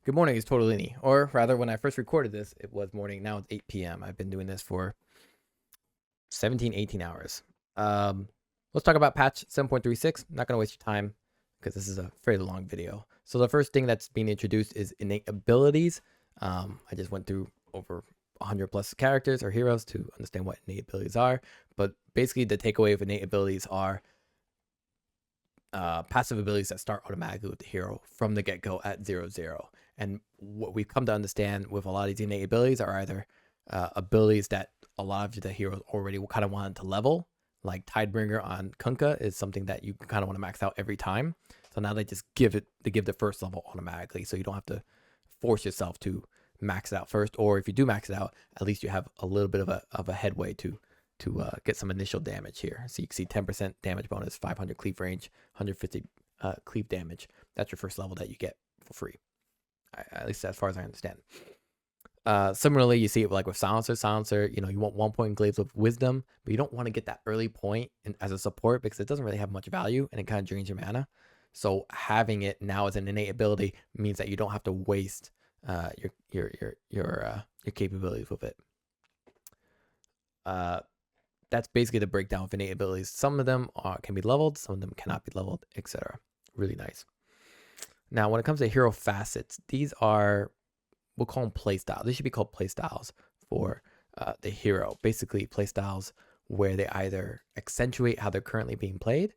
Good morning, it's Torte Lini. Or rather, when I first recorded this, it was morning. Now it's 8 p.m. I've been doing this for 17, 18 hours. Let's talk about patch 7.36. I'm not going to waste your time because this is a fairly long video. So the first thing that's being introduced is innate abilities. I just went through over 100 plus characters or heroes to understand what innate abilities are. But basically, the takeaway of innate abilities are passive abilities that start automatically with the hero from the get-go at 0-0. And what we've come to understand with a lot of these innate abilities are either abilities that a lot of the heroes already kind of wanted to level, like Tidebringer on Kunkka is something that you kind of want to max out every time. So now they just give the first level automatically, so you don't have to force yourself to max it out first. Or if you do max it out, at least you have a little bit of a headway to get some initial damage here. So you can see 10% damage bonus, 500 cleave range, 150 cleave damage. That's your first level that you get for free, at least as far as I understand. Similarly, you see it like with Silencer, you know, you want 1 point glaives of wisdom, but you don't want to get that early point as a support because it doesn't really have much value and it kind of drains your mana. So having it now as an innate ability means that you don't have to waste your capabilities with it. That's basically the breakdown of innate abilities. Some of them can be leveled, some of them cannot be leveled, etc. Really nice. Now, when it comes to hero facets, these are, we'll call them playstyles. They should be called playstyles for the hero. Basically, playstyles where they either accentuate how they're currently being played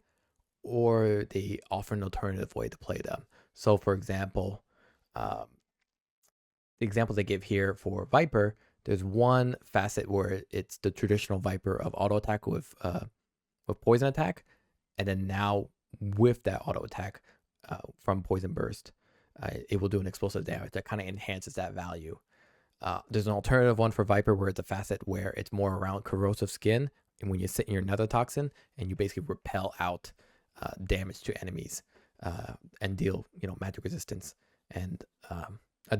or they offer an alternative way to play them. So, for example, the examples they give here for Viper, there's one facet where it's the traditional Viper of auto attack with poison attack, and then now with that auto attack from poison burst, it will do an explosive damage that kind of enhances that value. There's an alternative one for Viper where it's a facet where it's more around corrosive skin, and when you sit in your nether toxin and you basically repel out damage to enemies and deal magic resistance and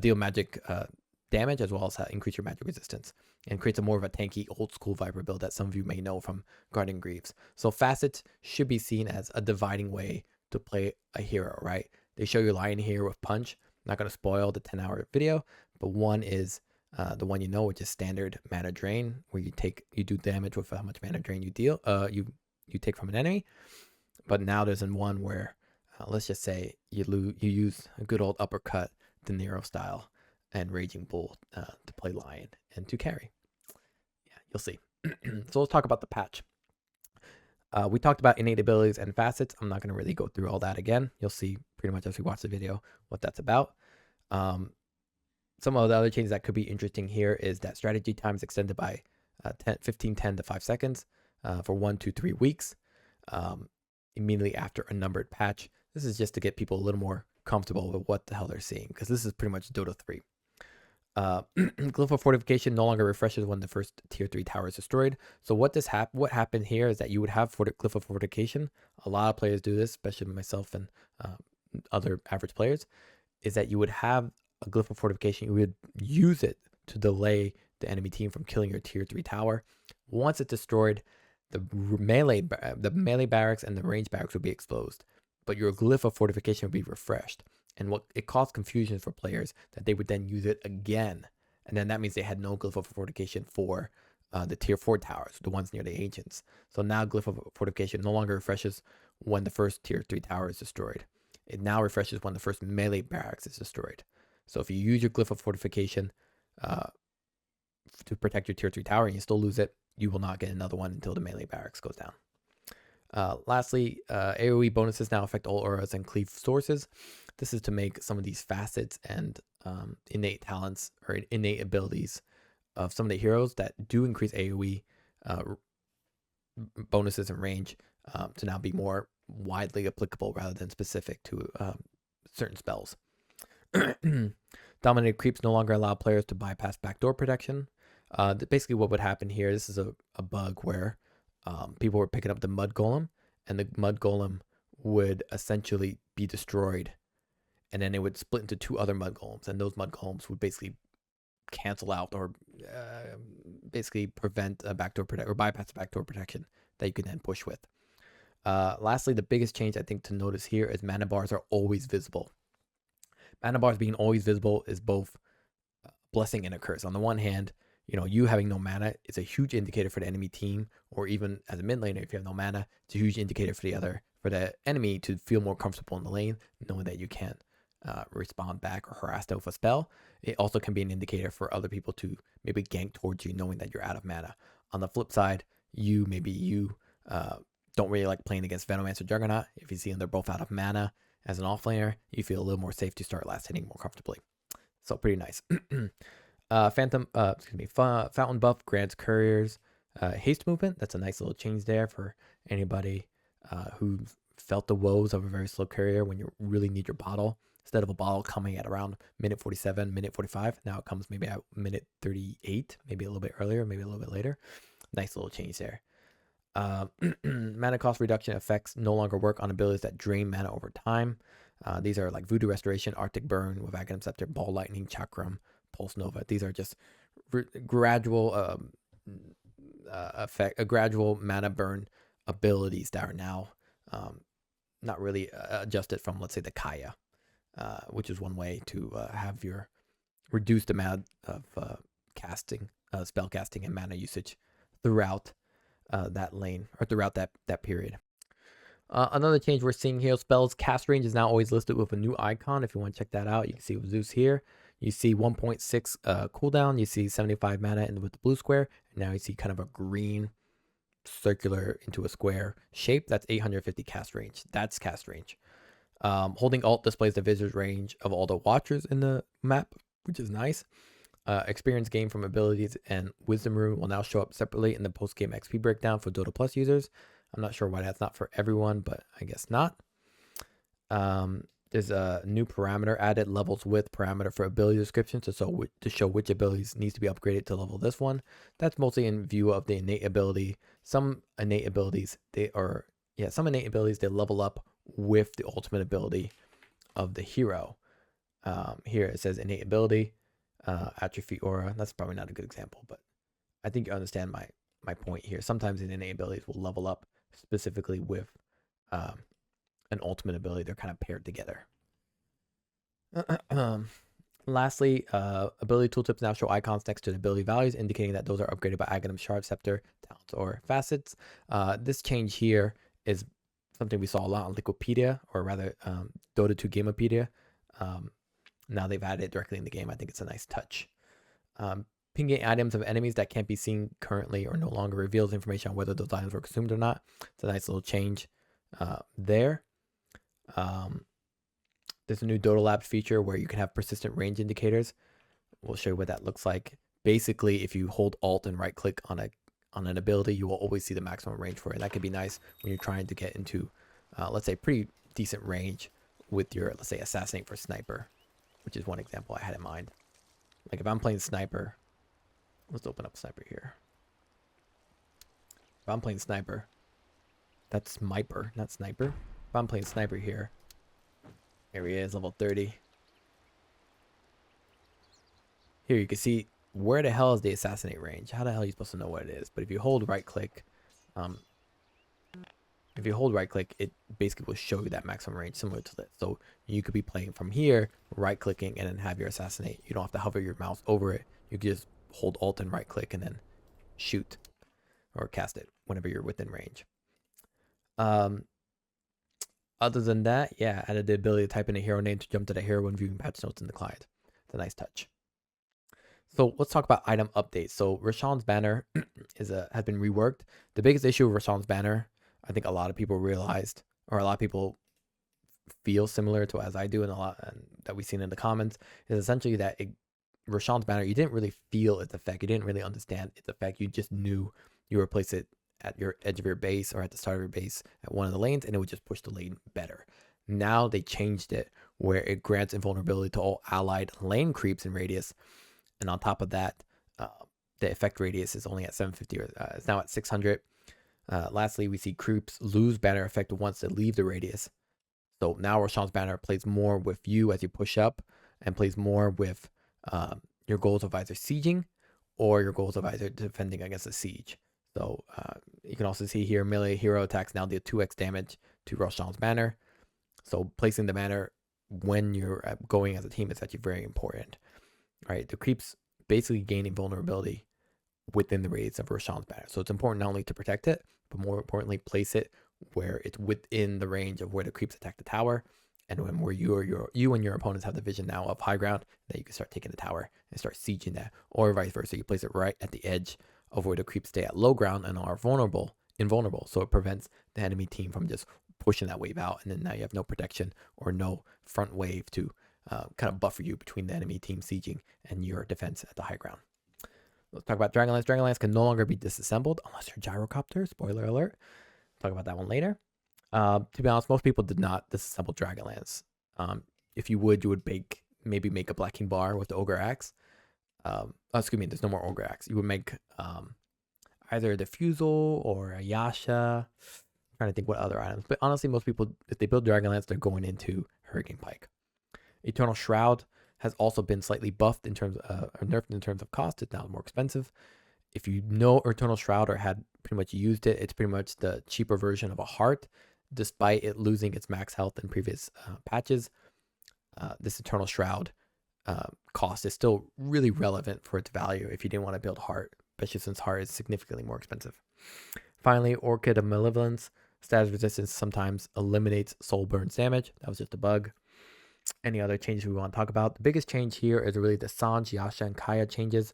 deal magic damage as well as increase your magic resistance, and creates a more of a tanky old school Viper build that some of you may know from Guardian Greaves. So facets should be seen as a dividing way to play a hero, right? They show you Lion here with Punch. I'm not going to spoil the 10-hour video, but one is the one which is standard mana drain, where you do damage with how much mana drain you deal you take from an enemy. But now there's one where let's just say you use a good old uppercut, De Niro style, and Raging Bull to play Lion and to carry. Yeah, you'll see. So let's talk about the patch. We talked about innate abilities and facets. I'm not going to really go through all that again. You'll see pretty much as we watch the video what that's about. Some of the other changes that could be interesting here is that strategy time is extended by 10 to 5 seconds for 1 to 3 weeks immediately after a numbered patch. This is just to get people a little more comfortable with what the hell they're seeing, because this is pretty much Dota 3. Glyph of Fortification no longer refreshes when the first tier 3 tower is destroyed. So what happened here is that you would have Glyph of Fortification. A lot of players do this, especially myself and other average players, is that you would have a Glyph of Fortification. You would use it to delay the enemy team from killing your tier 3 tower. Once it's destroyed, the melee barracks and the range barracks would be exposed, but your Glyph of Fortification would be refreshed. And what it caused confusion for players that they would then use it again. And then that means they had no Glyph of Fortification for the tier 4 towers, the ones near the ancients. So now Glyph of Fortification no longer refreshes when the first tier 3 tower is destroyed. It now refreshes when the first melee barracks is destroyed. So if you use your Glyph of Fortification to protect your tier 3 tower and you still lose it, you will not get another one until the melee barracks goes down. Lastly, AoE bonuses now affect all auras and cleave sources. This is to make some of these facets and innate talents or innate abilities of some of the heroes that do increase AoE bonuses and range to now be more widely applicable rather than specific to certain spells. Dominated creeps no longer allow players to bypass backdoor protection. Basically what would happen here, this is a bug where people were picking up the mud golem, and the mud golem would essentially be destroyed, and then it would split into 2 other mud golems, and those mud golems would basically cancel out or basically prevent a backdoor or bypass a backdoor protection that you can then push with. Lastly, the biggest change I think to notice here is mana bars are always visible. mana bars being always visible is both a blessing and a curse. On the one hand, you having no mana is a huge indicator for the enemy team, or even as a mid laner, if you have no mana, it's a huge indicator for the enemy to feel more comfortable in the lane, knowing that you can't respond back or harass them with a spell. It also can be an indicator for other people to maybe gank towards you, knowing that you're out of mana. On the flip side, you don't really like playing against Venomancer Juggernaut. If you see them, they're both out of mana as an offlaner, you feel a little more safe to start last hitting more comfortably. So pretty nice. Fountain buff grants couriers haste movement. That's a nice little change there for anybody who felt the woes of a very slow courier when you really need your bottle. Instead of a bottle coming at around minute 47, minute 45, now it comes maybe at minute 38, maybe a little bit earlier, maybe a little bit later. Nice little change there. Mana cost reduction effects no longer work on abilities that drain mana over time. These are like Voodoo Restoration, Arctic Burn with Aghanim Scepter, Ball Lightning, Chakram, Pulse Nova. These are just gradual gradual mana burn abilities that are now not really adjusted from, let's say, the Kaya, which is one way to have your reduced amount of casting, spell casting, and mana usage throughout that lane or throughout that period. Another change we're seeing here, spells cast range is now always listed with a new icon. If you want to check that out, you can see with Zeus here. You see 1.6 cooldown. You see 75 mana with the blue square. And now you see kind of a green circular into a square shape. That's 850 cast range. That's cast range. Holding Alt displays the visitor's range of all the watchers in the map, which is nice. Experience gained from abilities and Wisdom Rune will now show up separately in the post-game XP breakdown for Dota Plus users. I'm not sure why that's not for everyone, but I guess not. There's a new parameter added, levels with parameter for ability description to show which abilities needs to be upgraded to level this one. That's mostly in view of the innate ability. Some innate abilities they level up with the ultimate ability of the hero. Here it says innate ability, atrophy aura. That's probably not a good example, but I think you understand my point here. Sometimes the innate abilities will level up specifically with an ultimate ability. They're kind of paired together. Lastly, ability tooltips now show icons next to the ability values, indicating that those are upgraded by Aghanim Shard, Scepter, Talents, or Facets. This change here is something we saw a lot on Liquipedia, or rather Dota 2 Gamepedia. Now they've added it directly in the game. I think it's a nice touch. Pinging items of enemies that can't be seen currently or no longer reveals information on whether those items were consumed or not. It's a nice little change there. There's a new Dota Labs feature where you can have persistent range indicators. We'll show you what that looks like. Basically, if you hold Alt and right click on an ability, you will always see the maximum range for it. That could be nice when you're trying to get into, let's say, pretty decent range with your, let's say, Assassinate for Sniper, which is one example I had in mind. Like if I'm playing Sniper, let's open up Sniper here. If I'm playing Sniper, that's Sniper, not Sniper. If I'm playing Sniper here, here he is, level 30. Here you can see where the hell is the Assassinate range. How the hell are you supposed to know what it is? But if you hold right click, it basically will show you that maximum range similar to this. So you could be playing from here, right clicking, and then have your Assassinate. You don't have to hover your mouse over it. You can just hold Alt and right click and then shoot or cast it whenever you're within range. Other than that, yeah, added the ability to type in a hero name to jump to the hero when viewing patch notes in the client. It's a nice touch. So let's talk about item updates. So Rashawn's banner has been reworked. The biggest issue with Rashawn's banner, I think a lot of people realized, or a lot of people feel similar to as I do, and that we've seen in the comments, is essentially that Rashawn's banner, you didn't really feel its effect. You didn't really understand its effect. You just knew you replace it at your edge of your base or at the start of your base at one of the lanes, and it would just push the lane better. Now they changed it where it grants invulnerability to all allied lane creeps in radius, and on top of that, the effect radius is only at 750, or it's now at 600. Lastly, we see creeps lose banner effect once they leave the radius. So now Rashawn's banner plays more with you as you push up, and plays more with your goals of either sieging or your goals of either defending against a siege. So you can also see here melee hero attacks now deal 2x damage to Rashawn's banner. So placing the banner when you're going as a team is actually very important, right? The creeps basically gain invulnerability within the radius of Roshan's banner. So it's important not only to protect it, but more importantly, place it where it's within the range of where the creeps attack the tower, and when where you and your opponents have the vision now of high ground, that you can start taking the tower and start sieging that, or vice versa. You place it right at the edge of where the creeps stay at low ground and are invulnerable. So it prevents the enemy team from just pushing that wave out, and then now you have no protection or no front wave to kind of buffer you between the enemy team sieging and your defense at the high ground. Let's talk about Dragonlance. Dragonlance can no longer be disassembled unless you're Gyrocopter. Spoiler alert. Talk about that one later. To be honest, most people did not disassemble Dragonlance. If you would maybe make a Black King bar with the Ogre Axe. Excuse me, there's no more Ogre Axe. You would make either a Diffusal or a Yasha. I'm trying to think what other items. But honestly, most people, if they build Dragonlance, they're going into Hurricane Pike. Eternal Shroud has also been slightly buffed in terms of, or nerfed in terms of cost. It's now more expensive. If you know Eternal Shroud or had pretty much used it, it's pretty much the cheaper version of a heart, despite it losing its max health in previous patches. This Eternal Shroud cost is still really relevant for its value if you didn't want to build heart, especially since heart is significantly more expensive. Finally, Orchid of Malevolence. Status resistance sometimes eliminates soul burns damage. That was just a bug. Any other changes we want to talk about? The biggest change here is really the Sange, Yasha, and Kaya changes.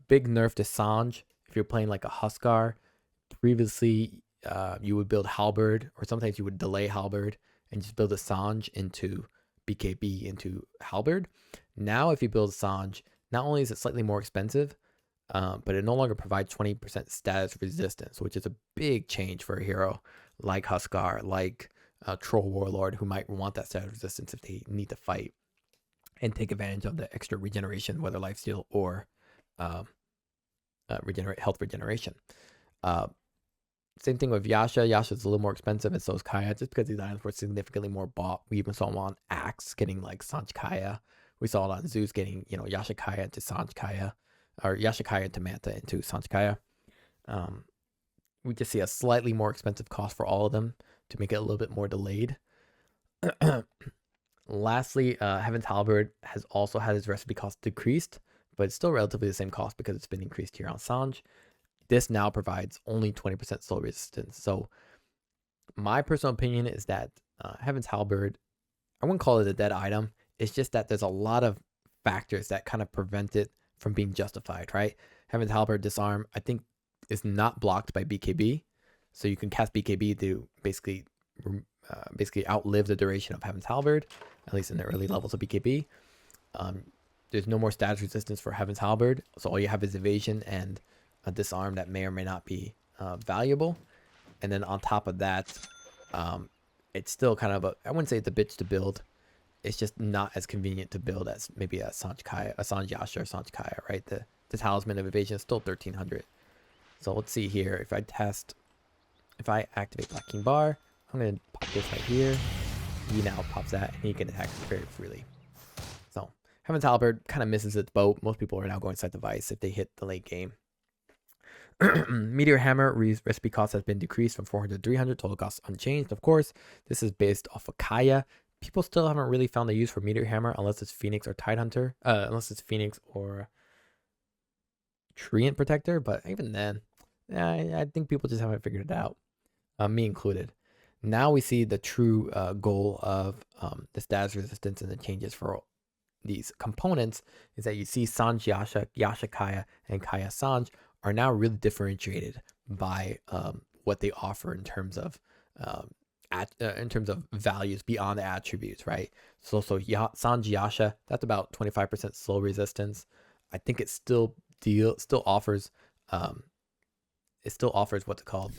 Big nerf to Sange. If you're playing like a Huskar, previously you would build Halberd, or sometimes you would delay Halberd and just build a Sange into BKB into Halberd. Now if you build Sange, not only is it slightly more expensive, but it no longer provides 20% status resistance, which is a big change for a hero like Huskar, like Troll Warlord, who might want that status resistance if they need to fight and take advantage of the extra regeneration, whether lifesteal or health regeneration. Same thing with Yasha. Yasha's a little more expensive, and so is Kaya, just because these items were significantly more bought. We even saw them on Axe getting like Sange Kaya. We saw it on Zeus getting, Yasha Kaya into Sange Kaya, or Yasha Kaya into Manta into Sange Kaya. We just see a slightly more expensive cost for all of them to make it a little bit more delayed. Lastly, Heaven's Halberd has also had its recipe cost decreased, but it's still relatively the same cost because it's been increased here on Sange. This now provides only 20% slow resistance. So my personal opinion is that Heaven's Halberd, I wouldn't call it a dead item. It's just that there's a lot of factors that kind of prevent it from being justified, right? Heaven's Halberd Disarm, I think, is not blocked by BKB. So you can cast BKB to basically outlive the duration of Heaven's Halberd, at least in the early levels of BKB. There's no more status resistance for Heaven's Halberd, so all you have is evasion and a disarm that may or may not be valuable. And then on top of that, it's still kind of I wouldn't say it's a bitch to build. It's just not as convenient to build as maybe a Sange Yasha or Sange Kaya, right? The talisman of evasion is still 1300. So let's see here. If I activate Black King Bar, I'm going to pop this right here. He now pops that, and he can attack very freely. So Heaven's Halberd kind of misses its boat. Most people are now going Scythe of Ice if they hit the late game. Meteor Hammer recipe cost has been decreased from 400 to 300. Total cost unchanged, of course. This is based off of Kaya. People still haven't really found a use for Meteor Hammer unless it's Phoenix or Tidehunter. Unless it's Phoenix or Treant Protector. But even then, I think people just haven't figured it out. Me included. Now we see the true goal of the status resistance and the changes for these components is that you see Sange Yasha, Yasha Kaya, and Kaya Sange are now really differentiated by what they offer in terms of values beyond the attributes, right? So Sange Yasha, that's about 25% slow resistance. I think it still offers what's called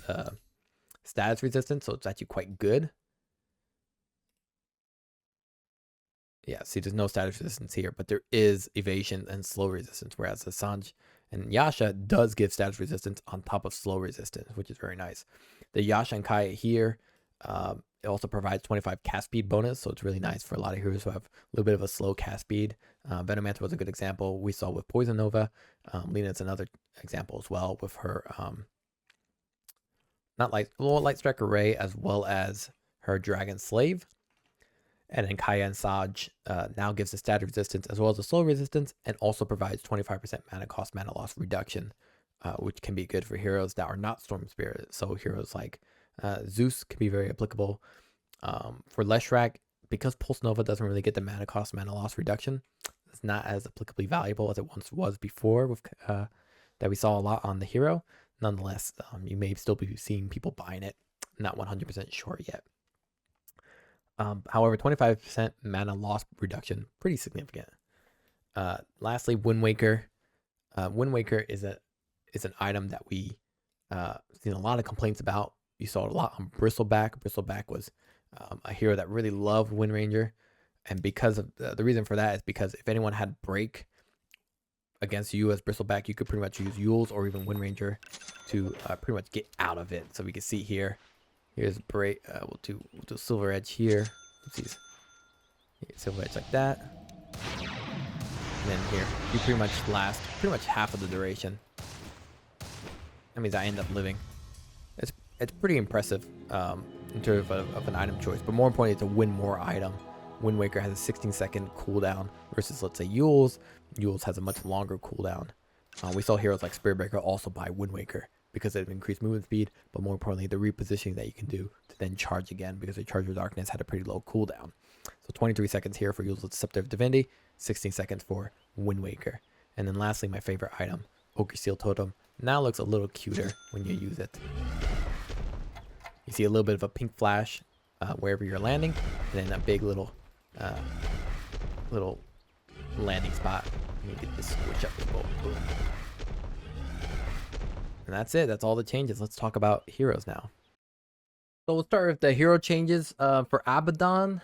status resistance, so it's actually quite good. Yeah, see, there's no status resistance here, but there is evasion and slow resistance, whereas the Sange and Yasha does give status resistance on top of slow resistance, which is very nice. The Yasha and Kaya here, it also provides 25 cast speed bonus, so it's really nice for a lot of heroes who have a little bit of a slow cast speed. Venomanta was a good example we saw with Poison Nova. Lina's another example as well with her Light Strike Array as well as her Dragon Slave. And then Kaya and Saj now gives a stat resistance as well as a slow resistance, and also provides 25% mana cost, mana loss reduction, which can be good for heroes that are not Storm Spirit. So heroes like Zeus can be very applicable. For Leshrac, because Pulse Nova doesn't really get the mana cost, mana loss reduction, it's not as applicably valuable as it once was before with that we saw a lot on the hero. Nonetheless, you may still be seeing people buying it. Not 100% sure yet. However, 25% mana loss reduction, pretty significant. Lastly, Wind Waker. Wind Waker is an item that we seen a lot of complaints about. You saw it a lot on Bristleback. Bristleback was a hero that really loved Wind Ranger, and because of the reason for that is because if anyone had break against you as Bristleback, you could pretty much use Yules or even Wind Ranger to pretty much get out of it. So we can see here. Here's break. We'll do Silver Edge here. Oopsies. Silver Edge like that. And then here, you pretty much last pretty much half of the duration. That means I end up living. It's pretty impressive in terms of an item choice, but more importantly, it's a win more item. Wind Waker has a 16-second cooldown versus, let's say, Yules. Yules has a much longer cooldown. We saw heroes like Spiritbreaker also buy Wind Waker because of increased movement speed, but more importantly, the repositioning that you can do to then charge again, because the Charge of Darkness had a pretty low cooldown. So 23 seconds here for Yules with Scepter of Divinity, 16 seconds for Wind Waker. And then lastly, my favorite item, Ochre Seal Totem, now looks a little cuter when you use it. You see a little bit of a pink flash wherever you're landing, and then a big little landing spot. Let me get this switch up. Boom. And that's it. That's all the changes. Let's talk about heroes now. So we'll start with the hero changes. For Abaddon,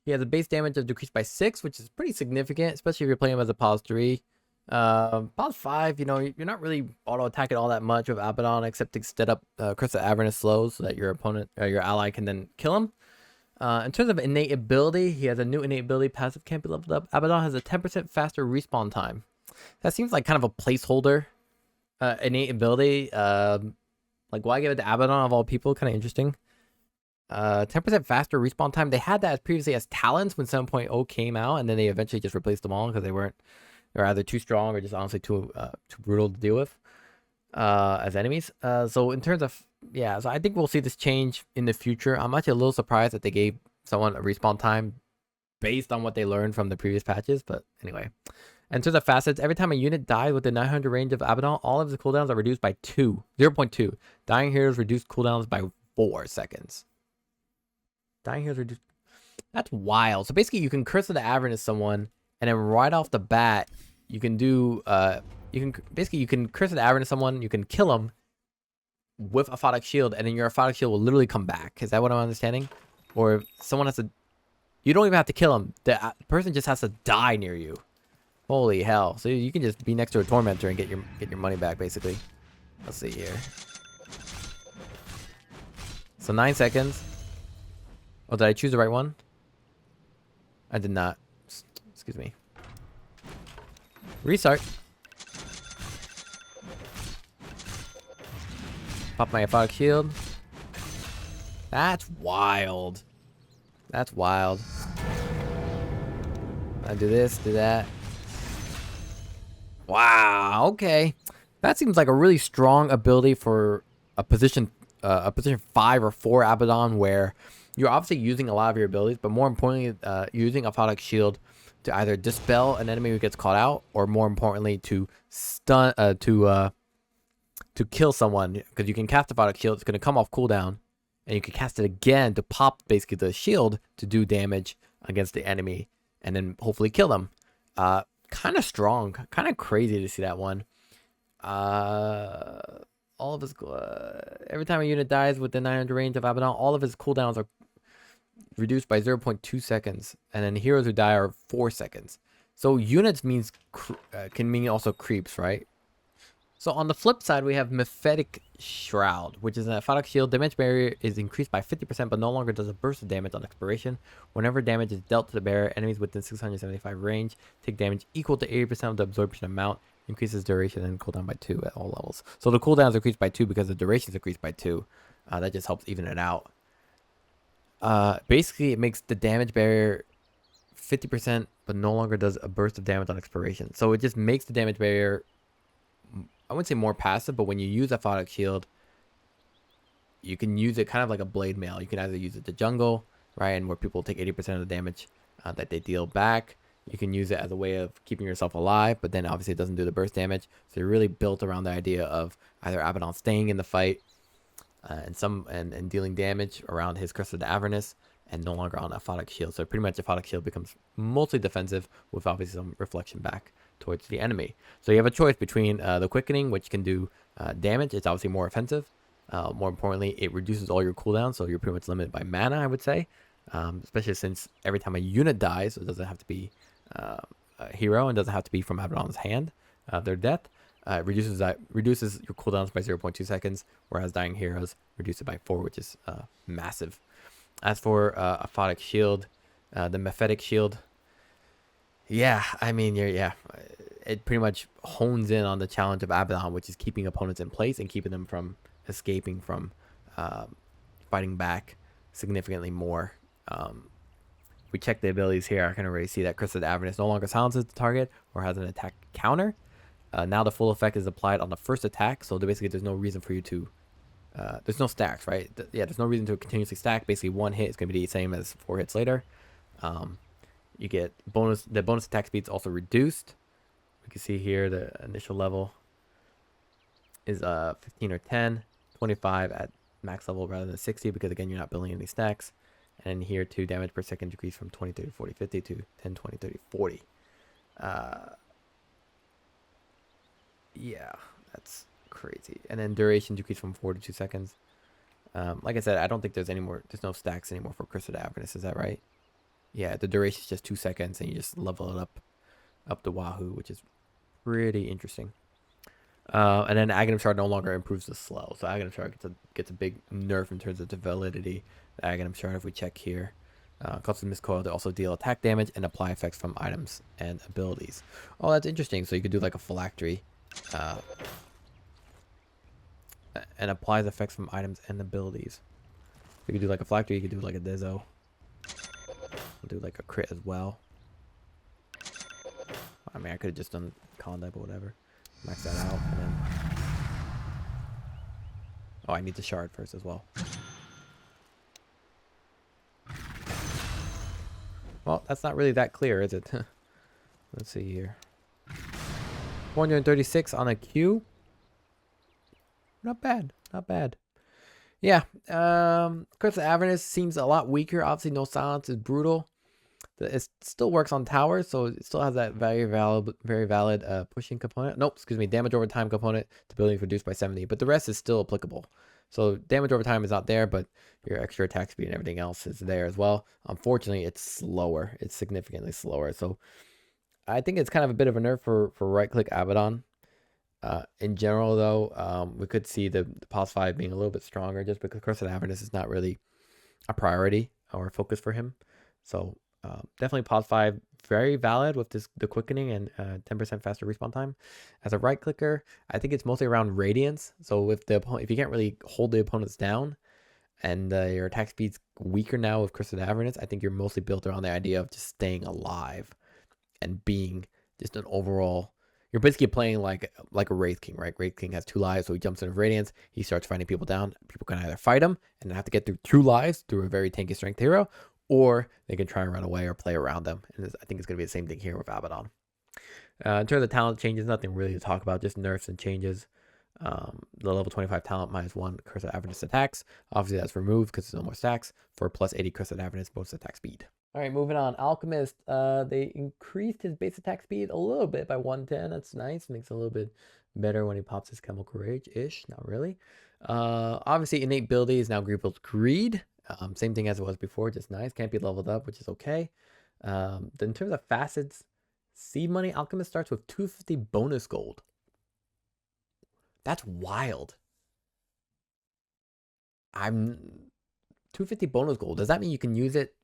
he has a base damage of decreased by 6, which is pretty significant, especially if you're playing him as a pause 3. Pause 5, you know, you're not really auto attacking all that much with Abaddon, except to set up Curse of Avernus slows so that your opponent or your ally can then kill him. In terms of innate ability, he has a new innate ability passive can't be leveled up. Abaddon has a 10% faster respawn time. That seems like kind of a placeholder innate ability. Like, why give it to Abaddon of all people? Kind of interesting. 10% faster respawn time. They had that previously as talents when 7.0 came out, and then they eventually just replaced them all because they were either too strong or just honestly too brutal to deal with as enemies. So in terms of, yeah, so I think we'll see this change in the future. I'm actually a little surprised that they gave someone a respawn time based on what they learned from the previous patches, but anyway. In terms of facets, every time a unit dies within 900 range of Abaddon, all of the cooldowns are reduced by 0.2. Dying heroes reduce cooldowns by 4 seconds. Dying heroes reduce. That's wild. So basically, you can Curse of the Avernus someone, and then right off the bat, you can do you can Curse of the Avernus someone, you can kill them with a Aphotic Shield, and then your Aphotic Shield will literally come back. Is that what I'm understanding? Or someone has to, you don't even have to kill them. The person just has to die near you. Holy hell. So you can just be next to a Tormentor and get your money back, basically. Let's see here. So 9 seconds. Oh, did I choose the right one? I did not. Excuse me. Restart. Pop my Aphotic Shield. That's wild. That's wild. I do this, do that. Wow, okay. That seems like a really strong ability for a position 5 or 4 Abaddon, where you're obviously using a lot of your abilities, but more importantly, using Aphotic Shield to either dispel an enemy who gets caught out, or more importantly, to stun, to kill someone, because you can cast Aphotic Shield. It's going to come off cooldown, and you can cast it again to pop basically the shield to do damage against the enemy, and then hopefully kill them. Kind of strong, kind of crazy to see that one. All of his every time a unit dies within 900 range of Abaddon, all of his cooldowns are reduced by 0.2 seconds, and then heroes who die are 4 seconds. So units means can mean also creeps, right? So on the flip side, we have Mephitic Shroud, which is an Aphotic Shield. Damage barrier is increased by 50%, but no longer does a burst of damage on expiration. Whenever damage is dealt to the bearer, enemies within 675 range take damage equal to 80% of the absorption amount. Increases duration and cooldown by 2 at all levels. So the cooldowns increased by 2 because the duration is increased by 2. That just helps even it out. Basically it makes the damage barrier 50%, but no longer does a burst of damage on expiration. So it just makes the damage barrier, I wouldn't say more passive, but when you use Aphotic Shield, you can use it kind of like a blade mail. You can either use it to jungle, right, and where people take 80% of the damage that they deal back. You can use it as a way of keeping yourself alive, but then obviously it doesn't do the burst damage. So you're really built around the idea of either Abaddon staying in the fight and dealing damage around his Crest of the Avernus, and no longer on Aphotic Shield. So pretty much Aphotic Shield becomes mostly defensive with obviously some reflection back towards the enemy. So you have a choice between the Quickening, which can do damage. It's obviously more offensive. More importantly, it reduces all your cooldowns, so you're pretty much limited by mana, I would say. Especially since every time a unit dies, it doesn't have to be a hero and doesn't have to be from Abaddon's hand, their death. Reduces your cooldowns by 0.2 seconds, whereas dying heroes reduce it by 4, which is massive. As for Aphotic Shield, the Mephetic Shield, I mean, it pretty much hones in on the challenge of Abaddon, which is keeping opponents in place and keeping them from escaping from fighting back significantly more. We check the abilities here. I can already see that Crest of the Avernus no longer silences the target or has an attack counter. Now the full effect is applied on the first attack, so basically there's no reason for you to there's no stacks, right? There's no reason to continuously stack. Basically one hit is going to be the same as 4 hits later. You get the bonus attack speed is also reduced. We can see here the initial level is 15 or 10, 25 at max level rather than 60, because again you're not building any stacks. And here too, damage per second decrease from 20, 30, 40, 50 to 10, 20, 30, 40. Yeah, that's crazy. And then duration decrease from 4 to 2 seconds. Like I said, I don't think there's no stacks anymore for Crest of the Avernus. Is that right? Yeah, the duration is just 2 seconds, and you just level it up to wahoo, which is pretty interesting. And then Aghanim Shard no longer improves the slow, so Aghanim Shard gets a big nerf in terms of the validity. The Aghanim Shard, if we check here, causes Miscoil to also deal attack damage and apply effects from items and abilities. Oh, that's interesting. So you could do like a phylactery, and applies effects from items and abilities. You could do like a phylactery. You could do like a Dezo. We'll do like a crit as well. I mean, I could have just done Conda, but whatever. Max that out, and then... Oh, I need the shard first as well. Well, that's not really that clear, is it? Let's see here. 436 on a Q. Not bad. Not bad. Yeah. Crest of Avernus seems a lot weaker. Obviously, no silence is brutal. It still works on towers, so it still has that very valid pushing component. Nope, excuse me, damage over time component to buildings reduced by 70, but the rest is still applicable. So damage over time is not there, but your extra attack speed and everything else is there as well. Unfortunately, it's slower. It's significantly slower. So I think it's kind of a bit of a nerf for right-click Abaddon. In general, though, we could see the POS 5 being a little bit stronger just because Crest of Avernus is not really a priority or a focus for him. So definitely POS 5 very valid with the quickening and 10% faster respawn time. As a right clicker, I think it's mostly around radiance. So if you can't really hold the opponents down and your attack speed's weaker now with Crest of Avernus, I think you're mostly built around the idea of just staying alive and being just an overall. You're basically playing like a Wraith King, right? Wraith King has 2 lives, so he jumps into Radiance. He starts fighting people down. People can either fight him and have to get through 2 lives through a very tanky strength hero, or they can try and run away or play around them. And I think it's going to be the same thing here with Abaddon. In terms of talent changes, nothing really to talk about, just nerfs and changes. The level 25 talent -1 Curse of Avernus attacks. Obviously, that's removed because there's no more stacks for plus 80 Curse of Avernus bonus attack speed. All right, moving on. Alchemist, they increased his base attack speed a little bit by 110. That's nice. Makes it a little bit better when he pops his Chemical Rage-ish. Not really. Obviously, Innate Ability is now Grievous Greed. Same thing as it was before, just nice. Can't be leveled up, which is okay. Then in terms of facets, Seed Money Alchemist starts with 250 bonus gold. That's wild. 250 bonus gold. Does that mean you can use it?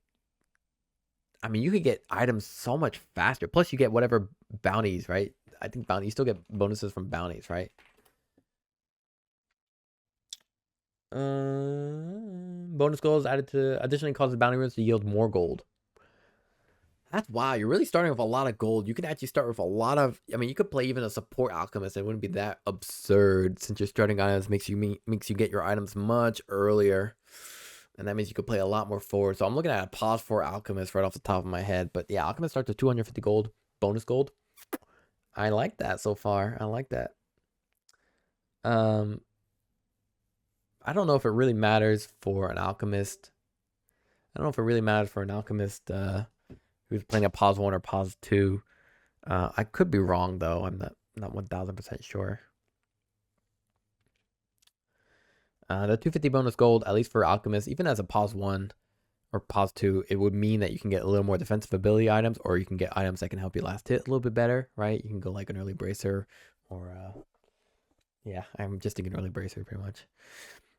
I mean, you could get items so much faster. Plus, you get whatever bounties, right? I think you still get bonuses from bounties, right? bonus gold is added to additionally causes bounty runes to yield more gold. That's wow. You're really starting with a lot of gold. You can actually start with a lot of. I mean, you could play even a support alchemist. It wouldn't be that absurd since your starting items makes you get your items much earlier, and that means you could play a lot more forward. So I'm looking at a pause for alchemist right off the top of my head. But yeah, alchemist starts with 250 gold bonus gold. I like that so far. I like that. I don't know if it really matters for an alchemist. I don't know if it really matters for an alchemist who's playing a pause 1 or pause 2. I could be wrong though. I'm not 1000% sure. The 250 bonus gold, at least for alchemist, even as a pause 1 or pause 2, it would mean that you can get a little more defensive ability items, or you can get items that can help you last hit a little bit better, right? You can go like an early bracer, or yeah, I'm just thinking early bracer pretty much.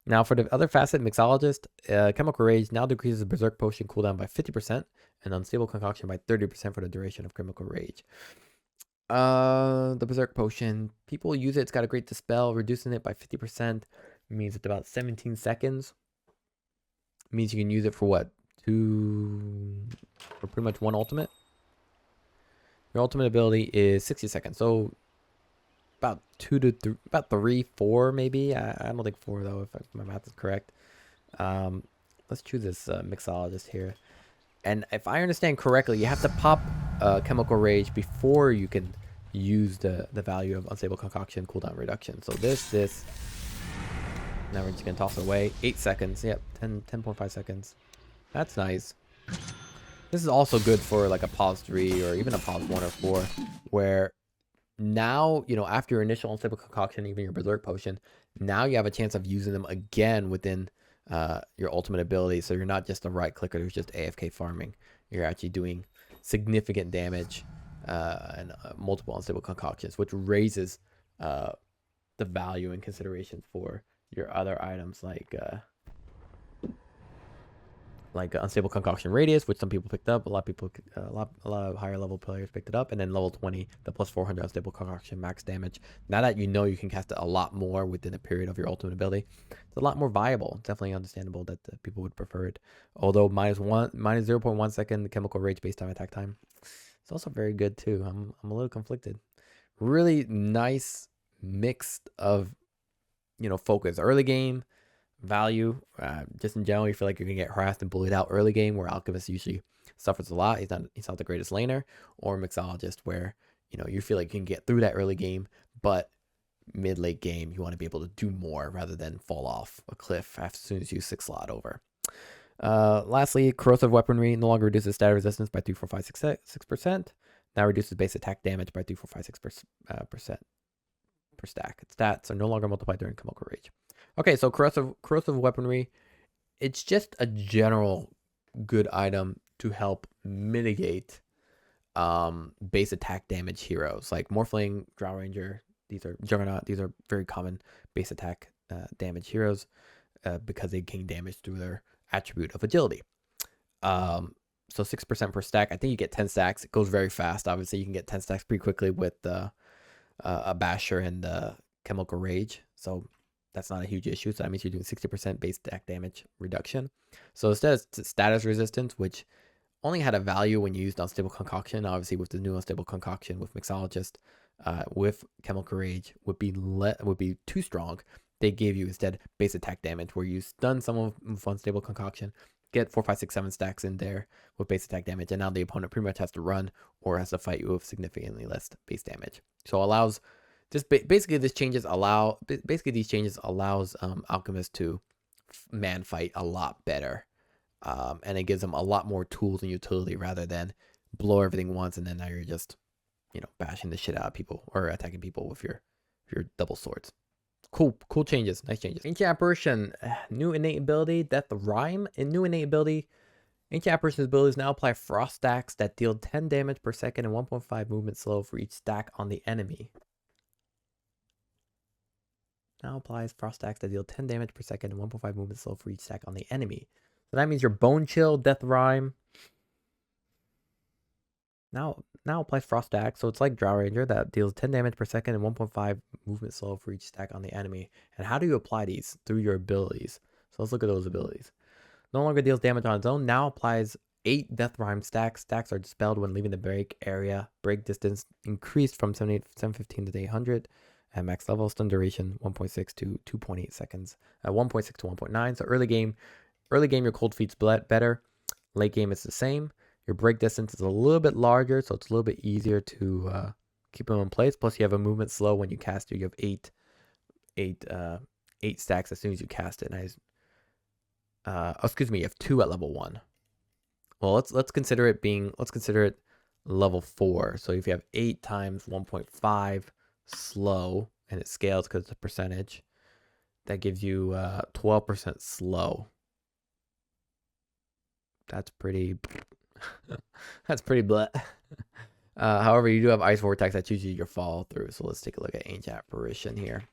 Now for the other facet, mixologist, chemical rage now decreases berserk potion cooldown by 50% and unstable concoction by 30% for the duration of chemical rage. The berserk potion, people use it. It's got a great dispel, reducing it by 50% means it's about 17 seconds. Means you can use it for what? For pretty much one ultimate. Your ultimate ability is 60 seconds, so about 3, 4 maybe. I don't think 4 though, if my math is correct. Let's choose this mixologist here. And if I understand correctly, you have to pop chemical rage before you can use the value of unstable concoction cooldown reduction. So this. Now we're just gonna toss it away. 8 seconds. Yep, 10.5 seconds. That's nice. This is also good for like a pause 3 or even a pause 1 or 4, where now, you know, after your initial unstable concoction, even your berserk potion, now you have a chance of using them again within your ultimate ability. So you're not just a right clicker who's just AFK farming. You're actually doing significant damage and multiple unstable concoctions, which raises the value and consideration for your other items like unstable concoction radius, which some people picked up. A lot of higher level players picked it up, and then level 20, the plus 400 unstable concoction max damage. Now that you know you can cast it a lot more within a period of your ultimate ability, it's a lot more viable. Definitely understandable that people would prefer it. Although minus 0.1 second chemical rage based on attack time, it's also very good too. I'm a little conflicted. Really nice mix of, you know, focus early game. Value, just in general, you feel like you're gonna get harassed and bullied out early game, where alchemist usually suffers a lot. He's not the greatest laner, or mixologist, where, you know, you feel like you can get through that early game, but mid late game you want to be able to do more rather than fall off a cliff as soon as you 6 slot over. Lastly, corrosive weaponry no longer reduces stat resistance by 3, 4, 5, 6%. Now reduces base attack damage by 3, 4, 5, 6% per stack. Stats are no longer multiplied during chemical rage. Okay, so corrosive weaponry, it's just a general good item to help mitigate base attack damage heroes like Morphling, Drow Ranger. These are Juggernaut. These are very common base attack damage heroes because they gain damage through their attribute of agility. So 6% per stack. I think you get 10 stacks. It goes very fast. Obviously, you can get 10 stacks pretty quickly with a Basher and Chemical Rage. So that's not a huge issue. So that means you're doing 60% base stack damage reduction. So instead of status resistance, which only had a value when you used unstable concoction, obviously with the new unstable concoction with mixologist, with chemical rage would be too strong. They gave you instead base attack damage, where you stun someone with unstable concoction, get 4, 5, 6, 7 stacks in there with base attack damage, and now the opponent pretty much has to run or has to fight you with significantly less base damage. So it allows these changes allows alchemists to man fight a lot better, and it gives them a lot more tools and utility rather than blow everything once and then now you're just, you know, bashing the shit out of people or attacking people with your double swords. Cool changes, nice changes. Ancient Apparition, new innate ability, Death Rhyme. In new innate ability, Ancient Apparition's abilities now apply frost stacks that deal 10 damage per second and 1.5 movement slow for each stack on the enemy. Now applies frost stacks that deal 10 damage per second and 1.5 movement slow for each stack on the enemy. So that means your Bone Chill, Death Rhyme now applies frost stack. So it's like Drow Ranger that deals 10 damage per second and 1.5 movement slow for each stack on the enemy. And how do you apply these? Through your abilities. So let's look at those abilities. No longer deals damage on its own. Now applies 8 Death Rhyme stacks. Stacks are dispelled when leaving the break area. Break distance increased from 715 to 800 at max level. Stun duration 1.6 to 2.8 seconds. 1.6 to 1.9. So early game, your cold feet's better. Late game, it's the same. Your break distance is a little bit larger, so it's a little bit easier to keep them in place. Plus, you have a movement slow when you cast it. You have eight stacks as soon as you cast it. And excuse me, you have 2 at level 1. Well, let's consider it level 4. So if you have 8 times 1.5 slow, and it scales because it's a percentage, that gives you 12% slow. That's pretty. That's pretty blah. However, you do have Ice Vortex. That's usually your follow through. So let's take a look at Ancient Apparition here.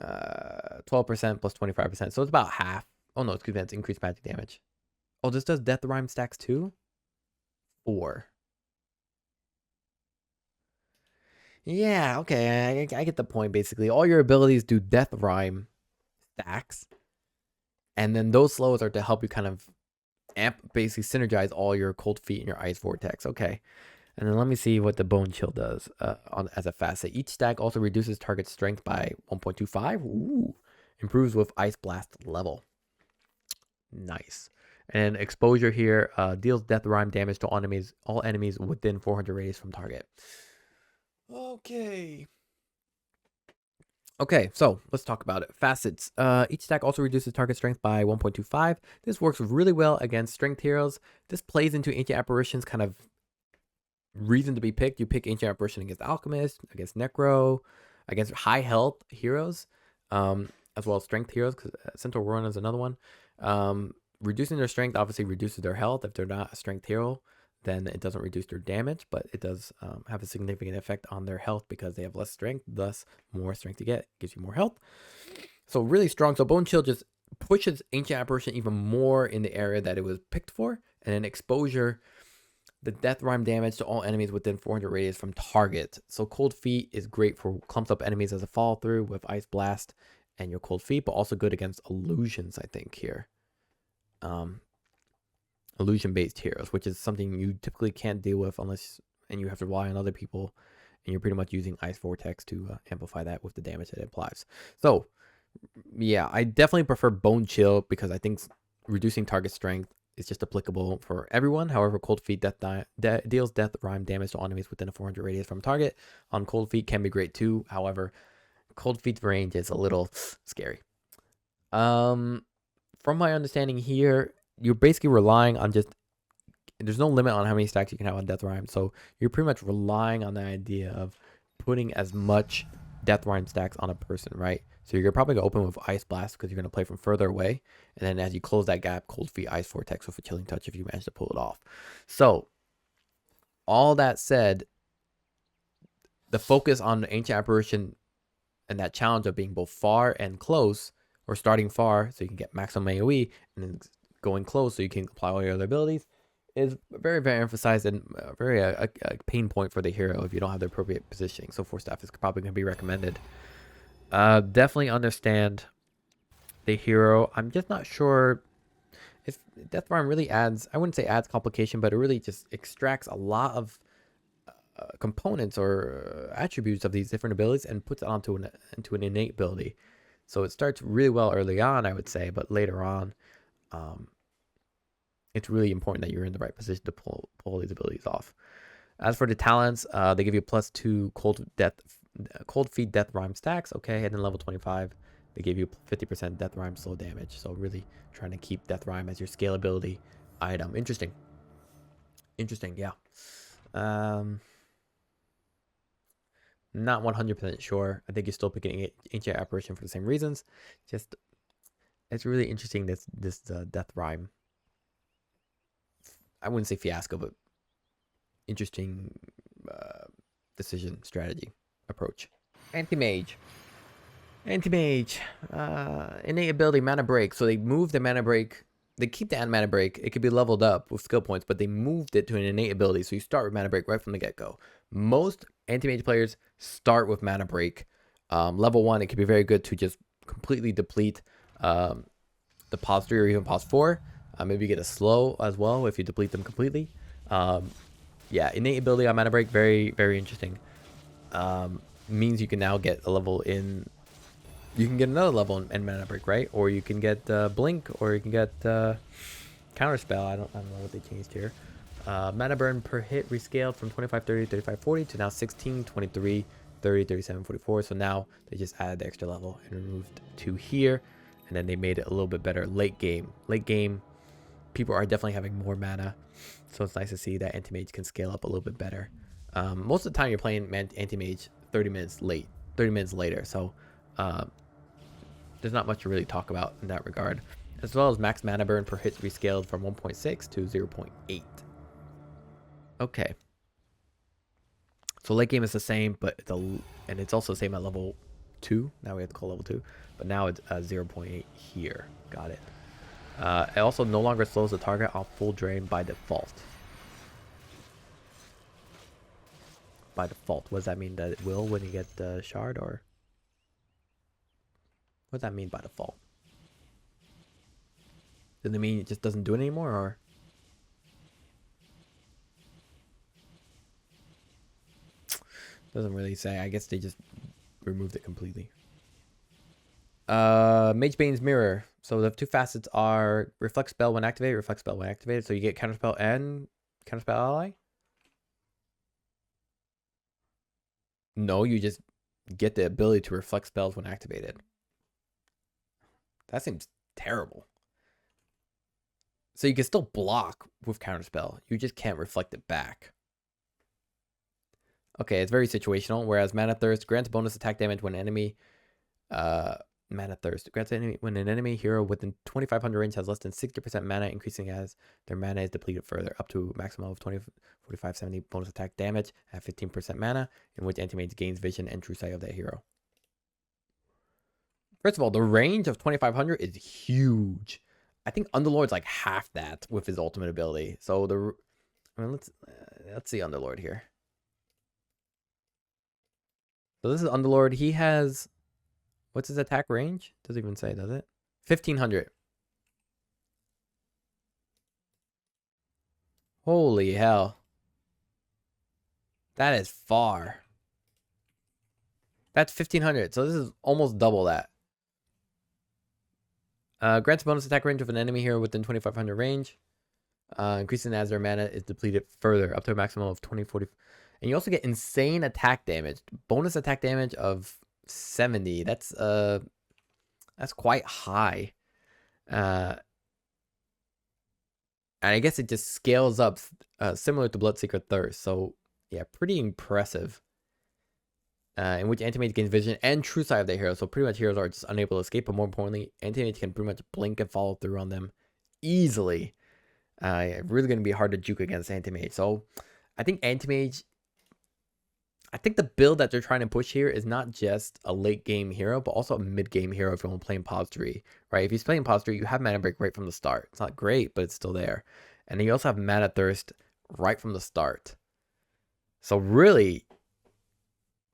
12% plus 25%. So it's about half. Oh no, excuse me, that's increased magic damage. Oh, this does Death Rhyme stacks too? 4. Yeah, okay, I get the point basically. All your abilities do Death Rhyme stacks. And then those slows are to help you kind of basically synergize all your Cold Feet and your Ice Vortex. Okay. And then let me see what the Bone Chill does as a facet. Each stack also reduces target strength by 1.25. Ooh. Improves with Ice Blast level. Nice. And exposure here deals Death Rhyme damage to all enemies within 400 radius from target. Okay. Okay, so let's talk about it. Facets. Each stack also reduces target strength by 1.25. This works really well against strength heroes. This plays into Ancient Apparition's kind of reason to be picked. You pick Ancient Apparition against Alchemist, against Necro, against high health heroes, as well as strength heroes, because Centaur Ronin is another one. Reducing their strength obviously reduces their health. If they're not a strength hero, then it doesn't reduce their damage, but it does have a significant effect on their health because they have less strength, thus more strength you get gives you more health. So really strong. So Bone Chill just pushes Ancient Apparition even more in the area that it was picked for. And then exposure, the Death Rhyme damage to all enemies within 400 radius from target. So Cold Feet is great for clumps up enemies as a follow through with Ice Blast and your Cold Feet, but also good against illusions, I think, here. Illusion-based heroes, which is something you typically can't deal with unless, and you have to rely on other people, and you're pretty much using Ice Vortex to amplify that with the damage that it applies. So, yeah, I definitely prefer Bone Chill because I think reducing target strength is just applicable for everyone. However, Cold Feet deals Death Rhyme damage to enemies within a 400 radius from target. On Cold Feet can be great too. However, Cold Feet's range is a little scary. From my understanding here, you're basically relying on there's no limit on how many stacks you can have on Death Rhyme. So you're pretty much relying on the idea of putting as much Death Rhyme stacks on a person, right? So you're probably going to open with Ice Blast because you're going to play from further away. And then as you close that gap, Cold Feet, Ice Vortex with a Chilling Touch if you manage to pull it off. So all that said, the focus on Ancient Apparition and that challenge of being both far and close, or starting far so you can get maximum AoE, and then going close so you can apply all your other abilities, is very, very emphasized and very a pain point for the hero if you don't have the appropriate positioning. So Force Staff is probably going to be recommended. Definitely understand the hero. I'm just not sure if Death Rhyme really adds, I wouldn't say adds complication, but it really just extracts a lot of components or attributes of these different abilities and puts it onto into an innate ability. So it starts really well early on, I would say, but later on, it's really important that you're in the right position to pull these abilities off. As for the talents, they give you +2 Cold Feet Death Rhyme stacks. Okay, and then level 25, they give you 50% Death Rhyme slow damage. So really trying to keep Death Rhyme as your scalability item. Interesting, yeah. Not 100% sure. I think you're still picking Ancient Apparition for the same reasons. Just, it's really interesting this Death Rhyme. I wouldn't say fiasco, but interesting decision, strategy, approach. Anti-Mage. Innate ability, Mana Break. So they moved the Mana Break. They keep the Mana Break. It could be leveled up with skill points, but they moved it to an innate ability. So you start with Mana Break right from the get-go. Most Anti-Mage players start with Mana Break. Level 1, it could be very good to just completely deplete the pause 3 or even pause 4. Maybe you get a slow as well if you deplete them completely. Yeah, innate ability on mana break, very, very interesting. Means you can now get a level in. You can get another level in mana break, right? Or you can get blink, or you can get counter spell. I don't know what they changed here. Mana burn per hit rescaled from 25, 30, 35, 40 to now 16, 23, 30, 37, 44. So now they just added the extra level and removed 2 here, and then they made it a little bit better late game. Late game, people are definitely having more mana, so it's nice to see that anti-mage can scale up a little bit better. Most of the time you're playing anti-mage 30 minutes later, so there's not much to really talk about in that regard. As well as max mana burn per hit rescaled from 1.6 to 0.8. Okay. So late game is the same, but it's also the same at level 2. Now we have to call level 2, but now it's 0.8 here. Got it. It also no longer slows the target on full drain by default. By default, what does that mean? That it will when you get the shard, or what does that mean by default? Does it mean it just doesn't do it anymore, or? Doesn't really say. I guess they just removed it completely. Mage Bane's Mirror. So the 2 facets are Reflect Spell when activated, Reflect Spell when activated. So you get Counterspell and Counterspell Ally? No, you just get the ability to reflect spells when activated. That seems terrible. So you can still block with Counterspell. You just can't reflect it back. Okay, it's very situational. Whereas Mana Thirst grants bonus attack damage when enemy... Mana Thirst grants when an enemy hero within 2500 range has less than 60% mana, increasing as their mana is depleted further, up to a maximum of 20, 45, 70 bonus attack damage at 15% mana, in which anti-mage gains vision and true sight of that hero. First of all, the range of 2500 is huge. I think Underlord's like half that with his ultimate ability. So let's see Underlord here. So this is Underlord. He has... What's his attack range? Doesn't even say, does it? 1500. Holy hell. That is far. That's 1500. So this is almost double that. Grants bonus attack range of an enemy hero within 2500 range. Increasing as their mana is depleted further, up to a maximum of 2040. And you also get insane attack damage. Bonus attack damage of 70. That's quite high. And I guess it just scales up similar to Bloodseeker Thirst. So yeah, pretty impressive. In which anti-mage gains vision and true sight of their hero. So pretty much heroes are just unable to escape, but more importantly, anti-mage can pretty much blink and follow through on them easily. Really going to be hard to juke against anti-mage. So I think anti-mage... I think the build that they're trying to push here is not just a late game hero, but also a mid game hero if you're playing pause 3, right? If you're playing pause 3, you have mana break right from the start. It's not great, but it's still there. And then you also have mana thirst right from the start. So really,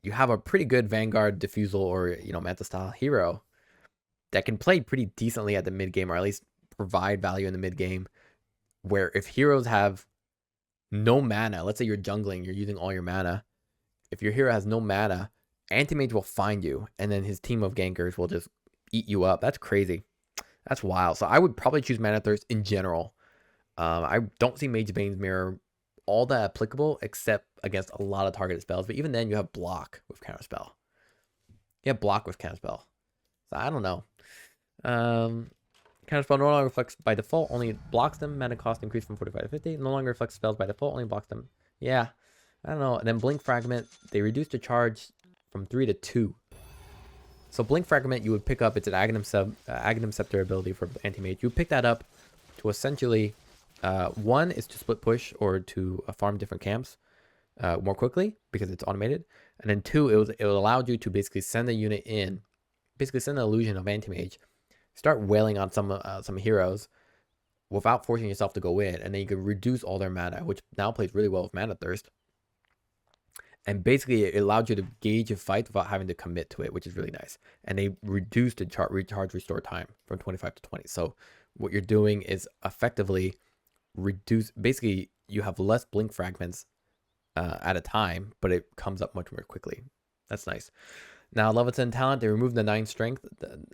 you have a pretty good Vanguard, Diffusal, or Manta style hero that can play pretty decently at the mid game, or at least provide value in the mid game. Where if heroes have no mana, let's say you're jungling, you're using all your mana. If your hero has no mana, anti-mage will find you, and then his team of gankers will just eat you up. That's crazy. That's wild. So I would probably choose Mana Thirst in general. I don't see Mage Bane's Mirror all that applicable, except against a lot of targeted spells. But even then, you have block with Counterspell. You have block with Counterspell. So I don't know. Counterspell no longer reflects by default, only blocks them. Mana cost increased from 45 to 50. No longer reflects spells by default, only blocks them. Yeah. I don't know. And then Blink Fragment, they reduced the charge from 3 to 2. So Blink Fragment, you would pick up. It's an Aghanim Scepter ability for anti-mage. You pick that up to essentially, one is to split push or to farm different camps more quickly because it's automated. And then 2, it allowed you to basically send a unit in, basically send an illusion of anti-mage, start wailing on some heroes without forcing yourself to go in, and then you can reduce all their mana, which now plays really well with Mana Thirst. And basically, it allowed you to gauge a fight without having to commit to it, which is really nice. And they reduced the recharge restore time from 25 to 20. So what you're doing is effectively reduce. Basically, you have less blink fragments at a time, but it comes up much more quickly. That's nice. Now, level 10 talent, they removed the 9 strength.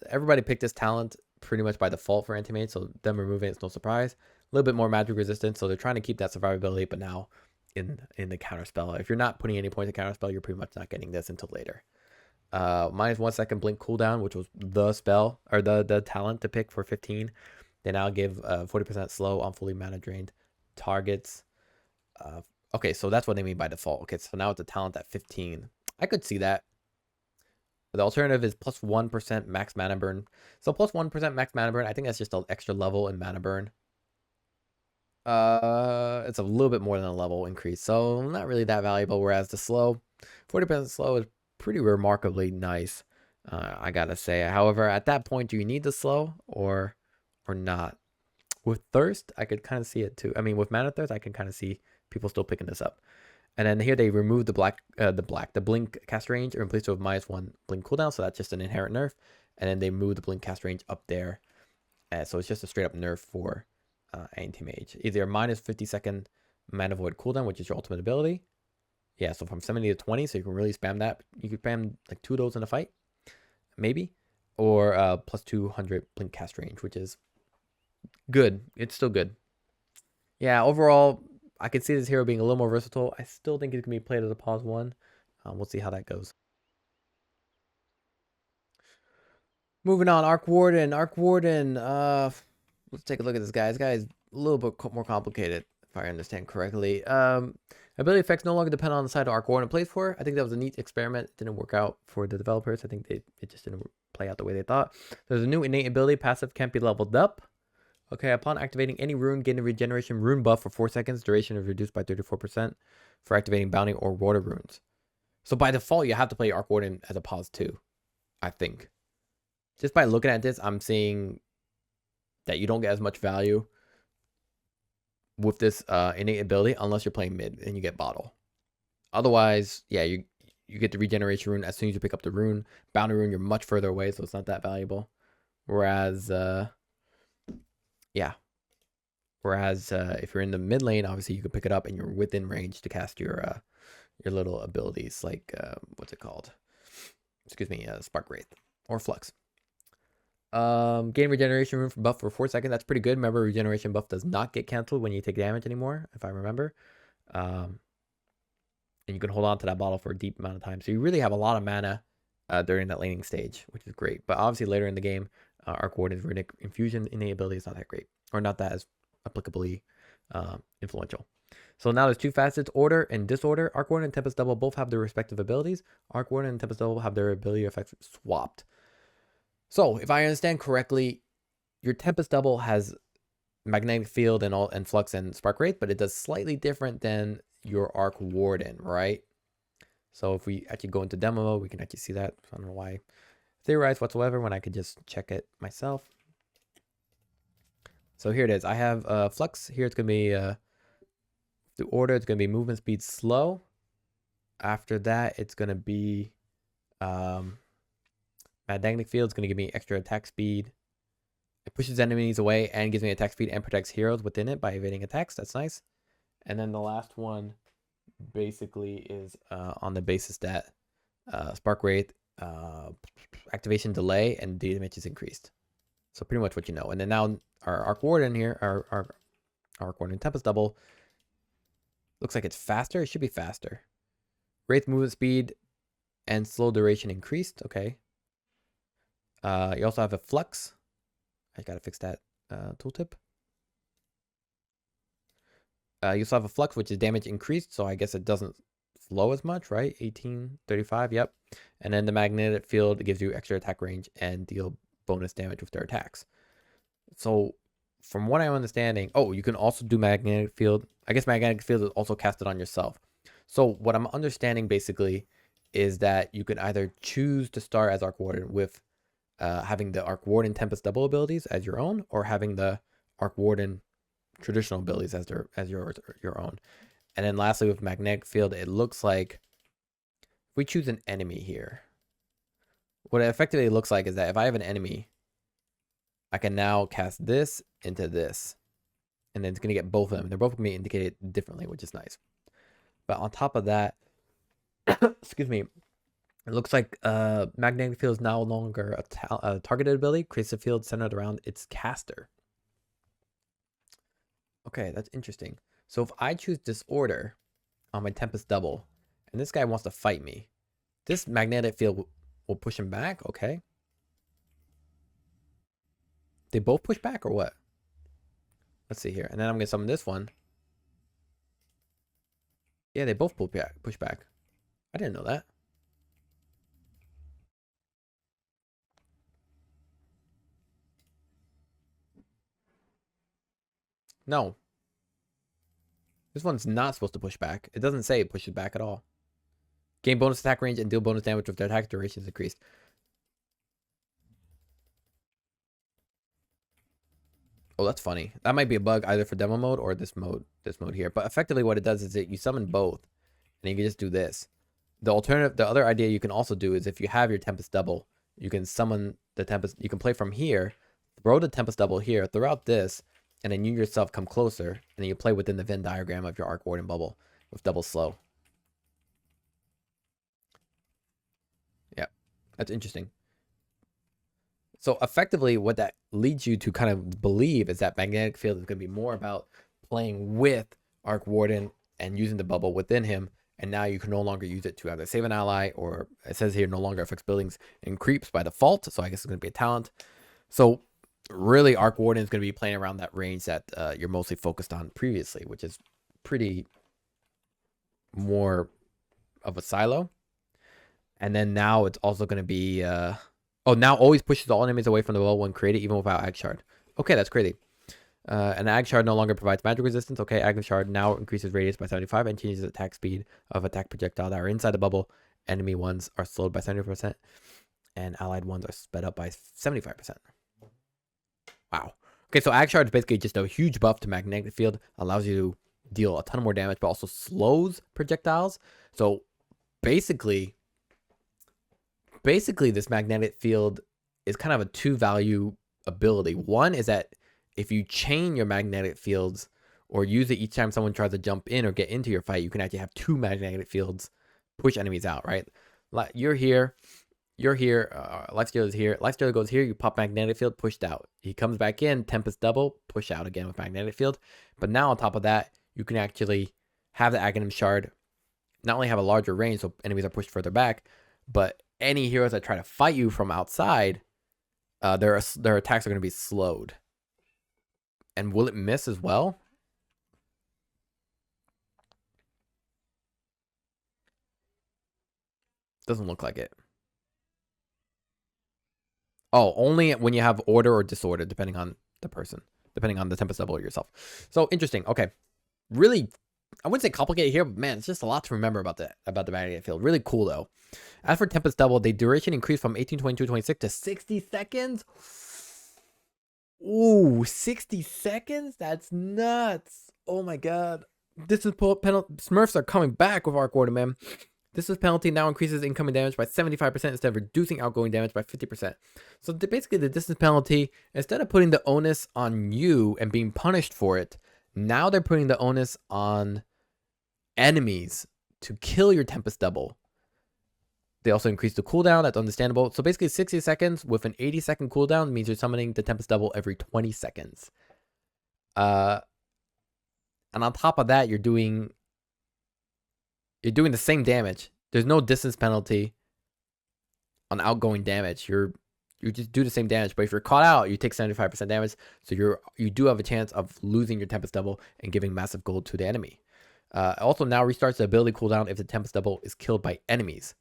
Everybody picked this talent pretty much by default for anti-mage, so them removing it's no surprise. A little bit more magic resistance, so they're trying to keep that survivability, but now in the counter spell. If you're not putting any points in counter spell, you're pretty much not getting this until later. Minus 1 second blink cooldown, which was the spell or the talent to pick for 15. They now give 40% slow on fully mana drained targets. Okay, so that's what they mean by default. Okay, so now it's a talent at 15. I could see that. The alternative is plus 1% max mana burn. So plus 1% max mana burn, I think that's just an extra level in mana burn. It's a little bit more than a level increase, so not really that valuable. Whereas the slow, 40% slow is pretty remarkably nice, I gotta say. However, at that point, do you need the slow or not? With thirst, I could kind of see it too. I mean, with mana thirst, I can kind of see people still picking this up. And then here they removed the blink cast range and replaced it with -1 blink cooldown, so that's just an inherent nerf. And then they moved the blink cast range up there, so it's just a straight up nerf for anti-mage. Either minus 50-second mana void cooldown, which is your ultimate ability. Yeah, so from 70 to 20, so you can really spam that. You could spam like 2 of those in a fight, maybe, or plus 200 blink cast range, which is good. It's still good. Yeah, overall, I could see this hero being a little more versatile. I still think it's going to be played as a pause 1. We'll see how that goes. Moving on, Arc Warden. Arc Warden, let's take a look at this guy. This guy is a little bit more complicated, if I understand correctly. Ability effects no longer depend on the side Arc Warden plays for. I think that was a neat experiment. It didn't work out for the developers. I think it just didn't play out the way they thought. There's a new innate ability. Passive can't be leveled up. Okay, upon activating any rune, gain a regeneration rune buff for 4 seconds. Duration is reduced by 34% for activating bounty or water runes. So by default, you have to play Arc Warden as a pause 2, I think. Just by looking at this, I'm seeing that you don't get as much value with this innate ability unless you're playing mid and you get bottle. Otherwise, yeah, you get the regeneration rune as soon as you pick up the rune. Bounty rune, you're much further away, so it's not that valuable. Whereas, yeah. Whereas if you're in the mid lane, obviously you can pick it up and you're within range to cast your little abilities like what's it called? Excuse me, Spark Wraith or Flux. Gain regeneration rune buff for 4 seconds. That's pretty good. Remember, regeneration buff does not get canceled when you take damage anymore, if I remember. And you can hold on to that bottle for a deep amount of time. So you really have a lot of mana during that laning stage, which is great. But obviously later in the game, Arc Warden's Runic Infusion innate ability is not that great, or not that as applicably influential. So now there's 2 facets, Order and Disorder. Arc Warden and Tempest Double both have their respective abilities. Arc Warden and Tempest Double have their ability effects swapped. So if I understand correctly, your Tempest Double has Magnetic Field and Flux and Spark Wraith, but it does slightly different than your Arc Warden, right? So if we actually go into demo mode, we can actually see that. I don't know why theorize whatsoever when I could just check it myself. So here it is. I have Flux. Here it's going to be the Order. It's going to be movement speed slow. After that, it's going to be Magnetic Field is going to give me extra attack speed. It pushes enemies away and gives me attack speed and protects heroes within it by evading attacks. That's nice. And then the last one basically is on the basis that Spark Wraith activation delay and damage is increased. So pretty much what you know. And then now our Arc Warden here, our Arc Warden Tempest Double, looks like it's faster. It should be faster. Wraith movement speed and slow duration increased. Okay. You also have a Flux. I gotta fix that tooltip. You also have a Flux, which is damage increased, so I guess it doesn't slow as much, right? 1835, yep. And then the Magnetic Field gives you extra attack range and deal bonus damage with their attacks. So from what I'm understanding, oh, you can also do Magnetic Field. I guess Magnetic Field is also casted on yourself. So what I'm understanding basically is that you can either choose to start as Arc Warden with having the Arc Warden Tempest Double abilities as your own, or having the Arc Warden traditional abilities as your own. And then lastly, with Magnetic Field, it looks like If we choose an enemy here, what it effectively looks like is that if I have an enemy, I can now cast this into this. And then it's going to get both of them. They're both going to be indicated differently, which is nice. But on top of that, excuse me, it looks like magnetic field is no longer a targeted ability. Creates a field centered around its caster. Okay, that's interesting. So if I choose Disorder on my Tempest Double, and this guy wants to fight me, this magnetic field will push him back. Okay. They both push back or what? Let's see here. And then I'm going to summon this one. Yeah, they both push back. I didn't know that. No. This one's not supposed to push back. It doesn't say it pushes back at all. Gain bonus attack range and deal bonus damage if their attack duration is increased. Oh, that's funny. That might be a bug either for demo mode or this mode here. But effectively what it does is that you summon both and you can just do this. The other idea you can also do is if you have your Tempest Double, you can summon the Tempest. You can play from here, throw the Tempest Double here, throw out this, and then you yourself come closer, and then you play within the Venn diagram of your Arc Warden bubble with double slow. Yeah, that's interesting. So effectively, what that leads you to kind of believe is that magnetic field is going to be more about playing with Arc Warden and using the bubble within him. And now you can no longer use it to either save an ally, or it says here no longer affects buildings and creeps by default. So I guess it's going to be a talent. So really, Arc Warden is going to be playing around that range that you're mostly focused on previously, which is pretty more of a silo. And then now it's also going to be... oh, now always pushes all enemies away from the well when created, even without Ag Shard. Okay, that's crazy. An Ag Shard no longer provides magic resistance. Okay, Ag Shard now increases radius by 75 and changes the attack speed of attack projectile that are inside the bubble. Enemy ones are slowed by 70%, and allied ones are sped up by 75%. Wow. Okay, so Ag Shard is basically just a huge buff to magnetic field. Allows you to deal a ton more damage, but also slows projectiles. So basically this magnetic field is kind of a two-value ability. One is that if you chain your magnetic fields or use it each time someone tries to jump in or get into your fight, you can actually have two magnetic fields push enemies out, right? You're here, Lifestealer is here, Lifestealer goes here, you pop magnetic field, pushed out. He comes back in, Tempest Double, push out again with magnetic field. But now on top of that, you can actually have the Aghanim Shard not only have a larger range, so enemies are pushed further back, but any heroes that try to fight you from outside, their attacks are going to be slowed. And will it miss as well? Doesn't look like it. Oh, only when you have order or disorder, depending on the person, depending on the Tempest Double or yourself. So interesting. Okay, really, I wouldn't say complicated here, but man, it's just a lot to remember about the magnetic field. Really cool though. As for Tempest Double, the duration increased from 1822.26 to 60 seconds. Ooh, 60 seconds? That's nuts. Oh my god. This is penalty. Smurfs are coming back with Arc Warden, man. This penalty now increases incoming damage by 75% instead of reducing outgoing damage by 50%. So basically the distance penalty, instead of putting the onus on you and being punished for it, now they're putting the onus on enemies to kill your Tempest Double. They also increase the cooldown. That's understandable. So basically 60 seconds with an 80-second cooldown means you're summoning the Tempest Double every 20 seconds. And on top of that, you're doing the same damage. There's no distance penalty on outgoing damage. You just do the same damage, but if you're caught out, you take 75% damage. So you do have a chance of losing your Tempest Double and giving massive gold to the enemy. Also now restarts the ability cooldown if the Tempest Double is killed by enemies.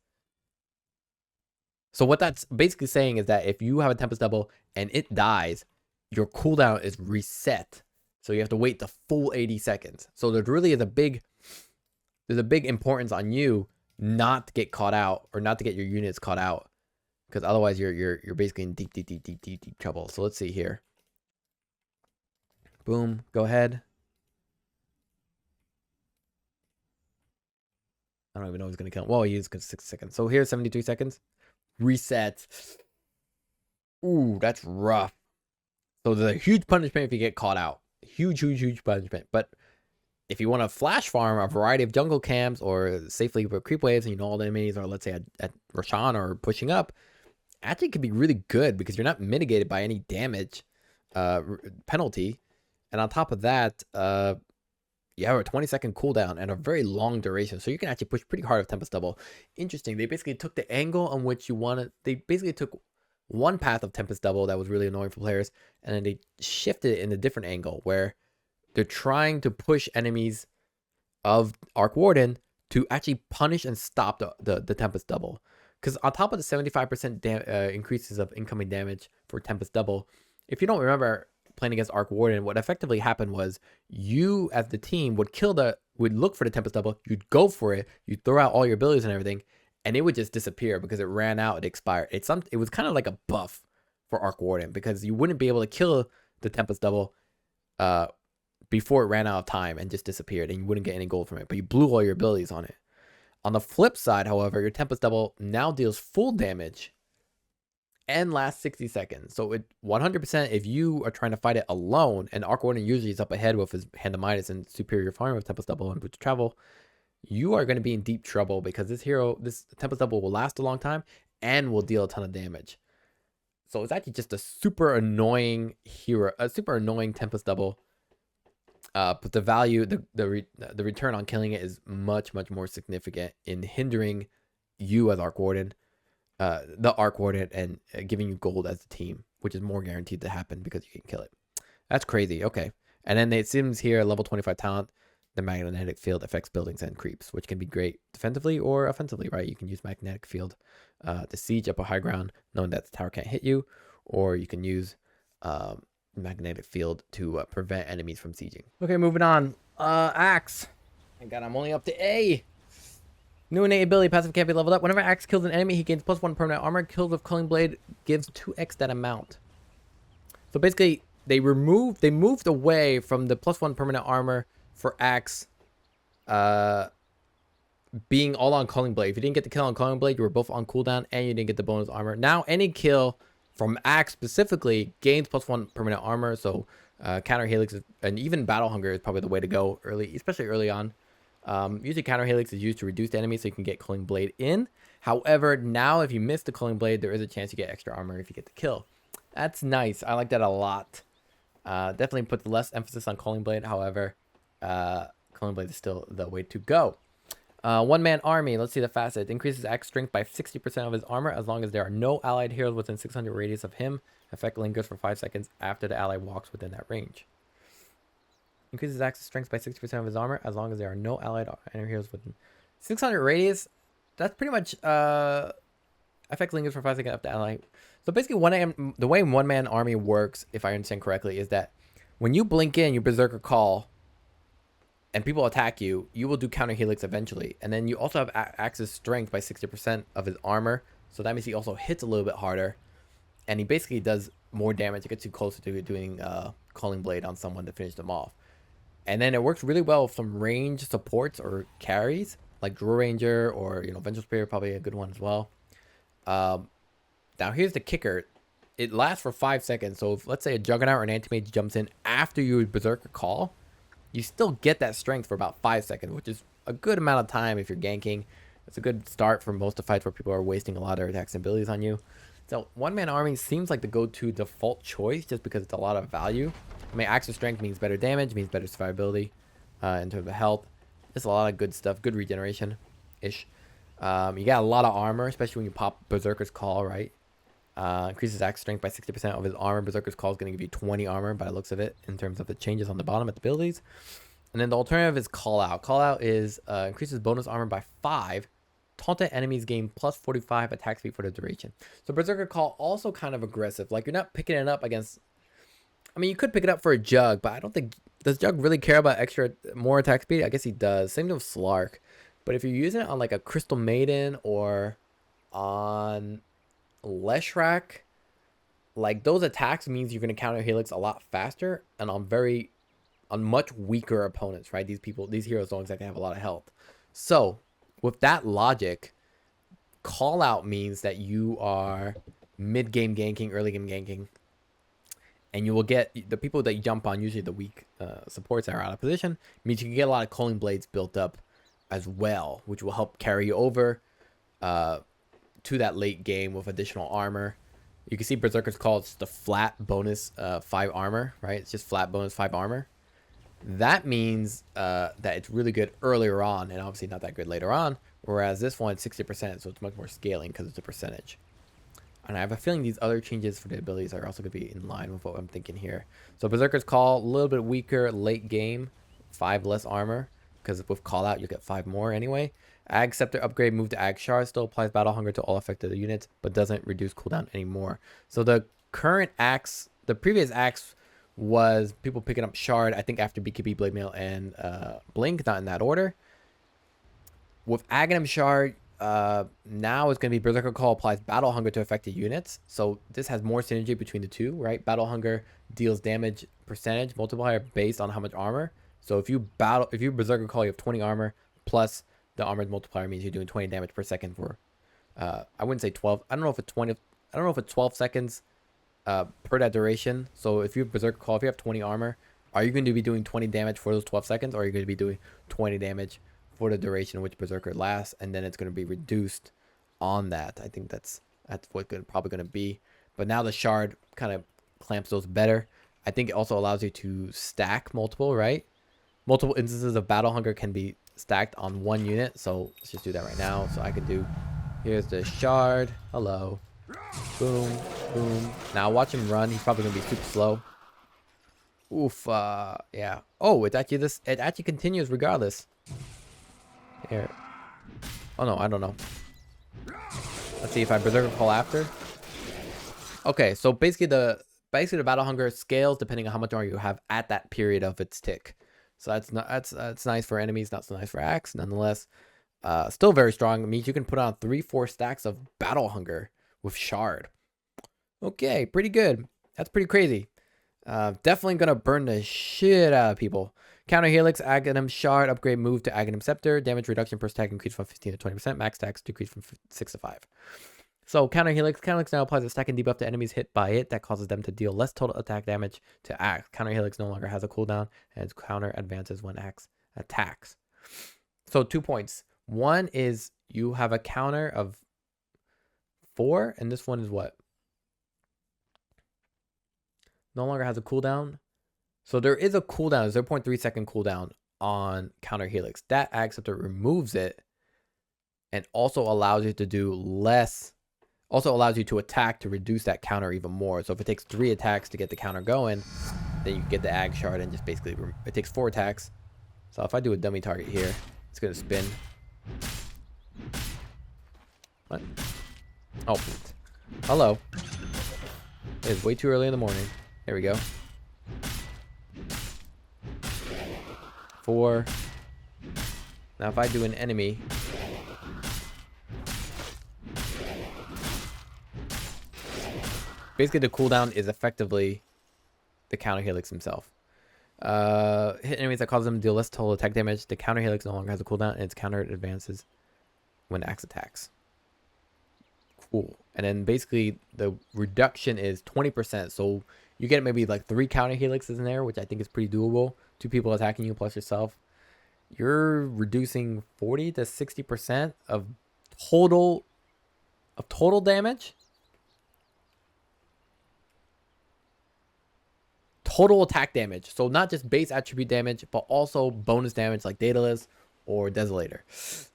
So what that's basically saying is that if you have a Tempest Double and it dies, your cooldown is reset. So you have to wait the full 80 seconds. So there really is a big importance on you not to get caught out or not to get your units caught out, because otherwise you're basically in deep trouble. So let's see here. Boom, go ahead. I don't even know who's going to kill him. Well, he used 6 seconds. So here's 73 seconds. Reset. Ooh, that's rough. So there's a huge punishment if you get caught out. Huge punishment. But if you want to flash farm a variety of jungle camps or safely with creep waves and you know all the enemies are, let's say, at Roshan or pushing up, actually could be really good because you're not mitigated by any damage penalty. And on top of that, you have a 20-second cooldown and a very long duration. So you can actually push pretty hard with Tempest Double. Interesting. They basically took the angle on which you wanted. They basically took one path of Tempest Double that was really annoying for players, and then they shifted it in a different angle where they're trying to push enemies of Arc Warden to actually punish and stop the Tempest Double. Because on top of the 75% increases of incoming damage for Tempest Double, if you don't remember playing against Arc Warden, what effectively happened was you as the team would look for the Tempest Double, you'd go for it, you'd throw out all your abilities and everything, and it would just disappear because it ran out, it expired. It was kind of like a buff for Arc Warden because you wouldn't be able to kill the Tempest Double before it ran out of time and just disappeared, and you wouldn't get any gold from it, but you blew all your abilities on it. On the flip side, however, your Tempest Double now deals full damage and lasts 60 seconds. So it 100% if you are trying to fight it alone, and Arc Warden usually is up ahead with his Hand of Midas and superior farm of Tempest Double and Boots of Travel, you are going to be in deep trouble because this Tempest Double will last a long time and will deal a ton of damage. So it's actually just a super annoying hero, a super annoying Tempest Double. But the value, the return on killing it is much more significant in hindering you as Arc Warden, the Arc Warden, and giving you gold as a team, which is more guaranteed to happen because you can kill it. That's crazy. Okay, and then it seems here level 25 talent, the magnetic field affects buildings and creeps, which can be great defensively or offensively, right? You can use magnetic field to siege up a high ground, knowing that the tower can't hit you, or you can use magnetic field to prevent enemies from sieging. Okay, moving on. Axe. Thank God I'm only up to A. New innate ability, passive can't be leveled up. Whenever Axe kills an enemy, he gains +1 permanent armor. Kills with Culling Blade gives 2x that amount. So basically, they moved away from the +1 permanent armor for Axe being all on Culling Blade. If you didn't get the kill on Culling Blade, you were both on cooldown and you didn't get the bonus armor. Now any kill from Axe specifically gains +1 permanent armor. So counter helix and even battle hunger is probably the way to go early, especially early on. Usually counter helix is used to reduce the enemy so you can get Culling Blade in. However, now if you miss the Culling Blade, there is a chance you get extra armor if you get the kill. That's nice. I like that a lot. Definitely puts less emphasis on Culling Blade. However, Culling Blade is still the way to go. One-man army. Let's see the facet. Increases axe strength by 60% of his armor as long as there are no allied heroes within 600 radius of him. Effect lingers for 5 seconds after the ally walks within that range. Increases axe strength by 60% of his armor as long as there are no allied heroes within 600 radius. That's pretty much effect lingers for 5 seconds after the ally. So basically, the way one-man army works, if I understand correctly, is that when you blink in, you Berserker Call, and people attack you, you will do counter helix eventually. And then you also have Axe's strength by 60% of his armor. So that means he also hits a little bit harder. And he basically does more damage. It gets you closer to doing Culling Blade on someone to finish them off. And then it works really well with some range supports or carries, like Draw Ranger or, Vengeful Spear, probably a good one as well. Now here's the kicker. It lasts for 5 seconds. So if, let's say, a Juggernaut or an Anti-Mage jumps in after you Berserker Call, you still get that strength for about 5 seconds, which is a good amount of time if you're ganking. It's a good start for most of the fights where people are wasting a lot of their attacks and abilities on you. So one-man army seems like the go-to default choice just because it's a lot of value. I mean, Axe's strength means better damage, means better survivability in terms of health. There's a lot of good stuff, good regeneration-ish. You got a lot of armor, especially when you pop Berserker's Call, right? Increases Axe strength by 60% of his armor. Berserker's Call is going to give you 20 armor by the looks of it in terms of the changes on the bottom of the abilities. And then the alternative is Call Out. Call Out is increases bonus armor by 5. Taunted enemies gain plus 45 attack speed for the duration. So Berserker Call also kind of aggressive. Like, you're not picking it up against... I mean, you could pick it up for a Jug, but I don't think... Does Jug really care about more attack speed? I guess he does. Same with Slark. But if you're using it on like a Crystal Maiden or on Leshrac, like, those attacks means you're going to counter helix a lot faster and on much weaker opponents, right? These heroes don't exactly have a lot of health. So with that logic, call out means that you are mid game ganking, early game ganking, and you will get the people that you jump on, usually the weak supports that are out of position, means you can get a lot of culling blades built up as well, which will help carry you over to that late game with additional armor. You can see Berserker's Call, it's the flat bonus 5 armor, right? It's just flat bonus 5 armor. That means that it's really good earlier on, and obviously not that good later on. Whereas this one, 60%, so it's much more scaling because it's a percentage. And I have a feeling these other changes for the abilities are also going to be in line with what I'm thinking here. So Berserker's Call, a little bit weaker late game, 5 less armor, because with Call Out, you get 5 more anyway. Ag Scepter upgrade, move to Ag Shard, still applies Battle Hunger to all affected units, but doesn't reduce cooldown anymore. So the current axe, the previous axe was people picking up Shard, I think after BKB, Blade Mail, and Blink, not in that order. With Aghanim Shard, now it's going to be Berserker Call applies Battle Hunger to affected units. So this has more synergy between the two, right? Battle Hunger deals damage percentage multiplier based on how much armor. So if you Berserker Call, you have 20 armor plus the armor multiplier means you're doing 20 damage per second for, I wouldn't say 12. I don't know if it's 20. I don't know if it's 12 seconds per that duration. So if you Berserker Call, if you have 20 armor, are you going to be doing 20 damage for those 12 seconds, or are you going to be doing 20 damage for the duration in which Berserker lasts, and then it's going to be reduced on that? I think that's what probably going to be. But now the Shard kind of clamps those better. I think it also allows you to stack multiple, right? Multiple instances of Battle Hunger can be stacked on one unit. So let's just do that right now. So I can do, here's the Shard. Hello. Boom, boom. Now watch him run. He's probably going to be super slow. Oof. Yeah. Oh, it actually continues regardless. Here. Oh no, I don't know. Let's see if I Berserker Call after. Okay, so basically the Battle Hunger scales depending on how much armor you have at that period of its tick. So that's nice for enemies, not so nice for Axe. Nonetheless, still very strong. It means you can put on 3-4 stacks of Battle Hunger with Shard. Okay, pretty good. That's pretty crazy. Definitely gonna burn the shit out of people. Counter Helix, Aghanim Shard, upgrade move to Aghanim Scepter. Damage reduction per stack increase from 15 to 20%. Max stacks decrease from 6 to 5. So Counter Helix now applies a stacking debuff to enemies hit by it that causes them to deal less total attack damage to Axe. Counter Helix no longer has a cooldown, and its counter advances when Axe attacks. So 2 points. One is you have a counter of 4, and this one is what? No longer has a cooldown. So there is a cooldown, 0.3 second cooldown on Counter Helix. That Ag Scepter removes it and also allows you to do less, also allows you to attack to reduce that counter even more. So if it takes 3 attacks to get the counter going, then you get the Ag Shard and just basically, it takes 4 attacks. So if I do a dummy target here, it's going to spin. What? Oh, hello. It is way too early in the morning. There we go. 4. Now if I do an enemy, basically the cooldown is effectively the Counter Helix himself. Hit enemies that cause them to deal less total attack damage. The Counter Helix no longer has a cooldown, and its counter advances when Axe attacks. Cool. And then basically the reduction is 20%. So you get maybe like 3 Counter Helixes in there, which I think is pretty doable. 2 people attacking you plus yourself. You're reducing 40 to 60% of total damage. Total attack damage. So not just base attribute damage, but also bonus damage like Daedalus or Desolator.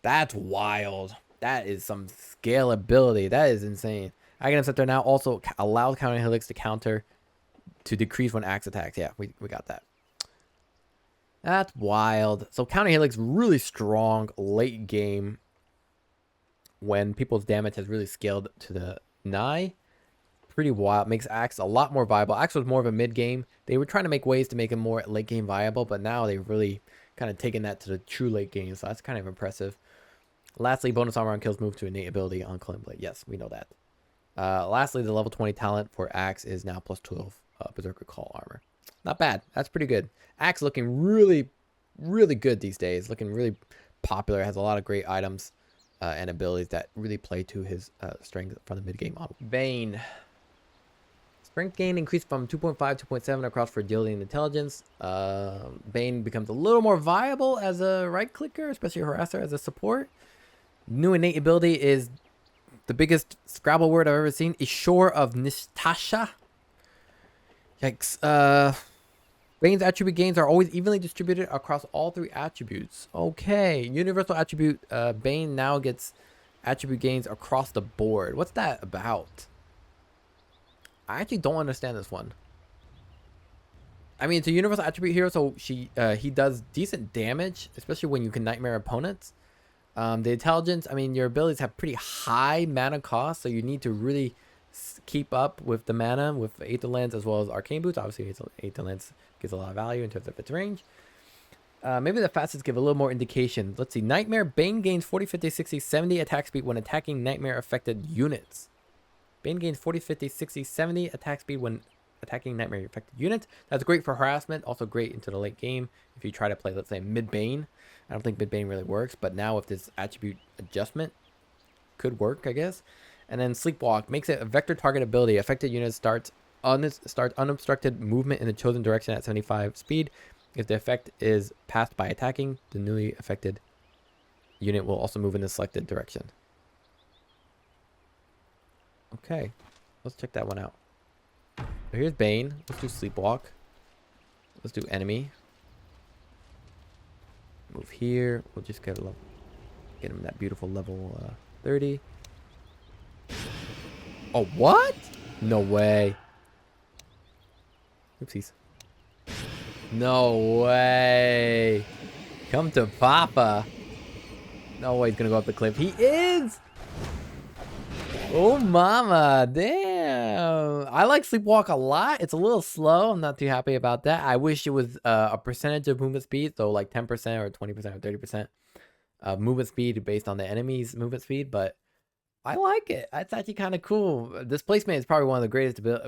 That's wild. That is some scalability. That is insane. Aghanim Scepter now also allows Counter Helix to decrease when Axe attacks. Yeah, we got that. That's wild. So Counter Helix really strong late game when people's damage has really scaled to the nigh. Pretty wild. Makes Axe a lot more viable. Axe was more of a mid game. They were trying to make ways to make him more late game viable, but now they've really kind of taken that to the true late game. So that's kind of impressive. Lastly, bonus armor on kills move to innate ability on Culling Blade. Yes, we know that. Lastly, the level 20 talent for Axe is now plus 12 Berserker Call armor. Not bad. That's pretty good. Axe looking really, really good these days. Looking really popular. Has a lot of great items. and abilities that really play to his strength from the mid game model. Bane. Strength gain increased from 2.5 to 2.7 across for agility and intelligence. Bane becomes a little more viable as a right clicker, especially a harasser as a support. New innate ability is the biggest Scrabble word I've ever seen. A Shore of Nistasha. Yikes. Bane's attribute gains are always evenly distributed across all 3 attributes. Okay. Universal attribute. Bane now gets attribute gains across the board. What's that about? I actually don't understand this one. I mean, it's a universal attribute hero, so he does decent damage, especially when you can nightmare opponents. The intelligence, I mean, your abilities have pretty high mana cost, so you need to really keep up with the mana with Aether Lens as well as Arcane Boots. Obviously, Aether Lens gives a lot of value in terms of its range. Maybe the facets give a little more indication. Let's see. Nightmare. Bane gains 40, 50, 60, 70 attack speed when attacking nightmare affected units. Bane gains 40, 50, 60, 70 attack speed when attacking nightmare affected units. That's great for harassment. Also great into the late game if you try to play, let's say, mid Bane. I don't think mid Bane really works, but now with this attribute adjustment, could work, I guess. And then Sleepwalk makes it a vector target ability. Affected units start unobstructed movement in the chosen direction at 75 speed. If the effect is passed by attacking, the newly affected unit will also move in the selected direction. Okay, let's check that one out. Here's Bane. Let's do Sleepwalk. Let's do Enemy. Move here. We'll just get him that beautiful level 30. Oh, what? No way. Oopsies. No way. Come to Papa. No way he's gonna go up the cliff. He is! Oh, mama. Damn. I like Sleepwalk a lot. It's a little slow. I'm not too happy about that. I wish it was a percentage of movement speed. So like 10% or 20% or 30% of movement speed based on the enemy's movement speed. But I like it. It's actually kind of cool. Displacement is probably one of the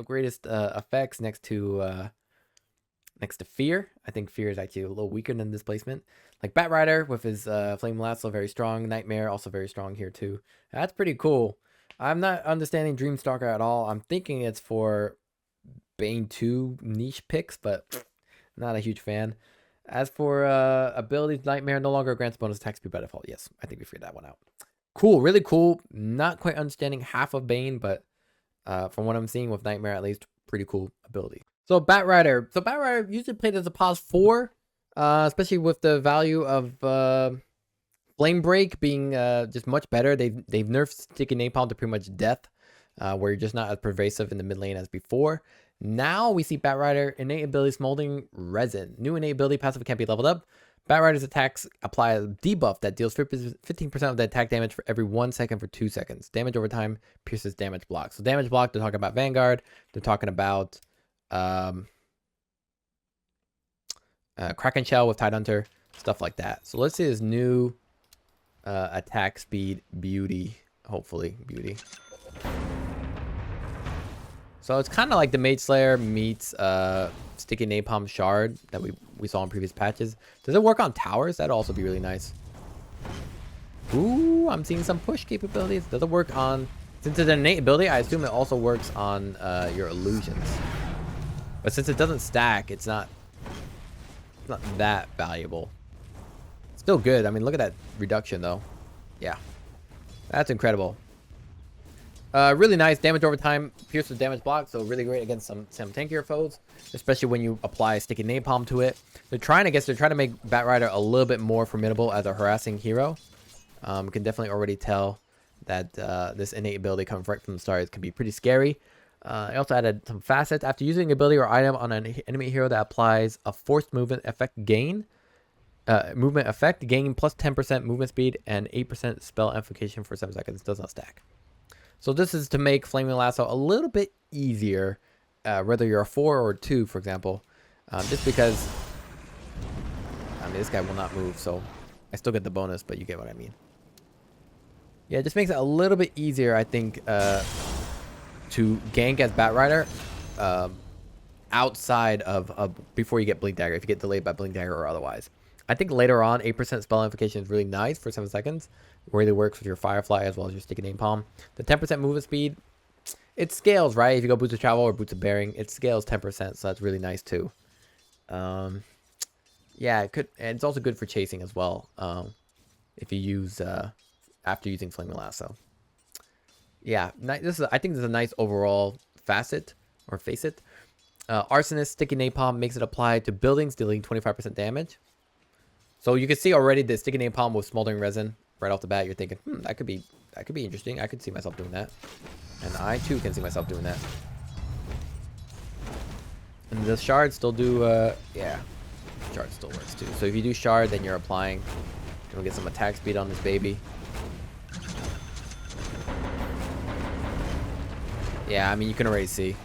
greatest effects next to Fear. I think Fear is actually a little weaker than Displacement. Like Batrider with his Flame Lasso, very strong. Nightmare, also very strong here too. That's pretty cool. I'm not understanding Dreamstalker at all. I'm thinking it's for Bane 2 niche picks, but not a huge fan. As for abilities, Nightmare no longer grants bonus attack speed by default. Yes, I think we figured that one out. Cool, really cool. Not quite understanding half of Bane, but from what I'm seeing with Nightmare, at least, pretty cool ability. So Batrider. So Batrider usually played as a pause 4, especially with the value of Flame Break being just much better. They've nerfed Sticky Napalm to pretty much death, where you're just not as pervasive in the mid lane as before. Now we see Batrider innate ability Smoldering Resin. New innate ability passive can't be leveled up. Batrider's attacks apply a debuff that deals 15% of the attack damage for every 1 second for 2 seconds. Damage over time pierces damage block. So damage block, they're talking about Vanguard. They're talking about Kraken Shell with Tidehunter, stuff like that. So let's see this new attack speed beauty. Hopefully beauty. So it's kind of like the Mage Slayer meets Sticky Napalm Shard that we saw in previous patches. Does it work on towers? That'd also be really nice. Ooh, I'm seeing some push capabilities. Does it work on... Since it's an innate ability, I assume it also works on your illusions. But since it doesn't stack, it's not that valuable. Still good. I mean, look at that reduction, though. Yeah. That's incredible. Really nice. Damage over time, pierces damage block, so really great against some tankier foes, especially when you apply Sticky Napalm to it. They're trying to make Batrider a little bit more formidable as a harassing hero. You can definitely already tell that this innate ability coming right from the start can be pretty scary. I also added some facets. After using an ability or item on an enemy hero that applies a forced movement effect gain, gain plus 10% movement speed and 8% spell amplification for 7 seconds. Does not stack. So this is to make Flaming Lasso a little bit easier, whether you're a 4 or 2, for example. Just because, I mean, this guy will not move, so I still get the bonus, but you get what I mean. Yeah, it just makes it a little bit easier, I think, to gank as Batrider outside of before you get Blink Dagger, if you get delayed by Blink Dagger or otherwise. I think later on, 8% spell amplification is really nice for 7 seconds. It really works with your Firefly as well as your Sticky Napalm. The 10% movement speed, it scales, right? If you go Boots of Travel or Boots of Bearing, it scales 10%, so that's really nice too. Yeah, it could, and it's also good for chasing as well. If you use after using Flaming Lasso. Yeah, I think this is a nice overall facet or facet. Arsonist Sticky Napalm makes it apply to buildings, dealing 25% damage. So you can see already the Sticky Napalm with Smoldering Resin right off the bat. You're thinking, that could be interesting. I could see myself doing that, and I too can see myself doing that. And the Shard still do, yeah, Shard still works too. So if you do Shard, then you're applying. You'll get some attack speed on this baby. Yeah, I mean, you can already see.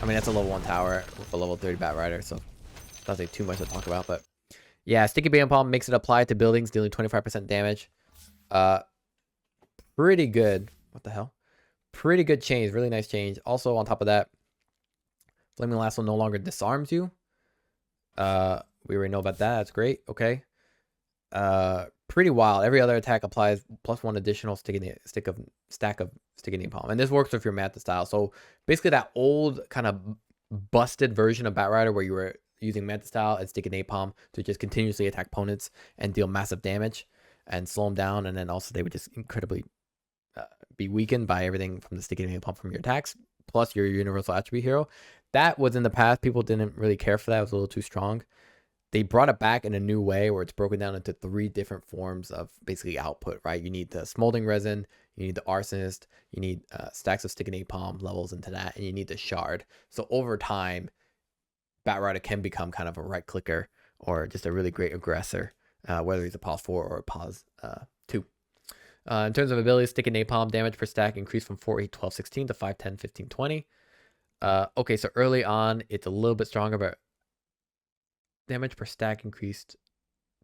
I mean, that's a level 1 tower with a level 30 Bat Rider, so doesn't take too much to talk about, but yeah, Sticky Napalm makes it apply to buildings, dealing 25% damage. Pretty good. What the hell? Pretty good change. Really nice change. Also, on top of that, Flaming Lasso no longer disarms you. We already know about that. That's great. Okay. Pretty wild. Every other attack applies +1 additional stack of Sticky Napalm, and this works with your Manta style. So basically, that old kind of busted version of Bat Rider where you were using Manta style and Sticky Napalm to just continuously attack opponents and deal massive damage and slow them down, and then also they would just incredibly be weakened by everything from the Sticky Napalm from your attacks plus your universal attribute hero. That was in the past. People didn't really care for that. It was a little too strong. They brought it back in a new way where it's broken down into 3 different forms of basically output, right? You need the Smoldering Resin, you need the Arsonist, you need stacks of Sticky Napalm levels into that, and you need the Shard. So over time, Bat Rider can become kind of a right clicker or just a really great aggressor, whether he's a pause 4 or a pause 2. In terms of abilities, Sticky Napalm damage per stack increased from 4, 8, 12, 16 to 5, 10, 15, 20. Okay, so early on, it's a little bit stronger, but damage per stack increased.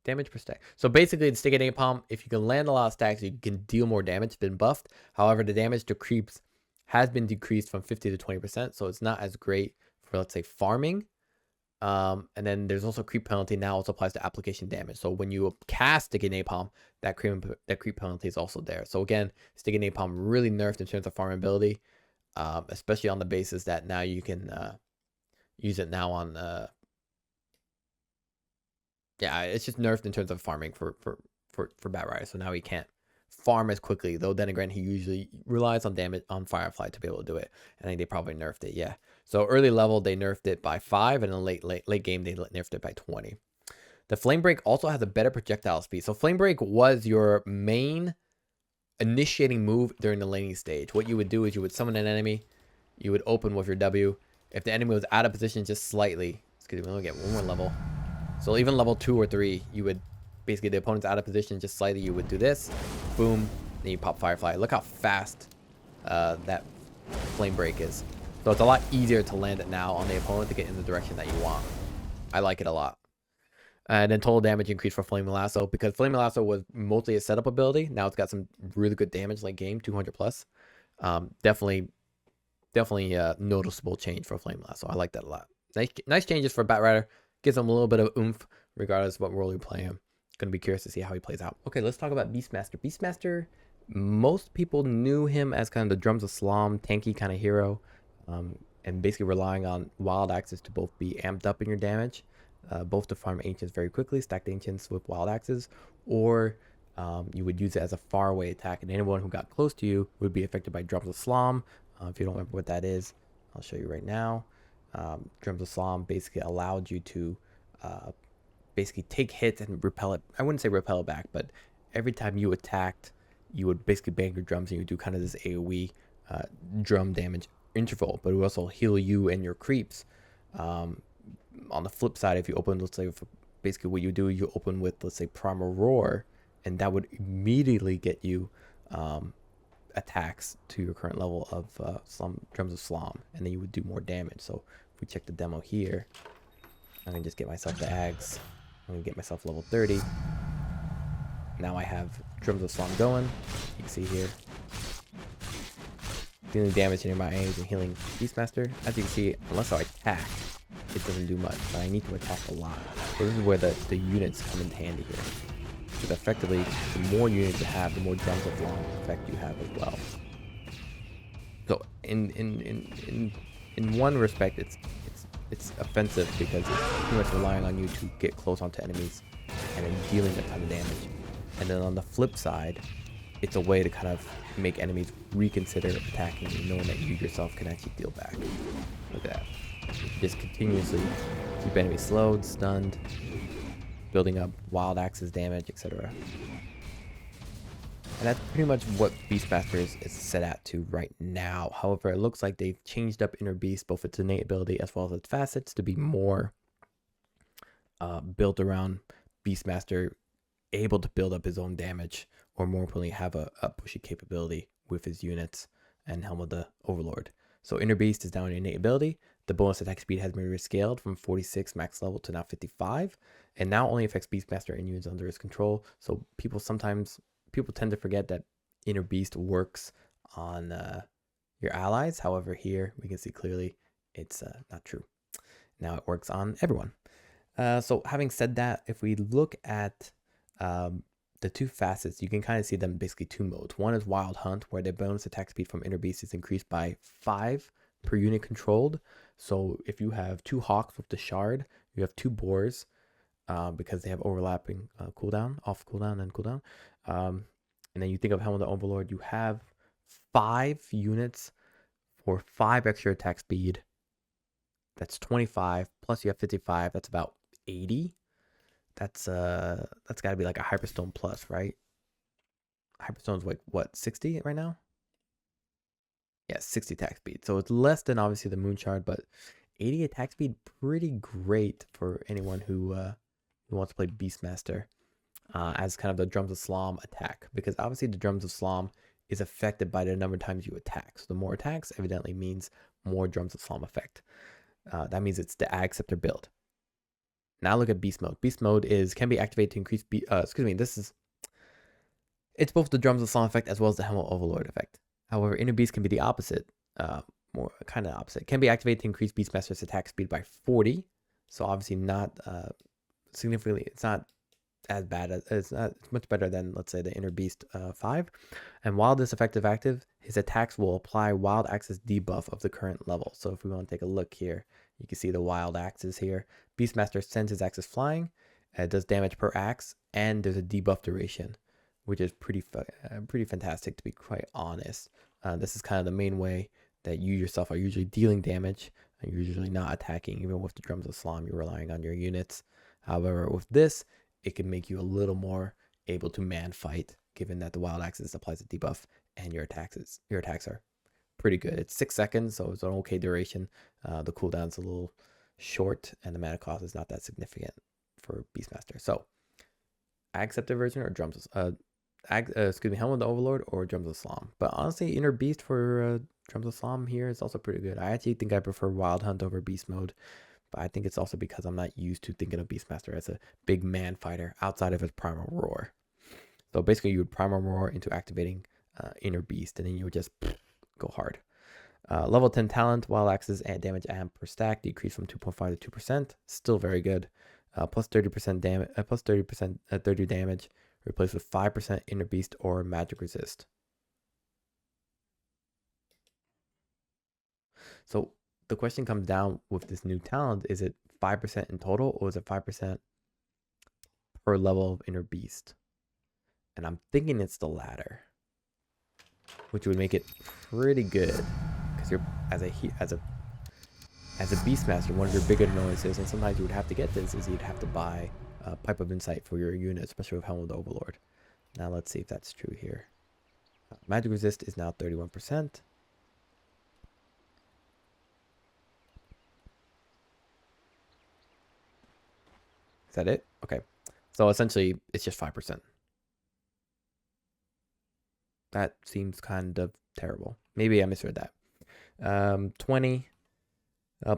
Damage per stack. So basically, the Sticky Napalm, if you can land a lot of stacks, you can deal more damage. It's been buffed. However, the damage to creeps has been decreased from 50 to 20%, so it's not as great for, let's say, farming. And then there's also creep penalty now also applies to application damage. So when you cast Sticky Napalm, that creep penalty is also there. So again, Sticky Napalm really nerfed in terms of farmability, especially on the basis that now you can use it now on yeah, it's just nerfed in terms of farming for Bat Rider. So now he can't farm as quickly, though then again he usually relies on damage on Firefly to be able to do it. I think they probably nerfed it, yeah. So early level they nerfed it by 5, and in late game they nerfed it by 20. The Flame Break also has a better projectile speed. So Flame Break was your main initiating move during the laning stage. What you would do is you would summon an enemy, you would open with your W. If the enemy was out of position just slightly, excuse me, let me get 1 more level. So even level 2 or 3, you would basically, the opponent's out of position just slightly, you would do this, boom, then you pop Firefly. Look how fast that Flame Break is. So it's a lot easier to land it now on the opponent to get in the direction that you want. I like it a lot. And then total damage increased for Flaming Lasso, because Flaming Lasso was mostly a setup ability. Now it's got some really good damage late game, 200 plus. Definitely noticeable change for Flaming Lasso. I like that a lot. Nice changes for Bat Rider. Gives him a little bit of oomph, regardless of what role you play him. Gonna be curious to see how he plays out. Okay, let's talk about Beastmaster. Beastmaster, most people knew him as kind of the Drums of Slom, tanky kind of hero, and basically relying on Wild Axes to both be amped up in your damage, both to farm Ancients very quickly, stacked Ancients with Wild Axes, or you would use it as a faraway attack, and anyone who got close to you would be affected by Drums of Slom. If you don't remember what that is, I'll show you right now. Drums of Slom basically allowed you to basically take hits and repel it. I wouldn't say repel it back, but every time you attacked, you would basically bang your drums and you would do kind of this AoE drum damage interval, but it would also heal you and your creeps. On the flip side, if you open, let's say, basically what you do, you open with, let's say, Primal Roar, and that would immediately get you attacks to your current level of Drums of Slom, and then you would do more damage. So if we check the demo here, I can just get myself the Ags. I'm gonna get myself level 30. Now I have Drums of Slom going. You can see here, dealing damage to nearby enemies and healing Beastmaster. As you can see, unless I attack, it doesn't do much, but I need to attack a lot. So this is where the units come into handy here. Because effectively, the more units you have, the more drums of long effect you have as well. So in one respect, it's offensive because it's pretty much relying on you to get close onto enemies and then dealing a ton of damage. And then on the flip side, it's a way to kind of make enemies reconsider attacking you, knowing that you yourself can actually deal back. Look at that. Just continuously keep enemies slowed, stunned, building up wild axes damage, etc. And that's pretty much what Beastmaster is set at to right now. However, it looks like they've changed up Inner Beast, both its innate ability as well as its facets, to be more built around Beastmaster able to build up his own damage, or more importantly, have a pushy capability with his units and Helm of the Overlord. So Inner Beast is now an innate ability. The bonus attack speed has been rescaled from 46 max level to now 55, and now only affects Beastmaster and units under his control. So people tend to forget that Inner Beast works on your allies. However, here we can see clearly it's not true. Now it works on everyone. So having said that, if we look at the two facets, you can kind of see them basically two modes. One is Wild Hunt, where the bonus attack speed from Inner Beast is increased by 5 per unit controlled. So if you have 2 Hawks with the Shard, you have 2 Boars, because they have overlapping cooldown, off cooldown and cooldown. And then you think of Helm of the Overlord, you have 5 units for 5 extra attack speed. That's 25, plus you have 55, that's about 80. That's got to be like a Hyperstone plus, right? Hyperstone's like what, 60 right now? Yeah, 60 attack speed. So it's less than obviously the Moon Shard, but 80 attack speed, pretty great for anyone who wants to play Beastmaster as kind of the Drums of Slom attack, because obviously the Drums of Slom is affected by the number of times you attack. So the more attacks evidently means more Drums of Slom effect. That means it's the Ag Scepter build. Now look at Beast Mode. Beast Mode can be activated to increase, it's both the Drums of Slom effect as well as the Helm of Overlord effect. However, Inner Beast can be the opposite, more kind of opposite. It can be activated to increase Beastmaster's attack speed by 40. So obviously not significantly, it's not as bad as, it's much better than, let's say, the Inner Beast 5. And while this effect is active, his attacks will apply Wild Axes debuff of the current level. So if we want to take a look here, you can see the Wild Axes here. Beastmaster sends his axes flying, it does damage per axe, and there's a debuff duration, which is pretty fantastic, to be quite honest. This is kind of the main way that you yourself are usually dealing damage, and you're usually not attacking. Even with the Drums of Slom, you're relying on your units. However, with this, it can make you a little more able to man fight, given that the Wild Axes applies a debuff and your attacks are pretty good. It's 6 seconds, so it's an okay duration. The cooldown's a little short, and the mana cost is not that significant for Beastmaster. So, Ag Scepter version or Helm of the Overlord or Drums of Slom. But honestly, Inner Beast for Drums of Slom here is also pretty good. I actually think I prefer Wild Hunt over Beast Mode, but I think it's also because I'm not used to thinking of Beastmaster as a big man fighter outside of his Primal Roar. So basically, you would Primal Roar into activating Inner Beast, and then you would just go hard. Level 10 talent, Wild Axes and damage amp per stack decrease from 2.5 to 2%. Still very good. Plus 30% damage, plus 30 damage, replaced with 5% Inner Beast or Magic Resist. So the question comes down with this new talent: is it 5% in total, or is it 5% per level of Inner Beast? And I'm thinking it's the latter, which would make it pretty good. You're as a Beastmaster, one of your big annoyances, and sometimes you would have to get this, is you'd have to buy a Pipe of Insight for your unit, especially with Helm of the Overlord. Now let's see if that's true here. Magic Resist is now 31%. Is that it? Okay. So essentially, it's just 5%. That seems kind of terrible. Maybe I misread that. 20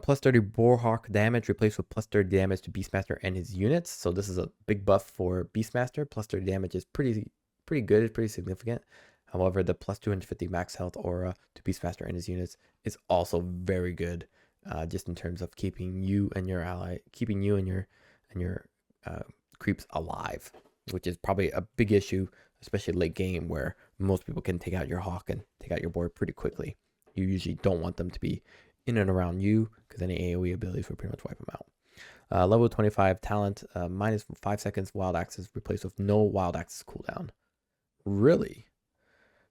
plus 30 Boarhawk damage replaced with plus 30 damage to Beastmaster and his units. So this is a big buff for Beastmaster. Plus 30 damage is pretty good. It's pretty significant. However, the plus 250 max health aura to Beastmaster and his units is also very good. just in terms of keeping you and your ally, keeping you and your creeps alive, which is probably a big issue, especially late game where most people can take out your hawk and take out your board pretty quickly. You usually don't want them to be in and around you because any AoE abilities will pretty much wipe them out. Level 25 talent, minus 5 seconds wild axes replaced with no wild axes cooldown. Really?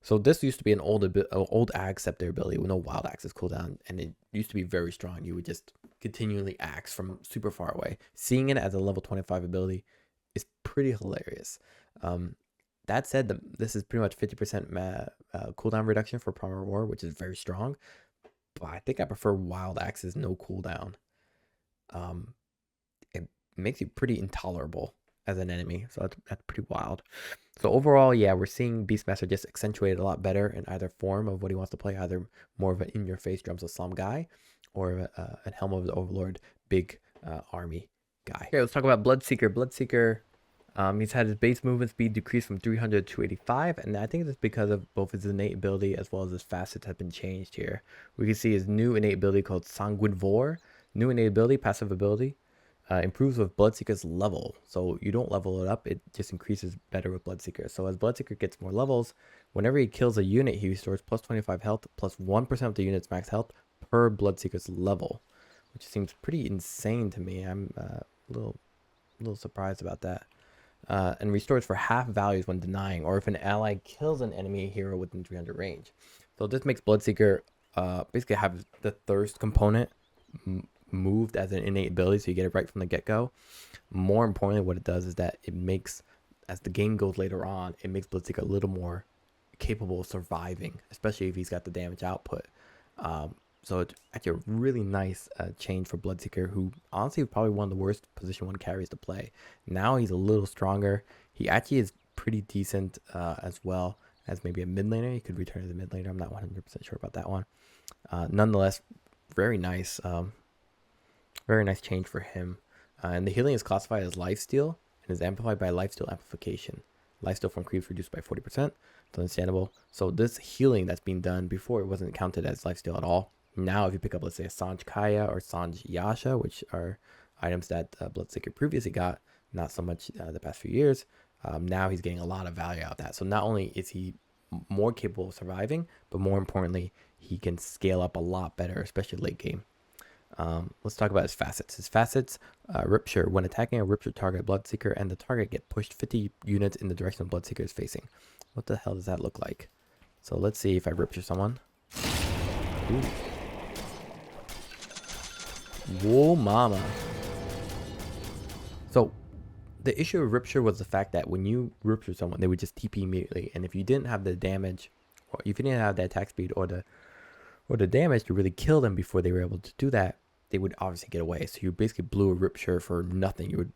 So this used to be an old ag scepter ability with no wild axes cooldown, and it used to be very strong. You would just continually axe from super far away. Seeing it as a level 25 ability is pretty hilarious. That said, this is pretty much 50% cooldown reduction for Primal War, which is very strong. But I think I prefer wild axes no cooldown. It makes you pretty intolerable as an enemy, so that's pretty wild. So overall, yeah, we're seeing Beastmaster just accentuated a lot better in either form of what he wants to play, either more of an in-your-face Drums of Slum guy, or a Helm of the Overlord big army guy. Okay, let's talk about Bloodseeker. Bloodseeker, he's had his base movement speed decreased from 300 to 285, and I think it's because of both his innate ability as well as his facets have been changed here. We can see his new innate ability called Sanguinivore. New innate ability, passive ability, improves with Bloodseeker's level. So you don't level it up, it just increases better with Bloodseeker. So as Bloodseeker gets more levels, whenever he kills a unit, he restores plus 25 health, plus 1% of the unit's max health per Bloodseeker's level, which seems pretty insane to me. I'm a little surprised about that. And restores for half values when denying, or if an ally kills an enemy hero within 300 range. So this makes Bloodseeker basically have the thirst component moved as an innate ability, so you get it right from the get-go. More importantly, what it does is that it makes, as the game goes later on, it makes Bloodseeker a little more capable of surviving, especially if he's got the damage output. So it's actually a really nice change for Bloodseeker, who honestly is probably one of the worst position 1 carries to play. Now he's a little stronger. He actually is pretty decent as well as maybe a mid laner. He could return as a mid laner. I'm not 100% sure about that one. Nonetheless, very nice. Very nice change for him. And the healing is classified as lifesteal and is amplified by lifesteal amplification. Lifesteal from creeps reduced by 40%. It's understandable. So this healing that's being done before, it wasn't counted as lifesteal at all. Now, if you pick up, let's say, a Sanj Kaya or Sanj Yasha, which are items that Bloodseeker previously got, not so much the past few years, now he's getting a lot of value out of that. So not only is he more capable of surviving, but more importantly, he can scale up a lot better, especially late game. Let's talk about his facets. His facets, Rupture. When attacking a Rupture target, Bloodseeker and the target get pushed 50 units in the direction Bloodseeker is facing. What the hell does that look like? So let's see if I Rupture someone. Ooh. Whoa, mama. So the issue of Rupture was the fact that when you Rupture someone, they would just TP immediately. And if you didn't have the damage, or if you didn't have the attack speed or the damage to really kill them before they were able to do that, they would obviously get away. So you basically blew a Rupture for nothing. You would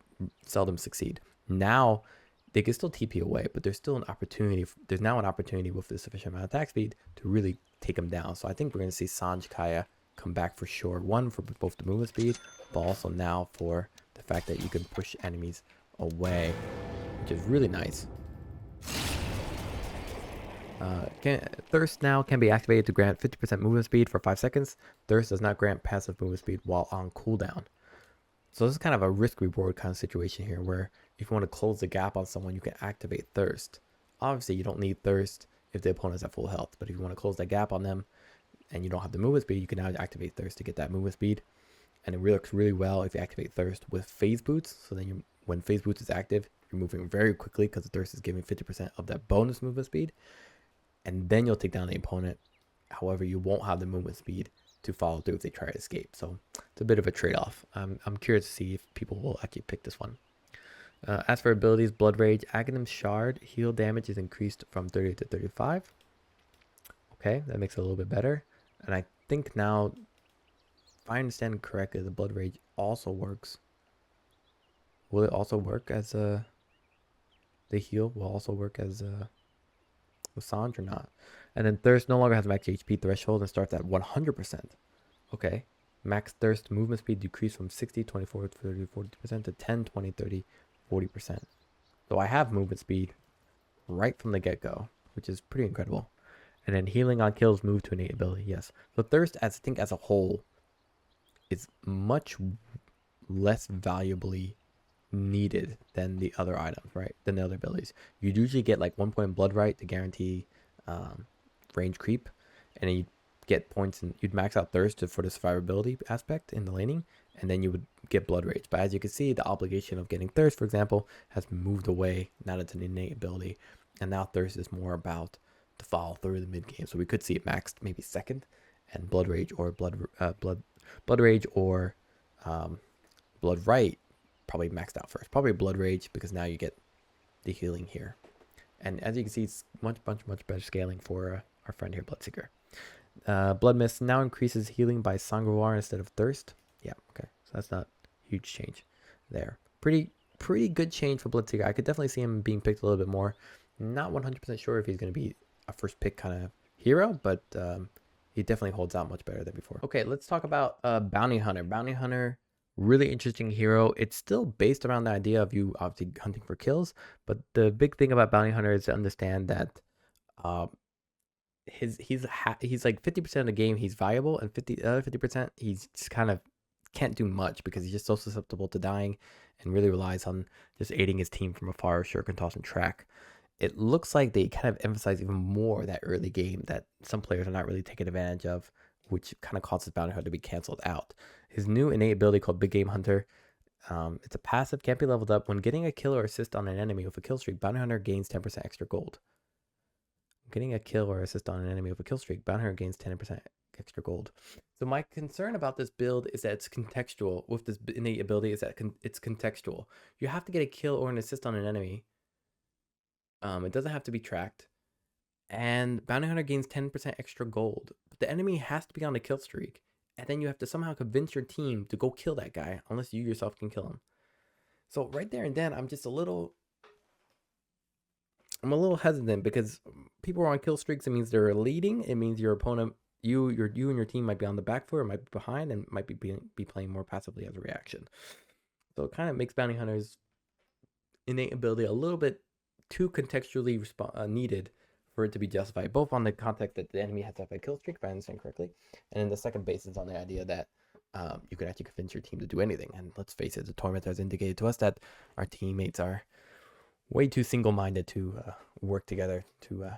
seldom succeed. Now they can still TP away, but there's still an opportunity. There's now an opportunity with the sufficient amount of attack speed to really take them down. So I think we're going to see Sanj Kaya come back for sure. One, for both the movement speed, but also now for the fact that you can push enemies away, which is really nice. Thirst now can be activated to grant 50% movement speed for 5 seconds. Thirst does not grant passive movement speed while on cooldown. So this is kind of a risk reward kind of situation here, where if you want to close the gap on someone, you can activate Thirst. Obviously, you don't need Thirst if the opponent is at full health, but if you want to close that gap on them and you don't have the movement speed, you can now activate Thirst to get that movement speed. And it works really well if you activate Thirst with Phase Boots. So then when Phase Boots is active, you're moving very quickly because the Thirst is giving 50% of that bonus movement speed. And then you'll take down the opponent. However, you won't have the movement speed to follow through if they try to escape. So it's a bit of a trade-off. I'm curious to see if people will actually pick this one. As for abilities, Blood Rage, Aghanim Shard, heal damage is increased from 30 to 35. Okay, that makes it a little bit better. And I think now, if I understand correctly, the Blood Rage also works. Will it also work as the heal will also work as with Sanj or not? And then Thirst no longer has max HP threshold and starts at 100%. Okay. Max Thirst movement speed decreased from 60, 24, 30, 40% to 10, 20, 30, 40%. So I have movement speed right from the get-go, which is pretty incredible. And then healing on kills move to innate ability. Yes. So Thirst, as I think as a whole, is much less valuably needed than the other items, right? Than the other abilities. You'd usually get like 1 point blood right to guarantee range creep, and then you get points and you'd max out thirst for the survivability aspect in the laning, and then you would get blood rage. But as you can see, the obligation of getting thirst, for example, has moved away. Now it's an innate ability, and now thirst is more about to follow through the mid game. So we could see it maxed maybe second, and blood rage or blood rage or blood right probably maxed out first. Probably blood rage because now you get the healing here, and as you can see, it's much better scaling for our friend here, Bloodseeker. Blood Mist now increases healing by Sangrawar instead of Thirst. Yeah, okay. So that's not a huge change there. Pretty good change for Bloodseeker. I could definitely see him being picked a little bit more. Not 100% sure if he's going to be a first pick kind of hero, but he definitely holds out much better than before. Okay, let's talk about Bounty Hunter. Bounty Hunter, really interesting hero. It's still based around the idea of you obviously hunting for kills, but the big thing about Bounty Hunter is to understand that he's like 50% of the game he's viable, and 50% he's just kind of can't do much because he's just so susceptible to dying and really relies on just aiding his team from afar, shuriken toss and track. It looks like they kind of emphasize even more that early game that some players are not really taking advantage of, which kind of causes Bounty Hunter to be canceled out. His new innate ability called Big Game Hunter, it's a passive, can't be leveled up. When getting a kill or assist on an enemy with a kill streak, Bounty Hunter gains 10% extra gold. Getting a kill or assist on an enemy with a kill streak, Bounty Hunter gains 10% extra gold. So my concern about this build is that it's contextual. With this innate ability is that it's contextual. You have to get a kill or an assist on an enemy. It doesn't have to be tracked. And Bounty Hunter gains 10% extra gold. But the enemy has to be on a kill streak. And then you have to somehow convince your team to go kill that guy, unless you yourself can kill him. So right there and then, I'm a little hesitant because people are on kill streaks. It means they're leading. It means your opponent, you and your team might be on the back foot, or might be behind, and might be playing more passively as a reaction. So it kind of makes Bounty Hunter's innate ability a little bit too contextually needed for it to be justified, both on the context that the enemy has to have a kill streak, if I understand correctly, and then the second basis on the idea that you can actually convince your team to do anything. And let's face it, the tournament has indicated to us that our teammates are way too single-minded to work together to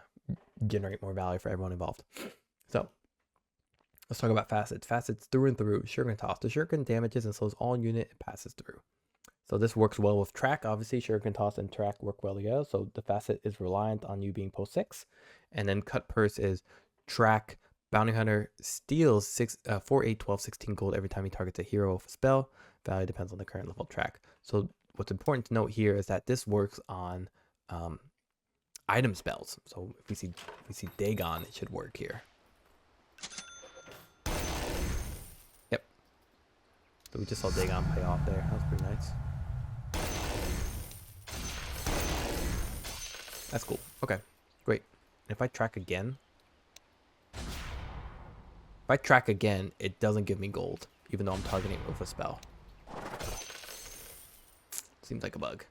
generate more value for everyone involved. So let's talk about facets. Facets through and through. Shuriken toss. The shuriken damages and slows all unit and passes through. So this works well with track. Obviously, shuriken toss and track work well together. So the facet is reliant on you being post 6. And then cut purse is track. Bounty Hunter steals 4, 8, 12, 16 gold every time he targets a hero with a spell. Value depends on the current level of track. So what's important to note here is that this works on item spells. So if we see Dagon, it should work here. Yep. So we just saw Dagon pay off there. That was pretty nice. That's cool. Okay, great. And if I track again, it doesn't give me gold, even though I'm targeting it with a spell. Seems like a bug.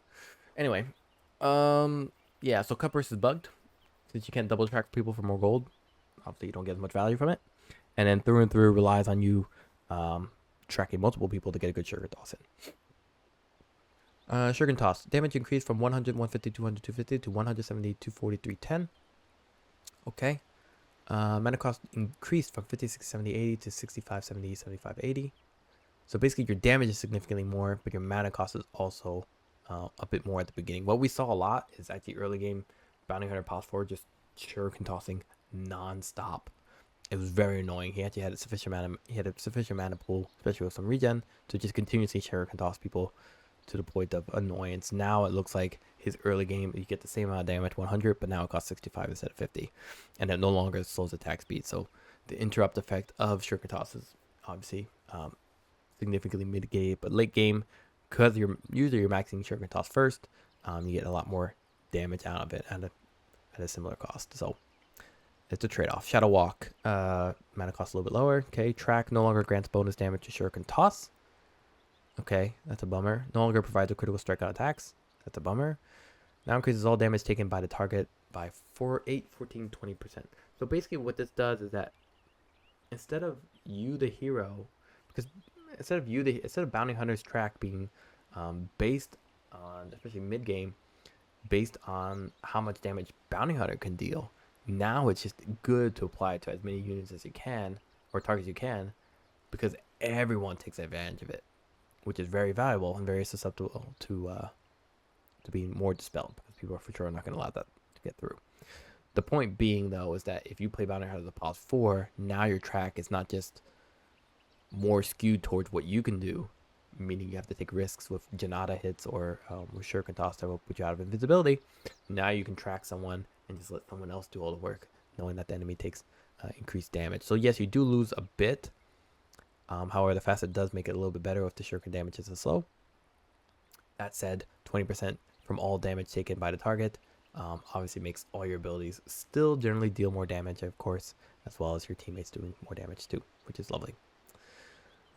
Anyway, yeah, so cut purse is bugged. Since you can't double track people for more gold, obviously you don't get as much value from it. And then through and through relies on you tracking multiple people to get a good shuriken toss in. Shuriken toss. Damage increased from 100, 150, 200, 250 to 170, 240, 310. Okay. Mana cost increased from 56, 70, 80 to 65, 70, 75, 80. So basically your damage is significantly more, but your mana cost is also a bit more at the beginning. What we saw a lot is at the early game, Bounty Hunter pause forward just shuriken tossing non-stop. It was very annoying. He actually had a sufficient mana pool, especially with some regen, to just continuously shuriken toss people to the point of annoyance. Now it looks like his early game, you get the same amount of damage, 100, but now it costs 65 instead of 50. And it no longer slows attack speed. So the interrupt effect of shuriken toss is obviously significantly mitigated. But late game, because you're maxing shuriken toss first, you get a lot more damage out of it at a similar cost. So it's a trade-off. Shadow Walk, mana cost a little bit lower. Okay, track no longer grants bonus damage to shuriken toss. Okay, that's a bummer. No longer provides a critical strike on attacks. That's a bummer. Now increases all damage taken by the target by 4, 8, 14, 20%. So basically what this does is that instead of you, the hero, because instead of Bounty Hunter's track being based on, especially mid game, based on how much damage Bounty Hunter can deal. Now it's just good to apply it to as many units as you can, or targets you can, because everyone takes advantage of it, which is very valuable and very susceptible to being more dispelled, because people are for sure not going to allow that to get through. The point being, though, is that if you play Bounty Hunter the pause 4, now your track is not just more skewed towards what you can do, meaning you have to take risks with Janata hits or with Shuriken Toss that will put you out of invisibility. Now you can track someone and just let someone else do all the work, knowing that the enemy takes increased damage. So yes, you do lose a bit. However, the Facet does make it a little bit better if the Shuriken damage is slow. That said, 20% from all damage taken by the target obviously makes all your abilities still generally deal more damage, of course, as well as your teammates doing more damage too, which is lovely.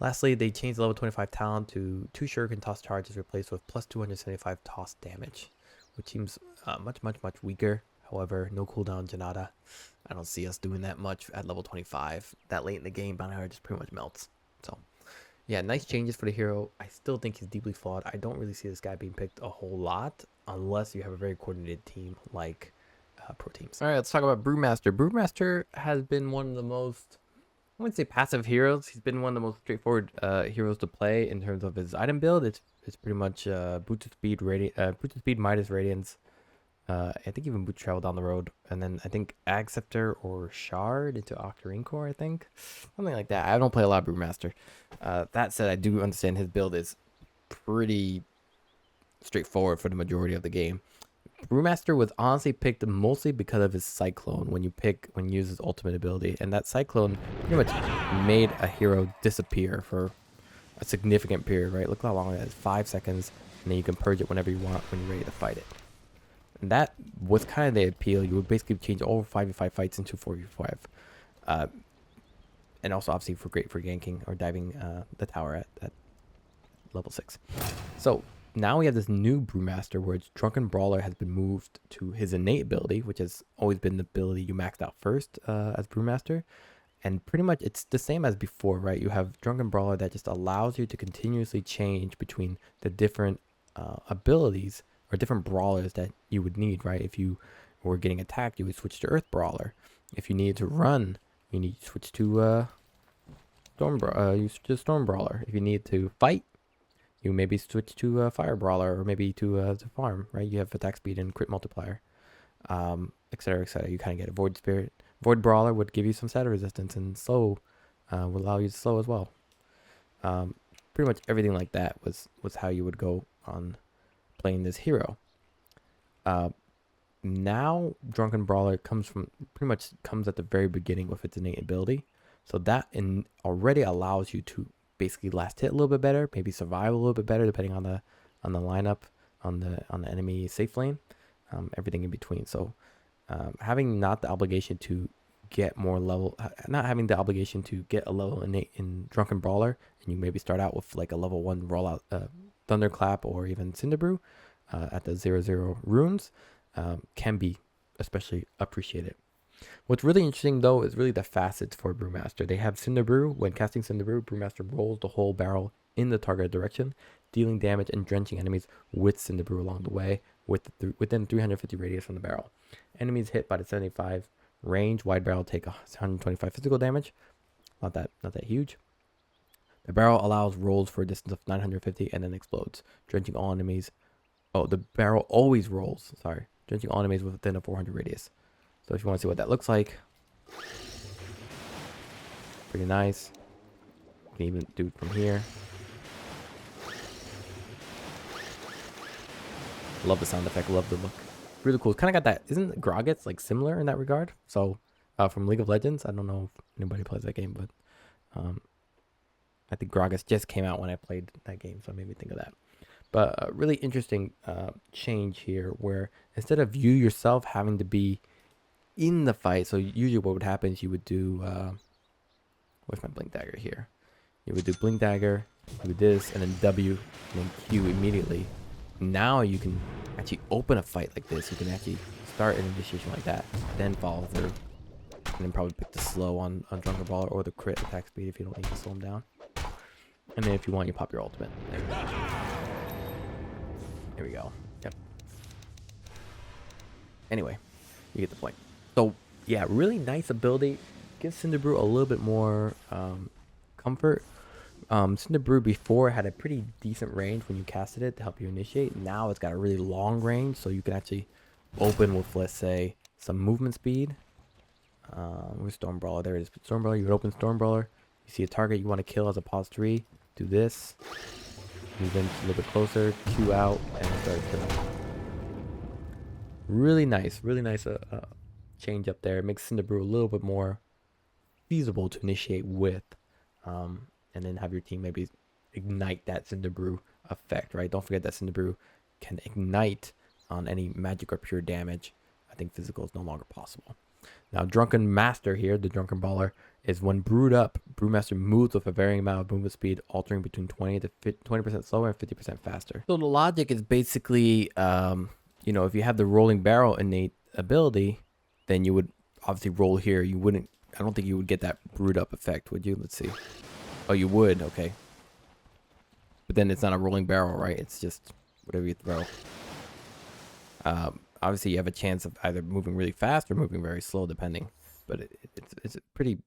Lastly, they changed the level 25 talent to 2 Shuriken Toss charges replaced with plus 275 toss damage, which seems much weaker. However, no cooldown Janata. I don't see us doing that much at level 25. That late in the game, Bounty Hunter just pretty much melts. So, yeah, nice changes for the hero. I still think he's deeply flawed. I don't really see this guy being picked a whole lot unless you have a very coordinated team like pro teams. All right, let's talk about Brewmaster. Brewmaster has been one of the most, I wouldn't say passive heroes. He's been one of the most straightforward heroes to play in terms of his item build. It's pretty much boosted speed, Midas Radiance. I think even boot travel down the road, and then I think Ag Scepter or Shard into Octarine Core. I think something like that. I don't play a lot of Brewmaster. That said, I do understand his build is pretty straightforward for the majority of the game. Brewmaster was honestly picked mostly because of his Cyclone when you use his ultimate ability, and that Cyclone pretty much made a hero disappear for a significant period, right? Look how long it is, 5 seconds, and then you can purge it whenever you want when you're ready to fight it. And that was kind of the appeal. You would basically change all 5v5 fights into 4v5. And also obviously great for ganking or diving the tower at level 6. So now we have this new Brewmaster where its Drunken Brawler has been moved to his innate ability, which has always been the ability you maxed out first as Brewmaster. And pretty much it's the same as before, right? You have Drunken Brawler that just allows you to continuously change between the different abilities or different brawlers that you would need, right? If you were getting attacked, you would switch to Earth Brawler. If you needed to run, you need to switch to Storm Brawler. If you need to fight, you maybe switch to Fire Brawler, or maybe to farm, right? You have attack speed and crit multiplier, etc., etc. You kind of get a Void Spirit. Void Brawler would give you some status resistance, and slow would allow you to slow as well. Pretty much everything like that was how you would go on playing this hero. Now Drunken Brawler comes at the very beginning with its innate ability, so that already allows you to basically last hit a little bit better, maybe survive a little bit better depending on the lineup, on the enemy safe lane, everything in between. So having not the obligation to get more level, not having the obligation to get a level innate in Drunken Brawler, and you maybe start out with like a level 1 rollout Thunderclap or even Cinderbrew at the 0/0 runes can be especially appreciated. What's really interesting though is really the facets for Brewmaster. They have Cinderbrew. When casting Cinderbrew, Brewmaster rolls the whole barrel in the target direction, dealing damage and drenching enemies with Cinderbrew along the way within 350 radius from the barrel. Enemies hit by the 75 range wide barrel take 125 physical damage. Not that huge. The barrel allows rolls for a distance of 950 and then explodes, drenching all enemies. Oh, the barrel always rolls, drenching all enemies within a 400 radius. So if you want to see what that looks like, pretty nice. You can even do it from here. Love the sound effect, love the look. Really cool. It's kind of got that, isn't Grogget's like similar in that regard? So from League of Legends, I don't know if anybody plays that game, but I think Gragas just came out when I played that game, so it made me think of that. But a really interesting change here, where instead of you yourself having to be in the fight, so usually what would happen is you would do, where's my Blink Dagger here? You would do Blink Dagger, do this, and then W, and then Q immediately. Now you can actually open a fight like this. You can actually start an initiation like that, then follow through, and then probably pick the slow on Drunken Brawler or the crit attack speed if you don't need to slow him down. And then if you want, you pop your ultimate. There we go. Yep. Anyway, you get the point. So yeah, really nice ability. Gives Cinderbrew a little bit more comfort. Cinderbrew before had a pretty decent range when you casted it to help you initiate. Now it's got a really long range, so you can actually open with, let's say, some movement speed. Where's Storm Brawler? There it is. Storm Brawler. You would open Storm Brawler. You see a target you want to kill as a pause 3. Do this. Move in a little bit closer. Q out and start killing. Really nice. Really nice change up there. It makes Cinderbrew a little bit more feasible to initiate with. And then have your team maybe ignite that Cinderbrew effect, right? Don't forget that Cinderbrew can ignite on any magic or pure damage. I think physical is no longer possible. Now, Drunken Master here, the Drunken Brawler, is when brewed up, Brewmaster moves with a varying amount of movement speed, altering between 20% slower and 50% faster. So the logic is basically, you know, if you have the Rolling Barrel innate ability, then you would obviously roll here. You wouldn't, I don't think you would get that brewed up effect, would you? Let's see. Oh, you would, okay. But then it's not a rolling barrel, right? It's just whatever you throw. Obviously, you have a chance of either moving really fast or moving very slow, depending. But it's a pretty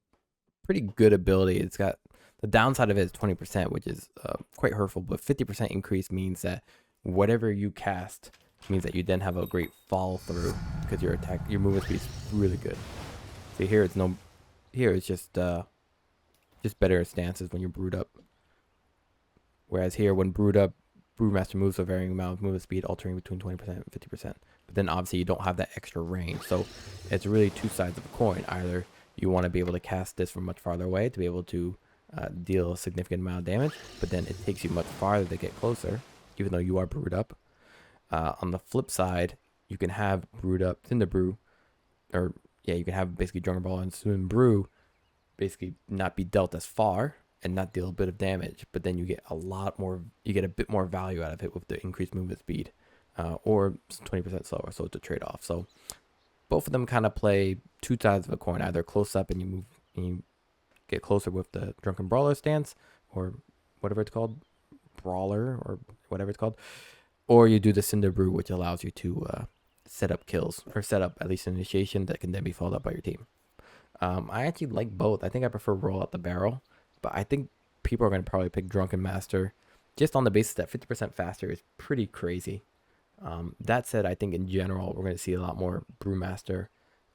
good ability. It's got the downside of it is 20%, which is quite hurtful. But 50% increase means that whatever you cast means that you then have a great follow through because your movement speed is really good. See here, it's just better stances when you're brewed up. Whereas here, when brewed up, Brewmaster moves a varying amount of movement speed, altering between 20% and 50%. But then obviously you don't have that extra range. So it's really two sides of a coin. Either you want to be able to cast this from much farther away to be able to deal a significant amount of damage, but then it takes you much farther to get closer, even though you are brewed up. On the flip side, you can have brewed up Cinderbrew, or yeah, you can have basically Drunken Brawler and Cinderbrew basically not be dealt as far and not deal a bit of damage, but then you get a bit more value out of it with the increased movement speed, or 20% slower, so it's a trade-off. So both of them kind of play two sides of a coin, either close up and you get closer with the Drunken Brawler stance, or whatever it's called, Brawler, or whatever it's called, or you do the Cinderbrew, which allows you to set up kills, or set up at least an initiation that can then be followed up by your team. I actually like both. I think I prefer roll out the barrel, but I think people are going to probably pick Drunken Master just on the basis that 50% faster is pretty crazy. That said, I think in general, we're going to see a lot more Brewmaster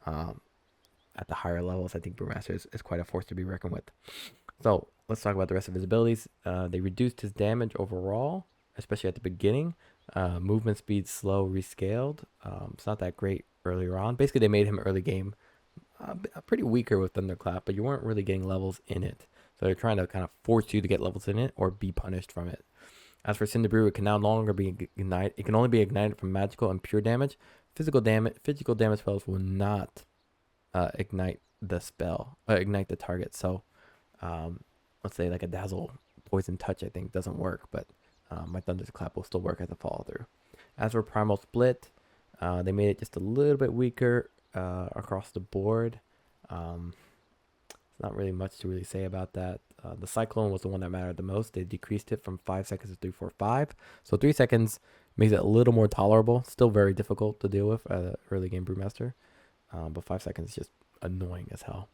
at the higher levels. I think Brewmaster is quite a force to be reckoned with. So let's talk about the rest of his abilities. They reduced his damage overall, especially at the beginning. Movement speed slow rescaled. It's not that great earlier on. Basically, they made him early game pretty weaker with Thunderclap, but you weren't really getting levels in it. So they're trying to kind of force you to get levels in it or be punished from it. As for Cinderbrew, it can now no longer be ignited. It can only be ignited from magical and pure damage. Physical damage spells will not ignite the spell, ignite the target. So let's say like a Dazzle Poison Touch, I think doesn't work, but my Thunderclap will still work as a follow through. As for Primal Split, they made it just a little bit weaker across the board. Not really much to really say about that. The Cyclone was the one that mattered the most. They decreased it from 5 seconds to 3.45. So 3 seconds makes it a little more tolerable. Still very difficult to deal with early game Brewmaster. But 5 seconds is just annoying as hell.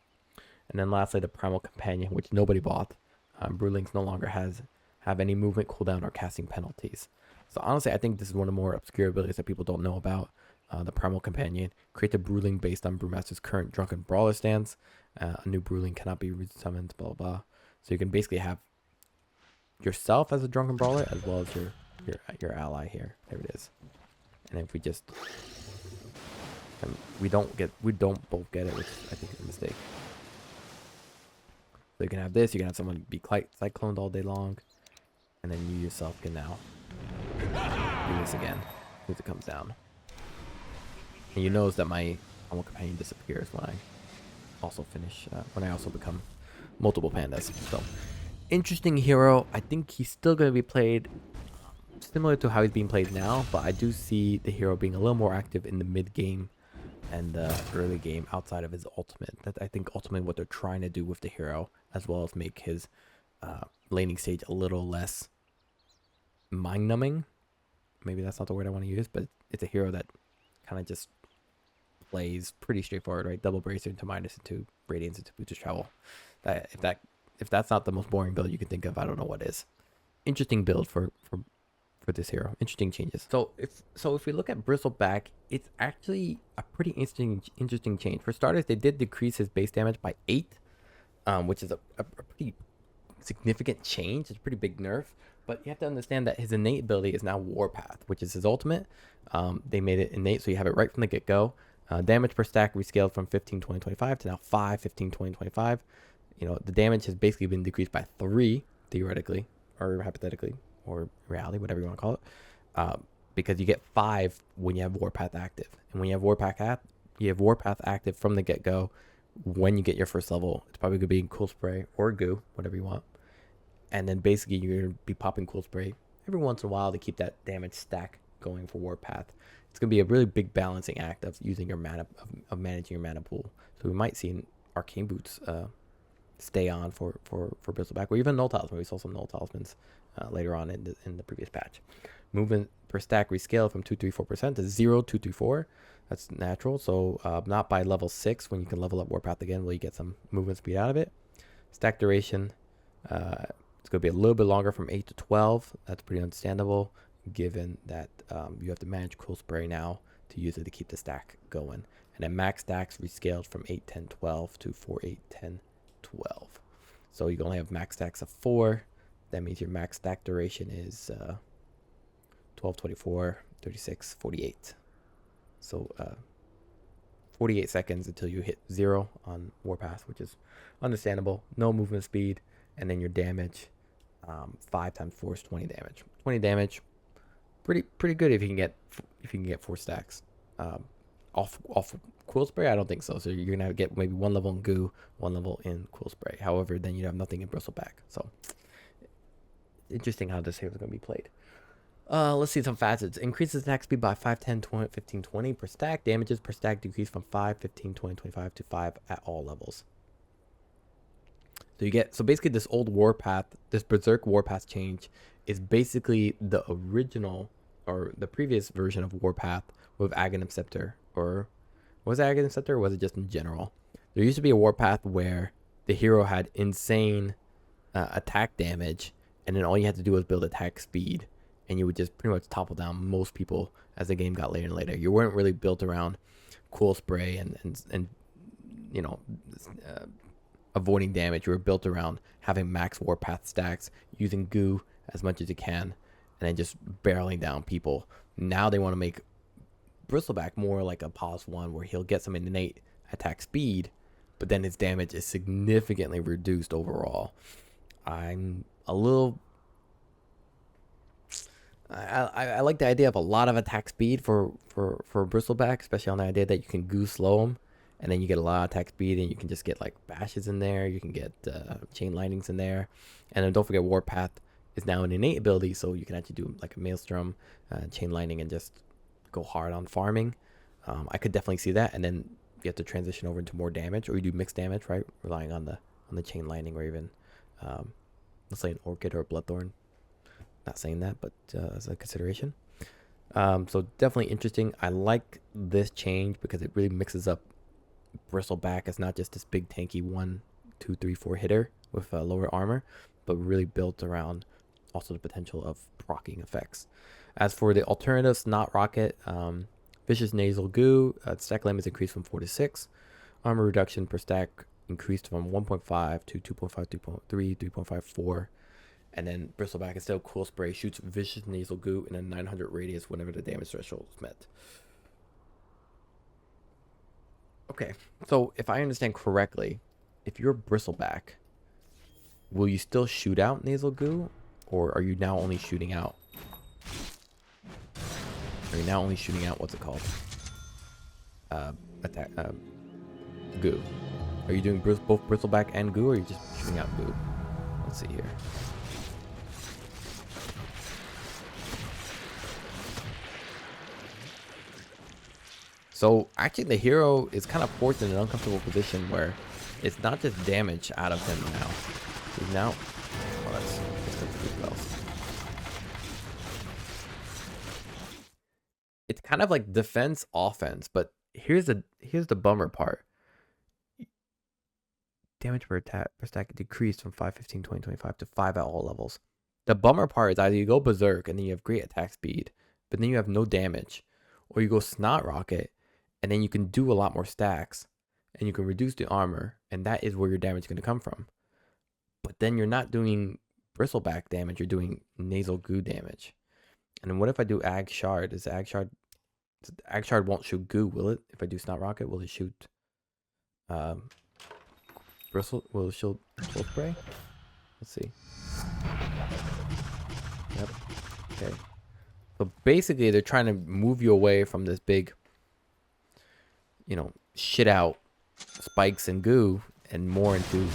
And then lastly, the Primal Companion, which nobody bought. Brewlings no longer have any movement cooldown or casting penalties. So honestly, I think this is one of the more obscure abilities that people don't know about. The Primal Companion. Create a Brewling based on Brewmaster's current Drunken Brawler stance. A new Brewling cannot be resummoned, blah, blah, blah. So you can basically have yourself as a Drunken Brawler as well as your ally here. There it is. And if we just... we don't both get it, which I think is a mistake. So you can have this. You can have someone be cycloned all day long. And then you yourself can now do this again as it comes down. And you notice that my Primal Companion disappears when I also finish, when I also become multiple pandas. So, interesting hero. I think he's still going to be played similar to how he's being played now, but I do see the hero being a little more active in the mid game and the early game outside of his ultimate. That I think ultimately what they're trying to do with the hero, as well as make his laning stage a little less mind-numbing. Maybe that's not the word I want to use, but it's a hero that kind of just plays pretty straightforward, right? Double bracer into minus into radiance into boosters travel. If that's not the most boring build you can think of, I don't know what is. Interesting build for this hero. Interesting changes. So if we look at Bristleback, it's actually a pretty interesting change. For starters, they did decrease his base damage by 8, which is a pretty significant change. It's a pretty big nerf. But you have to understand that his innate ability is now Warpath, which is his ultimate. They made it innate, so you have it right from the get-go. Damage per stack rescaled from 15, 20, 25 to now 5, 15, 20, 25. You know, the damage has basically been decreased by 3, theoretically, or hypothetically, or reality, whatever you want to call it. Because you get 5 when you have Warpath active. And when you have Warpath active from the get-go, when you get your first level, it's probably going to be in Cool Spray or Goo, whatever you want. And then basically you're going to be popping Cool Spray every once in a while to keep that damage stack going for Warpath. It's going to be a really big balancing act of using your mana, of managing your mana pool. So we might see Arcane Boots stay on for Bristleback, or even Null Talisman. We saw some Null Talismans later on in the previous patch. Movement per stack rescale from 234% to 0, 234. That's natural. So not by level 6 when you can level up Warpath again will you get some movement speed out of it. Stack duration. It's going to be a little bit longer from 8 to 12. That's pretty understandable, given that you have to manage Cool Spray now to use it to keep the stack going. And then max stacks rescaled from 8, 10, 12 to 4, 8, 10, 12. So you only have max stacks of 4. That means your max stack duration is 12, 24, 36, 48. So 48 seconds until you hit 0 on Warpath, which is understandable. No movement speed. And then your damage, 5 times 4 is 20 damage. 20 damage, pretty good if you can get 4 stacks. Off Cool Spray, I don't think so. So you're gonna get maybe 1 level in Goo, 1 level in Cool Spray. However, then you have nothing in Bristleback. So interesting how this hero is gonna be played. Let's see some facets. Increases attack speed by 5, 10, 20, 15, 20 per stack. Damages per stack decrease from 5, 15, 20, 25 to 5 at all levels. So basically this old Warpath, this Berserk Warpath change is basically the original or the previous version of Warpath with Aghanim Scepter. Or was it Aghanim Scepter or was it just in general? There used to be a Warpath where the hero had insane attack damage, and then all you had to do was build attack speed, and you would just pretty much topple down most people as the game got later and later. You weren't really built around Cool Spray and you know, avoiding damage. You were built around having max Warpath stacks, using Goo as much as you can, and then just barreling down people. Now they want to make Bristleback more like a Pos 1 where he'll get some innate attack speed, but then his damage is significantly reduced overall. I'm a little... I like the idea of a lot of attack speed for Bristleback, especially on the idea that you can Goo slow him. And then you get a lot of attack speed, and you can just get like bashes in there. You can get chain lightnings in there. And then don't forget Warpath is now an innate ability, so you can actually do like a Maelstrom, chain lightning, and just go hard on farming. I could definitely see that. And then you have to transition over into more damage, or you do mixed damage, right? Relying on the chain lightning, or even let's say an Orchid or a Bloodthorn. Not saying that, but as a consideration. So definitely interesting. I like this change because it really mixes up Bristleback as not just this big tanky 1, 2, 3, 4 hitter with lower armor, but really built around also the potential of proccing effects. As for the alternatives, not rocket, vicious nasal Goo, stack limits increased from 4 to 6. Armor reduction per stack increased from 1.5 to 2.5, 2.3, 3.5, 4. And then Bristleback, instead of Cool Spray, shoots vicious nasal Goo in a 900 radius whenever the damage threshold is met. Okay, so if I understand correctly, if you're Bristleback, will you still shoot out nasal Goo, or are you now only shooting out? Are you now only shooting out what's it called? Attack Goo. Are you doing both Bristleback and Goo, or are you just shooting out Goo? Let's see here. So actually the hero is kind of forced in an uncomfortable position where it's not just damage out of him now. He's now kind of like defense offense, but here's the bummer part. Damage per stack decreased from 515 2025 to 5 at all levels. The bummer part is either you go berserk and then you have great attack speed, but then you have no damage, or you go snot rocket and then you can do a lot more stacks and you can reduce the armor, and that is where your damage is going to come from. But then you're not doing bristleback damage, you're doing nasal goo damage. And then what if I do ag shard? Ag shard won't shoot goo, will it? If I do snot rocket, will it shoot bristle? Will it shoot cold spray? Let's see. Yep. Okay. So basically they're trying to move you away from this big, you know, shit out spikes and goo, and more into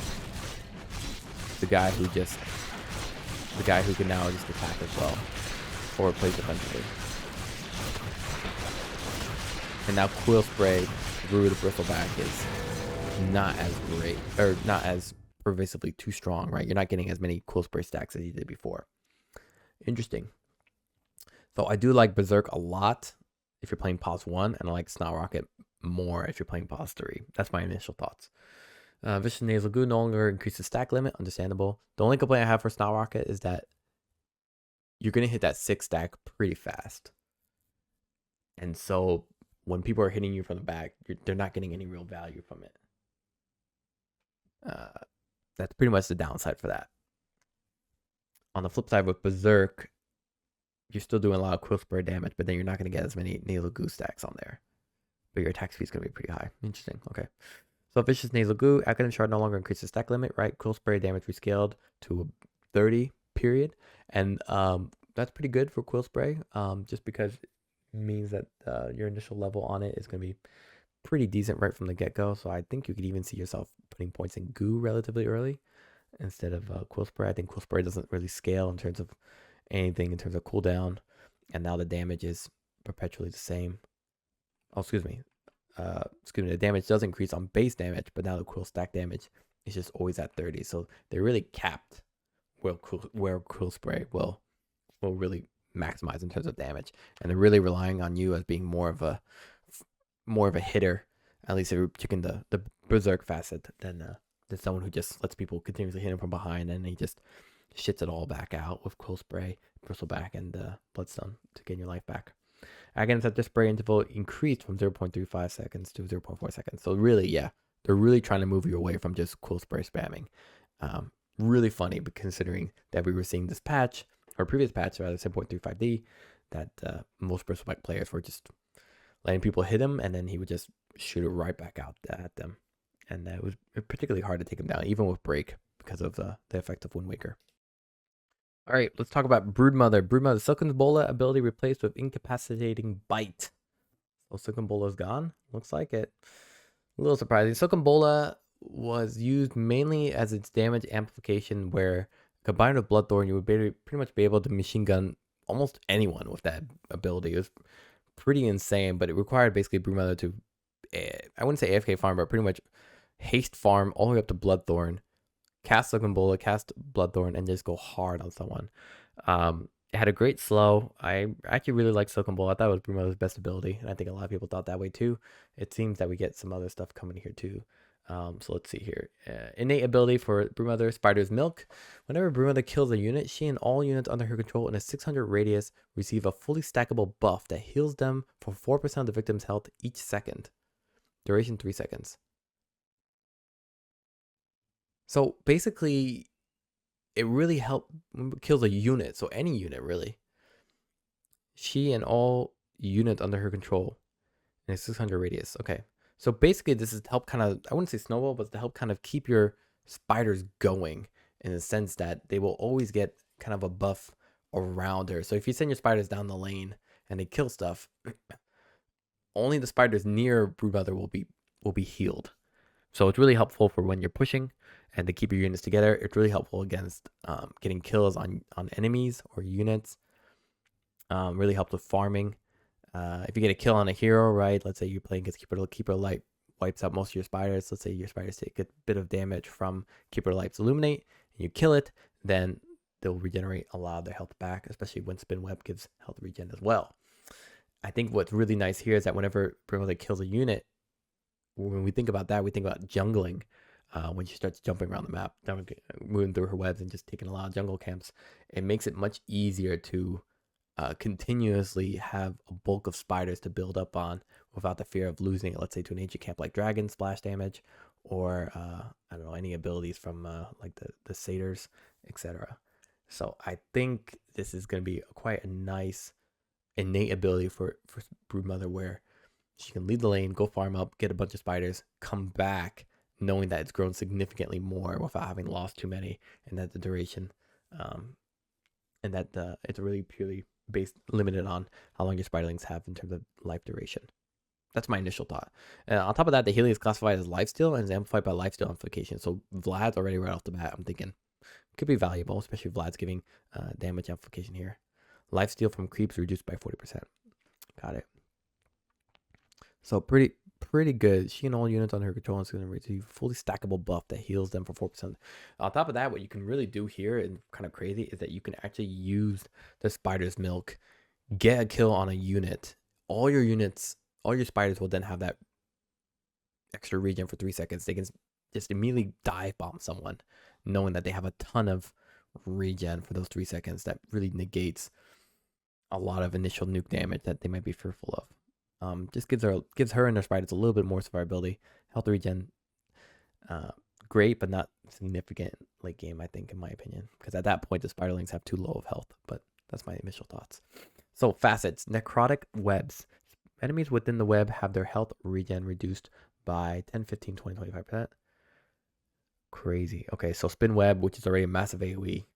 the guy who can now just attack as well, or replace defensively. And now quill spray through the bristleback is not as great, or not as pervasively too strong, right? You're not getting as many quill spray stacks as you did before. Interesting. So I do like Berserk a lot if you're playing Pos 1, and I like Snot Rocket more if you're playing Pos 3. That's my initial thoughts. Vicious Nasal Goo no longer increases stack limit, understandable. The only complaint I have for Snot Rocket is that you're going to hit that 6 stack pretty fast. And so when people are hitting you from the back, they're not getting any real value from it. That's pretty much the downside for that. On the flip side with Berserk, you're still doing a lot of quill spray damage, but then you're not going to get as many nasal goo stacks on there. But your attack speed is going to be pretty high. Interesting. Okay. So Vicious Nasal Goo, Academic Shard no longer increases stack limit, right? Quill spray damage rescaled to 30, period. And that's pretty good for quill spray, just because it means that your initial level on it is going to be pretty decent right from the get-go. So I think you could even see yourself putting points in goo relatively early instead of quill spray. I think quill spray doesn't really scale in terms of anything in terms of cooldown, and now the damage is perpetually the same. Oh, excuse me. The damage does increase on base damage, but now the quill stack damage is just always at 30. So they're really capped where quill spray will really maximize in terms of damage, and they're really relying on you as being more of a hitter, at least if you're picking the berserk facet, than someone who just lets people continuously hit him from behind, and he just shits it all back out with quill spray, bristleback, and bloodstone to gain your life back. Again, that the spray interval increased from 0.35 seconds to 0.4 seconds. So really, yeah, they're really trying to move you away from just quill spray spamming. Really funny, but considering that we were seeing this patch, or previous patch, rather 7.35D, that most bristleback players were just letting people hit him, and then he would just shoot it right back out at them. And it was particularly hard to take him down, even with break, because of the effect of Wind Waker. All right, let's talk about Broodmother. Broodmother, Silken Bola ability replaced with Incapacitating Bite. So Silken Bola is gone. Looks like it. A little surprising. Silken Bola was used mainly as its damage amplification, where combined with Bloodthorn, you would pretty much be able to machine gun almost anyone with that ability. It was pretty insane, but it required basically Broodmother to, I wouldn't say AFK farm, but pretty much haste farm all the way up to Bloodthorn, cast Silken Bola, cast Bloodthorn, and just go hard on someone. It had a great slow. I actually really like Silken Bola. I thought it was Broodmother's best ability, and I think a lot of people thought that way too. It seems that we get some other stuff coming here too. So let's see here. Innate ability for Broodmother, Spider's Milk. Whenever Broodmother kills a unit, she and all units under her control in a 600 radius receive a fully stackable buff that heals them for 4% of the victim's health each second. Duration 3 seconds. So basically, it really kills a unit. So any unit, really. She and all units under her control in a 600 radius. Okay. So basically, this is to help kind of, I wouldn't say snowball, but to help kind of keep your spiders going, in the sense that they will always get kind of a buff around her. So if you send your spiders down the lane and they kill stuff, only the spiders near Broodmother will be healed. So it's really helpful for when you're pushing and to keep your units together. It's really helpful against getting kills on enemies or units. Really helps with farming. If you get a kill on a hero, right? Let's say you're playing against Keeper Light wipes out most of your spiders. Let's say your spiders take a bit of damage from Keeper Light's Illuminate, and you kill it, then they'll regenerate a lot of their health back, especially when Spin Web gives health regen as well. I think what's really nice here is that whenever Brimother kills a unit, when we think about that, we think about jungling. When she starts jumping around the map, moving through her webs and just taking a lot of jungle camps, it makes it much easier to continuously have a bulk of spiders to build up on without the fear of losing it, let's say to an ancient camp like dragon splash damage, or I don't know, any abilities from like the satyrs, etc. So I think this is going to be quite a nice innate ability for Broodmother, where she can lead the lane, go farm up, get a bunch of spiders, come back knowing that it's grown significantly more without having lost too many, and that the duration and that it's really purely based limited on how long your spiderlings have in terms of life duration. That's my initial thought. On top of that, the healing is classified as lifesteal and is amplified by lifesteal amplification. So Vlad's already right off the bat, I'm thinking could be valuable, especially if Vlad's giving damage amplification here. Lifesteal from creeps reduced by 40%. Got it. So pretty good. She and all units on her control is going to receive a fully stackable buff that heals them for 4%. On top of that, what you can really do here, and kind of crazy, is that you can actually use the spider's milk, get a kill on a unit. All your spiders will then have that extra regen for 3 seconds. They can just immediately dive bomb someone, knowing that they have a ton of regen for those 3 seconds. That really negates a lot of initial nuke damage that they might be fearful of. Just gives her and her spiders a little bit more survivability. Health regen, great, but not significant late game, I think, in my opinion. Because at that point, the spiderlings have too low of health. But that's my initial thoughts. So, facets. Necrotic webs. Enemies within the web have their health regen reduced by 10, 15, 20, 25%. Crazy. Okay, so spin web, which is already a massive AoE,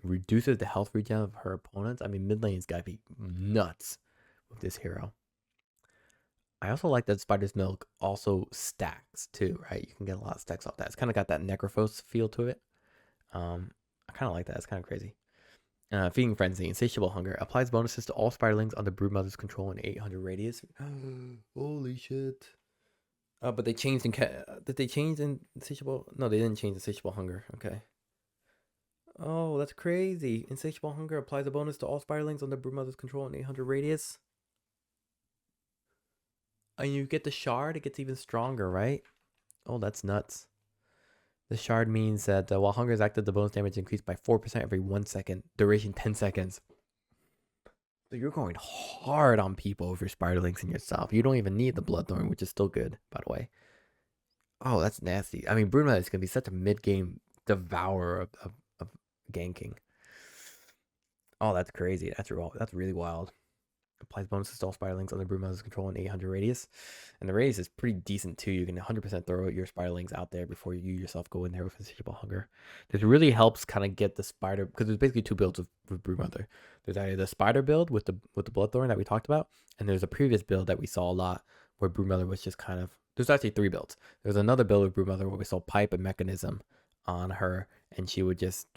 reduces the health regen of her opponents. I mean, mid lane's got to be nuts with this hero. I also like that Spider's Milk also stacks too, right? You can get a lot of stacks off that. It's kind of got that Necrophos feel to it. I kind of like that. It's kind of crazy. Feeding Frenzy, Insatiable Hunger. Applies bonuses to all spiderlings under Broodmother's control in 800 radius. Holy shit. But they changed did they change Insatiable? No, they didn't change Insatiable Hunger. Okay. Oh, that's crazy. Insatiable Hunger applies a bonus to all spiderlings under Broodmother's control in 800 radius. And you get the shard, it gets even stronger, right? Oh, that's nuts. The shard means that while hunger is active, the bonus damage increased by 4% every 1 second. Duration 10 seconds. So you're going hard on people with your spiderlings and yourself. You don't even need the Bloodthorn, which is still good, by the way. Oh, that's nasty. I mean, Bruno is going to be such a mid-game devourer of ganking. Oh, that's crazy. That's really wild. Applies bonuses to all spiderlings under Broodmother's control in 800 radius. And the radius is pretty decent too. You can 100% throw your spiderlings out there before you yourself go in there with Insatiable Hunger. This really helps kind of get the spider, because there's basically 2 builds with Broodmother. There's either the spider build with the Bloodthorn that we talked about, and there's a previous build that we saw a lot where Broodmother was just kind of, there's actually 3 builds. There's another build with Broodmother where we saw Pipe and Mechanism on her, and she would just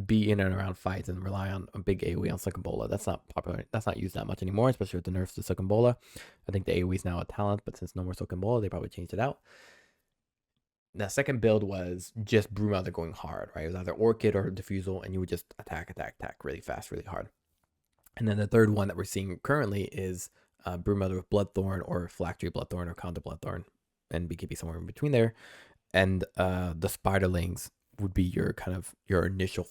be in and around fights and rely on a big AoE on Succumbola. That's not popular. That's not used that much anymore, especially with the nerfs to Succumbola. I think the AoE is now a talent, but since no more Succumbola, they probably changed it out. The second build was just Broodmother going hard, right? It was either Orchid or Diffusal, and you would just attack really fast, really hard. And then the third one that we're seeing currently is Broodmother with Bloodthorn or Phylactery Bloodthorn or Counter Bloodthorn, and BKB somewhere in between there. And the Spiderlings would be your kind of your initial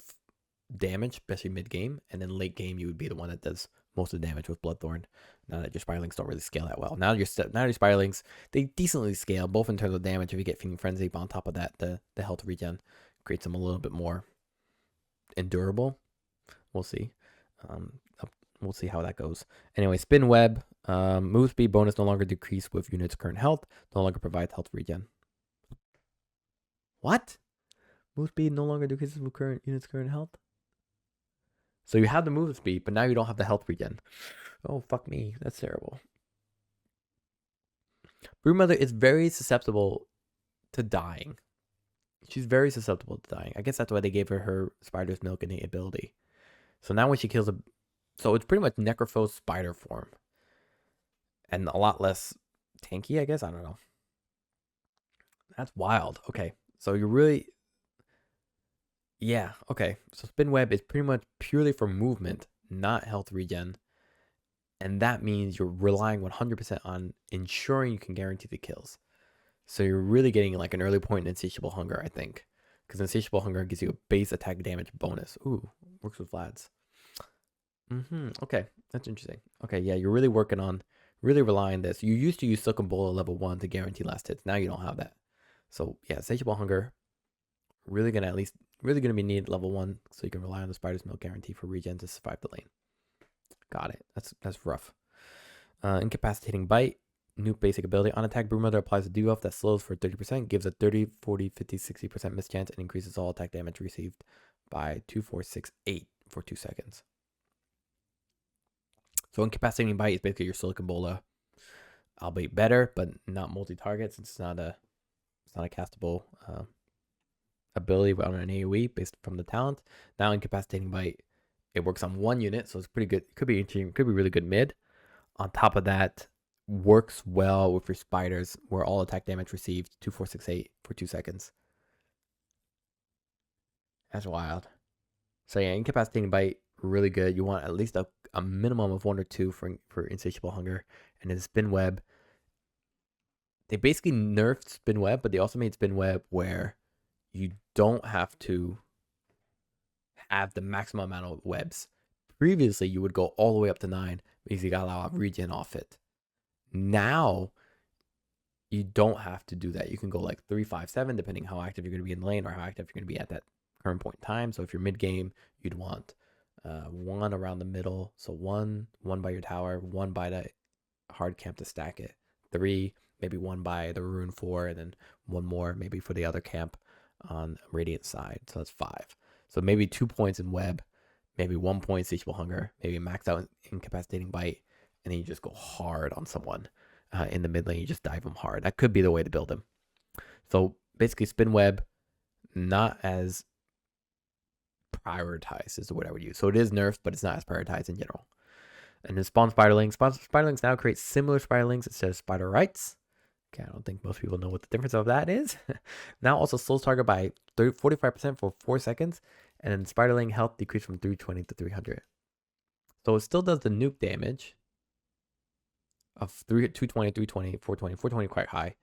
damage, especially mid game, and then late game you would be the one that does most of the damage with Bloodthorn. Now that your spiderlings don't really scale that well. Now your spiderlings, they decently scale both in terms of damage if you get Feeding Frenzy, but on top of that, the health regen creates them a little bit more endurable. We'll see. We'll see how that goes. Anyway, Spin Web, move speed bonus no longer decrease with units' current health, no longer provides health regen. What? Move speed no longer decreases with units' current health? So you have the move speed, but now you don't have the health regen. Oh, fuck me. That's terrible. Broodmother is very susceptible to dying. She's very susceptible to dying. I guess that's why they gave her Spider's Milk innate ability. So now when she kills so it's pretty much Necrophos spider form. And a lot less tanky, I guess. I don't know. That's wild. Okay. So you're really... Yeah, okay. So Spin Web is pretty much purely for movement, not health regen. And that means you're relying 100% on ensuring you can guarantee the kills. So you're really getting like an early point in Insatiable Hunger, I think. Because Insatiable Hunger gives you a base attack damage bonus. Ooh, works with Vlad's. Okay, that's interesting. Okay, yeah, you're really working on, really relying on this. You used to use Silken Bowl at level 1 to guarantee last hits. Now you don't have that. So yeah, Insatiable Hunger, really gonna be needed at level 1, so you can rely on the Spider's Milk guarantee for regen to survive the lane. Got it. That's rough. Incapacitating Bite. New basic ability. On attack, Broodmother applies a debuff that slows for 30%, gives a 30, 40, 50, 60% mischance, and increases all attack damage received by 2, 4, 6, 8 for 2 seconds. So Incapacitating Bite is basically your Silicon Bola, albeit better, but not multi-target since it's not a castable ability on an AoE based from the talent. Now Incapacitating Bite, it works on 1 unit, so it's pretty good. It could be really good mid. On top of that, works well with your spiders, where all attack damage received 2, 4, 6, 8 for 2 seconds. That's wild. So yeah, Incapacitating Bite, really good. You want at least a minimum of 1 or 2 for Insatiable Hunger. And then Spin Web, they basically nerfed Spin Web, but they also made Spin Web where you don't have to have the maximum amount of webs. Previously, you would go all the way up to 9 because you got a lot of regen off it. Now, you don't have to do that. You can go like 3, 5, 7, depending how active you're going to be in the lane or how active you're going to be at that current point in time. So if you're mid game, you'd want 1 around the middle. So 1 by your tower, 1 by the hard camp to stack it. 3, maybe 1 by the rune 4, and then 1 more maybe for the other camp on Radiant side. So that's 5. So maybe 2 points in web, maybe 1 point Insatiable Hunger, maybe max out Incapacitating Bite, and then you just go hard on someone in the mid lane. You just dive them hard. That could be the way to build him. So basically, Spin Web, not as prioritized is the word I would use. So it is nerfed, but it's not as prioritized in general. And then Spawn Spiderlings. Spiderlings now create similar Spiderlings instead of Spider Rights. Okay, I don't think most people know what the difference of that is. Now also slows target by 45% for 4 seconds, and then Spiderling health decreased from 320 to 300. So it still does the nuke damage of 220, 320, 420. 420 quite high,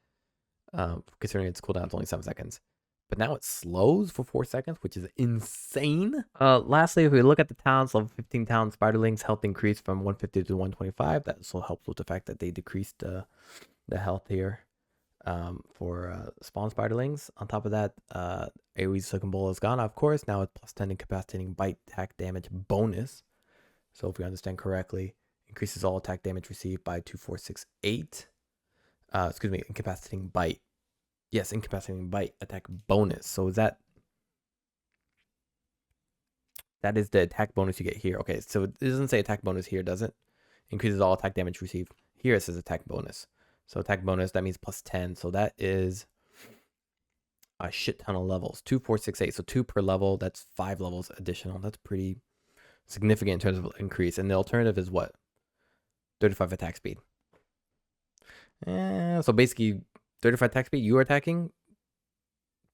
considering its cooldown is only 7 seconds. But now it slows for 4 seconds, which is insane. Lastly, if we look at the talents, level 15 talent Spiderlings health increased from 150 to 125. That also helps with the fact that they decreased the health here for Spawn Spiderlings. On top of that, AoE's Silken Bowl is gone, of course. Now it's plus 10 Incapacitating Bite attack damage bonus. So if we understand correctly, increases all attack damage received by 2, 4, 6, 8. Excuse me, Incapacitating Bite. Yes, Incapacitating Bite attack bonus. So is that is the attack bonus you get here. Okay, so it doesn't say attack bonus here, does it? Increases all attack damage received. Here it says attack bonus. So attack bonus, that means plus 10. So that is a shit ton of levels. 2, 4, 6, 8. So 2 per level. That's 5 levels additional. That's pretty significant in terms of increase. And the alternative is what? 35 attack speed. So basically, 35 attack speed, you are attacking,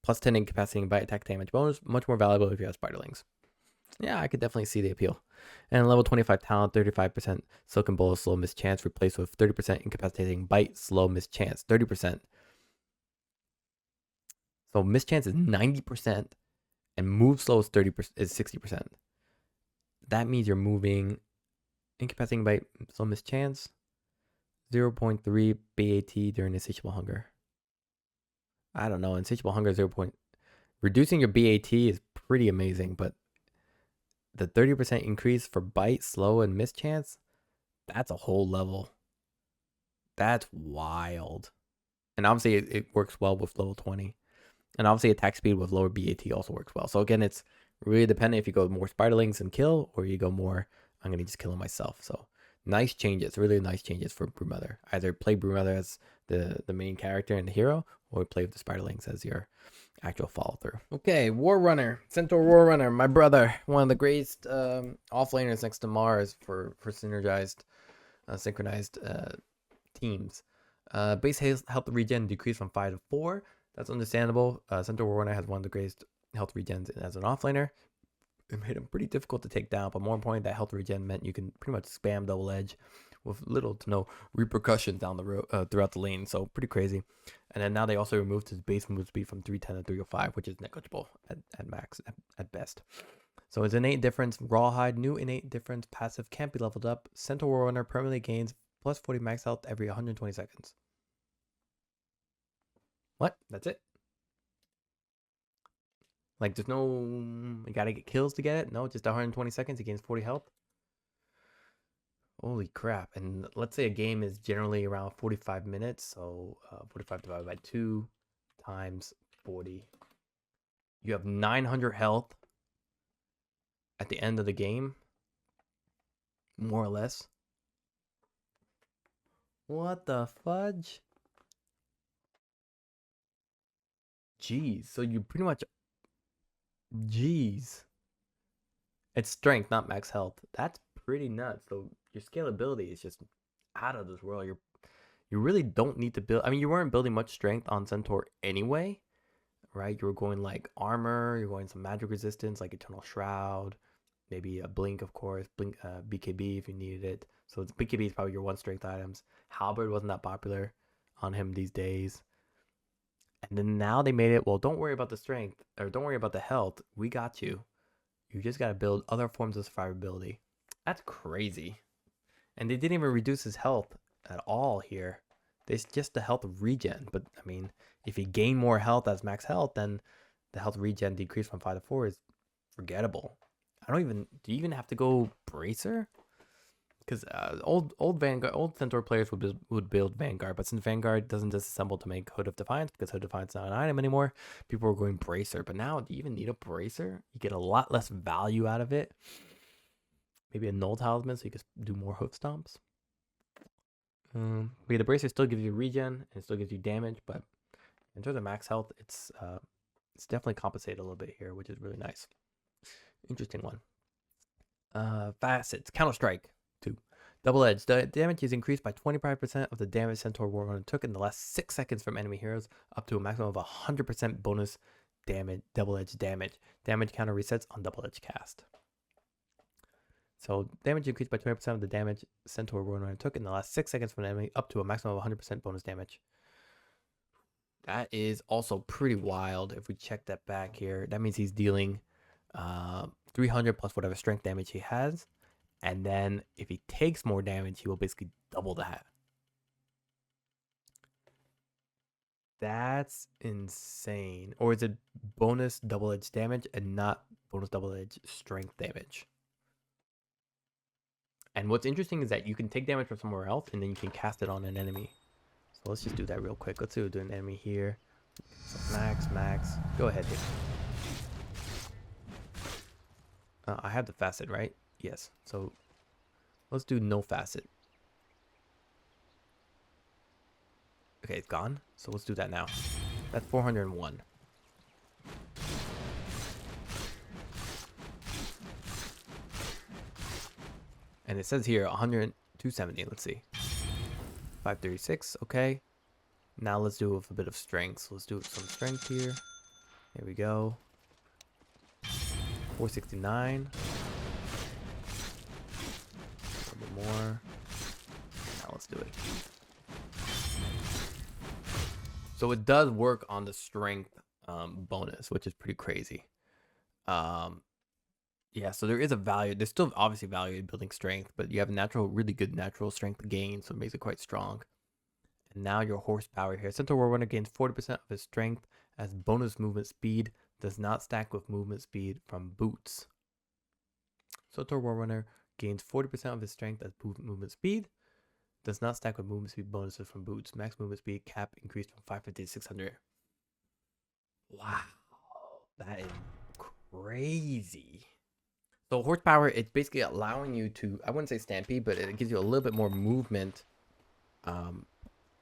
plus 10 Incapacitating Bite attack damage bonus. Much more valuable if you have Spiderlings. Yeah, I could definitely see the appeal. And level 25 talent, 35% Silken Bowl slow mischance, replaced with 30% Incapacitating Bite slow mischance, 30%. So mischance is 90%, and move slow is 60%. That means you're moving Incapacitating Bite slow mischance, 0.3 BAT during Insatiable Hunger. I don't know. Insatiable Hunger 0. Reducing your BAT is pretty amazing, but the 30% increase for Bite, Slow, and Mischance, that's a whole level. That's wild. And obviously, it works well with level 20. And obviously, attack speed with lower BAT also works well. So again, it's really dependent if you go more Spiderlings and kill, or you go more, I'm going to just kill him myself. So nice changes, really nice changes for Broodmother. Either play Broodmother as the main character and the hero, or play with the Spiderlings as your actual follow through. Okay, War Runner, Centaur War Runner, my brother, one of the greatest offlaners next to Mars for synergized, synchronized teams. Base health regen decreased from 5 to 4. That's understandable. Centaur War Runner has one of the greatest health regens as an offlaner. It made him pretty difficult to take down, but more importantly, that health regen meant you can pretty much spam double edge with little to no repercussions down the road throughout the lane. So pretty crazy. And then now they also removed his base movement speed from 310 to 305, which is negligible at max at best. So his innate difference, Rawhide, new innate difference passive can't be leveled up. Centaur Runner permanently gains plus 40 max health every 120 seconds. What? That's it? Like, there's no... You gotta get kills to get it? No, just 120 seconds, he gains 40 health? Holy crap. And let's say a game is generally around 45 minutes. So 45 divided by 2 times 40. You have 900 health at the end of the game. More or less. What the fudge? Jeez. So you pretty much... Jeez. It's strength, not max health. That's pretty nuts. So your scalability is just out of this world. You really don't need to build. I mean, you weren't building much strength on Centaur anyway, right? You were going like armor. You're going some magic resistance, like Eternal Shroud, maybe a blink, of course, blink, BKB if you needed it. So BKB is probably your one strength items. Halberd wasn't that popular on him these days. And then now they made it, well, don't worry about the strength, or don't worry about the health. We got you. You just got to build other forms of survivability. That's crazy. And they didn't even reduce his health at all here. There's just the health regen. But, I mean, if you gain more health as max health, then the health regen decrease from 5 to 4 is forgettable. Do you even have to go Bracer? Because old Centaur players would build Vanguard, but since Vanguard doesn't disassemble to make Hood of Defiance, because Hood of Defiance is not an item anymore, people are going Bracer. But now, do you even need a Bracer? You get a lot less value out of it. Maybe a Null Talisman so you can do more Hoof Stomps. But yeah, the Bracer still gives you regen, and it still gives you damage, but in terms of max health, it's definitely compensated a little bit here, which is really nice. Interesting one. Facets, Counter-Strike. Double Edge. The damage is increased by 25% of the damage Centaur Warrunner took in the last 6 seconds from enemy heroes, up to a maximum of 100% bonus damage, double edge damage. Damage counter resets on double edge cast. So damage increased by 20% of the damage Centaur Warrunner took in the last 6 seconds from an enemy, up to a maximum of 100% bonus damage. That is also pretty wild. If we check that back here, that means he's dealing 300 plus whatever strength damage he has. And then if he takes more damage, he will basically double that. That's insane. Or is it bonus double edge damage and not bonus double edge strength damage? And what's interesting is that you can take damage from somewhere else and then you can cast it on an enemy. So let's just do that real quick. Let's do an enemy here. So max. Go ahead, hit. I have the facet, right? Yes. So let's do no facet. Okay, it's gone. So let's do that now. That's 401. And it says here 270. Let's see. 536. Okay. Now let's do it with a bit of strength. So let's do some strength here. Here we go. 469. More. Now let's do it. So it does work on the strength bonus, which is pretty crazy. Yeah, so there is a value. There's still obviously value in building strength, but you have really good natural strength gain, so it makes it quite strong. And now your horsepower here. Centaur Warrunner gains 40% of his strength as bonus movement speed. Does not stack with movement speed from boots. Centaur Warrunner gains 40% of his strength as movement speed. Does not stack with movement speed bonuses from boots. Max movement speed cap increased from 550 to 600. Wow. That is crazy. So horsepower, it's basically allowing you to, I wouldn't say stampede, but it gives you a little bit more movement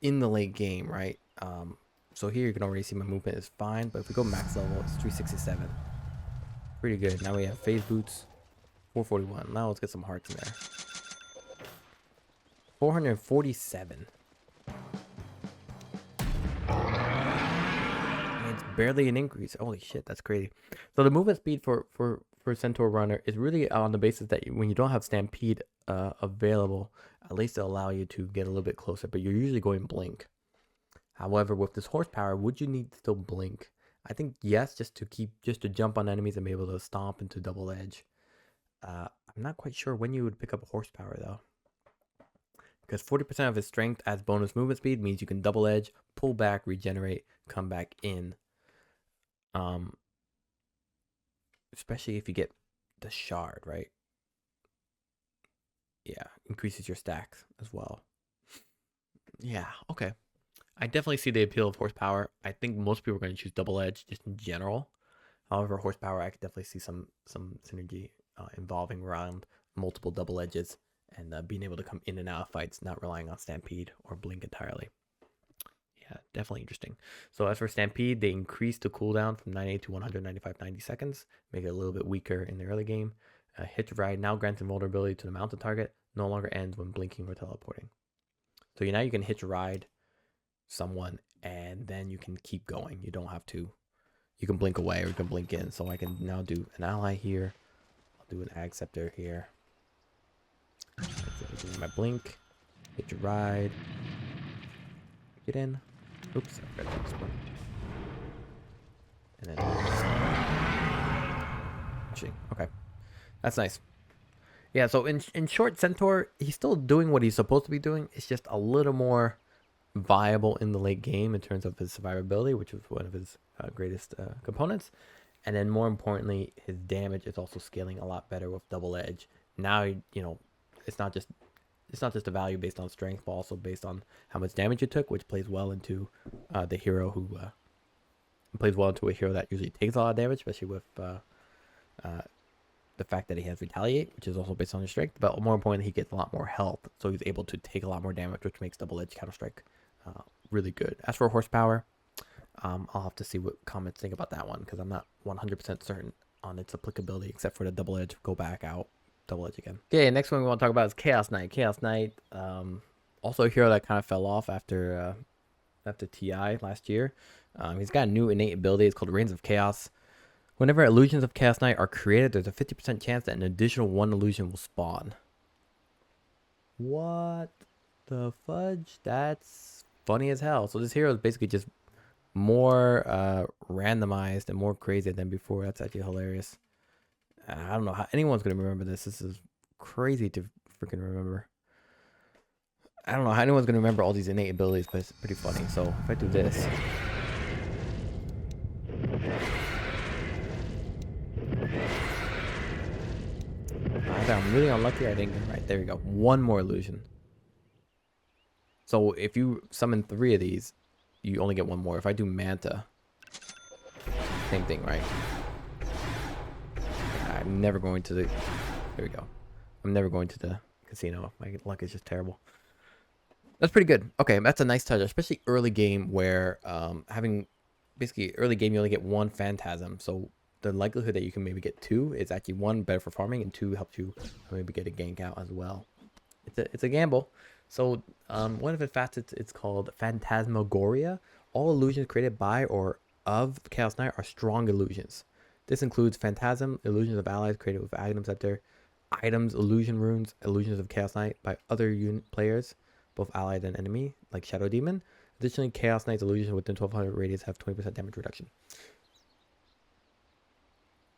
in the late game, right? So here you can already see my movement is fine, but if we go max level, it's 367. Pretty good. Now we have phase boots. 441. Now let's get some hearts in there. 447. It's barely an increase. Holy shit, that's crazy. So the movement speed for for Centaur Runner is really on the basis that when you don't have Stampede available, at least it'll allow you to get a little bit closer, but you're usually going blink. However, with this horsepower, would you need to still blink? I think yes, just to jump on enemies and be able to stomp into double edge. I'm not quite sure when you would pick up horsepower though, because 40% of his strength adds bonus movement speed means you can double edge, pull back, regenerate, come back in. Especially if you get the shard, right? Yeah, increases your stacks as well. Yeah, okay. I definitely see the appeal of horsepower. I think most people are going to choose double edge just in general. However, horsepower, I could definitely see some synergy involving around multiple double edges and being able to come in and out of fights, not relying on Stampede or Blink entirely. Yeah, definitely interesting. So as for Stampede, they increased the cooldown from 98 to 195 90 seconds, make it a little bit weaker in the early game. Hitch Ride now grants invulnerability to the mounted target, no longer ends when blinking or teleporting. So now you can Hitch Ride someone and then you can keep going. You don't have to, you can blink away or you can blink in. So I can now do an ally here. I'll do an Acceptor here. My blink, Hitch Ride, get in. Oops, I forgot this one. And then okay, that's nice. Yeah, so in short, Centaur, he's still doing what he's supposed to be doing. It's just a little more viable in the late game in terms of his survivability, which was one of his greatest components. And then more importantly, his damage is also scaling a lot better with double edge. Now, you know, it's not just a value based on strength, but also based on how much damage you took, which plays well into the hero who plays well into a hero that usually takes a lot of damage, especially with the fact that he has Retaliate, which is also based on his strength. But more importantly, he gets a lot more health, so he's able to take a lot more damage, which makes double edge Counter-Strike really good. As for horsepower, I'll have to see what comments think about that one, because I'm not 100% certain on its applicability, except for the double edge, go back out, double edge again. Okay, next one we want to talk about is Chaos Knight. Chaos Knight, also a hero that kind of fell off after TI last year. He's got a new innate ability. It's called Reigns of Chaos. Whenever illusions of Chaos Knight are created, there's a 50% chance that an additional one illusion will spawn. What the fudge? That's funny as hell. So this hero is basically just more randomized and more crazy than before. That's actually hilarious. I don't know how anyone's going to remember this. This is crazy to freaking remember. I don't know how anyone's going to remember all these innate abilities, but it's pretty funny. So if I do this... I'm really unlucky. I didn't get right. There we go. One more illusion. So if you summon 3 of these, you only get 1 more. If I do Manta, same thing, right? I'm never going to the... There we go. I'm never going to the casino. My luck is just terrible. That's pretty good. Okay, that's a nice touch, especially early game where having... Basically, early game, you only get 1 Phantasm. So the likelihood that you can maybe get 2 is actually 1, better for farming, and 2 helps you maybe get a gank out as well. It's a gamble. So one of the facets, it's called Phantasmagoria. All illusions created by or of Chaos Knight are strong illusions. This includes Phantasm, illusions of allies created with Aghanim Scepter, items, illusion runes, illusions of Chaos Knight by other unit players, both allied and enemy, like Shadow Demon. Additionally, Chaos Knight's illusions within 1200 radius have 20% damage reduction.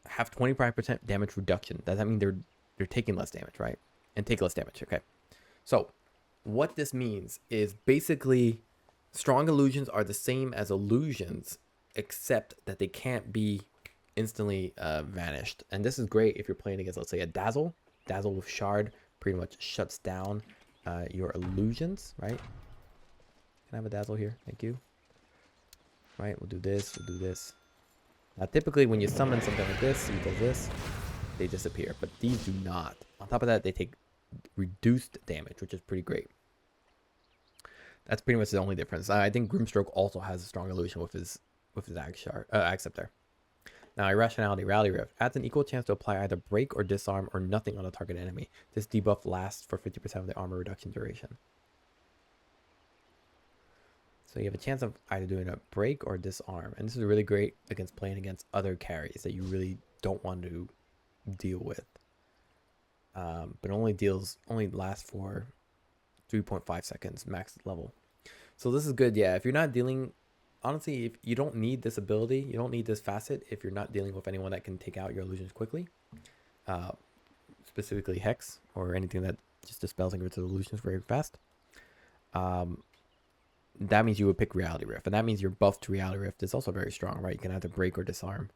Have 25% damage reduction. Does that mean they're taking less damage, right? And take less damage. Okay. So what this means is basically strong illusions are the same as illusions, except that they can't be instantly vanished. And this is great if you're playing against, let's say, a Dazzle. Dazzle with Shard pretty much shuts down your illusions, right? Can I have a Dazzle here? Thank you. Right, we'll do this, we'll do this. Now, typically, when you summon something like this, you do this, they disappear. But these do not. On top of that, they take reduced damage, which is pretty great. That's pretty much the only difference. I think Grimstroke also has a strong illusion with his Acceptor. Now, Irrationality, Rally Rift adds an equal chance to apply either break or disarm or nothing on a target enemy. This debuff lasts for 50% of the armor reduction duration. So you have a chance of either doing a break or disarm. And this is really great against playing against other carries that you really don't want to deal with. But only lasts for 3.5 seconds max level. So this is good. Yeah, if you're not dealing, honestly, if you don't need this ability, you don't need this facet if you're not dealing with anyone that can take out your illusions quickly. Specifically Hex or anything that just dispels and gets illusions very fast. That means you would pick Reality Rift, and that means your buff to Reality Rift is also very strong, right? You can either break or disarm.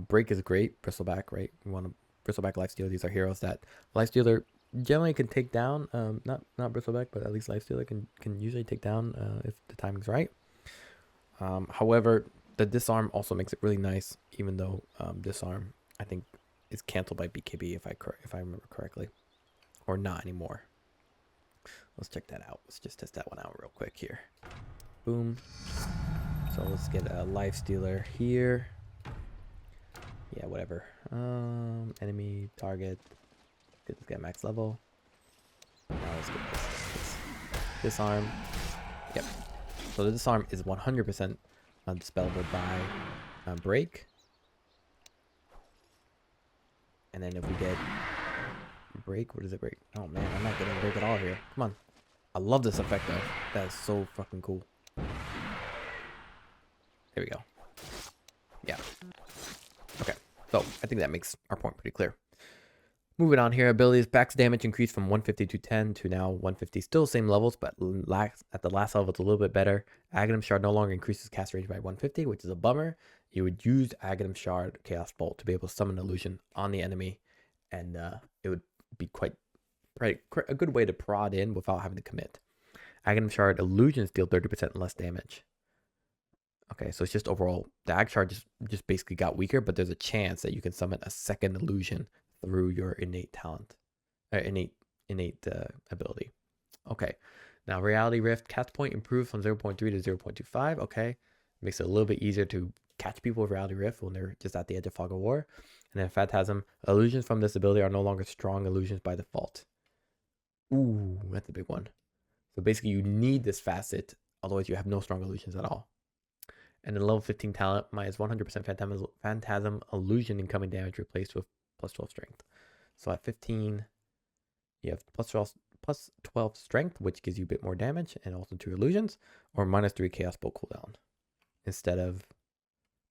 Break is great, Bristleback, right? You want to Bristleback, Lifestealer. These are heroes that Lifestealer generally can take down. Not Bristleback, but at least Lifestealer can usually take down if the timing's right. However, the disarm also makes it really nice, even though disarm I think is canceled by BKB if I remember correctly, or not anymore. Let's check that out. Let's just test that one out real quick here. Boom. So let's get a Lifestealer here. Yeah, whatever. Enemy target. Get this guy max level. Now let's get this disarm. Yep. So the disarm is 100% dispellable by break. And then if we get break, what does it break? Oh man, I'm not getting break at all here. Come on. I love this effect though. That is so fucking cool. There we go. Yeah. Okay. So I think that makes our point pretty clear. Moving on here, abilities, Back's damage increased from 150 to 10 to now 150. Still same levels, but at the last level it's a little bit better. Aghanim Shard no longer increases cast range by 150, which is a bummer. You would use Aghanim Shard Chaos Bolt to be able to summon illusion on the enemy, and it would be quite a good way to prod in without having to commit. Aghanim Shard illusions deal 30% less damage. Okay, so it's just overall the Ag Shard just basically got weaker, but there's a chance that you can summon a second illusion through your innate talent, innate ability. Okay, now Reality Rift cast point improves from 0.3 to 0.25. Okay, makes it a little bit easier to catch people with Reality Rift when they're just at the edge of Fog of War. And then Phantasm, illusions from this ability are no longer strong illusions by default. Ooh, that's a big one. So basically you need this facet, otherwise you have no strong illusions at all. And then level 15 talent, minus 100% Phantasm illusion incoming damage replaced with plus 12 strength. So at 15, you have plus 12 strength, which gives you a bit more damage and also 2 illusions, or minus 3 Chaos Bolt cooldown instead of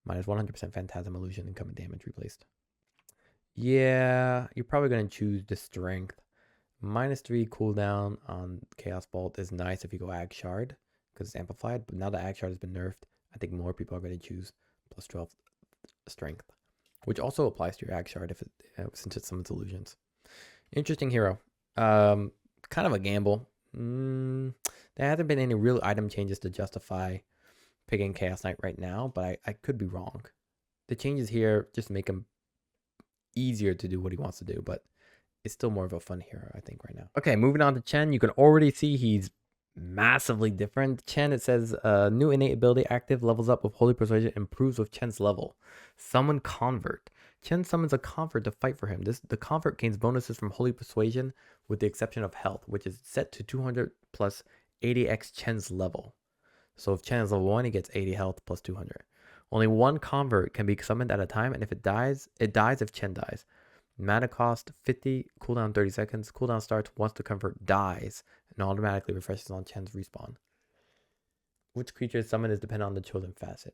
minus 100% Phantasm illusion incoming damage replaced. Yeah, you're probably going to choose the strength. Minus 3 cooldown on Chaos Bolt is nice if you go Ag Shard because it's amplified, but now that Ag Shard has been nerfed, I think more people are going to choose plus 12 strength, which also applies to your Ag Shard if since it summons illusions. Interesting hero. Kind of a gamble. There hasn't been any real item changes to justify picking Chaos Knight right now, but I could be wrong. The changes here just make him easier to do what he wants to do, but it's still more of a fun hero, I think, right now. Okay, moving on to Chen. You can already see he's massively different. Chen, it says new innate ability active, levels up with Holy Persuasion, improves with Chen's level. Summon Convert. Chen summons a Convert to fight for him. The Convert gains bonuses from Holy Persuasion with the exception of health, which is set to 200 plus 80x Chen's level. So if Chen is level 1, he gets 80 health plus 200. Only one Convert can be summoned at a time, and if it dies if Chen dies. Mana cost 50, cooldown 30 seconds. Cooldown starts once the Convert dies and automatically refreshes on Chen's respawn. Which creature is summoned is dependent on the chosen facet.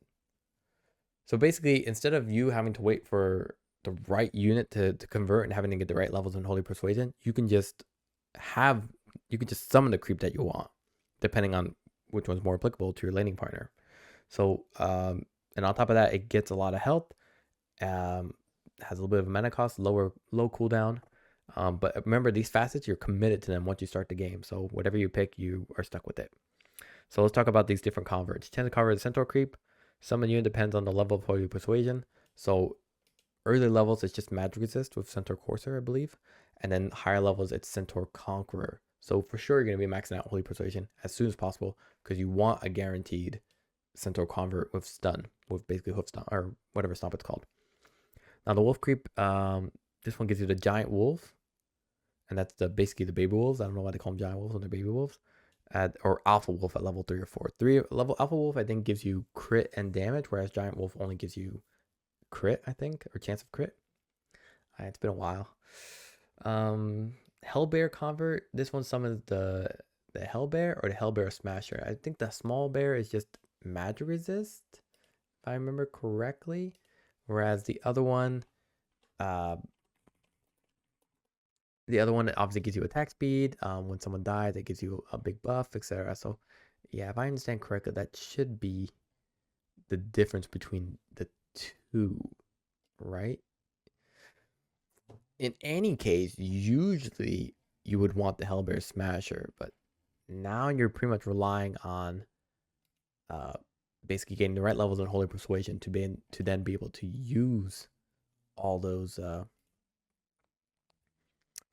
So basically, instead of you having to wait for the right unit to convert and having to get the right levels in Holy Persuasion, you can just summon the creep that you want, depending on which one's more applicable to your laning partner. So, and on top of that, it gets a lot of health. Has a little bit of a mana cost, low cooldown. But remember, these facets, you're committed to them once you start the game. So whatever you pick, you are stuck with it. So let's talk about these different converts. Chen convert is Centaur creep. Summon unit depends on the level of Holy Persuasion. So early levels, it's just Magic Resist with Centaur Courser, I believe. And then higher levels, it's Centaur Conqueror. So for sure, you're going to be maxing out Holy Persuasion as soon as possible because you want a guaranteed Centaur Convert with stun, with basically hoof stun, or whatever stomp it's called. Now the wolf creep, this one gives you the giant wolf, and that's basically the baby wolves. I don't know why they call them giant wolves when they're baby wolves. Or alpha wolf at level 3 or 4. Level alpha wolf I think gives you crit and damage, whereas giant wolf only gives you crit, I think, or chance of crit. It's been a while. Hellbear convert. This one summons the Hellbear or the Hellbear Smasher. I think the small bear is just magic resist, if I remember correctly. Whereas uh, the other one obviously gives you attack speed. When someone dies, it gives you a big buff, etc. So, yeah, if I understand correctly, that should be the difference between the two, right? In any case, usually you would want the Hellbear Smasher, but now you're pretty much relying on uh, basically getting the right levels in Holy Persuasion to then be able to use all those to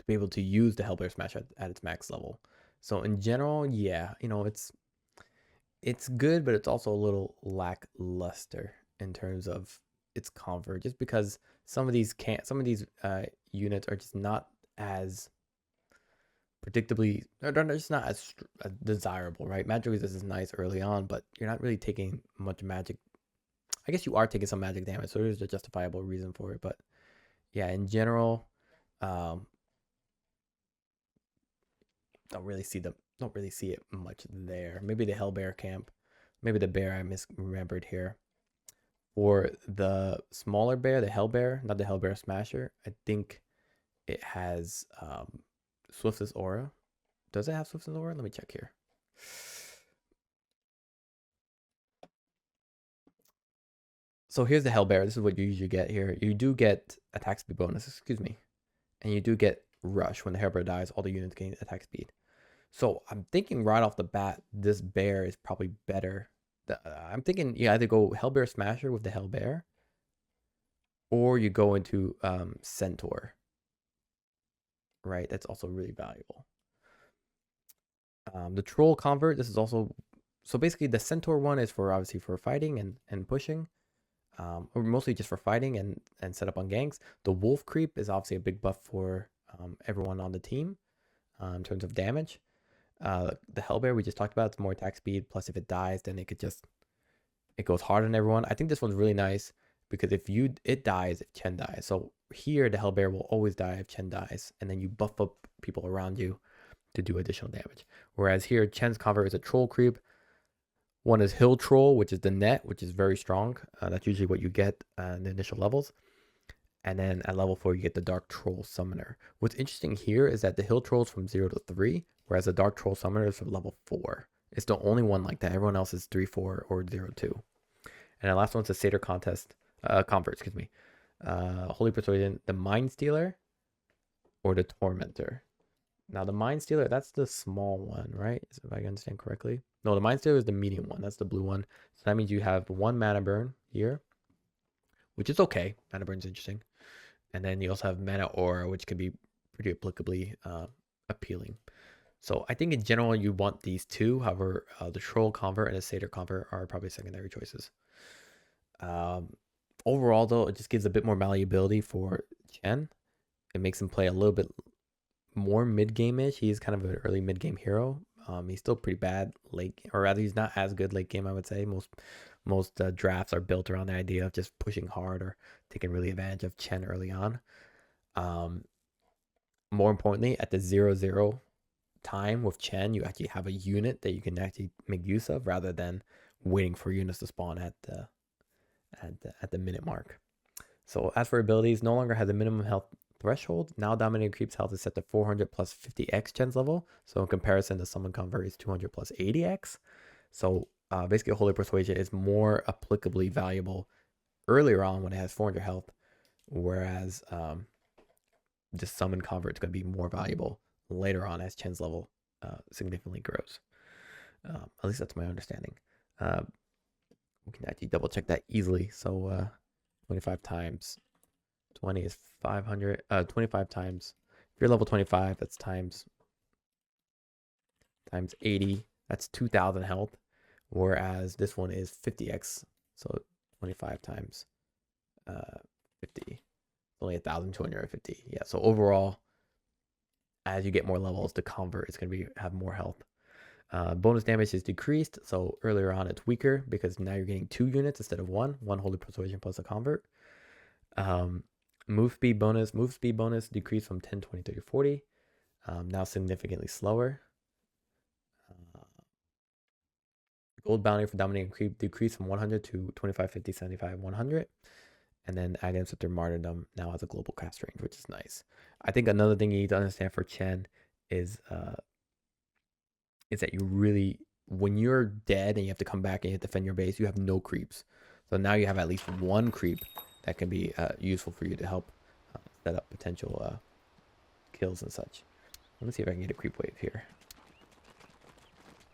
be able to use the Hellbear Smash at its max level. So in general, yeah, it's good, but it's also a little lackluster in terms of its comfort, just because some of these units are just not as predictably, they're just not as desirable, right? Magic resist is nice early on, but you're not really taking much magic. I guess you are taking some magic damage, so there's a justifiable reason for it. But yeah, in general, um, don't really see it much there. Maybe the Hellbear camp, maybe the bear I misremembered here. For the smaller bear, the Hellbear, not the Hellbear Smasher, I think it has Swiftest Aura. Does it have Swiftest Aura? Let me check here. So here's the Hellbear. This is what you usually get here. You do get attack speed bonus, excuse me. And you do get Rush. When the Hellbear dies, all the units gain attack speed. So I'm thinking right off the bat, this bear is probably better. I'm thinking you either go Hellbear Smasher with the Hellbear, or you go into Centaur. Right, that's also really valuable. The Troll Convert, this is also, so basically the Centaur one is for obviously for fighting and pushing, or mostly just for fighting and set up on ganks. The Wolf Creep is obviously a big buff for everyone on the team in terms of damage. The Hellbear we just talked about, it's more attack speed, plus if it dies, then it goes hard on everyone. I think this one's really nice because it dies if Chen dies. So here the Hellbear will always die if Chen dies, and then you buff up people around you to do additional damage. Whereas here Chen's cover is a Troll Creep. One is Hill Troll, which is the net, which is very strong. That's usually what you get in the initial levels. And then at level 4, you get the Dark Troll Summoner. What's interesting here is that the Hill Troll is from 0 to 3, whereas the Dark Troll Summoner is from level 4. It's the only one like that. Everyone else is 3, 4, or 0, 2. And the last one's a Satyr Convert, excuse me. Holy Persuasion, the Mind Stealer, or the Tormentor. Now the Mind Stealer, that's the small one, right? If I understand correctly. No, the Mind Stealer is the medium one. That's the blue one. So that means you have 1 mana burn here, which is okay. Mana burn's interesting. And then you also have Mana Aura, which can be pretty applicably appealing. So I think in general you want these two. However, the Troll Convert and the Satyr Convert are probably secondary choices. Overall, though, it just gives a bit more malleability for Chen. It makes him play a little bit more mid-game-ish. He's kind of an early mid-game hero. He's still pretty bad late, or rather, he's not as good late game. I would say most drafts are built around the idea of just pushing hard or taking really advantage of Chen early on. More importantly, at the 0-0 time with Chen, you actually have a unit that you can actually make use of rather than waiting for units to spawn at the minute mark. So as for abilities, no longer has a minimum health threshold. Now Dominating Creep's health is set to 400 plus 50x Chen's level. So in comparison, the Summon Convert is 200 plus 80x. So basically, Holy Persuasion is more applicably valuable earlier on when it has 400 health, whereas the Summon Convert is going to be more valuable later on as Chen's level significantly grows. At least that's my understanding. We can actually double check that easily. So 25 times 20 is 500. 25 times, if you're level 25, that's times 80. That's 2,000 health. Whereas this one is 50x. So 25 times 50. Only 1,250. Yeah. So overall, as you get more levels, the convert is going to have more health. Bonus damage is decreased, so earlier on it's weaker because now you're getting 2 units instead of 1 Holy Persuasion plus a convert. Move speed bonus decreased from 10, 20, 30, 40. Now significantly slower. Gold bounty for dominating creep decreased from 100 to 25, 50, 75, 100. And then items with their martyrdom now has a global cast range, which is nice. I think another thing you need to understand for Chen is that you really, when you're dead and you have to come back and you have to defend your base, you have no creeps. So now you have at least one creep that can be useful for you to help set up potential kills and such. Let me see if I can get a creep wave here.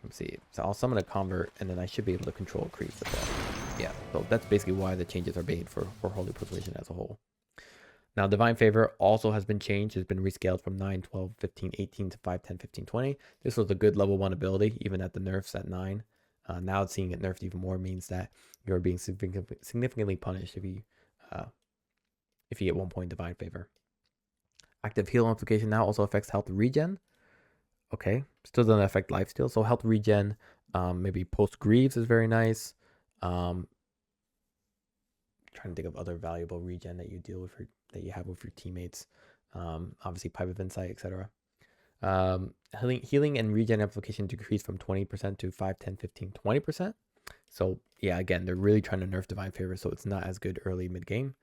Let's see. So I'll summon a convert, and then I should be able to control creeps with that. Yeah, so that's basically why the changes are made for Holy Persuasion as a whole. Now, Divine Favor also has been changed. It's been rescaled from 9, 12, 15, 18 to 5, 10, 15, 20. This was a good level 1 ability, even at the nerfs at 9. Now seeing it nerfed even more means that you're being significantly punished if you get 1 point Divine Favor. Active heal amplification now also affects health regen. Okay, still doesn't affect lifesteal. So health regen, maybe post Greaves is very nice. Trying to think of other valuable regen that you deal with that you have with your teammates. Obviously Pipe of Insight, etc. Healing and regen amplification decreased from 20% to 5, 10, 15, 20%. So yeah, again, they're really trying to nerf Divine Favor, so it's not as good early mid game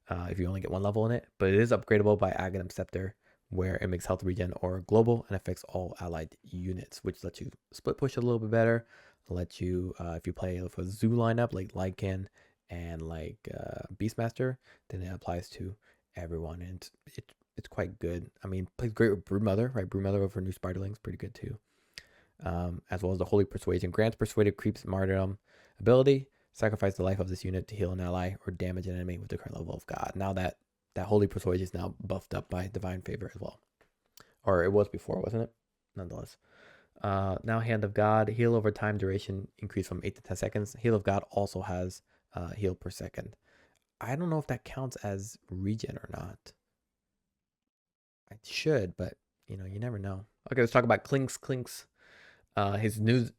if you only get 1 level in it. But it is upgradable by Aghanim Scepter, where it makes health regen or global and affects all allied units, which lets you split push a little bit better. Lets you, if you play with a zoo lineup like Lycan and like Beastmaster, then it applies to everyone, and it's quite good. I mean, plays great with Broodmother, right? Broodmother over new Spiderlings, pretty good too. As well as the Holy Persuasion. Grants Persuaded Creeps Martyrdom ability. Sacrifice the life of this unit to heal an ally or damage an enemy with the current level of God. Now that Holy Persuasion is now buffed up by Divine Favor as well. Or it was before, wasn't it? Nonetheless. Now Hand of God. Heal over time duration increased from 8 to 10 seconds. Heal of God also has heal per second. I don't know if that counts as regen or not. I should, but you never know. Okay, let's talk about Clinks. His new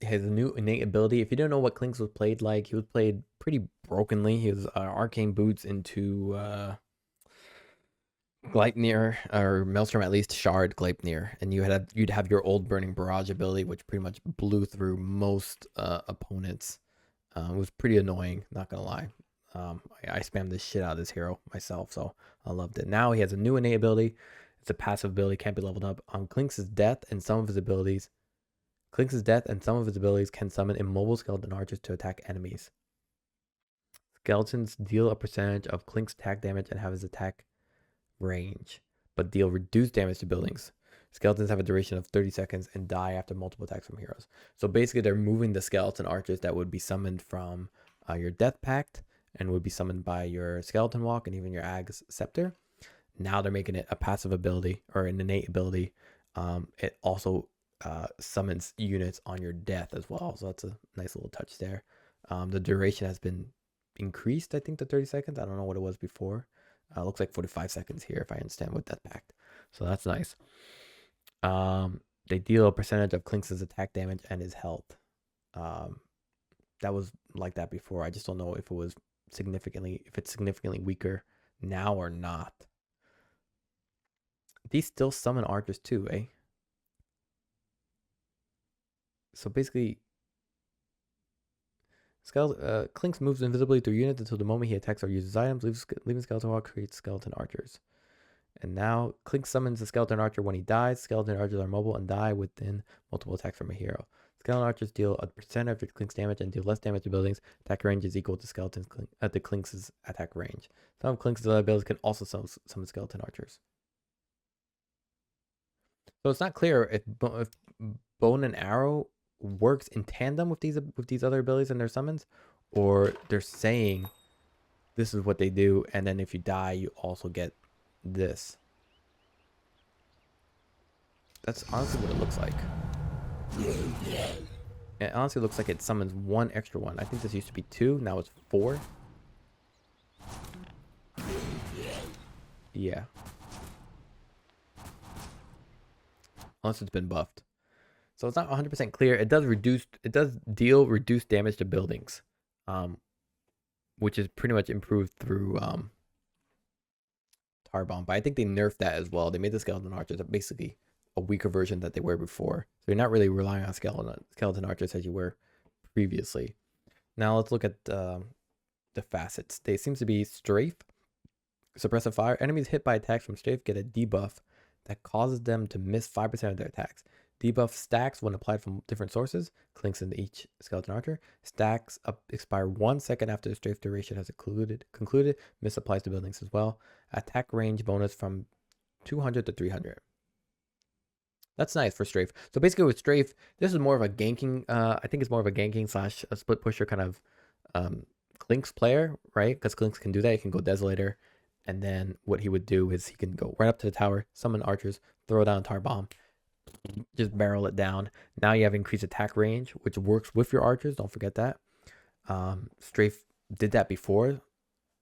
innate ability. If you don't know what Clinks was played like, he was played pretty brokenly. He was arcane boots into Gleipnir, or Maelstrom, at least Shard Gleipnir, and you'd have your old Burning Barrage ability, which pretty much blew through most opponents. It was pretty annoying, not gonna lie. I spammed this shit out of this hero myself, so I loved it. Now he has a new innate ability. It's a passive ability, can't be leveled up. On Clinks' death and some of his abilities can summon immobile skeleton archers to attack enemies. Skeletons deal a percentage of Clinks' attack damage and have his attack range, but deal reduced damage to buildings. Skeletons have a duration of 30 seconds and die after multiple attacks from heroes. So basically they're moving the skeleton archers that would be summoned from your Death Pact and would be summoned by your Skeleton Walk and even your Ag's Scepter. Now they're making it a passive ability or an innate ability. It also summons units on your death as well, so that's a nice little touch there. The duration has been increased, I think, to 30 seconds. I don't know what it was before. Looks like 45 seconds here if I understand with that pact, so that's nice. They deal a percentage of Clinks' attack damage and his health. That was like that before. I just don't know if it's significantly weaker now or not. These still summon archers too, eh? So basically, Clinks moves invisibly through units until the moment he attacks or uses items, leaving Skeleton Walk creates skeleton archers. And now Clinks summons a skeleton archer when he dies. Skeleton archers are mobile and die within multiple attacks from a hero. Skeleton archers deal a percentage of Clinks damage and deal less damage to buildings. Attack range is equal to the Clinks' attack range. Some of Clinks' other abilities can also summon skeleton archers. So it's not clear if Bone and Arrow works in tandem with these other abilities and their summons, or they're saying this is what they do, and then if you die, you also get this. That's honestly what it looks like. It honestly looks like it summons 1 extra one. I think this used to be 2, now it's 4. Yeah. Unless it's been buffed. So it's not 100% clear. It does deal reduced damage to buildings, which is pretty much improved through tar bomb, but I think they nerfed that as well. They made the skeleton archers basically a weaker version that they were before. So you're not really relying on skeleton archers as you were previously. Now let's look at the facets. They seem to be strafe, suppressive fire. Enemies hit by attacks from strafe get a debuff that causes them to miss 5% of their attacks. Debuff stacks when applied from different sources. Clinks into each skeleton archer. Stacks expire 1 second after the strafe duration has concluded. Misapplies to buildings as well. Attack range bonus from 200 to 300. That's nice for strafe. So basically with strafe, this is more of a ganking. I think it's more of a ganking slash a split pusher kind of Clinks player, right? Because Clinks can do that. He can go Desolator. And then what he would do is he can go right up to the tower, summon archers, throw down a tar bomb, just barrel it down. Now you have increased attack range, which works with your archers. Don't forget that. Strafe did that before.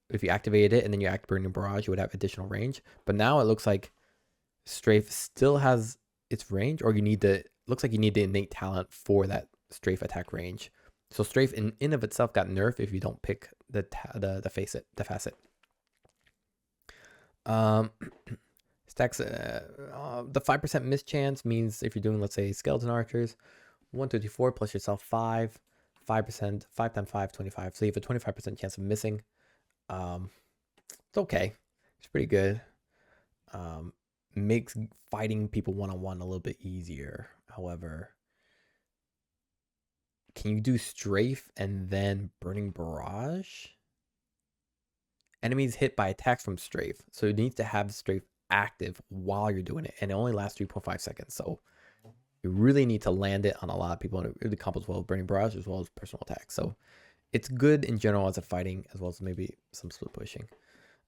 If you activated it and then you act Burning Barrage, you would have additional range. But now it looks like Strafe still has its range, or looks like you need the innate talent for that strafe attack range. So strafe in of itself got nerfed if you don't pick the facet. Stacks the 5% miss chance means if you're doing, let's say, skeleton archers, 124 plus yourself 5%, 5 times 5, 25. So you have a 25% chance of missing. It's okay. It's pretty good. Makes fighting people one-on-one a little bit easier. However, can you do strafe and then burning barrage? Enemies hit by attacks from strafe, so you need to have the strafe active while you're doing it, and it only lasts 3.5 seconds. So you really need to land it on a lot of people, and it really combos well with burning barrage as well as personal attacks. So it's good in general as a fighting, as well as maybe some split pushing.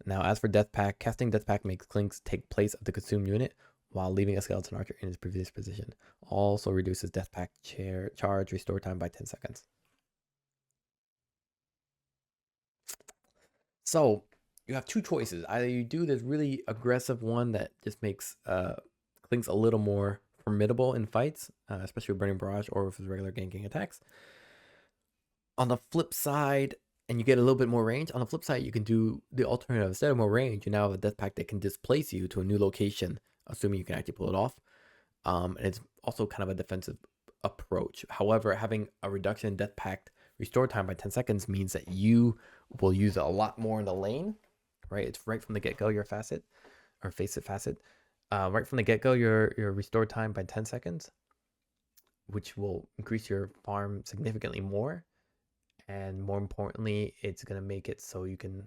Now, as for Death Pack, casting Death Pack makes Clinks take place of the consumed unit while leaving a skeleton archer in his previous position. Also reduces Death Pack charge restore time by 10 seconds. So you have two choices. Either you do this really aggressive one that just makes Clinks a little more formidable in fights, especially with Burning Barrage or with his regular ganking attacks. On the flip side, and you get a little bit more range. On the flip side, you can do the alternative. Instead of more range, you now have a Death Pack that can displace you to a new location, assuming you can actually pull it off. And it's also kind of a defensive approach. However, having a reduction in Death Pact restore time by 10 seconds means that you will use it a lot more in the lane, right? It's right from the get-go, your facet, or facet. Right from the get-go, your restore time by 10 seconds, which will increase your farm significantly more. And more importantly, it's going to make it so you can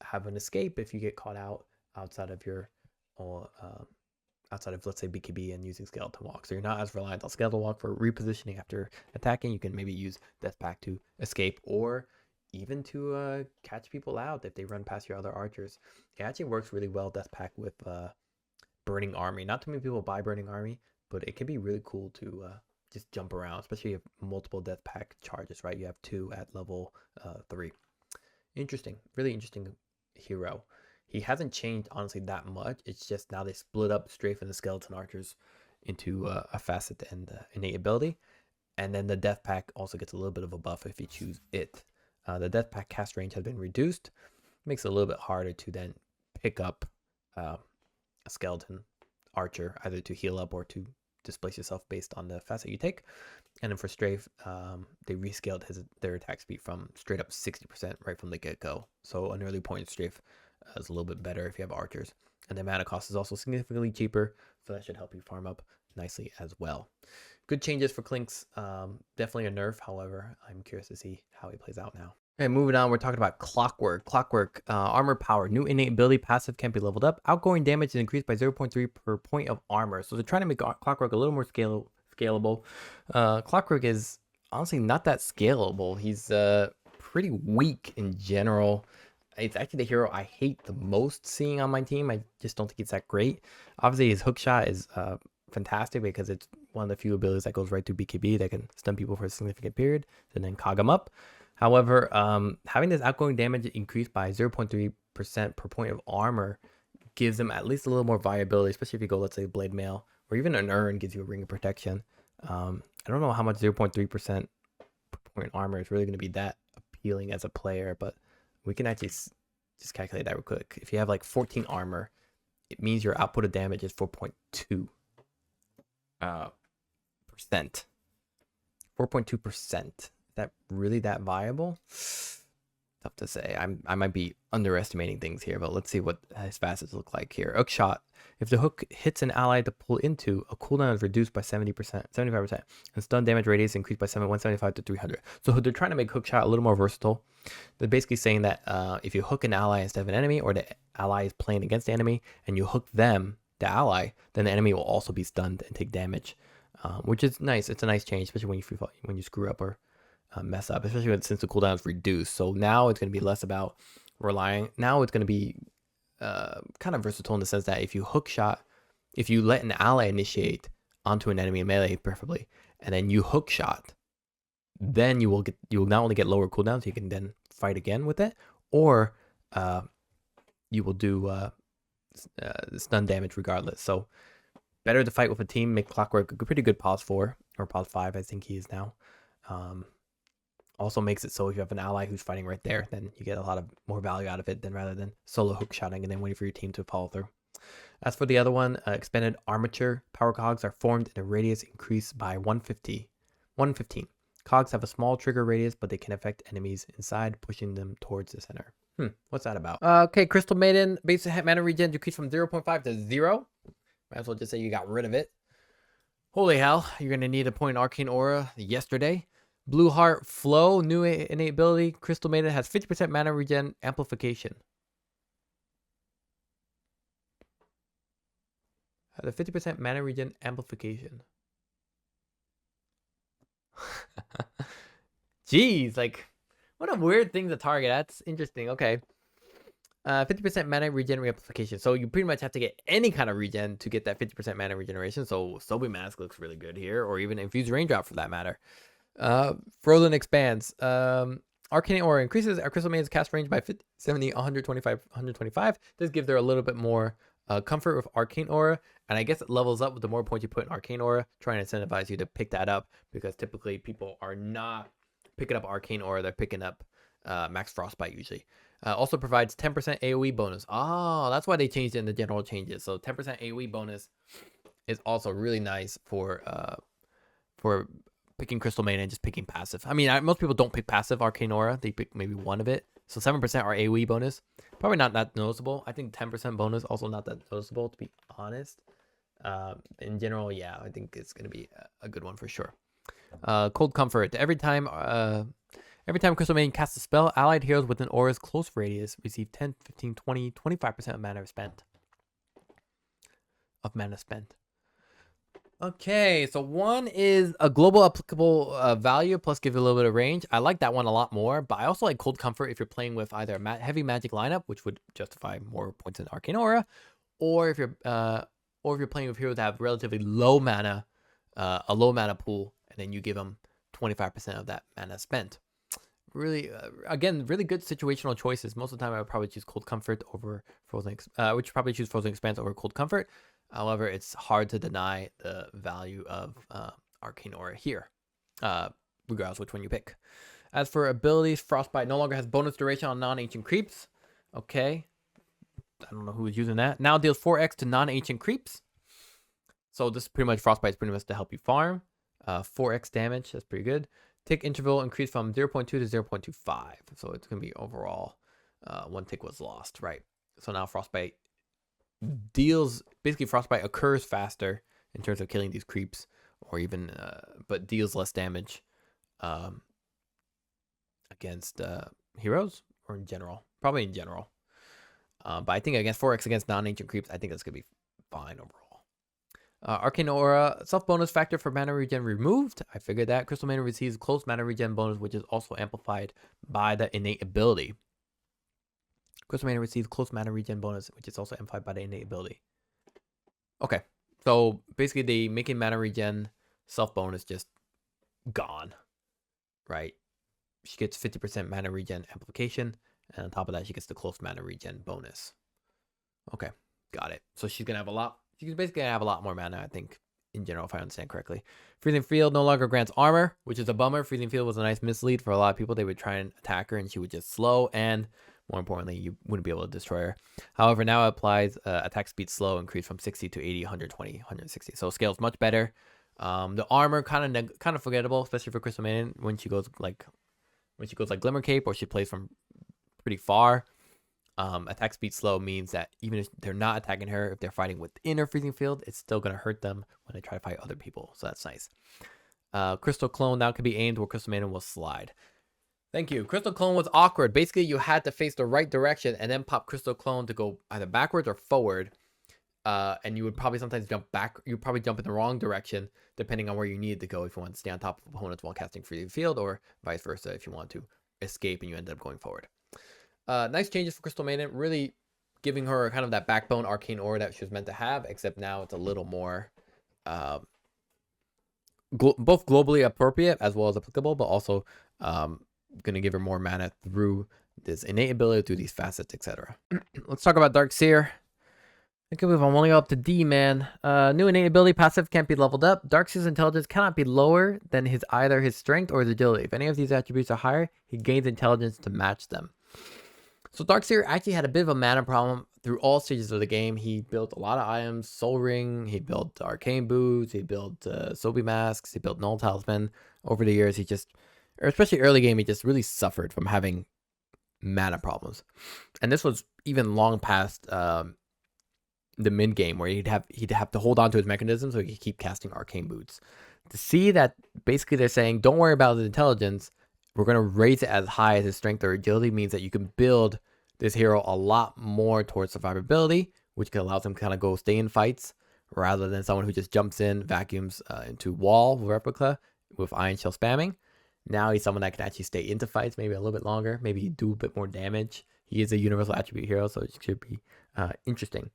have an escape if you get caught out outside of your, outside of, let's say, BKB and using Skeleton Walk. So you're not as reliant on Skeleton Walk for repositioning after attacking. You can maybe use Death Pack to escape, or even to catch people out if they run past your other archers. It actually works really well, Death Pack, with Burning Army. Not too many people buy Burning Army, but it can be really cool to just jump around, especially if multiple Death Pack charges, right? You have 2 at level 3. Interesting, really interesting hero. He hasn't changed, honestly, that much. It's just now they split up strafe and the skeleton archers into a facet and innate ability. And then the Death Pack also gets a little bit of a buff if you choose it. The Death Pack cast range has been reduced. Makes it a little bit harder to then pick up a skeleton archer, either to heal up or to displace yourself based on the facet you take. And then for strafe, they rescaled their attack speed from straight up 60% right from the get-go. So an early point strafe is a little bit better if you have archers. And the mana cost is also significantly cheaper, so that should help you farm up nicely as well. Good changes for Clinks. Definitely a nerf, however, I'm curious to see how he plays out now. Okay, moving on, we're talking about Clockwork. Clockwork, armor power. New innate ability, passive can't be leveled up. Outgoing damage is increased by 0.3 per point of armor. So they're trying to make Clockwork a little more scalable. Clockwork is honestly not that scalable. He's pretty weak in general. It's actually the hero I hate the most seeing on my team. I just don't think it's that great. Obviously, his hookshot is fantastic because it's one of the few abilities that goes right to BKB that can stun people for a significant period and then cog them up. However, having this outgoing damage increased by 0.3% per point of armor gives them at least a little more viability, especially if you go, let's say, Blade Mail, or even an Urn gives you a Ring of Protection. I don't know how much 0.3% per point armor is really going to be that appealing as a player, but we can actually just calculate that real quick. If you have like 14 armor, it means your output of damage is 4.2%. 4.2%. Is that really that viable? Tough to say. I might be underestimating things here, but let's see what his facets look like here. Hook shot. If the hook hits an ally to pull into, a cooldown is reduced by 70%, 75%, and stun damage radius increased by 175 to 300. So they're trying to make hook shot a little more versatile. They're basically saying that if you hook an ally instead of an enemy, or the ally is playing against the enemy, and you hook them, the ally, then the enemy will also be stunned and take damage, which is nice. It's a nice change, especially when you screw up or mess up, especially since the cooldown is reduced. So now it's going to be less about relying. Now it's going to be kind of versatile in the sense that if you hook shot, if you let an ally initiate onto an enemy in melee, preferably, and then you hook shot, then you will not only get lower cooldowns, you can then fight again with it, or you will do stun damage regardless. So better to fight with a team, make Clockwork a pretty good pause 4 or pause 5, I think he is now. Also makes it so if you have an ally who's fighting right there, then you get a lot of more value out of it than rather than solo hook shotting and then waiting for your team to follow through. As for the other one, expanded armature power cogs are formed in a radius increased by 115. Cogs have a small trigger radius, but they can affect enemies inside, pushing them towards the center. What's that about? Okay, Crystal Maiden, basic mana regen decreased from 0.5 to 0. Might as well just say you got rid of it. Holy hell, you're going to need a point in Arcane Aura yesterday. Blue Heart Flow, new innate ability. Crystal Maiden has 50% mana regen amplification. Has a 50% mana regen amplification. Jeez, like, what a weird thing to target. That's interesting. Okay. 50% mana regen amplification. So you pretty much have to get any kind of regen to get that 50% mana regeneration. So Sobi Mask looks really good here, or even Infused Raindrop for that matter. Frozen expands. Arcane Aura increases our Crystal Maiden's cast range by 50, 70, 125, 125. This gives her a little bit more comfort with Arcane Aura, and I guess it levels up with the more points you put in Arcane Aura, trying to incentivize you to pick that up, because typically people are not picking up Arcane Aura, they're picking up Max Frostbite usually. Also provides 10% AoE bonus. Oh, that's why they changed it in the general changes. So 10% AoE bonus is also really nice for picking Crystal Maiden and just picking passive. I mean, most people don't pick passive Arcane Aura. They pick maybe one of it. So 7% are AoE bonus. Probably not that noticeable. I think 10% bonus also not that noticeable, to be honest. In general, yeah, I think it's going to be a good one for sure. Cold Comfort. Every time Crystal Maiden casts a spell, allied heroes within Aura's close radius receive 10, 15, 20, 25% of mana spent. Okay, so one is a global applicable value plus give you a little bit of range. I like that one a lot more, but I also like Cold Comfort if you're playing with either a heavy magic lineup, which would justify more points in Arcane Aura, or if you're playing with heroes that have relatively low mana, a low mana pool, and then you give them 25% of that mana spent. Really, again, really good situational choices. Most of the time, I would probably choose Cold Comfort over Frozen. Which probably choose Frozen Expanse over Cold Comfort. However, it's hard to deny the value of Arcane Aura here, regardless which one you pick. As for abilities, Frostbite no longer has bonus duration on non-ancient creeps. Okay, I don't know who is using that. Now deals 4x to non-ancient creeps. So this is pretty much Frostbite is pretty much to help you farm. 4x damage, that's pretty good. Tick interval increased from 0.2 to 0.25. So it's going to be overall, one tick was lost, right? So now Frostbite basically Frostbite occurs faster in terms of killing these creeps, or even, but deals less damage against heroes, or in general, probably in general. But I think against 4x against non-ancient creeps, I think that's going to be fine overall. Arcane Aura, self bonus factor for mana regen removed. I figured that. Crystal Maiden receives close mana regen bonus, which is also amplified by the innate ability. Crystal Maiden receives close mana regen bonus, which is also amplified by the innate ability. Okay, so basically they making mana regen self bonus just gone, right? She gets 50% mana regen amplification, and on top of that, she gets the close mana regen bonus. Okay, got it. So she's gonna have a lot. She's basically gonna have a lot more mana, I think, in general, if I understand correctly. Freezing Field no longer grants armor, which is a bummer. Freezing Field was a nice mislead for a lot of people. They would try and attack her, and she would just slow and More importantly, you wouldn't be able to destroy her. However, now it applies attack speed slow increase from 60 to 80, 120, 160. So scales much better. The armor kind of forgettable, especially for Crystal Maiden when she goes like Glimmer Cape, or she plays from pretty far. Attack speed slow means that even if they're not attacking her, if they're fighting within her freezing field, it's still gonna hurt them when they try to fight other people. So that's nice. Crystal Clone now can be aimed where Crystal Maiden will slide. Thank you. Crystal Clone was awkward. Basically, you had to face the right direction and then pop Crystal Clone to go either backwards or forward. And you would probably sometimes jump back. You'd probably jump in the wrong direction, depending on where you needed to go if you want to stay on top of opponents while casting freezing field, or vice versa if you want to escape and you end up going forward. Nice changes for Crystal Maiden. Really giving her kind of that backbone arcane aura that she was meant to have, except now it's a little more both globally appropriate as well as applicable, but also going to give her more mana through this innate ability, through these facets, etc. Let's talk about Darkseer. I can't believe I'm only up to D, man. New innate ability passive can't be leveled up. Darkseer's intelligence cannot be lower than either his strength or his agility. If any of these attributes are higher, he gains intelligence to match them. So Darkseer actually had a bit of a mana problem through all stages of the game. He built a lot of items, Soul Ring, he built Arcane Boots, he built Sobi Masks, he built Null Talisman. Over the years, especially early game, he just really suffered from having mana problems. And this was even long past the mid game, where he'd have to hold on to his mechanism so he could keep casting Arcane Boots. To see that basically they're saying, don't worry about his intelligence, we're going to raise it as high as his strength or agility, means that you can build this hero a lot more towards survivability, which can allow him to kind of go stay in fights rather than someone who just jumps in, vacuums into wall replica with Iron Shell spamming. Now he's someone that can actually stay into fights maybe a little bit longer, maybe do a bit more damage. He is a universal attribute hero, so it should be interesting.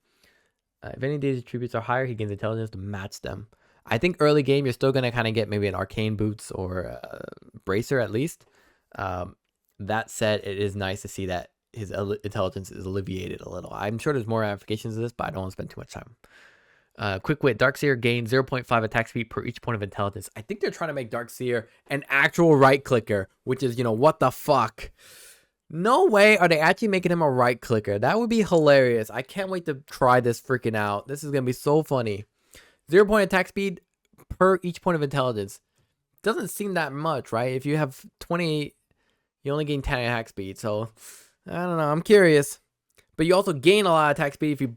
If any of these attributes are higher, he gains intelligence to match them. I think early game, you're still going to kind of get maybe an Arcane Boots or Bracer at least. That said, it is nice to see that his intelligence is alleviated a little. I'm sure there's more ramifications of this, but I don't want to spend too much time. Quick Wit. Darkseer gains 0.5 attack speed per each point of intelligence. I think they're trying to make Darkseer an actual right clicker, which is, what the fuck? No way are they actually making him a right clicker. That would be hilarious. I can't wait to try this freaking out. This is going to be so funny. 0 point attack speed per each point of intelligence. Doesn't seem that much, right? If you have 28, you only gain 10 attack speed. So, I don't know. I'm curious. But you also gain a lot of attack speed if you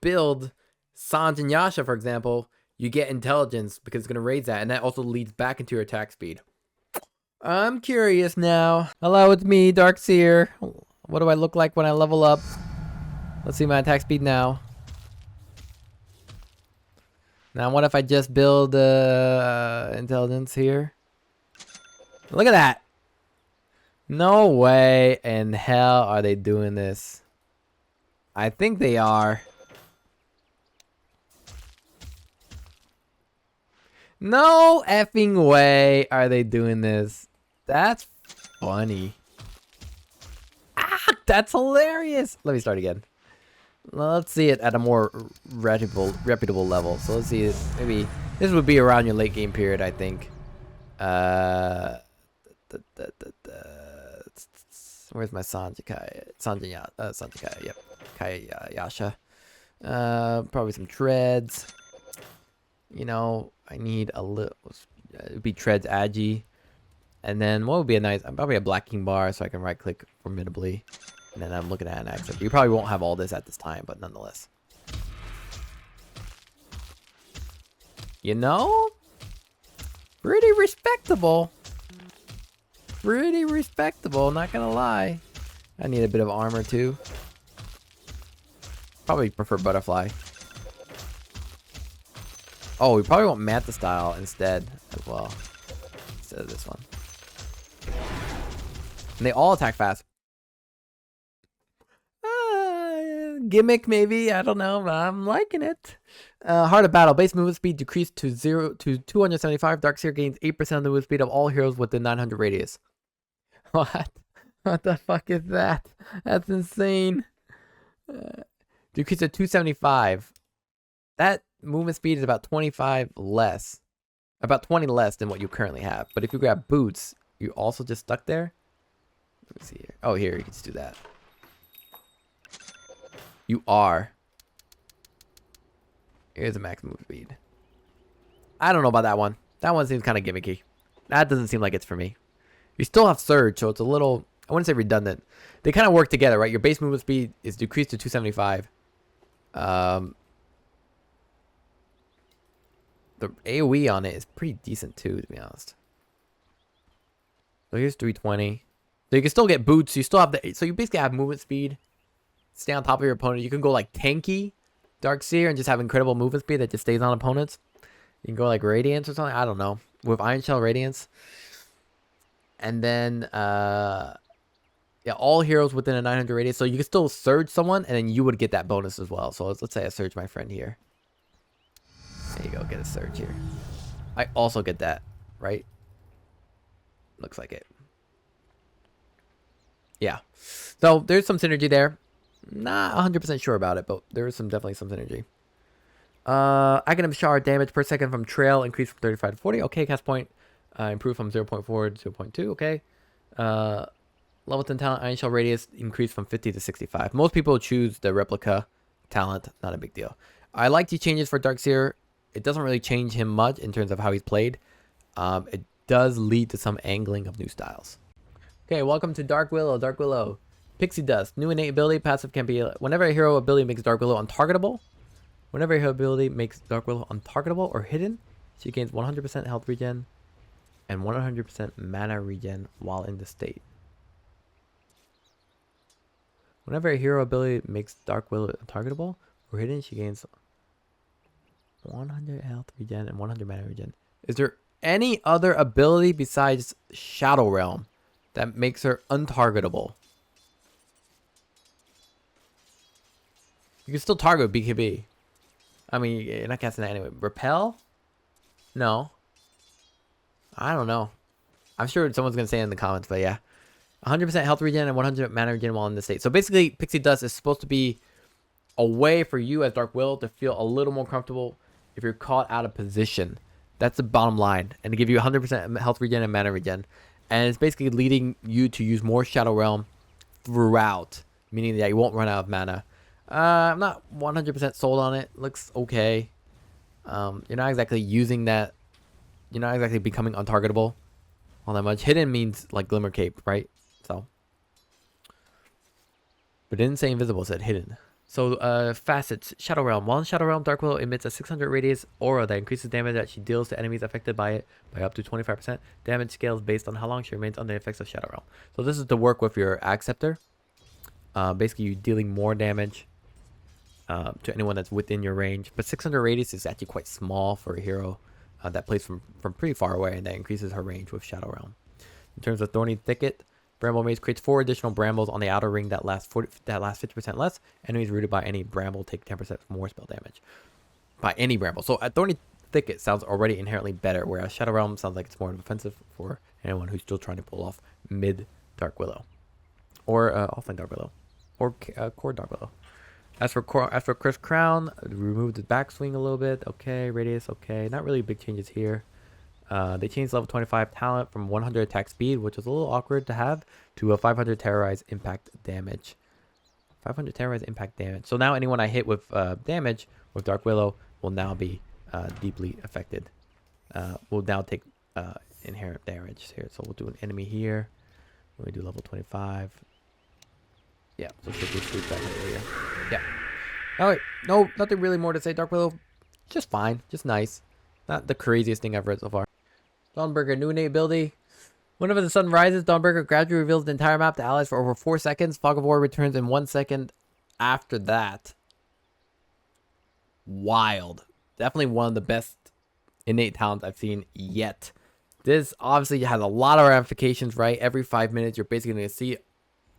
build Sanj and Yasha, for example. You get intelligence because it's going to raise that. And that also leads back into your attack speed. I'm curious now. Hello, it's me, Darkseer. What do I look like when I level up? Let's see my attack speed now. Now, what if I just build intelligence here? Look at that. No way in hell are they doing this. I think they are. No effing way are they doing this. That's funny. Ah, that's hilarious. Let me start again. Let's see it at a more reputable level. So let's see. Maybe this would be around your late game period, I think. Where's my Sanjay? Sanjay, yep. Kaya Yasha. Probably some treads. I need a little. It'd be treads Agi. And then what would be a nice? Probably a Black King bar so I can right click formidably. And then I'm looking at an accent. You probably won't have all this at this time, but nonetheless. Pretty respectable. Pretty respectable, not gonna lie. I need a bit of armor too. Probably prefer butterfly. Oh, we probably want Manta style instead as well. Instead of this one. And they all attack fast. Gimmick maybe, I don't know, but I'm liking it. Heart of Battle. Base movement speed decreased to 0 to 275. Darkseer gains 8% of the movement speed of all heroes within 900 radius. What? What the fuck is that? That's insane. Decreased to 275. That movement speed is about 25 less. About 20 less than what you currently have. But if you grab boots, you also just stuck there. Let me see here. Oh, here, you can just do that. You are. Here's a max move speed. I don't know about that one. That one seems kind of gimmicky. That doesn't seem like it's for me. You still have surge, so it's a little, I wouldn't say redundant. They kind of work together, right? Your base movement speed is decreased to 275. The AoE on it is pretty decent too, to be honest. So here's 320. So you can still get boots. You still have the, so you basically have movement speed. Stay on top of your opponent. You can go like tanky Darkseer and just have incredible movement speed that just stays on opponents. You can go like Radiance or something. I don't know. With Iron Shell Radiance. And then, yeah, all heroes within a 900 radius. So you can still surge someone and then you would get that bonus as well. So let's say I surge my friend here. There you go. Get a surge here. I also get that, right? Looks like it. Yeah. So there's some synergy there. Not 100% sure about it, but there is definitely some synergy. Item shard damage per second from trail increased from 35 to 40. Okay, cast point improved from 0.4 to 0.2. Okay. Level 10 talent Iron Shell radius increased from 50 to 65. Most people choose the replica talent. Not a big deal. I like these changes for Darkseer. It doesn't really change him much in terms of how he's played. It does lead to some angling of new styles. Okay, welcome to Dark Willow. Dark Willow. Pixie Dust. New innate ability. Passive can be whenever a hero ability makes Dark Willow untargetable. Whenever a hero ability makes Dark Willow untargetable or hidden, she gains 100% health regen and 100% mana regen while in the state. Whenever a hero ability makes Dark Willow untargetable or hidden, she gains 100 health regen and 100 mana regen. Is there any other ability besides Shadow Realm that makes her untargetable? You can still target with BKB. I mean, you're not casting that anyway. Repel? No. I don't know. I'm sure someone's going to say it in the comments, but yeah. 100% health regen and 100 mana regen while in the state. So basically, Pixie Dust is supposed to be a way for you as Dark Willow to feel a little more comfortable if you're caught out of position. That's the bottom line. And to give you 100% health regen and mana regen. And it's basically leading you to use more Shadow Realm throughout. Meaning that you won't run out of mana. I'm not 100% sold on it. Looks okay. You're not exactly using that. You're not exactly becoming untargetable all that much. Hidden means like Glimmer Cape, right? So. But it didn't say invisible, it said hidden. So, Facets. Shadow Realm. While in Shadow Realm, Dark Willow emits a 600 radius aura that increases damage that she deals to enemies affected by it by up to 25%. Damage scales based on how long she remains under the effects of Shadow Realm. So this is to work with your Acceptor. Basically, you're dealing more damage to anyone that's within your range. But 600 radius is actually quite small for a hero that plays from pretty far away, and that increases her range with Shadow Realm. In terms of Thorny Thicket, Bramble Maze creates 4 additional brambles on the outer ring that last 50% less. Enemies rooted by any bramble take 10% more spell damage. By any bramble. So at Thorny Thicket sounds already inherently better, whereas Shadow Realm sounds like it's more offensive for anyone who's still trying to pull off mid Dark Willow. Or offline Dark Willow. Or core Dark Willow. As for Chris Crown, remove the backswing a little bit. Okay, radius, okay. Not really big changes here. They changed level 25 talent from 100 attack speed, which is a little awkward to have, to a 500 terrorize impact damage. 500 terrorize impact damage. So now anyone I hit with damage with Dark Willow will now be deeply affected. Will now take inherent damage here. So we'll do an enemy here. We'll do level 25. Yeah, so shoot back here. Yeah. Alright, no, nothing really more to say. Dark Willow, just fine, just nice. Not the craziest thing I've read so far. Dawnbreaker, new innate ability. Whenever the sun rises, Dawnbreaker gradually reveals the entire map to allies for over 4 seconds. Fog of War returns in 1 second after that. Wild. Definitely one of the best innate talents I've seen yet. This obviously has a lot of ramifications, right? Every 5 minutes, you're basically going to see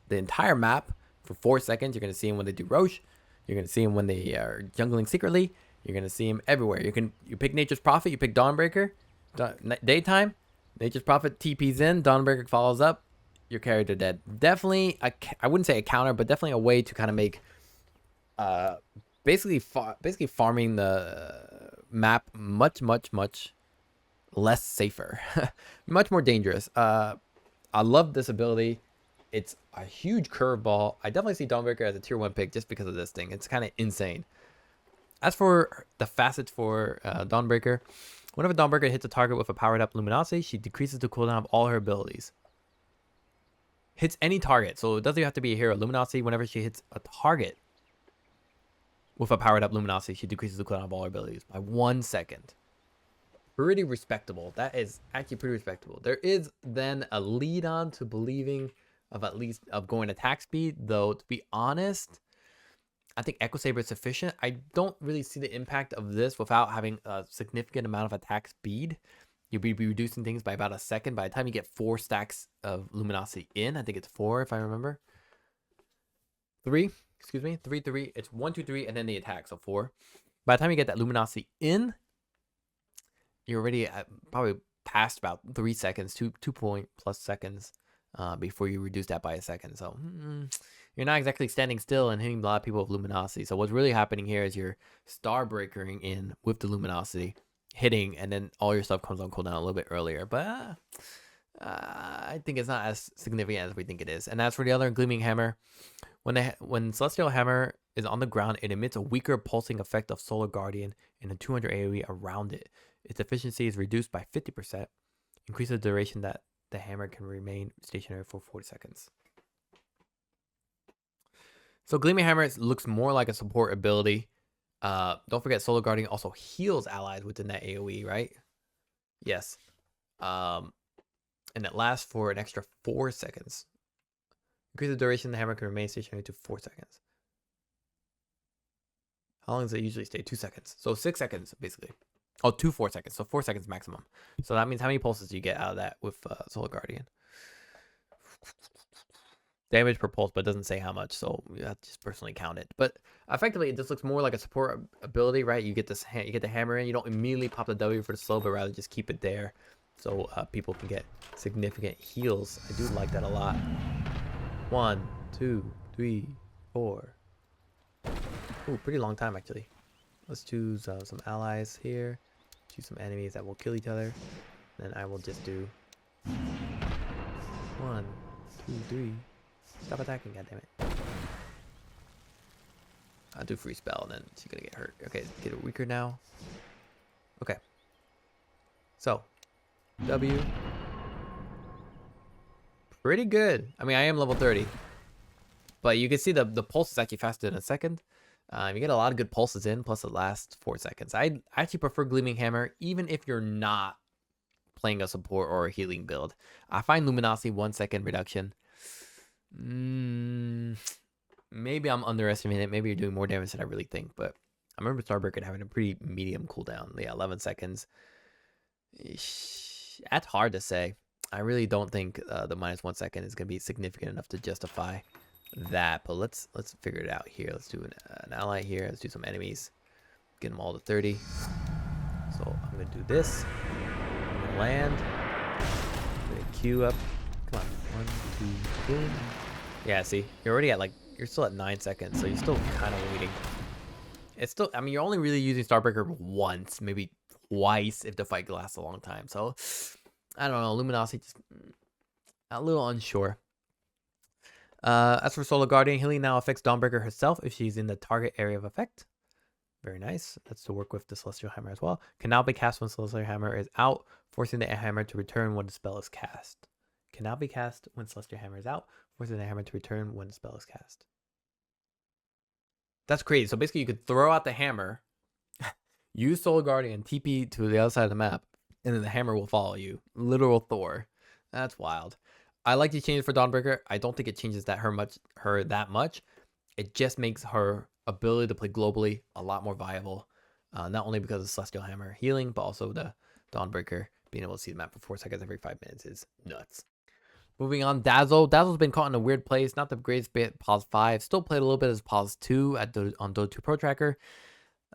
the entire map for 4 seconds. You're going to see them when they do Roche. You're going to see them when they are jungling secretly. You're going to see them everywhere. You pick Nature's Prophet. You pick Dawnbreaker. Daytime. Nature's Prophet TP's in. Dawnbreaker follows up. Your character dead. Definitely, I wouldn't say a counter, but definitely a way to kind of make basically farming the map much less safer. Much more dangerous. I love this ability. It's a huge curveball. I definitely see Dawnbreaker as a tier 1 pick just because of this thing. It's kind of insane. As for the facets for Dawnbreaker, whenever Dawnbreaker hits a target with a powered up Luminosity, she decreases the cooldown of all her abilities. Hits any target, so it doesn't have to be a hero. Luminosity, whenever she hits a target with a powered up Luminosity, she decreases the cooldown of all her abilities by 1 second. Pretty respectable. That is actually pretty respectable. There is then a lead on to believing of at least of going attack speed, though to be honest, I think Echo Saber is sufficient. I don't really see the impact of this without having a significant amount of attack speed. You'll be reducing things by about a second. By the time you get 4 stacks of Luminosity in, I think it's 4 if I remember. 3, excuse me, 3, 3. It's 1, 2, 3, and then the attack, so 4. By the time you get that Luminosity in, you're already at probably past about 3 seconds, 2 point plus seconds before you reduce that by a second. So you're not exactly standing still and hitting a lot of people with Luminosity. So what's really happening here is you're star breakering in with the Luminosity, hitting, and then all your stuff comes on cooldown a little bit earlier. But I think it's not as significant as we think it is. And as for the other Gleaming Hammer, when Celestial Hammer is on the ground, it emits a weaker pulsing effect of Solar Guardian and a 200 AoE around it. Its efficiency is reduced by 50%, increase the duration that the hammer can remain stationary for 40 seconds. So Gleaming Hammer looks more like a support ability. Don't forget Solar Guardian also heals allies within that AoE, right? Yes. And it lasts for an extra 4 seconds. Increase the duration the hammer can remain stationary to 4 seconds. How long does it usually stay? 2 seconds. So 6 seconds, basically. Oh, 4 seconds. So 4 seconds maximum. So that means how many pulses do you get out of that with Solar Guardian? Damage per pulse, but it doesn't say how much. So you have to just personally count it. But effectively, it just looks more like a support ability, right? You get this, you get the hammer in. You don't immediately pop the W for the slow, but rather just keep it there, so people can get significant heals. I do like that a lot. 1, 2, 3, 4. Ooh, pretty long time actually. Let's choose some allies here. Choose some enemies that will kill each other. Then I will just do 1, 2, 3. Stop attacking, goddammit. I'll do free spell and then she's gonna get hurt. Okay, get it weaker now. Okay. So, W. Pretty good. I mean, I am level 30. But you can see the pulse is actually faster than a second. You get a lot of good pulses in, plus the last 4 seconds. I actually prefer Gleaming Hammer, even if you're not playing a support or a healing build. I find Luminosity 1 second reduction. Maybe I'm underestimating it. Maybe you're doing more damage than I really think. But I remember Starbreaker having a pretty medium cooldown. Yeah, 11 seconds. That's hard to say. I really don't think the minus 1 second is going to be significant enough to justify that, but let's figure it out here. Let's do an ally here. Let's do some enemies, get them all to 30. So I'm gonna do this. I'm gonna land. I'm gonna queue up. Come on, 1, 2, boom. Yeah, see, you're already at you're still at 9 seconds, so you're still kind of waiting. It's still, I mean, you're only really using Starbreaker once, maybe twice if the fight lasts a long time. So I don't know, Luminosity just a little unsure. As for Solar Guardian, healing now affects Dawnbreaker herself if she's in the target area of effect. Very nice. That's to work with the Celestial Hammer as well. Can now be cast when Celestial Hammer is out, forcing the hammer to return when the spell is cast. Can now be cast when Celestial Hammer is out, forcing the hammer to return when the spell is cast. That's crazy. So basically you could throw out the hammer, use Solar Guardian, TP to the other side of the map, and then the hammer will follow you. Literal Thor. That's wild. I like to change it for Dawnbreaker. I don't think it changes her that much. It just makes her ability to play globally a lot more viable. Not only because of Celestial Hammer healing, but also the Dawnbreaker being able to see the map for 4 seconds every 5 minutes is nuts. Moving on, Dazzle. Dazzle's been caught in a weird place. Not the greatest bit, pause 5. Still played a little bit as pause 2 on Dota 2 Pro Tracker.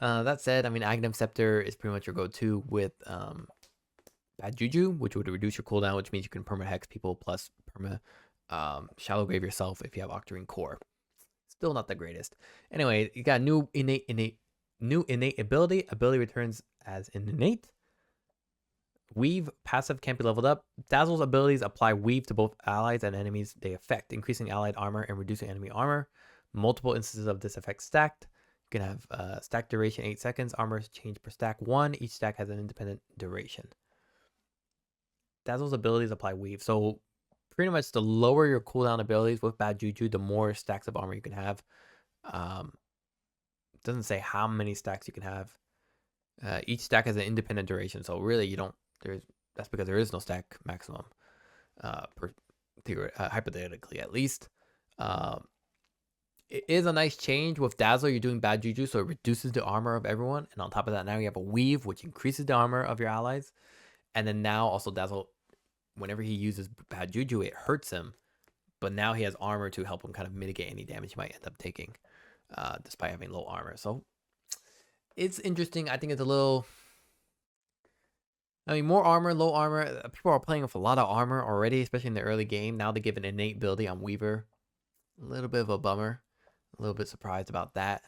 That said, I mean, Aghanim Scepter is pretty much your go-to with Bad Juju, which would reduce your cooldown, which means you can perma-hex people plus shallow grave yourself if you have Octarine Core. Still not the greatest. Anyway, you got new innate ability. Ability returns as an innate. Weave passive can't be leveled up. Dazzle's abilities apply weave to both allies and enemies they affect, increasing allied armor and reducing enemy armor. Multiple instances of this effect stacked. You can have stack duration 8 seconds. Armors change per stack 1. Each stack has an independent duration. Dazzle's abilities apply weave. So pretty much the lower your cooldown abilities with bad juju, the more stacks of armor you can have. Doesn't say how many stacks you can have. Each stack has an independent duration. So really you don't, that's because there is no stack maximum, hypothetically at least. It is a nice change. With Dazzle, you're doing bad juju, so it reduces the armor of everyone. And on top of that, now you have a weave, which increases the armor of your allies. And then now also Dazzle, whenever he uses bad juju, it hurts him. But now he has armor to help him kind of mitigate any damage he might end up taking, despite having low armor. So it's interesting. I think it's a little... I mean, more armor, low armor. People are playing with a lot of armor already, especially in the early game. Now they give an innate ability on Weaver. A little bit of a bummer. A little bit surprised about that.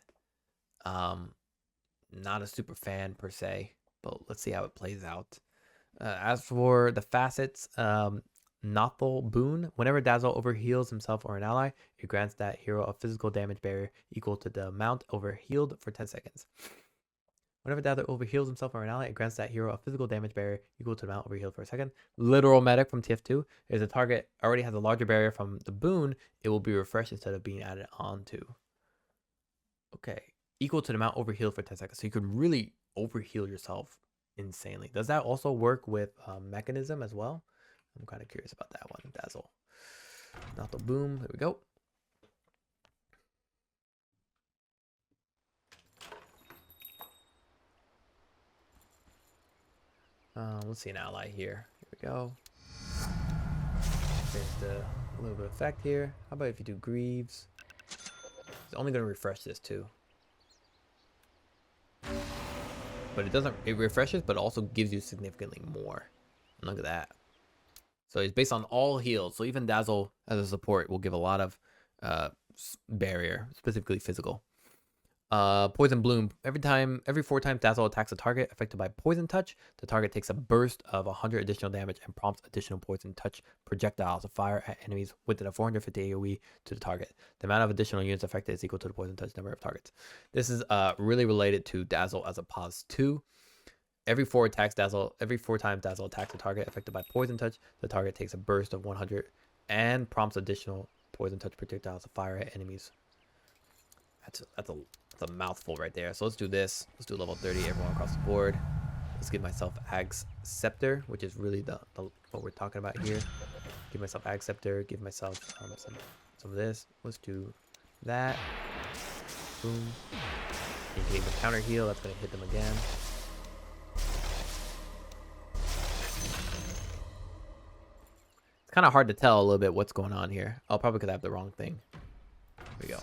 Not a super fan per se, but let's see how it plays out. As for the facets, Nothal Boon. Whenever Dazzle overheals himself or an ally, it grants that hero a physical damage barrier equal to the amount overhealed for 10 seconds. Whenever Dazzle overheals himself or an ally, it grants that hero a physical damage barrier equal to the amount overhealed for a second. Literal medic from TF2. If the target already has a larger barrier from the boon, it will be refreshed instead of being added onto. Okay. Equal to the amount overhealed for 10 seconds. So you can really overheal yourself insanely. Does that also work with mechanism as well? I'm kind of curious about that one. Dazzle. Not the boom. There we go. Let's see an ally here. Here we go. There's the little bit of effect here. How about if you do Greaves? It's only going to refresh this too. But it doesn't, it refreshes, but also gives you significantly more. Look at that. So it's based on all heals. So even Dazzle as a support will give a lot of barrier, specifically physical. Poison Bloom. Every 4 times Dazzle attacks a target affected by poison touch, the target takes a burst of 100 additional damage and prompts additional poison touch projectiles to fire at enemies within a 450 AoE to the target. The amount of additional units affected is equal to the poison touch number of targets. This is really related to Dazzle as a pos 2. Every 4 times Dazzle attacks a target affected by poison touch, the target takes a burst of 100 and prompts additional poison touch projectiles to fire at enemies. That's a mouthful right there. So let's do this. Let's do level 30 everyone across the board. Let's give myself Ag's Scepter, which is really the what we're talking about here. Give myself Ag's Scepter. Give myself some of this. Let's do that. Boom. You can even counter heal. That's going to hit them again. It's kind of hard to tell a little bit what's going on here. Oh, probably because I have the wrong thing. Here we go.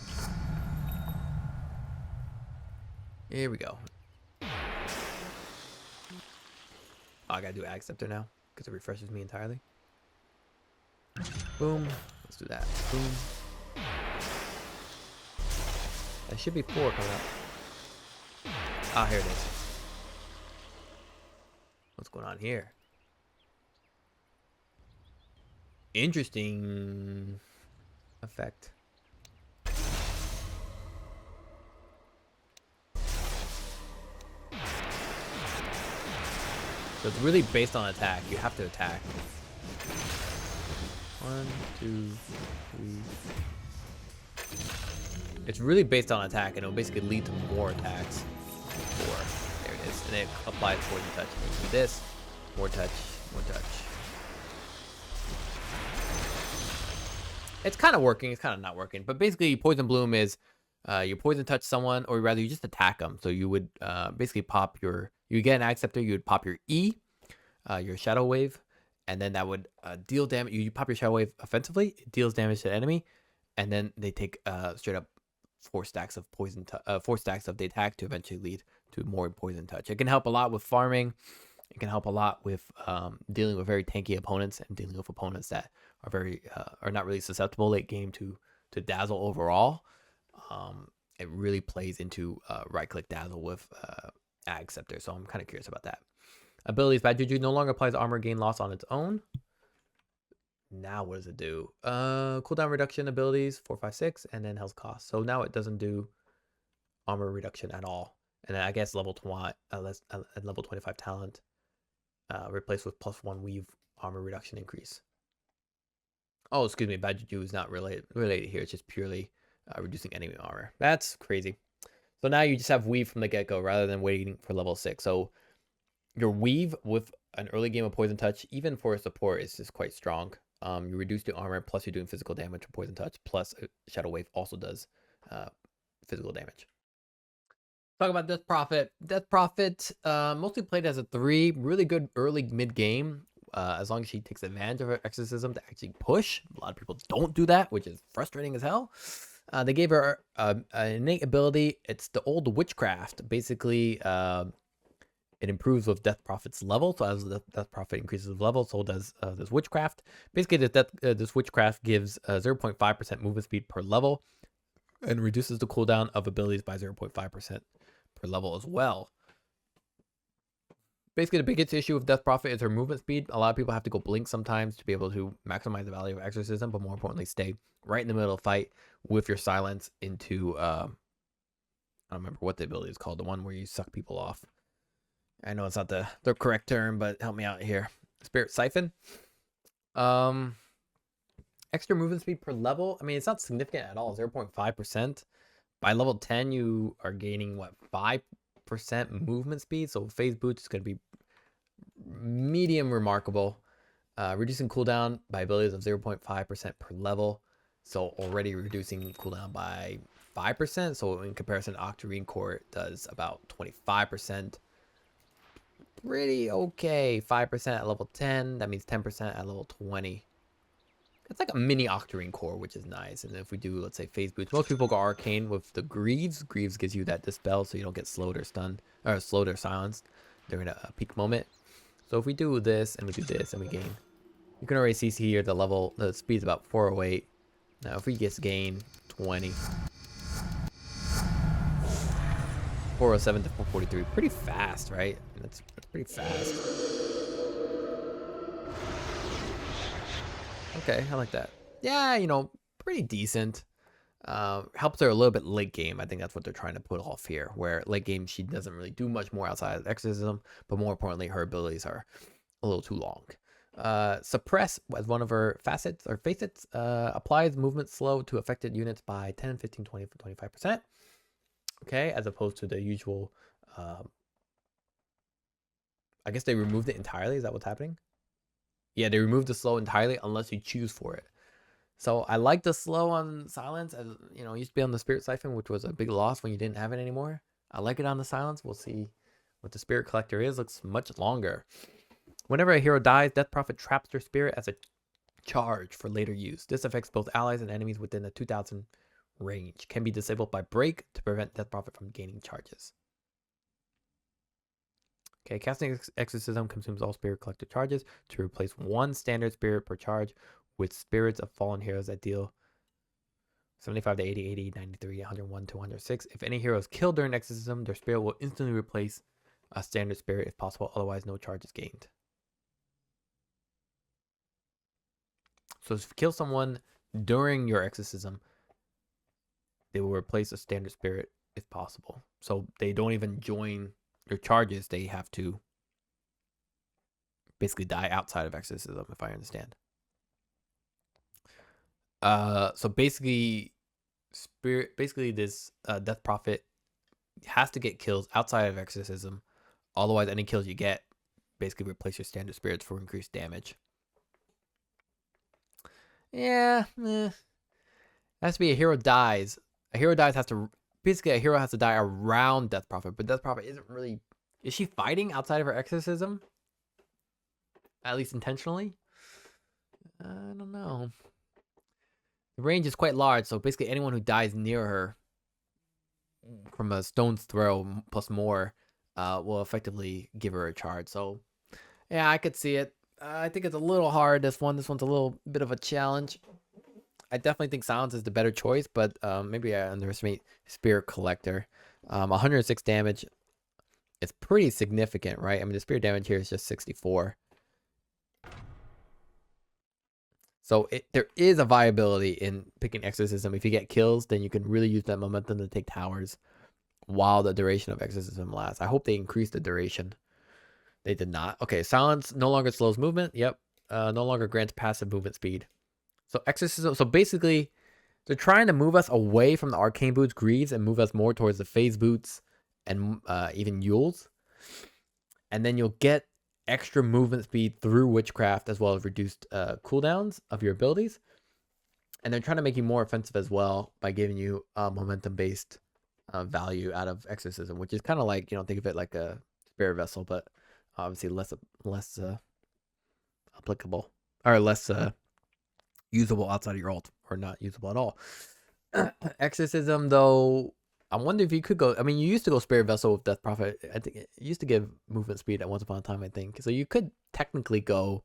Here we go. Oh, I gotta do Ag Scepter now because it refreshes me entirely. Boom. Let's do that. Boom. That should be 4 coming up. Ah, here it is. What's going on here? Interesting effect. So it's really based on attack. You have to attack. 1, 2, 3. It's really based on attack, and it'll basically lead to more attacks. 4. There it is. And it applies poison touch. Do this. More touch. More touch. It's kind of working. It's kind of not working. But basically, Poison Bloom is you poison touch someone, or rather you just attack them. So you would basically pop your, you get an Ag Scepter, you would pop your E, your Shadow Wave, and then that would deal damage. You pop your Shadow Wave offensively, it deals damage to the enemy, and then they take straight up 4 stacks of poison, 4 stacks of the attack to eventually lead to more poison touch. It can help a lot with farming. It can help a lot with dealing with very tanky opponents and dealing with opponents that are very are not really susceptible late game to Dazzle overall. It really plays into right click Dazzle with Ag Scepter, so I'm kind of curious about that. Abilities. Bad Juju no longer applies armor gain loss on its own. Now what does it do? Cooldown reduction abilities 4, 5, 6, and then health cost. So now it doesn't do armor reduction at all. And then I guess level 20, level 25 talent, replaced with +1 weave armor reduction increase. Oh, excuse me, Bad Juju is not related here. It's just purely reducing enemy armor. That's crazy. So now you just have weave from the get-go rather than waiting for level 6. So your weave with an early game of poison touch, even for a support, is just quite strong. You reduce the armor, plus you're doing physical damage from poison touch, plus Shadow Wave also does physical damage. Talk about Death Prophet. Death Prophet, mostly played as a 3, really good early mid game. As long as she takes advantage of her exorcism to actually push. A lot of people don't do that, which is frustrating as hell. They gave her an innate ability. It's the old witchcraft. Basically, it improves with Death Prophet's level. So as the Death Prophet increases the level, so does this witchcraft. Basically, this witchcraft gives 0.5% movement speed per level and reduces the cooldown of abilities by 0.5% per level as well. Basically, the biggest issue with Death Prophet is her movement speed. A lot of people have to go blink sometimes to be able to maximize the value of exorcism, but more importantly, stay right in the middle of the fight with your silence into, I don't remember what the ability is called, the one where you suck people off. I know it's not the correct term, but help me out here. Spirit Siphon. Extra movement speed per level. I mean, it's not significant at all, 0.5%. By level 10, you are gaining, what, 5% movement speed? So phase boost is going to be medium remarkable. Reducing cooldown by abilities of 0.5% per level. So already reducing cooldown by 5%. So in comparison, Octarine Core does about 25%. Pretty okay. 5% at level 10. That means 10% at level 20. It's like a mini Octarine Core, which is nice. And if we do, let's say, phase boost, most people go Arcane with the Greaves. Greaves gives you that dispel, so you don't get slowed or stunned, or slowed or silenced during a peak moment. So if we do this and we do this and we gain, you can already see here the speed is about 408. Now if we just gain 20, 407 to 443, pretty fast, right? That's pretty fast. Okay, I like that. Yeah, you know, pretty decent. Helps her a little bit late game. I think that's what they're trying to put off here, where late game she doesn't really do much more outside of exorcism, but more importantly, her abilities are a little too long. Suppress as one of her facets or facets, applies movement slow to affected units by 10, 15, 20, 25%. Okay, as opposed to the usual, I guess they removed it entirely. Is that what's happening? Yeah, they removed the slow entirely unless you choose for it. So I like the slow on silence, as you know, it used to be on the Spirit Siphon, which was a big loss when you didn't have it anymore. I like it on the silence. We'll see what the Spirit Collector is. Looks much longer. Whenever a hero dies, Death Prophet traps their spirit as a charge for later use. This affects both allies and enemies within the 2000 range. Can be disabled by break to prevent Death Prophet from gaining charges. Okay, casting Exorcism consumes all Spirit Collector charges to replace one standard spirit per charge with spirits of fallen heroes that deal 75 to 80, 80, 93, 101 to 106. If any hero is killed during exorcism, their spirit will instantly replace a standard spirit if possible, otherwise no charge is gained. So if you kill someone during your exorcism, they will replace a standard spirit if possible. So they don't even join your charges, they have to basically die outside of exorcism, if I understand. So basically this Death Prophet has to get kills outside of exorcism. Otherwise, any kills you get basically replace your standard spirits for increased damage. Yeah, it has to be a hero dies. A hero dies basically a hero has to die around Death Prophet, but Death Prophet isn't really. Is she fighting outside of her exorcism? At least intentionally? I don't know. The range is quite large, so basically anyone who dies near her from a stone's throw plus more will effectively give her a charge. So, yeah, I could see it. I think it's a little hard, this one. This one's a little bit of a challenge. I definitely think Silence is the better choice, but maybe I underestimate Spirit Collector. 106 damage. it's pretty significant, right? I mean, the spear damage here is just 64. So there is a viability in picking Exorcism. If you get kills, then you can really use that momentum to take towers while the duration of Exorcism lasts. I hope they increase the duration. They did not. Okay, Silence no longer slows movement. Yep. No longer grants passive movement speed. So Exorcism. So basically, they're trying to move us away from the Arcane Boots, Greaves, and move us more towards the Phase Boots and even Yules. And then you'll get extra movement speed through Witchcraft, as well as reduced cooldowns of your abilities. And they're trying to make you more offensive as well by giving you momentum-based value out of Exorcism, which is kind of like, think of it like a Spirit Vessel, but obviously less applicable, or less usable outside of your ult, or not usable at all. Exorcism, though, I wonder if you could go. I mean, you used to go Spirit Vessel with Death Prophet. I think it used to give movement speed at once upon a time, I think. So you could technically go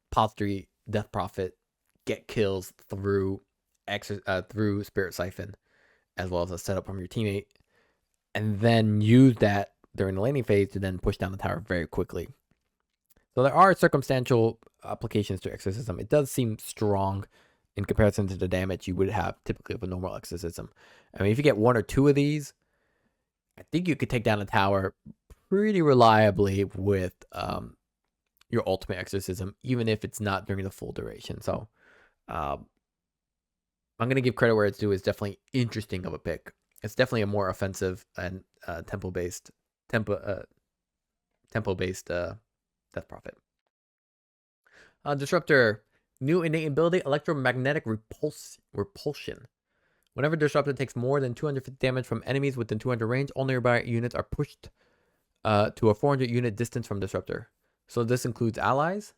Pulse 3 Death Prophet, get kills through Spirit Siphon, as well as a setup from your teammate, and then use that during the laning phase to then push down the tower very quickly. So there are circumstantial applications to Exorcism. It does seem strong in comparison to the damage you would have typically with a normal Exorcism. I mean, if you get one or two of these, I think you could take down a tower pretty reliably with your ultimate Exorcism, even if it's not during the full duration. So I'm going to give credit where it's due. It's definitely interesting of a pick. It's definitely a more offensive and tempo-based Death Prophet. Disruptor. New innate ability, electromagnetic repulsion. Whenever Disruptor takes more than 250 damage from enemies within 200 range, all nearby units are pushed to a 400 unit distance from Disruptor. So this includes allies.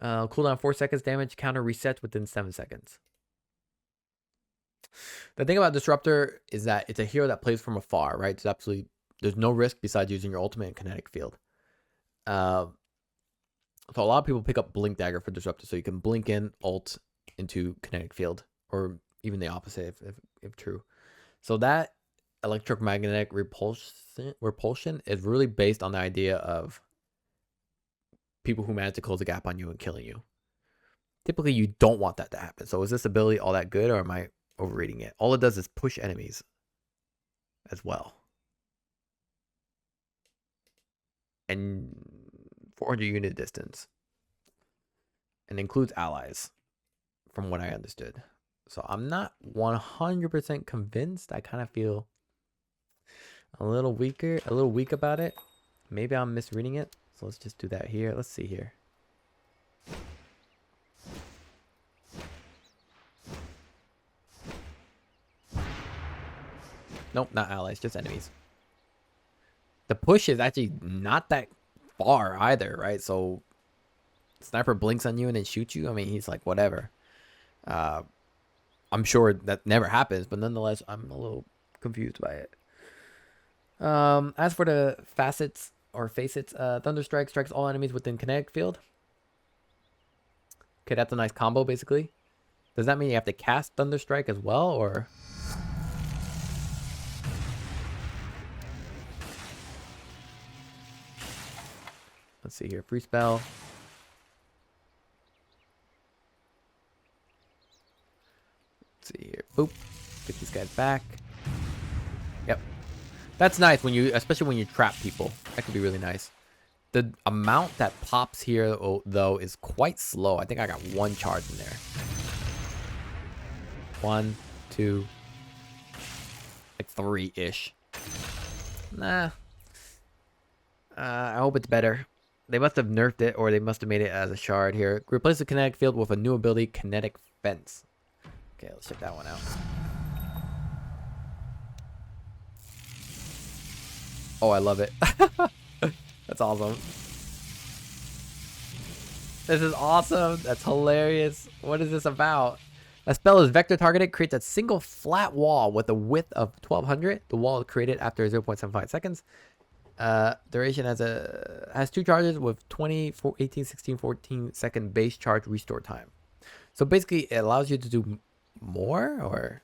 Cooldown 4 seconds, damage counter resets within 7 seconds. The thing about Disruptor is that it's a hero that plays from afar, right? There's no risk besides using your ultimate and kinetic field. So a lot of people pick up Blink Dagger for Disruptor, so you can blink in, ult into kinetic field, or even the opposite if true. So that electromagnetic repulsion is really based on the idea of people who manage to close the gap on you and killing you. Typically, you don't want that to happen. So is this ability all that good, or am I overrating it? All it does is push enemies as well. And 400 unit distance. And includes allies, from what I understood. So I'm not 100% convinced. I kind of feel a little weak about it. Maybe I'm misreading it. So let's just do that here. Let's see here. Nope, not allies, just enemies. The push is actually not that far either, right? So sniper blinks on you and then shoots you. I mean, he's like, whatever. I'm sure that never happens, but nonetheless, I'm a little confused by it. As for the facets or facets, Thunderstrike strikes all enemies within kinetic field. Okay, that's a nice combo, basically. Does that mean you have to cast Thunderstrike as well, or? Let's see here. Free spell. Let's see here. Boop. Get these guys back. Yep. That's nice when you, especially when you trap people. That could be really nice. The amount that pops here, though, is quite slow. I think I got one charge in there. 1, 2, like 3-ish. Nah. I hope it's better. They must have nerfed it, or they must have made it as a shard here. Replace the kinetic field with a new ability, Kinetic Fence. Okay, let's check that one out. Oh, I love it. That's awesome. This is awesome. That's hilarious. What is this about? A spell is vector targeted, creates a single flat wall with a width of 1200. The wall is created after 0.75 seconds. Duration has 2 charges with 20, 18, 16, 14 second base charge restore time. So basically it allows you to do more, or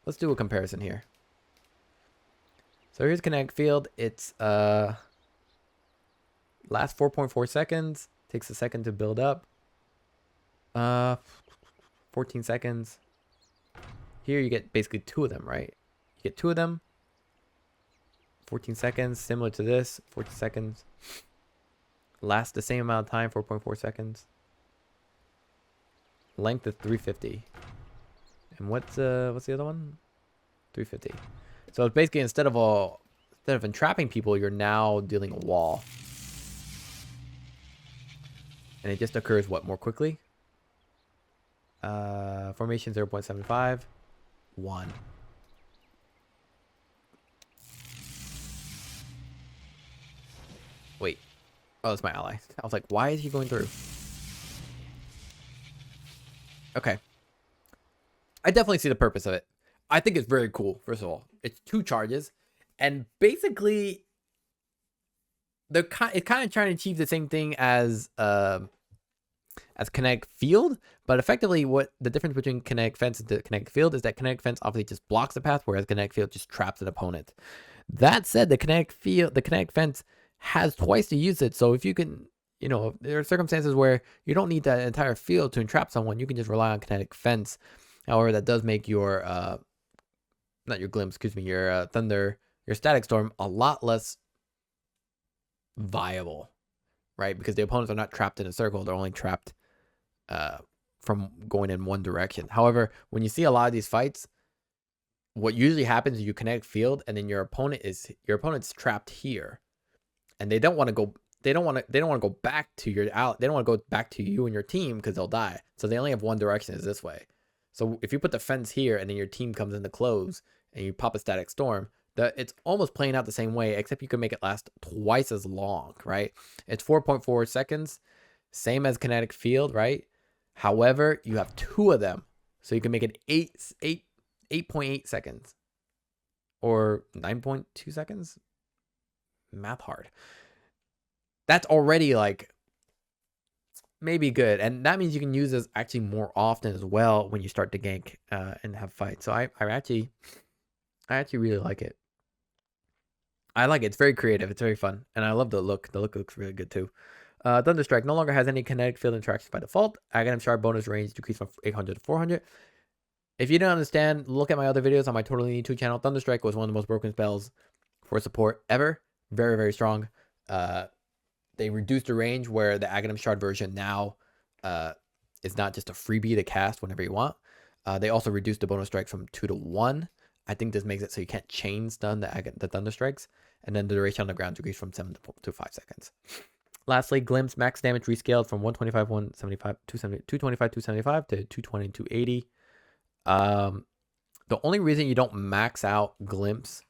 let's do a comparison here. So here's kinetic field. It's lasts 4.4 seconds. Takes a second to build up. 14 seconds. Here you get basically 2 of them, right? You get 2 of them. 14 seconds, similar to this. 14 seconds. Lasts the same amount of time, 4.4 seconds. Length is 350. And what's the other one? 350. So it's basically instead of entrapping people, you're now dealing a wall. And it just occurs what more quickly? Formation 0.75. 1. Wait. Oh, that's my ally. I was like, why is he going through? Okay. I definitely see the purpose of it. I think it's very cool, first of all. It's 2 charges. And basically, it's kind of trying to achieve the same thing as kinetic field, but effectively what the difference between kinetic fence and kinetic field is that kinetic fence obviously just blocks the path, whereas kinetic field just traps an opponent. That said, the kinetic fence has twice to use it. So if you can, there are circumstances where you don't need that entire field to entrap someone. You can just rely on kinetic fence. However, that does make your not your glimpse, excuse me, your thunder, your static storm a lot less viable, right? Because the opponents are not trapped in a circle; they're only trapped from going in one direction. However, when you see a lot of these fights, what usually happens is you kinetic field, and then your opponent's trapped here, and they don't want to go. They don't want to go back to your out. They don't want to go back to you and your team because they'll die. So they only have one direction, is this way. So if you put the fence here and then your team comes in to close and you pop a static storm, it's almost playing out the same way, except you can make it last twice as long, right? It's 4.4 seconds, same as kinetic field, right? However, you have 2 of them, so you can make it 8.8 seconds or 9.2 seconds. Math hard. That's already like maybe good, and that means you can use this actually more often as well when you start to gank and have fights. So I actually really like it. I like it. It's very creative. It's very fun, and I love the look. The look looks really good too. Thunderstrike no longer has any kinetic field interactions by default. Aghanim Shard bonus range decreased from 800 to 400. If you don't understand, look at my other videos on my Torte YouTube channel. Thunderstrike was one of the most broken spells for support ever. Very, very strong. They reduced the range where the Aghanim Shard version now is not just a freebie to cast whenever you want. They also reduced the bonus strike from 2 to 1. I think this makes it so you can't chain stun the Thunderstrikes. And then the duration on the ground decreased from 7 to 5 seconds. Lastly, Glimpse max damage rescaled from 125, 175, 225, 275 to 220, 280. The only reason you don't max out Glimpse,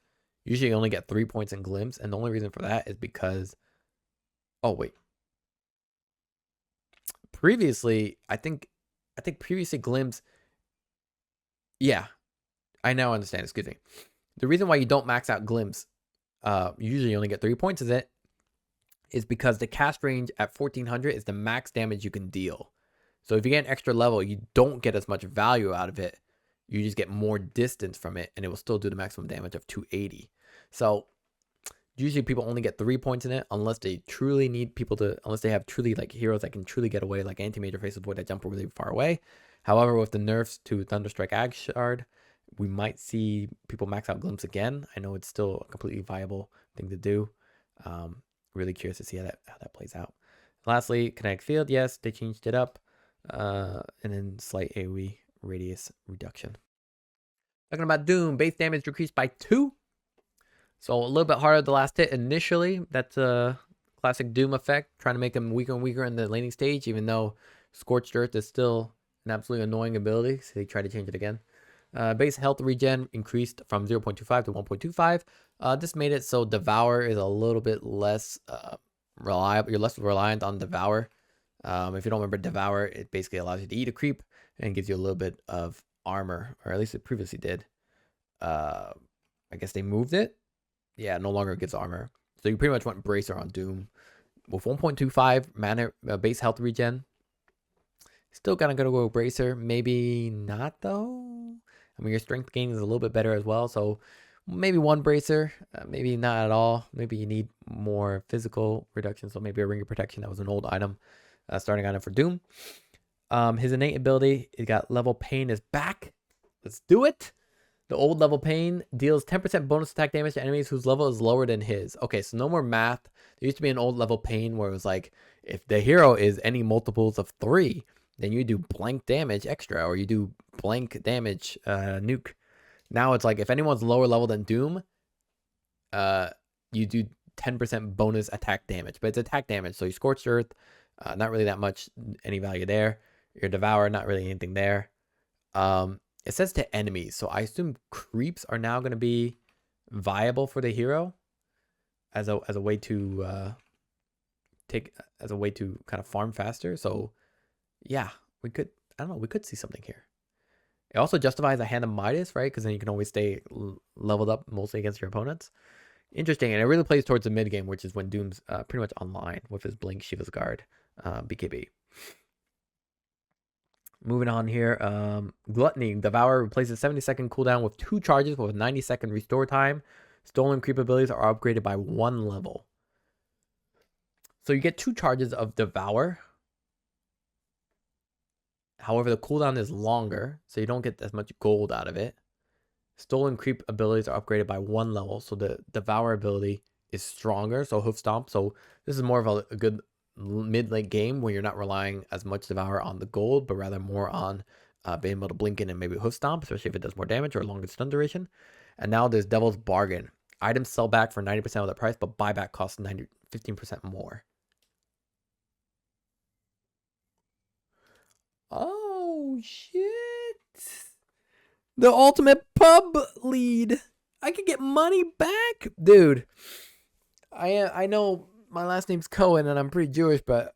usually you only get 3 points in Glimpse, and the only reason for that is because, oh wait, previously I think previously Glimpse, yeah, I now understand. Excuse me. The reason why you don't max out Glimpse, usually you only get 3 points is because the cast range at 1400 is the max damage you can deal. So if you get an extra level, you don't get as much value out of it. You just get more distance from it, and it will still do the maximum damage of 280. So usually people only get 3 points in it unless they truly need people to, unless they have truly like heroes that can truly get away, like Anti-Major, Faceless Void that jump really far away. However, with the nerfs to Thunderstrike Ag Shard, we might see people max out Glimpse again. I know it's still a completely viable thing to do. Really curious to see how that plays out. Lastly, kinetic field, yes, they changed it up. And then slight AoE radius reduction. Talking about Doom, base damage decreased by 2. So a little bit harder the last hit initially. That's a classic Doom effect, trying to make them weaker and weaker in the laning stage, even though Scorched Earth is still an absolutely annoying ability, so they try to change it again. Base health regen increased from 0.25 to 1.25. This made it so Devour is a little bit less reliable. You're less reliant on Devour. If you don't remember Devour, it basically allows you to eat a creep and gives you a little bit of armor, or at least it previously did. I guess they moved it. Yeah, no longer gives armor. So you pretty much want Bracer on Doom. With 1.25 mana base health regen, still gonna go Bracer. Maybe not though. I mean, your strength gain is a little bit better as well. So Maybe one bracer, maybe not at all. Maybe you need more physical reduction, so maybe a ring of protection. That was an old item, starting item for Doom. His innate ability, he got level pain is back. Let's do it. The old level pain deals 10% bonus attack damage to enemies whose level is lower than his. Okay, so no more math. There used to be an old level pain where it was like, if the hero is any multiples of 3, then you do blank damage extra, or you do blank damage nuke. Now it's like, if anyone's lower level than Doom, you do 10% bonus attack damage. But it's attack damage, so you Scorched Earth, not really that much, any value there. Your Devour, not really anything there. It says to enemies, so I assume creeps are now going to be viable for the hero as a way to kind of farm faster. So yeah, we could see something here. It also justifies a Hand of Midas, right? Because then you can always stay leveled up mostly against your opponents. Interesting, and it really plays towards the mid game, which is when Doom's pretty much online with his Blink, Shiva's Guard, BKB. Moving on here, Gluttony. Devour replaces 70-second cooldown with 2 charges with 90-second restore time. Stolen creep abilities are upgraded by 1 level. So you get 2 charges of Devour. However, the cooldown is longer, so you don't get as much gold out of it. Stolen creep abilities are upgraded by 1 level, so the Devour ability is stronger, so Hoof Stomp. So this is more of a good mid-late game where you're not relying as much Devour on the gold, but rather more on being able to blink in and maybe Hoof Stomp, especially if it does more damage or longer stun duration. And now there's Devil's Bargain. Items sell back for 90% of the price, but buyback costs 15% more. Oh, shit. The ultimate pub lead. I could get money back. Dude, I know my last name's Cohen and I'm pretty Jewish, but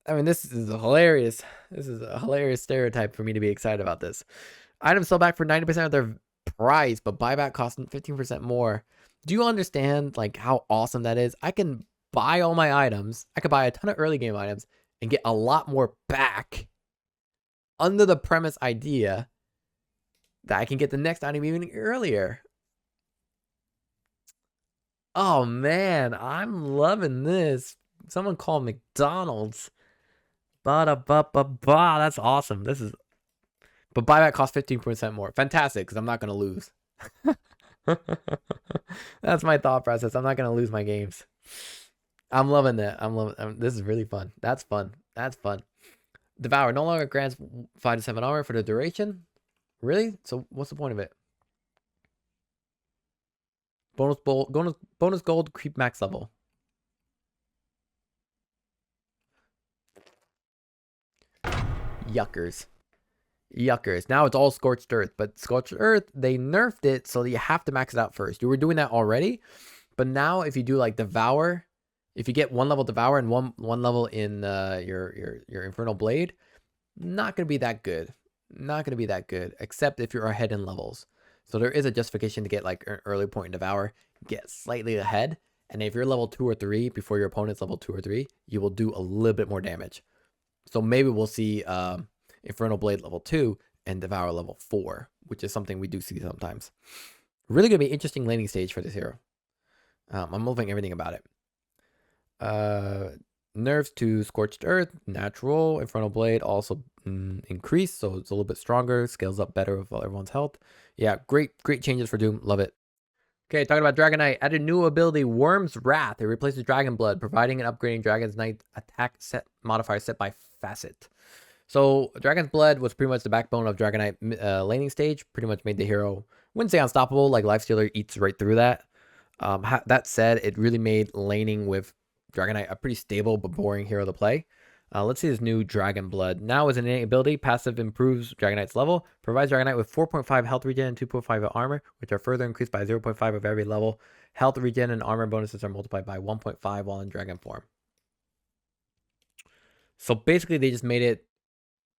I mean, this is hilarious. This is a hilarious stereotype for me to be excited about this. Items sell back for 90% of their price, but buyback costs 15% more. Do you understand like how awesome that is? I can buy all my items. I could buy a ton of early game items and get a lot more back under the premise idea that I can get the next item even earlier. Oh man, I'm loving this. Someone called McDonald's. Ba-da-ba-ba-ba. That's awesome. This is... But buyback costs 15% more. Fantastic, because I'm not going to lose. That's my thought process. I'm not going to lose my games. I'm loving that. This is really fun. That's fun. That's fun. Devour no longer grants 5 to 7 armor for the duration. Really? So what's the point of it? Bonus gold, creep max level. Yuckers. Now it's all Scorched Earth, but Scorched Earth, they nerfed it so that you have to max it out first. You were doing that already, but now if you do like Devour, if you get 1 level Devour and one level in your Infernal Blade, not gonna be that good. Not gonna be that good, except if you're ahead in levels. So there is a justification to get like an early point in Devour, get slightly ahead, and if you're level 2 or 3 before your opponent's level 2 or 3, you will do a little bit more damage. So maybe we'll see Infernal Blade level 2 and Devour level 4, which is something we do see sometimes. Really gonna be an interesting laning stage for this hero. I'm loving everything about it. Nerfs to Scorched Earth, natural. Infernal Blade also increased, so it's a little bit stronger, scales up better with everyone's health. Yeah, great changes for Doom. Love it. Okay, talking about Dragon Knight, added new ability Worm's Wrath. It replaces Dragon Blood, providing and upgrading Dragon's Knight attack set modifier set by Facet. So Dragon's Blood was pretty much the backbone of Dragon Knight laning stage. Pretty much made the hero, wouldn't say unstoppable, like Lifestealer eats right through that. That said, it really made laning with Dragon Knight a pretty stable but boring hero to play. Let's see this new Dragon Blood. Now as an innate ability, passive improves Dragon Knight's level, provides Dragon Knight with 4.5 health regen and 2.5 of armor, which are further increased by 0.5 of every level. Health regen and armor bonuses are multiplied by 1.5 while in Dragon form. So basically they just made it,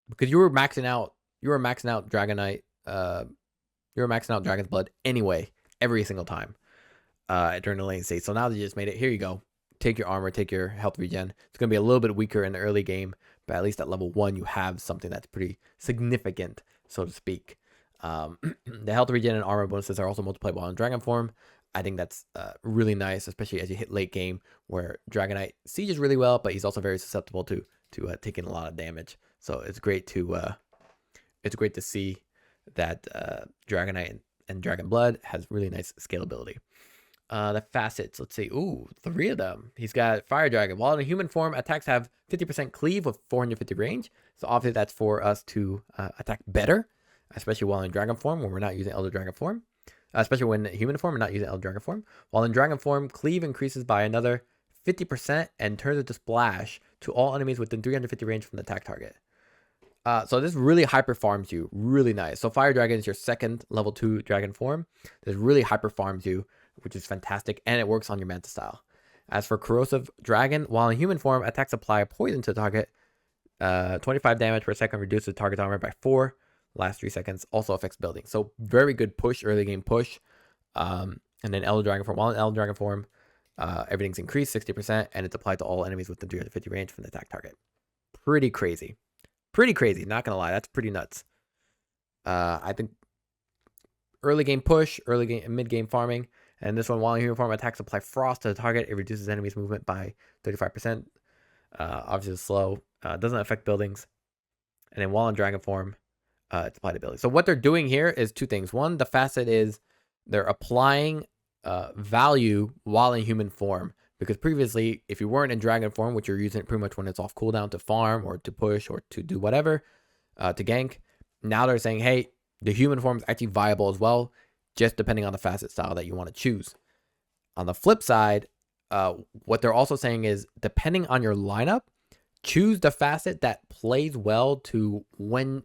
because you were maxing out Dragon Knight, you were maxing out Dragon's Blood anyway, every single time during the lane stage. So now they just made it, here you go. Take your armor, take your health regen. It's going to be a little bit weaker in the early game, but at least at level 1, you have something that's pretty significant, so to speak. The health regen and armor bonuses are also multiplied while in dragon form. I think that's really nice, especially as you hit late game where Dragonite sieges really well, but he's also very susceptible to taking a lot of damage. So it's great to see that Dragonite and Dragon Blood has really nice scalability. The facets, let's see. Ooh, 3 of them. He's got Fire Dragon. While in a human form, attacks have 50% cleave with 450 range. So obviously that's for us to attack better, especially while in dragon form when we're not using Elder Dragon form. Especially when in human form, we're not using Elder Dragon form. While in dragon form, cleave increases by another 50% and turns into splash to all enemies within 350 range from the attack target. So this really hyper farms you. Really nice. So Fire Dragon is your second level 2 dragon form. This really hyper farms you, which is fantastic, and it works on your Manta style. As for Corrosive Dragon, while in human form, attacks apply poison to the target. 25 damage per second, reduces the target's armor by 4. Last 3 seconds, also affects building. So very good push, early game push. And then Elder Dragon form, while in Elder Dragon form, everything's increased 60%, and it's applied to all enemies within 350 range from the attack target. Pretty crazy. Pretty crazy, not gonna lie. That's pretty nuts. I think early game push, early game, mid game farming. And this one, while in human form, attacks apply frost to the target. It reduces enemies' movement by 35%. Obviously, it's slow. Doesn't affect buildings. And then while in dragon form, it's applied to buildings. So what they're doing here is 2 things. One, the facet is they're applying value while in human form. Because previously, if you weren't in dragon form, which you're using it pretty much when it's off cooldown to farm or to push or to do whatever, to gank, now they're saying, hey, the human form is actually viable as well, just depending on the facet style that you want to choose. On the flip side, what they're also saying is, depending on your lineup, choose the facet that plays well to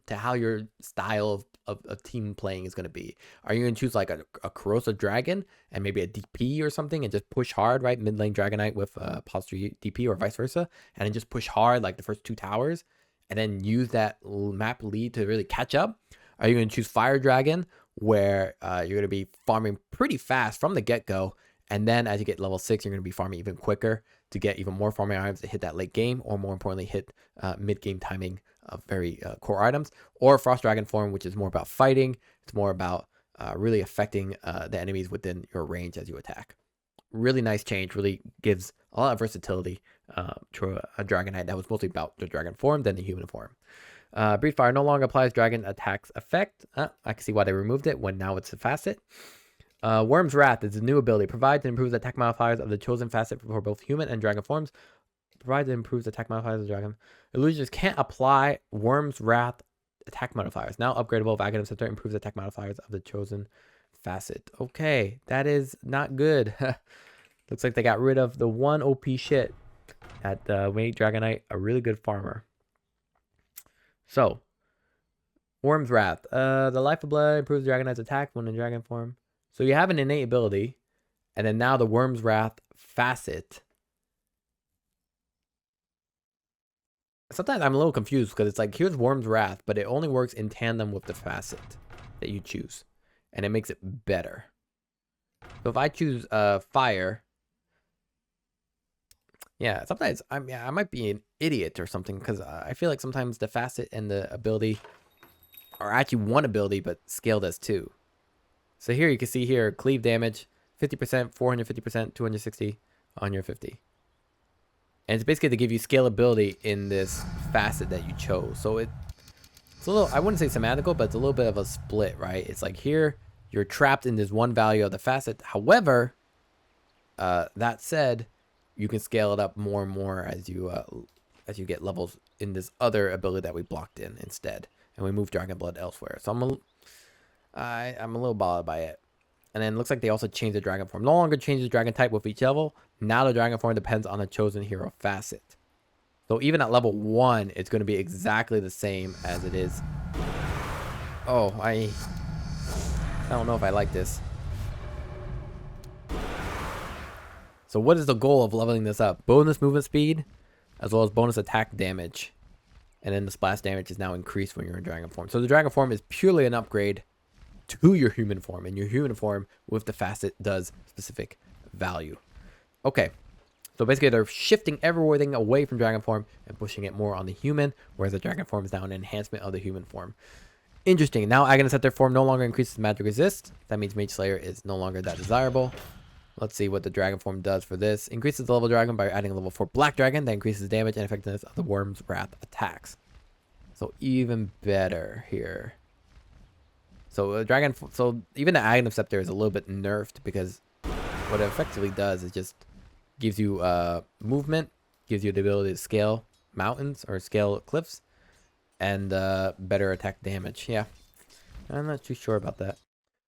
how your style of team playing is going to be. Are you going to choose like a Corrosive Dragon and maybe a DP or something and just push hard, right? Mid lane Dragonite with positive DP or vice versa, and then just push hard like the first 2 towers and then use that map lead to really catch up? Are you going to choose Fire Dragon where you're going to be farming pretty fast from the get-go, and then as you get level 6, you're going to be farming even quicker to get even more farming items to hit that late game, or more importantly, hit mid-game timing of very core items? Or Frost Dragon form, which is more about fighting. It's more about really affecting the enemies within your range as you attack. Really nice change, really gives a lot of versatility to a Dragonite that was mostly about the dragon form than the human form. Breathe Fire no longer applies dragon attacks effect. I can see why they removed it when now it's a facet. Worm's Wrath is a new ability. Provides and improves attack modifiers of the chosen facet for both human and dragon forms. Provides and improves attack modifiers of the dragon. Illusions can't apply Worm's Wrath attack modifiers. Now upgradable. Vagabond Center improves attack modifiers of the chosen facet. Okay, that is not good. Looks like they got rid of the one OP shit that made Dragonite a really good farmer. So, Worm's Wrath. The Life of Blood improves Dragonite's attack when in dragon form. So you have an innate ability, and then now the Worm's Wrath facet. Sometimes I'm a little confused because it's like, here's Worm's Wrath, but it only works in tandem with the facet that you choose, and it makes it better. So if I choose fire, yeah, sometimes I might be an idiot or something, because I feel like sometimes the facet and the ability are actually one ability, but scaled as 2. So here you can see here, cleave damage, 50%, 450%, 260 on your 50. And it's basically to give you scalability in this facet that you chose. So it's a little, I wouldn't say semantical, but it's a little bit of a split, right? It's like here, you're trapped in this one value of the facet. However, that said, you can scale it up more and more as you get levels in this other ability that we blocked in instead. And we move Dragon Blood elsewhere. So I'm a little bothered by it. And then it looks like they also changed the dragon form. No longer changes dragon type with each level. Now the dragon form depends on the chosen hero facet. So even at level 1, it's going to be exactly the same as it is. Oh, I don't know if I like this. So what is the goal of leveling this up? Bonus movement speed, as well as bonus attack damage. And then the splash damage is now increased when you're in dragon form. So the dragon form is purely an upgrade to your human form, and your human form with the facet does specific value. Okay, so basically they're shifting everything away from dragon form and pushing it more on the human, whereas the dragon form is now an enhancement of the human form. Interesting. Now Aghanim Scepter form no longer increases magic resist. That means Mage Slayer is no longer that desirable. Let's see what the dragon form does for this. Increases the level dragon by adding a level 4 black dragon that increases the damage and effectiveness of the Worm's Wrath attacks. So even better here. So even the Aghanim Scepter is a little bit nerfed because what it effectively does is just gives you movement, gives you the ability to scale mountains or scale cliffs, and better attack damage. Yeah, I'm not too sure about that.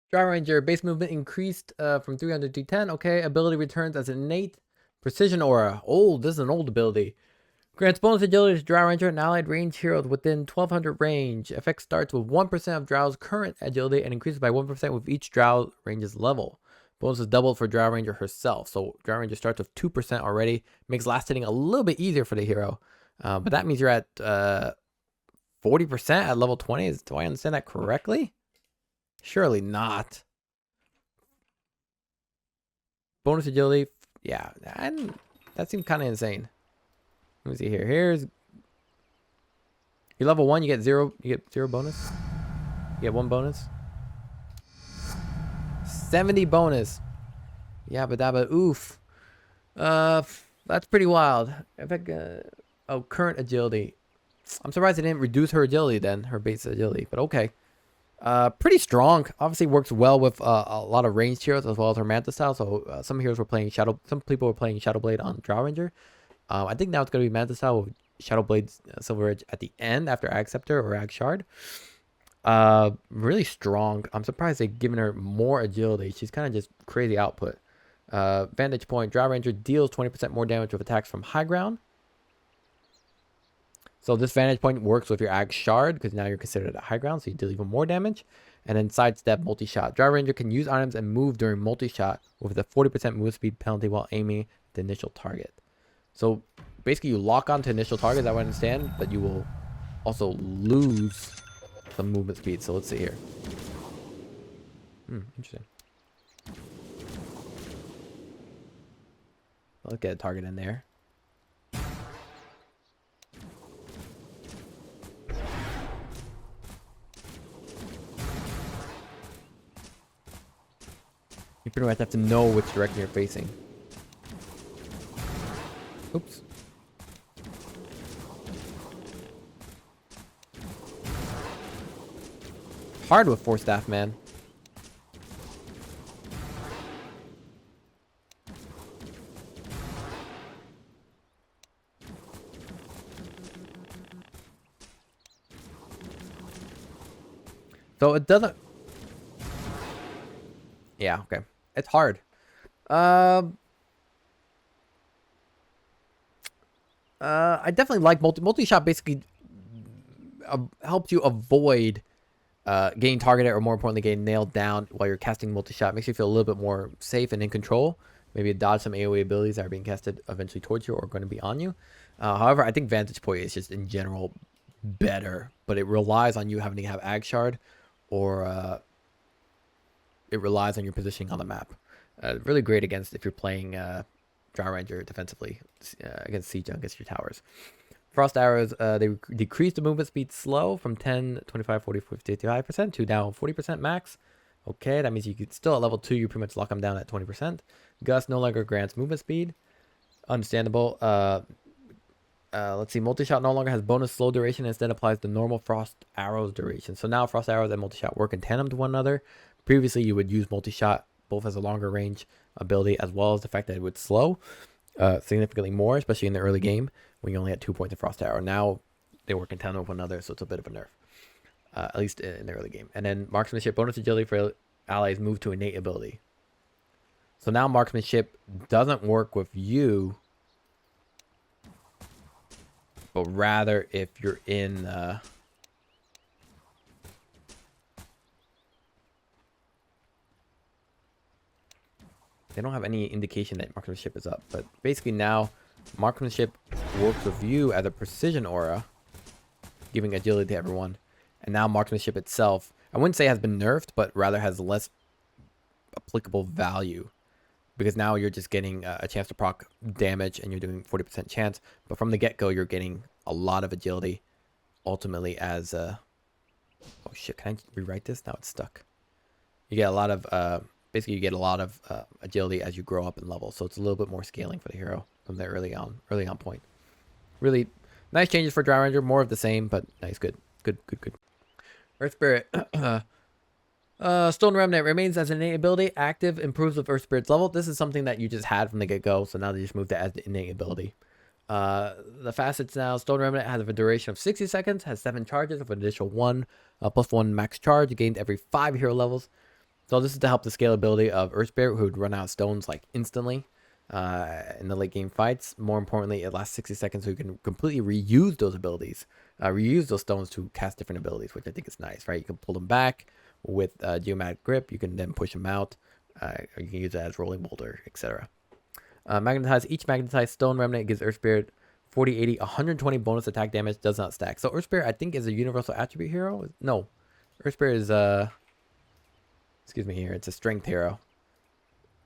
Dry Ranger base movement increased from 300 to 10. Okay, ability returns as an innate precision aura. Oh, this is an old ability. Grants bonus agility to Dry Ranger and allied range heroes within 1200 range. Effect starts with 1% of Drow's current agility and increases by 1% with each Drow range's level. Bonus is doubled for Dry Ranger herself. So Dry Ranger starts with 2% already. Makes last hitting a little bit easier for the hero. But that means you're at 40% at level 20. Do I understand that correctly? Surely not. Bonus agility. Yeah, that seems kind of insane. Let me see here. Here's your level 1. You get 0. You get 0 bonus. You get 1 bonus. 70 bonus. Yabba dabba oof. That's pretty wild. In fact, current agility. I'm surprised they didn't reduce her agility then, her base agility. But okay. Pretty strong. Obviously works well with a lot of ranged heroes as well as her Manta style. So some heroes were playing some people were playing Shadow Blade on Drow Ranger. I think now it's gonna be Manta style with Shadow Blade Silver Edge at the end after Ag Scepter or Ag Shard. Really strong. I'm surprised they've given her more agility. She's kind of just crazy output. Vantage point. Drow Ranger deals 20% more damage with attacks from high ground. So this vantage point works with your Ag Shard because now you're considered at high ground, so you deal even more damage. And then sidestep multi-shot. Drow Ranger can use items and move during multi-shot with a 40% move speed penalty while aiming at the initial target. So basically you lock onto initial targets, I would understand, but you will also lose some movement speed. So let's see here. Interesting. Let's get a target in there. You pretty much have to know which direction you're facing. Oops. Hard with 4 staff, man. So it doesn't... Yeah, okay. It's hard. I definitely like multi-shot. Basically helps you avoid getting targeted, or more importantly getting nailed down while you're casting multi-shot. Makes you feel a little bit more safe and in control. Maybe dodge some AoE abilities that are being casted eventually towards you or going to be on you. However, I think Vantage Point is just in general better, but it relies on you having to have Ag Shard, or it relies on your positioning on the map. Really great against if you're playing Drow Ranger defensively against siege, against your towers. Frost arrows, they decrease the movement speed slow from 10, 25, 40, 50, 55% to now 40% max. Okay, that means you could still at level 2, you pretty much lock them down at 20%. Gust no longer grants movement speed. Understandable. Let's see, multi-shot no longer has bonus slow duration, instead applies the normal frost arrows duration. So now frost arrows and multi-shot work in tandem to one another. Previously, you would use multi-shot both as a longer range ability as well as the fact that it would slow significantly more, especially in the early game when you only had 2 points of frost arrow. Now they work in tandem with one another, so it's a bit of a nerf, at least in the early game. And then marksmanship, bonus agility for allies move to innate ability. So now marksmanship doesn't work with you, but rather if you're in they don't have any indication that marksmanship is up, but basically now marksmanship works with you as a precision aura, giving agility to everyone. And now marksmanship itself, I wouldn't say has been nerfed, but rather has less applicable value, because now you're just getting a chance to proc damage and you're doing 40% chance, but from the get-go you're getting a lot of agility ultimately as Oh shit, can I rewrite this? Now it's stuck. You get a lot of, basically you get a lot of agility as you grow up in level. So it's a little bit more scaling for the hero from the early on point. Really nice changes for Dry Ranger. More of the same, but nice, good. Earth Spirit. Stone Remnant remains as an innate ability. Active, improves with Earth Spirit's level. This is something that you just had from the get-go, so now they just moved it as the innate ability. The facets now. Stone Remnant has a duration of 60 seconds, has 7 charges of an additional 1, plus 1 max charge, gained every 5 hero levels. So this is to help the scalability of Earth Spirit, who would run out of stones like instantly in the late game fights. More importantly, it lasts 60 seconds, so you can completely reuse those abilities, reuse those stones to cast different abilities, which I think is nice, right? You can pull them back with geomatic grip. You can then push them out. Or you can use it as rolling boulder, etc. Each magnetized stone remnant gives Earth Spirit 40, 80, 120 bonus attack damage. Does not stack. So Earth Spirit, I think, is a universal attribute hero. No, Earth Spirit is excuse me here. It's a strength hero.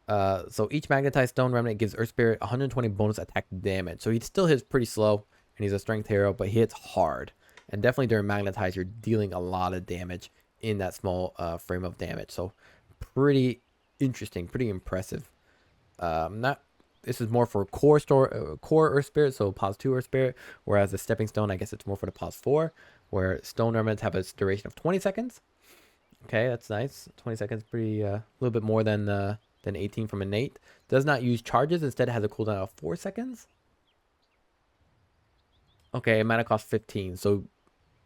So each magnetized stone remnant gives Earth Spirit 120 bonus attack damage. So he still hits pretty slow, and he's a strength hero, but he hits hard. And definitely during magnetize, you're dealing a lot of damage in that small frame of damage. So pretty interesting, pretty impressive. This is more for core Earth Spirit, so pos 2 Earth Spirit, whereas the stepping stone, I guess it's more for the pos 4, where stone remnants have a duration of 20 seconds. Okay, that's nice. 20 seconds, pretty a little bit more than 18 from innate. Does not use charges, instead it has a cooldown of 4 seconds. Okay, mana cost 15. So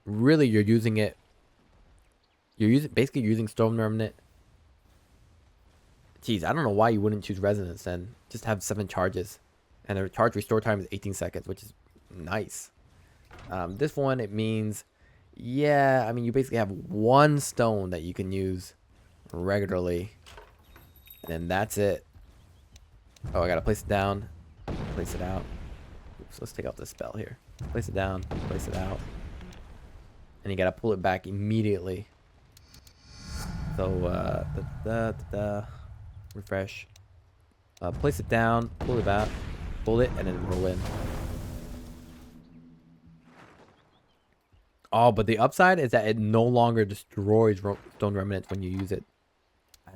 really you're using it. Basically using stone remnant. Jeez, I don't know why you wouldn't choose resonance then. Just have 7 charges. And the charge restore time is 18 seconds, which is nice. This one, it means, yeah, I mean, you basically have 1 stone that you can use regularly. And then that's it. Oh, I gotta place it down. Place it out. Oops, let's take out this spell here. Place it down. Place it out. And you gotta pull it back immediately. So, refresh. Place it down, pull it back, pull it, and then roll in. Oh, but the upside is that it no longer destroys stone remnants when you use it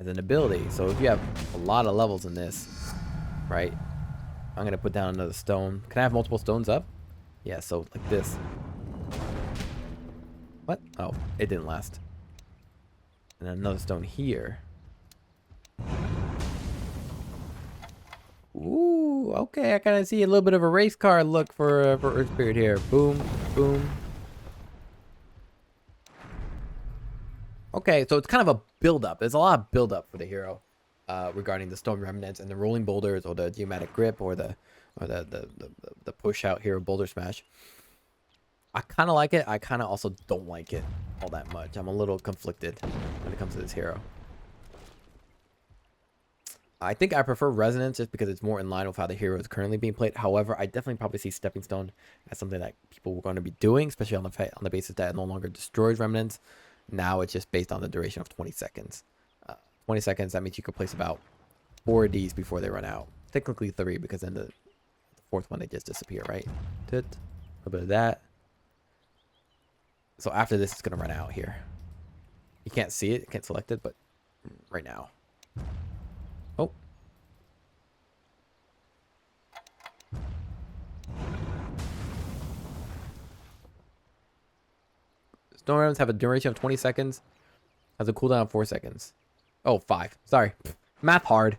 as an ability. So if you have a lot of levels in this, right? I'm gonna put down another stone. Can I have multiple stones up? Yeah, so like this. What? Oh, it didn't last. And another stone here. Ooh, okay. I kind of see a little bit of a race car look for Earth Spirit here. Boom, boom. Okay, so it's kind of a build-up. There's a lot of build-up for the hero regarding the stone remnants and the rolling boulders or the geomatic grip or the push-out hero boulder smash. I kind of like it. I kind of also don't like it all that much. I'm a little conflicted when it comes to this hero. I think I prefer Resonance just because it's more in line with how the hero is currently being played. However, I definitely probably see Stepping Stone as something that people were going to be doing, especially on the basis that it no longer destroys remnants. Now it's just based on the duration of 20 seconds. 20 seconds, that means you could place about 4 of these before they run out. Technically 3, because then the 4th one, they just disappear, right? A little bit of that. So after this, it's going to run out here. You can't see it, you can't select it, but right now. Oh. Stone Realms have a duration of 20 seconds. Has a cooldown of 4 seconds. Oh, 5. Sorry. Math hard.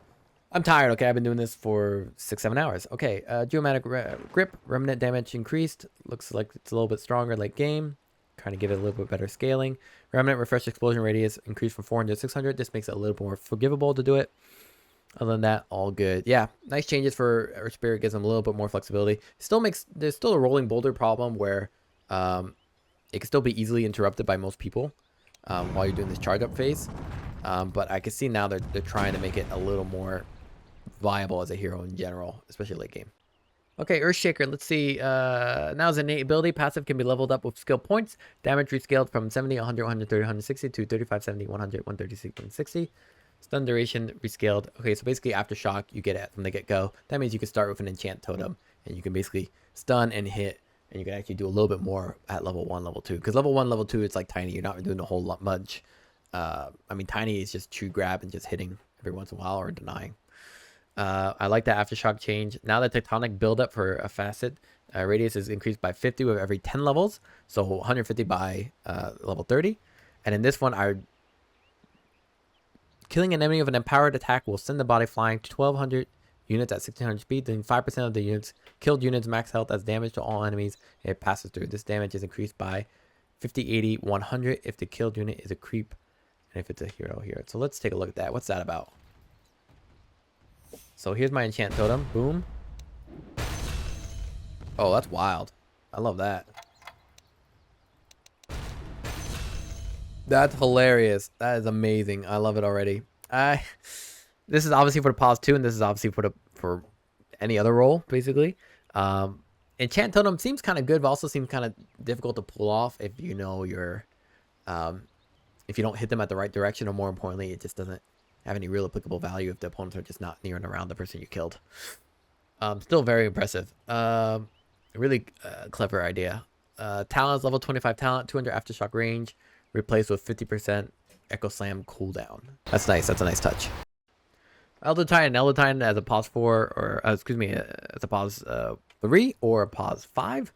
I'm tired, okay? I've been doing this for 6-7 hours. Okay, geomatic grip. Remnant damage increased. Looks like it's a little bit stronger late game. Trying to give it a little bit better scaling. Remnant refresh explosion radius increased from 400 to 600. This makes it a little bit more forgivable to do it. Other than that, all good. Yeah, nice changes for Earth Spirit. Gives them a little bit more flexibility. There's still a rolling boulder problem where it can still be easily interrupted by most people while you're doing this charge up phase. But I can see now they're trying to make it a little more viable as a hero in general, especially late game. Okay, Earthshaker, let's see. Now is an innate ability. Passive can be leveled up with skill points. Damage rescaled from 70, 100, 130, 160 to 35, 70, 100, 136, 160. Stun duration rescaled. Okay, so basically aftershock, you get it from the get-go. That means you can start with an enchant totem, and you can basically stun and hit and you can actually do a little bit more at level 1, level 2. Because level 1, level 2, it's like tiny. You're not doing a whole lot much. I mean, tiny is just true grab and just hitting every once in a while or denying. I like that aftershock change. Now the tectonic buildup for a facet radius is increased by 50 with every 10 levels. So 150 by level 30. And in this one, killing an enemy with an empowered attack will send the body flying to 1200 units at 1600 speed. Then 5% of the killed units max health as damage to all enemies it passes through. This damage is increased by 50, 80, 100 if the killed unit is a creep and if it's a hero here. So let's take a look at that. What's that about? So here's my enchant totem. Boom. Oh, that's wild. I love that. That's hilarious. That is amazing. I love it already. This is obviously for the pause 2, and this is obviously for any other role, basically. Enchant totem seems kind of good, but also seems kind of difficult to pull off if you know you're if you don't hit them at the right direction, or more importantly, it just doesn't have any real applicable value if the opponents are just not near and around the person you killed. Still very impressive. Really clever idea. Talents, level 25 talent, 200 aftershock range, replaced with 50% Echo Slam cooldown. That's nice. That's a nice touch. Elder Titan as a pause 4, or as a pause 3 or a pause 5.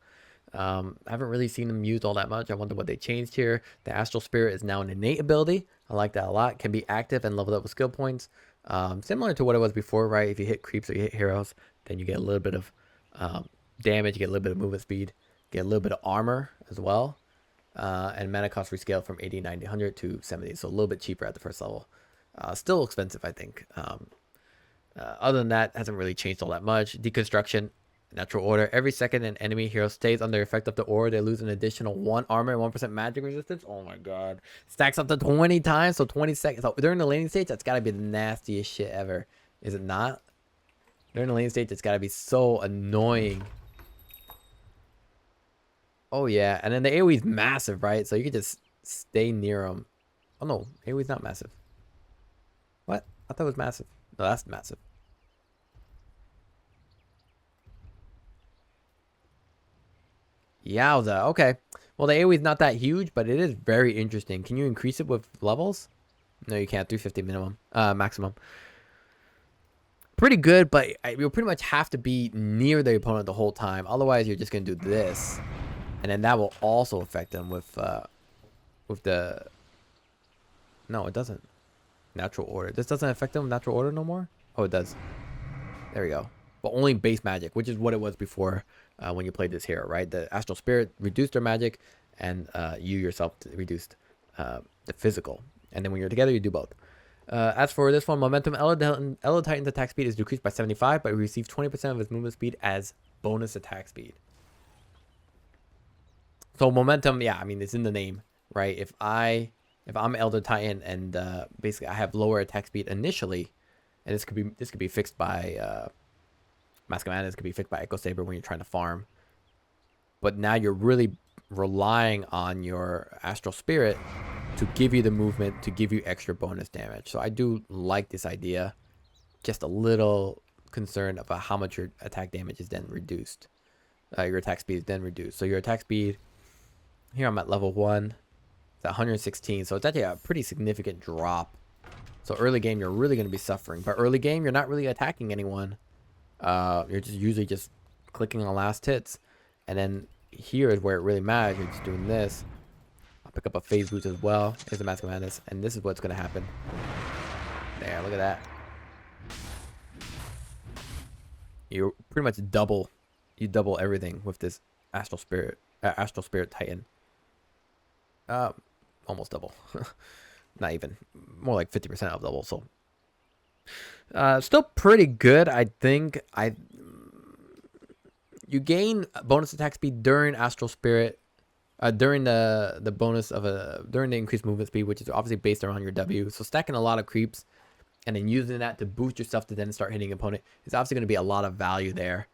I haven't really seen them used all that much. I wonder what they changed here. The Astral Spirit is now an innate ability. I like that a lot. Can be active and leveled up with skill points. Similar to what it was before, right? If you hit creeps or you hit heroes, then you get a little bit of damage, you get a little bit of movement speed, get a little bit of armor as well. And mana cost rescale from 80, 90, 100 to 70. So a little bit cheaper at the first level. Still expensive, I think. Other than that, hasn't really changed all that much. Deconstruction. Natural order. Every second an enemy hero stays under effect of the aura, they lose an additional 1 armor and 1% magic resistance. Oh my god. Stacks up to 20 times, so 20 seconds. So during the laning stage, that's gotta be the nastiest shit ever. Is it not? During the laning stage, it's gotta be so annoying. Oh yeah, and then the AoE's massive, right? So you could just stay near them. Oh no, AoE's not massive. What? I thought it was massive. No, that's massive. Yowza. Okay. Well, the AoE is not that huge, but it is very interesting. Can you increase it with levels? No, you can't. 350 minimum. Maximum. Pretty good, but you'll pretty much have to be near the opponent the whole time. Otherwise, you're just going to do this. And then that will also affect them with the... No, it doesn't. Natural order. This doesn't affect them with natural order no more? Oh, it does. There we go. But only base magic, which is what it was before when you played this hero, right? The Astral Spirit reduced their magic, and you yourself reduced the physical. And then when you're together, you do both. As for this one, Momentum, Elder Titan's attack speed is decreased by 75, but receives 20% of its movement speed as bonus attack speed. So Momentum, yeah, I mean, it's in the name, right? If I'm Elder Titan and basically I have lower attack speed initially, and this could be fixed by Mask of Madness, could be fixed by Echo Saber when you're trying to farm. But now you're really relying on your Astral Spirit to give you the movement, to give you extra bonus damage. So I do like this idea. Just a little concerned about how much your attack damage is then reduced. Your attack speed is then reduced. So your attack speed, here I'm at level 1. It's at 116. So it's actually a pretty significant drop. So early game, you're really going to be suffering. But early game, you're not really attacking anyone. You're just usually just clicking on last hits. And then here is where it really matters. You're just doing this. I'll pick up a phase boost as well. Here's the Mask of Madness. And this is what's going to happen. There, look at that. You pretty much double everything with this Astral Spirit Titan. Almost double. Not even. More like 50% of double, so still pretty good, I think. You gain bonus attack speed during Astral Spirit, during the bonus of during the increased movement speed, which is obviously based around your W. So stacking a lot of creeps and then using that to boost yourself to then start hitting an opponent is obviously going to be a lot of value there.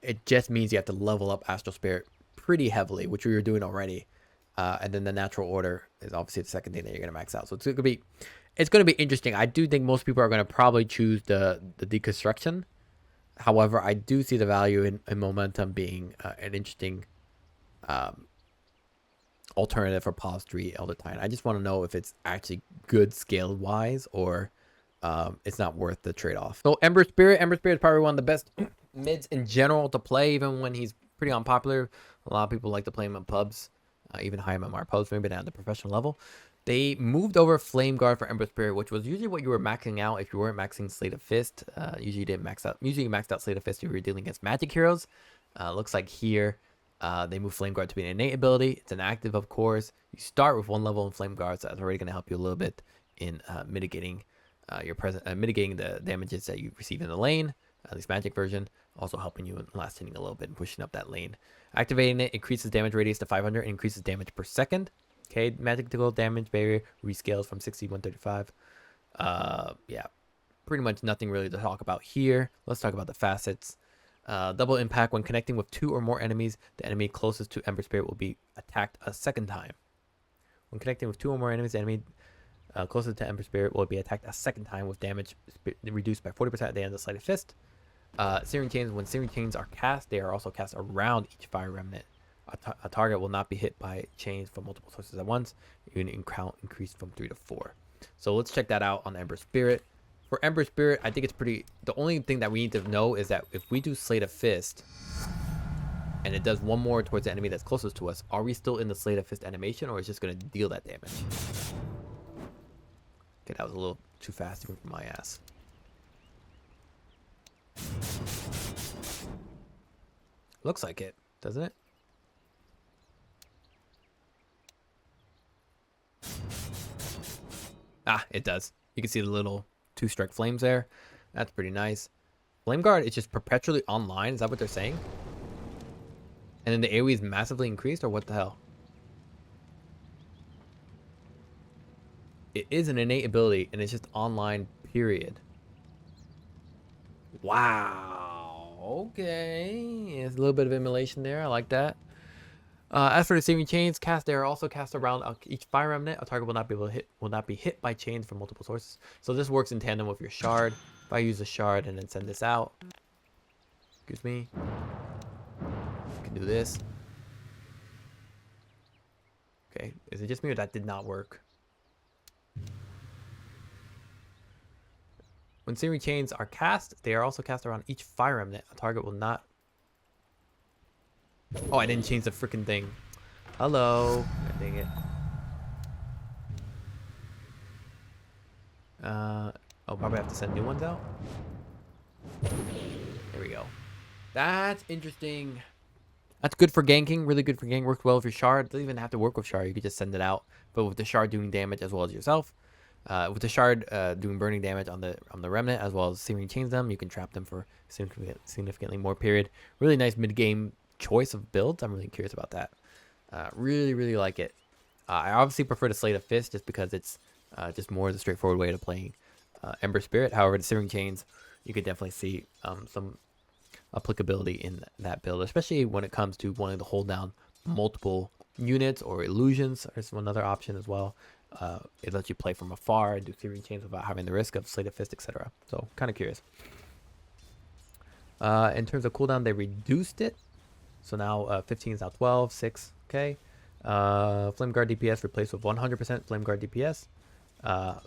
It just means you have to level up Astral Spirit pretty heavily, which you're doing already. And then the natural order is obviously the second thing that you're going to max out. So it's going to be interesting. I do think most people are going to probably choose the deconstruction. However, I do see the value in momentum being an interesting alternative for pause 3 Elder Titan. I just want to know if it's actually good scale wise, or it's not worth the trade-off. So Ember Spirit is probably one of the best mids in general to play, even when he's pretty unpopular. A lot of people like to play him in pubs, even high MMR pubs, maybe down at the professional level. They moved over Flame Guard for Ember Spirit, which was usually what you were maxing out if you weren't maxing Slate of Fist. Usually you didn't max out. Usually you maxed out Slate of Fist if you were dealing against magic heroes. Looks like here they move Flame Guard to be an innate ability. It's an active, of course. You start with 1 level in Flame Guard, so that's already going to help you a little bit in mitigating mitigating the damages that you receive in the lane, at least magic version. Also helping you in last hitting a little bit and pushing up that lane. Activating it increases damage radius to 500 and increases damage per second. Okay, magical damage barrier rescales from 60 to 135. Yeah, pretty much nothing really to talk about here. Let's talk about the facets. Double impact. When connecting with 2 or more enemies, the enemy closest to Ember Spirit will be attacked a second time. When connecting with 2 or more enemies, the enemy closest to Ember Spirit will be attacked a second time with damage reduced by 40% at the end of the Sleight of Fist. Searing Chains. When Searing Chains are cast, they are also cast around each fire remnant. A target will not be hit by chains from multiple sources at once. Unit count increased from 3 to 4. So let's check that out on Ember Spirit. For Ember Spirit, I think it's pretty... The only thing that we need to know is that if we do Slate of Fist, and it does 1 more towards the enemy that's closest to us, are we still in the Slate of Fist animation, or is it just going to deal that damage? Okay, that was a little too fast even for my ass. Looks like it, doesn't it? Ah, it does. You can see the little 2-strike flames there. That's pretty nice. Flame Guard is just perpetually online. Is that what they're saying? And then the AoE is massively increased, or what the hell? It is an innate ability, and it's just online, period. Wow. Okay. There's a little bit of immolation there. I like that. As for the Searing Chains cast, they are also cast around each fire remnant. A target will not be hit by chains from multiple sources. So this works in tandem with your shard. If I use a shard and then send this out, excuse me, I can do this. Okay, is it just me or that did not work? When Searing Chains are cast, they are also cast around each fire remnant. A target will not... Oh, I didn't change the freaking thing. Hello. God dang it. I'll probably have to send new ones out. There we go. That's interesting. That's good for ganking. Really good for ganking. Works well with your shard. Doesn't even have to work with shard. You could just send it out. But with the shard doing damage as well as yourself. With the shard doing burning damage on the remnant as well as Searing Chains them, you can trap them for significantly more period. Really nice mid-game choice of builds. I'm really curious about that. Really like it. I obviously prefer to Slate of Fist just because it's just more the straightforward way to playing Ember Spirit. However, the Searing Chains, you could definitely see some applicability in that build, especially when it comes to wanting to hold down multiple units or illusions. There's another option as well. It lets you play from afar and do Searing Chains without having the risk of Slate of Fist, etc. So kind of curious. In terms of cooldown, they reduced it. So now 15 is now 12, 6, okay. Flame Guard DPS replaced with 100% Flame Guard DPS.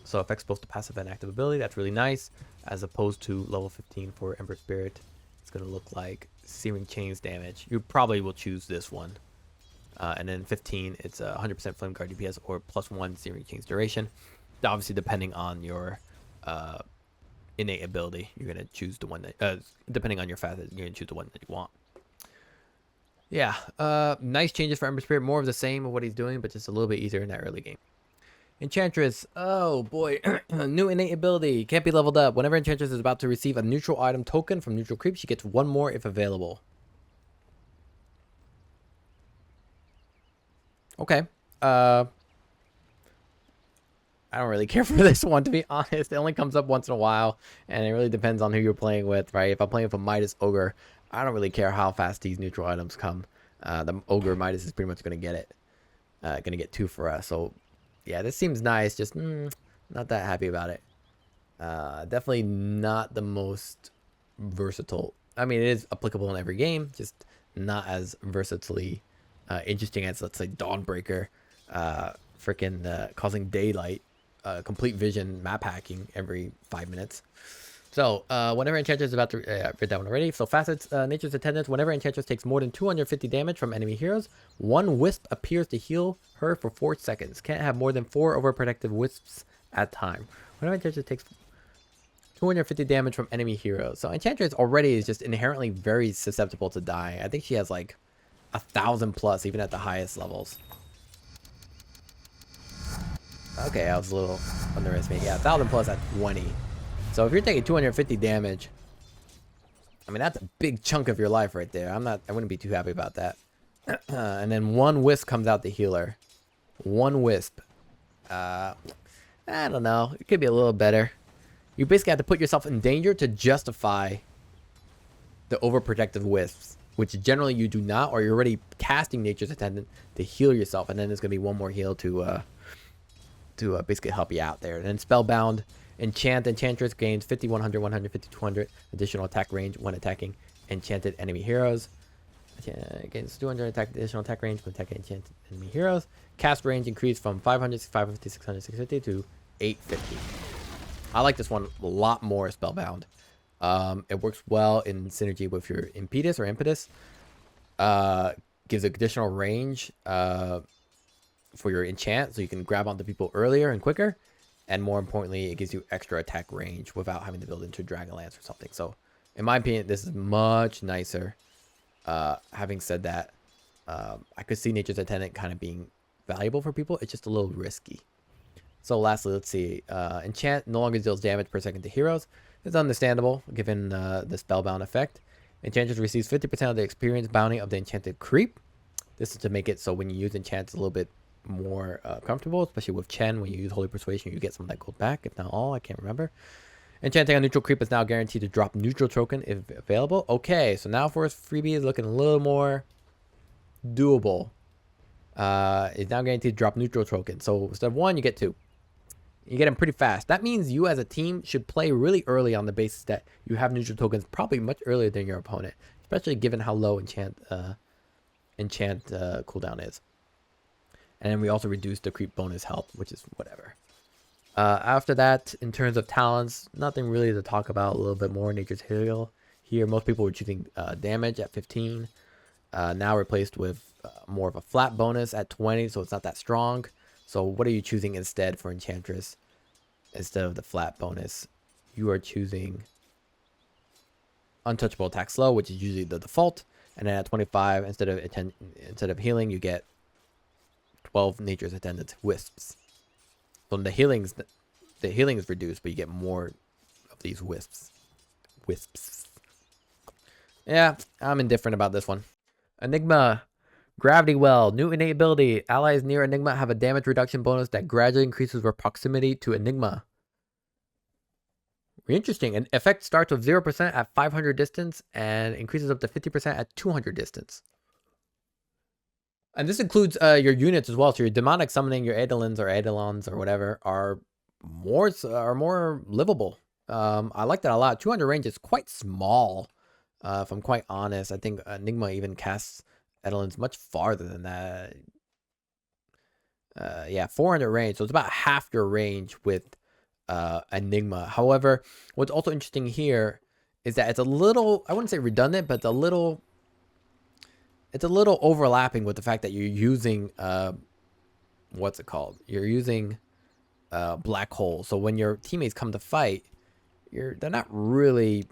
So affects both the passive and active ability. That's really nice. As opposed to level 15 for Ember Spirit, it's going to look like Searing Chains damage. You probably will choose this one. And then 15, it's 100% Flame Guard DPS or +1 Searing Chains duration. Obviously, depending on your innate ability, you're going to choose the one that, depending on your facet, you're going to choose the one that you want. Yeah, nice changes for Ember Spirit. More of the same of what he's doing, but just a little bit easier in that early game. Enchantress. Oh, boy. New innate ability. Can't be leveled up. Whenever Enchantress is about to receive a neutral item token from neutral creep, she gets 1 more if available. Okay. I don't really care for this one, to be honest. It only comes up once in a while, and it really depends on who you're playing with, right? If I'm playing with a Midas Ogre, I don't really care how fast these neutral items come. The Ogre Midas is pretty much going to get it. Going to get 2 for us. So, yeah, this seems nice. Just not that happy about it. Definitely not the most versatile I mean, it is applicable in every game, just not as versatilely interesting as, let's say, Dawnbreaker, freaking causing daylight, complete vision map hacking every 5 minutes. So, whenever Enchantress is about to read that one already. So, Facets, Nature's Attendants. Whenever Enchantress takes more than 250 damage from enemy heroes, one wisp appears to heal her for 4 seconds. Can't have more than 4 overprotective wisps at a time. Whenever Enchantress takes 250 damage from enemy heroes. So, Enchantress already is just inherently very susceptible to die. I think she has like 1,000 plus, even at the highest levels. Okay, I was a little underestimated. Yeah, 1,000 plus at 20. So if you're taking 250 damage, I mean, that's a big chunk of your life right there. I wouldn't be too happy about that. And then one wisp comes out the healer. One wisp. I don't know. It could be a little better. You basically have to put yourself in danger to justify the overprotective wisps, which generally you do not, or you're already casting Nature's Attendant to heal yourself, and then there's going to be one more heal to basically help you out there. And then Spellbound. Enchantress gains 50, 100, 150, 200 additional attack range when attacking enchanted enemy heroes. Gains 200 additional attack range when attacking enchanted enemy heroes. Cast range increased from 500, 550, 600, 650 to 850. I like this one a lot more, Spellbound. It works well in synergy with your Impetus or Impetus. Gives additional range for your enchant, so you can grab onto people earlier and quicker. And more importantly, it gives you extra attack range without having to build into Dragonlance or something. So, in my opinion, this is much nicer. Having said that, I could see Nature's Attendant kind of being valuable for people. It's just a little risky. So, lastly, let's see. Enchant no longer deals damage per second to heroes. It's understandable, given the Spellbound effect. Enchantress receives 50% of the experience bounty of the Enchanted Creep. This is to make it so when you use Enchant, it's a little bit more comfortable, especially with Chen. When you use Holy Persuasion, you get some of that gold back, if not all. I can't remember. Enchanting on neutral creep is now guaranteed to drop neutral token if available. Okay, so now for us, freebie is looking a little more doable. It's now guaranteed to drop neutral token. So instead of 1, you get 2. You get them pretty fast. That means you as a team should play really early on the basis that you have neutral tokens probably much earlier than your opponent, especially given how low enchant cooldown is. And then we also reduced the creep bonus health, which is whatever. After that, in terms of talents, nothing really to talk about. A little bit more Nature's Heal. Here, most people were choosing damage at 15. Now replaced with more of a flat bonus at 20, so it's not that strong. So what are you choosing instead for Enchantress? Instead of the flat bonus, you are choosing Untouchable Attack Slow, which is usually the default. And then at 25, instead of healing, you get 12 Nature's Attendant wisps. So the healing is reduced, but you get more of these wisps. Yeah, I'm indifferent about this one. Enigma. Gravity Well. New innate ability. Allies near Enigma have a damage reduction bonus that gradually increases with proximity to Enigma. Interesting. An effect starts with 0% at 500 distance and increases up to 50% at 200 distance. And this includes your units as well. So your demonic summoning, your Eidolons or Eidolons or whatever are more livable. I like that a lot. 200 range is quite small. If I'm quite honest, I think Enigma even casts Eidolons much farther than that. Yeah, 400 range. So it's about half your range with Enigma. However, what's also interesting here is that it's a little, I wouldn't say redundant, but it's a little overlapping with the fact that you're using what's it called? You're using black hole. So when your teammates come to fight, they're not really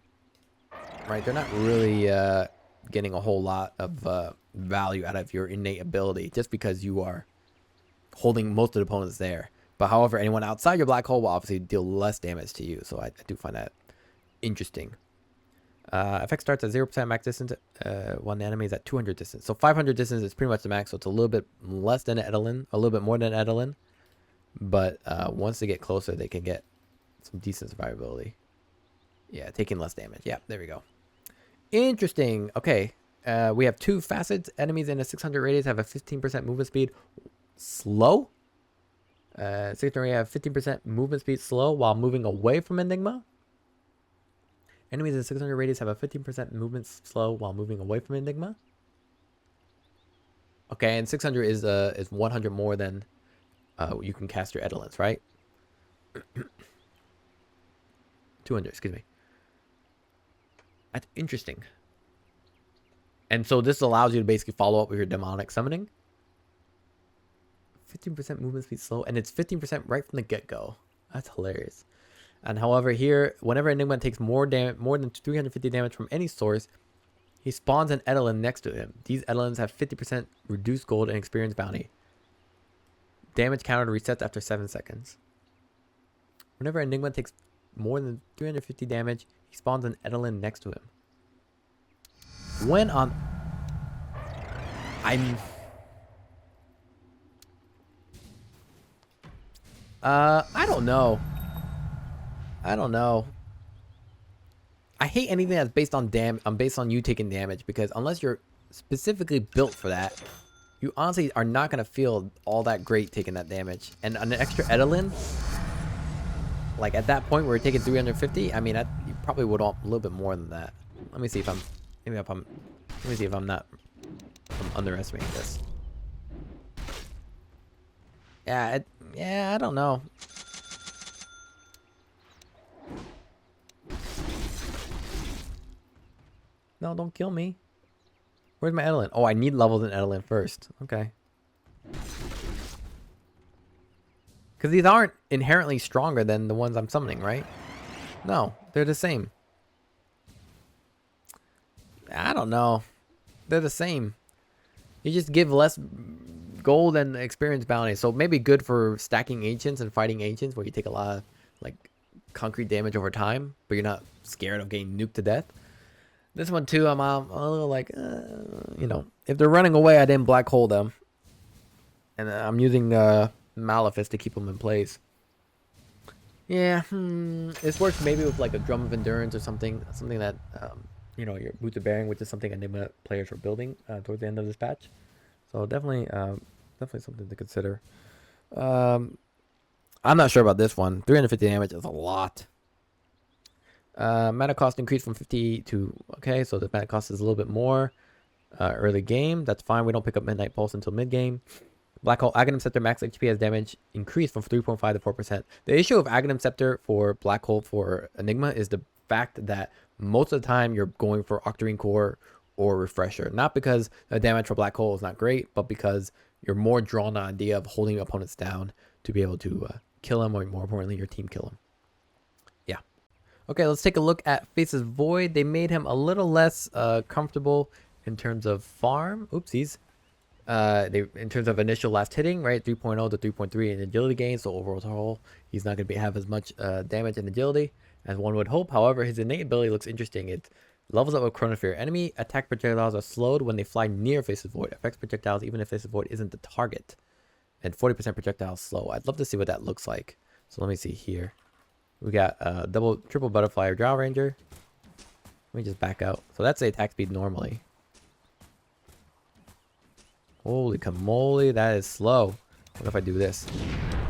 getting a whole lot of value out of your innate ability just because you are holding most of the opponents there. But however, anyone outside your black hole will obviously deal less damage to you. So I do find that interesting. Effect starts at 0% max distance. One enemy is at 200 distance. So 500 distance is pretty much the max. So it's a little bit less than an Eidolon, a little bit more than an Eidolon. But once they get closer, they can get some decent survivability. Yeah, taking less damage. Yeah, there we go. Interesting. Okay. We have 2 facets. Enemies in a 600 radius have a 15% movement speed. Slow. 600 have 15% movement speed slow while moving away from Enigma. Enemies in 600 radius have a 15% movement slow while moving away from Enigma. Okay, and 600 is 100 more than you can cast your Edelins, right? 200, excuse me. That's interesting. And so this allows you to basically follow up with your demonic summoning. 15% movement speed slow, and it's 15% right from the get-go. That's hilarious. And however, here, whenever Enigma takes more than 350 damage from any source, he spawns an Edelin next to him. These Edelins have 50% reduced gold and experience bounty. Damage counter resets after 7 seconds. Whenever Enigma takes more than 350 damage, he spawns an Edelin next to him. When on... I don't know. I hate anything that's based on based on you taking damage, because unless you're specifically built for that, you honestly are not gonna feel all that great taking that damage. And an extra Edelin, like at that point where you're taking 350, I mean, you probably would want a little bit more than that. Let me see if I'm underestimating this. Yeah, I don't know. No, don't kill me. Where's my Edelin? Oh, I need levels in Edelin first. Okay. Because these aren't inherently stronger than the ones I'm summoning, right? No, they're the same. I don't know. They're the same. You just give less gold and experience bounty. So maybe good for stacking ancients and fighting ancients where you take a lot of like concrete damage over time, but you're not scared of getting nuked to death. This one too, I'm a little like, you know, if they're running away, I didn't black hole them. And I'm using Malefice to keep them in place. Yeah, this works maybe with like a Drum of Endurance or something that, you know, your Boots of Bearing, which is something Enigma players were building towards the end of this patch. So definitely something to consider. I'm not sure about this one. 350 damage is a lot. Mana cost increased from 50 to... Okay, so the mana cost is a little bit more. Early game, that's fine. We don't pick up Midnight Pulse until mid-game. Black Hole Aghanim Scepter max HP has damage increased from 3.5 to 4%. The issue of Aghanim Scepter for Black Hole for Enigma is the fact that most of the time you're going for Octarine Core or Refresher. Not because the damage for Black Hole is not great, but because you're more drawn to the idea of holding opponents down to be able to kill them, or more importantly, your team kill them. Yeah. Okay, let's take a look at Faceless Void. They made him a little less comfortable in terms of farm. Oopsies. In terms of initial last hitting, right? 3.0 to 3.3 in agility gain. So overall, he's not going to have as much damage and agility as one would hope. However, his innate ability looks interesting. It levels up with Chronosphere. Enemy attack projectiles are slowed when they fly near Faceless Void. Affects projectiles even if Faceless Void isn't the target. And 40% projectiles slow. I'd love to see what that looks like. So let me see here. We got triple butterfly or Drow Ranger. Let me just back out. So that's the attack speed normally. Holy camole, that is slow. What if I do this?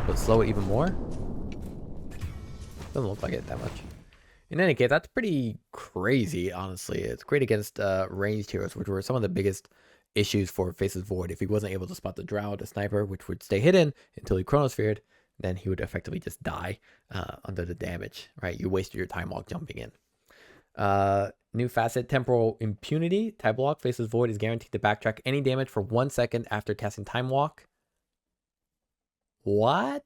Will it slow it even more? Doesn't look like it that much. In any case, that's pretty crazy, honestly. It's great against ranged heroes, which were some of the biggest issues for Faceless Void. If he wasn't able to spot the Drow, the Sniper, which would stay hidden until he Chronosphered, then he would effectively just die under the damage, right? You wasted your time while jumping in. New facet, Temporal Impunity. Type block, Faceless Void is guaranteed to backtrack any damage for 1 second after casting Time Walk. What?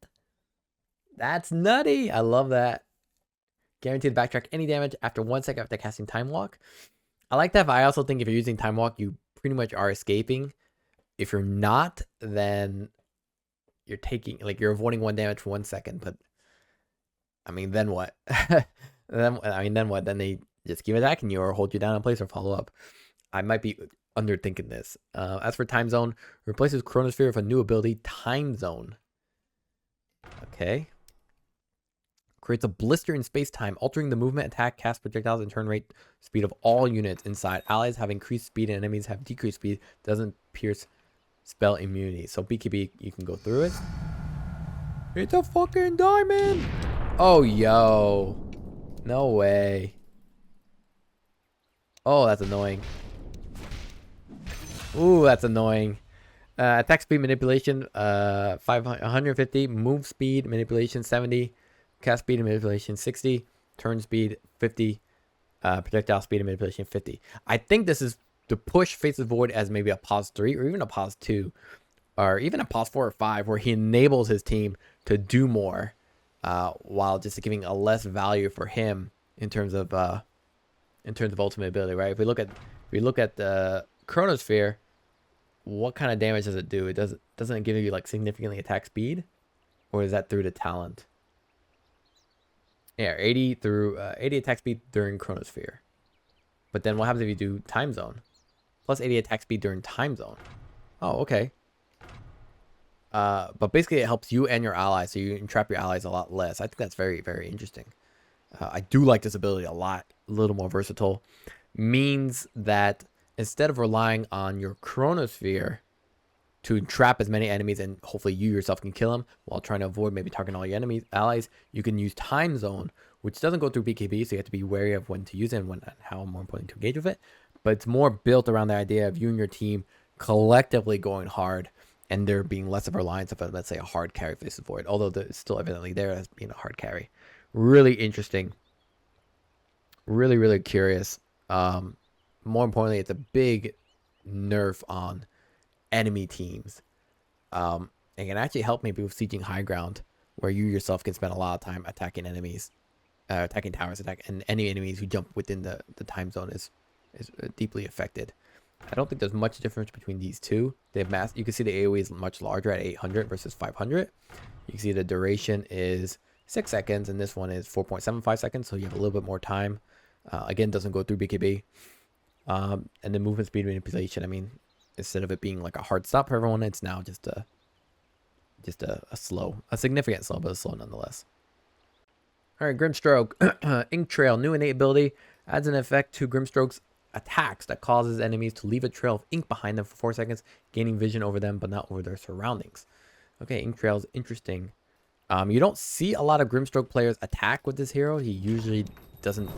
That's nutty. I love that. Guaranteed to backtrack any damage after 1 second after casting Time Walk. I like that, but I also think if you're using Time Walk, you pretty much are escaping. If you're not, then you're taking, like, you're avoiding 1 damage for 1 second. But I mean, then what? Then what? Then they just keep attacking you or hold you down in place or follow up. I might be underthinking this. As for Time Zone, replaces Chronosphere with a new ability, Time Zone. Okay. Creates a blister in space-time, altering the movement, attack, cast projectiles, and turn rate speed of all units inside. Allies have increased speed and enemies have decreased speed. Doesn't pierce spell immunity. So BKB, you can go through it. It's a fucking diamond! Oh, yo. No way. Oh, that's annoying. Ooh, that's annoying. Attack speed manipulation, 150. Move speed manipulation, 70. Cast speed and manipulation, 60. Turn speed, 50. Projectile speed and manipulation, 50. I think this is to push Faceless Void as maybe a pause 3 or even a pause 2 or even a pause 4 or 5 where he enables his team to do more while just giving a less value for him in terms of ultimate ability, right? If we look at the Chronosphere, what kind of damage does it do? Doesn't it give you like significantly attack speed, or is that through the talent? Yeah, 80 through 80 attack speed during Chronosphere. But then what happens if you do time zone? Plus 80 attack speed during time zone. Oh, okay. But basically it helps you and your allies, so you entrap your allies a lot less. I think that's very, very interesting. I do like this ability a lot. A little more versatile. Means that instead of relying on your Chronosphere to trap as many enemies and hopefully you yourself can kill them while trying to avoid maybe targeting all your enemies, allies, you can use Time Zone, which doesn't go through BKB, so you have to be wary of when to use it and when and how more important to engage with it. But it's more built around the idea of you and your team collectively going hard and there being less of a reliance of, let's say, a hard carry Faceless Void, although it's still evidently there as being a hard carry. Really interesting. Really, really curious. More importantly, it's a big nerf on enemy teams. It can actually help maybe with sieging high ground, where you yourself can spend a lot of time attacking enemies, attacking towers, and any enemies who jump within the time zone is deeply affected. I don't think there's much difference between these two. They have mass. You can see the AoE is much larger at 800 versus 500. You can see the duration is 6 seconds, and this one is 4.75 seconds, so you have a little bit more time. Again, doesn't go through BKB. And the movement speed manipulation, I mean, instead of it being like a hard stop for everyone, it's now just a slow, a significant slow, but a slow nonetheless. All right, Grimstroke. Ink Trail, new innate ability, adds an effect to Grimstroke's attacks that causes enemies to leave a trail of ink behind them for 4 seconds, gaining vision over them, but not over their surroundings. Okay, Ink Trail is interesting. You don't see a lot of Grimstroke players attack with this hero. He usually doesn't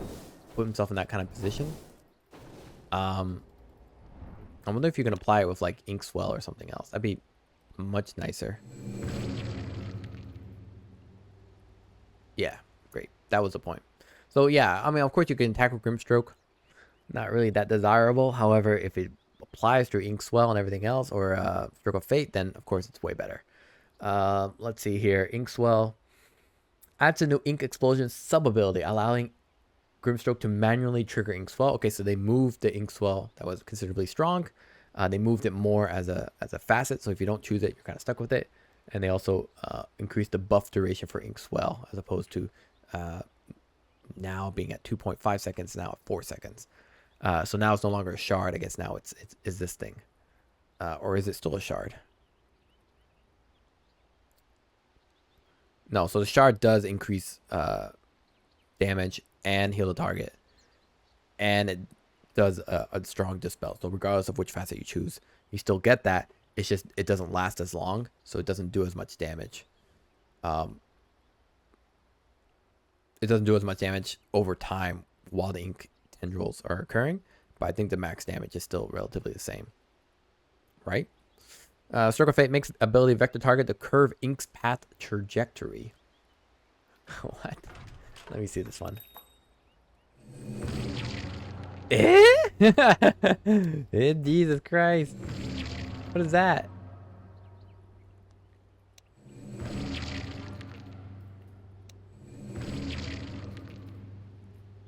put himself in that kind of position. I wonder if you can apply it with like Ink Swell or something else. That'd be much nicer. Yeah, great. That was the point. So yeah, I mean, of course you can attack with Grimstroke. Not really that desirable. However, if it applies through Ink Swell and everything else, or Stroke of Fate, then of course it's way better. Let's see here. Ink Swell adds a new Ink Explosion sub-ability, allowing Grimstroke to manually trigger Ink Swell. Okay, so they moved the Ink Swell that was considerably strong. They moved it more as a facet, so if you don't choose it, you're kind of stuck with it. And they also increased the buff duration for Ink Swell, as opposed to now being at 2.5 seconds, now at 4 seconds. So now it's no longer a shard. I guess now it's this thing. Or is it still a shard? No, so the shard does increase damage and heal the target. And it does a strong dispel. So regardless of which facet you choose, you still get that. It's just it doesn't last as long, so it doesn't do as much damage. It doesn't do as much damage over time while the ink tendrils are occurring, but I think the max damage is still relatively the same, right? Stroke of Fate makes ability vector target the curve ink's path trajectory. What? Let me see this one. Jesus Christ. What is that?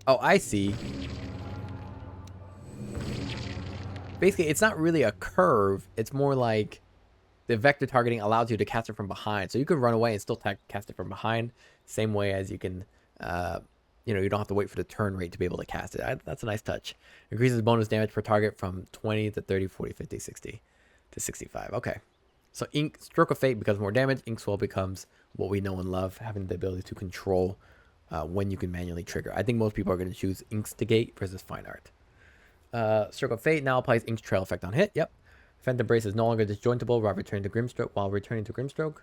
Oh, I see. Basically, it's not really a curve. It's more like the vector targeting allows you to cast it from behind. So you can run away and still cast it from behind. Same way as you can, you don't have to wait for the turn rate to be able to cast it. That's a nice touch. Increases bonus damage per target from 20 to 30, 40, 50, 60 to 65. Okay. So Stroke of Fate becomes more damage. Ink Swell becomes what we know and love, having the ability to control when you can manually trigger. I think most people are going to choose Instigate versus Fine Art. Stroke of Fate now applies Ink's Trail effect on hit. Yep. Phantom Brace is no longer disjointable while returning to Grimstroke.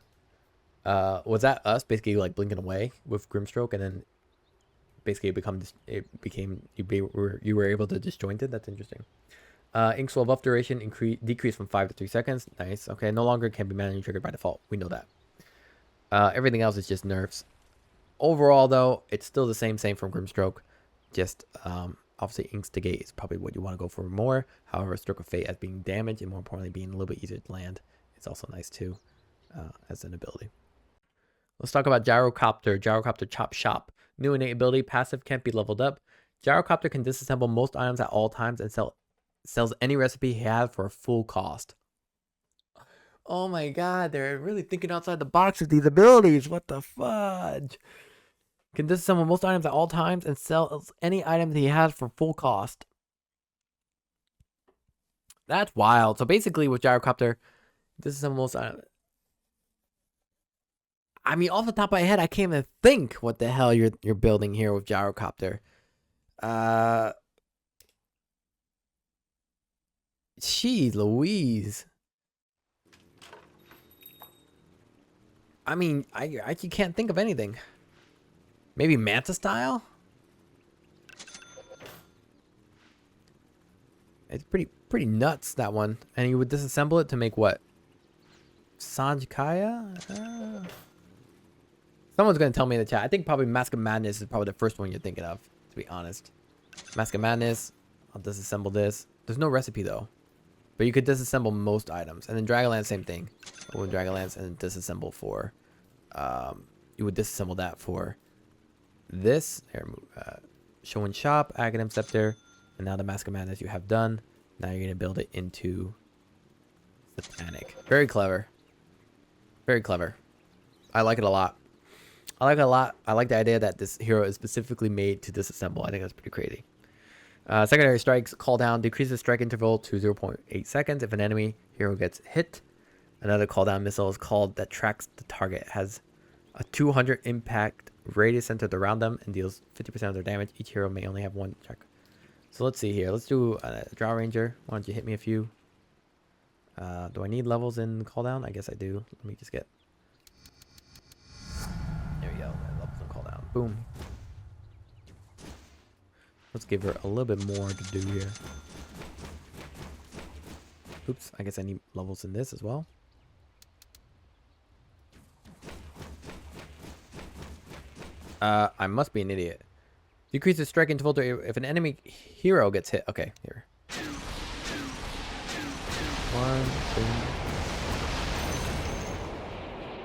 Was that us basically like blinking away with Grimstroke and then basically you were able to disjoint it. That's interesting. Ink swell buff duration decreased from 5 to 3 seconds. Nice. Okay, no longer can be manually triggered by default. We know that. Everything else is just nerfs. Overall, though, it's still the same from Grimstroke. Just obviously Instigate is probably what you want to go for more. However, Stroke of Fate as being damaged and more importantly being a little bit easier to land, it's also nice too as an ability. Let's talk about Gyrocopter. Gyrocopter Chop Shop. New innate ability, passive, can't be leveled up. Gyrocopter can disassemble most items at all times and sells any recipe he has for a full cost. Oh my god, they're really thinking outside the box with these abilities. What the fudge? Can disassemble most items at all times and sells any item that he has for full cost. That's wild. So basically with Gyrocopter, disassemble most items. I mean, off the top of my head, I can't even think what the hell you're building here with Gyrocopter. Jeez Louise. I mean, I can't think of anything. Maybe Manta style? It's pretty nuts, that one. And you would disassemble it to make what? Sanjkaya? Someone's going to tell me in the chat. I think probably Mask of Madness is probably the first one you're thinking of, to be honest. Mask of Madness. I'll disassemble this. There's no recipe, though. But you could disassemble most items. And then Dragonlance, same thing. With Dragonlance and disassemble for... you would disassemble that for this. Here, Show and Shop, Aghanim Scepter. And now the Mask of Madness you have done. Now you're going to build it into Satanic. Very clever. Very clever. I like it a lot. I like it a lot. I like the idea that this hero is specifically made to disassemble. I think that's pretty crazy. Secondary strikes, call down, decreases strike interval to 0.8 seconds if an enemy hero gets hit. Another call down missile is called that tracks the target. It has a 200 impact radius centered around them and deals 50% of their damage. Each hero may only have one check. So let's see here. Let's do a Draw Ranger. Why don't you hit me a few? Do I need levels in call down? I guess I do. Let me just get... There we go. Levels in call down. Boom. Let's give her a little bit more to do here. Oops. I guess I need levels in this as well. I must be an idiot. Decreases strike interval if an enemy hero gets hit. Okay, here. One, two.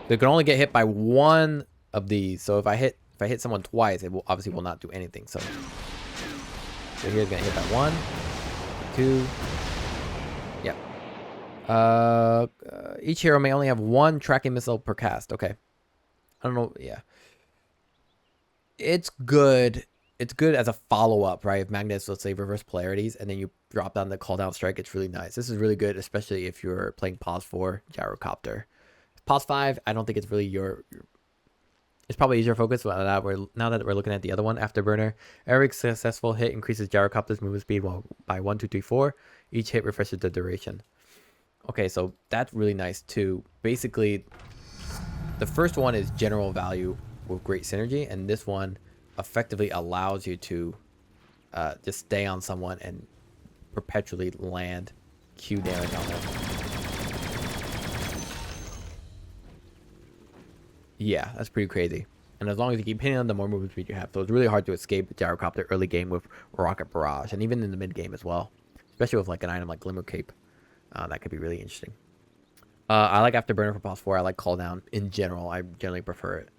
They can only get hit by one of these. So if I hit someone twice, it will obviously will not do anything. So here's gonna hit by 1, 2. Yeah. Each hero may only have one tracking missile per cast. Okay. I don't know. Yeah. It's good. It's good as a follow-up, right? If Magnus, let's say, reverse polarities, and then you drop down the call-down strike, it's really nice. This is really good, especially if you're playing Pause 4, Gyrocopter. Pause 5, I don't think it's really your... It's probably easier focus now that we're looking at the other one, Afterburner. Every successful hit increases Gyrocopter's movement speed by 1, 2, 3, 4. Each hit refreshes the duration. Okay, so that's really nice, too. Basically, the first one is general value with great synergy, and this one effectively allows you to just stay on someone and perpetually land Q damage on them. Yeah, that's pretty crazy. And as long as you keep hitting them, the more movement speed you have. So it's really hard to escape the Gyrocopter early game with Rocket Barrage, and even in the mid game as well. Especially with like an item like Glimmer Cape. That could be really interesting. I like Afterburner for Pause 4. I like Call Down in general. I generally prefer it.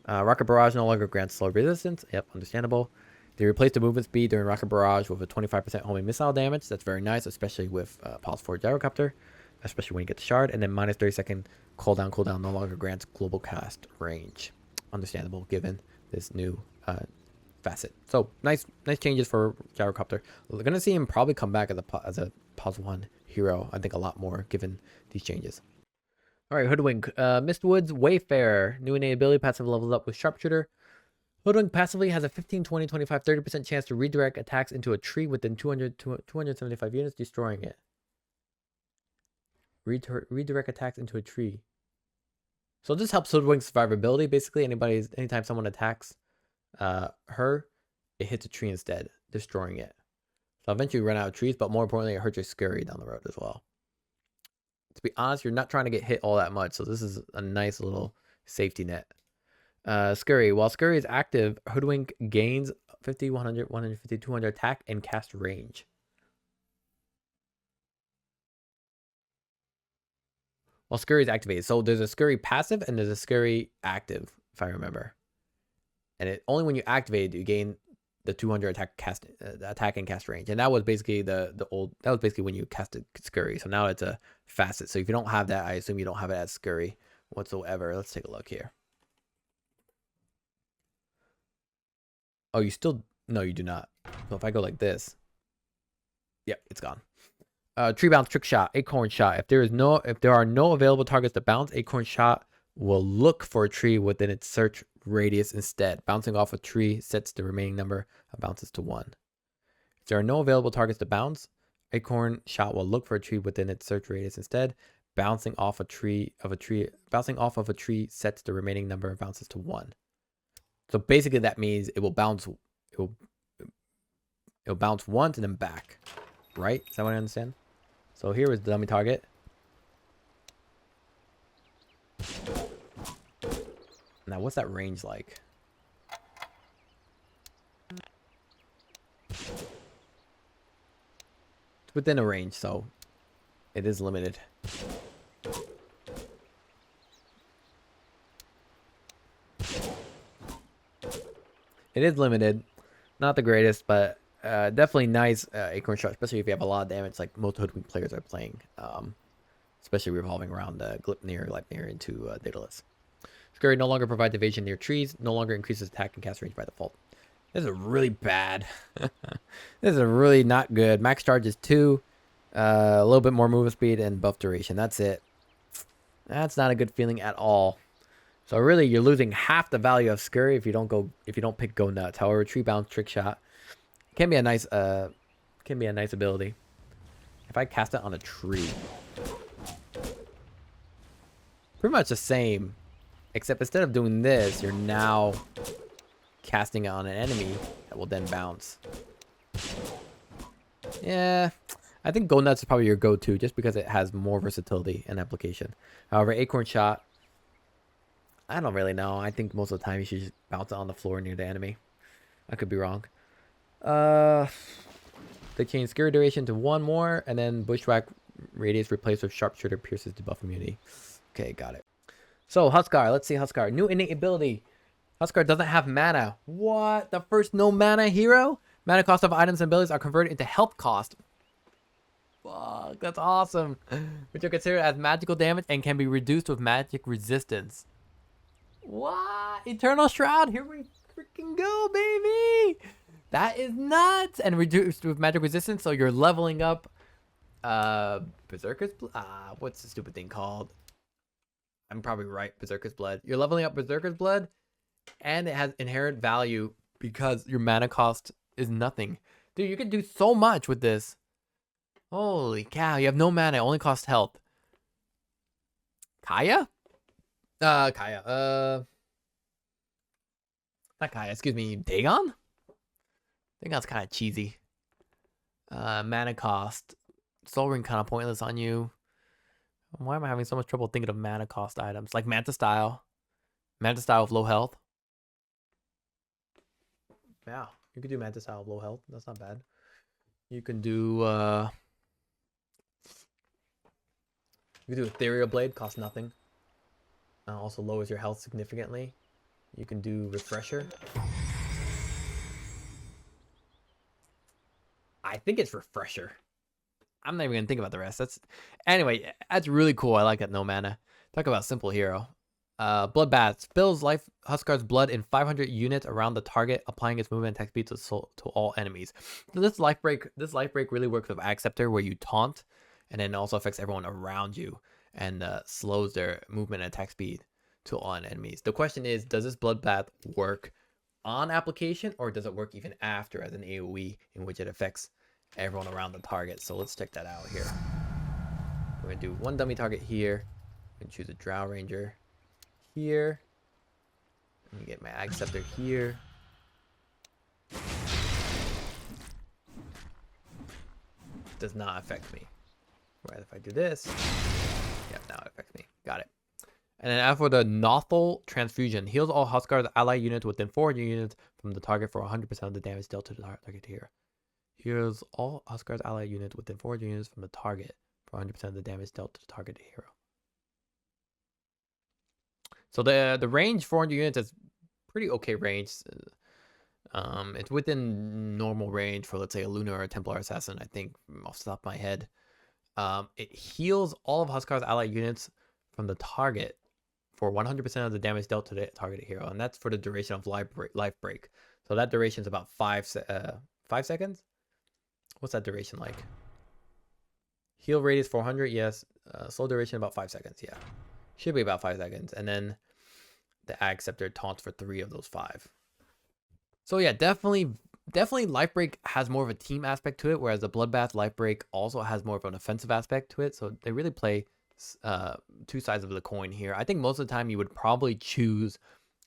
Rocket Barrage no longer grants slow resistance. Yep, understandable. They replace the movement speed during Rocket Barrage with a 25% homing missile damage. That's very nice, especially with Pulse 4 Gyrocopter, especially when you get the Shard. And then minus 30-second cooldown no longer grants global cast range. Understandable given this new facet. So nice changes for Gyrocopter. We're gonna see him probably come back as a Pulse 1 hero. I think a lot more given these changes. All right, Hoodwink. Mistwood's Wayfarer. New innate ability, passive levels up with Sharpshooter. Hoodwink passively has a 15, 20, 25, 30% chance to redirect attacks into a tree within 275 units, destroying it. Redirect attacks into a tree. So this helps Hoodwink's survivability, basically. Anytime someone attacks her, it hits a tree instead, destroying it. So eventually you run out of trees, but more importantly, it hurts your scurry down the road as well. To be honest, you're not trying to get hit all that much, so this is a nice little safety net. Scurry. While Scurry is active, Hoodwink gains 50, 100, 150, 200 attack and cast range. While Scurry is activated. So there's a Scurry passive and there's a Scurry active, if I remember. And it only when you activate it, you gain the 200 attack and cast range. And that was basically that was basically when you casted Scurry. So now it's a Facet. So if you don't have that, I assume you don't have it as Scurry whatsoever. Let's take a look here. Oh, you still... No, you do not. So if I go like this... Yep, it's gone. Tree bounce, trick shot, acorn shot. If there are no available targets to bounce, acorn shot will look for a tree within its search radius instead. Bouncing off a tree sets the remaining number of bounces to 1. If there are no available targets to bounce, acorn shot will look for a tree within its search radius instead. Bouncing off of a tree sets the remaining number of bounces to 1. So basically that means it will bounce once and then back. Right? Is that what I understand? So here is the dummy target. Now what's that range like? It's within a range, so it is limited. It is limited. Not the greatest, but definitely nice acorn shot, especially if you have a lot of damage like most Hoodwink players are playing. Especially revolving around Glipnir, Leipnir into Daedalus. Scurry no longer provides evasion near trees, no longer increases attack and cast range by default. This is really bad. This is really not good. Max charge is 2. A little bit more movement speed and buff duration. That's it. That's not a good feeling at all. So really, you're losing half the value of Scurry if you don't pick Go Nuts. However, tree bounce, trick shot can be a nice ability. If I cast it on a tree, pretty much the same, except instead of doing this, you're now casting it on an enemy that will then bounce. Yeah, I think Go Nuts is probably your go-to just because it has more versatility and application. However, acorn shot, I don't really know. I think most of the time you should just bounce it on the floor near the enemy. I could be wrong. They change Scurry duration to 1 more, and then Bushwhack radius replaced with Sharpshooter pierces debuff immunity. Okay, got it. So Huskar, let's see Huskar. New innate ability. Huskar doesn't have mana. What? The first no mana hero? Mana cost of items and abilities are converted into health cost. Fuck, that's awesome. Which are considered as magical damage and can be reduced with magic resistance. What? Eternal Shroud? Here we freaking go, baby! That is nuts! And reduced with magic resistance, so you're leveling up Berserker's Blood. What's the stupid thing called? I'm probably right. Berserker's Blood. You're leveling up Berserker's Blood, and it has inherent value because your mana cost is nothing. Dude, you can do so much with this. Holy cow, you have no mana, it only costs health. Kaya? Not Kaya, excuse me, Dagon? Dagon's kind of cheesy. Mana cost. Soul Ring kind of pointless on you. Why am I having so much trouble thinking of mana cost items? Like Manta Style. Manta Style with low health. Yeah, you could do Manta Style with low health. That's not bad. You can do Ethereal Blade, costs nothing. Also lowers your health significantly. You can do Refresher. I think it's Refresher. I'm not even gonna think about the rest. Anyway, that's really cool. I like that no mana. Talk about simple hero. Bloodbath spills life Huskar's blood in 500 units around the target, applying its movement attack speed to all enemies. So this life break really works with Acceptor, where you taunt, and then also affects everyone around you and slows their movement and attack speed to all enemies. The question is, does this Bloodbath work on application, or does it work even after as an AoE, in which it affects everyone around the target? So let's check that out here. We're gonna do one dummy target here. I'm gonna choose a Drow Ranger here. Let me get my Ag Scepter here. does not affect me. Right, if I do this, yep, now it affects me. Got it. And then as for the Nothal Transfusion, heals all Huskar's ally units within 400 units from the target for 100% of the damage dealt to the target hero. Heals all Huskar's ally units within 400 units from the target for 100% of the damage dealt to the target hero. So the range 400 units is pretty okay range. It's within normal range for, let's say, a Lunar or a Templar Assassin, I think, off the top of my head. It heals all of Huskar's ally units from the target for 100% of the damage dealt to the targeted hero, and that's for the duration of life break. So that duration is about 5 seconds. What's that duration like? Heal radius 400, yes. Slow duration about 5 seconds, yeah. Should be about 5 seconds, and then the Acceptor taunts for 3 of those 5. So yeah, definitely Life Break has more of a team aspect to it, whereas the Bloodbath Life Break also has more of an offensive aspect to it. So they really play two sides of the coin here. I think most of the time you would probably choose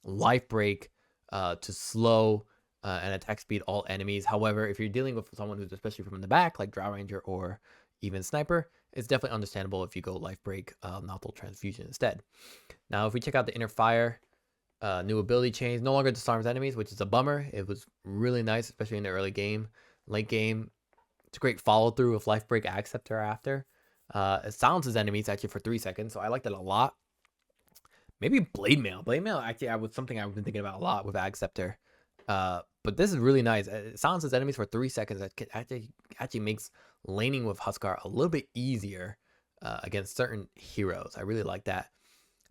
Life Break to slow and attack speed all enemies. However, if you're dealing with someone who's especially from the back, like Drow Ranger or even Sniper, it's definitely understandable if you go Life Break, Nothal Transfusion instead. Now, if we check out the Inner Fire, new ability change, no longer disarms enemies, which is a bummer. It was really nice, especially in the early game. Late game, it's a great follow through with Life Break Acceptor after. It silences enemies actually for 3 seconds, so I liked it a lot. Maybe Blade Mail. Blade Mail actually was something I've been thinking about a lot with Acceptor. But this is really nice. It silences enemies for 3 seconds. That actually makes laning with Huskar a little bit easier against certain heroes. I really like that.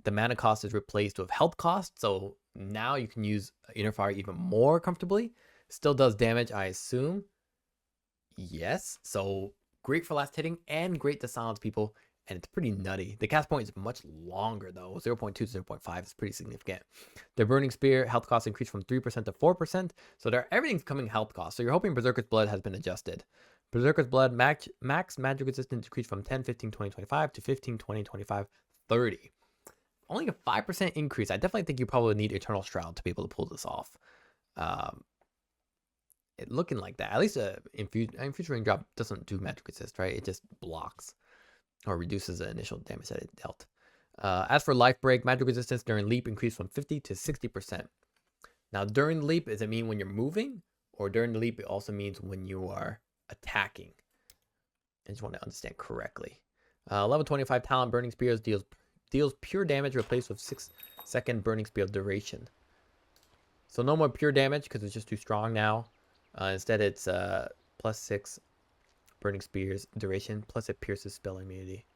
The mana cost is replaced with health cost, so now you can use Inner Fire even more comfortably. Still does damage, I assume. Yes, so great for last hitting and great to silence people, and it's pretty nutty. The cast point is much longer though, 0.2 to 0.5 is pretty significant. The Burning Spear health cost increased from 3% to 4%, so everything's coming health cost. So you're hoping Berserker's Blood has been adjusted. Berserker's Blood max magic resistance decreased from 10, 15, 20, 25 to 15, 20, 25, 30. Only a 5% increase. I definitely think you probably need Eternal Shroud to be able to pull this off. It looking like that. At least Infusing Drop doesn't do magic resist, right? It just blocks or reduces the initial damage that it dealt. As for Life Break, magic resistance during leap increased from 50 to 60%. Now, during the leap, does it mean when you're moving? Or during the leap, it also means when you are attacking? I just want to understand correctly. Level 25 Talent Burning Spears deals pure damage replaced with 6-second Burning Spear duration. So no more pure damage because it's just too strong now. Instead, it's +6 Burning Spears duration, plus it pierces spell immunity.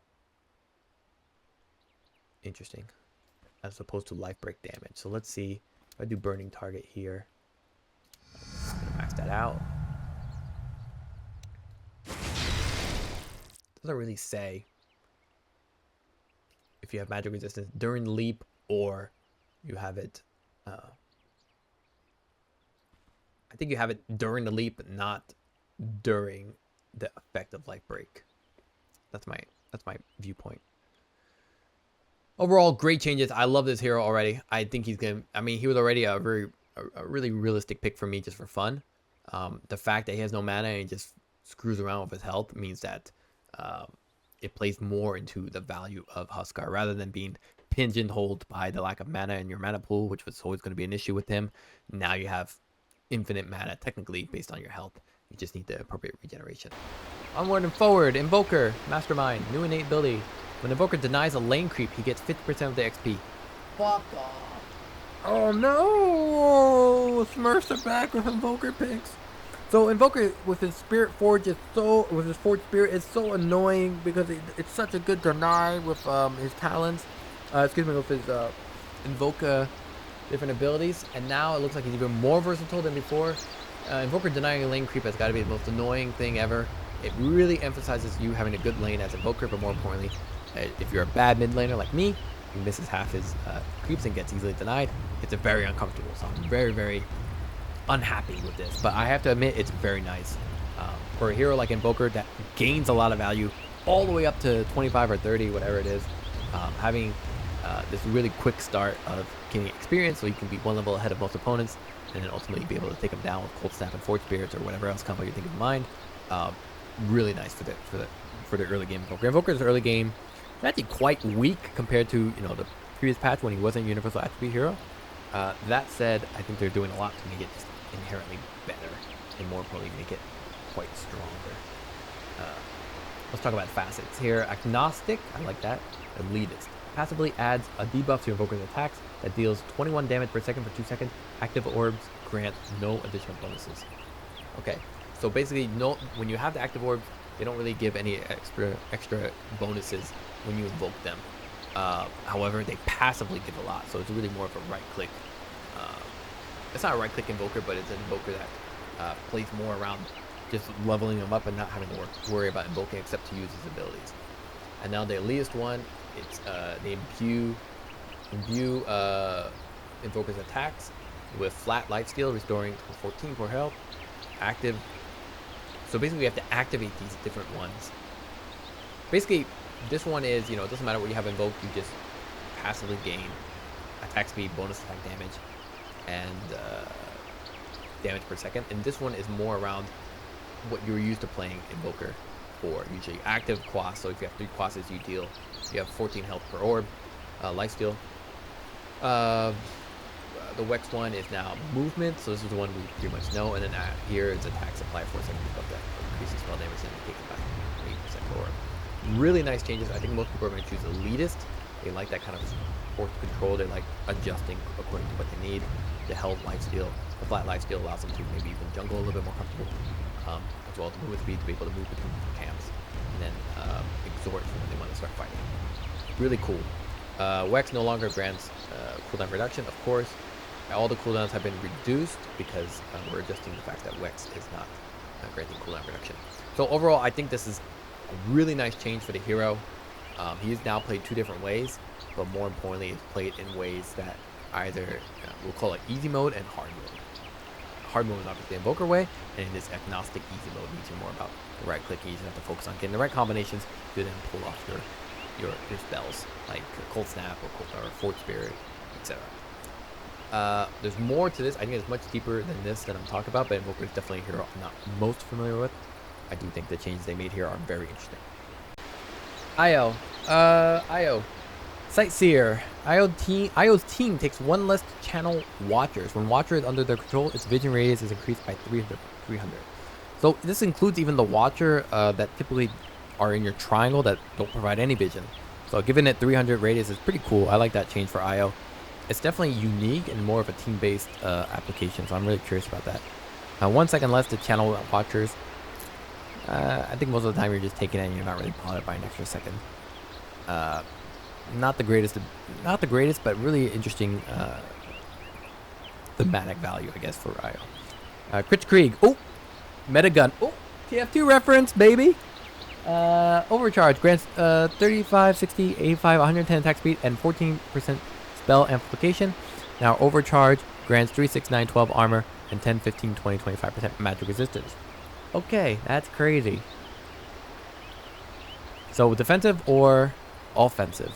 Interesting. As opposed to Life Break damage. So let's see if I do Burning Target here. I'm going to max that out. Doesn't really say if you have magic resistance during the leap or you have it I think you have it during the leap, not during the effect of Life Break. That's my viewpoint. Overall, great changes. I love this hero already. I think he's gonna, I mean, he was already a really realistic pick for me just for fun. The fact that he has no mana and he just screws around with his health means that it plays more into the value of Huskar rather than being pigeonholed by the lack of mana in your mana pool, which was always going to be an issue with him. Now you have infinite mana technically based on your health. You just need the appropriate regeneration. Onward and forward. Invoker, Mastermind, new innate ability. When Invoker denies a lane creep, he gets 50% of the XP. Fuck off. Oh no! Smurfs are back with Invoker picks. So Invoker with his Spirit Forge is with his Forge Spirit is so annoying because it's such a good deny with his talents. With his Invoker different abilities, and now it looks like he's even more versatile than before. Invoker denying a lane creep has got to be the most annoying thing ever. It really emphasizes you having a good lane as Invoker, but more importantly, if you're a bad mid laner like me, who misses half his creeps and gets easily denied, it's very uncomfortable. So I'm very, very unhappy with this, but I have to admit it's very nice. For a hero like Invoker that gains a lot of value all the way up to 25 or 30, whatever it is, having this really quick start of getting experience so you can be one level ahead of most opponents and then ultimately be able to take them down with Cold Snap and Forge Spirits or whatever else combo you're thinking of mind. really nice for the early game Invoker. Invoker's early game is actually quite weak compared to, you know, the previous patch when he wasn't Universal Attribute Hero. That said, I think they're doing a lot to make it just inherently better, and more importantly, make it quite stronger. Let's talk about facets here. Agnostic, I like that. Elitist. Passively adds a debuff to Invoker's attacks that deals 21 damage per second for 2 seconds. Active orbs grant no additional bonuses. Okay, so basically, when you have the active orbs, they don't really give any extra bonuses when you invoke them. However, they passively give a lot, so it's really more of a right-click. It's not a right-click invoker, but it's an invoker that plays more around just leveling them up and not having to worry about invoking except to use his abilities. And now the elitist one, it's they imbue invoker's attacks with flat lifesteal, restoring 14 for health. Active. So basically, we have to activate these different ones. Basically, this one is, you know, it doesn't matter what you have invoked, you just passively gain attack speed, bonus attack damage, and damage per second. And this one is more around what you're used to playing Invoker for. Usually active quas, so if you have 3 quasses, you have 14 health per orb, lifesteal. The Wex one is now movement, so this is the one we pretty much know. And then here it's attacks apply 4 seconds above that, increases spell damage and taken by 8% per orb. Really nice changes. I think most people are going to choose elitist. They like that kind of forced control. They like adjusting according to what they need. The health lifesteal, the flat lifesteal allows them to maybe even jungle a little bit more comfortable, as well as the movement speed to be able to move between camps, and then exhort when they want to start fighting. Really cool. Wex no longer grants cooldown reduction, of course. All the cooldowns have been reduced because we're adjusting the fact that Wex is not granting cooldown reduction. So overall, I think this is a really nice change for the hero. He's now played 2 different ways, but more importantly, it's played in ways that either we'll call it easy mode and hard mode. Hard mode is obviously the Invoker way, and in this agnostic easy mode means you're more about the right click. You just have to focus on getting the right combinations to then pull off your spells like Cold Snap or Fort Spirit, etc. There's more to this. I think it's much deeper than this that I'm talking about, but Invoker is definitely a hero I'm not most familiar with. I do think the changes they made here are very interesting. Io. Sightseer. Io's team takes 1 less to channel Watchers. When Watcher is under their control, its vision radius is increased by 300. So this includes even the Watcher that typically are in your triangle that don't provide any vision. So giving it 300 radius is pretty cool. I like that change for Io. It's definitely unique and more of a team-based application, so I'm really curious about that. 1 second less to channel Watchers. I think most of the time you're just taking it and you're not really bothered by an extra second. Not the greatest, but really interesting thematic value, I guess, for Io. Crit Krieg. Oh, Metagun. Oh, TF2 reference, baby. Overcharge grants 35, 60, 85, 110 attack speed and 14% spell amplification. Now Overcharge grants 3, 6, 9, 12 armor and 10, 15, 20, 25% magic resistance. Okay, that's crazy. So defensive or offensive.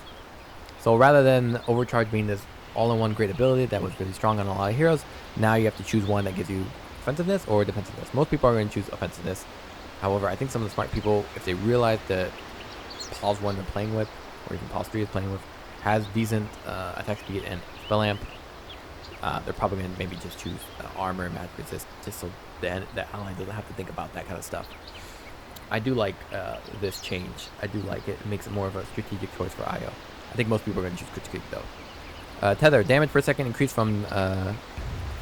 So rather than Overcharge being this all-in-one great ability that was really strong on a lot of heroes, now you have to choose one that gives you offensiveness or defensiveness. Most people are going to choose offensiveness. However, I think some of the smart people, if they realize that Pause 1 they're playing with, or even Pause 3 is playing with, has decent attack speed and spell amp, they're probably going to maybe just choose armor and magic resist, just so the ally doesn't have to think about that kind of stuff. I do like this change. I do like it. It makes it more of a strategic choice for Io. I think most people are going to choose Crit Krieg though. Tether, damage per second increased from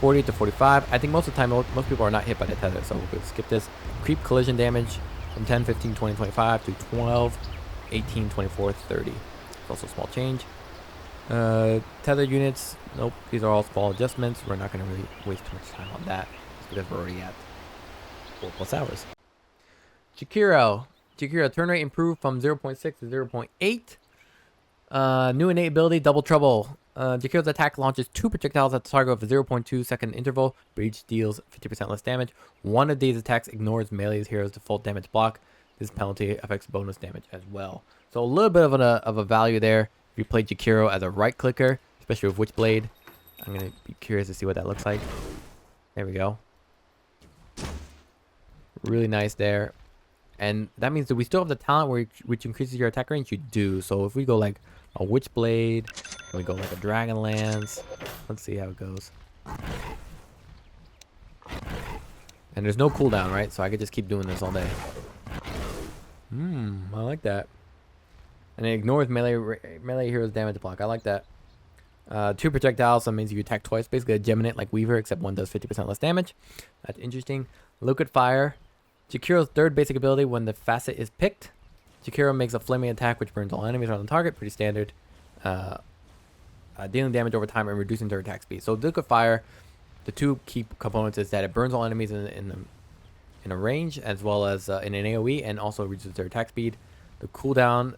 40 to 45. I think most of the time, most people are not hit by the tether, so we'll skip this. Creep collision damage from 10, 15, 20, 25 to 12, 18, 24, 30. It's also a small change. Tethered units, nope. These are all small adjustments. We're not going to really waste too much time on that because we're already at 4+ hours. Jakiro, turn rate improved from 0.6 to 0.8. New innate ability, Double Trouble. Jakiro's attack launches 2 projectiles at the target with a 0.2 second interval, but each deals 50% less damage. One of these attacks ignores melee's hero's default damage block. This penalty affects bonus damage as well. So a little bit of a value there if you play Jakiro as a right clicker, especially with Witchblade. I'm going to be curious to see what that looks like. There we go. Really nice there. And that means that we still have the talent which increases your attack range. You do. So if we go like a Witchblade, and we go like a Dragon Lance, let's see how it goes. And there's no cooldown, right? So I could just keep doing this all day. I like that. And it ignores melee heroes damage block. I like that. 2 projectiles, so that means you attack twice. Basically a Geminate like Weaver, except one does 50% less damage. That's interesting. Liquid Fire. Jakiro's third basic ability when the Facet is picked. Jakiro makes a flaming attack which burns all enemies around the target. Pretty standard. Dealing damage over time and reducing their attack speed. So Liquid Fire, the two key components is that it burns all enemies in a range, as well as in an AoE, and also reduces their attack speed. The cooldown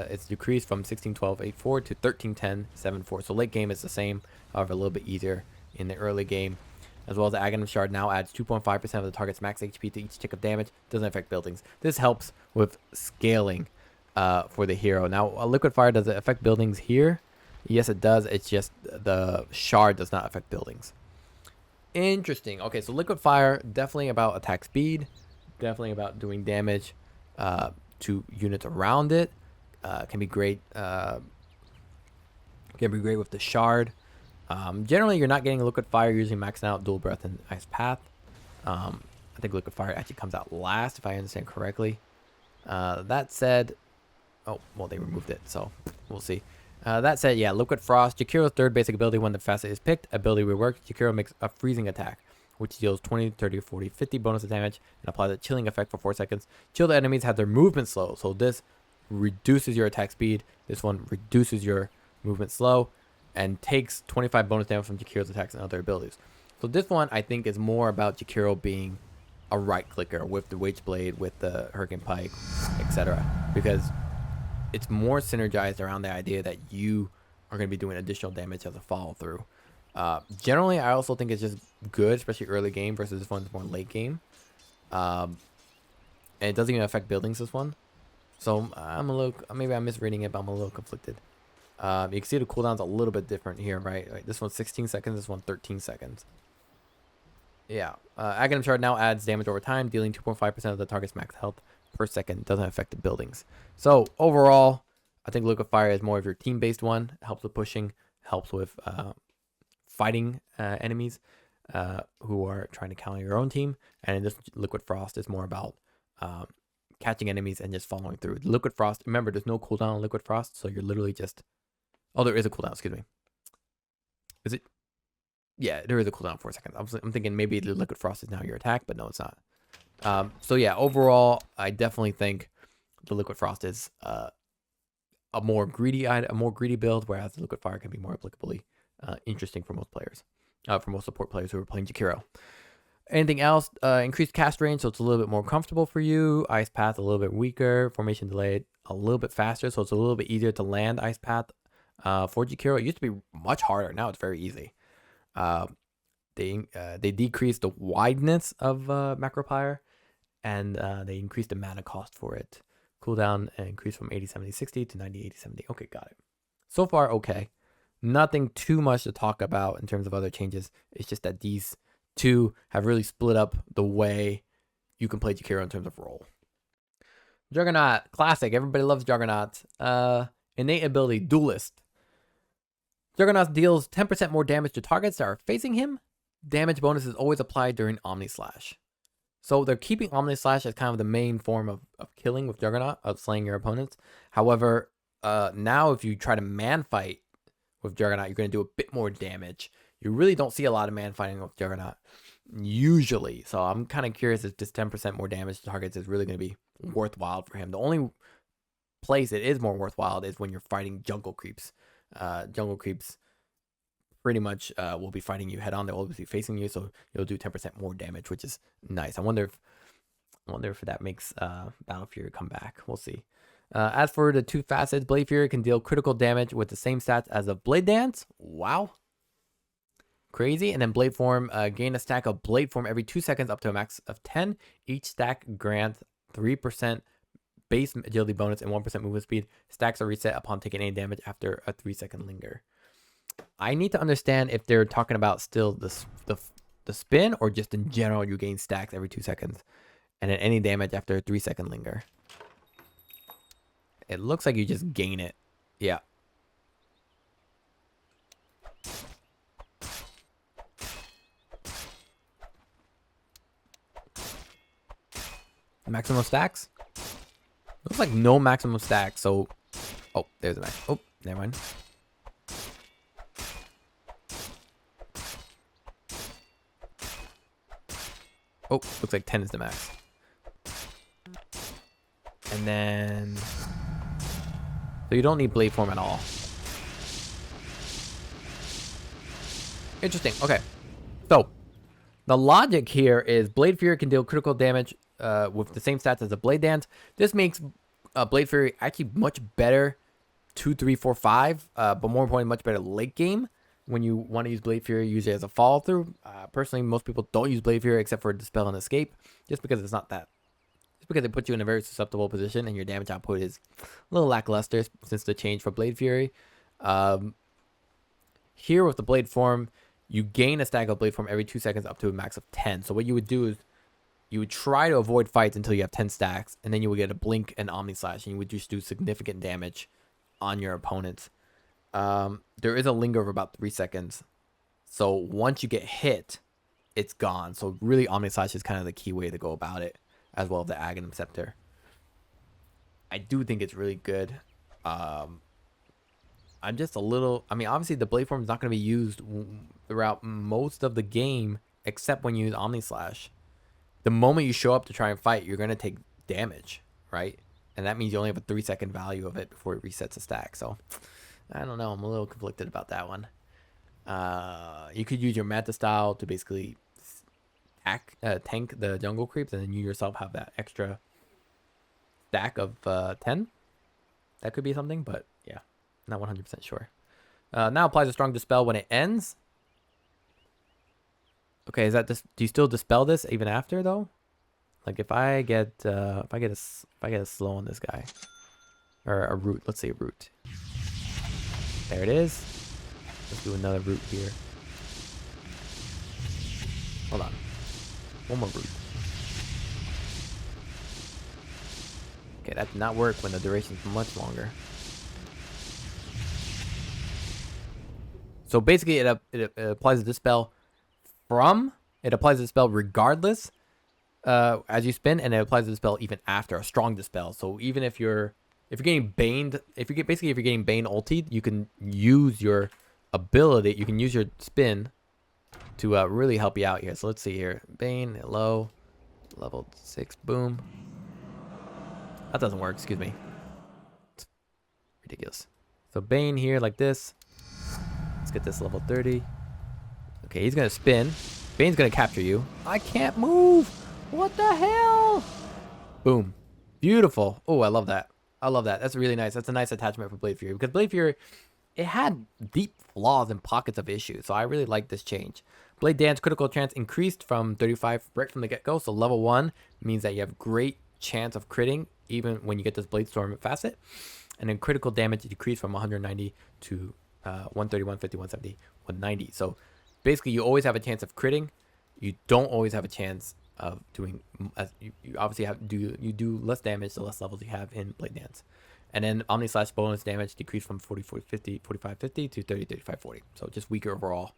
is decreased from 16:12:8:4 to 13:10:7:4. So late game is the same, however a little bit easier in the early game. As well as the Aghanim Shard now adds 2.5% of the target's max HP to each tick of damage. Doesn't affect buildings. This helps with scaling for the hero. Now, Liquid Fire, does it affect buildings here? Yes, it does. It's just the shard does not affect buildings. Interesting. Okay, so Liquid Fire, definitely about attack speed. Definitely about doing damage to units around it. Can be great. Can be great with the shard. Generally, you're not getting Liquid Fire using maxing out Dual Breath and Ice Path. I think Liquid Fire actually comes out last, if I understand correctly. That said, oh, well, they removed it, so we'll see. That said, yeah, Liquid Frost. Jakiro's third basic ability when the Facet is picked. Ability reworked. Jakiro makes a freezing attack, which deals 20, 30, 40, 50 bonus damage and applies a chilling effect for 4 seconds. Chilled enemies have their movement slow, so this reduces your attack speed. This one reduces your movement slow and takes 25 bonus damage from Jakiro's attacks and other abilities. So this one, I think, is more about Jakiro being a right clicker with the Witchblade, with the Hurricane Pike, etc. Because it's more synergized around the idea that you are going to be doing additional damage as a follow through. Generally, I also think it's just good, especially early game versus this one's more late game. And it doesn't even affect buildings, this one. So I'm a little, maybe I'm misreading it, but I'm a little conflicted. You can see the cooldown's a little bit different here, right? This one's 16 seconds, this one 13 seconds. Yeah. Aghanim Shard now adds damage over time, dealing 2.5% of the target's max health per second. Doesn't affect the buildings. So overall, I think Liquid Fire is more of your team-based one. Helps with pushing, helps with fighting enemies who are trying to counter your own team. And in this Liquid Frost is more about catching enemies and just following through. Liquid Frost, remember, there's no cooldown on Liquid Frost, so you're literally just... Oh, there is a cooldown, excuse me. Is it? Yeah, there is a cooldown for 4 seconds. I'm thinking maybe the Liquid Frost is now your attack, but no, it's not. So yeah, overall, I definitely think the Liquid Frost is a more greedy build, whereas the Liquid Fire can be more applicably interesting for most players, for most support players who are playing Jakiro. Anything else? Increased cast range, so it's a little bit more comfortable for you. Ice Path a little bit weaker. Formation delayed a little bit faster, so it's a little bit easier to land Ice Path. For Jakiro, it used to be much harder. Now it's very easy. They decreased the wideness of Macropyre, and they increased the mana cost for it. Cooldown increased from 80-70-60 to 90-80-70. Okay, got it. So far, okay. Nothing too much to talk about in terms of other changes. It's just that these two have really split up the way you can play Jakiro in terms of role. Juggernaut, classic. Everybody loves Juggernaut. Innate ability, Duelist. Juggernaut deals 10% more damage to targets that are facing him. Damage bonus is always applied during Omni Slash. So they're keeping Omni Slash as kind of the main form of killing with Juggernaut, of slaying your opponents. However, now if you try to man fight with Juggernaut, you're going to do a bit more damage. You really don't see a lot of man fighting with Juggernaut, usually. So I'm kind of curious if this 10% more damage to targets is really going to be worthwhile for him. The only place it is more worthwhile is when you're fighting jungle creeps. Jungle creeps pretty much will be fighting you head on. They'll always be facing you, so you'll do 10% more damage, which is nice. I wonder if that makes Battle Fury come back. We'll see. As for the two facets, Blade Fury can deal critical damage with the same stats as a Blade Dance. Wow. Crazy. And then Blade Form, gain a stack of Blade Form every 2 seconds up to a max of 10. Each stack grants 3% base agility bonus and 1% movement speed. Stacks are reset upon taking any damage after a 3-second linger. I need to understand if they're talking about still the spin, or just in general you gain stacks every 2 seconds. And then any damage after a 3-second linger. It looks like you just gain it. Yeah. Maximum stacks? Looks like no maximum stacks, so... Oh, there's a max. Oh, never mind. Oh, looks like 10 is the max. And then... So you don't need blade form at all. Interesting. Okay. So, the logic here is Blade Fury can deal critical damage with the same stats as a Blade Dance. This makes Blade Fury actually much better 2, 3, 4, 5, but more importantly, much better late game. When you want to use Blade Fury, use it as a follow through. Personally, most people don't use Blade Fury except for Dispel and Escape, just because it's not that. Just because it puts you in a very susceptible position and your damage output is a little lackluster since the change for Blade Fury. Here with the Blade Form, you gain a stack of Blade Form every 2 seconds up to a max of 10. So what you would do is you would try to avoid fights until you have 10 stacks, and then you would get a Blink and Omni Slash, and you would just do significant damage on your opponents. There is a linger of about 3 seconds. So once you get hit, it's gone. So really Omni Slash is kind of the key way to go about it, as well as the Aghanim Scepter. I do think it's really good. I'm just a little... I mean, obviously the Blade Form is not going to be used throughout most of the game, except when you use Omni Slash. The moment you show up to try and fight, you're going to take damage, right? And that means you only have a 3-second value of it before it resets a stack. So, I don't know. I'm a little conflicted about that one. You could use your Manta Style to basically tank the jungle creeps, and then you yourself have that extra stack of 10. That could be something, but yeah, not 100% sure. Now applies a strong Dispel when it ends. Okay, is that do you still dispel this even after though? Like if I get a slow on this guy, or a root, let's say a root. There it is. Let's do another root here. Hold on, one more root. Okay, that did not work when the duration is much longer. So basically, it applies a dispel. It applies the spell regardless as you spin, and it applies the spell even after a strong dispel. So even if you're getting baned, if you're getting bane ultied, you can use your ability, you can use your spin to really help you out here. So let's see here, bane low, level 6, boom. That doesn't work. Excuse me. It's ridiculous. So bane here like this. Let's get this level 30. Okay, he's gonna spin. Bane's gonna capture you. I can't move. What the hell? Boom. Beautiful. Oh, I love that. I love that. That's really nice. That's a nice attachment for Blade Fury, because Blade Fury, it had deep flaws and pockets of issues. So I really like this change. Blade Dance critical chance increased from 35 right from the get-go. So level 1 means that you have great chance of critting even when you get this Blade Storm Facet. And then critical damage decreased from 190 to 130, 150, 170, 190. So basically, you always have a chance of critting. You don't always have a chance of doing... You obviously you do less damage the less levels you have in Blade Dance. And then Omni Slash bonus damage decreased from 40, 40, 50, 45, 50 to 30, 35, 40. So just weaker overall.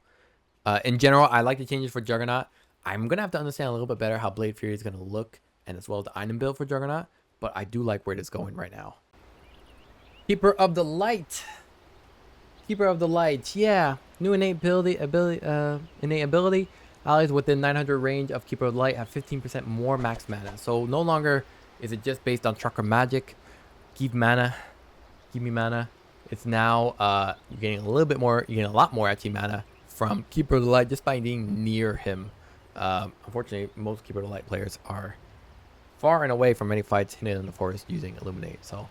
In general, I like the changes for Juggernaut. I'm going to have to understand a little bit better how Blade Fury is going to look, and as well as the item build for Juggernaut. But I do like where it is going right now. Keeper of the Light. Keeper of the Light, yeah. New innate ability. Allies within 900 range of Keeper of the Light have 15% more max mana. So no longer is it just based on Chakra Magic. Give mana. Give me mana. It's now you're getting a little bit more. You're getting a lot more actually mana from Keeper of the Light just by being near him. Unfortunately, most Keeper of the Light players are far and away from any fights hidden in the forest using Illuminate. So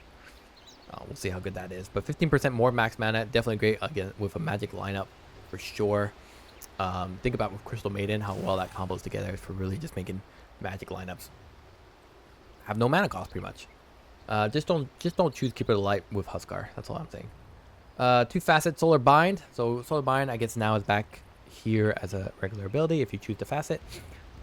we'll see how good that is. But 15% more max mana, definitely great again with a magic lineup for sure. Think about with Crystal Maiden how well that combos together for really just making magic lineups have no mana cost pretty much. Just don't choose Keeper of the Light with Huskar. That's all I'm saying. 2 Facet Solar Bind. So Solar Bind I guess now is back here as a regular ability if you choose to Facet.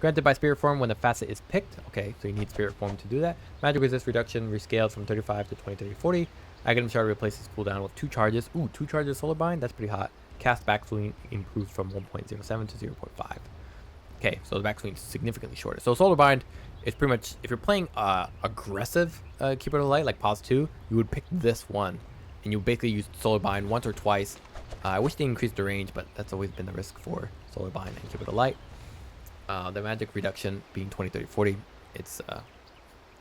Granted by Spirit Form when the Facet is picked. Okay, so you need Spirit Form to do that. Magic Resist reduction rescaled from 35 to 20, 30, 40. Aghanim Shard replaces cooldown with 2 charges. Ooh, 2 charges Solar Bind? That's pretty hot. Cast backswing improves from 1.07 to 0.5. Okay, so the backswing is significantly shorter. So Solar Bind is pretty much, if you're playing aggressive Keeper of the Light, like Pause 2, you would pick this one. And you basically use Solar Bind once or twice. I wish they increased the range, but that's always been the risk for Solar Bind and Keeper of the Light. The magic reduction being 20, 30, 40, it's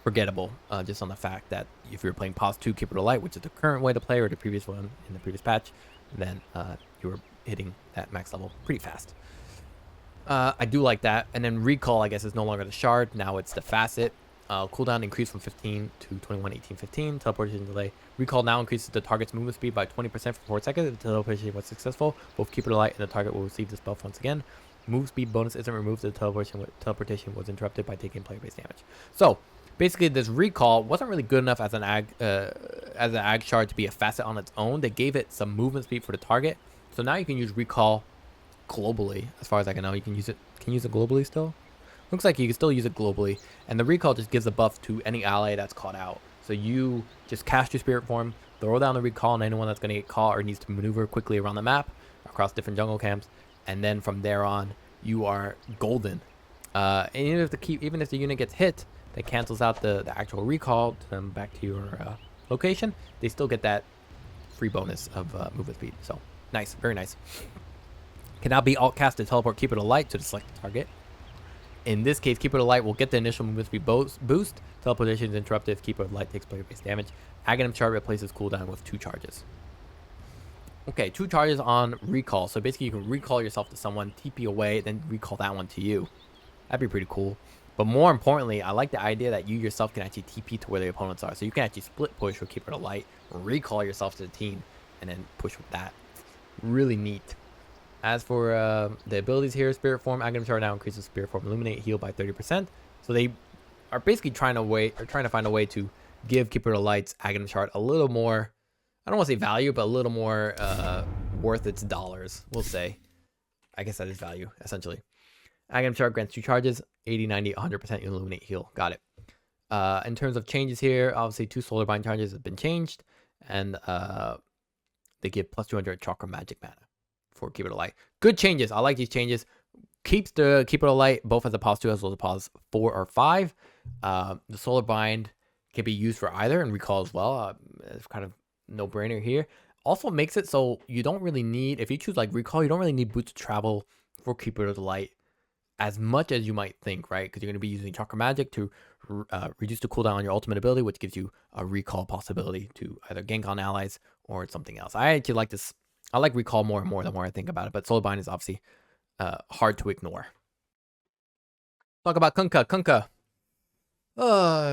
forgettable just on the fact that if you're playing Pause 2 Keeper of the Light, which is the current way to play, or the previous one in the previous patch, then you were hitting that max level pretty fast. I do like that. And then Recall, I guess, is no longer the Shard. Now it's the Facet. Cooldown increased from 15 to 21, 18, 15. Teleportation delay. Recall now increases the target's movement speed by 20% for 4 seconds. If the teleportation was successful, both Keeper of the Light and the target will receive this buff once again. Move speed bonus isn't removed if the teleportation was interrupted by taking player-based damage. So basically, this Recall wasn't really good enough as an ag shard to be a Facet on its own. They gave it some movement speed for the target. So now you can use Recall globally, as far as I can know. You can use it. Can you use it globally still? Looks like you can still use it globally. And the Recall just gives a buff to any ally that's caught out. So you just cast your Spirit Form, throw down the Recall on anyone that's going to get caught or needs to maneuver quickly around the map across different jungle camps. And then from there on, you are golden. And even if the unit gets hit, that cancels out the actual recall to them back to your location. They still get that free bonus of movement speed. So nice, very nice. Can now be alt cast to teleport Keeper of the Light to the selected target. In this case, Keeper of the Light will get the initial movement speed boost. Teleportation is interrupted if Keeper of the Light takes player-based damage. Aghanim Shard replaces cooldown with 2 charges. Okay, 2 charges on recall. So basically you can recall yourself to someone, TP away, then recall that one to you. That'd be pretty cool. But more importantly, I like the idea that you yourself can actually TP to where the opponents are. So you can actually split push with Keeper of the Light, recall yourself to the team, and then push with that. Really neat. As for the abilities here, Spirit Form, Aghanim Shard now increases Spirit Form Illuminate heal by 30%. So they are basically trying to find a way to give Keeper of the Light's Aghanim Shard a little more, I don't want to say value, but a little more worth its dollars, we'll say. I guess that is value, essentially. Aghanim Shard grants 2 charges, 80, 90, 100% Illuminate heal. Got it. In terms of changes here, obviously 2 Solar Bind charges have been changed, and they give plus 200 Chakra Magic mana for Keeper of the Light. Good changes. I like these changes. Keeps the Keeper of the Light both as a pause 2 as well as a pause 4 or 5. The Solar Bind can be used for either and recall as well. It's kind of no-brainer here. Also makes it so you don't really need, if you choose like recall, you don't really need boots to travel for Keeper of the Light as much as you might think, right? Because you're going to be using Chakra Magic to reduce the cooldown on your ultimate ability, which gives you a recall possibility to either gank on allies or something else. I actually like this. I like recall more and more the more I think about it, but Solar Bind is obviously hard to ignore. Talk about Kunkka.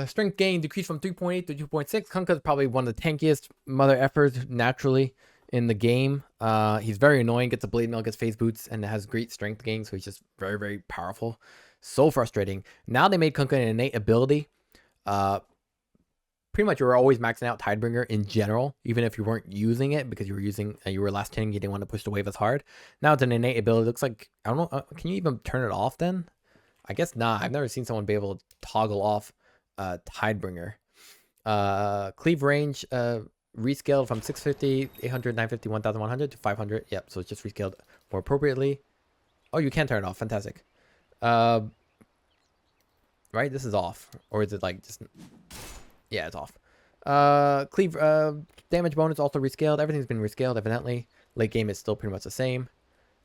Strength gain decreased from 3.8 to 2.6. Kunkka is probably one of the tankiest mother effers naturally in the game. He's very annoying, gets a blade mail, gets phase boots, and has great strength gain, so he's just very, very powerful. So frustrating. Now they made Kunkka an innate ability. Pretty much you were always maxing out Tidebringer in general, even if you weren't using it because you were last hitting, you didn't want to push the wave as hard. Now it's an innate ability. It looks like, I don't know, can you even turn it off then? I guess not. I've never seen someone be able to toggle off Tidebringer. Cleave range rescaled from 650, 800, 950, 1100 to 500. Yep, so it's just rescaled more appropriately. Oh, you can turn it off. Fantastic. Right, this is off. Or is it like just... Yeah, it's off. Cleave damage bonus also rescaled. Everything's been rescaled, evidently. Late game is still pretty much the same.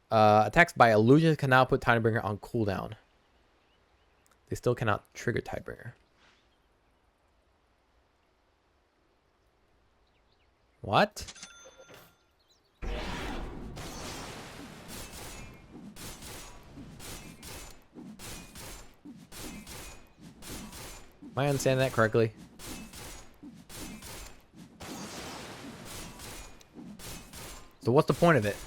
Attacks by illusions can now put Tidebringer on cooldown. They still cannot trigger Tidebringer. What? Am I understanding that correctly? So what's the point of it?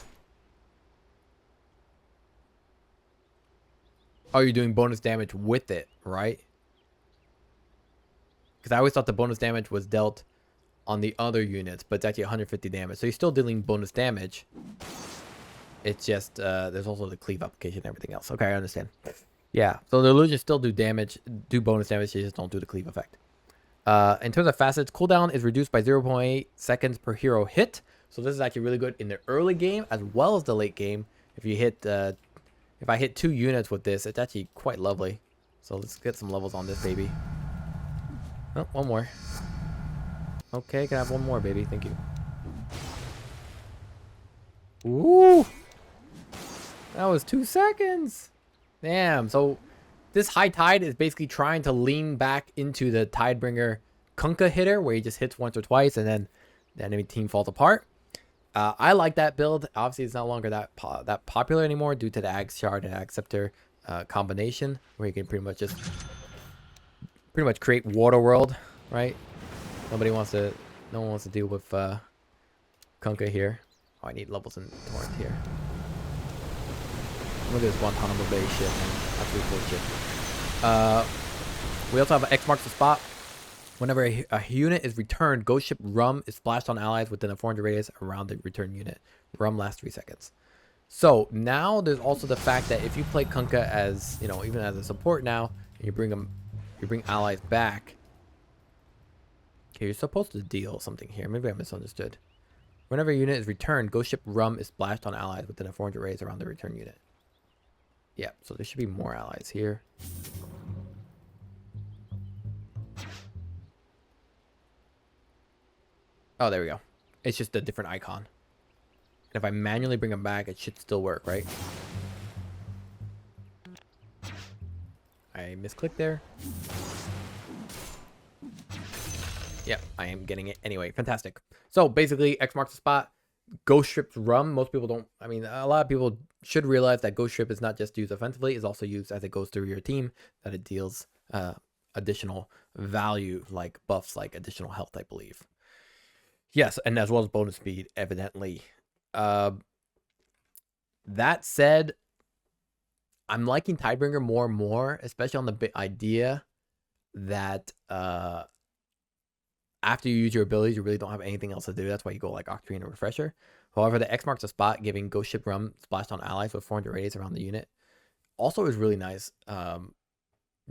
Oh, you're doing bonus damage with it, right? Because I always thought the bonus damage was dealt on the other units, but it's actually 150 damage. So you're still dealing bonus damage. It's just, there's also the cleave application and everything else. Okay, I understand. Yeah, so the illusions still do damage, do bonus damage, they just don't do the cleave effect. In terms of facets, cooldown is reduced by 0.8 seconds per hero hit. So this is actually really good in the early game as well as the late game. If you hit, if I hit 2 units with this, it's actually quite lovely. So let's get some levels on this baby. Oh, one more. Okay, can I have one more, baby? Thank you. Ooh, that was 2 seconds. Damn. So this high tide is basically trying to lean back into the Tidebringer Kunkka hitter, where he just hits once or twice and then the enemy team falls apart. I like that build. Obviously, it's no longer that popular anymore due to the Ag Shard and Ag Scepter combination, where you can pretty much create Water World, right? No one wants to deal with Kunkka here. Oh, I need levels in Torte here. Look at this Guantanamo Bay shit, man. Absolute bullshit. We also have an X marks the spot. Whenever a unit is returned, Ghost Ship Rum is splashed on allies within a 400 radius around the return unit. Rum lasts 3 seconds. So now there's also the fact that if you play Kunkka as, you know, even as a support now, and you bring allies back. Okay, you're supposed to deal something here. Maybe I misunderstood. Whenever a unit is returned, Ghost Ship Rum is splashed on allies within a 400 radius around the return unit. Yeah, so there should be more allies here. Oh, there we go. It's just a different icon. And if I manually bring them back, it should still work, right? I misclicked there. Yeah, I am getting it anyway. Fantastic. So basically, X marks the spot. Ghost Ship's Rum. Most people don't. I mean, a lot of people should realize that Ghost Ship is not just used offensively; it's also used as it goes through your team. That it deals additional value, like buffs, like additional health, I believe. Yes, and as well as bonus speed, evidently. That said, I'm liking Tidebringer more and more, especially on the idea that after you use your abilities, you really don't have anything else to do. That's why you go like Octarine and Refresher. However, the X marks a spot, giving Ghost Ship Rum splashed on allies with 400 radius around the unit. Also is really nice.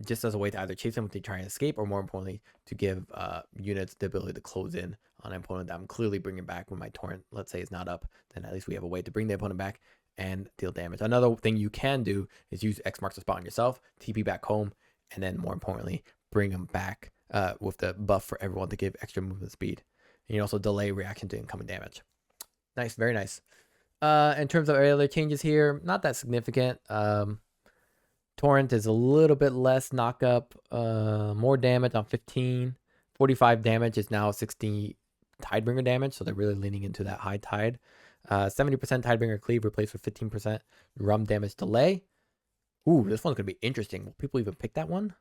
Just as a way to either chase them if they try and escape, or more importantly, to give units the ability to close in on an opponent that I'm clearly bringing back when my torrent, let's say, is not up. Then at least we have a way to bring the opponent back and deal damage. Another thing you can do is use X marks the spot on yourself, TP back home, and then more importantly, bring them back with the buff for everyone to give extra movement speed. And you also delay reaction to incoming damage. Nice, very nice. In terms of other changes here, not that significant. Torrent is a little bit less knock-up, more damage on 15. 45 damage is now 60 Tidebringer damage, so they're really leaning into that high tide. 70% Tidebringer cleave replaced with 15% Rum damage delay. Ooh, this one's going to be interesting. Will people even pick that one?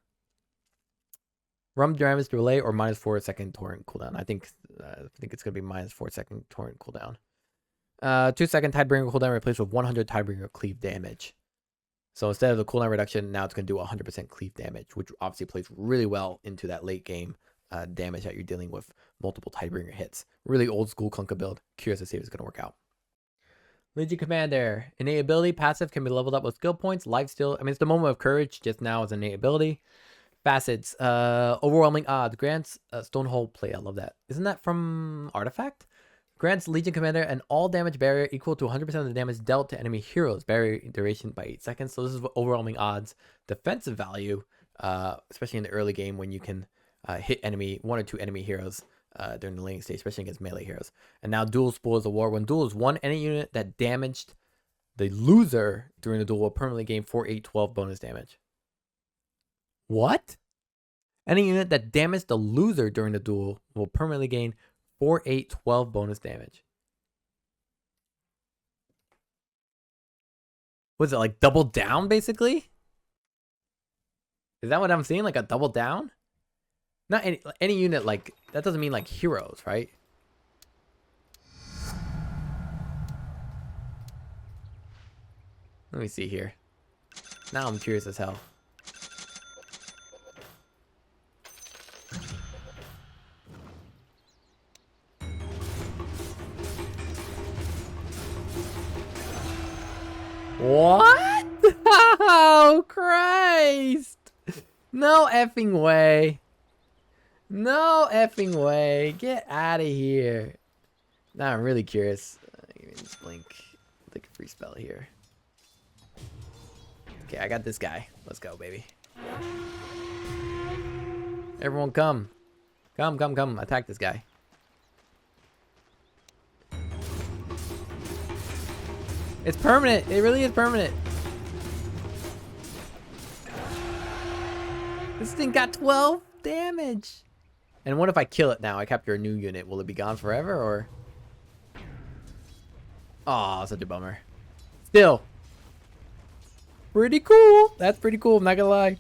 Rum damage delay or -4 second torrent cooldown. I think it's going to be -4 second torrent cooldown. 2 second Tidebringer cooldown replaced with 100 Tidebringer cleave damage. So instead of the cooldown reduction, now it's going to do 100% cleave damage, which obviously plays really well into that late game damage that you're dealing with multiple Tidebringer hits. Really old school Kunkka build. Curious to see if it's going to work out. Legion Commander. Innate ability passive can be leveled up with skill points. Lifesteal. I mean, it's the moment of courage just now as an innate ability. Facets. Overwhelming odds. Grants Stonehold play. I love that. Isn't that from Artifact? Grants Legion Commander an all damage barrier equal to 100% of the damage dealt to enemy heroes. Barrier duration by 8 seconds. So this is overwhelming odds. Defensive value, especially in the early game when you can hit 1 or 2 enemy heroes during the laning stage, especially against melee heroes. And now duel spoils of war. When duel is won, any unit that damaged the loser during the duel will permanently gain 4, 8, 12 bonus damage. What? Any unit that damaged the loser during the duel will permanently gain 4, 8, 12 bonus damage. Was it like double down, basically? Is that what I'm seeing? Like a double down? Not any unit, like, that doesn't mean like heroes, right? Let me see here. Now I'm curious as hell. What? Oh, Christ. No effing way. No effing way. Get out of here. Now I'm really curious. Give me this blink. Like a free spell here. Okay, I got this guy. Let's go, baby. Everyone come. Come, come, come. Attack this guy. It's permanent. It really is permanent. This thing got 12 damage. And what if I kill it now? I capture a new unit. Will it be gone forever or? Oh, such a bummer. Still. Pretty cool. That's pretty cool. I'm not gonna lie.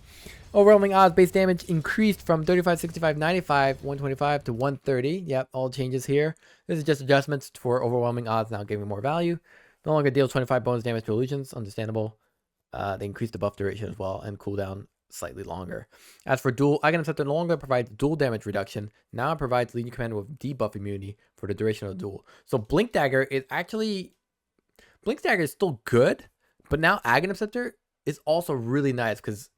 Overwhelming odds base damage increased from 35, 65, 95, 125 to 130. Yep, all changes here. This is just adjustments for overwhelming odds now giving more value. No longer deals 25 bonus damage to illusions. Understandable. They increased the buff duration as well and cooldown slightly longer. As for dual, Icon Scepter no longer provides dual damage reduction. Now it provides Lini Commander with debuff immunity for the duration of the duel. So Blink Dagger is actually... Blink Dagger is still good, but now Aghanim Scepter is also really nice because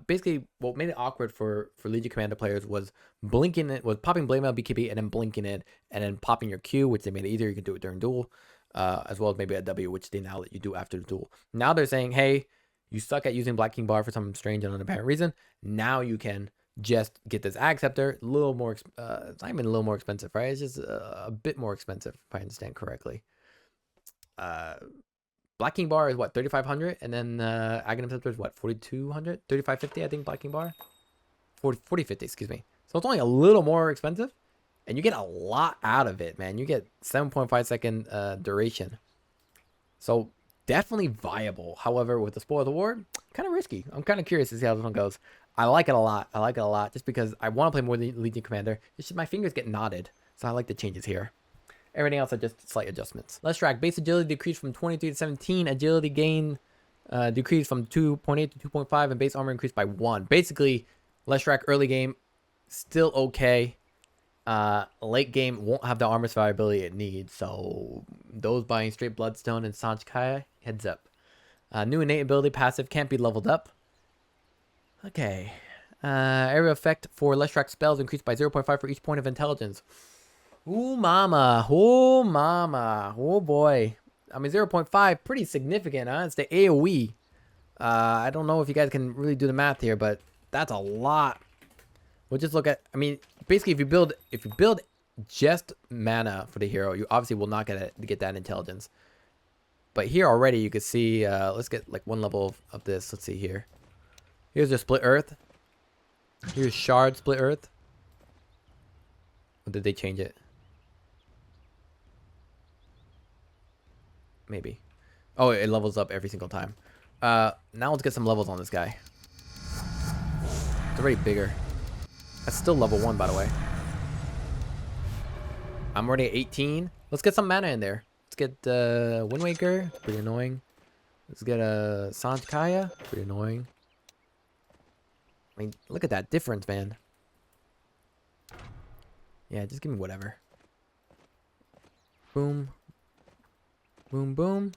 basically what made it awkward for Legion Commander players was blinking it, was popping Blade Mail BKB and then blinking it and then popping your Q, which they made it easier. You can do it during duel, as well as maybe a W, which they now let you do after the duel. Now they're saying, hey, you suck at using Black King Bar for some strange and unapparent reason. Now you can just get this Ag Scepter, a little more, it's not even a little more expensive, right? It's just a bit more expensive, if I understand correctly. Black King Bar is what, 3,500, and then Aghanim Scepter is what, 4,200, 3,550, I think. Black King Bar, 4050, excuse me. So it's only a little more expensive, and you get a lot out of it, man. You get 7.5 second duration, so definitely viable. However, with the Spoil of the War, kind of risky. I'm kind of curious to see how this one goes. I like it a lot. I like it a lot, just because I want to play more than Legion Commander. It's just my fingers get knotted, so I like the changes here. Everything else are just slight adjustments. Let's track. Base agility decreased from 23 to 17. Agility gain decreased from 2.8 to 2.5. And base armor increased by 1. Basically, let's track early game. Still okay. Late game won't have the armor survivability it needs. So those buying straight Bloodstone and Sanchkaya, heads up. New innate ability passive can't be leveled up. Okay. Area effect for let's track spells increased by 0.5 for each point of intelligence. Ooh, mama. Oh, mama. Oh, boy. I mean, 0.5, pretty significant, huh? It's the AoE. I don't know if you guys can really do the math here, but that's a lot. We'll just look at, I mean, basically, if you build just mana for the hero, you obviously will not get that intelligence. But here already, you can see, let's get like one level of this. Let's see here. Here's your Split Earth. Here's Shard Split Earth. Or did they change it? Maybe. Oh, it levels up every single time. Now let's get some levels on this guy. It's already bigger. That's still level 1, by the way. I'm already at 18. Let's get some mana in there. Let's get Wind Waker. Pretty annoying. Let's get a Sanchkaya. Pretty annoying. I mean, look at that difference, man. Yeah, just give me whatever. Boom. Boom, boom.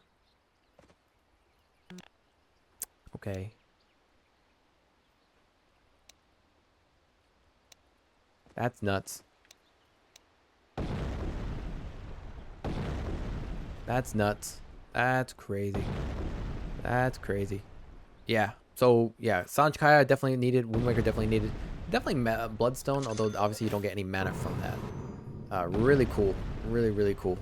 Okay. That's nuts. That's nuts. That's crazy. That's crazy. Yeah. So, yeah. Sanchkaya definitely needed. Wind Waker definitely needed. Definitely Bloodstone, although obviously you don't get any mana from that. Really cool. Really, really cool.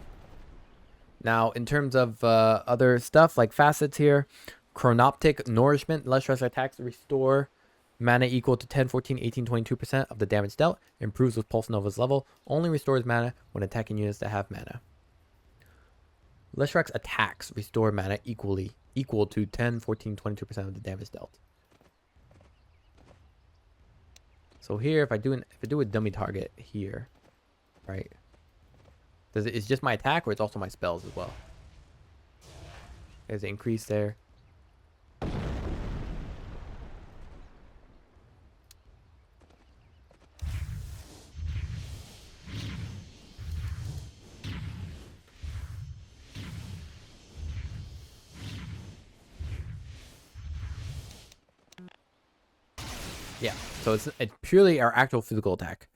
Now, in terms of other stuff like facets here, Chronoptic Nourishment, less stress attacks, restore mana equal to 10, 14, 18, 22% of the damage dealt, improves with Pulse Nova's level, only restores mana when attacking units that have mana. Leshrax's attacks restore mana equal to 10, 14, 22% of the damage dealt. So here, if I do a dummy target here, right? It's just my attack, or it's also my spells as well? There's an increase there. Yeah, so it's purely our actual physical attack.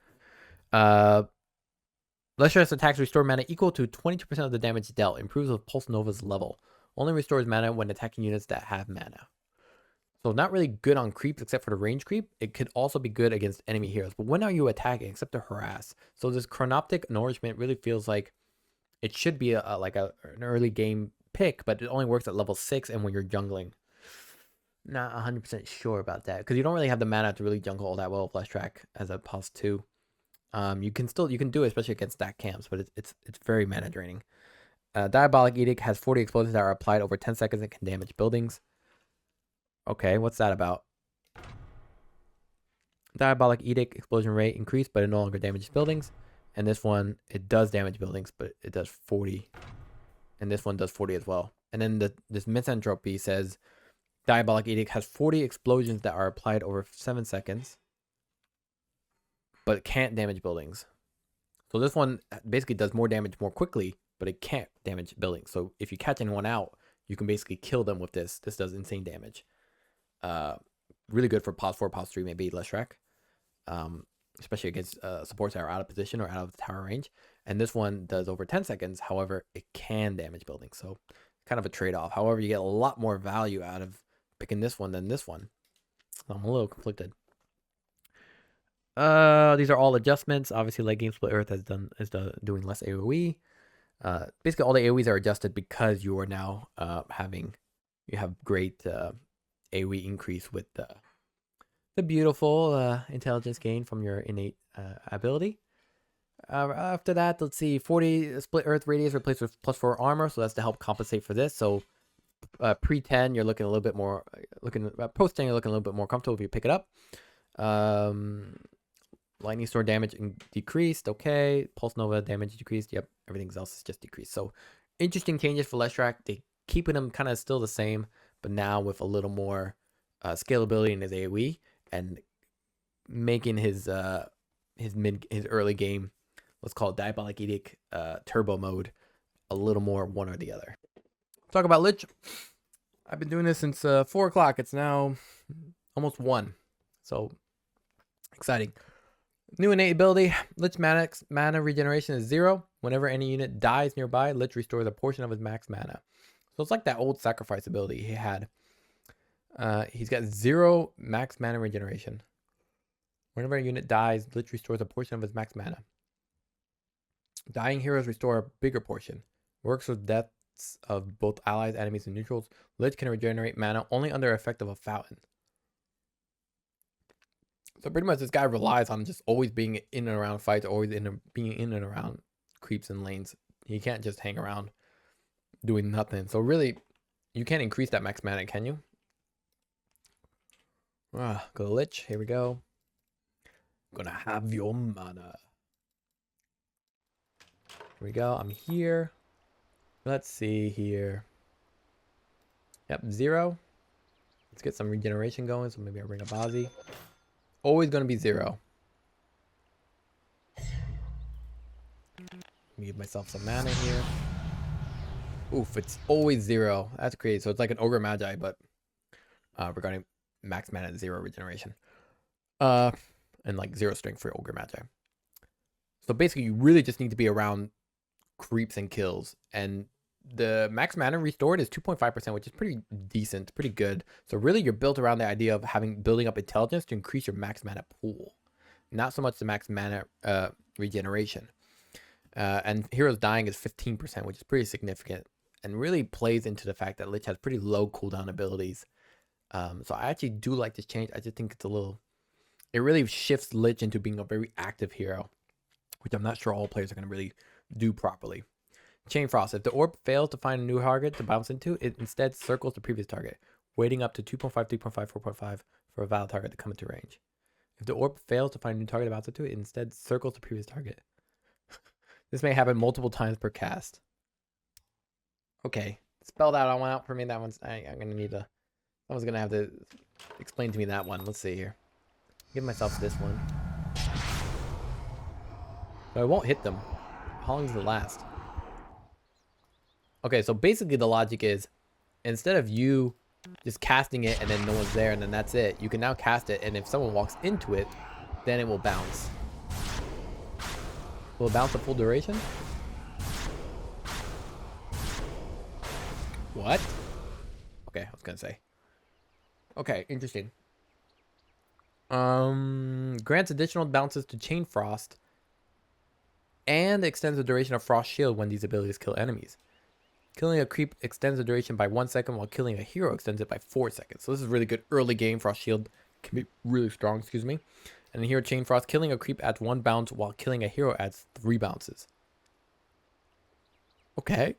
Lustrous attacks restore mana equal to 22% of the damage dealt. Improves with Pulse Nova's level. Only restores mana when attacking units that have mana. So not really good on creeps except for the range creep. It could also be good against enemy heroes. But when are you attacking except to harass? So this Chronoptic Nourishment really feels like it should be an early game pick, but it only works at level 6 and when you're jungling. Not 100% sure about that because you don't really have the mana to really jungle all that well with Flesh Track as opposed to. You can do it, especially against stack camps, but it's very mana draining. Diabolic Edict has 40 explosions that are applied over 10 seconds and can damage buildings. Okay, what's that about? Diabolic Edict explosion rate increased, but it no longer damages buildings. And this one, it does damage buildings, but it does 40. And this one does 40 as well. And then this Misanthropy says Diabolic Edict has 40 explosions that are applied over 7 seconds, but it can't damage buildings. So this one basically does more damage more quickly, but it can't damage buildings. So if you catch anyone out, you can basically kill them with this. This does insane damage. Really good for pos 4, pos 3, maybe less Shrek. Especially against supports that are out of position or out of the tower range. And this one does over 10 seconds. However, it can damage buildings. So kind of a trade-off. However, you get a lot more value out of picking this one than this one. So I'm a little conflicted. These are all adjustments. Obviously, late game Split Earth is doing less AoE. Basically, all the AoEs are adjusted because you are now you have great AoE increase with the beautiful intelligence gain from your innate ability. After that, let's see, 40 Split Earth radius replaced with +4 armor, so that's to help compensate for this. So pre-10, you're looking a little bit more, post-10, you're looking a little bit more comfortable if you pick it up. Lightning Storm damage decreased, okay. Pulse Nova damage decreased, yep. Everything else is just decreased. So interesting changes for Leshrac. They keeping him kind of still the same, but now with a little more scalability in his AoE and making his early game, let's call it Diabolic Edict turbo mode, a little more one or the other. Talk about Lich. I've been doing this since 4 o'clock. It's now almost 1. So exciting. New innate ability, Lich mana regeneration is 0. Whenever any unit dies nearby, Lich restores a portion of his max mana. So it's like that old sacrifice ability he had. He's got 0 max mana regeneration. Whenever a unit dies, Lich restores a portion of his max mana. Dying heroes restore a bigger portion. Works with deaths of both allies, enemies, and neutrals. Lich can regenerate mana only under effect of a fountain. So pretty much this guy relies on just always being in and around fights, always being in and around creeps and lanes. He can't just hang around doing nothing. So really, you can't increase that max mana, can you? Go to Lich. Here we go. Gonna have your mana. Here we go. I'm here. Let's see here. Yep, 0. Let's get some regeneration going. So maybe I'll bring up Ozzy. Always going to be 0. Let me give myself some mana here. Oof, it's always 0. That's crazy. So it's like an Ogre Magi, but regarding max mana, 0 regeneration. And like 0 strength for Ogre Magi. So basically, you really just need to be around creeps and kills. And the max mana restored is 2.5%, which is pretty decent, pretty good. So really, you're built around the idea of building up intelligence to increase your max mana pool, not so much the max mana regeneration. And heroes dying is 15%, which is pretty significant, and really plays into the fact that Lich has pretty low cooldown abilities. So I actually do like this change. I just think it's it really shifts Lich into being a very active hero, which I'm not sure all players are going to really do properly. Chain Frost. If the orb fails to find a new target to bounce into, it instead circles the previous target, waiting up to 2.5, 3.5, 4.5 for a valid target to come into range. If the orb fails to find a new target to bounce into, it instead circles the previous target. This may happen multiple times per cast. Okay. Spell that one out for me. That one's... I'm going to need to... Someone's going to have to explain to me that one. Let's see here. Give myself this one. But I won't hit them. How long does it last? Okay, so basically the logic is, instead of you just casting it and then no one's there and then that's it. You can now cast it, and if someone walks into it, then it will bounce. Will it bounce the full duration? What? Okay, I was gonna say. Okay, interesting. Grants additional bounces to Chain Frost and extends the duration of Frost Shield when these abilities kill enemies. Killing a creep extends the duration by 1 second, while killing a hero extends it by 4 seconds. So this is really good early game. Frost Shield can be really strong, excuse me. And here, Chain Frost, killing a creep adds 1 bounce, while killing a hero adds 3 bounces. Okay.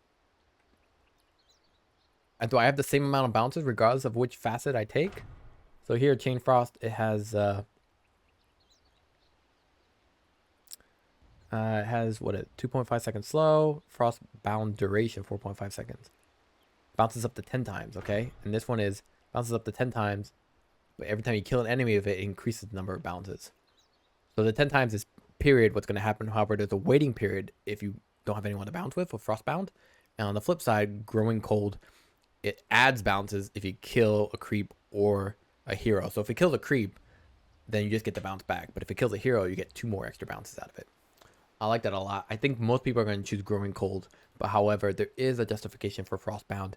And do I have the same amount of bounces regardless of which facet I take? So here, Chain Frost, it has what, a 2.5 second slow, frost bound duration 4.5 seconds. Bounces up to 10 times, okay? And this one is bounces up to 10 times, but every time you kill an enemy with it, it increases the number of bounces. So the 10 times is period what's going to happen. However, there's a waiting period if you don't have anyone to bounce with frostbound. And on the flip side, Growing Cold, it adds bounces if you kill a creep or a hero. So if it kills a creep, then you just get the bounce back. But if it kills a hero, you get 2 more extra bounces out of it. I like that a lot. I think most people are going to choose Growing Cold. But however, there is a justification for Frostbound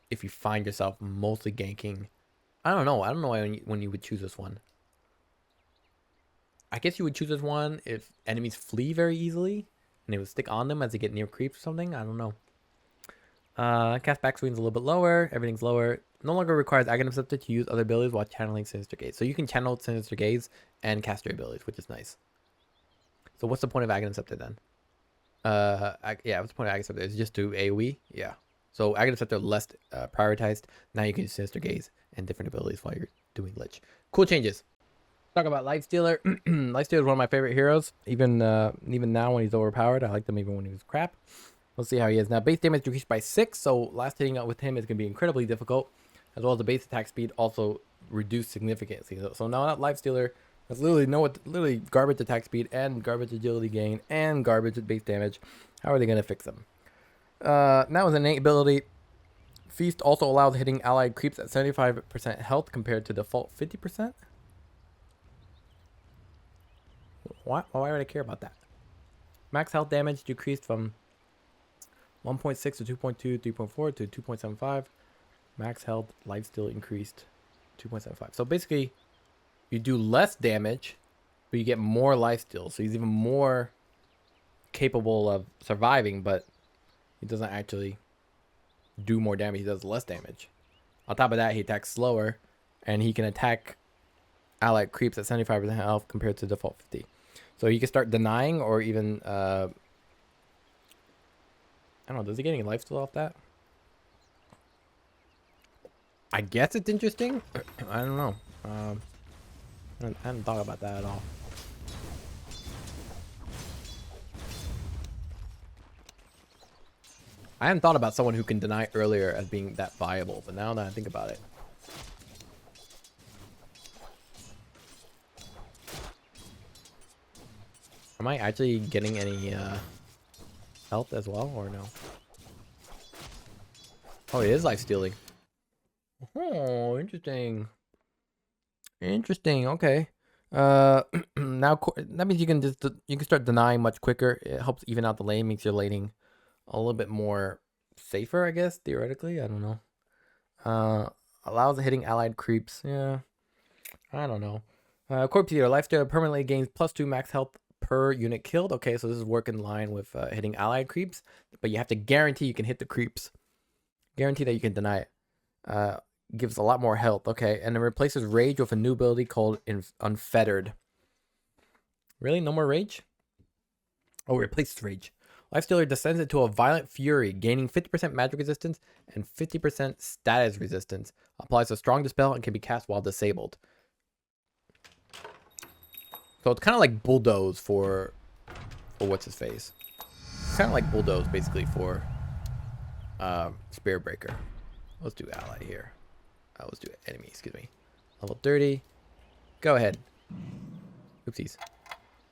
if you find yourself mostly ganking. I don't know when you would choose this one. I guess you would choose this one if enemies flee very easily and they would stick on them as they get near creeps or something. I don't know. Cast back swing's a little bit lower. Everything's lower. No longer requires Aghanim Scepter to use other abilities while channeling Sinister Gaze. So you can channel Sinister Gaze and cast your abilities, which is nice. So what's the point of Aghanim Scepter then? Yeah, what's the point of Aghanim Scepter? Is it just to AoE? Yeah. So Aghanim Scepter less prioritized. Now you can use Sinister Gaze and different abilities while you're doing Lich. Cool changes. Talk about Lifestealer. Lifestealer is one of my favorite heroes. Even now when he's overpowered, I liked him even when he was crap. Let's see how he is now. Base damage decreased by 6, so last hitting out with him is going to be incredibly difficult, as well as the base attack speed also reduced significantly. So now that Lifestealer has literally garbage attack speed and garbage agility gain and garbage base damage. How are they going to fix them? Now with innate ability, Feast also allows hitting allied creeps at 75% health compared to default 50%. Why would I care about that? Max health damage decreased from 1.6 to 2.2, 3.4 to 2.75. Max health, lifesteal increased 2.75. So basically, you do less damage, but you get more lifesteal. So he's even more capable of surviving, but he doesn't actually do more damage. He does less damage. On top of that, he attacks slower, and he can attack allied creeps at 75% health compared to default 50. So you can start denying or even I don't know, does he get any lifesteal off that? I guess it's interesting. I don't know. I hadn't thought about that at all. I hadn't thought about someone who can deny earlier as being that viable, but now that I think about it. Am I actually getting any health as well, or no? Oh, it is life stealing. Oh, interesting. Interesting. Okay. Now that means you can start denying much quicker. It helps even out the lane, makes your laning a little bit more safer, I guess, theoretically. I don't know. Allows hitting allied creeps. Yeah. I don't know. Corpse Eater, Lifestealer permanently gains +2 max health per unit killed. Okay, so this is work in line with hitting allied creeps, but you have to guarantee you can hit the creeps. Guarantee that you can deny it. Gives a lot more health. Okay, and it replaces rage with a new ability called Unfettered. Really? No more rage? Oh, it replaces rage. Lifestealer descends into a violent fury, gaining 50% magic resistance and 50% status resistance. Applies a strong dispel and can be cast while disabled. So it's kind of like Bulldoze for what's his face. It's kind of like Bulldoze basically for Spirit Breaker. Let's do ally here. Let's do enemy, excuse me. Level 30. Go ahead. Oopsies.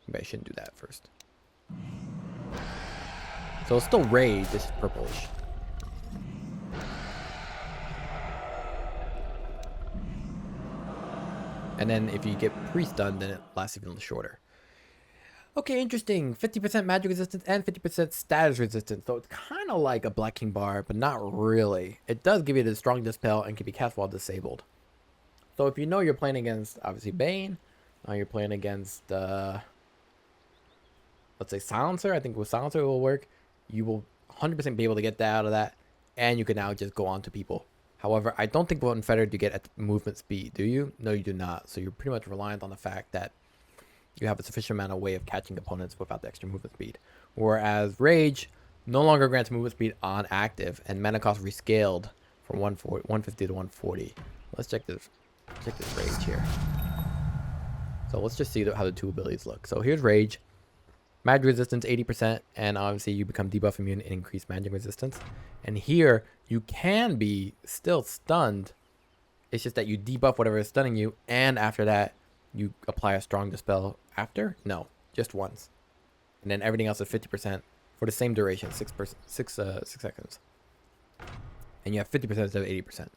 Maybe I shouldn't do that first. So it's still rage, this is purplish. And then if you get pre-stunned, then it lasts even shorter. Okay, interesting. 50% magic resistance and 50% status resistance. So it's kind of like a Black King bar, but not really. It does give you the strong dispel and can be cast while disabled. So if you know you're playing against, obviously, Bane, you're playing against, let's say, Silencer. I think with Silencer it will work. You will 100% be able to get that out of that, and you can now just go on to people. However, I don't think with Unfettered you get at movement speed, do you? No, you do not. So you're pretty much reliant on the fact that you have a sufficient amount of way of catching opponents without the extra movement speed. Whereas Rage no longer grants movement speed on active, and mana cost rescaled from 150 to 140. Let's check this Rage here. So let's just see how the two abilities look. So here's Rage. Magic resistance 80%, and obviously you become debuff immune and increase magic resistance. And here you can be still stunned. It's just that you debuff whatever is stunning you, and after that you apply a strong dispel after? No, just once. And then everything else is 50% for the same duration, 6 seconds. And you have 50% instead of 80%.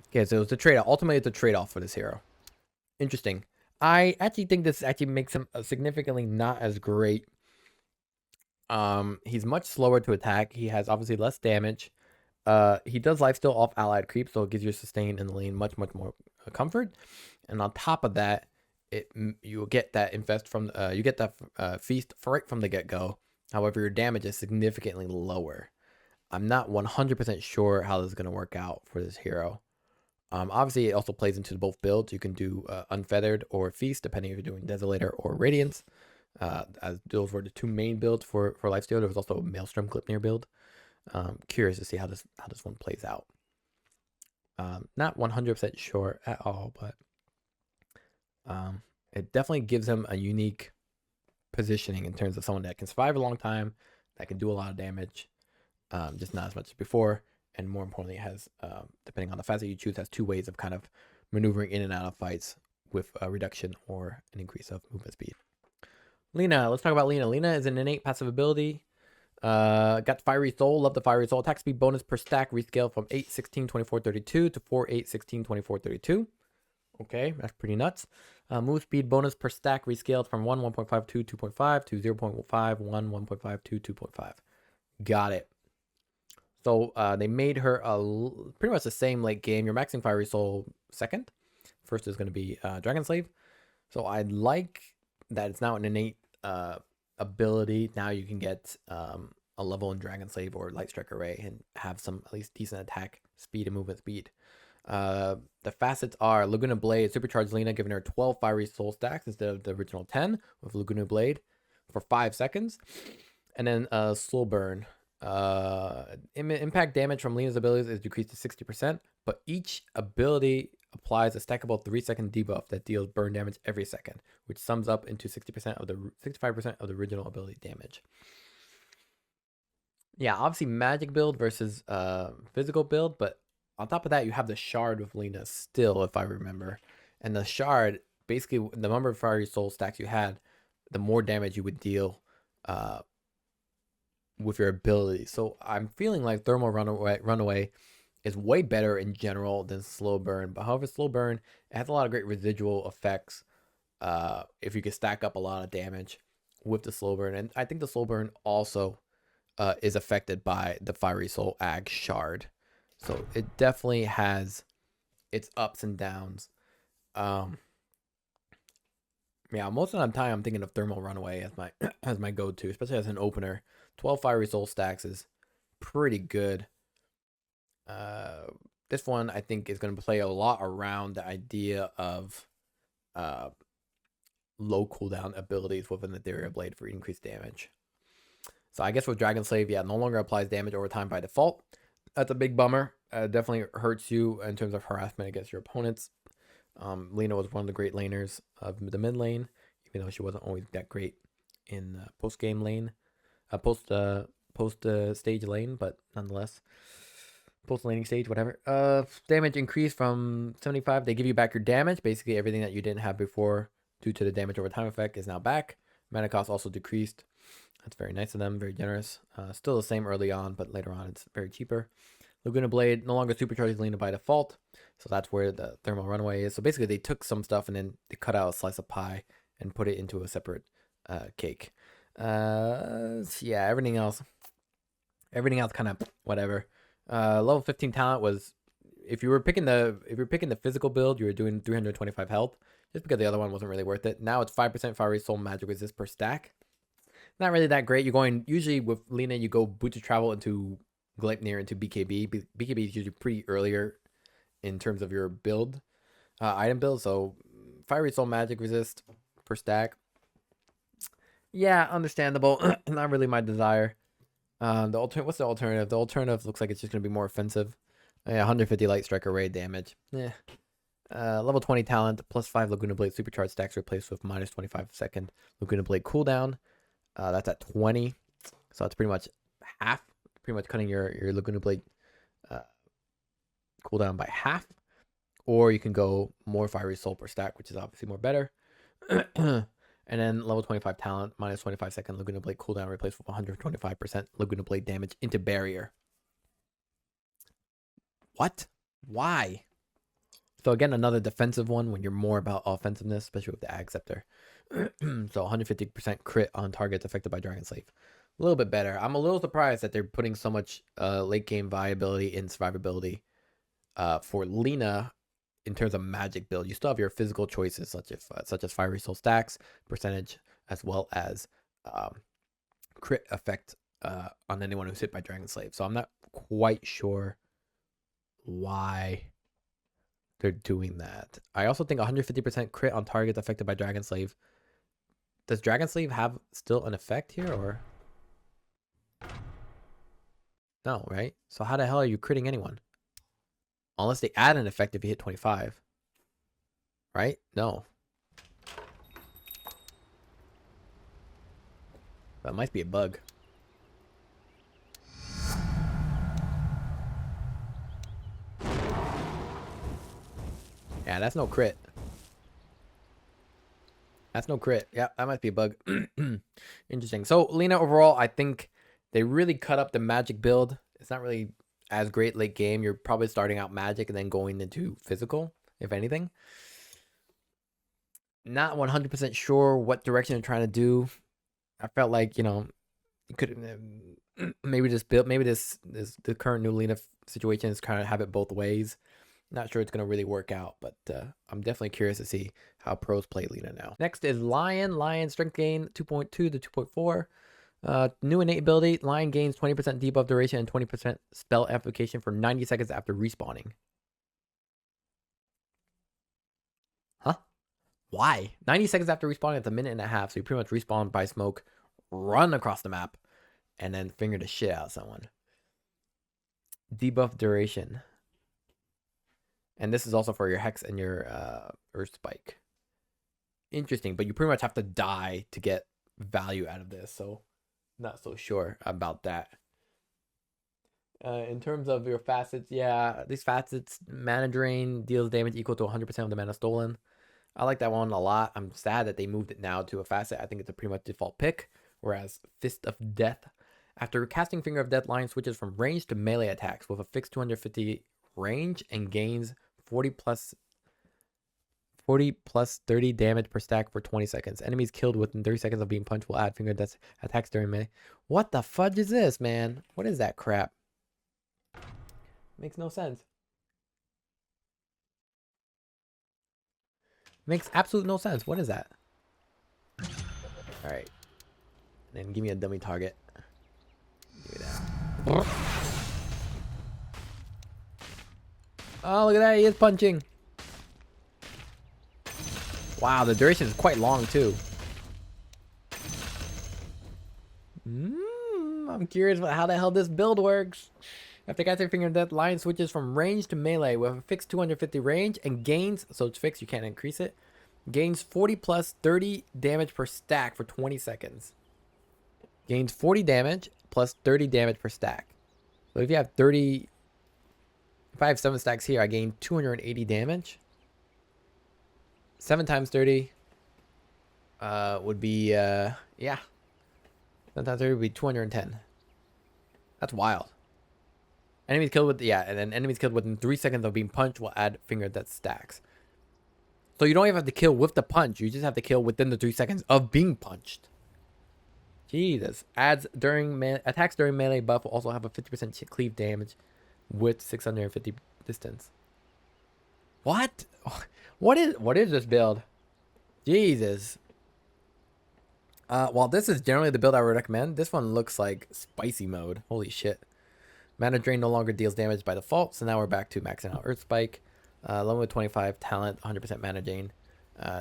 Okay, so it's a trade-off. Ultimately, it's a trade-off for this hero. Interesting. I actually think this actually makes him significantly not as great. He's much slower to attack. He has obviously less damage. He does lifesteal off allied creep, so it gives you sustain in the lane much more comfort. And on top of that, you get that infest from you get that feast right from the get-go. However, your damage is significantly lower. I'm not 100% sure how this is going to work out for this hero. Obviously, it also plays into both builds. You can do Unfeathered or Feast, depending if you're doing Desolator or Radiance. As those were the two main builds for lifesteal. There was also a Maelstrom Gleipnir build. Curious to see how this one plays out. Not 100% sure at all, but it definitely gives him a unique positioning in terms of someone that can survive a long time, that can do a lot of damage, just not as much as before. And more importantly, it has, depending on the facet you choose, has two ways of kind of maneuvering in and out of fights with a reduction or an increase of movement speed. Lina, let's talk about Lina. Lina is an innate passive ability. Got Fiery Soul. Love the Fiery Soul. Attack speed bonus per stack rescale from 8, 16, 24, 32 to 4, 8, 16, 24, 32. Okay, that's pretty nuts. Move speed bonus per stack rescaled from 1, 1.5 to 2.5 to 0.5, 1, 1.5 to 2.5. Got it. So they made her pretty much the same late game. You're maxing Fiery Soul second. First is going to be Dragon Slave. So I like that it's now an innate ability. Now you can get a level in Dragon Slave or Light Strike Array and have some at least decent attack speed and movement speed. The facets are Laguna Blade, supercharged Lina, giving her 12 Fiery Soul stacks instead of the original 10 with Laguna Blade for 5 seconds. And then Slow Burn. Impact damage from Lina's abilities is decreased to 60%, but each ability applies a stackable 3-second debuff that deals burn damage every second, which sums up into 65% of the original ability damage. Yeah, obviously magic build versus physical build, but on top of that, you have the shard with Lina still, if I remember. And the shard, basically, the number of Fiery Soul stacks you had, the more damage you would deal with your ability. So I'm feeling like Thermal Runaway is way better in general than Slow Burn. But however, Slow Burn, it has a lot of great residual effects if you can stack up a lot of damage with the Slow Burn. And I think the Slow Burn also is affected by the Fiery Soul Ag shard. So it definitely has its ups and downs. Yeah, most of the time I'm thinking of Thermal Runaway as my as my go-to, especially as an opener. 12 Fiery Soul stacks is pretty good. This one I think is going to play a lot around the idea of low cooldown abilities with an Ethereal Blade for increased damage. So I guess with Dragon Slave, yeah, no longer applies damage over time by default. That's a big bummer. Definitely hurts you in terms of harassment against your opponents. Lina was one of the great laners of the mid lane, even though she wasn't always that great in post-game lane. Post stage lane, but nonetheless, post laning stage, whatever. Damage increased from 75. They give you back your damage. Basically, everything that you didn't have before due to the damage over time effect is now back. Mana cost also decreased. That's very nice of them. Very generous. Still the same early on, but later on it's very cheaper. Laguna Blade no longer supercharges Lina by default. So that's where the thermal runaway is. So basically they took some stuff and then they cut out a slice of pie and put it into a separate cake. Yeah, everything else kind of whatever. Level 15 talent was if you were picking the physical build, you were doing 325 health, just because the other one wasn't really worth it. Now it's 5% fiery soul magic resist per stack. Not really that great. You're going usually with Lina, you go Boots of Travel into Gleipnir into BKB. BKB is usually pretty earlier in terms of your build, item build. So fiery soul magic resist per stack. Yeah, understandable. Not really my desire. What's the alternative? The alternative looks like it's just gonna be more offensive. Yeah, 150 light striker raid damage. Yeah. Level 20 talent plus 5 Laguna Blade supercharged stacks replaced with minus 25 second Laguna Blade cooldown. That's at 20, so it's pretty much half. Pretty much cutting your Laguna Blade cooldown by half. Or you can go more fiery soul per stack, which is obviously more better. And then level 25 talent, minus 25 second Laguna Blade cooldown replaced with 125% Laguna Blade damage into barrier. What? Why? So again, another defensive one when you're more about offensiveness, especially with the Ag Scepter. So 150% crit on targets affected by Dragon Slave. A little bit better. I'm a little surprised that they're putting so much late game viability and survivability for Lina in terms of magic build. You still have your physical choices such as fiery soul stacks percentage, as well as crit effect on anyone who's hit by Dragon Slave. So I'm not quite sure why they're doing that. I also think 150% crit on targets affected by Dragon Slave. Does Dragon Slave have still an effect here, or no? Right. So how the hell are you critting anyone? Unless they add an effect if you hit 25. Right? No. That might be a bug. Yeah, that's no crit. That's no crit. Yeah, that might be a bug. Interesting. So Lina overall, I think they really cut up the magic build. It's not really as great late game. You're probably starting out magic and then going into physical, if anything. Not 100% sure what direction they're trying to do. I felt like, you know, you could maybe just build, maybe the current new Lina situation is kind of have it both ways. Not sure it's going to really work out, but I'm definitely curious to see how pros play Lina now. Next is Lion. Lion strength gain 2.2 to 2.4. New innate ability. Lion gains 20% debuff duration and 20% spell amplification for 90 seconds after respawning. Huh? Why? 90 seconds after respawning, it's a minute and a half, so you pretty much respawn by smoke, run across the map, and then finger the shit out of someone. Debuff duration. And this is also for your Hex and your Earth Spike. Interesting, but you pretty much have to die to get value out of this, so not so sure about that. In terms of your facets, yeah, these facets, mana drain deals damage equal to 100% of the mana stolen. I like that one a lot. I'm sad that they moved it now to a facet. I think it's a pretty much default pick, whereas Fist of Death. After casting Finger of Death, Lion switches from range to melee attacks with a fixed 250 range and gains 40 plus 30 damage per stack for 20 seconds. Enemies killed within 30 seconds of being punched will add Finger of Death attacks during melee. What the fudge is this, man? What is that crap? Makes no sense. Makes absolute no sense. What is that? All right. Then give me a dummy target. Give me that. Oh, look at that. He is punching. Wow, the duration is quite long, too. I'm curious about how the hell this build works. After casting Finger of Death, Lion switches from range to melee with a fixed 250 range and gains, so it's fixed, you can't increase it, gains 40 plus 30 damage per stack for 20 seconds. Gains 40 damage plus 30 damage per stack. So if you have 30, if I have 7 stacks here, I gain 280 damage. 7 times 30 would be, yeah. 7 times 30 would be 210. That's wild. Enemies killed with, yeah, and then enemies killed within 3 seconds of being punched will add finger that stacks. So you don't even have to kill with the punch. You just have to kill within the 3 seconds of being punched. Jesus. Adds during attacks during melee buff will also have a 50% cleave damage with 650 distance. What? What is this build? Jesus. While this is generally the build I would recommend, this one looks like spicy mode. Holy shit. Mana Drain no longer deals damage by default, so now we're back to maxing out Earth Spike. Level with 25 talent, 100% Mana Drain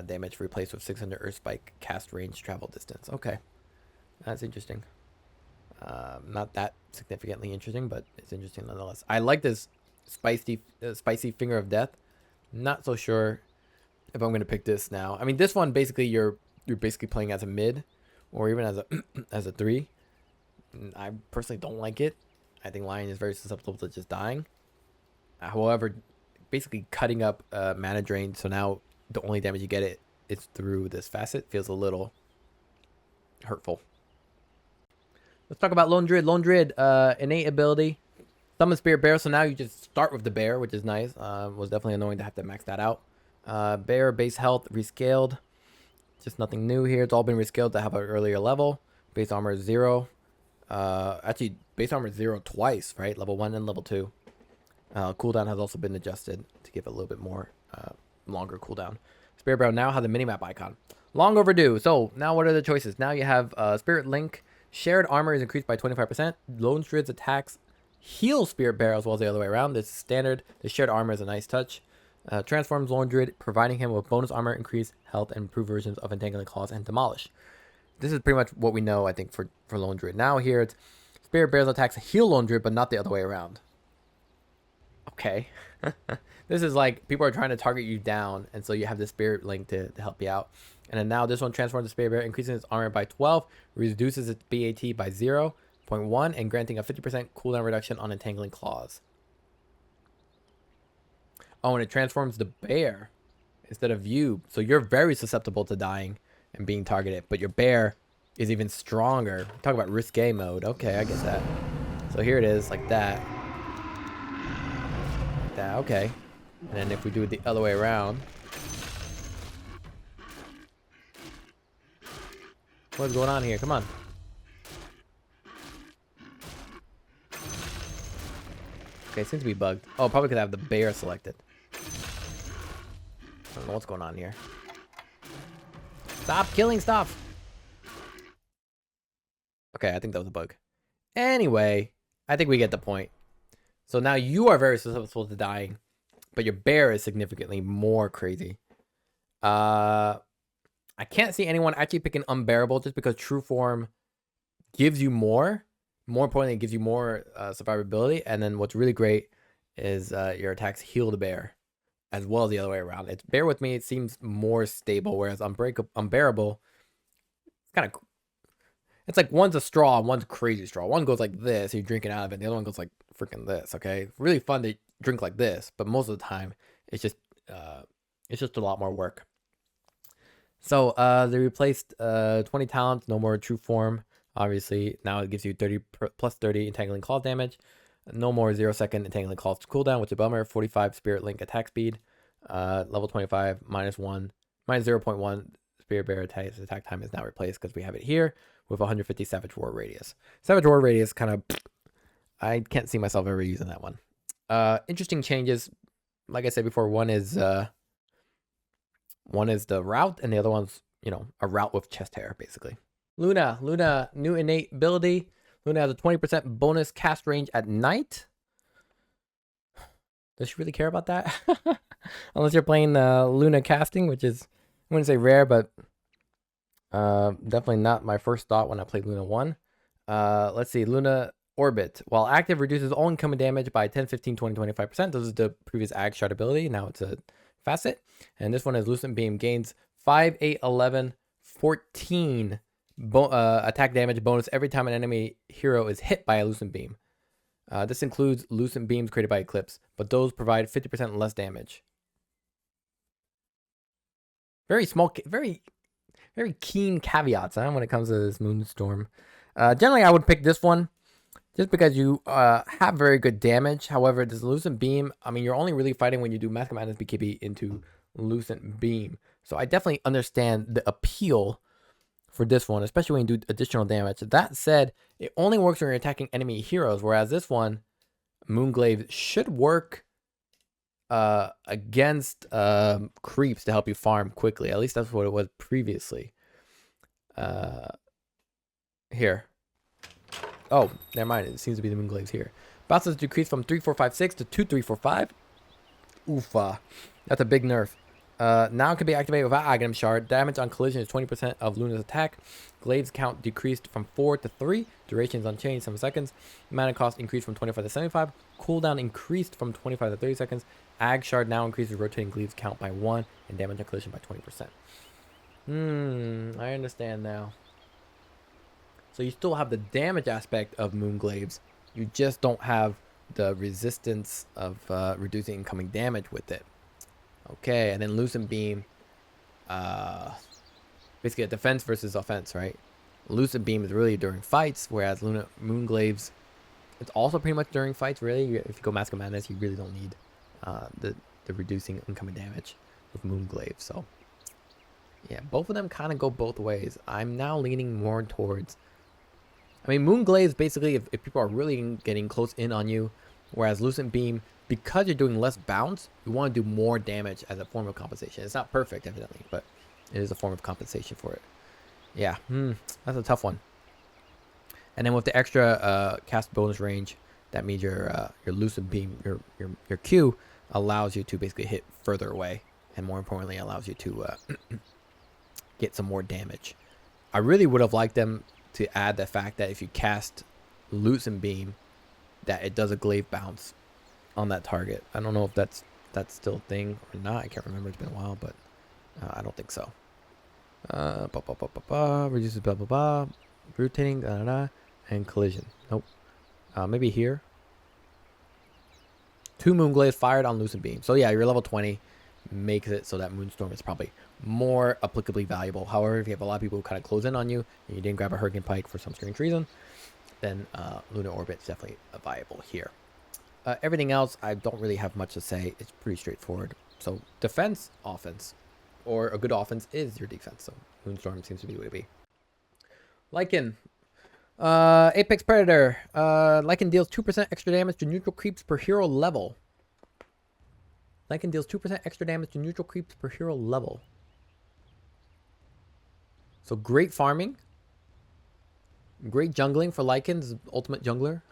damage replaced with 600 Earth Spike cast range travel distance. Okay, that's interesting. Not that significantly interesting, but it's interesting nonetheless. I like this spicy Finger of Death. Not so sure if I'm gonna pick this now. I mean, this one basically you're basically playing as a mid, or even as a as a 3. I personally don't like it. I think Lion is very susceptible to just dying. However, basically cutting up mana drain, so now the only damage you get is through this facet, feels a little hurtful. Let's talk about Lone Druid. Lone Druid, innate ability, Summon Spirit Bear, so now you just start with the bear, which is nice. Was definitely annoying to have to max that out. Bear base health rescaled, just nothing new here. It's all been rescaled to have an earlier level. Base armor is 0. Actually, base armor is 0 twice, right? Level 1 and level 2. Cooldown has also been adjusted to give it a little bit more longer cooldown. Spirit Bear now has a minimap icon. Long overdue. So now what are the choices? Now you have Spirit Link. Shared armor is increased by 25%. Lone Druid's attacks heal Spirit Bear as well as the other way around. This is standard. The shared armor is a nice touch. Transforms Lone Druid, providing him with bonus armor, increased health, and improved versions of Entangling Claws and Demolish. This is pretty much what we know, I think, for Lone Druid. Now here, it's Spirit Bear's attacks heal Lone Druid, but not the other way around. Okay. This is like, people are trying to target you down, and so you have the Spirit Link to help you out. And then now this one transforms the Spirit Bear, increasing its armor by 12, reduces its BAT by 0.1, and granting a 50% cooldown reduction on Entangling Claws. Oh, and it transforms the bear instead of you. So you're very susceptible to dying and being targeted, but your bear is even stronger. Talk about risque mode. Okay, I get that. So here it is, like that. Like that, okay. And then if we do it the other way around. What's going on here? Come on. Okay, it seems to be bugged. Oh, probably because I have the bear selected. I don't know what's going on here. Stop killing stuff. Okay, I think that was a bug. Anyway, I think we get the point. So now you are very susceptible to dying, but your bear is significantly more crazy. I can't see anyone actually picking Unbearable just because True Form gives you more. More importantly, it gives you more survivability. And then what's really great is your attacks heal the bear as well as the other way around. It's Bear With Me, it seems more stable, whereas Unbearable, it's kind of, it's like one's a straw and one's crazy straw. One goes like this, you're drinking out of it, and the other one goes like freaking this, okay? Really fun to drink like this, but most of the time, it's just a lot more work. So they replaced 20 talents, no more True Form. Obviously, now it gives you 30 plus 30 Entangling Claws damage. No more 0-second Entangling Claws cooldown, which is a bummer. 45 Spirit Link attack speed. Level 25, minus 0.1 Spirit Bear attack time is now replaced because we have it here with 150 Savage Roar radius. Savage Roar radius kind of, I can't see myself ever using that one. Interesting changes. Like I said before, one is the route, and the other one's, you know, a route with chest hair, basically. Luna, new innate ability. Luna has a 20% bonus cast range at night. Does she really care about that? Unless you're playing Luna casting, which is, I wouldn't say rare, but definitely not my first thought when I played Luna 1. Let's see, Luna Orbit. While active, reduces all incoming damage by 10, 15, 20, 25%. This is the previous Ag Shard ability. Now it's a Facet. And this one is Lucent Beam. Gains 5, 8, 11, 14 attack damage bonus every time an enemy hero is hit by a Lucent Beam. This includes Lucent Beams created by Eclipse, but those provide 50% less damage. Very small, very keen caveats when it comes to this Moonstorm. Generally, I would pick this one just because you have very good damage. However, this Lucent Beam, I mean, you're only really fighting when you do Mask of Madness BKB into Lucent Beam. So I definitely understand the appeal for this one, especially when you do additional damage. That said, it only works when you're attacking enemy heroes, whereas this one, Moonglaive, should work against creeps to help you farm quickly. At least that's what it was previously. Here. Oh, never mind. It seems to be the Moonglaives here. Bounces decreased from 3456 to 2345. Oofa. That's a big nerf. Now it can be activated without Aghanim Shard. Damage on collision is 20% of Luna's attack. Glaives count decreased from 4 to 3. Duration is unchanged, 7 seconds. Mana cost increased from 25 to 75. Cooldown increased from 25 to 30 seconds. Ag Shard now increases rotating glaives count by 1 and damage on collision by 20%. I understand now. So you still have the damage aspect of Moonglaives. You just don't have the resistance of reducing incoming damage with it. Okay, and then Lucent Beam. Basically a defense versus offense, right? Lucent Beam is really during fights, whereas Moonglaives, it's also pretty much during fights, really. If you go Mask of Madness, you really don't need the reducing incoming damage with Moonglaive. So, yeah, both of them kind of go both ways. I'm now leaning more towards... I mean, Moonglaive, basically, if people are really getting close in on you, whereas Lucent Beam, because you're doing less bounce, you want to do more damage as a form of compensation. It's not perfect, evidently, but it is a form of compensation for it. Yeah, that's a tough one. And then with the extra cast bonus range, that means your Lucent Beam, your Q, allows you to basically hit further away, and more importantly, allows you to get some more damage. I really would have liked them to add the fact that if you cast Lucent Beam, that it does a glaive bounce on that target. I don't know if that's still a thing or not. I can't remember. It's been a while, but I don't think so. Reduces blah blah blah, rotating and collision. Nope. Maybe here. 2 Moonglaives fired on Lucent Beam. So yeah, you're level 20. Makes it so that Moonstorm is probably more applicably valuable. However, if you have a lot of people who kind of close in on you and you didn't grab a Hurricane Pike for some strange reason, then Lunar Orbit is definitely viable here. Everything else, I don't really have much to say. It's pretty straightforward. So defense, offense, or a good offense is your defense. So Moonstorm seems to be the way to be. Lycan. Apex Predator. Lycan deals 2% extra damage to neutral creeps per hero level. Lycan deals 2% extra damage to neutral creeps per hero level. So great farming. Great jungling for Lycan's ultimate jungler.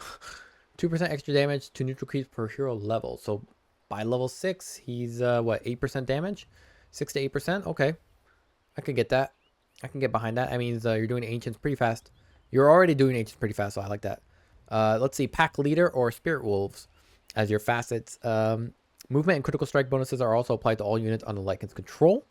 2% extra damage to neutral creeps per hero level. So by level 6, he's what, 8% damage? 6 to 8%? Okay. I could get that. I can get behind that. I mean, you're doing ancients pretty fast. You're already doing ancients pretty fast, so I like that. Let's see, pack leader or spirit wolves as your facets. Movement and critical strike bonuses are also applied to all units under Lycan's control.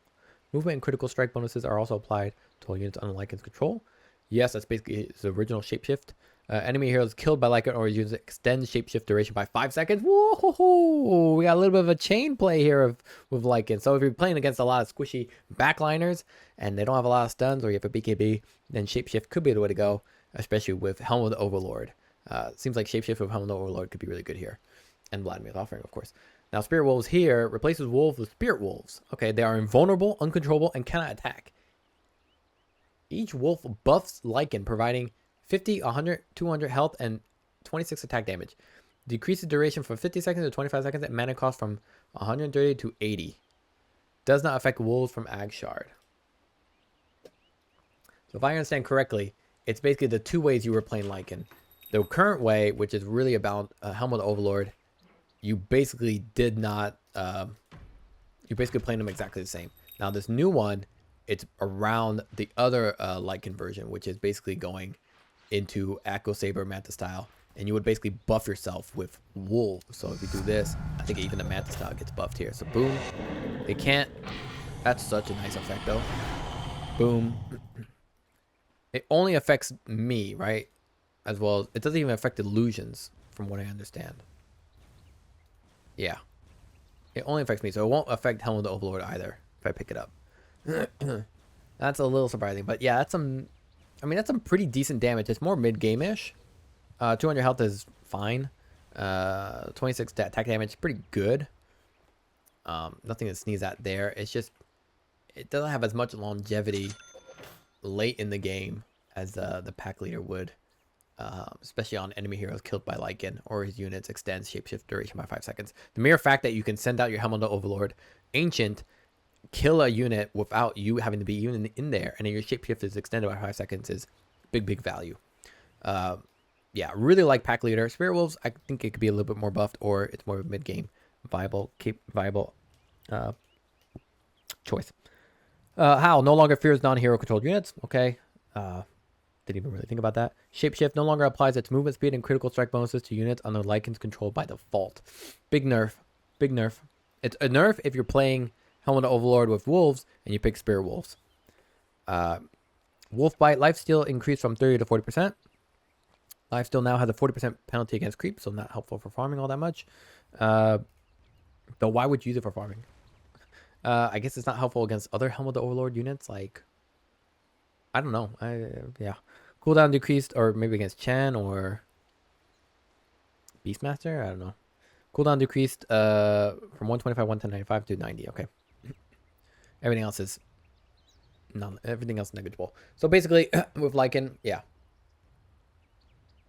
Movement and critical strike bonuses are also applied to all units under Lycan's control. Yes, that's basically his original shapeshift. Enemy heroes killed by Lycan or units extend shapeshift duration by 5 seconds. Whoa! We got a little bit of a chain play here with Lycan. So if you're playing against a lot of squishy backliners and they don't have a lot of stuns, or you have a BKB, then shapeshift could be the way to go, especially with Helm of the Overlord. Seems like shapeshift with Helm of the Overlord could be really good here. And Vladimir's Offering, of course. Now, Spirit Wolves here replaces Wolves with Spirit Wolves. Okay, they are invulnerable, uncontrollable, and cannot attack. Each wolf buffs Lycan, providing 50, 100, 200 health, and 26 attack damage. Decreases duration from 50 seconds to 25 seconds, and mana cost from 130 to 80. Does not affect wolves from Ag Shard. So if I understand correctly, it's basically the 2 ways you were playing Lycan. The current way, which is really about Helm of the Overlord, you basically did not, you're basically playing them exactly the same. Now this new one, it's around the other Lycan version, which is basically going into Echo Saber Manta style, and you would basically buff yourself with Wolf. So if you do this, I think even the Manta style gets buffed here. So boom, they can't. That's such a nice effect though. Boom. It only affects me, right? As well as it doesn't even affect illusions, from what I understand. Yeah, it only affects me, so it won't affect Helm of the Overlord either if I pick it up. That's a little surprising, but yeah, that's some. I mean, that's some pretty decent damage. It's more mid-game-ish, 200 health is fine. 26 attack damage, pretty good. Nothing to sneeze at there. It's just it doesn't have as much longevity late in the game as the pack leader would, especially on enemy heroes killed by Lycan or his units extends shapeshift duration by 5 seconds. The mere fact that you can send out your Helmet Overlord Ancient, kill a unit without you having to be even in there, and then your shapeshift is extended by 5 seconds is big value. Yeah, really like pack leader. Spirit Wolves, I think it could be a little bit more buffed, or it's more of a mid game viable choice. Howl no longer fears non-hero controlled units. Okay. Didn't even really think about that. Shapeshift no longer applies its movement speed and critical strike bonuses to units under Lycan's control by default. Big nerf. Big nerf. It's a nerf if you're playing Helmet Overlord with wolves and you pick Spirit Wolves. Wolf Bite lifesteal increased from 30 to 40%. Lifesteal now has a 40% penalty against creep, so not helpful for farming all that much. Though why would you use it for farming? I guess it's not helpful against other Helmet Overlord units, like I don't know. Yeah. Cooldown decreased, or maybe against Chen or Beastmaster. I don't know. Cooldown decreased from 125, 195 to 90. Okay. Everything else is everything else negligible. So basically, with Lycan, yeah.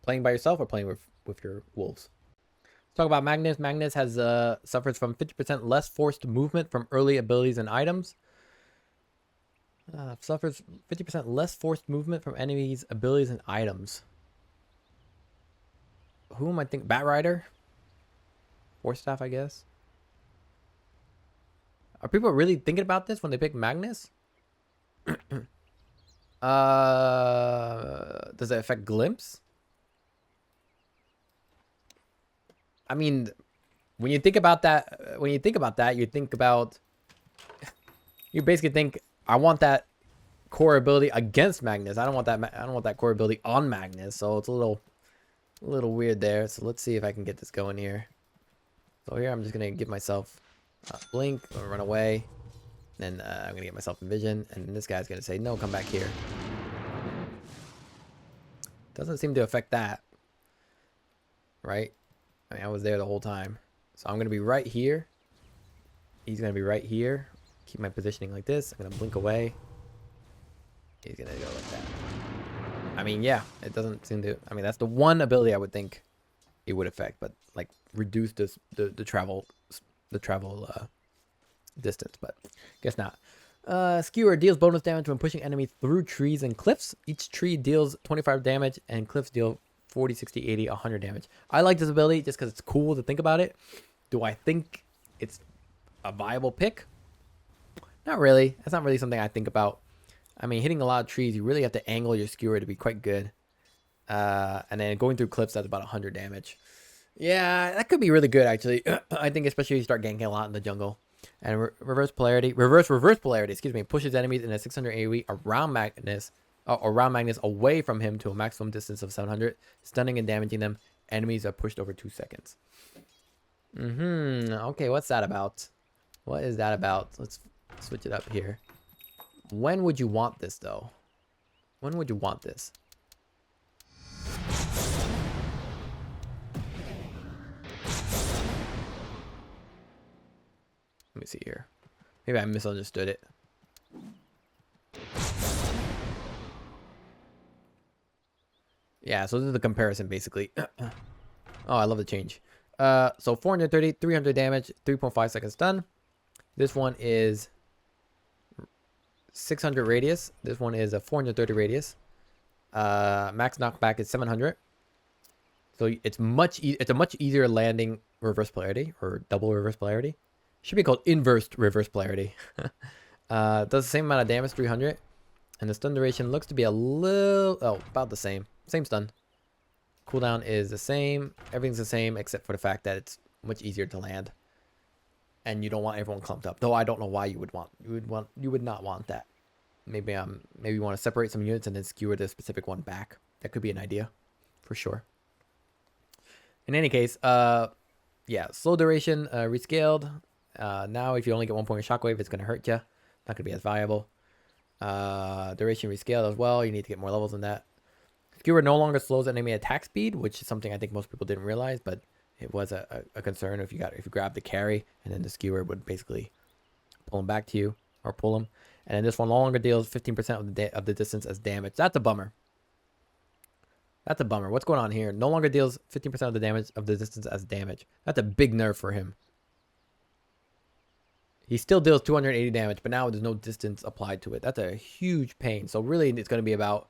Playing by yourself or playing with your wolves. Let's talk about Magnus. Magnus has suffers from 50% less forced movement from early abilities and items. Suffers 50% less forced movement from enemies' abilities and items. Who am I thinking? Bat Rider? Force Staff, I guess. Are people really thinking about this when they pick Magnus? Does it affect Glimpse? I mean, when you think about that, you think about, you basically think, I want that core ability against Magnus. I don't want that core ability on Magnus. So it's a little weird there. So let's see if I can get this going here. So here I'm just gonna give myself a blink, or run away. Then I'm gonna get myself Envision, and this guy's gonna say, no, come back here. Doesn't seem to affect that, right? I mean, I was there the whole time. So I'm gonna be right here. He's gonna be right here. Keep my positioning like this. I'm gonna blink away. He's gonna go like that. I mean, yeah, it doesn't seem to. I mean, that's the one ability I would think it would affect, but like reduce this the travel distance, but guess not. Skewer deals bonus damage when pushing enemies through trees and cliffs. Each tree deals 25 damage, and cliffs deal 40, 60, 80, 100 damage. I like this ability just because it's cool to think about it. Do I think it's a viable pick? Not really. That's not really something I think about. I mean, hitting a lot of trees, you really have to angle your skewer to be quite good. And then going through cliffs, that's about 100 damage. Yeah, that could be really good, actually. I think especially if you start ganking a lot in the jungle. And reverse polarity, excuse me, pushes enemies in a 600 AoE around Magnus away from him to a maximum distance of 700, stunning and damaging them. Enemies are pushed over 2 seconds. Okay, what's that about? What is that about? Let's switch it up here. When would you want this, though? When would you want this? Let me see here. Maybe I misunderstood it. Yeah, so this is the comparison, basically. Oh, I love the change. So 430, 300 damage, 3.5 seconds stun. This one is 600 radius. This one is a 430 radius. Max knockback is 700. So it's a much easier landing reverse polarity, or double reverse polarity. Should be called inverse reverse polarity. Does the same amount of damage, 300. And the stun duration looks to be about the same. Same stun. Cooldown is the same. Everything's the same except for the fact that it's much easier to land. And you don't want everyone clumped up. Though I don't know why you would not want that. Maybe you want to separate some units and then skewer the specific one back. That could be an idea, for sure. In any case, yeah, slow duration rescaled. Now if you only get 1 point of shockwave, it's gonna hurt you. Not gonna be as viable. Duration rescaled as well. You need to get more levels than that. Skewer no longer slows enemy attack speed, which is something I think most people didn't realize, but it was a concern if you grab the carry, and then the skewer would basically pull him back to you or pull him. And then this one no longer deals 15% of the distance as damage. That's a bummer. That's a bummer. What's going on here? No longer deals 15% of the damage of the distance as damage. That's a big nerf for him. He still deals 280 damage, but now there's no distance applied to it. That's a huge pain. So really, it's going to be about,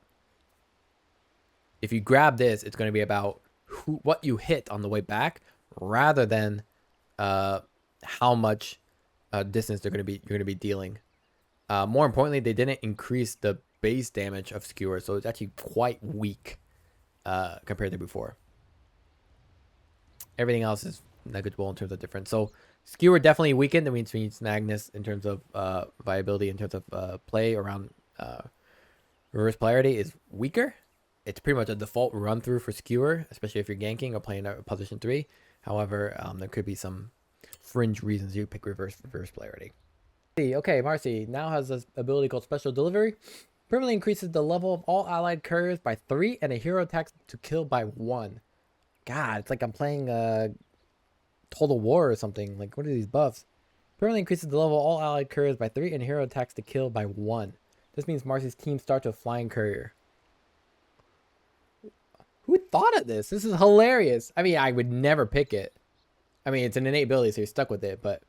if you grab this, it's going to be about what you hit on the way back, rather than how much distance you're going to be dealing. More importantly, they didn't increase the base damage of Skewer, so it's actually quite weak compared to before. Everything else is negligible in terms of difference. So Skewer definitely weakened. That means Snagness in terms of viability, in terms of play around reverse polarity is weaker. It's pretty much a default run through for Skewer, especially if you're ganking or playing a position 3. However, there could be some fringe reasons you pick reverse polarity. Okay, Marcy now has this ability called Special Delivery. Permanently increases the level of all allied couriers by 3 and a hero attacks to kill by 1. God, it's like I'm playing Total War or something. Like, what are these buffs? Permanently increases the level of all allied couriers by 3 and hero attacks to kill by 1. This means Marcy's team starts with Flying Courier. Who thought of this? This is hilarious. I mean, I would never pick it. I mean, it's an innate ability, so you're stuck with it, but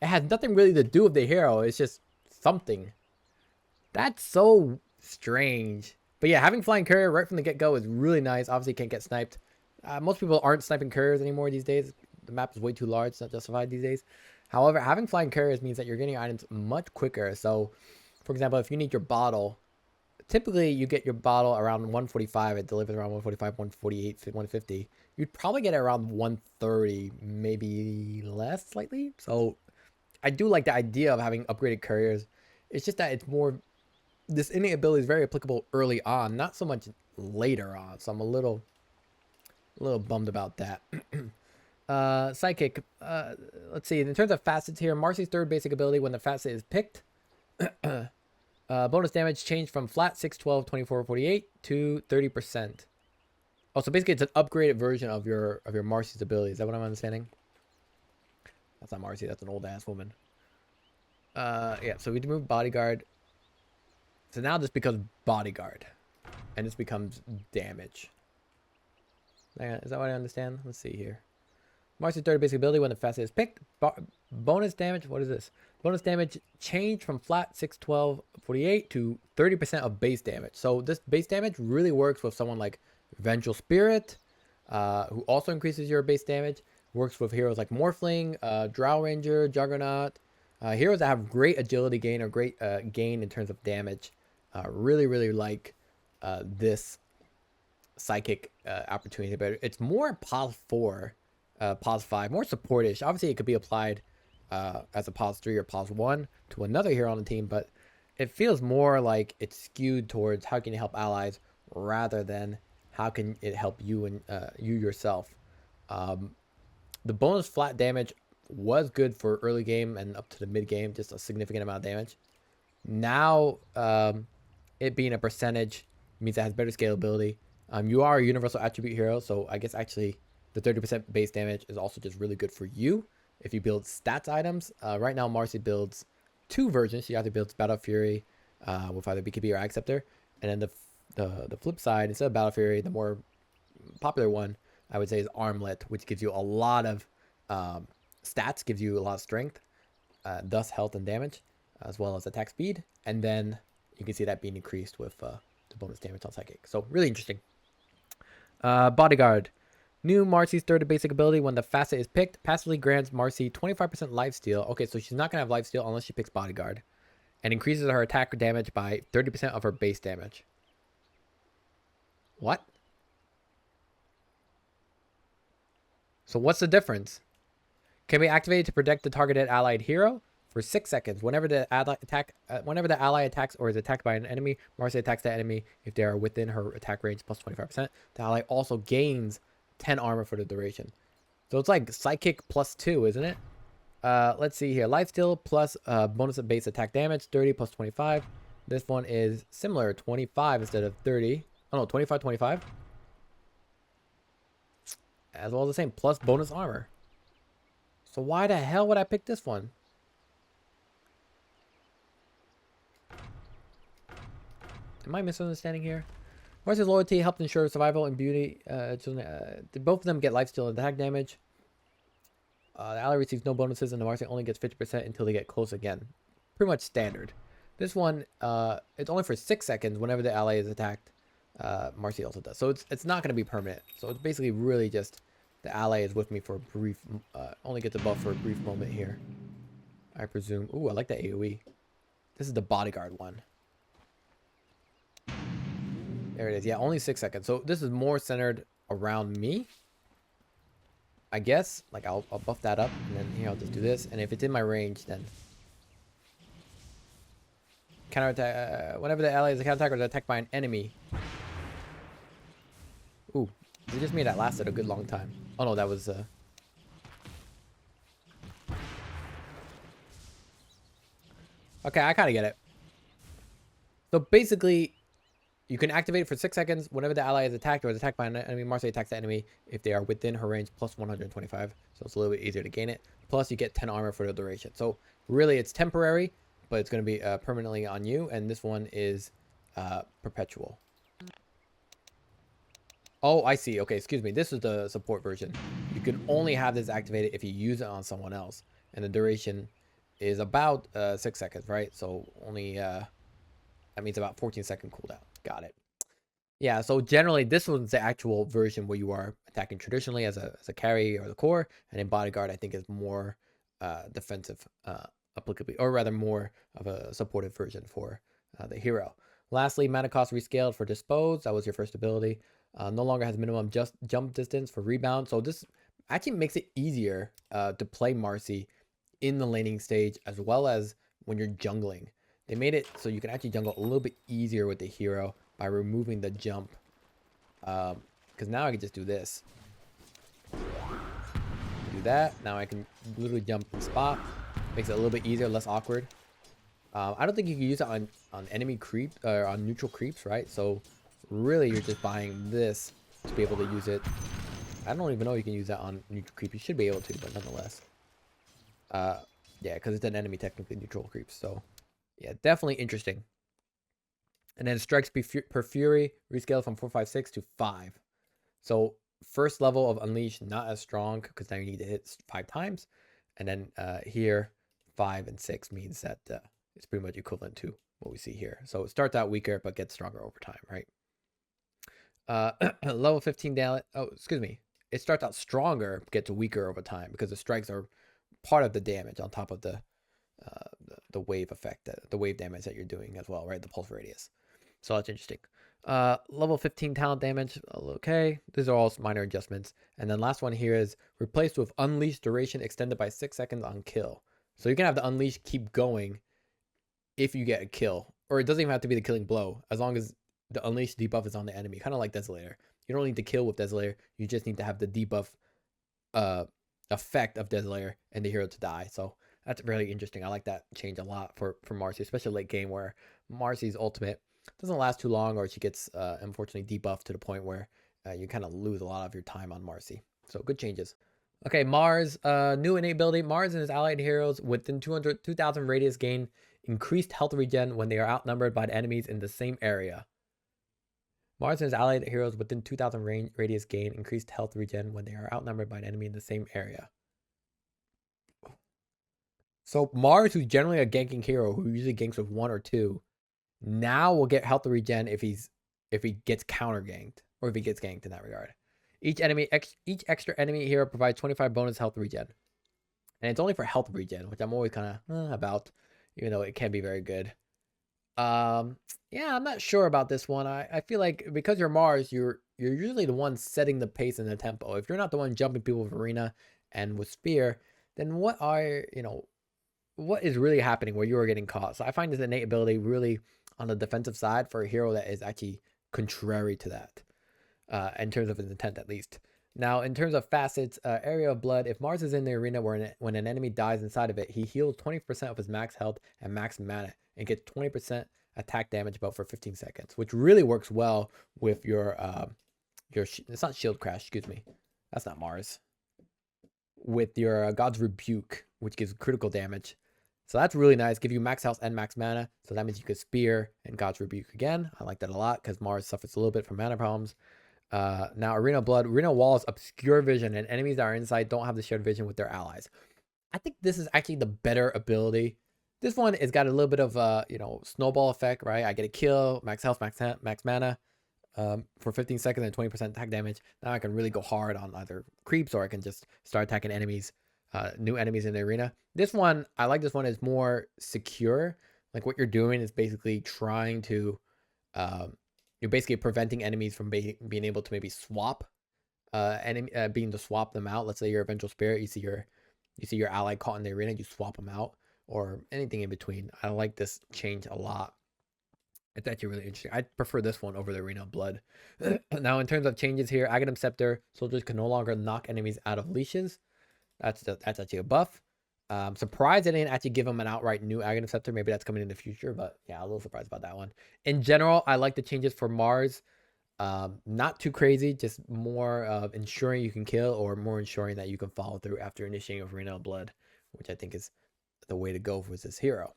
it has nothing really to do with the hero. It's just something. That's so strange. But yeah, having Flying Courier right from the get-go is really nice. Obviously, you can't get sniped. Most people aren't sniping couriers anymore these days. The map is way too large. It's not justified these days. However, having Flying Couriers means that you're getting items much quicker. So, for example, if you need your bottle, typically you get your bottle around 145. It delivers around 145, 148, 150. You'd probably get it around 130, maybe less slightly. So I do like the idea of having upgraded couriers. It's just that it's more, this innate ability is very applicable early on, not so much later on. So I'm a little bummed about that. Psychic. Let's see. In terms of facets here, Marcy's third basic ability, when the facet is picked, bonus damage changed from flat 6, 12, 24, 48 to 30%. Oh, so basically it's an upgraded version of your Marcy's ability. Is that what I'm understanding? That's not Marcy. That's an old ass woman. Yeah. So we remove bodyguard. So now this becomes bodyguard, and this becomes damage. Is that what I understand? Let's see here. Marcy's third basic ability, when the facet is picked, bonus damage. What is this? Bonus damage changed from flat 6, 12, 48 to 30% of base damage. So this base damage really works with someone like Vengeful Spirit, who also increases your base damage. Works with heroes like Morphling, Drow Ranger, Juggernaut. Heroes that have great agility gain or great gain in terms of damage. Really like this psychic opportunity, but it's more pos 4, pos 5, more supportish. Obviously, it could be applied as a pos 3 or pos 1 to another hero on the team, but it feels more like it's skewed towards how can you help allies rather than how can it help you and you yourself. The bonus flat damage was good for early game and up to the mid game, just a significant amount of damage. Now, it being a percentage means it has better scalability. You are a universal attribute hero, so I guess actually the 30% base damage is also just really good for you if you build stats items. Right now, Marcy builds 2 versions. She either builds Battle Fury with either BKB or Acceptor, and then the flip side, instead of Battle Fury, the more popular one I would say is Armlet, which gives you a lot of stats, gives you a lot of strength, thus health and damage, as well as attack speed, and then you can see that being increased with the bonus damage on Psychic. So really interesting. Bodyguard. New Marcy's third basic ability, when the facet is picked, passively grants Marcy 25% lifesteal. Okay, so she's not going to have lifesteal unless she picks Bodyguard. And increases her attack damage by 30% of her base damage. What? So what's the difference? Can be activated to protect the targeted allied hero for 6 seconds. Whenever the ally attacks or is attacked by an enemy, Marcy attacks that enemy if they are within her attack range plus 25%. The ally also gains 10 armor for the duration. So it's like Psychic plus 2, isn't it? Let's see here. Lifesteal plus bonus of base attack damage, 30 plus 25. This one is similar, 25 instead of 30. Oh no, 25, 25. As well as the same, plus bonus armor. So why the hell would I pick this one? Am I misunderstanding here? Marcy's loyalty helped ensure survival and beauty. Both of them get lifesteal and attack damage. The ally receives no bonuses, and the Marcy only gets 50% until they get close again. Pretty much standard. This one, it's only for 6 seconds whenever the ally is attacked. Marcy also does. So it's not going to be permanent. So it's basically really just the ally is with me for a brief, only gets a buff for a brief moment here. I presume. Ooh, I like that AoE. This is the bodyguard one. There it is. Yeah, only 6 seconds. So this is more centered around me. I guess. Like, I'll buff that up. And then here, I'll just do this. And if it's in my range, then... Counterattack. Whenever the ally is a counterattack or is attacked by an enemy. Ooh. It just made that lasted a good long time. Oh, no, that was... Okay, I kind of get it. So, basically... You can activate it for 6 seconds whenever the ally is attacked or is attacked by an enemy. Marcy attacks the enemy if they are within her range plus 125. So it's a little bit easier to gain it. Plus you get 10 armor for the duration. So really it's temporary, but it's going to be permanently on you. And this one is perpetual. Oh, I see. Okay, excuse me. This is the support version. You can only have this activated if you use it on someone else. And the duration is about 6 seconds, right? So only... that means about 14-second cooldown. Got it. Yeah, so generally this one's the actual version where you are attacking traditionally as a carry or the core, and in bodyguard I think is more defensive applicably, or rather more of a supportive version for the hero. Lastly, mana cost rescaled for dispose. That was your first ability. No longer has minimum just jump distance for rebound. So this actually makes it easier to play Marcy in the laning stage as well as when you're jungling. They made it so you can actually jungle a little bit easier with the hero by removing the jump. Because now I can just do this. Do that. Now I can literally jump and spot. Makes it a little bit easier, less awkward. I don't think you can use it on enemy creep or on neutral creeps, right? So really you're just buying this to be able to use it. I don't even know if you can use that on neutral creep. You should be able to, but nonetheless. Yeah, because it's an enemy technically neutral creeps, so... Yeah, definitely interesting. And then strikes per fury rescaled from 456 to 5. So first level of unleash not as strong because now you need to hit 5 times, and then here 5 and 6 means that it's pretty much equivalent to what we see here. So it starts out weaker but gets stronger over time, right? Level 15 damage. Oh, excuse me. It starts out stronger, gets weaker over time because the strikes are part of the damage on top of the wave effect, the wave damage that you're doing as well, right? The pulse radius. So that's interesting. Level 15 talent damage. Okay, these are all minor adjustments. And then last one here is replaced with unleash duration extended by 6 seconds on kill. So you can have the unleash keep going if you get a kill, or it doesn't even have to be the killing blow as long as the unleash debuff is on the enemy, kind of like Desolator. You don't need to kill with Desolator, you just need to have the debuff effect of Desolator and the hero to die. So that's really interesting. I like that change a lot for Marcy, especially late game where Marcy's ultimate doesn't last too long, or she gets unfortunately debuffed to the point where you kind of lose a lot of your time on Marcy. So good changes. Okay, Mars, new innate ability. Mars and his allied heroes within 2,000 radius gain increased health regen when they are outnumbered by the enemies in the same area. Mars and his allied heroes within 2,000 radius gain increased health regen when they are outnumbered by an enemy in the same area. So Mars, who's generally a ganking hero, who usually ganks with 1 or 2, now will get health regen if he gets counter ganked, or if he gets ganked in that regard. Each extra enemy hero provides 25 bonus health regen, and it's only for health regen, which I'm always kind of about, even though it can be very good. Yeah, I'm not sure about this one. I feel like because you're Mars, you're usually the one setting the pace and the tempo. If you're not the one jumping people with Arena and with Spear, then what is really happening where you are getting caught? So I find this innate ability really on the defensive side for a hero that is actually contrary to that, in terms of his intent at least. Now, in terms of facets, area of blood, if Mars is in the arena when an enemy dies inside of it, he heals 20% of his max health and max mana and gets 20% attack damage buff for 15 seconds, which really works well with your it's not shield crash, excuse me. That's not Mars. With your God's Rebuke, which gives critical damage. So that's really nice. Give you max health and max mana. So that means you could spear and God's Rebuke again. I like that a lot because Mars suffers a little bit from mana problems. Now Arena Blood, Arena Walls obscure vision, and enemies that are inside don't have the shared vision with their allies. I think this is actually the better ability. This one has got a little bit of snowball effect, right? I get a kill, max health, max mana for 15 seconds and 20% attack damage. Now I can really go hard on either creeps, or I can just start attacking enemies, new enemies in the arena. This one, I like this one, is more secure. Like what you're doing is basically trying to, you're basically preventing enemies from being able to maybe swap, being to swap them out. Let's say you're a Vengeful Spirit, you see your ally caught in the arena, you swap them out, or anything in between. I like this change a lot. It's actually really interesting. I prefer this one over the Arena of Blood. Now, in terms of changes here, Aghanim Scepter, soldiers can no longer knock enemies out of leashes. That's actually a buff. Surprised I didn't actually give them an outright new Aghanim Scepter. Maybe that's coming in the future, but yeah, a little surprised about that one. In general, I like the changes for Mars. Not too crazy, just more of ensuring you can kill, or more ensuring that you can follow through after initiating Arena of Blood, which I think is the way to go for this hero.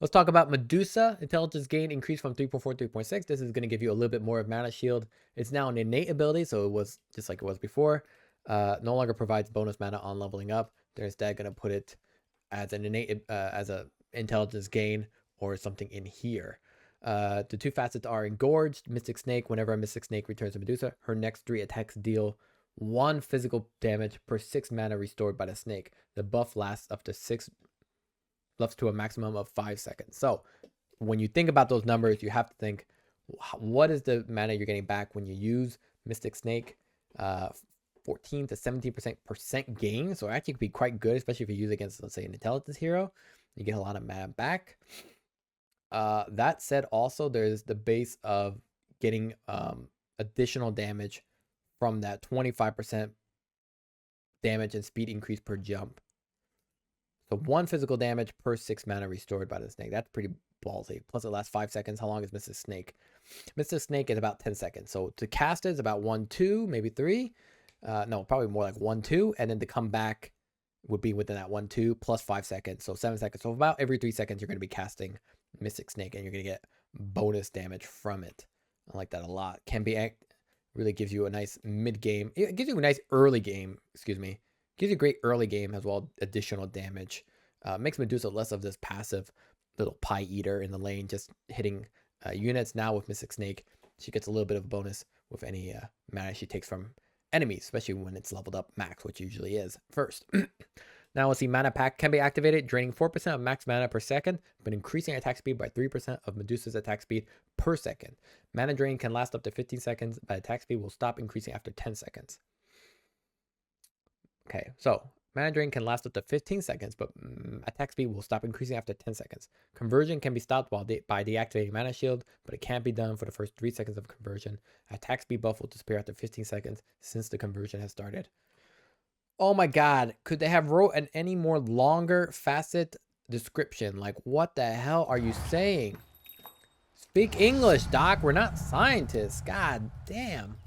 Let's talk about Medusa. Intelligence gain increased from 3.4 to 3.6. This is going to give you a little bit more of mana shield. It's now an innate ability, so it was just like it was before. No longer provides bonus mana on leveling up. They're instead going to put it as an innate, as a intelligence gain or something in here. The two facets are Engorged, Mystic Snake. Whenever a Mystic Snake returns to Medusa, her next 3 attacks deal 1 physical damage per 6 mana restored by the snake. The buff lasts to a maximum of 5 seconds. So when you think about those numbers, you have to think, what is the mana you're getting back when you use Mystic Snake? 14 to 17% gain. So it actually could be quite good, especially if you use it against, let's say, an intelligence hero. You get a lot of mana back. That said, also there's the base of getting additional damage from that 25% damage and speed increase per jump. So 1 physical damage per 6 mana restored by the snake. That's pretty ballsy. Plus it lasts 5 seconds. How long is Mrs. Snake? Mrs. Snake is about 10 seconds. So to cast it is about 1, 2, maybe 3. No, probably more like 1, 2. And then to come back would be within that 1, 2 plus 5 seconds. So 7 seconds. So about every 3 seconds, you're going to be casting Mystic Snake, and you're going to get bonus damage from it. I like that a lot. Can be really gives you a nice mid game. It gives you a nice early game. Excuse me. Gives you a great early game as well. Additional damage. Makes Medusa less of this passive little pie eater in the lane, just hitting units. Now with Mystic Snake, she gets a little bit of a bonus with any mana she takes from enemies, especially when it's leveled up max, which usually is first. Now let's see, Mana Pack can be activated, draining 4% of max mana per second, but increasing attack speed by 3% of Medusa's attack speed per second. Mana drain can last up to 15 seconds, but attack speed will stop increasing after 10 seconds. Okay, so mana drain can last up to 15 seconds, but attack speed will stop increasing after 10 seconds. Conversion can be stopped by deactivating Mana Shield, but it can't be done for the first 3 seconds of conversion. Attack speed buff will disappear after 15 seconds since the conversion has started. Oh my god, could they have wrote an any more longer facet description? Like, what the hell are you saying? Speak English, Doc. We're not scientists. God damn.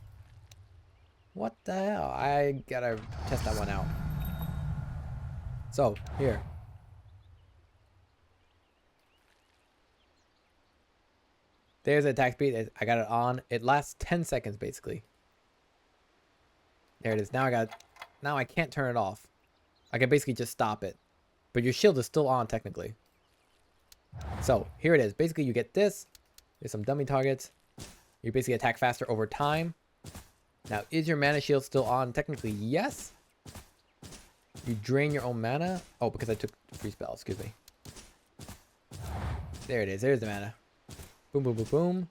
What the hell? I gotta test that one out. So, here. There's the attack speed. I got it on. It lasts 10 seconds, basically. There it is. Now I can't turn it off. I can basically just stop it. But your shield is still on, technically. So, here it is. Basically, you get this. There's some dummy targets. You basically attack faster over time. Now, is your mana shield still on? Technically, yes. You drain your own mana. Oh, because I took free spell. Excuse me. There it is. There's the mana. Boom, boom, boom, boom.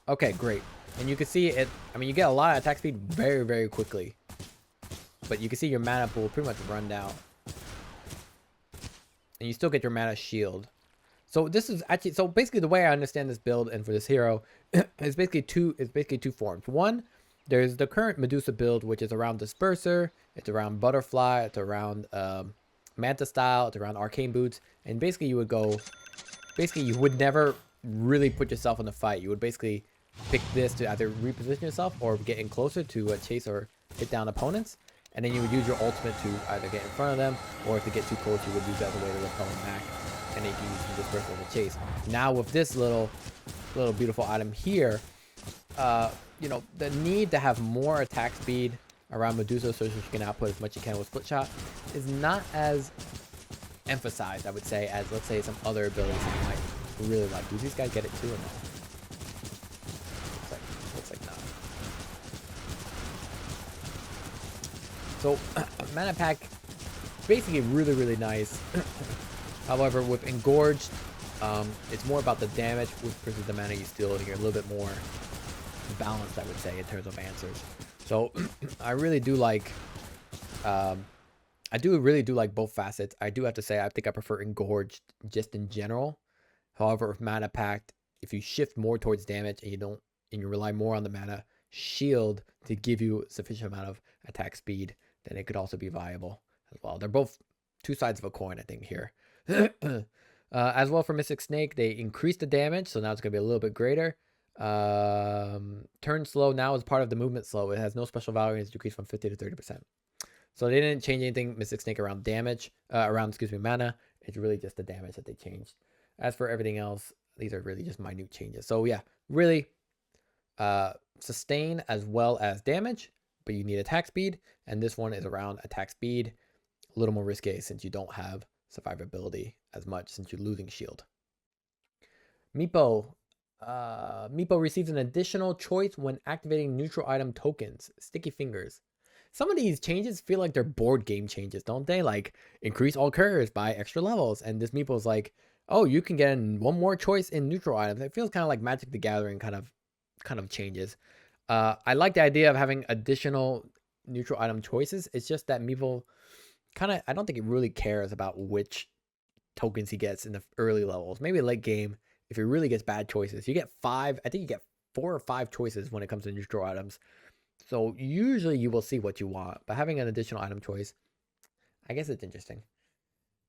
Okay, great. And you can see it. I mean, you get a lot of attack speed very, very quickly. But you can see your mana pool pretty much run down. And you still get your mana shield. So this is actually, so basically the way I understand this build and for this hero is basically two forms. One, there's the current Medusa build, which is around Disperser, it's around Butterfly, it's around Manta style. It's around arcane boots, and basically you would go. Basically, you would never really put yourself in the fight. You would basically pick this to either reposition yourself or get in closer to chase or hit down opponents. And then you would use your ultimate to either get in front of them, or if they get too close, you would use that as a way to repel them back. And then you can use some dispersal to chase. Now with this little beautiful item here, you know, the need to have more attack speed around Medusa so she can output as much as you can with split shot is not as emphasized, I would say, as let's say some other abilities that you might really like. Do these guys get it too or no? Looks like not. So mana pack, basically really nice. However, with engorged, it's more about the damage versus the mana you steal. You're a little bit more balanced, I would say, in terms of answers. So I really do like. I really do like both facets. I do have to say, I think I prefer engorged just in general. However, with mana packed, if you shift more towards damage and you rely more on the mana shield to give you sufficient amount of attack speed, then it could also be viable as well. They're both two sides of a coin, I think, here. As well for Mystic Snake, they increased the damage, so now it's going to be a little bit greater. Turn slow now is part of the movement slow. It has no special value and it's decreased from 50 to 30%. So they didn't change anything, Mystic Snake, around damage, mana. It's really just the damage that they changed. As for everything else, these are really just minute changes. So yeah, really sustain as well as damage, but you need attack speed. And this one is around attack speed, a little more risque since you don't have survivability as much since you're losing shield. Meepo. Meepo receives an additional choice when activating neutral item tokens. Sticky fingers. Some of these changes feel like they're board game changes, don't they? Like increase all curves by extra levels. And this Meepo is like, oh, you can get one more choice in neutral items. It feels kind of like Magic the Gathering kind of changes. I like the idea of having additional neutral item choices. It's just that Meepo I don't think it really cares about which tokens he gets in the early levels. Maybe late game, if he really gets bad choices, you get 5. I think you get 4 or 5 choices when it comes to neutral items. So usually you will see what you want, but having an additional item choice, I guess it's interesting.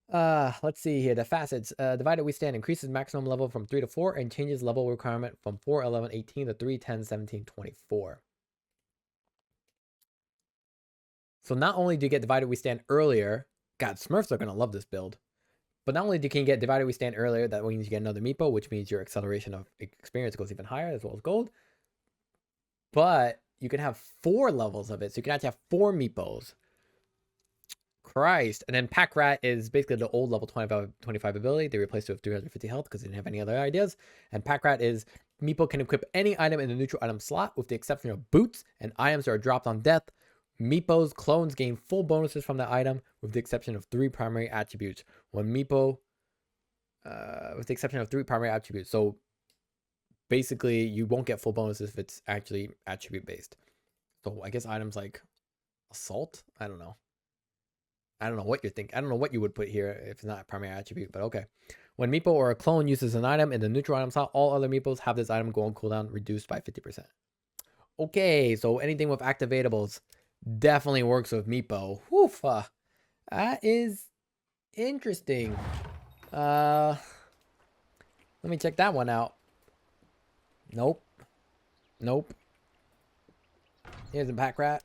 Let's see here. The facets. Divided we stand increases maximum level from 3 to 4 and changes level requirement from 4, 11, 18 to 3, 10, 17, 24. So not only do you get Divided we stand earlier, God, Smurfs are going to love this build. But not only do you get Divided we stand earlier, that means you get another Meepo, which means your acceleration of experience goes even higher, as well as gold. But you can have 4 levels of it, so you can actually have 4 Meepos. Christ. And then Pack Rat is basically the old level 25 ability. They replaced it with 350 health because they didn't have any other ideas. And Pack Rat is Meepo can equip any item in the neutral item slot with the exception of boots and items that are dropped on death. Meepo's clones gain full bonuses from the item with the exception of 3 primary attributes. When Meepo, with the exception of 3 primary attributes. So basically you won't get full bonuses if it's actually attribute based. So I guess items like assault, I don't know what you're thinking. I don't know what you would put here if it's not a primary attribute, but okay. When Meepo or a clone uses an item in the neutral item slot, all other Meepos have this item go on cooldown reduced by 50%. Okay, so anything with activatables definitely works with Meepo. Woof. That is interesting. Let me check that one out. Nope. Here's a Pack Rat.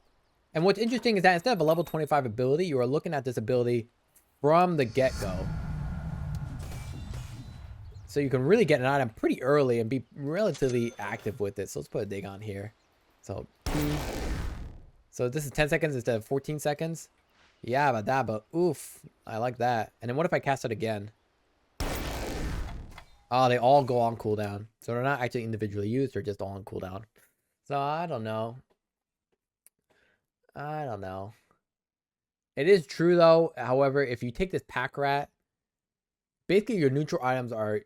And what's interesting is that instead of a level 25 ability, you are looking at this ability from the get-go. So you can really get an item pretty early and be relatively active with it. So let's put a dig on here. So this is 10 seconds instead of 14 seconds. Yeah, about that, but oof. I like that. And then what if I cast it again? Oh, they all go on cooldown. So they're not actually individually used. They're just all on cooldown. So I don't know. It is true though. However, if you take this Pack Rat, basically your neutral items are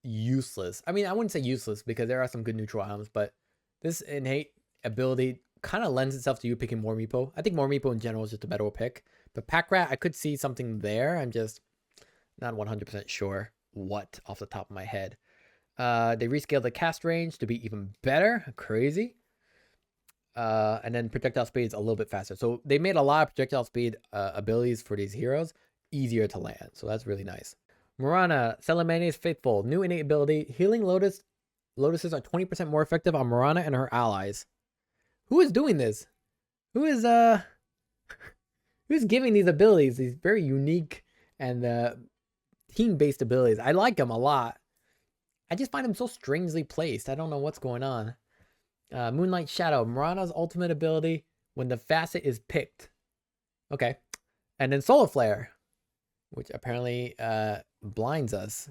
useless. I mean, I wouldn't say useless because there are some good neutral items, but this innate ability kind of lends itself to you picking more Meepo. I think more Meepo in general is just a better pick. But Pack Rat, I could see something there. I'm just not 100% sure what off the top of my head. They rescaled the cast range to be even better. Crazy. And then projectile speed is a little bit faster. So they made a lot of projectile speed abilities for these heroes. easier to land. So that's really nice. Mirana, Salamania's Faithful. New innate ability. Healing Lotuses are 20% more effective on Mirana and her allies. Who is doing this? Who is who's giving these abilities? These very unique and team-based abilities. I like them a lot. I just find them so strangely placed. I don't know what's going on. Moonlight Shadow. Mirana's ultimate ability when the facet is picked. Okay. And then Solar Flare, which apparently blinds us.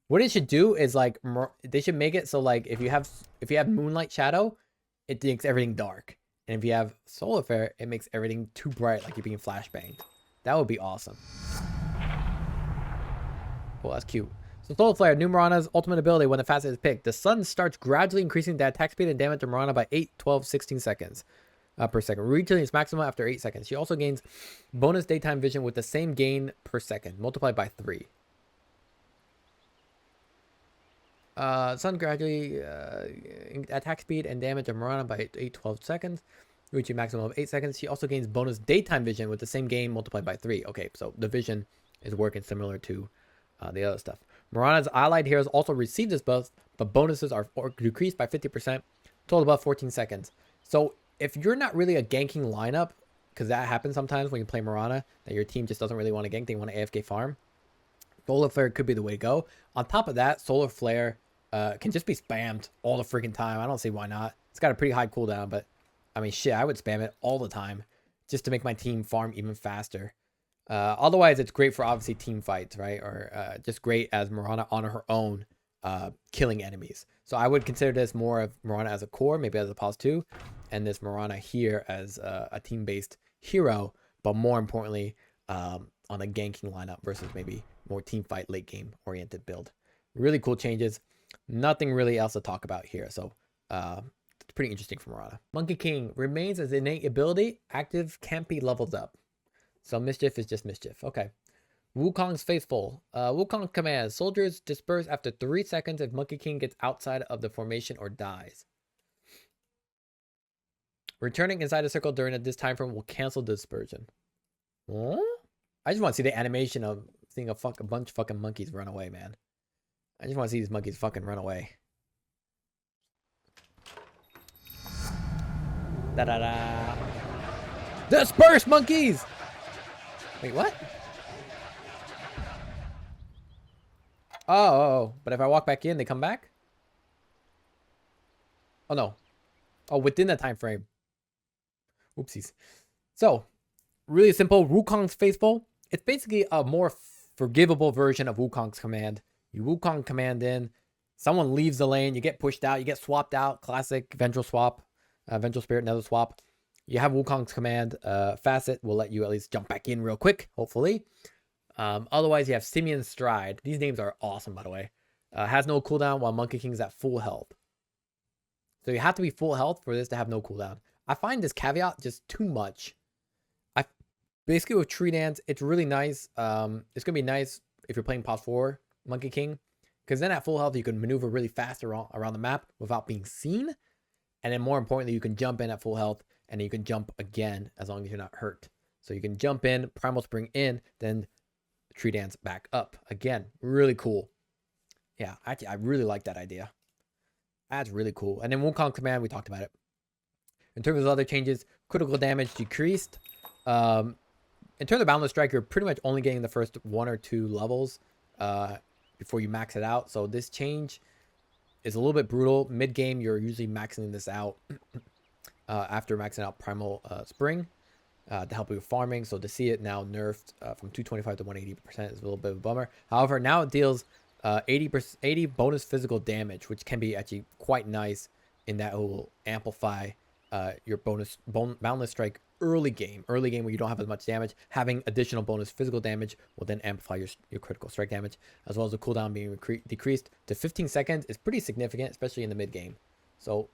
What it should do is like they should make it so like if you have Moonlight Shadow, it makes everything dark. And if you have Solar Flare, it makes everything too bright, like you're being flashbanged. That would be awesome. Well, that's cute. So Solar Flare, new Mirana's ultimate ability when the facet is picked. The sun starts gradually increasing the attack speed and damage to Mirana by 8, 12, 16 seconds per second, reaching its maximum after 8 seconds. She also gains bonus daytime vision with the same gain per second, multiplied by 3. Sun gradually attack speed and damage of Mirana by 8, 12 seconds, reaching maximum of 8 seconds. She also gains bonus daytime vision with the same gain multiplied by 3. Okay, so the vision is working similar to the other stuff. Mirana's allied heroes also receive this buff, but bonuses are decreased by 50%, total buff 14 seconds. So if you're not really a ganking lineup, because that happens sometimes when you play Mirana, that your team just doesn't really want to gank, they want to AFK farm, Solar Flare could be the way to go. On top of that, Solar Flare can just be spammed all the freaking time. I don't see why not. It's got a pretty high cooldown, but I mean, shit, I would spam it all the time just to make my team farm even faster. Otherwise, it's great for obviously team fights, right? Or just great as Mirana on her own, killing enemies. So I would consider this more of Mirana as a core, maybe as a pause 2, and this Mirana here as a team-based hero, but more importantly, on a ganking lineup versus maybe more team fight, late game oriented build. Really cool changes. Nothing really else to talk about here. So it's pretty interesting for Mirana. Monkey King remains as innate ability. Active can't be leveled up. So Mischief is just Mischief. Okay. Wukong's Faithful. Wukong commands. Soldiers disperse after 3 seconds if Monkey King gets outside of the formation or dies. Returning inside the circle during this time frame will cancel dispersion. Huh? I just want to see the animation of seeing a bunch of fucking monkeys run away, man. I just want to see these monkeys fucking run away. Da-da-da. Disperse, monkeys! Wait, what? Oh, but if I walk back in, they come back? Oh, no. Oh, within the time frame. Oopsies. So, really simple. Wukong's Faithful. It's basically a more forgivable version of Wukong's command. You Wukong command in, someone leaves the lane, you get pushed out, you get swapped out. Classic Vengeful swap, Vengeful Spirit, Nether swap. You have Wukong's command. Facet will let you at least jump back in real quick, hopefully. Otherwise, you have Simeon's Stride. These names are awesome, by the way. Has no cooldown while Monkey King's at full health. So you have to be full health for this to have no cooldown. I find this caveat just too much. Basically with Tree Dance, it's really nice. It's going to be nice if you're playing pause 4 Monkey King, because then at full health, you can maneuver really fast around the map without being seen. And then more importantly, you can jump in at full health, and then you can jump again as long as you're not hurt. So you can jump in, Primal Spring in, then Tree Dance back up. Again, really cool. Yeah, actually, I really like that idea. That's really cool. And then Wukong command, we talked about it. In terms of other changes, critical damage decreased. In terms of Boundless Strike, you're pretty much only getting the first 1 or 2 levels before you max it out. So this change is a little bit brutal. Mid-game, you're usually maxing this out after maxing out Primal Spring to help you with farming. So to see it now nerfed from 225 to 180% is a little bit of a bummer. However, now it deals 80 bonus physical damage, which can be actually quite nice in that it will amplify your Boundless Strike early game where you don't have as much damage. Having additional bonus physical damage will then amplify your critical strike damage, as well as the cooldown being decreased to 15 seconds is pretty significant, especially in the mid game. So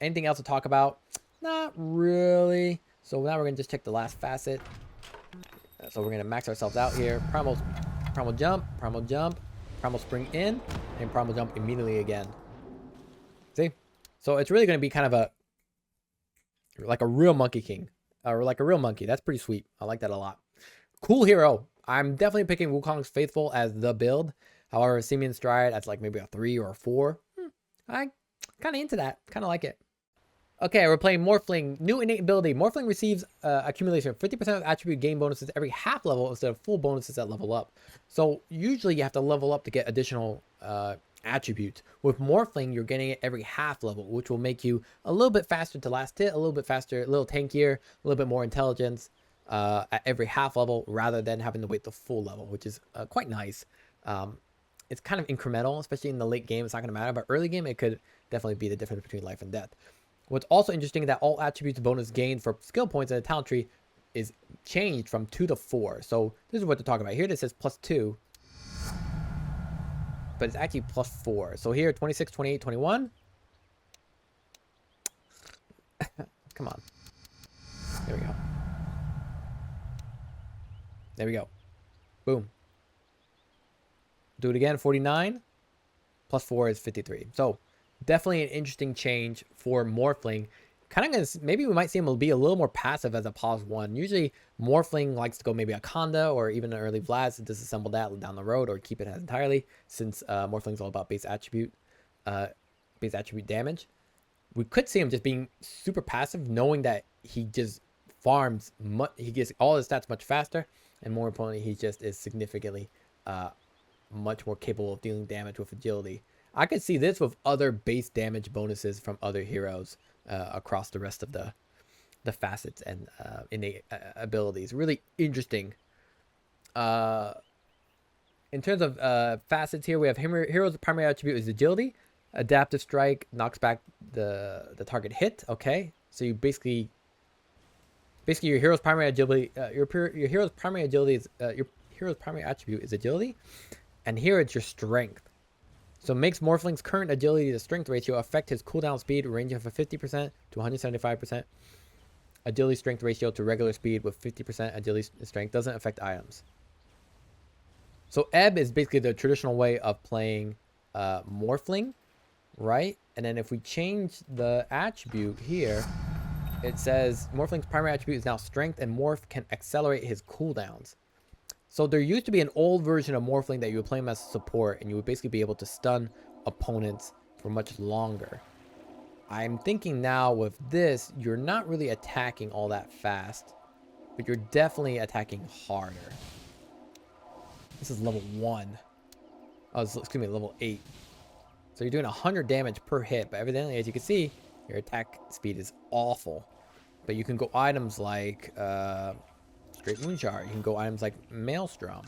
anything else to talk about? Not really. So now we're gonna just check the last facet. So we're gonna max ourselves out here. Primal jump, Primal Spring in, and Primal jump immediately again. See? So it's really gonna be kind of like a real Monkey King, or like a real monkey. That's pretty sweet. I like that a lot. Cool hero. I'm definitely picking Wukong's Faithful as the build. However, Simeon Stride as like maybe a 3 or a 4. I kind of into that. Kind of like it. Okay, we're playing Morphling. New innate ability. Morphling receives accumulation of 50% of attribute gain bonuses every half level instead of full bonuses at level up. So usually you have to level up to get additional attributes. With Morphling, you're getting it every half level, which will make you a little bit faster to last hit, a little bit faster, a little tankier, a little bit more intelligence at every half level rather than having to wait the full level, which is quite nice. It's kind of incremental, especially in the late game. It's not going to matter, but early game, it could definitely be the difference between life and death. What's also interesting is that all attributes bonus gained for skill points in the talent tree is changed from 2 to 4. So this is what they're talking about. Here this says +2, but it's actually +4. So here 26, 28, 21. Come on. There we go. There we go. Boom. Do it again. 49 +4 is 53. So definitely an interesting change for Morphling. Kind of gonna, maybe we might see him be a little more passive as a pause 1. Usually Morphling likes to go maybe a Conda or even an early Blast to disassemble that down the road or keep it as entirely, since Morphling's all about base attribute damage. We could see him just being super passive, knowing that he just farms he gets all his stats much faster, and more importantly, he just is significantly much more capable of dealing damage with agility. I could see this with other base damage bonuses from other heroes across the rest of the facets and innate abilities. Really interesting. In terms of facets here, we have hero's primary attribute is agility. Adaptive strike knocks back the target hit. Okay, so you basically your hero's primary agility your hero's primary agility is your hero's primary attribute is agility, and here it's your strength. So makes Morphling's current agility to strength ratio affect his cooldown speed, ranging from 50% to 175%. Agility strength ratio to regular speed with 50% agility strength doesn't affect items. So Ebb is basically the traditional way of playing Morphling, right? And then if we change the attribute here, it says Morphling's primary attribute is now strength, and Morph can accelerate his cooldowns. So there used to be an old version of Morphling that you would play him as support, and you would basically be able to stun opponents for much longer. I'm thinking now with this, you're not really attacking all that fast, but you're definitely attacking harder. This is level 1. Oh, excuse me, level 8. So you're doing 100 damage per hit, but evidently, as you can see, your attack speed is awful. But you can go items like Straight Moonshard. You can go items like Maelstrom.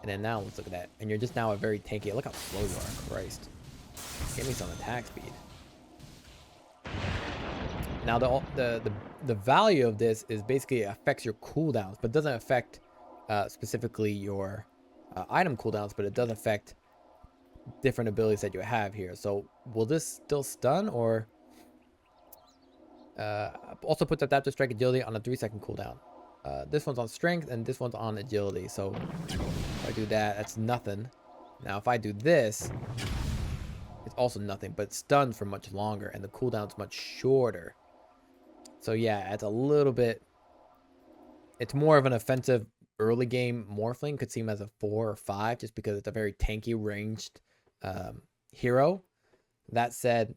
And then now, let's look at that. And you're just now a very tanky. Look how slow you are. Christ. Give me some attack speed. Now, the value of this is basically it affects your cooldowns, but doesn't affect specifically your item cooldowns, but it does affect different abilities that you have here. So will this still stun, or also puts adaptive strike agility on a 3-second cooldown? This one's on strength and this one's on agility. So if I do that, that's nothing. Now if I do this, it's also nothing, but it stuns for much longer and the cooldown's much shorter. So yeah, it's a little bit, it's more of an offensive early game Morphling. Could see him as a 4 or 5 just because it's a very tanky ranged hero. That said,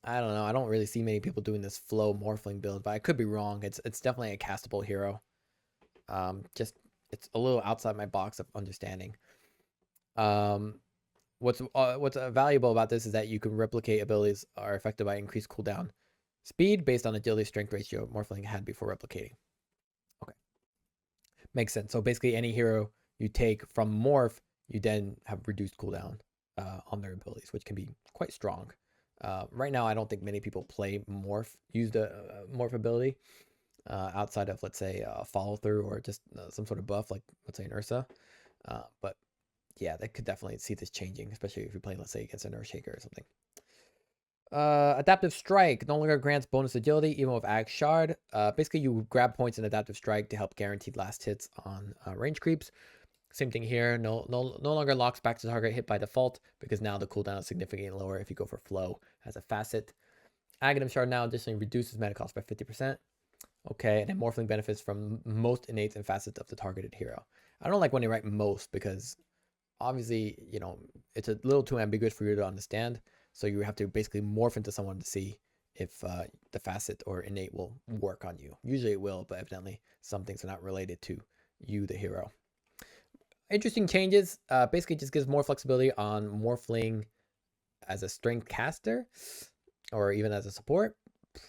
I don't know. I don't really see many people doing this flow Morphling build, but I could be wrong. It's definitely a castable hero. Just it's a little outside my box of understanding. What's valuable about this is that you can replicate abilities are affected by increased cooldown speed based on agility strength ratio Morphling had before replicating. Okay, makes sense. So basically, any hero you take from Morph, you then have reduced cooldown on their abilities, which can be quite strong. Right now, I don't think many people play Morph, use the Morph ability outside of, let's say, follow through or just some sort of buff, like let's say an Ursa. But yeah, they could definitely see this changing, especially if you're playing, let's say, against an Earthshaker or something. Adaptive Strike no longer grants bonus agility, even with Axe Shard. Basically, you grab points in Adaptive Strike to help guaranteed last hits on range creeps. Same thing here. No longer locks back to target hit by default because now the cooldown is significantly lower if you go for flow as a facet. Aghanim Shard now additionally reduces mana cost by 50%. Okay, and then morphling benefits from most innates and facets of the targeted hero. I don't like when they write most because obviously, you know, it's a little too ambiguous for you to understand. So you have to basically morph into someone to see if the facet or innate will work on you. Usually it will, but evidently some things are not related to you, the hero. Interesting changes. Basically just gives more flexibility on morphling as a strength caster or even as a support.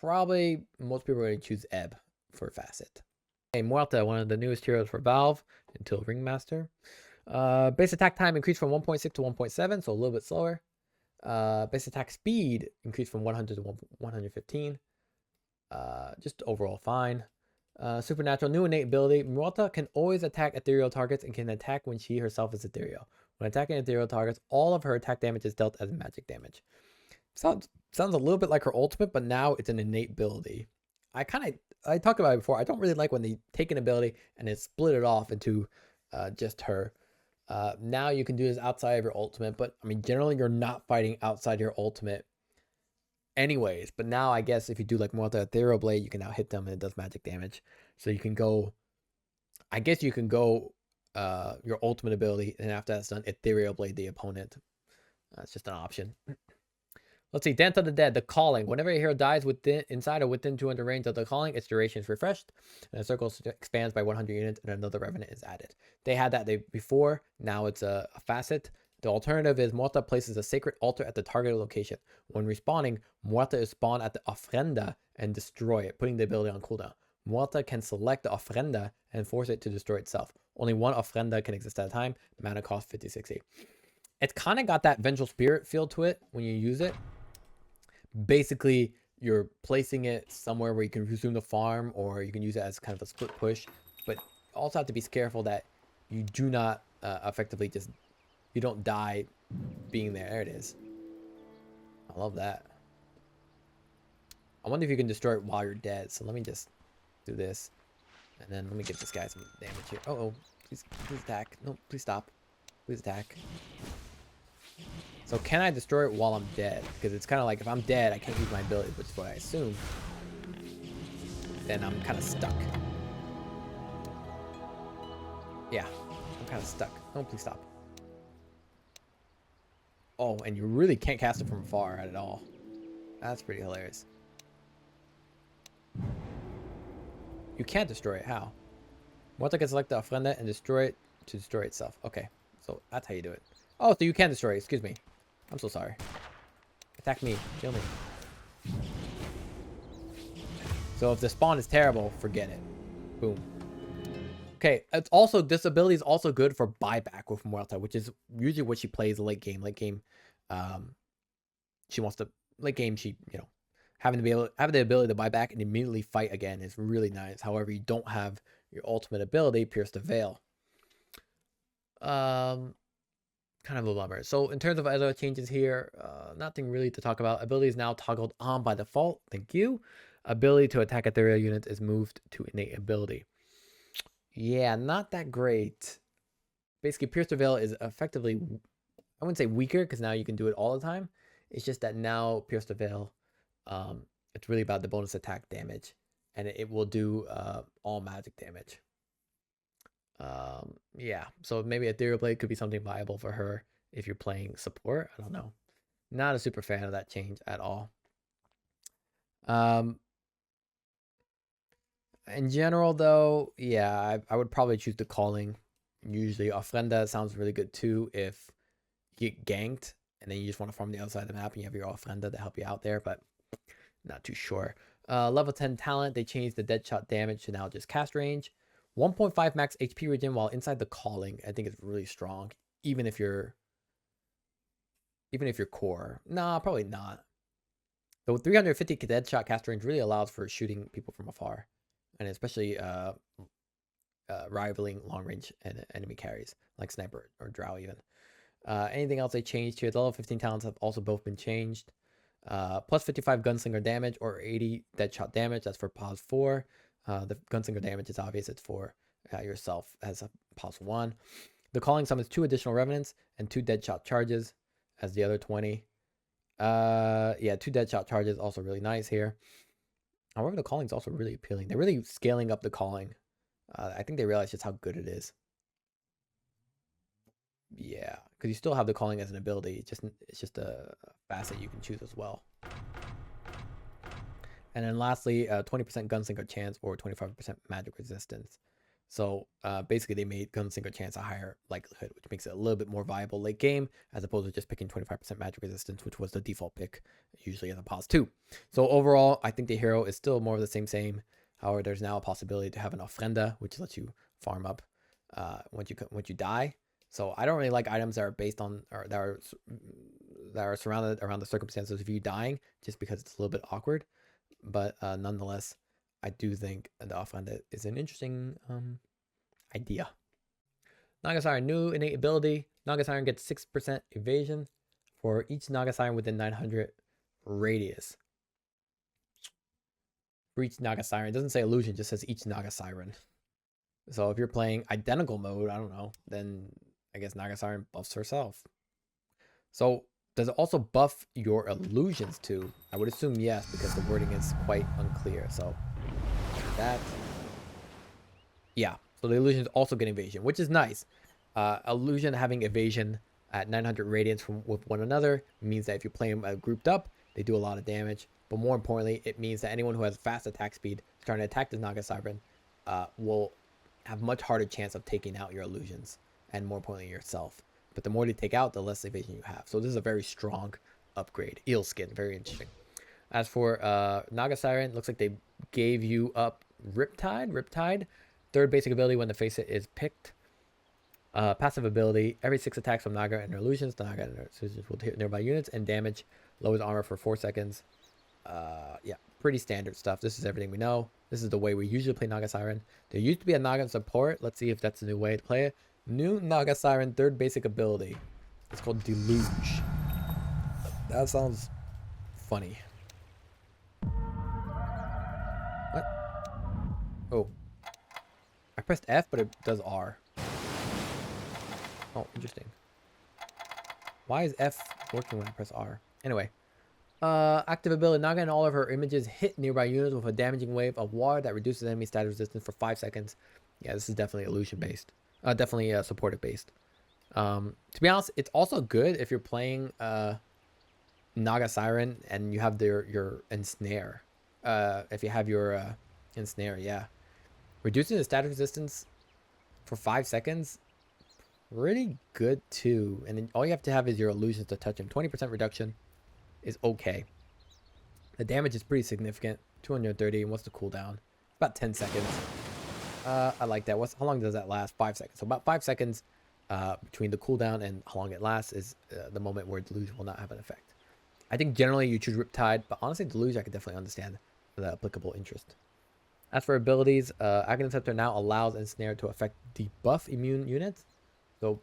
Probably most people are going to choose Ebb for Facet. Okay, Muerta, one of the newest heroes for Valve until Ringmaster. Base attack time increased from 1.6 to 1.7, so a little bit slower. Base attack speed increased from 100 to 115. Just overall fine. Supernatural new innate ability. Muerta can always attack ethereal targets and can attack when she herself is ethereal. When attacking ethereal targets, all of her attack damage is dealt as magic damage. Sounds a little bit like her ultimate, but now it's an innate ability. I talked about it before. I don't really like when they take an ability and then split it off into just her. Now you can do this outside of your ultimate, but I mean, generally you're not fighting outside your ultimate anyways. But now I guess if you do like Muerta Ethereal Blade, you can now hit them and it does magic damage. So you can go, I guess you can go your ultimate ability, and after that's done, Ethereal Blade the opponent. It's just an option. Let's see, Dance of the Dead, the Calling. Whenever a hero dies inside or within 200 range of the Calling, its duration is refreshed, and the circle expands by 100 units, and another revenant is added. They had that before, now it's a facet. The alternative is Muerta places a sacred altar at the targeted location. When respawning, Muerta is spawned at the ofrenda and destroy it, putting the ability on cooldown. Muerta can select the ofrenda and force it to destroy itself. Only one ofrenda can exist at a time. Mana cost 50-60. It's kind of got that Vengeful Spirit feel to it when you use it. Basically, you're placing it somewhere where you can resume the farm, or you can use it as kind of a split push. But also have to be careful that you do not effectively just, you don't die being there. There it is. I love that. I wonder if you can destroy it while you're dead. So let me just do this. And then let me give this guy some damage here. Oh, please attack. No, please stop. Please attack. So can I destroy it while I'm dead? Because it's kind of like if I'm dead, I can't use my ability, which is what I assume. Then I'm kind of stuck. Yeah, I'm kind of stuck. No, please stop. Oh, and you really can't cast it from far at all. That's pretty hilarious. You can't destroy it. How? Muerta can select the ofrenda and destroy it to destroy itself. Okay, so that's how you do it. Oh, so you can destroy it. Excuse me. I'm so sorry. Attack me. Kill me. So if the spawn is terrible, forget it. Boom. Okay, it's also, this ability is also good for buyback with Muerta, which is usually what she plays late game. Late game, she wants to, late game, she, you know, having the ability to buy back and immediately fight again is really nice. However, you don't have your ultimate ability, Pierce the Veil. Kind of a bummer. So in terms of other changes here, nothing really to talk about. Ability is now toggled on by default. Thank you. Ability to attack ethereal units is moved to innate ability. Yeah, not that great. Basically, Pierce the Veil is effectively, I wouldn't say weaker because now you can do it all the time. It's just that now Pierce the Veil, it's really about the bonus attack damage, and it will do all magic damage. Yeah, so maybe Ethereal Blade could be something viable for her if you're playing support. I don't know. Not a super fan of that change at all. In general, though, yeah, I would probably choose the Calling. Usually, Ofrenda sounds really good too if you get ganked and then you just want to farm the other side of the map and you have your Ofrenda to help you out there, but not too sure. Level 10 talent, they changed the dead shot damage to now just cast range. 1.5 max HP regen while inside the Calling. I think it's really strong, even if you're core. Nah, probably not. The 350 dead shot cast range really allows for shooting people from afar, and especially rivaling long range enemy carries like Sniper or Drow even. Anything else they changed here? The level 15 talents have also both been changed. Plus 55 gunslinger damage or 80 dead shot damage. That's for pause 4. The gunslinger damage is obvious. It's for yourself as a pause 1. The Calling summons 2 additional revenants and 2 dead shot charges as the other 20. Yeah, 2 dead shot charges also really nice here. However, the calling is also really appealing. They're really scaling up the calling. I think they realize just how good it is. Yeah, because you still have the calling as an ability. It's just a facet you can choose as well. And then lastly, 20% gunslinger chance or 25% magic resistance. So basically they made gunslinger chance a higher likelihood, which makes it a little bit more viable late game as opposed to just picking 25% magic resistance, which was the default pick usually as a pos 2. So overall, I think the hero is still more of the same. However, there's now a possibility to have an ofrenda, which lets you farm up once you die. So I don't really like items that are based on or that are surrounded around the circumstances of you dying, just because it's a little bit awkward. But nonetheless, I do think the ofrenda is an interesting idea. Naga Siren, new innate ability. Naga Siren gets 6% evasion for each Naga Siren within 900 radius. For each Naga Siren, it doesn't say illusion, it just says each Naga Siren. So if you're playing identical mode, I don't know, then I guess Naga Siren buffs herself. So does it also buff your illusions too? I would assume yes, because the wording is quite unclear. So that, yeah. So the illusions also get evasion, which is nice. Illusion having evasion at 900 radiance with one another means that if you play them grouped up, they do a lot of damage. But more importantly, it means that anyone who has fast attack speed trying to attack the Naga Siren will have much harder chance of taking out your illusions, and more importantly yourself. But the more they take out, the less evasion you have. So this is a very strong upgrade. Eel skin, very interesting. As for Naga Siren, looks like they gave you up Riptide. Third basic ability when the Facet is picked. Passive ability, every 6 attacks from Naga and her illusions, the Naga and her illusions will hit nearby units and damage. Lowers armor for 4 seconds. Yeah, pretty standard stuff. This is everything we know. This is the way we usually play Naga Siren. There used to be a Naga support. Let's see if that's a new way to play it. New Naga Siren third basic ability. It's called Deluge. That sounds funny. What? Oh. I pressed F, but it does R. Oh, interesting. Why is F working when I press R? Anyway. Active ability. Naga and all of her images hit nearby units with a damaging wave of water that reduces enemy status resistance for 5 seconds. Yeah, this is definitely illusion based. Definitely supportive based. To be honest, it's also good if you're playing Naga Siren and you have your ensnare. If you have your ensnare, yeah. Reducing the status resistance for 5 seconds, pretty good too. And then all you have to have is your illusions to touch him. 20% reduction is okay. The damage is pretty significant. 230. And what's the cooldown? About 10 seconds. I like that. How long does that last? 5 seconds. So about 5 seconds between the cooldown and how long it lasts is the moment where Deluge will not have an effect. I think generally you choose Riptide, but honestly Deluge I could definitely understand the applicable interest. As for abilities, Aghanim Scepter now allows Ensnare to affect debuff immune units. So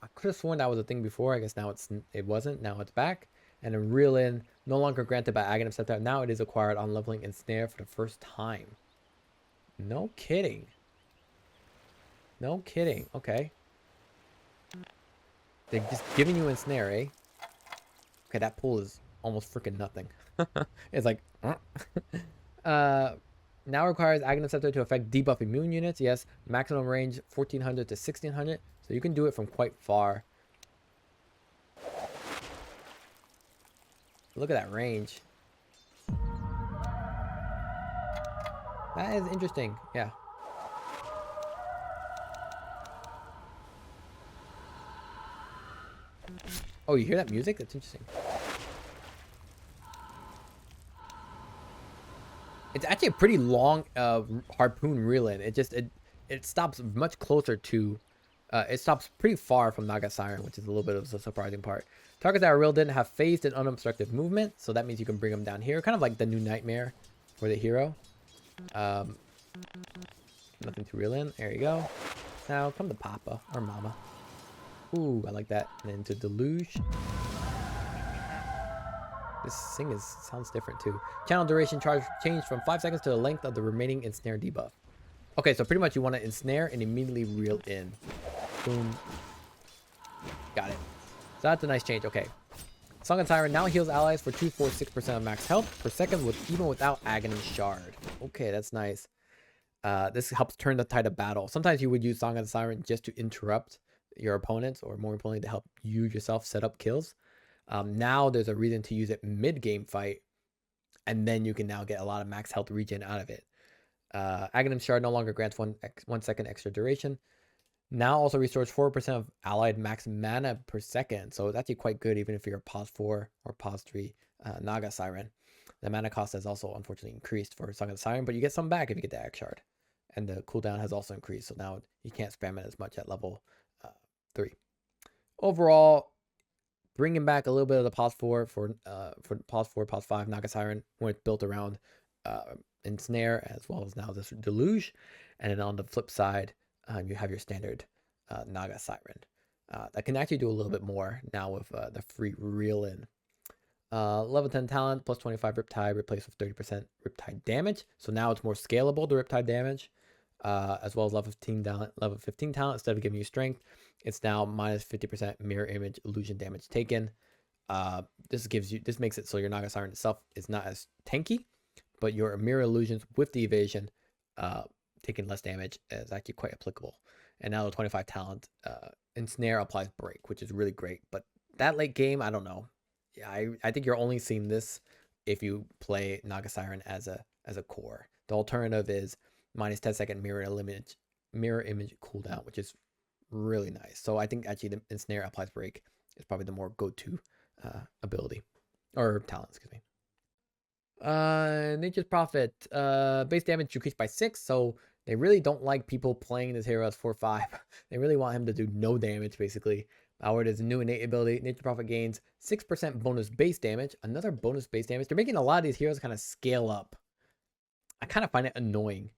I could have sworn that was a thing before. I guess now it wasn't. Now it's back. And then Reel In, no longer granted by Aghanim Scepter. Now it is acquired on leveling Ensnare for the first time. No kidding. No kidding. Okay. They're just giving you Ensnare, eh? Okay, that pool is almost freaking nothing. It's like... now requires Aghanim Scepter to affect debuff immune units. Yes, maximum range 1400 to 1600. So you can do it from quite far. Look at that range. That is interesting. Yeah. Oh, you hear that music? That's interesting. It's actually a pretty long harpoon reel-in. It stops much closer to... it stops pretty far from Naga Siren, which is a little bit of the surprising part. Targets that are reeled in have phased and unobstructed movement, so that means you can bring them down here. Kind of like the new Nightmare for the hero. Nothing to reel in. There you go. Now come to Papa or Mama. Ooh, I like that. And then to Deluge. This thing sounds different too. Channel duration charge changed from 5 seconds to the length of the remaining ensnare debuff. Okay, so pretty much you want to ensnare and immediately reel in. Boom. Got it. So that's a nice change. Okay. Song of Siren now heals allies for 246% of max health per second even without Agony Shard. Okay, that's nice. This helps turn the tide of battle. Sometimes you would use Song of the Siren just to interrupt your opponents, or more importantly, to help you yourself set up kills. Now there's a reason to use it mid-game fight, and then you can now get a lot of max health regen out of it. Aghanim Shard no longer grants 1 second extra duration. Now also restores 4% of allied max mana per second. So it's actually quite good even if you're pause 4 or pause 3 Naga Siren. The mana cost has also unfortunately increased for Song of the Siren, but you get some back if you get the Ag Shard. And the cooldown has also increased, so now you can't spam it as much at level 3. Overall, bringing back a little bit of the pause 4 for pause 4, pause 5 Naga Siren when it's built around Ensnare, as well as now this Deluge. And then on the flip side, you have your standard Naga Siren. That can actually do a little bit more now with the free Reel-In. Level 10 talent plus 25 Riptide replaced with 30% Riptide damage. So now it's more scalable, the Riptide damage. As well as level 15 talent, instead of giving you strength, it's now minus 50% mirror image illusion damage taken. This makes it so your Naga Siren itself is not as tanky, but your mirror illusions with the evasion taking less damage is actually quite applicable. And now the 25 talent Ensnare applies break, which is really great. But that late game, I don't know. Yeah, I think you're only seeing this if you play Naga Siren as a core. The alternative is minus 10-second mirror image cooldown, which is really nice. So I think actually the Ensnare applies break is probably the more go-to ability or talent, excuse me. Nature's Prophet, base damage decreased by 6, so they really don't like people playing this hero as 4/5. They really want him to do no damage, basically. Powered is a new innate ability. Nature's Prophet gains 6% bonus base damage. Another bonus base damage. They're making a lot of these heroes kind of scale up. I kind of find it annoying.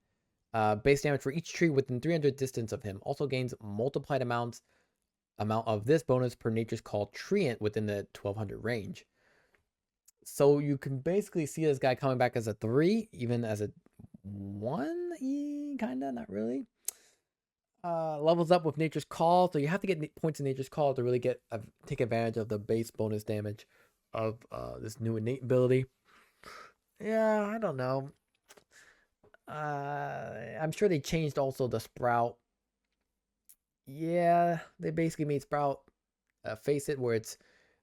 Base damage for each tree within 300 distance of him. Also gains multiplied amount of this bonus per Nature's Call treant within the 1200 range. So you can basically see this guy coming back as a 3, even as a 1, kinda, not really. Levels up with Nature's Call, so you have to get points in Nature's Call to really take advantage of the base bonus damage of this new innate ability. Yeah, I don't know. I'm sure they changed also the Sprout. Yeah, they basically made Sprout Facet, where it's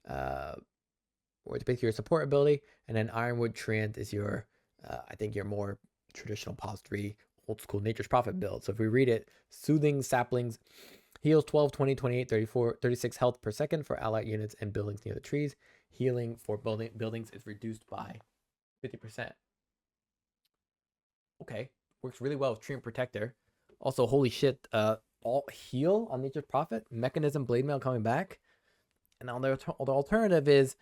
basically your support ability, and then Ironwood Treant is your I think your more traditional pause 3 old school Nature's Prophet build. So if we read it, Soothing Saplings heals 12, 20, 28, 34, 36 health per second for allied units and buildings near the trees. Healing for buildings is reduced by 50%. Okay, works really well with Treant Protector. Also, holy shit, alt heal on Nature's Prophet, Mechanism Blade Mail coming back. And on the alternative is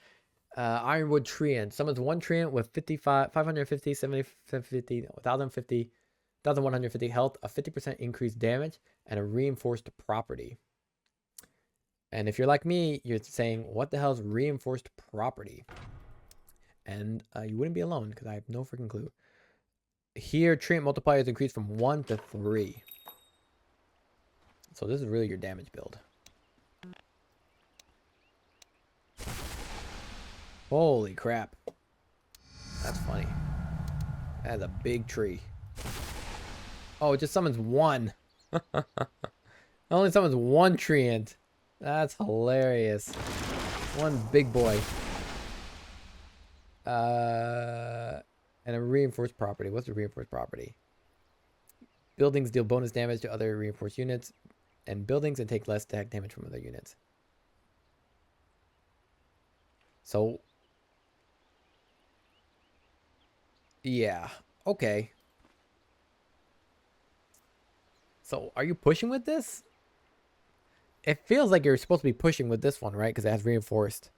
Ironwood Treant. Summons 1 Treant with 550, 750, 1050, 1150 health, a 50% increased damage, and a reinforced property. And if you're like me, you're saying, what the hell is reinforced property? And you wouldn't be alone, because I have no freaking clue. Here, Treant multiplier is increased from 1 to 3. So this is really your damage build. Holy crap. That's funny. That's a big tree. Oh, it just summons 1. It only summons 1 treant. That's hilarious. 1 big boy. And a reinforced property. What's a reinforced property? Buildings deal bonus damage to other reinforced units and buildings and take less attack damage from other units. So, yeah. Okay. So, are you pushing with this? It feels like you're supposed to be pushing with this one, right? Because it has reinforced.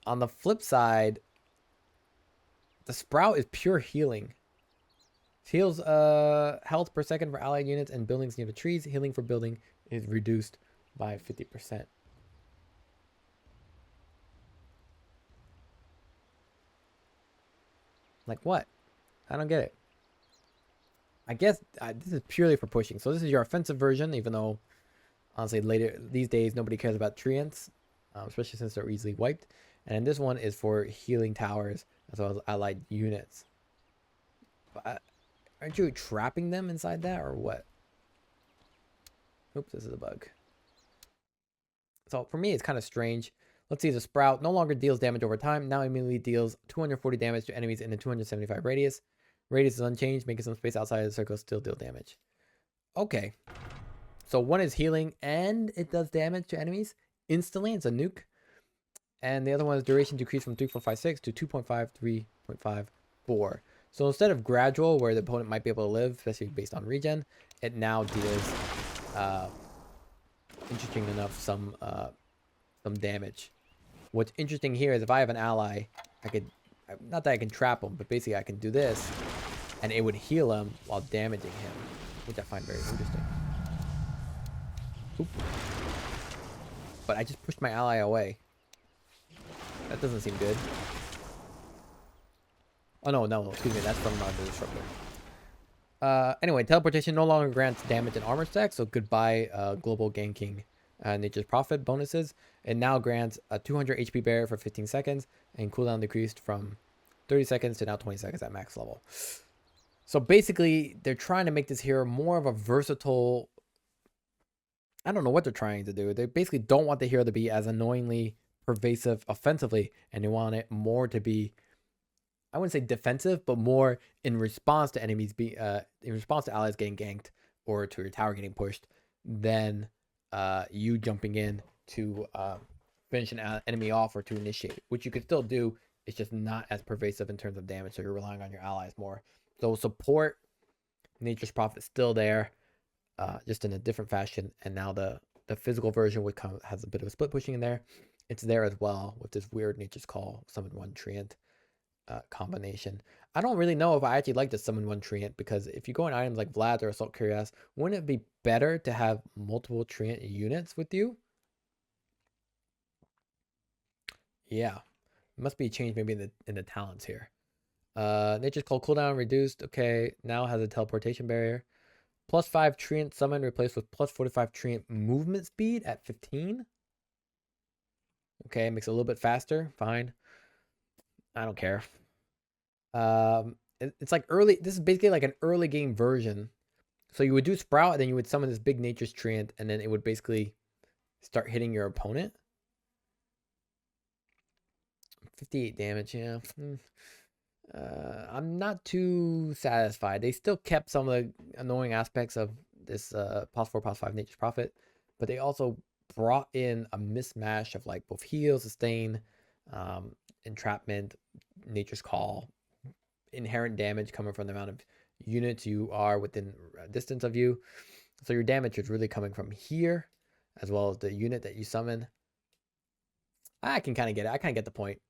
On the flip side, the Sprout is pure healing. It heals health per second for allied units and buildings near the trees. Healing for building is reduced by 50%. Like what? I don't get it. I guess this is purely for pushing. So this is your offensive version, even though honestly later these days nobody cares about treants, especially since they're easily wiped. And this one is for healing towers as well as allied units. But aren't you trapping them inside that or what? Oops, this is a bug. So for me, it's kind of strange. Let's see, the Sprout no longer deals damage over time. Now immediately deals 240 damage to enemies in a 275 radius. Radius is unchanged, making some space outside of the circle still deal damage. Okay. So one is healing and it does damage to enemies instantly. It's a nuke. And the other one is duration decreased from 3.56 to 2.5, 3.54. So instead of gradual, where the opponent might be able to live, especially based on regen, it now deals, interesting enough, some damage. What's interesting here is if I have an ally, I could, not that I can trap him, but basically I can do this, and it would heal him while damaging him, which I find very interesting. Oop. But I just pushed my ally away. That doesn't seem good. Oh, no, excuse me. That's from the Disruptor. Anyway, teleportation no longer grants damage and armor stacks, so goodbye global ganking Nature's Prophet bonuses. It now grants a 200 HP barrier for 15 seconds, and cooldown decreased from 30 seconds to now 20 seconds at max level. So basically, they're trying to make this hero more of a versatile... I don't know what they're trying to do. They basically don't want the hero to be as annoyingly pervasive offensively, and they want it more to be, I wouldn't say defensive, but more in response to enemies in response to allies getting ganked or to your tower getting pushed, than you jumping in to finish an enemy off or to initiate, which you could still do. It's just not as pervasive in terms of damage, so you're relying on your allies more. So support, Nature's Prophet is still there, just in a different fashion, and now the physical version would come has a bit of a split pushing in there. It's there as well with this weird Nature's Call summon one treant combination. I don't really know if I actually like the summon one treant, because if you go in items like Vlad or Assault Curious, wouldn't it be better to have multiple treant units with you? Yeah, must be a change maybe in the talents here. Nature's Call cooldown reduced. Okay, now has a teleportation barrier. +5 treant summon replaced with +45 treant movement speed at 15. Okay, makes it a little bit faster. Fine. I don't care. It's like early. This is basically like an early game version. So you would do Sprout, and then you would summon this big Nature's Treant, and then it would basically start hitting your opponent. 58 damage, yeah. I'm not too satisfied. They still kept some of the annoying aspects of this +4, +5 Nature's Prophet, but they also brought in a mismatch of like both heal, sustain, entrapment, Nature's Call, inherent damage coming from the amount of units you are within a distance of you. So your damage is really coming from here, as well as the unit that you summon. I can kind of get it. I kind of get the point.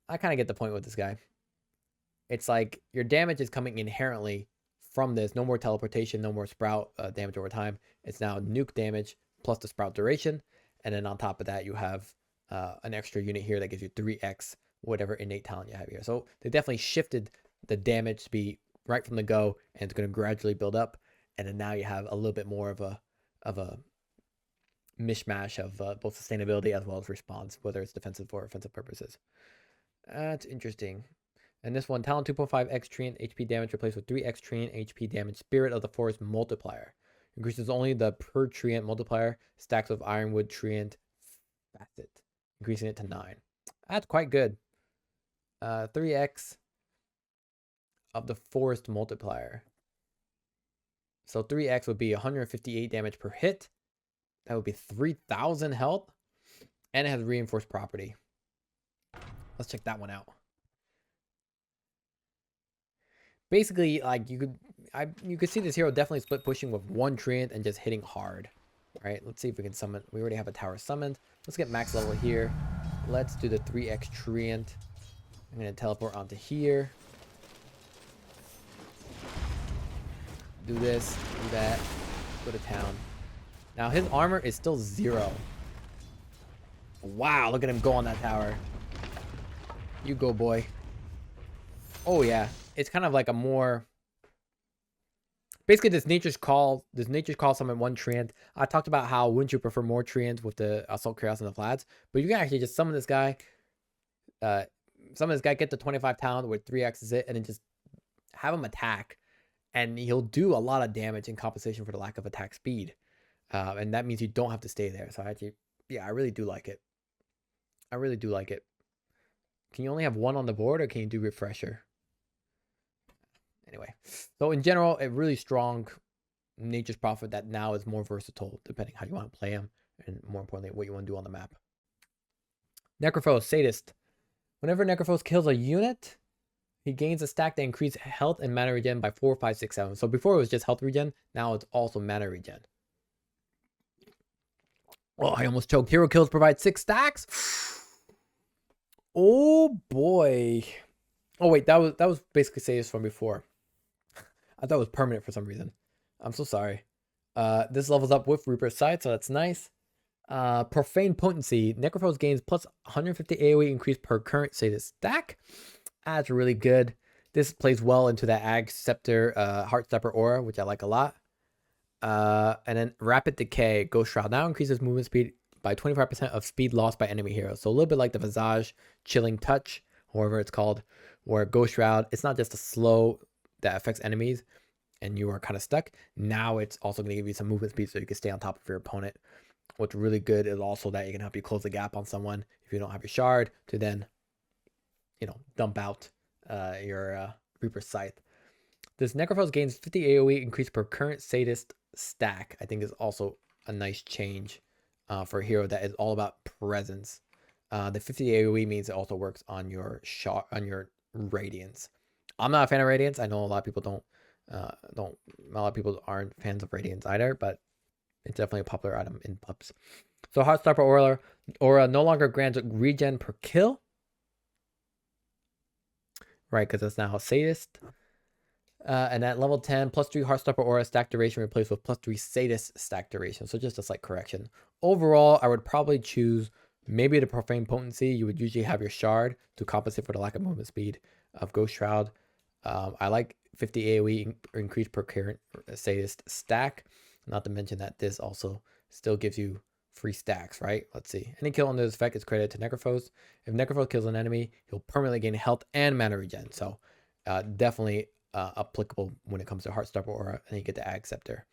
I kind of get the point with this guy. It's like your damage is coming inherently from this. No more teleportation, no more Sprout damage over time. It's now nuke damage plus the Sprout duration. And then on top of that, you have an extra unit here that gives you 3x whatever innate talent you have here. So they definitely shifted the damage to be right from the go, and it's going to gradually build up. And then now you have a little bit more of a mishmash of both sustainability as well as response, whether it's defensive or offensive purposes. That's interesting. And this one, talent 2.5x treant HP damage replaced with 3x treant HP damage. Spirit of the Forest multiplier increases only the per treant multiplier. Stacks with Ironwood treant Facet, increasing it to 9. That's quite good. 3x of the Forest multiplier. So 3x would be 158 damage per hit. That would be 3,000 health, and it has reinforced property. Let's check that one out. Basically, like you could see this hero definitely split pushing with one treant and just hitting hard. Right? Let's see if we can summon. We already have a tower summoned. Let's get max level here. Let's do the 3x treant. I'm gonna teleport onto here. Do this, do that, go to town. Now his armor is still 0. Wow, look at him go on that tower. You go, boy. Oh yeah, it's kind of like a more... basically this nature's call summon one treant. I talked about how wouldn't you prefer more treants with the assault chaos and the flats, but you can actually just summon this guy. Get the 25 talent with 3x is it, and then just have him attack, and he'll do a lot of damage in compensation for the lack of attack speed. And that means you don't have to stay there. So actually, yeah, I really do like it. I really do like it. Can you only have one on the board, or can you do refresher? Anyway, so in general, a really strong Nature's Prophet that now is more versatile depending how you want to play him, and more importantly, what you want to do on the map. Necrophos, Sadist. Whenever Necrophos kills a unit, he gains a stack that increases health and mana regen by 4, 5, 6, 7. So before it was just health regen, now it's also mana regen. Oh, I almost choked. Hero kills provide 6 stacks. Oh boy. Oh wait, that was basically Sadist from before. I thought it was permanent for some reason. I'm so sorry. This levels up with Reaper's Sight, so that's nice. Profane Potency. Necrophos gains plus 150 AoE increase per current Sadist stack. That's really good. This plays well into that Ag Scepter, Heartstopper aura, which I like a lot. And then Rapid Decay. Ghost Shroud now increases movement speed by 25% of speed lost by enemy heroes. So a little bit like the Visage Chilling Touch, however it's called, where Ghost Shroud, it's not just a slow that affects enemies and you are kind of stuck. Now it's also going to give you some movement speed so you can stay on top of your opponent. What's really good is also that it can help you close the gap on someone if you don't have your shard to then, dump out your Reaper's Scythe. This Necrophos gains 50 AoE increase per current Sadist stack. I think is also a nice change for a hero that is all about presence. The 50 AoE means it also works on your Radiance. I'm not a fan of Radiance. I know a lot of people a lot of people aren't fans of Radiance either, but it's definitely a popular item in pubs. So Heartstopper aura no longer grants regen per kill. Right, because it's now a Sadist. And at level 10, plus 3 Heartstopper aura stack duration replaced with plus 3 Sadist stack duration. So just a slight correction. Overall, I would probably choose maybe the Profane Potency. You would usually have your Shard to compensate for the lack of movement speed of Ghost Shroud. I like 50 AoE increase per current Sadist stack. Not to mention that this also still gives you free stacks, right? Let's see. Any kill under this effect is credited to Necrophos. If Necrophos kills an enemy, he'll permanently gain health and mana regen. So definitely applicable when it comes to Heartstopper aura. And then you get the Ag Scepter,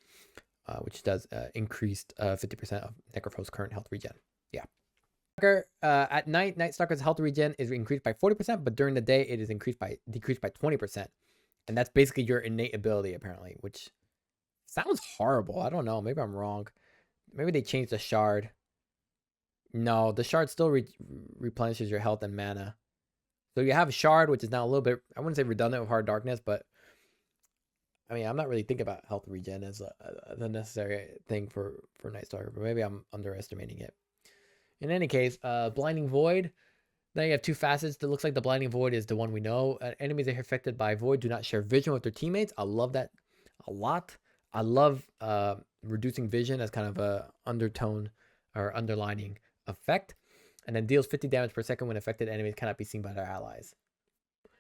which does increased 50% of Necrophos' current health regen. Yeah. At night, Night Stalker's health regen is increased by 40%, but during the day, it is decreased by 20%. And that's basically your innate ability, apparently, which sounds horrible. I don't know. Maybe I'm wrong. Maybe they changed the shard. No, the shard still replenishes your health and mana. So you have a shard, which is now a little bit, I wouldn't say redundant with Hard Darkness, but I mean, I'm not really thinking about health regen as a necessary thing for Night Stalker, but maybe I'm underestimating it. In any case, Blinding Void. Now you have 2 facets. That looks like the Blinding Void is the one we know. Enemies that are affected by Void do not share vision with their teammates. I love that a lot. I love reducing vision as kind of a undertone or underlining effect. And then deals 50 damage per second when affected enemies cannot be seen by their allies.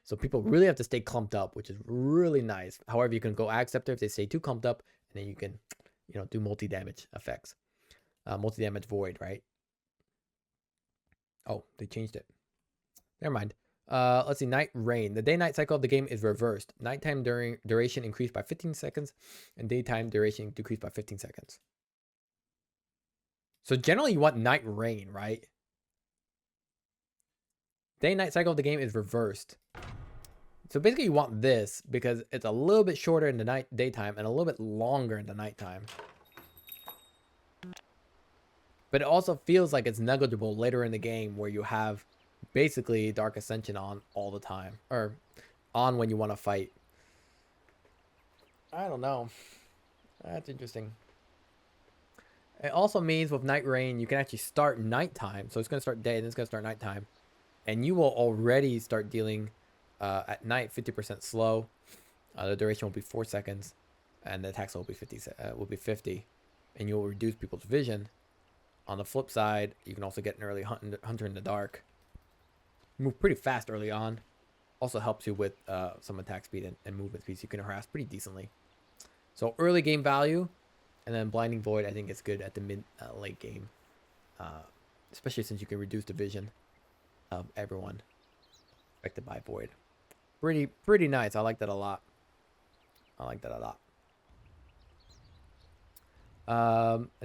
So people really have to stay clumped up, which is really nice. However, you can go Ag Scepter if they stay too clumped up, and then you can, do multi-damage effects. Multi-damage Void, right? Oh, they changed it. Never mind. Let's see. Night Rain. The day-night cycle of the game is reversed. Nighttime duration increased by 15 seconds, and daytime duration decreased by 15 seconds. So generally, you want Night Rain, right? Day-night cycle of the game is reversed. So basically, you want this because it's a little bit shorter in the daytime and a little bit longer in the nighttime. But it also feels like it's negligible later in the game where you have basically Dark Ascension on all the time, or on when you want to fight. I don't know. That's interesting. It also means with Night Rain, you can actually start nighttime. So it's going to start day, and it's going to start nighttime. And you will already start dealing at night 50% slow. The duration will be 4 seconds, and the attack will be 50. And you'll reduce people's vision. On the flip side, you can also get an early hunter in the dark. Move pretty fast early on. Also helps you with some attack speed and movement speed, so you can harass pretty decently. So early game value, and then Blinding Void I think is good at the late game, especially since you can reduce the vision of everyone affected by Void. Pretty nice. I like that a lot. In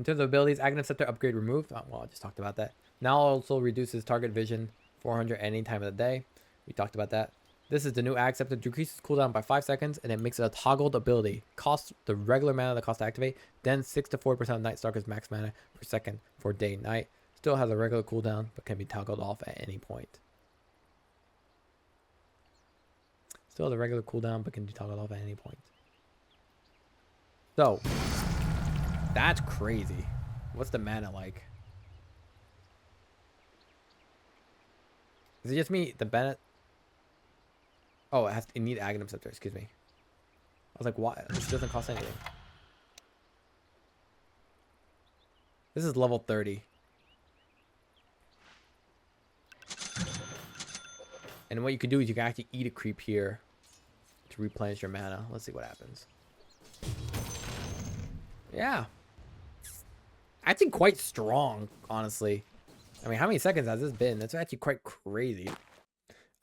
terms of abilities, Aghanim Scepter upgrade removed. Well, I just talked about that. Now also reduces target vision 400 any time of the day. We talked about that. This is the new Ag Scepter. Decreases cooldown by 5 seconds, and it makes it a toggled ability. Costs the regular mana that costs to activate, then 6 to 4% of Night Stalker's max mana per second for day and night. Still has a regular cooldown, but can be toggled off at any point. Still has a regular cooldown, but can be toggled off at any point. So, that's crazy. What's the mana like? Is it just me? The Bennett? Oh, it needs Aghanim Scepter. Excuse me. I was like, why? This doesn't cost anything. This is level 30. And what you can do is you can actually eat a creep here to replenish your mana. Let's see what happens. Yeah. Actually quite strong, honestly. I mean, how many seconds has this been? That's actually quite crazy.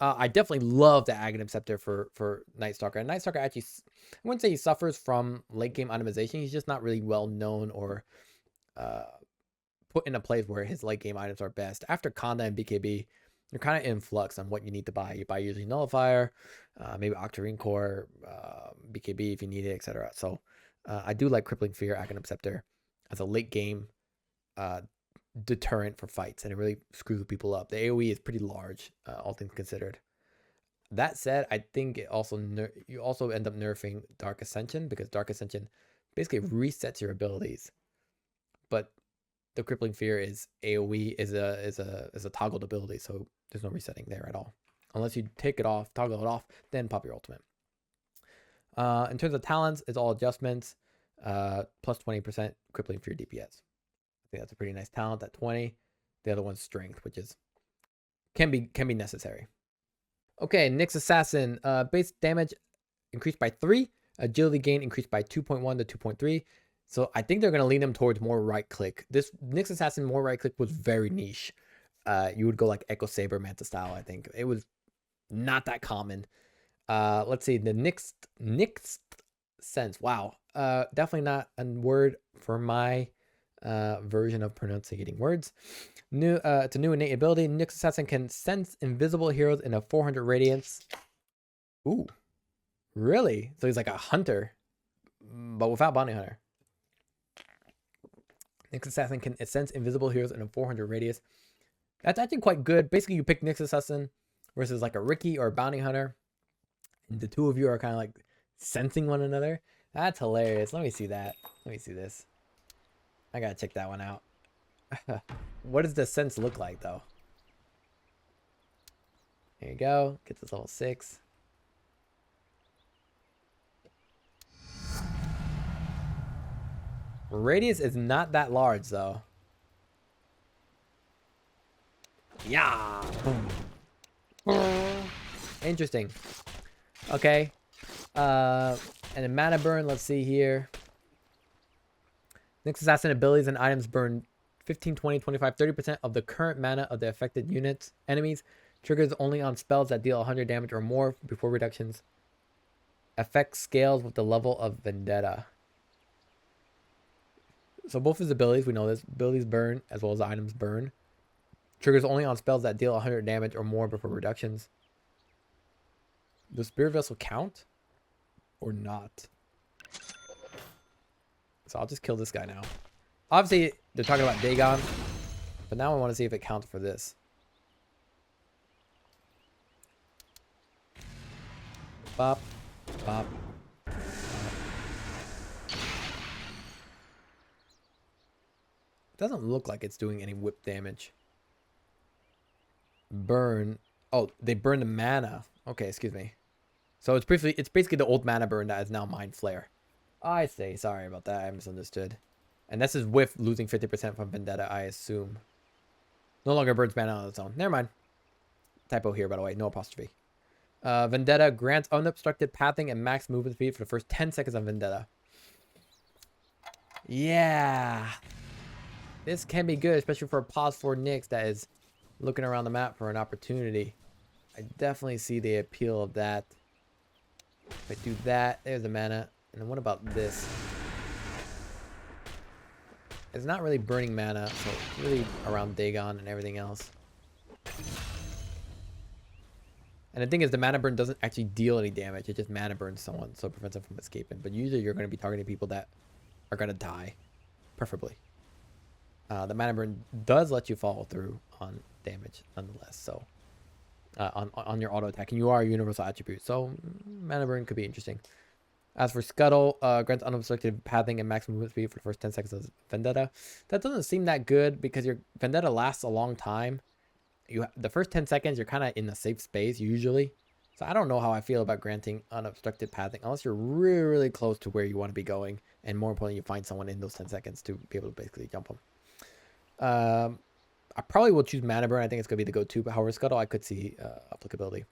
I definitely love the Aghanim Scepter for Night Stalker. And Night Stalker actually, I wouldn't say he suffers from late game itemization. He's just not really well known or put in a place where his late game items are best. After Conda and BKB, you're kind of in flux on what you need to buy. You buy usually Nullifier, maybe Octarine Core, BKB if you need it, etc. So I do like Crippling Fear, Aghanim Scepter as a late game deterrent for fights, and it really screws people up. The AoE is pretty large, all things considered. That said, I think it also you also end up nerfing Dark Ascension, because Dark Ascension basically resets your abilities, but the Crippling Fear is AoE is a toggled ability, so there's no resetting there at all, unless you take it off, toggle it off, then pop your ultimate. In terms of talents, it's all adjustments, plus 20% Crippling Fear DPS. I think that's a pretty nice talent at 20. The other one's strength, which is can be necessary. Okay, Nyx Assassin, base damage increased by 3, agility gain increased by 2.1 to 2.3. So I think they're gonna lean them towards more right click. This Nyx Assassin more right click was very niche. You would go like Echo Saber Manta style. I think it was not that common. Let's see, the Nyx sense. Wow, definitely not a word for my version of pronunciating words. It's a new innate ability. Nyx Assassin can sense invisible heroes in a 400 radiance. Ooh, really? So he's like a hunter, but without bounty hunter. Nyx Assassin can sense invisible heroes in a 400 radius. That's actually quite good. Basically, you pick Nyx Assassin versus like a Riki or a bounty hunter, and the two of you are kind of like sensing one another. That's hilarious. Let me see that. Let me see this. I gotta check that one out. What does the sense look like, though? There you go. Get this level 6. Radius is not that large, though. Yeah. Interesting. Okay. And a mana burn. Let's see here. Nyx Assassin abilities and items burn 15, 20, 25, 30% of the current mana of the affected units, enemies. Triggers only on spells that deal 100 damage or more before reductions. Effect scales with the level of Vendetta. So both his abilities, we know this. Abilities burn as well as the items burn. Triggers only on spells that deal 100 damage or more before reductions. Does Spirit Vessel count? Or not? So I'll just kill this guy now. Obviously, they're talking about Dagon, but now I want to see if it counts for this. Bop, bop, bop. It doesn't look like it's doing any whip damage. Burn. Oh, they burn the mana. Okay, excuse me. So it's basically the old mana burn that is now Mind Flare. I see. Sorry about that. I misunderstood. And this is with losing 50% from Vendetta, I assume. No longer burns mana on its own. Never mind. Typo here, by the way. No apostrophe. Vendetta grants unobstructed pathing and max movement speed for the first 10 seconds on Vendetta. Yeah. This can be good, especially for a pause for Nyx that is looking around the map for an opportunity. I definitely see the appeal of that. If I do that, there's the mana. And then what about this? It's not really burning mana, so it's really around Dagon and everything else. And the thing is, the mana burn doesn't actually deal any damage. It just mana burns someone, so it prevents them from escaping. But usually you're going to be targeting people that are going to die, preferably. The mana burn does let you follow through on damage, nonetheless. So on your auto attack, and you are a universal attribute, so mana burn could be interesting. As for Scuttle, grants unobstructed pathing and maximum movement speed for the first 10 seconds of Vendetta. That doesn't seem that good because your Vendetta lasts a long time. The first 10 seconds, you're kind of in a safe space usually. So I don't know how I feel about granting unobstructed pathing unless you're really, really close to where you want to be going. And more importantly, you find someone in those 10 seconds to be able to basically jump them. I probably will choose Mana Burn. I think it's going to be the go-to, but however, Scuttle, I could see applicability.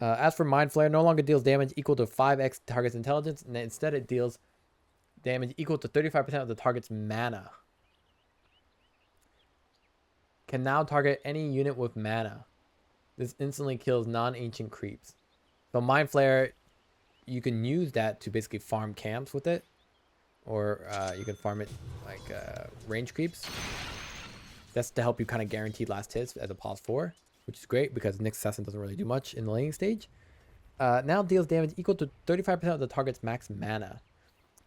As for Mind Flare, no longer deals damage equal to 5x target's intelligence, and instead it deals damage equal to 35% of the target's mana. Can now target any unit with mana. This instantly kills non-ancient creeps. So Mind Flare, you can use that to basically farm camps with it, or you can farm it like range creeps. That's to help you kind of guarantee last hits as a pause 4. Which is great because Nyx Assassin doesn't really do much in the laning stage. Now deals damage equal to 35% of the target's max mana.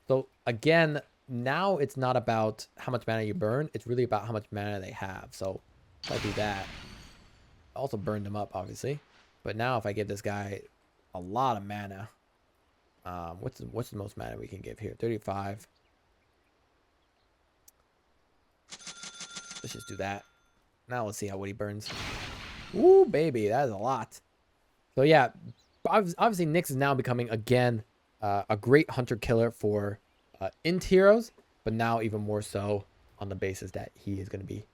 So again, now it's not about how much mana you burn. It's really about how much mana they have. So if I do that, I also burn them up, obviously. But now if I give this guy a lot of mana, what's the most mana we can give here? 35. Let's just do that. Now let's see how what he burns. Ooh, baby, that is a lot. So yeah, obviously Nyx is now becoming, again, a great hunter-killer for int heroes, but now even more so on the basis that he is going to be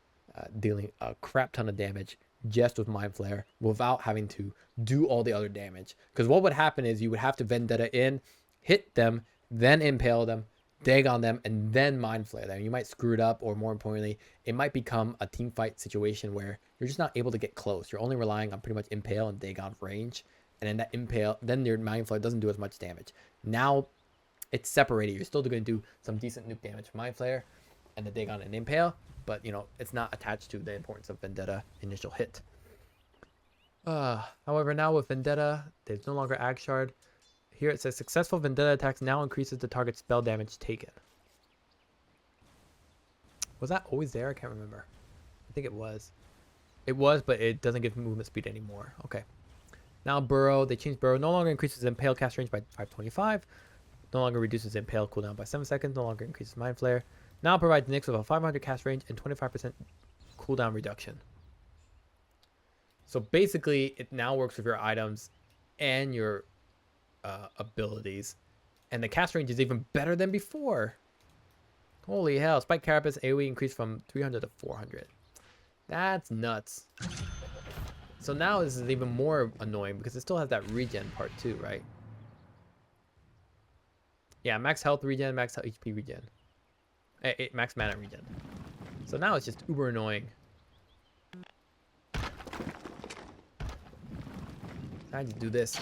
dealing a crap ton of damage just with Mind Flare without having to do all the other damage. Because what would happen is you would have to Vendetta in, hit them, then impale them, dag on them, and then Mind Flare them. You might screw it up, or more importantly, it might become a team fight situation where you're just not able to get close. You're only relying on pretty much impale and Dagon range, and then that impale, then your Mind Flare doesn't do as much damage. Now it's separated. You're still going to do some decent nuke damage from Mind Flare and the Dagon and impale, but you know it's not attached to the importance of Vendetta initial hit. However, now with Vendetta, there's no longer Ag Shard. Here it says successful Vendetta attacks now increases the target spell damage taken. Was that always there? I can't remember. I think it was. It was, but it doesn't give movement speed anymore. Okay. Now Burrow. They changed Burrow. No longer increases Impale cast range by 525. No longer reduces Impale cooldown by 7 seconds. No longer increases Mind Flare. Now provides Nyx with a 500 cast range and 25% cooldown reduction. So basically, it now works with your items and your abilities, and the cast range is even better than before. Holy hell. Spike Carapace AoE increased from 300 to 400. That's nuts. So now this is even more annoying because it still has that regen part too, right? Yeah, max health regen, max HP regen, max mana regen. So now it's just uber annoying. I just do this.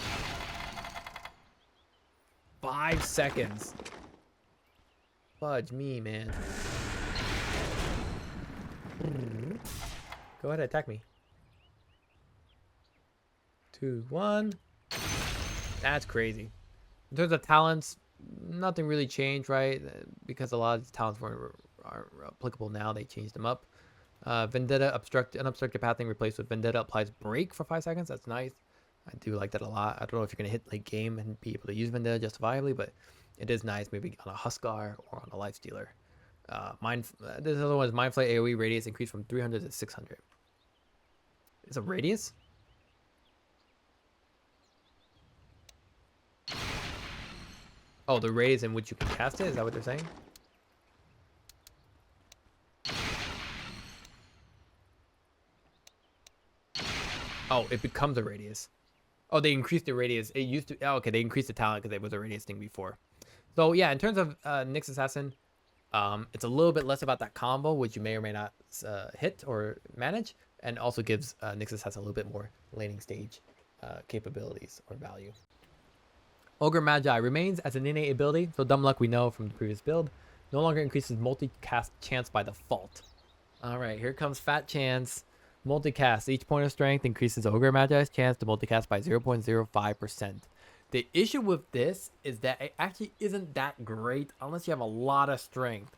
5 seconds. Fudge me, man. Go ahead, attack me. 2, 1. That's crazy. In terms of talents, nothing really changed, right? Because a lot of these talents are applicable now. They changed them up. Vendetta unobstructed pathing replaced with Vendetta applies break for 5 seconds. That's nice. I do like that a lot. I don't know if you're going to hit late game and be able to use Vendetta justifiably, but it is nice maybe on a Huskar or on a Lifestealer. This other one is Mind Flare AoE radius increased from 300 to 600. It's a radius? Oh, the radius in which you can cast it? Is that what they're saying? Oh, it becomes a radius. Oh, they increased the radius. It used to... Oh, okay, they increased the talent because it was a radius thing before. So, yeah, in terms of Nyx Assassin, It's a little bit less about that combo, which you may or may not hit or manage, and also gives Nixus has a little bit more laning stage capabilities or value. Ogre Magi remains as an innate ability, so Dumb Luck we know from the previous build. No longer increases multicast chance by default. Alright, here comes Fat Chance. Multicast. Each point of strength increases Ogre Magi's chance to multicast by 0.05%. The issue with this is that it actually isn't that great unless you have a lot of strength.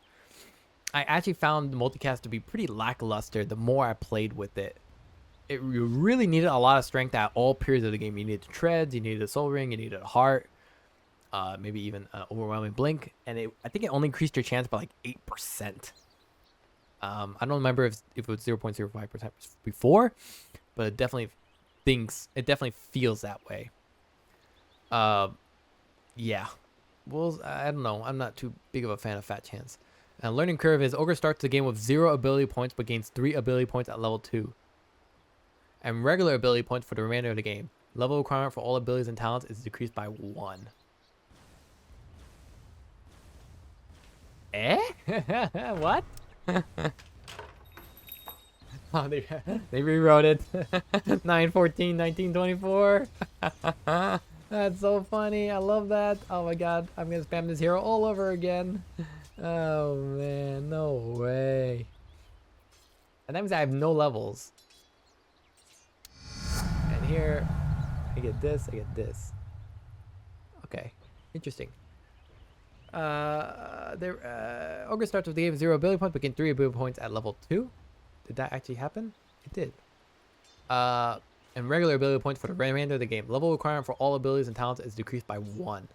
I actually found the multicast to be pretty lackluster the more I played with it. You really needed a lot of strength at all periods of the game. You needed treads, you needed a soul ring, you needed a heart, maybe even overwhelming blink, and I think it only increased your chance by like 8%. I don't remember if it was 0.05% before, but it definitely feels that way. Yeah. Well, I don't know. I'm not too big of a fan of Fat Chance. Learning curve is Ogre starts the game with 0 ability points, but gains 3 ability points at level 2. And regular ability points for the remainder of the game. Level requirement for all abilities and talents is decreased by 1. Eh? What? Oh, they rewrote it. 914, 1924. That's so funny. I love that. Oh my god. I'm gonna spam this hero all over again. Oh man, no way. And that means I have no levels. And here, I get this, I get this. Okay, interesting. Ogre starts with the game with 0 ability points, but gain 3 ability points at level 2. Did that actually happen? It did. And regular ability points for the remainder of the game. Level requirement for all abilities and talents is decreased by 1.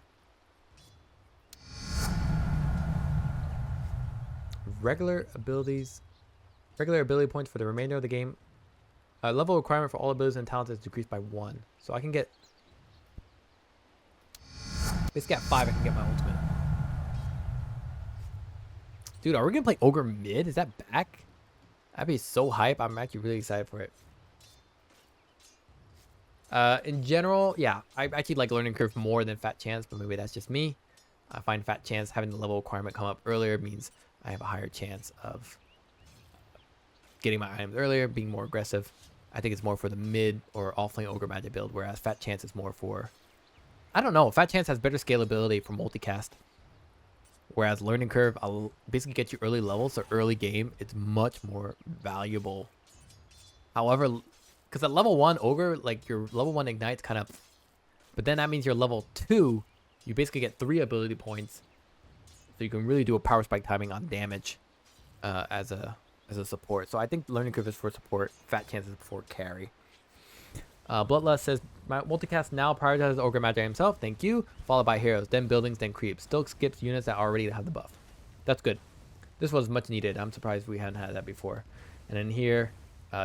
Regular ability points for the remainder of the game. Level requirement for all abilities and talents is decreased by 1. So I can get... Basically at 5 I can get my ultimate. Dude, are we going to play Ogre mid? Is that back? That'd be so hype. I'm actually really excited for it. In general, yeah, I actually like Learning Curve more than Fat Chance, but maybe that's just me. I find Fat Chance having the level requirement come up earlier means I have a higher chance of getting my items earlier, being more aggressive. I think it's more for the mid or offlane Ogre Magic build, whereas Fat Chance is more for... I don't know. Fat Chance has better scalability for multicast. Whereas Learning Curve, I'll basically get you early levels, so early game, it's much more valuable. However, because at level 1 Ogre, like your level 1 Ignite's kind of... But then that means your level 2, you basically get 3 ability points. So you can really do a power spike timing on damage as a support. So I think Learning Curve is for support, Fat Chance is for carry. Bloodlust says, my multicast now prioritizes Ogre Magi himself, thank you, followed by heroes, then buildings, then creeps. Still skips units that already have the buff. That's good. This was much needed. I'm surprised we hadn't had that before. And then here,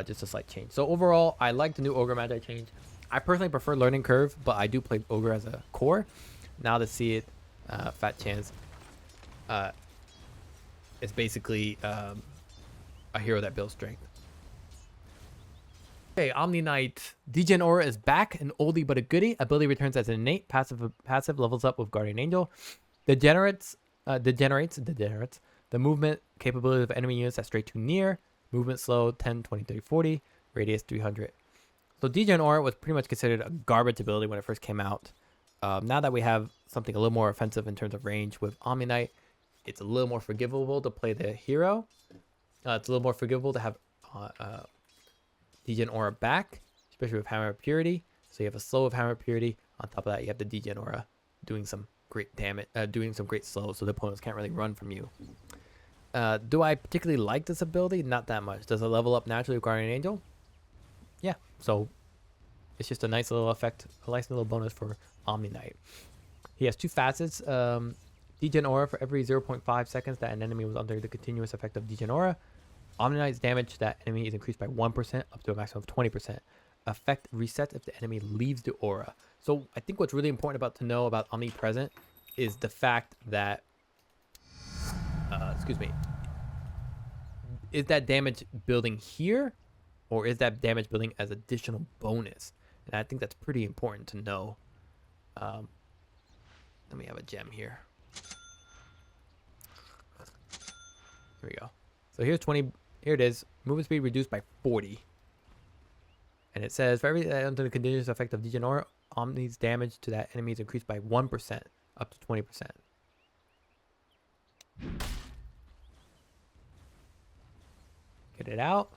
just a slight change. So overall, I like the new Ogre Magi change. I personally prefer Learning Curve, but I do play Ogre as a core. Now to see it, Fat Chance, it's basically a hero that builds strength. Okay, Omni Knight. Degen Aura is back, an oldie but a goodie. Ability returns as an innate. Passive levels up with Guardian Angel. Degenerates the movement capability of enemy units at straight to near. Movement slow 10, 20, 30, 40. Radius 300. So Degen Aura was pretty much considered a garbage ability when it first came out. Now that we have something a little more offensive in terms of range with Omni Knight, it's a little more forgivable to play the hero. It's a little more forgivable to have Degen Aura back, especially with Hammer of Purity. So you have a slow of Hammer of Purity. On top of that, you have the Degen Aura doing some great damage, doing some great slow, so the opponents can't really run from you. Do I particularly like this ability? Not that much. Does it level up naturally with Guardian Angel? Yeah. So it's just a nice little effect, a nice little bonus for Omni Knight. He has 2 facets. Degen Aura for every 0.5 seconds that an enemy was under the continuous effect of Degen Aura. Omni Knight's damage to that enemy is increased by 1% up to a maximum of 20%. Effect resets if the enemy leaves the aura. So I think what's really important to know about Omnipresent is the fact that, is that damage building here, or is that damage building as additional bonus? And I think that's pretty important to know. Let me have a gem here. Here we go. So here's 20. Here it is. Movement speed reduced by 40. And it says, for every under the continuous effect of Degenor, Omni's damage to that enemy is increased by 1% up to 20%. Get it out.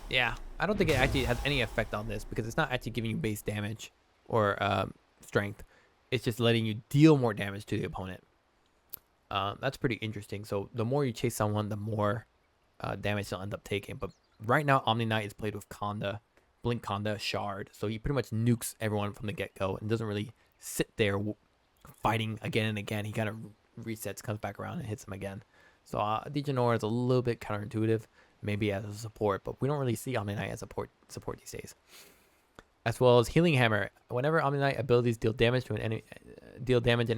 Yeah, I don't think it actually has any effect on this because it's not actually giving you base damage or strength. It's just letting you deal more damage to the opponent. That's pretty interesting. So the more you chase someone, the more damage they'll end up taking. But right now, Omni Knight is played with Conda, Blink Conda, Shard. So he pretty much nukes everyone from the get-go and doesn't really sit there fighting again and again. He kind of resets, comes back around, and hits him again. So Degenor is a little bit counterintuitive, maybe as a support, but we don't really see Omni Knight as support these days. As well as Healing Hammer. Whenever Omni Knight abilities deal damage to an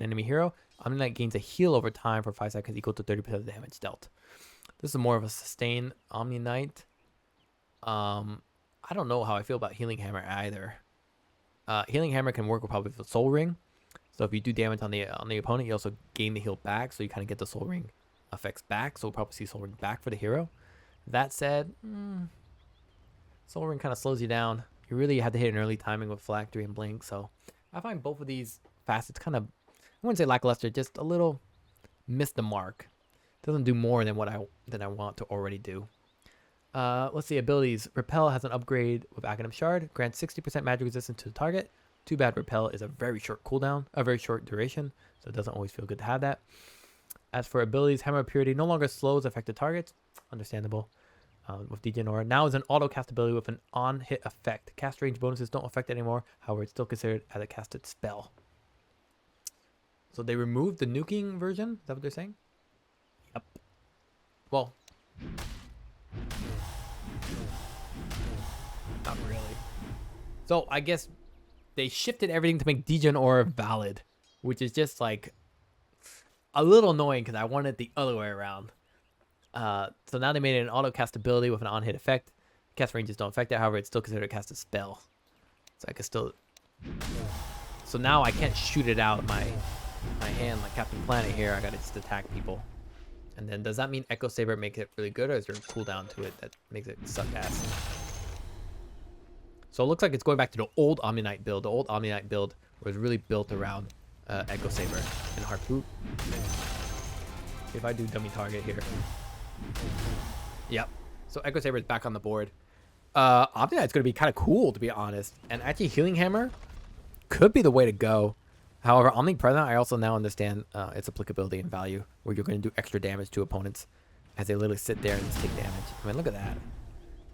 enemy hero, Omni Knight gains a heal over time for 5 seconds equal to 30% of the damage dealt. This is more of a sustain Omni Knight. I don't know how I feel about Healing Hammer either. Healing Hammer can work with probably the Soul Ring. So if you do damage on the opponent, you also gain the heal back, so you kind of get the Soul Ring effects back. So we'll probably see Soul Ring back for the hero. That said, Soul Ring kind of slows you down. You really have to hit an early timing with Phylactery and Blink. So I find both of these facets kind of, I wouldn't say lackluster, just a little miss the mark. Doesn't do more than what I want to already do. Let's see, abilities. Repel has an upgrade with Aghanim Shard. Grants 60% magic resistance to the target. Too bad Repel is a very short cooldown, a very short duration, so it doesn't always feel good to have that. As for abilities, Hammer of Purity no longer slows affected targets. Understandable. With Degenor. Now is an auto cast ability with an on-hit effect. Cast range bonuses don't affect it anymore. However, it's still considered as a casted spell. So they removed the nuking version? Is that what they're saying? Yep. Well, not really. So I guess they shifted everything to make Degenor valid, which is just like a little annoying because I wanted it the other way around. So now they made it an auto cast ability with an on hit effect. Cast ranges don't affect it, however, it's still considered a cast spell. So I can still. So now I can't shoot it out of my hand like Captain Planet here. I gotta just attack people. And then does that mean Echo Saber makes it really good, or is there a cooldown to it that makes it suck ass? So it looks like it's going back to the old Omni Knight build. The old Omni Knight build was really built around Echo Saber and Harpoon. If I do dummy target here. Yep. So Echo Saber is back on the board. Omni Knight's going to be kind of cool, to be honest. And actually, Healing Hammer could be the way to go. However, Omnipresent, I also now understand its applicability and value, where you're going to do extra damage to opponents as they literally sit there and just take damage. I mean, look at that.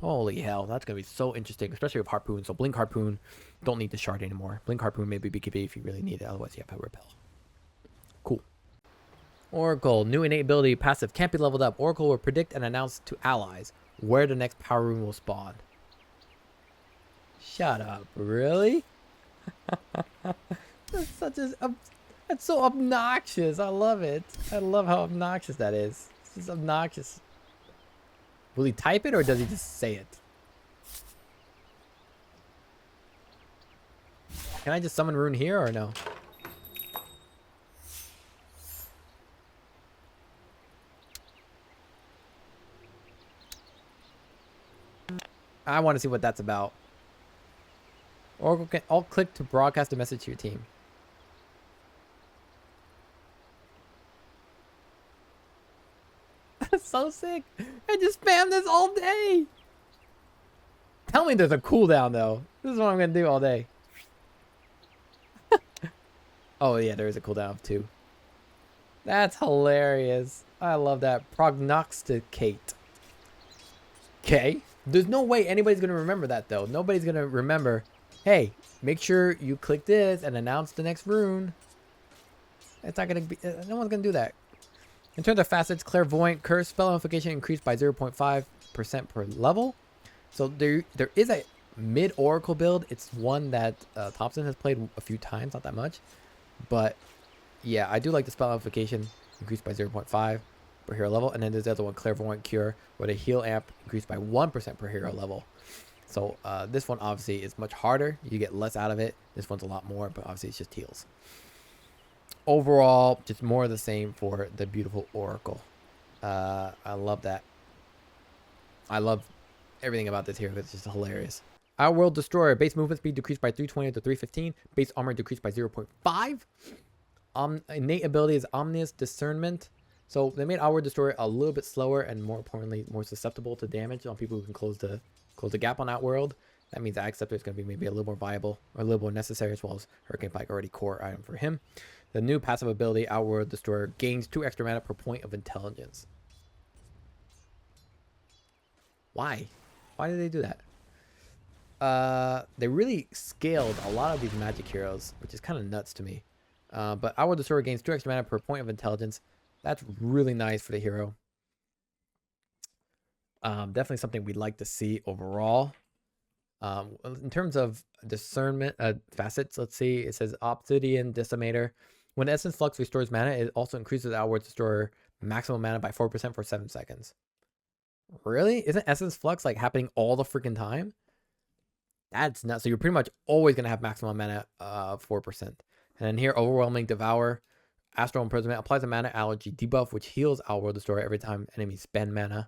Holy hell, that's going to be so interesting, especially with Harpoon. So Blink Harpoon, don't need the shard anymore. Blink Harpoon maybe BKB if you really need it, otherwise you have to Repel. Cool. Oracle, new innate ability, passive, can't be leveled up. Oracle will predict and announce to allies where the next power room will spawn. Shut up, really? That's so obnoxious. I love it. I love how obnoxious that is. It's just obnoxious. Will he type it or does he just say it? Can I just summon Rune here or no? I want to see what that's about. Oracle can alt click to broadcast a message to your team. That's so sick. I just spam this all day. Tell me there's a cooldown though. This is what I'm gonna do all day. Oh yeah, there is a cooldown of 2. That's hilarious. I love that. Prognosticate. Okay. There's no way anybody's gonna remember that though. Nobody's gonna remember, hey, make sure you click this and announce the next rune. It's not gonna be, no one's gonna do that. In terms of facets, Clairvoyant Curse spell amplification increased by 0.5% per level. So there is a mid Oracle build. It's one that Thompson has played a few times, not that much. But yeah, I do like the spell amplification increased by 0.5 per hero level. And then there's the other one, Clairvoyant Cure, where the heal amp increased by 1% per hero level. So this one obviously is much harder. You get less out of it. This one's a lot more, but obviously it's just heals. overall, just more of the same for the beautiful Oracle. I love that. I love everything about this hero. It's just hilarious. Our World Destroyer, base movement speed decreased by 320 to 315. Base armor decreased by 0.5. Innate ability is Omnious Discernment. So they made Our World Destroyer a little bit slower and more importantly, more susceptible to damage on people who can close the gap on Outworld. That means that Acceptor is going to be maybe a little more viable or a little more necessary, as well as Hurricane Pike, already core item for him. The new passive ability, Our World Destroyer, gains 2 extra mana per point of intelligence. Why? Why did they do that? They really scaled a lot of these magic heroes, which is kind of nuts to me. But Our World Destroyer gains 2 extra mana per point of intelligence. That's really nice for the hero. Definitely something we'd like to see overall. In terms of discernment, facets, let's see. It says Obsidian Decimator. When Essence Flux restores mana, it also increases Our World Destroyer maximum mana by 4% for 7 seconds. Really? Isn't Essence Flux like happening all the freaking time? That's nuts. So you're pretty much always going to have maximum mana 4%. And then here, Overwhelming Devour. Astral Imprisonment applies a mana allergy debuff, which heals Our World Destroyer every time enemies spend mana.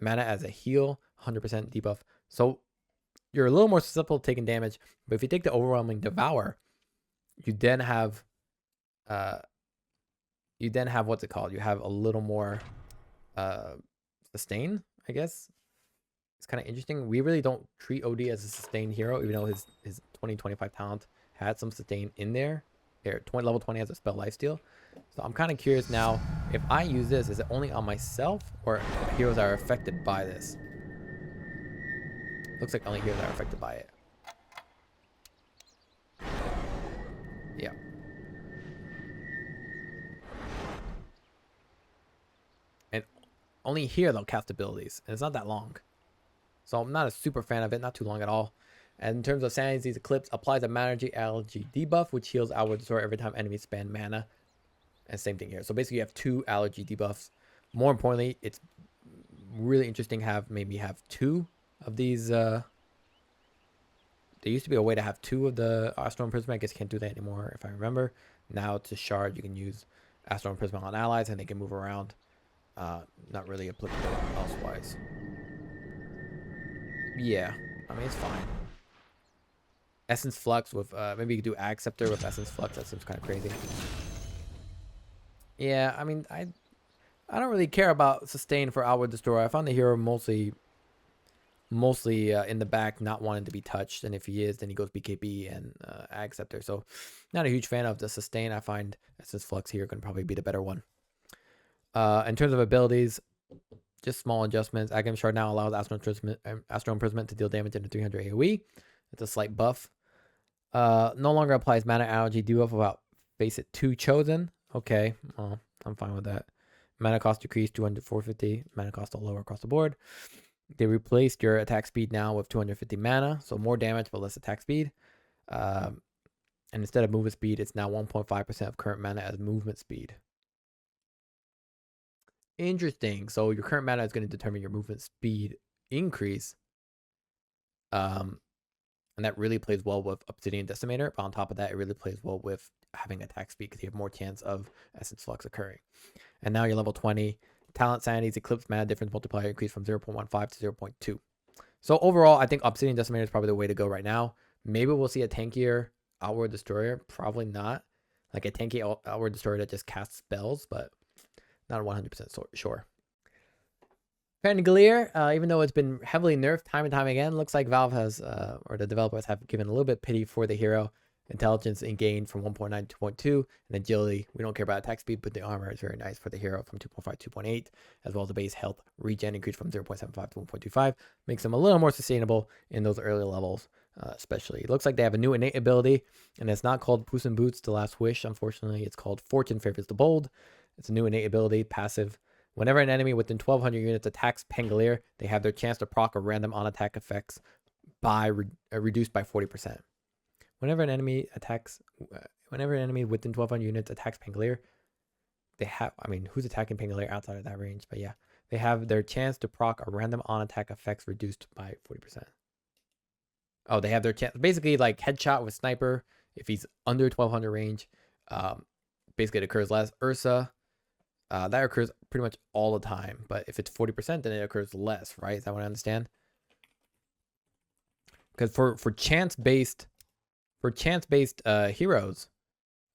Mana as a heal, 100% debuff. So you're a little more susceptible to taking damage. But if you take the Overwhelming Devour, you then have what's it called? You have a little more sustain, I guess. It's kind of interesting. We really don't treat OD as a sustain hero, even though his 20-25 talent had some sustain in there. Here, level 20 has a spell lifesteal. So I'm kind of curious now, if I use this, is it only on myself or heroes that are affected by this? Looks like only heroes that are affected by it. Yeah. And only here they'll cast abilities, and it's not that long. So I'm not a super fan of it, not too long at all. And in terms of Sanity's Eclipse, applies a mana allergy debuff, which heals Our World Destroyer every time enemies spend mana. And same thing here. So basically you have 2 allergy debuffs. More importantly, it's really interesting to maybe have 2 of these. There used to be a way to have 2 of the Astral Imprisonment. I guess you can't do that anymore if I remember. Now to Shard, you can use Astral Imprisonment on allies and they can move around. Not really applicable elsewise. Yeah, I mean, it's fine. Essence Flux with, maybe you could do Acceptor with Essence Flux. That seems kind of crazy. Yeah, I mean, I don't really care about sustain for Our World Destroyer. I found the hero mostly in the back, not wanting to be touched. And if he is, then he goes BKB and Acceptor. So not a huge fan of the sustain. I find Essence Flux here can probably be the better one. In terms of abilities, just small adjustments. Agam Shard now allows Astral Imprisonment to deal damage into 300 AoE. It's a slight buff. No longer applies mana allergy debuff about Facet 2 chosen. Okay, well, I'm fine with that. Mana cost decreased 200 450. Mana cost all lower across the board. They replaced your attack speed now with 250 mana, so more damage but less attack speed. And instead of movement speed, it's now 1.5% of current mana as movement speed. Interesting. So your current mana is going to determine your movement speed increase. And that really plays well with Obsidian Decimator. But on top of that, it really plays well with having attack speed because you have more chance of Essence Flux occurring. And now you're level 20. Talent Sanity's Eclipse mana difference multiplier increased from 0.15 to 0.2. So overall, I think Obsidian Decimator is probably the way to go right now. Maybe we'll see a tankier Our World Destroyer. Probably not. Like a tanky Our World Destroyer that just casts spells, but not 100% sure. Pangolier, even though it's been heavily nerfed time and time again, looks like Valve has, or the developers have given a little bit pity for the hero. Intelligence gained from 1.9 to 2.2, and agility. We don't care about attack speed, but the armor is very nice for the hero from 2.5 to 2.8, as well as the base health regen increased from 0.75 to 1.25. Makes them a little more sustainable in those early levels, especially. It looks like they have a new innate ability, and it's not called Puss in Boots, The Last Wish. Unfortunately, it's called Fortune Favors the Bold. It's a new innate ability, passive. Whenever an enemy within 1,200 units attacks Pangolier, they have their chance to proc a random on-attack effects by reduced by 40%. Whenever an enemy within 1,200 units attacks Pangolier, they have, I mean, who's attacking Pangolier outside of that range? But yeah, they have their chance to proc a random on-attack effects reduced by 40%. Oh, they have their chance, basically like headshot with sniper. If he's under 1,200 range, Basically, it occurs less. Ursa, that occurs pretty much all the time. But if it's 40%, then it occurs less, right? Is that what I understand? Because for chance-based heroes,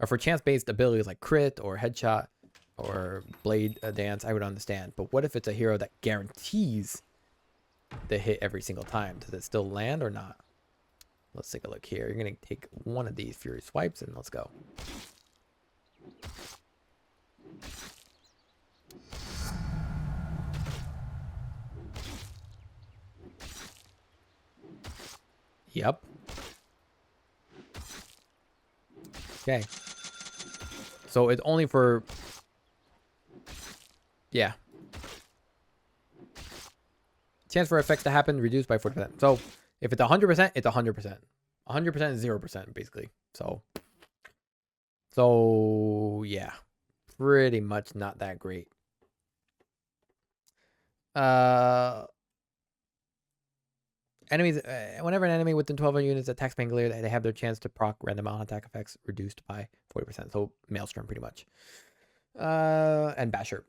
or for chance-based abilities like crit or headshot or blade dance, I would understand. But what if it's a hero that guarantees the hit every single time? Does it still land or not? Let's take a look here. You're going to take one of these Fury Swipes and let's go. Yep. Okay. So it's only for... Yeah. Chance for effects to happen reduced by 40%. So if it's 100%, it's 100%. 100% is 0%, basically. So yeah. Pretty much not that great. Enemies, whenever an enemy within 12 units attacks Pangolier, they have their chance to proc random amount attack effects reduced by 40%. So Maelstrom, pretty much. And Basher.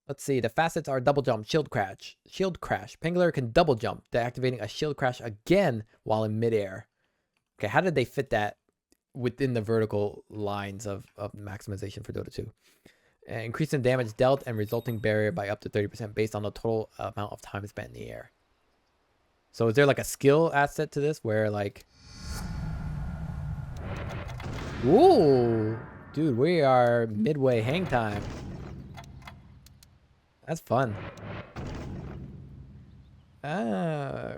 Let's see. The facets are double jump, shield crash. Shield crash. Pangolier can double jump, deactivating a shield crash again while in midair. Okay, how did they fit that within the vertical lines of maximization for Dota 2? Increase in damage dealt and resulting barrier by up to 30% based on the total amount of time spent in the air. So is there like a skill asset to this where like... Ooh, dude, we are midway hang time. That's fun.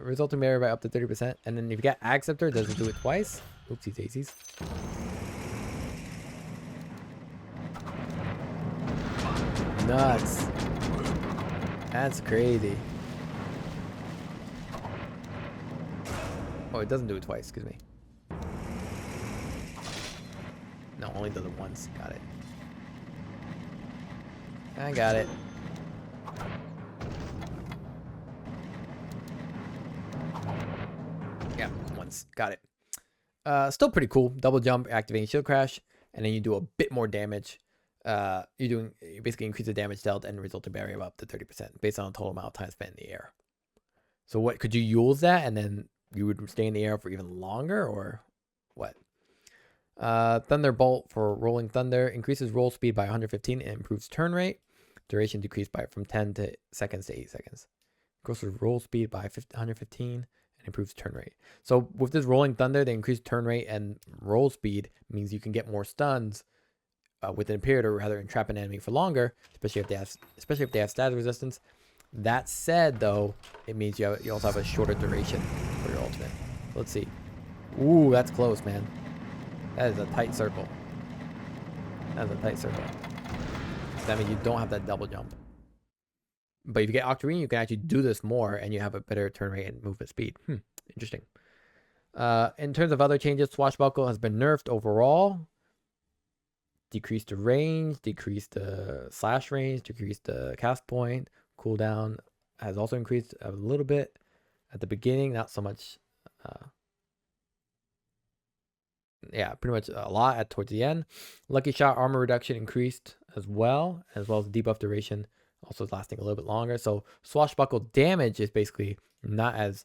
Resulting barrier by up to 30%. And then if you got Acceptor, does it do it twice? Oopsie daisies. Nuts. That's crazy. Oh, it doesn't do it twice, excuse me. No, only does it once. Got it. I got it. Yeah, once. Got it. Still pretty cool. Double jump, activating shield crash, and then you do a bit more damage. You basically increase the damage dealt and resulting barrier of up to 30% based on the total amount of time spent in the air. So what could you use that and then you would stay in the air for even longer or what? Thunderbolt for rolling thunder increases roll speed by 115 and improves turn rate. Duration decreased by from 10 seconds to 8 seconds. Increases roll speed by 115 and improves turn rate. So with this rolling thunder, the increased turn rate and roll speed means you can get more stuns within a period, or rather entrap an enemy for longer, especially if they have status resistance. That said, though, it means you also have a shorter duration for your ultimate. Let's see. Ooh, that's close, man. That is a tight circle. That is a tight circle. So that means you don't have that double jump. But if you get Octarine, you can actually do this more, and you have a better turn rate and movement speed. Interesting. In terms of other changes, Swashbuckle has been nerfed overall. Decreased the range, decreased the slash range, decreased the cast point. Cooldown has also increased a little bit at the beginning, not so much. Yeah, pretty much a lot towards the end. Lucky Shot armor reduction increased as well as debuff duration also is lasting a little bit longer. So Swashbuckle damage is basically not as,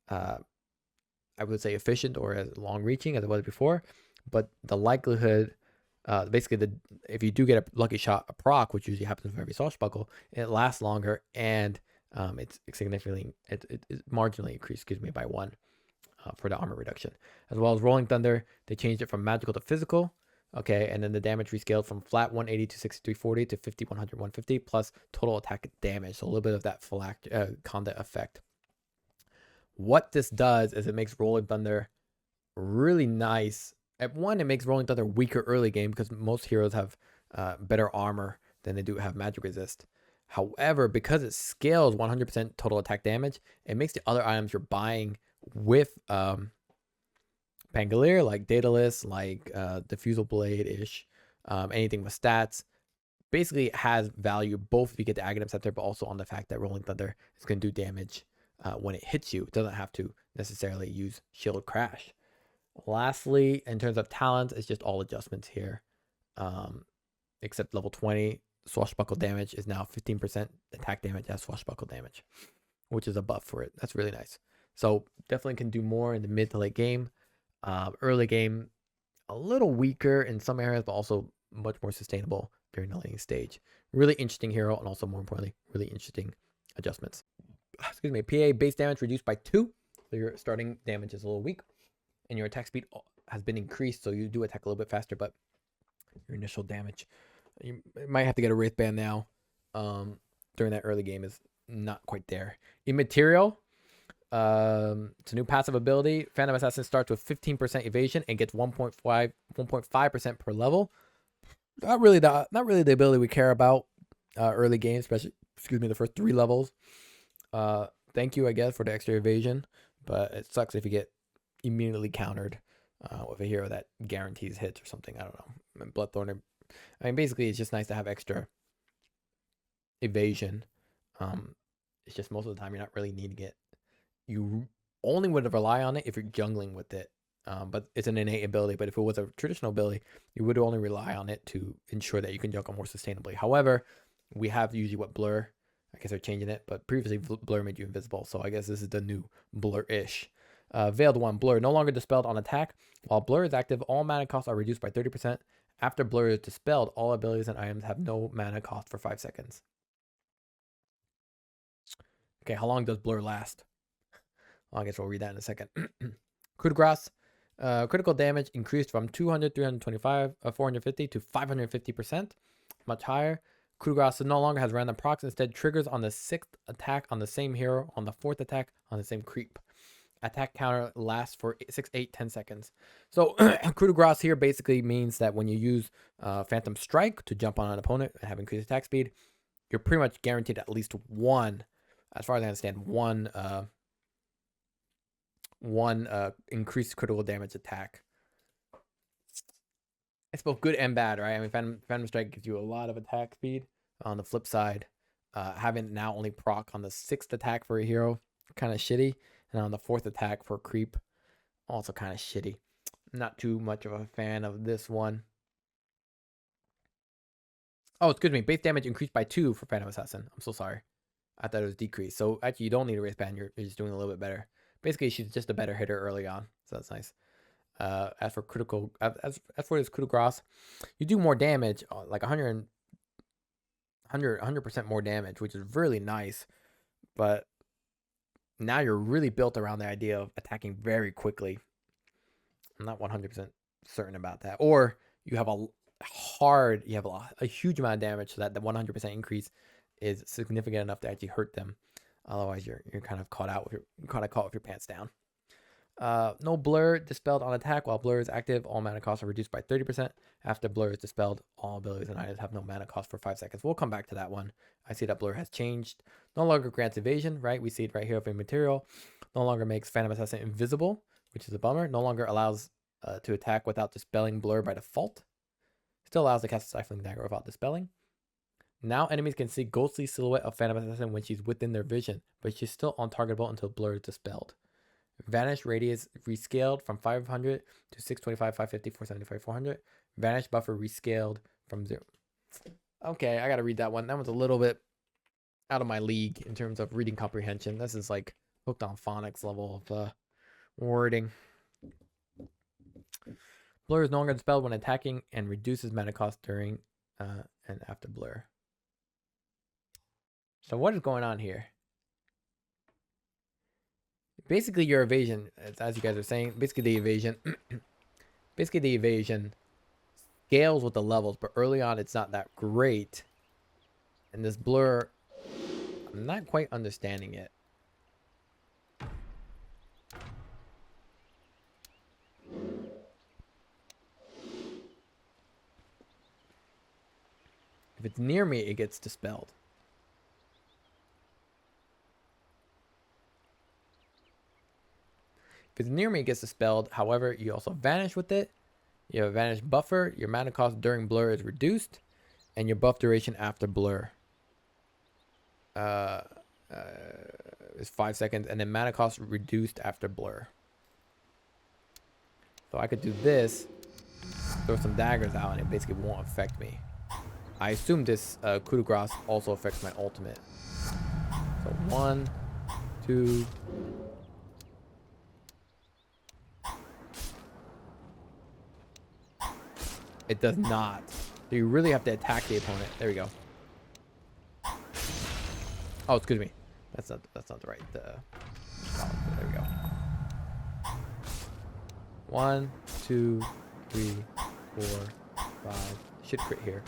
I would say, efficient or as long-reaching as it was before, but the likelihood... basically, if you do get a Lucky Shot, a proc, which usually happens with every Swashbuckle, it lasts longer, and it's significantly, it's marginally increased, by 1 for the armor reduction. As well as Rolling Thunder, they changed it from magical to physical. Okay, and then the damage rescaled from flat 180 to 6340 to 50, 100, 150 plus total attack damage. So a little bit of that conduit effect. What this does is it makes Rolling Thunder really nice. At one, it makes Rolling Thunder weaker early game because most heroes have better armor than they do have magic resist. However, because it scales 100% total attack damage, it makes the other items you're buying with Pangolier, like Daedalus, like Diffusal Blade-ish, anything with stats, basically has value both if you get the Aghanim Scepter, but also on the fact that Rolling Thunder is going to do damage when it hits you. It doesn't have to necessarily use Shield Crash. Lastly, in terms of talents, it's just all adjustments here. except level 20 swashbuckle damage is now 15% attack damage as swashbuckle damage, which is a buff for it. That's really nice. So definitely can do more in the mid to late game. Early game, a little weaker in some areas, but also much more sustainable during the laning stage. Really interesting hero, and also more importantly, really interesting adjustments. Excuse me. PA base damage reduced by 2. So your starting damage is a little weak, and your attack speed has been increased, so you do attack a little bit faster, but your initial damage, you might have to get a wristband now. During that early game is not quite there. Immaterial. It's a new passive ability. Phantom Assassin starts with 15% evasion and gets 1.5% per level. Not really the ability we care about early game, especially the first 3 levels. Thank you, I guess, for the extra evasion, but it sucks if you get immediately countered with a hero that guarantees hits or something. I don't know. Bloodthorn. I mean, basically, it's just nice to have extra evasion. It's just most of the time you're not really needing it. You only would rely on it if you're jungling with it. But it's an innate ability. But if it was a traditional ability, you would only rely on it to ensure that you can jungle more sustainably. However, we have usually what Blur. I guess they're changing it, but previously Blur made you invisible. So I guess this is the new Blur-ish. Veiled One, Blur, no longer dispelled on attack. While Blur is active, all mana costs are reduced by 30%. After Blur is dispelled, all abilities and items have no mana cost for 5 seconds. Okay, how long does Blur last? Well, I guess we'll read that in a second. Coup de grace. Critical damage increased from 200, 325, 450 to 550%. Much higher. Coup de grace no longer has random procs. Instead, triggers on the 6th attack on the same hero, on the 4th attack on the same creep. Attack counter lasts for 6, 8, 10 seconds. So coup de grace here basically means that when you use Phantom Strike to jump on an opponent and have increased attack speed, you're pretty much guaranteed at least one, as far as I understand, one increased critical damage attack. It's both good and bad, right? I mean, Phantom Strike gives you a lot of attack speed. On the flip side, having now only proc on the 6th attack for a hero, kind of shitty. And on the 4th attack for creep, also kind of shitty. Not too much of a fan of this one. Oh, excuse me. Base damage increased by 2 for Phantom Assassin. I'm so sorry. I thought it was decreased. So actually, you don't need a wristband. You're just doing a little bit better. Basically, she's just a better hitter early on. So that's nice. As for this coup de grace, you do more damage, like 100% more damage, which is really nice. But now you're really built around the idea of attacking very quickly. I'm not 100% certain about that. Or you have a huge amount of damage, so that the 100% increase is significant enough to actually hurt them. Otherwise, you're kind of caught with your pants down. No Blur dispelled on attack. While Blur is active, all mana costs are reduced by 30%. After Blur is dispelled, all abilities and items have no mana cost for 5 seconds. We'll come back to that one. I see that Blur has changed. No longer grants evasion, right? We see it right here with Immaterial. No longer makes Phantom Assassin invisible, which is a bummer. No longer allows to attack without dispelling Blur by default. Still allows to cast Stifling Dagger without dispelling. Now enemies can see ghostly silhouette of Phantom Assassin when she's within their vision, but she's still untargetable until Blur is dispelled. Vanish radius rescaled from 500 to 625, 550, 475, 400. Vanish buffer rescaled from 0. Okay, I gotta read that one. That one's a little bit out of my league in terms of reading comprehension. This is like hooked on phonics level of wording. Blur is no longer dispelled when attacking and reduces mana cost during and after Blur. So what is going on here? Basically, your evasion, as you guys are saying, basically the evasion scales with the levels, but early on it's not that great. And this Blur, I'm not quite understanding it. If it's near me, it gets dispelled. If it's near me, it gets dispelled. However, you also vanish with it. You have a vanish buffer. Your mana cost during Blur is reduced. And your buff duration after Blur is 5 seconds. And then mana cost reduced after Blur. So I could do this. throw some daggers out and it basically won't affect me. I assume this coup de grace also affects my ultimate. So 1, 2. It does not. So you really have to attack the opponent. There we go. Oh, excuse me. That's not the right. There we go. 1, 2, 3, 4, 5. Should crit here,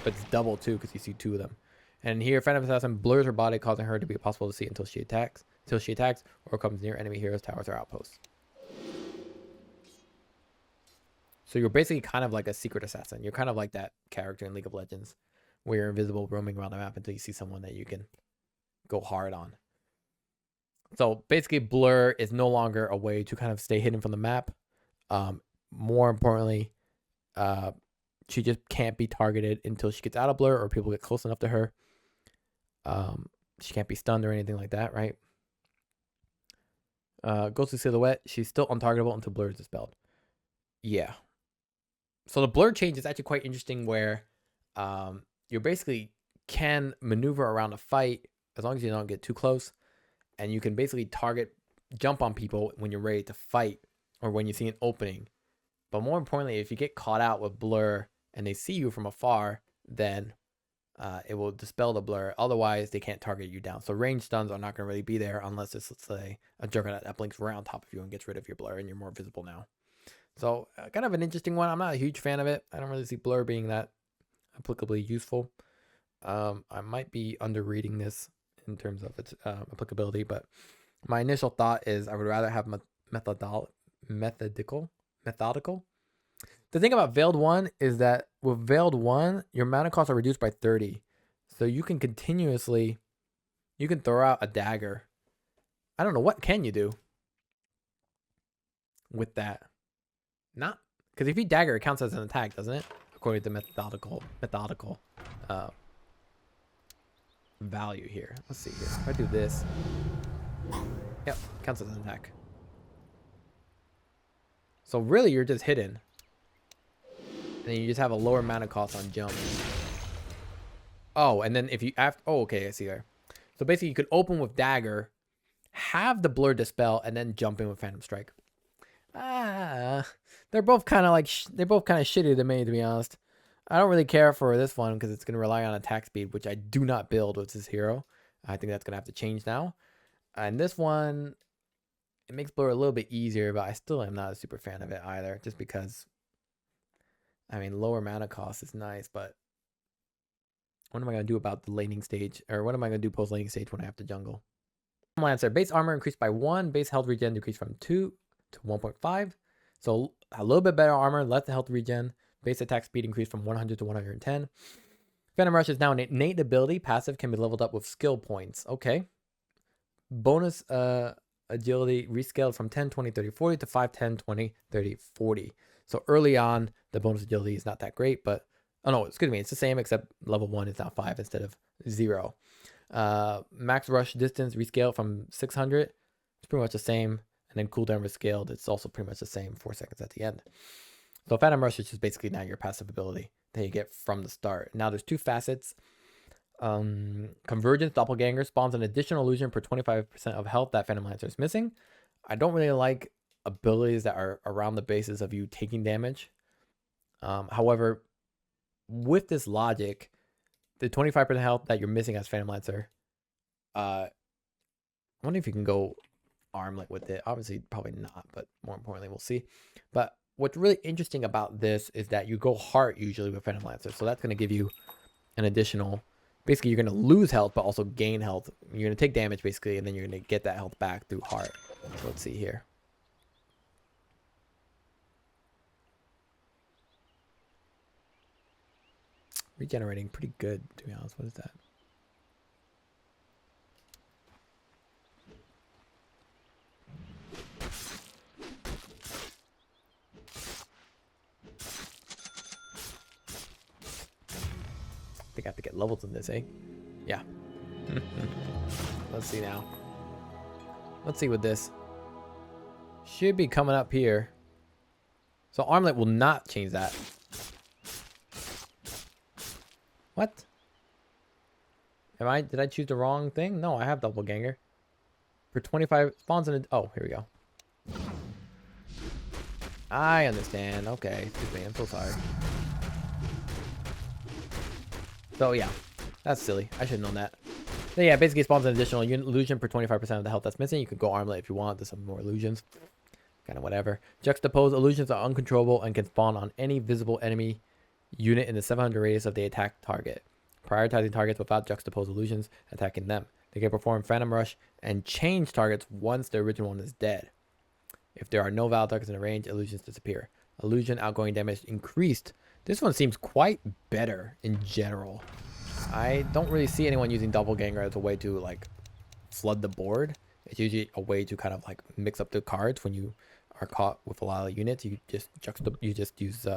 but it's double too because you see 2 of them. And here, Phantom Assassin blurs her body, causing her to be impossible to see until she attacks, or comes near enemy heroes, towers, or outposts. So you're basically kind of like a secret assassin. You're kind of like that character in League of Legends, where you're invisible, roaming around the map until you see someone that you can go hard on. So basically, blur is no longer a way to kind of stay hidden from the map. More importantly, she just can't be targeted until she gets out of blur or people get close enough to her. She can't be stunned or anything like that, right? Ghostly Silhouette, she's still untargetable until blur is dispelled. Yeah. So the blur change is actually quite interesting where you basically can maneuver around a fight as long as you don't get too close. And you can basically jump on people when you're ready to fight or when you see an opening. But more importantly, if you get caught out with blur and they see you from afar, then it will dispel the blur. Otherwise, they can't target you down. So range stuns are not going to really be there unless it's, let's say, a Juggernaut that blinks right on top of you and gets rid of your blur and you're more visible now. So kind of an interesting one. I'm not a huge fan of it. I don't really see blur being that applicably useful. I might be underreading this in terms of its applicability, but my initial thought is I would rather have methodical. The thing about Veiled 1 is that with Veiled 1, your mana costs are reduced by 30. So you can throw out a dagger. I don't know, what can you do with that? Not, because if you dagger, it counts as an attack, doesn't it? According to methodical value here. Let's see here. If I do this, yep, counts as an attack. So really, you're just hidden. And then you just have a lower mana cost on jump. Oh, and then if you okay, I see there. So basically, you could open with dagger, have the blur dispel, and then jump in with Phantom Strike. They're both kind of shitty to me, to be honest. I don't really care for this one because it's going to rely on attack speed, which I do not build with this hero. I think that's going to have to change now. And this one, it makes blur a little bit easier, but I still am not a super fan of it either, just because, I mean, lower mana cost is nice, but what am I going to do about the laning stage? Or what am I going to do post laning stage when I have to jungle? Lancer, base armor increased by 1, base health regen decreased from 2 to 1.5. So a little bit better armor, less health regen. Base attack speed increased from 100 to 110. Phantom Rush is now an innate ability. Passive can be leveled up with skill points. Okay. Bonus agility rescaled from 10, 20, 30, 40 to 5, 10, 20, 30, 40. So early on, the bonus agility is not that great, but, oh no, excuse me, it's the same except level 1 is now 5 instead of 0. Max rush distance rescaled from 600. It's pretty much the same. And then cooldown rescaled, it's also pretty much the same, 4 seconds at the end. So Phantom Rush is just basically now your passive ability that you get from the start. Now there's 2 facets. Convergence Doppelganger spawns an additional illusion per 25% of health that Phantom Lancer is missing. I don't really like abilities that are around the basis of you taking damage. However, with this logic, the 25% health that you're missing as Phantom Lancer, I wonder if you can go armlet with it. Obviously, probably not, but more importantly, we'll see. But what's really interesting about this is that you go heart usually with Phantom Lancer. So that's going to give you an additional, basically you're going to lose health, but also gain health. You're going to take damage basically, and then you're going to get that health back through heart. So let's see here. Regenerating pretty good, to be honest. What is that? I think I have to get levels in this, eh? Yeah. Let's see now. Let's see with this. Should be coming up here. So armlet will not change that. What? Did I choose the wrong thing? No, I have doppelganger. For 25 spawns in a, oh, here we go. I understand. Okay, excuse me, I'm so sorry. So yeah, that's silly. I should have known that. So yeah, basically spawns an additional illusion per 25% of the health that's missing. You could go armlet if you want. There's some more illusions. Kind of whatever. Juxtapose illusions are uncontrollable and can spawn on any visible enemy unit in the 700 radius of the attack target. Prioritizing targets without juxtapose illusions, attacking them. They can perform Phantom Rush and change targets once the original one is dead. If there are no valid targets in the range, illusions disappear. Illusion outgoing damage increased. This one seems quite better in general. I don't really see anyone using doppelganger as a way to like flood the board. It's usually a way to kind of like mix up the cards when you are caught with a lot of units. You just use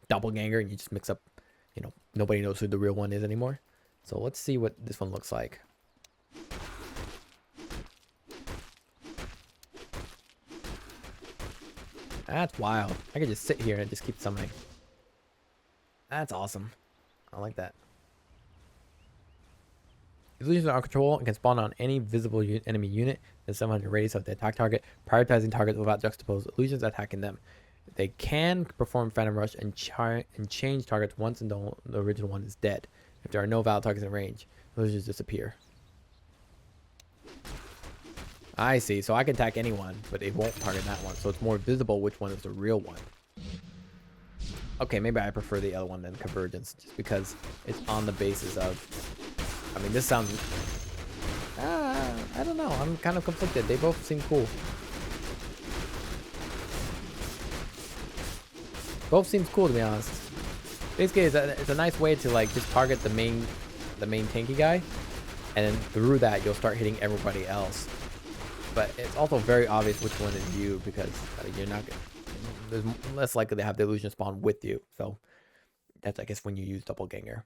doppelganger, and you just mix up. You know, nobody knows who the real one is anymore. So let's see what this one looks like. That's wild. I could just sit here and just keep summoning. That's awesome. I like that. Illusions are uncontrollable and can spawn on any visible enemy unit in 700 radius of the attack target, prioritizing targets without juxtaposed illusions attacking them. They can perform Phantom Rush and change targets once the original one is dead. If there are no valid targets in range, illusions disappear. I see. So I can attack anyone, but it won't target that one. So it's more visible which one is the real one. Okay, maybe I prefer the other one than Convergence, just because it's on the basis of... I mean, this sounds... I don't know. I'm kind of conflicted. They both seem cool. Both seems cool, to be honest. Basically, it's a nice way to like just target the main tanky guy, and then through that you'll start hitting everybody else. But it's also very obvious which one is you, because you're not. There's less likely to have the illusion spawn with you. So that's, I guess, when you use doppelganger.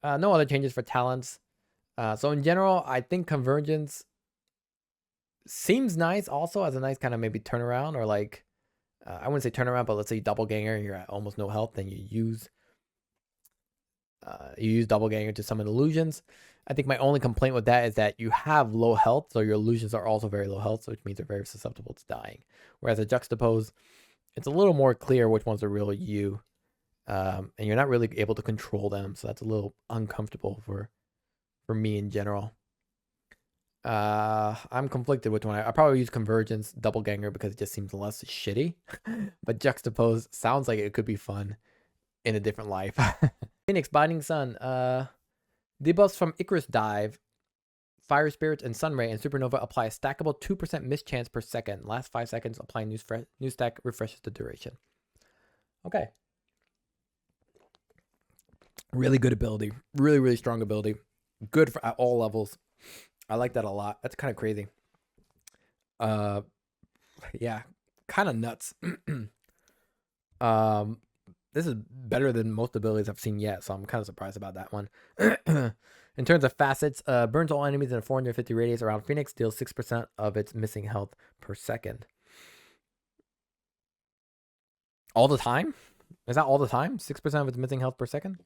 No other changes for talents. So in general, I think Convergence seems nice. Also as a nice kind of maybe turnaround, or like. I wouldn't say turnaround, but let's say doppelganger, you're at almost no health, then you use doppelganger to summon illusions. I think my only complaint with that is that you have low health, so your illusions are also very low health, which means they're very susceptible to dying. Whereas a juxtapose, it's a little more clear which ones are real you, and you're not really able to control them, so that's a little uncomfortable for me in general. I'm conflicted which one. I probably use Convergence, doppelganger, because it just seems less shitty. But juxtapose sounds like it could be fun in a different life. Phoenix, Binding Sun, debuffs from Icarus Dive, Fire Spirits, and Sunray and Supernova apply a stackable 2% mischance per second. Last 5 seconds, applying new stack refreshes the duration. Okay. Really good ability. Really, really strong ability. Good for at all levels. I like that a lot. That's kind of crazy. Yeah, kind of nuts. This is better than most abilities I've seen yet, so I'm kind of surprised about that one. In terms of facets, burns all enemies in a 450 radius around Phoenix, deals 6% of its missing health per second. All the time? Is that all the time? 6% of its missing health per second?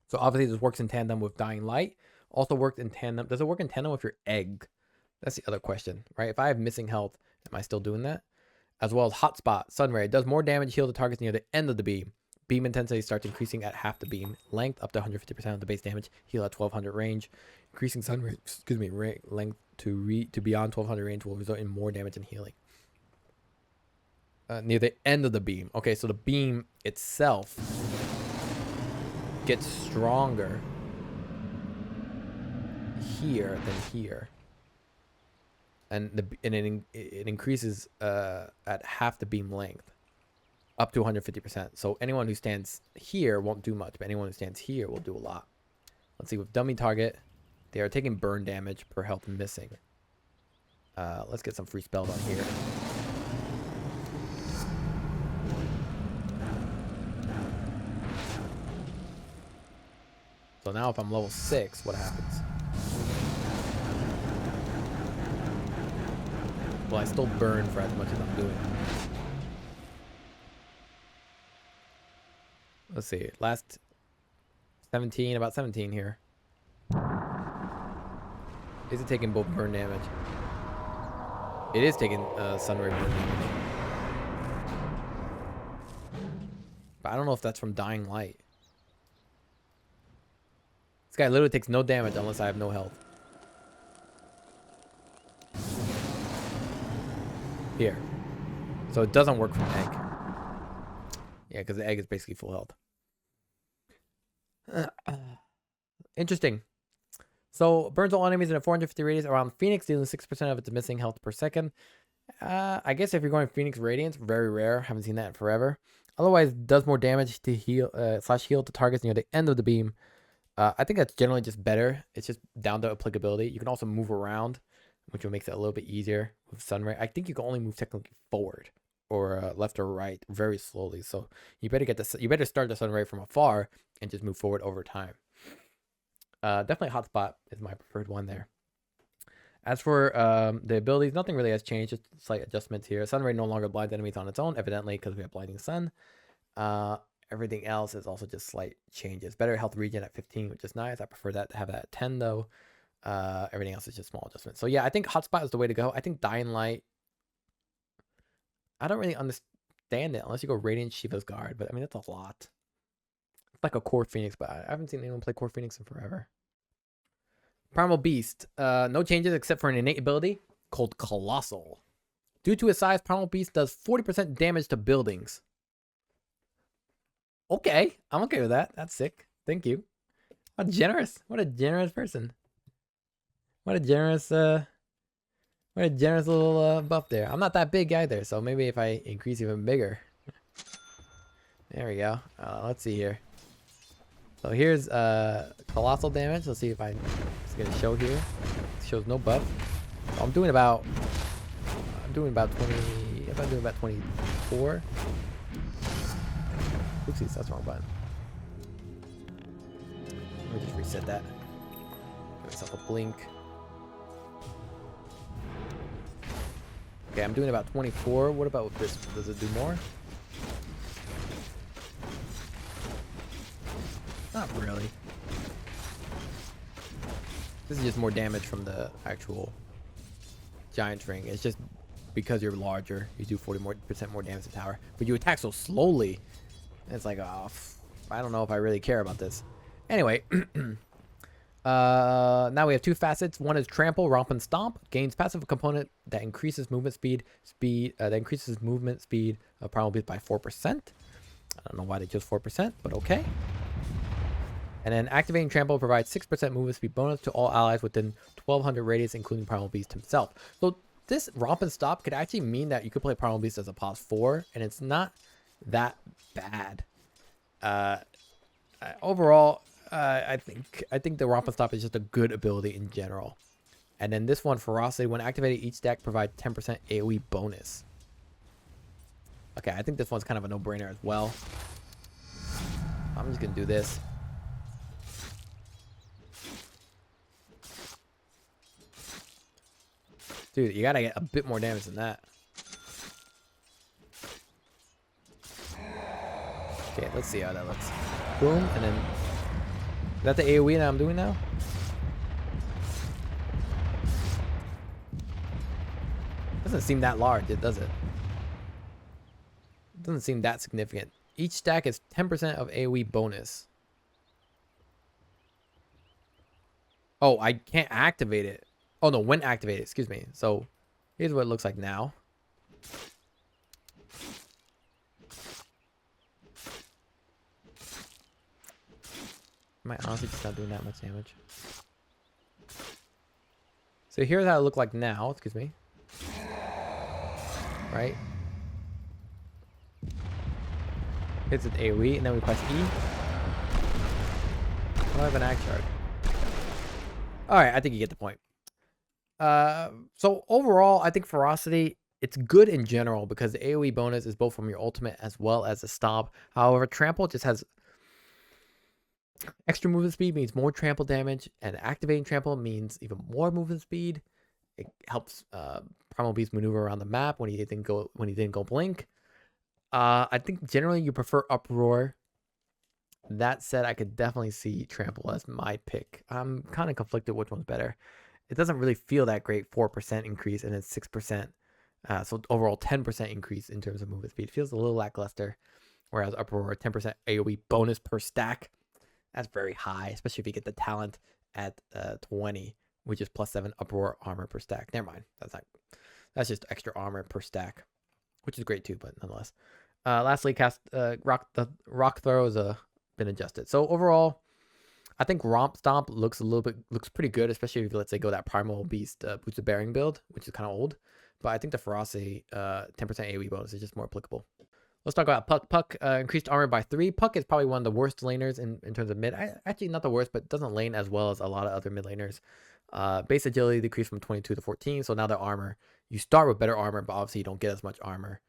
So obviously this works in tandem with Dying Light. Also worked in tandem. Does it work in tandem with your egg? That's the other question, right? If I have missing health, am I still doing that? As well as Hotspot, Sunray. It does more damage, heal the targets near the end of the beam. Beam intensity starts increasing at half the beam. Length up to 150% of the base damage. Heal at 1200 range. Increasing Sunray, length to beyond 1200 range will result in more damage and healing. Near the end of the beam. Okay, so the beam itself gets stronger here than here, and it increases at half the beam length, up to 150%. So anyone who stands here won't do much, but anyone who stands here will do a lot. Let's see, with dummy target, they are taking burn damage per health missing. Let's get some free spells on here. So now if I'm level 6, what happens? Well, I still burn for as much as I'm doing. Let's see. Last 17, about 17 here. Is it taking both burn damage? It is taking Sunray burn damage. But I don't know if that's from Dying Light. This guy literally takes no damage unless I have no health. Here. So it doesn't work from egg. Yeah, because the egg is basically full health. Interesting. So burns all enemies in a 450 radius around Phoenix, dealing 6% of its missing health per second. I guess if you're going Phoenix Radiance, very rare. Haven't seen that in forever. Otherwise, does more damage to heal / heal to targets near the end of the beam. I think that's generally just better. It's just down to applicability. You can also move around, which will make it a little bit easier with Sunray. I think you can only move technically forward or left or right very slowly. So you better get this. You better start the Sunray from afar and just move forward over time. Definitely Hotspot is my preferred one there. As for the abilities, nothing really has changed. Just slight adjustments here. Sunray no longer blinds enemies on its own, evidently because we have Blinding Sun. Everything else is also just slight changes. Better health regen at 15, which is nice. I prefer that to have that at 10 though. Everything else is just small adjustments. So yeah, I think Hotspot is the way to go. I think Dying Light, I don't really understand it unless you go Radiant Shiva's Guard, but I mean that's a lot. It's like a core Phoenix, but I haven't seen anyone play core Phoenix in forever. Primal Beast, no changes except for an innate ability called Colossal. Due to its size, Primal Beast does 40% damage to buildings. Okay, I'm okay with that. That's sick. Thank you. How generous. What a generous person. What a generous little buff there. I'm not that big either, so maybe if I increase even bigger. There we go. Let's see here. So here's colossal damage. Let's see if it's gonna show here. It shows no buff. So I'm doing about 20. If I'm doing about 24. Oopsies, that's the wrong button. Let me just reset that. Give myself a blink. Okay, I'm doing about 24. What about with this? Does it do more? Not really. This is just more damage from the actual giant ring. It's just because you're larger, you do 40% more damage to tower. But you attack so slowly. It's like, oh, I don't know if I really care about this. Anyway, now we have two facets. One is Trample, Romp, and Stomp. Gains passive component that increases movement speed. That increases movement speed of Primal Beast by 4%. I don't know why they chose 4%, but okay. And then activating Trample provides 6% movement speed bonus to all allies within 1200 radius, including Primal Beast himself. So this Romp and Stomp could actually mean that you could play Primal Beast as a pos 4, and it's not that bad. Overall, I think the Romp and Stomp is just a good ability in general. And then this one, Ferocity, when activated, each stack provides 10% AoE bonus. Okay, I think this one's kind of a no-brainer as well. I'm just gonna do this. Dude, you gotta get a bit more damage than that. Okay, let's see how that looks. Boom, and then... Is that the AoE that I'm doing now? Doesn't seem that large, does it? Doesn't seem that significant. Each stack is 10% of AoE bonus. Oh, I can't activate it. Oh no, when activated, excuse me. So here's what it looks like now. Am I honestly just not doing that much damage? So here's how it looked like now, excuse me. Right? Hits an AoE, and then we press E. I don't have an act shard. Alright, I think you get the point. So overall, I think Ferocity, it's good in general because the AoE bonus is both from your ultimate as well as the stomp. However, Trample just has extra movement speed, means more trample damage, and activating Trample means even more movement speed. It helps Primal Beast maneuver around the map when he didn't go blink. I think generally you prefer Uproar That said, I could definitely see Trample as my pick. I'm kind of conflicted which one's better. It doesn't really feel that great, 4% increase and then 6%. So overall 10% increase in terms of movement speed. Feels a little lackluster. Whereas Uproar, 10% AoE bonus per stack. That's very high, especially if you get the talent at 20, which is +7 Uproar armor per stack. Never mind. That's just extra armor per stack, which is great too, but nonetheless. Lastly, cast the rock throw has been adjusted. So overall, I think Romp Stomp looks pretty good, especially if you, let's say, go that Primal Beast boosted bearing build, which is kind of old. But I think the Ferocity 10% AoE bonus is just more applicable. Let's talk about Puck. Puck increased armor by 3. Puck is probably one of the worst laners in terms of mid. Actually, not the worst, but doesn't lane as well as a lot of other mid laners. Base agility decreased from 22 to 14, so now their armor, you start with better armor, but obviously you don't get as much armor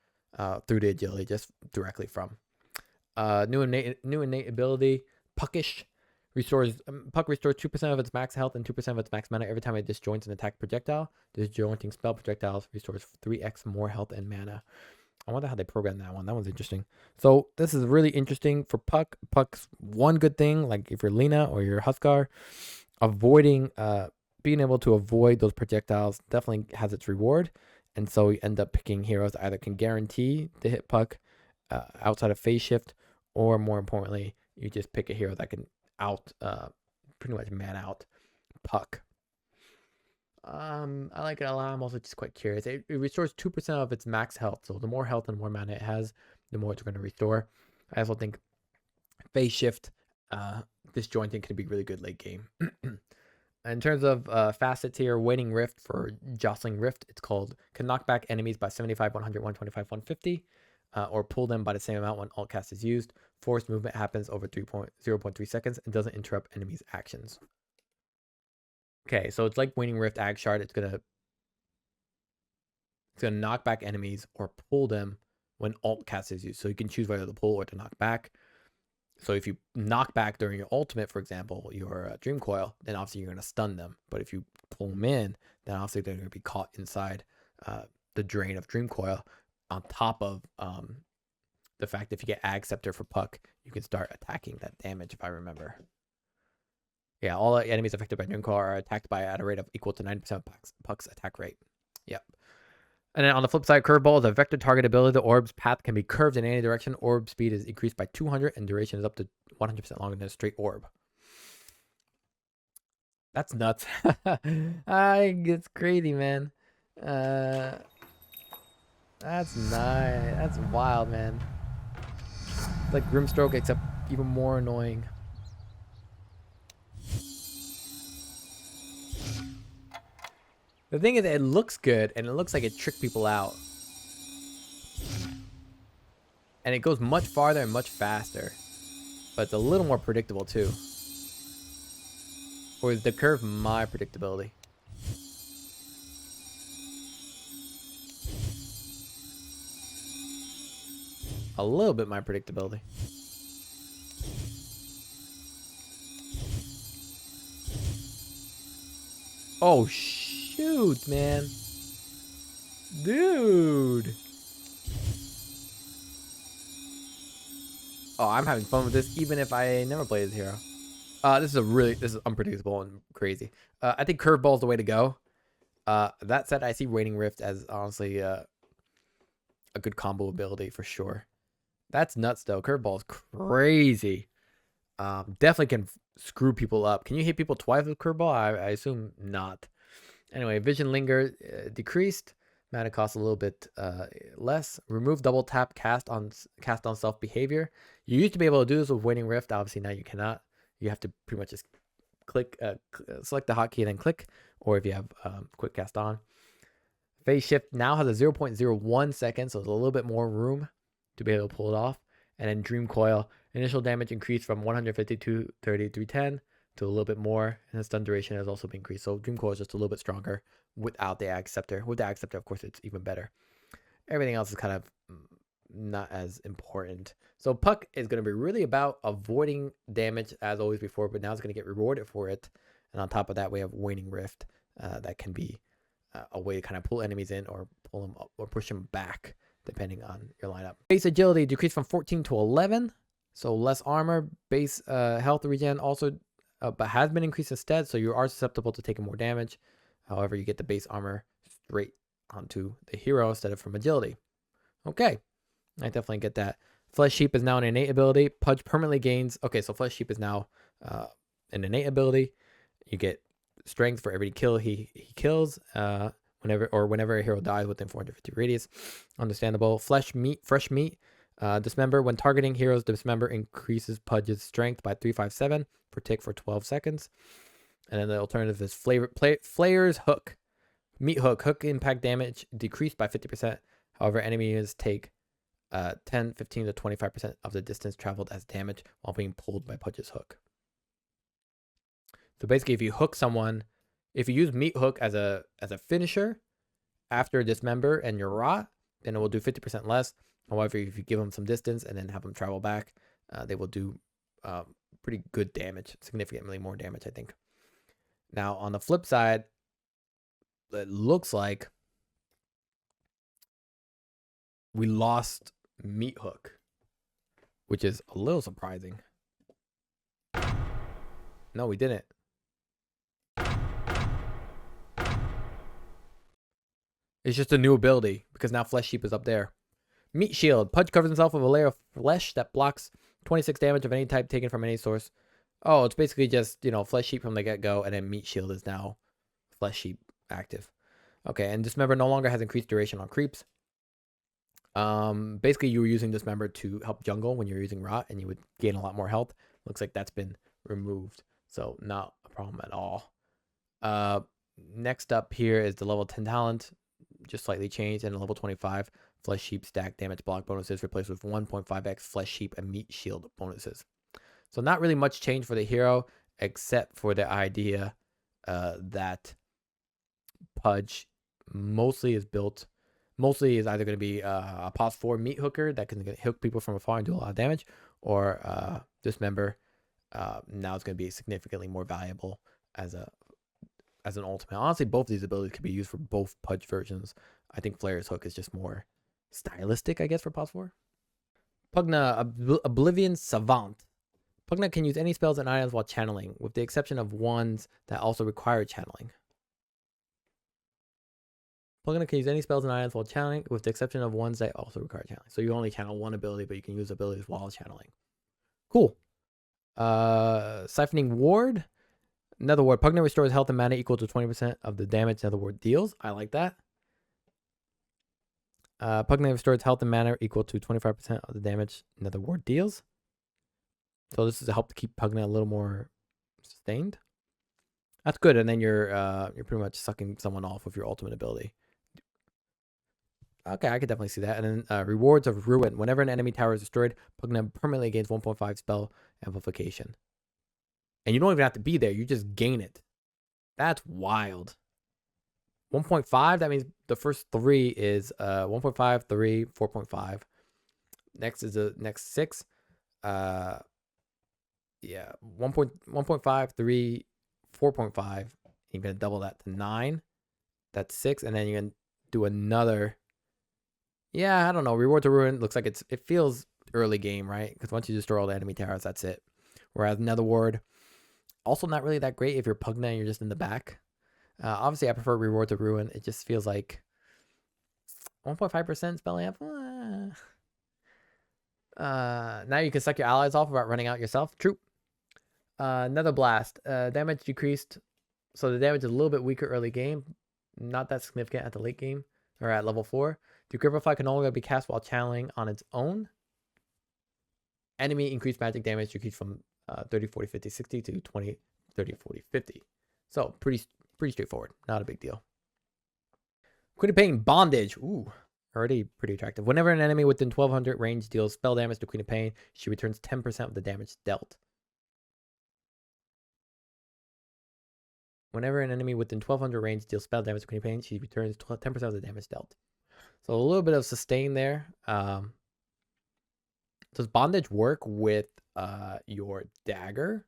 through the agility just directly from. New innate ability, Puckish. Puck restores 2% of its max health and 2% of its max mana every time it disjoints an attack projectile. Disjointing spell projectiles restores 3x more health and mana. I wonder how they programmed that one. That one's interesting. So this is really interesting for Puck. Puck's one good thing, like if you're Lina or you're Huskar, being able to avoid those projectiles definitely has its reward. And so you end up picking heroes that either can guarantee to hit Puck outside of phase shift, or more importantly, you just pick a hero that can pretty much man out Puck. I like it a lot. I'm also just quite curious. It restores 2% of its max health. So the more health and more mana it has, the more it's going to restore. I also think phase shift, disjointing could be really good late game. In terms of facets here, Waiting Rift for Jostling Rift, it's called can knock back enemies by 75, 100, 125, 150, or pull them by the same amount when alt cast is used. Forced movement happens over 0.3 seconds and doesn't interrupt enemies' actions. Okay, so it's like Waiting Rift Ag Shard. It's gonna knock back enemies or pull them when alt cast is used. So you can choose whether to pull or to knock back. So if you knock back during your ultimate, for example, your Dream Coil, then obviously you're gonna stun them. But if you pull them in, then obviously they're gonna be caught inside the drain of Dream Coil. On top of the fact that if you get Ag Scepter for Puck, you can start attacking that damage, if I remember. Yeah, all enemies affected by Dream Coil are attacked by at a rate of equal to 90% of Puck's attack rate. Yep. And then on the flip side, Curveball is a vector target ability. The orb's path can be curved in any direction. Orb speed is increased by 200 and duration is up to 100% longer than a straight orb. That's nuts. It's crazy, man. That's nice. That's wild, man. It's like Grimstroke, except even more annoying. The thing is, it looks good, and it looks like it tricked people out. And it goes much farther and much faster. But it's a little more predictable, too. Or is the curve my predictability? A little bit my predictability. Oh, shoot, man. Dude. Oh, I'm having fun with this, even if I never played this hero. This is unpredictable and crazy. I think Curveball is the way to go. That said, I see Waiting Rift as honestly a good combo ability for sure. That's nuts, though. Curveball is crazy. Definitely can screw people up. Can you hit people twice with Curveball? I assume not. Anyway, Vision Linger decreased. Mana cost a little bit less. Remove double tap cast on self behavior. You used to be able to do this with Waiting Rift. Obviously now you cannot. You have to pretty much just click, select the hotkey and then click, or if you have quick cast on. Phase shift now has a 0.01 second, so there's a little bit more room to be able to pull it off. And then Dream Coil, initial damage increased from 150 to 30 to 310 to a little bit more, and the stun duration has also been increased. So Dream Coil is just a little bit stronger without the Ag Scepter. With the Ag Scepter, of course, it's even better. Everything else is kind of not as important. So Puck is going to be really about avoiding damage as always before, but now it's going to get rewarded for it. And on top of that, we have Waiting Rift that can be a way to kind of pull enemies in or pull them up or push them back depending on your lineup. Base agility decreased from 14 to 11. So less armor, base health regen also, but has been increased instead. So you are susceptible to taking more damage. However, you get the base armor straight onto the hero instead of from agility. Okay, I definitely get that. Flesh Sheep is now an innate ability. Pudge permanently gains. Okay, so Flesh Sheep is now an innate ability. You get strength for every kill he kills. Whenever a hero dies within 450 radius. Understandable. Fresh meat. Dismember. When targeting heroes, dismember increases Pudge's strength by 357 per tick for 12 seconds. And then the alternative is Flayer's Hook. Meat Hook. Hook impact damage decreased by 50%. However, enemies take 10, 15 to 25% of the distance traveled as damage while being pulled by Pudge's Hook. So basically, if you hook someone, if you use Meat Hook as a finisher after Dismember and you're rot, then it will do 50% less. However, if you give them some distance and then have them travel back, they will do pretty good damage, significantly more damage, I think. Now, on the flip side, it looks like we lost Meat Hook, which is a little surprising. No, we didn't. It's just a new ability because now Flesh Sheep is up there. Meat Shield. Pudge covers himself with a layer of flesh that blocks 26 damage of any type taken from any source. Oh, it's basically just, Flesh Sheep from the get-go, and then Meat Shield is now Flesh Sheep active. Okay, and Dismember no longer has increased duration on creeps. Basically, you were using Dismember to help jungle when you're using Rot, and you would gain a lot more health. Looks like that's been removed, so not a problem at all. Next up here is the level 10 talent, just slightly changed, and level 25 Flesh Sheep stack damage block bonuses replaced with 1.5x Flesh Sheep and Meat Shield bonuses. So not really much change for the hero, except for the idea that Pudge mostly is either going to be a pos 4 meat hooker that can hook people from afar and do a lot of damage, or Dismember now is going to be significantly more valuable as an ultimate. Honestly, both of these abilities could be used for both Pudge versions. I think Flayer's Hook is just more stylistic, I guess, for pos 4. Pugna, Oblivion Savant. Pugna can use any spells and items while channeling, with the exception of ones that also require channeling. Pugna can use any spells and items while channeling, with the exception of ones that also require channeling. So you only channel one ability, but you can use abilities while channeling. Cool. Siphoning Ward. Nether Ward. Pugna restores health and mana equal to 20% of the damage Nether Ward deals. I like that. Pugna restores health and mana equal to 25% of the damage Nether Ward deals. So this is to help to keep Pugna a little more sustained. That's good, and then you're pretty much sucking someone off with your ultimate ability. Okay, I could definitely see that. And then Rewards of Ruin. Whenever an enemy tower is destroyed, Pugna permanently gains 1.5 spell amplification. And you don't even have to be there. You just gain it. That's wild. 1.5, that means the first 3 is 1.5, 3, 4.5. Next is the next 6. Yeah, 1.5, 3, 4.5. You're going to double that to 9. That's 6. And then you're going to do another. Yeah, I don't know. Reward to Ruin looks like it feels early game, right? Because once you destroy all the enemy towers, that's it. Whereas Nether Ward, also not really that great if you're Pugna and you're just in the back. Obviously, I prefer Reward to Ruin. It just feels like 1.5% spell amp. Now you can suck your allies off without running out yourself. True. Nether Blast. Damage decreased. So the damage is a little bit weaker early game. Not that significant at the late game or at level 4. Decripify can no longer be cast while channeling on its own. Enemy increased magic damage decreased from 30, 40, 50, 60 to 20, 30, 40, 50. So pretty straightforward. Not a big deal. Queen of Pain Bondage. Ooh, already pretty attractive. Whenever an enemy within 1200 range deals spell damage to Queen of Pain, she returns 10% of the damage dealt. Whenever an enemy within 1200 range deals spell damage to Queen of Pain, she returns 10% of the damage dealt. So a little bit of sustain there. Does Bondage work with your dagger?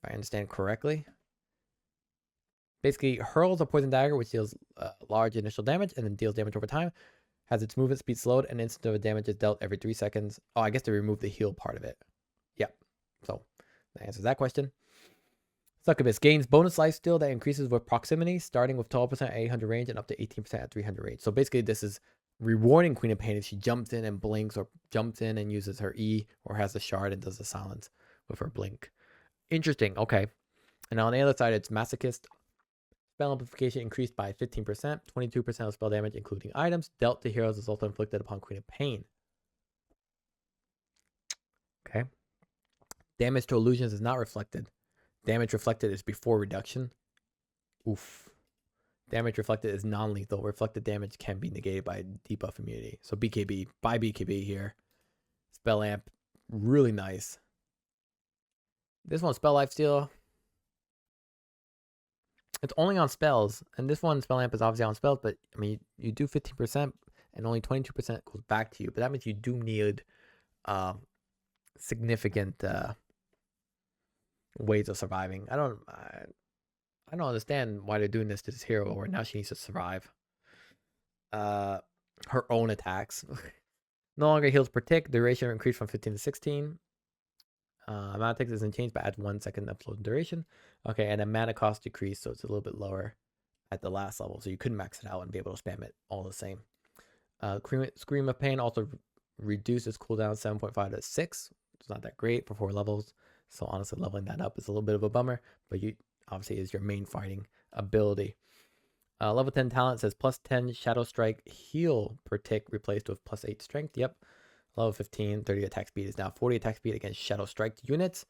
If I understand correctly. Basically, hurls a poison dagger, which deals large initial damage and then deals damage over time. Has its movement speed slowed, and instant of damage is dealt every 3 seconds. Oh, I guess they removed the heal part of it. Yep. So that answers that question. Succubus gains bonus lifesteal that increases with proximity, starting with 12% at 800 range and up to 18% at 300 range. So basically, this is rewarding Queen of Pain if she jumps in and blinks, or jumps in and uses her E, or has the shard and does the silence with her blink. Interesting. Okay. And on the other side, it's Masochist. Spell amplification increased by 15%, 22% of spell damage, including items dealt to heroes is also inflicted upon Queen of Pain. Okay. Damage to illusions is not reflected. Damage reflected is before reduction. Oof. Damage reflected is non-lethal. Reflected damage can be negated by debuff immunity. So BKB, buy BKB here. Spell amp, really nice. This one, spell lifesteal. It's only on spells, and this one, spell amp, is obviously on spells, but I mean, you do 15% and only 22% goes back to you, but that means you do need significant ways of surviving. I don't understand why they're doing this to this hero, where now she needs to survive her own attacks. No longer heals per tick. Duration increased from 15 to 16. Amount of ticks isn't changed, but adds 1 second upload duration. Okay, and then mana cost decreased, so it's a little bit lower at the last level. So you could max it out and be able to spam it all the same. Scream of Pain also reduces cooldown 7.5 to 6. It's not that great for 4 levels. So honestly, leveling that up is a little bit of a bummer, but you obviously is your main fighting ability. Level 10 talent says plus 10 Shadow Strike heal per tick replaced with plus 8 strength. Yep. Level 15, 30 attack speed is now 40 attack speed against Shadow Strike units.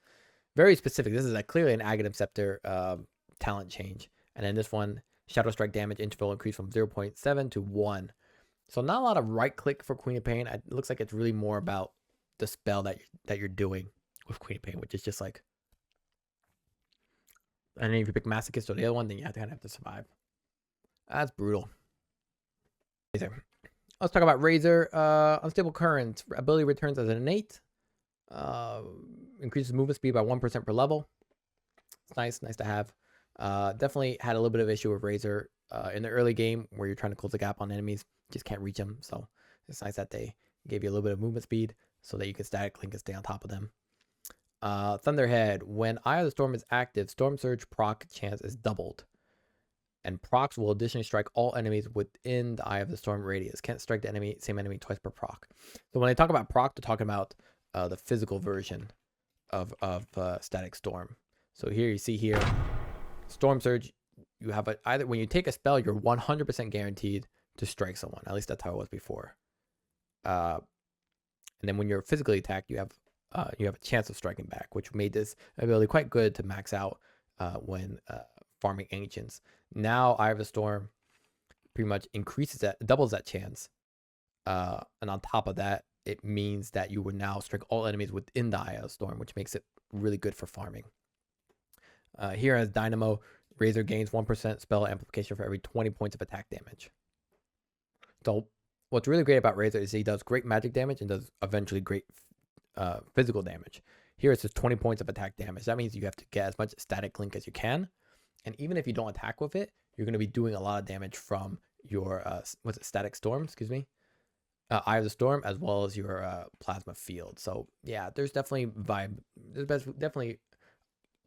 Very specific. This is clearly an Aghanim Scepter talent change. And then this one, Shadow Strike damage interval increased from 0.7 to 1. So not a lot of right click for Queen of Pain. It looks like it's really more about the spell that you're doing with Queen of Pain, which is just like, and then if you pick Masochist or the other one, then you kind of have to survive. That's brutal. Let's talk about Razor. Unstable Current. Ability returns as an innate. Increases movement speed by 1% per level. It's nice to have. Definitely had a little bit of issue with Razor in the early game where you're trying to close the gap on enemies. Just can't reach them. So it's nice that they gave you a little bit of movement speed so that you can static link and stay on top of them. Thunderhead. When Eye of the Storm is active, Storm Surge proc chance is doubled. And procs will additionally strike all enemies within the Eye of the Storm radius. Can't strike the same enemy twice per proc. So when they talk about proc, they're talking about the physical version of Static Storm. So here you see here, Storm Surge. You have either when you take a spell, you're 100% guaranteed to strike someone. At least that's how it was before. And then when you're physically attacked, you have a chance of striking back, which made this ability quite good to max out when farming ancients. Now Eye of the Storm pretty much doubles that chance, and on top of that, it means that you would now strike all enemies within the Eye of the Storm, which makes it really good for farming. Here as Dynamo, Razor gains 1% spell amplification for every 20 points of attack damage. So what's really great about Razor is he does great magic damage and does eventually great physical damage. Here it says 20 points of attack damage. That means you have to get as much static link as you can. And even if you don't attack with it, you're going to be doing a lot of damage from your Static Storm, excuse me, Eye of the Storm, as well as your Plasma Field. So yeah, there's definitely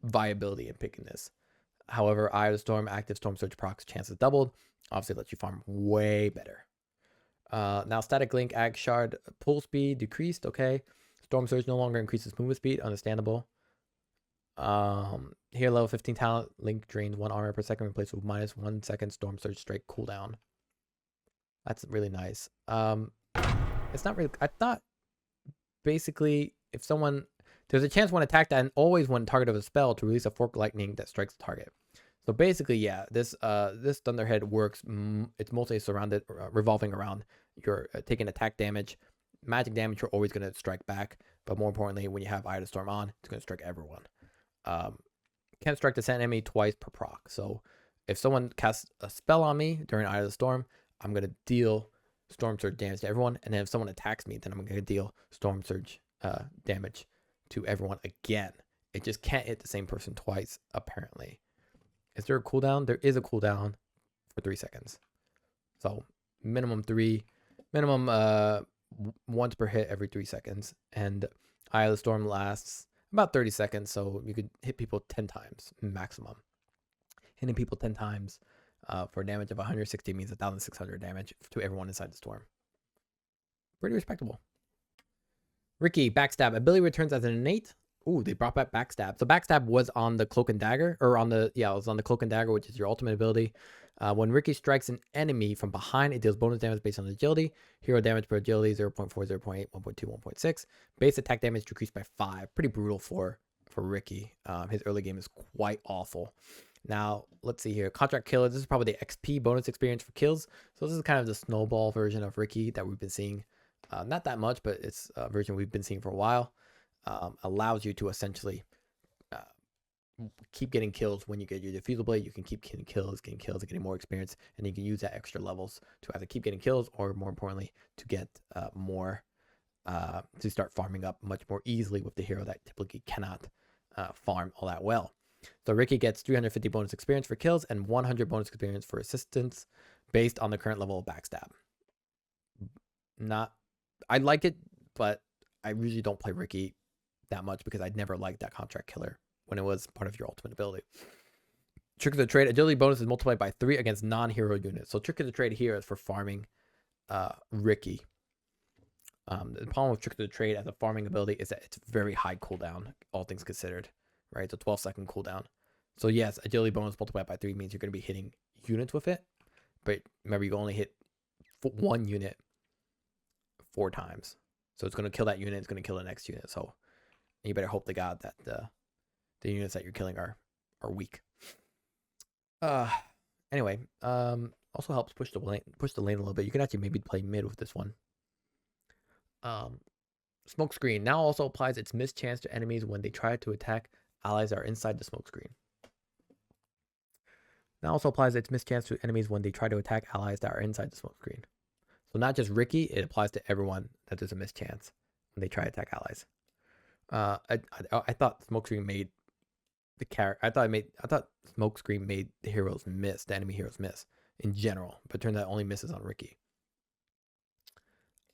viability in picking this. However, Eye of the Storm, active Storm Surge procs chances doubled. Obviously, lets you farm way better. Now Static Link, Ag Shard, pull speed decreased. Okay, Storm Surge no longer increases movement speed. Understandable. Here level 15 talent, Link drains 1 armor per second, replaced with -1 second Storm Surge strike cooldown. That's really nice. It's not really, I thought basically if someone, there's a chance when attacked and always when target of a spell to release a fork lightning that strikes the target. So basically, yeah, this Thunderhead works. It's mostly revolving around your taking attack damage, magic damage. You're always going to strike back, but more importantly, when you have Eye of the Storm on, it's going to strike everyone. Can't strike the same enemy twice per proc. So if someone casts a spell on me during Eye of the Storm, I'm going to deal Storm Surge damage to everyone. And then if someone attacks me, then I'm going to deal Storm Surge damage to everyone again. It just can't hit the same person twice, apparently. Is there a cooldown? There is a cooldown for 3 seconds. So minimum 3. Minimum once per hit every 3 seconds. And Eye of the Storm lasts about 30 seconds, so you could hit people 10 times maximum. Hitting people 10 times for damage of 160 means 1,600 damage to everyone inside the storm. Pretty respectable. Ricky, Backstab. Ability returns as an innate. Ooh, they brought back Backstab. So Backstab was on the Cloak and Dagger, or on the, it was on the Cloak and Dagger, which is your ultimate ability. When Ricky strikes an enemy from behind, it deals bonus damage based on agility. Hero damage per agility, 0.4, 0.8, 1.2, 1.6. Base attack damage decreased by 5. Pretty brutal for Ricky. His early game is quite awful. Now, let's see here. Contract Killer. This is probably the XP bonus experience for kills. So this is kind of the snowball version of Ricky that we've been seeing. Not that much, but it's a version we've been seeing for a while. Allows you to essentially keep getting kills when you get your Diffusal Blade. You can keep getting kills, and getting more experience, and you can use that extra levels to either keep getting kills or, more importantly, to get more, to start farming up much more easily with the hero that typically cannot farm all that well. So Ricky gets 350 bonus experience for kills and 100 bonus experience for assistance based on the current level of Backstab. I like it, but I usually don't play Ricky that much because I'd never liked that Contract Killer when it was part of your ultimate ability. Trick of the Trade. Agility bonus is multiplied by 3 against non-hero units. So Trick of the Trade here is for farming Ricky. The problem with Trick of the Trade as a farming ability is that it's very high cooldown, all things considered. Right, it's a 12-second cooldown. So yes, agility bonus multiplied by 3 means you're going to be hitting units with it. But remember, you can only hit 1 unit 4 times. So it's going to kill that unit, it's going to kill the next unit. So you better hope to God that the units that you're killing are weak. Anyway, also helps push the lane a little bit. You can actually maybe play mid with this one. Smoke Screen now also applies its mischance to enemies when they try to attack allies that are inside the smoke screen. Now also applies its mischance to enemies when they try to attack allies that are inside the smoke screen. So not just Ricky, it applies to everyone that there's a mischance when they try to attack allies. I thought Smoke Screen made the character. I thought Smoke Screen made the heroes miss, the enemy heroes miss in general, but it turns out it only misses on Ricky.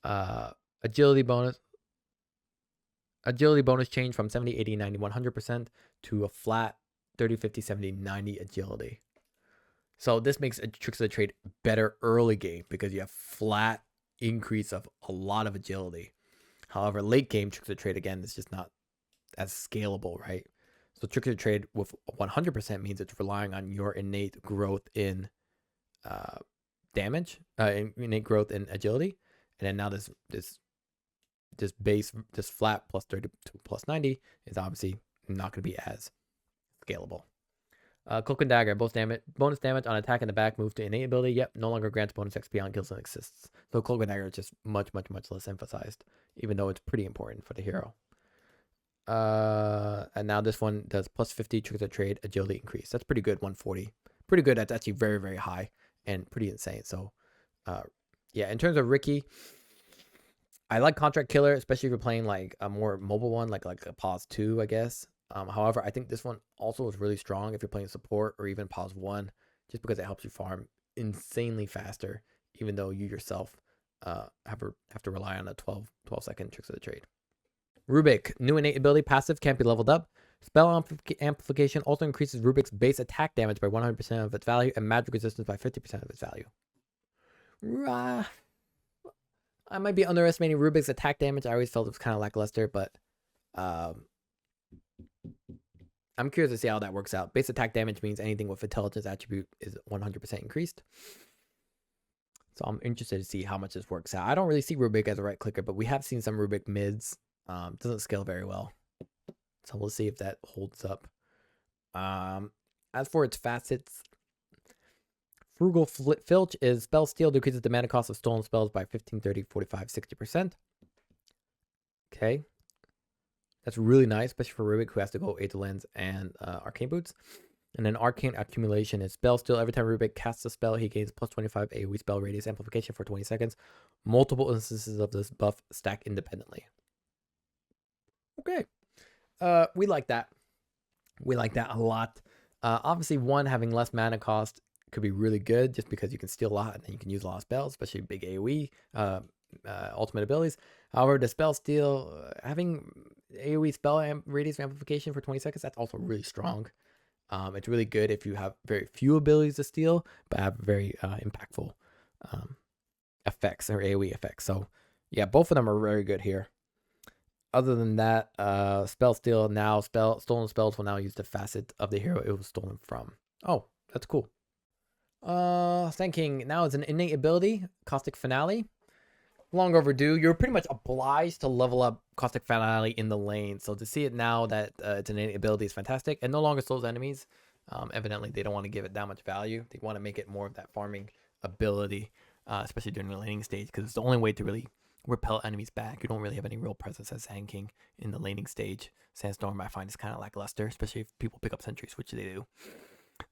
Agility bonus. Agility bonus change from 70, 80, 90, 100% to a flat 30, 50, 70, 90 agility. So this makes Tricks of the Trade better early game because you have flat increase of a lot of agility. However, late game Tricks of the Trade, again, is just not as scalable, right? So Tricks of the Trade with 100% means it's relying on your innate growth in damage, innate growth in agility. And then now this flat plus 30 to plus 90 is obviously not going to be as scalable. Cloak and Dagger, bonus damage on attack in the back, move to innate ability. Yep, no longer grants bonus XP on kills and assists. So Cloak and Dagger is just much less emphasized, even though it's pretty important for the hero. And now this one does plus 50 Tricks of the Trade agility increase. That's pretty good, 140. Pretty good. That's actually very, very high and pretty insane. So, yeah, in terms of Ricky, I like Contract Killer, especially if you're playing like a more mobile one, like a Pause 2, I guess. However, I think this one also is really strong if you're playing support or even Pause 1, just because it helps you farm insanely faster, even though you yourself have to rely on a 12-second Tricks of the Trade. Rubik, new innate ability, passive, can't be leveled up. Spell amplification also increases Rubik's base attack damage by 100% of its value and magic resistance by 50% of its value. I might be underestimating Rubik's attack damage. I always felt it was kind of lackluster, but I'm curious to see how that works out. Base attack damage means anything with intelligence attribute is 100% increased. So I'm interested to see how much this works out. I don't really see Rubik as a right clicker, but we have seen some Rubik mids. Doesn't scale very well. So we'll see if that holds up. As for its facets, Frugal Filch is spell steal, decreases the mana cost of stolen spells by 15, 30, 45, 60%. Okay. That's really nice, especially for Rubik, who has to go Aether Lens and Arcane Boots. And then Arcane Accumulation is spell steal. Every time Rubik casts a spell, he gains plus 25 AoE spell radius amplification for 20 seconds. Multiple instances of this buff stack independently. Okay. We like that. We like that a lot. Obviously, one, having less mana cost could be really good just because you can steal a lot and then you can use a lot of spells, especially big AoE ultimate abilities. However, the spell steal, having AoE spell radius amplification for 20 seconds, that's also really strong. It's really good if you have very few abilities to steal, but have very impactful effects or AoE effects. So yeah, both of them are very good here. Other than that, spell steal now, stolen spells will now use the facet of the hero it was stolen from. Oh, that's cool. Sand King now is an innate ability, Caustic Finale. Long overdue. You're pretty much obliged to level up Caustic Finale in the lane. So to see it now that it's an innate ability is fantastic. And no longer slows enemies. Evidently, they don't want to give it that much value. They want to make it more of that farming ability, especially during the laning stage, because it's the only way to really repel enemies back. You don't really have any real presence as Sand King in the laning stage. Sandstorm, I find, is kind of lackluster, especially if people pick up sentries, which they do.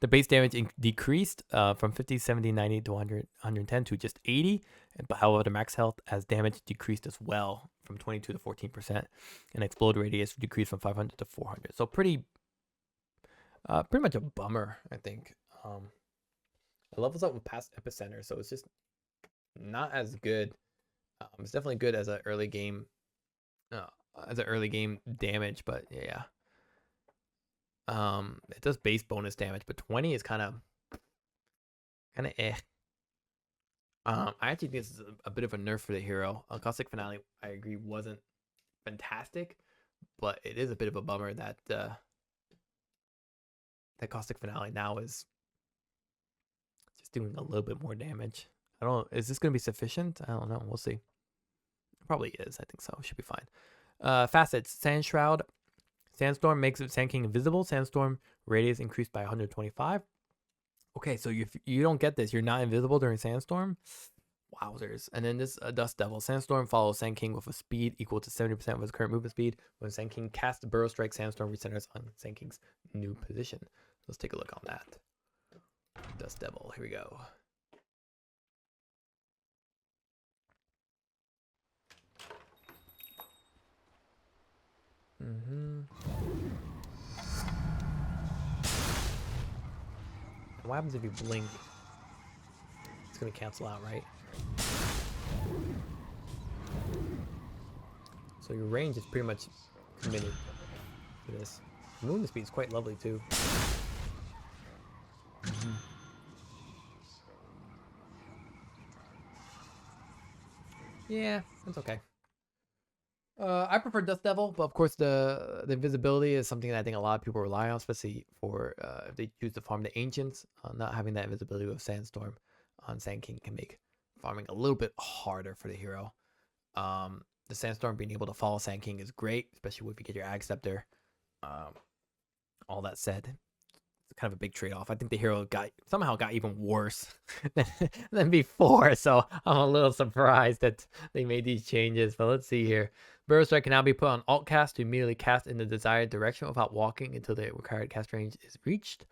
The base damage decreased from 50, 70, 90 to 100, 110 to just 80. But however, the max health as damage decreased as well from 22 to 14%. And explode radius decreased from 500 to 400. So pretty much a bummer, I think. It levels up with past epicenter, so it's just not as good. It's definitely good as an early game, damage, but yeah. It does base bonus damage, but 20 is kind of eh. I actually think this is a bit of a nerf for the hero. Caustic Finale, I agree, wasn't fantastic, but it is a bit of a bummer that that Caustic Finale now is just doing a little bit more damage. I don't know. Is this going to be sufficient? I don't know. We'll see. It probably is. I think so. Should be fine. Facets. Sand Shroud. Sandstorm makes Sand King invisible. Sandstorm radius increased by 125. Okay, so if you don't get this, you're not invisible during Sandstorm. Wowzers. And then this Dust Devil. Sandstorm follows Sand King with a speed equal to 70% of his current movement speed. When Sand King casts Burrow Strike, Sandstorm recenters on Sand King's new position. Let's take a look on that. Dust Devil. Here we go. What happens if you blink? It's gonna cancel out, right? So your range is pretty much committed to this. Movement speed is quite lovely too. Yeah, that's okay. I prefer Dust Devil, but of course the invisibility is something that I think a lot of people rely on, especially for if they choose to farm the Ancients. Not having that invisibility with Sandstorm on Sand King can make farming a little bit harder for the hero. The Sandstorm being able to follow Sand King is great, especially if you get your Ag Scepter. All that said, it's kind of a big trade-off. I think the hero somehow got even worse than before, so I'm a little surprised that they made these changes. But let's see here. Burrow Strike can now be put on alt cast to immediately cast in the desired direction without walking until the required cast range is reached.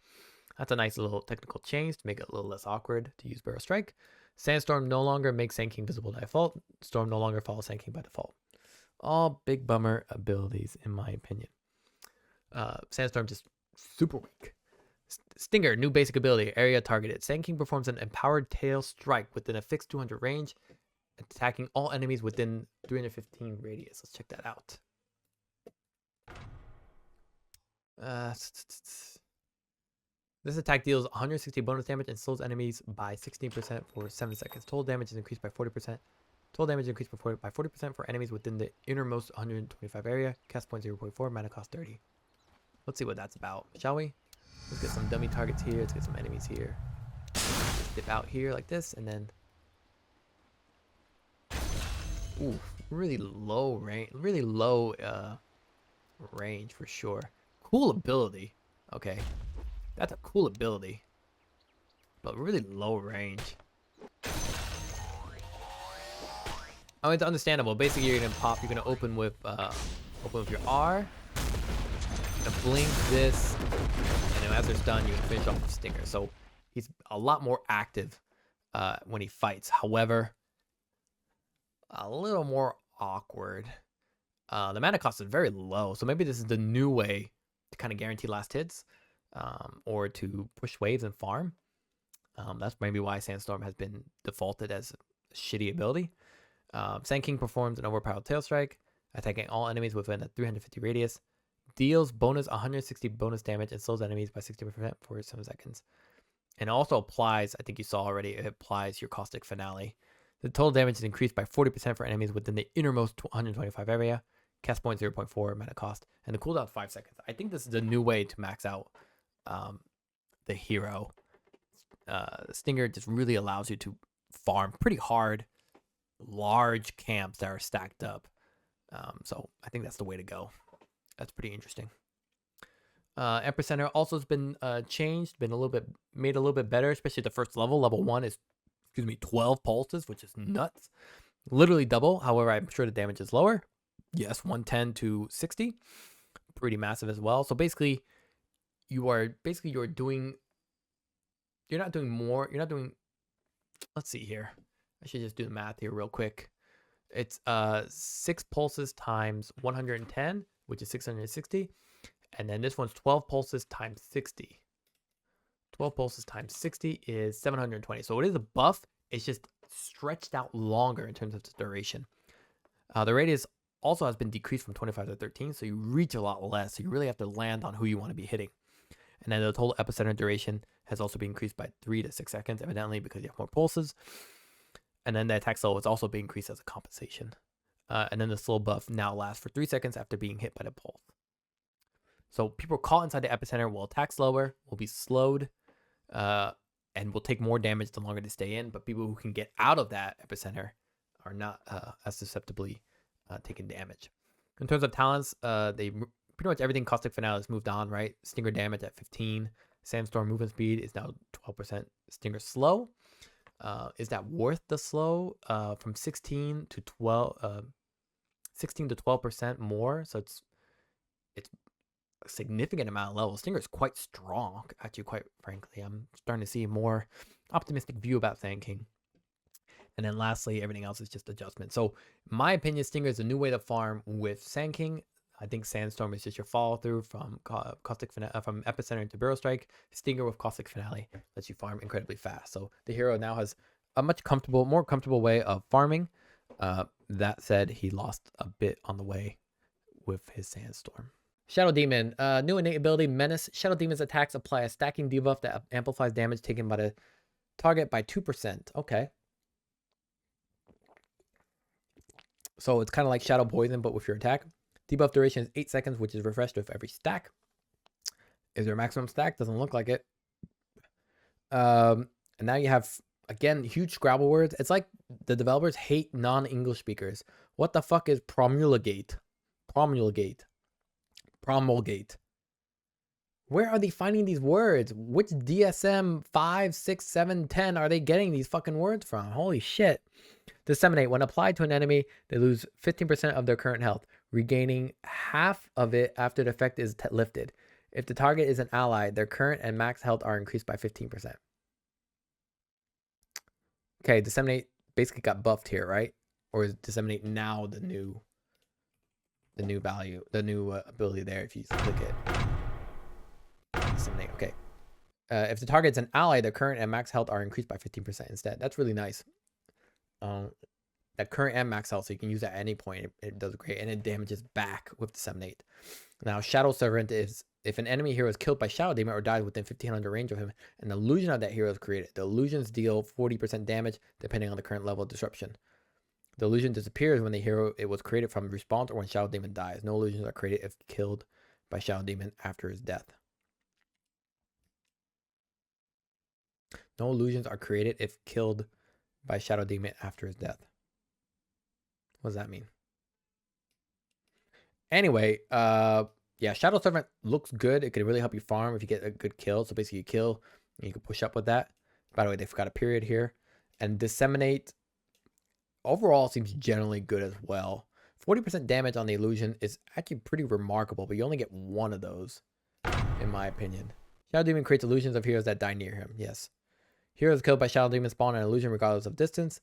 That's a nice little technical change to make it a little less awkward to use Burrow Strike. Sandstorm no longer makes Sand King visible by default. Storm no longer follows Sand King by default. All big bummer abilities, in my opinion. Sandstorm just super weak. Stinger, new basic ability, area targeted. Sand King performs an empowered tail strike within a fixed 200 range, attacking all enemies within 315 radius. Let's check that out. This attack deals 160 bonus damage and slows enemies by 16% for 7 seconds. Total damage is increased by 40%. Total damage increased by 40% for enemies within the innermost 125 area. Cast point 0.4, mana cost 30. Let's see what that's about, shall we? Let's get some dummy targets here. Let's get some enemies here. Let's dip out here like this, and then... Ooh, really low range. Really low range for sure. Cool ability. Okay. That's a cool ability. But really low range. I mean, it's understandable. Basically, you're gonna open with your R. You're gonna blink this, and then as they're stunned, you can finish off with Stinger. So he's a lot more active when he fights. However, a little more awkward. The mana cost is very low, so maybe this is the new way to kind of guarantee last hits, or to push waves and farm. That's maybe why Sandstorm has been defaulted as a shitty ability. Sand King performs an overpowered tail strike, attacking all enemies within a 350 radius. Deals bonus 160 bonus damage and slows enemies by 60% for 7 seconds. And also applies, I think you saw already, it applies your Caustic Finale. The total damage is increased by 40% for enemies within the innermost 125 area. Cast point 0.4 mana cost. And the cooldown is 5 seconds. I think this is a new way to max out the hero. Stinger just really allows you to farm pretty hard, large camps that are stacked up. So I think that's the way to go. That's pretty interesting. Emperor Center also has been changed, made a little bit better, especially the first level. Level 1 is, 12 pulses, which is nuts. Literally double. However, I'm sure the damage is lower. Yes, 110 to 60. Pretty massive as well. So basically, you're not doing more. Let's see here. I should just do the math here real quick. It's 6 pulses times 110, which is 660. And then this one's 12 pulses times 60. 12 pulses times 60 is 720. So it is a buff. It's just stretched out longer in terms of its duration. The radius also has been decreased from 25 to 13, so you reach a lot less. So you really have to land on who you want to be hitting. And then the total epicenter duration has also been increased by 3 to 6 seconds, evidently because you have more pulses. And then the attack slow is also being increased as a compensation. And then the slow buff now lasts for 3 seconds after being hit by the pulse. So people caught inside the epicenter will attack slower, will be slowed, and will take more damage the longer they stay in. But people who can get out of that epicenter are not as susceptibly taking damage. In terms of talents, they pretty much everything Caustic Finale has moved on, right? Stinger damage at 15. Sandstorm movement speed is now 12%. Stinger slow. Is that worth the slow? From 16 to 12% more. So it's a significant amount of levels. Stinger is quite strong, actually, quite frankly. I'm starting to see a more optimistic view about Sand King. And then lastly, everything else is just adjustment. So in my opinion, Stinger is a new way to farm with Sand King. I think Sandstorm is just your follow through from from Epicenter into Barrel Strike. Stinger with Caustic Finale lets you farm incredibly fast. So the hero now has a more comfortable way of farming. That said, he lost a bit on the way with his Sandstorm. Shadow Demon, new innate ability, Menace. Shadow Demon's attacks apply a stacking debuff that amplifies damage taken by the target by 2%. Okay. So it's kind of like Shadow Poison, but with your attack. Debuff duration is 8 seconds, which is refreshed with every stack. Is there a maximum stack? Doesn't look like it. And now you have, again, huge Scrabble words. It's like the developers hate non-English speakers. What the fuck is promulgate? Promulgate. Where are they finding these words? Which DSM 5, 6, 7, 10 are they getting these fucking words from? Holy shit. Disseminate. When applied to an enemy, they lose 15% of their current health, regaining half of it after the effect is lifted. If the target is an ally, their current and max health are increased by 15%. Okay, Disseminate basically got buffed here, right? Or is Disseminate now the new value, the new ability there if you click it? Disseminate, okay. If the target's an ally, their current and max health are increased by 15% instead. That's really nice. That current and max health, so you can use it at any point. It does great, and it damages back with Disseminate. Now, Shadow Servant is if an enemy hero is killed by Shadow Demon or dies within 1500 range of him, an illusion of that hero is created. The illusions deal 40% damage depending on the current level of disruption. The illusion disappears when the hero it was created from respawns or when Shadow Demon dies. No illusions are created if killed by Shadow Demon after his death. No illusions are created if killed by Shadow Demon after his death. What does that mean? Anyway, yeah, Shadow Servant looks good. It can really help you farm if you get a good kill. So basically you kill and you can push up with that. By the way, they forgot a period here. And Disseminate overall seems generally good as well. 40% damage on the illusion is actually pretty remarkable, but you only get one of those, in my opinion. Shadow Demon creates illusions of heroes that die near him. Yes. Heroes killed by Shadow Demon spawn an illusion regardless of distance.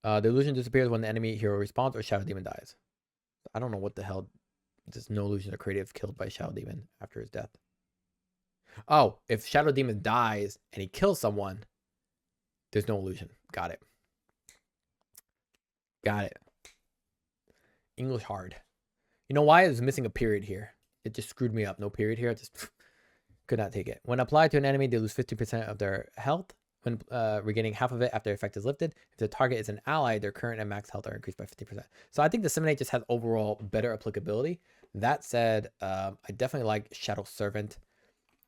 The illusion disappears when the enemy hero respawns or Shadow Demon dies. I don't know what the hell. Just no illusions are created if killed by Shadow Demon after his death. Oh, if Shadow Demon dies and he kills someone, there's no illusion. Got it. Got it. English hard. You know why? It was missing a period here. It just screwed me up. No period here. I just could not take it. When applied to an enemy, they lose 50% of their health when regaining half of it after effect is lifted. If the target is an ally, their current and max health are increased by 50%. So I think the Disseminate just has overall better applicability. That said, I definitely like Shadow Servant.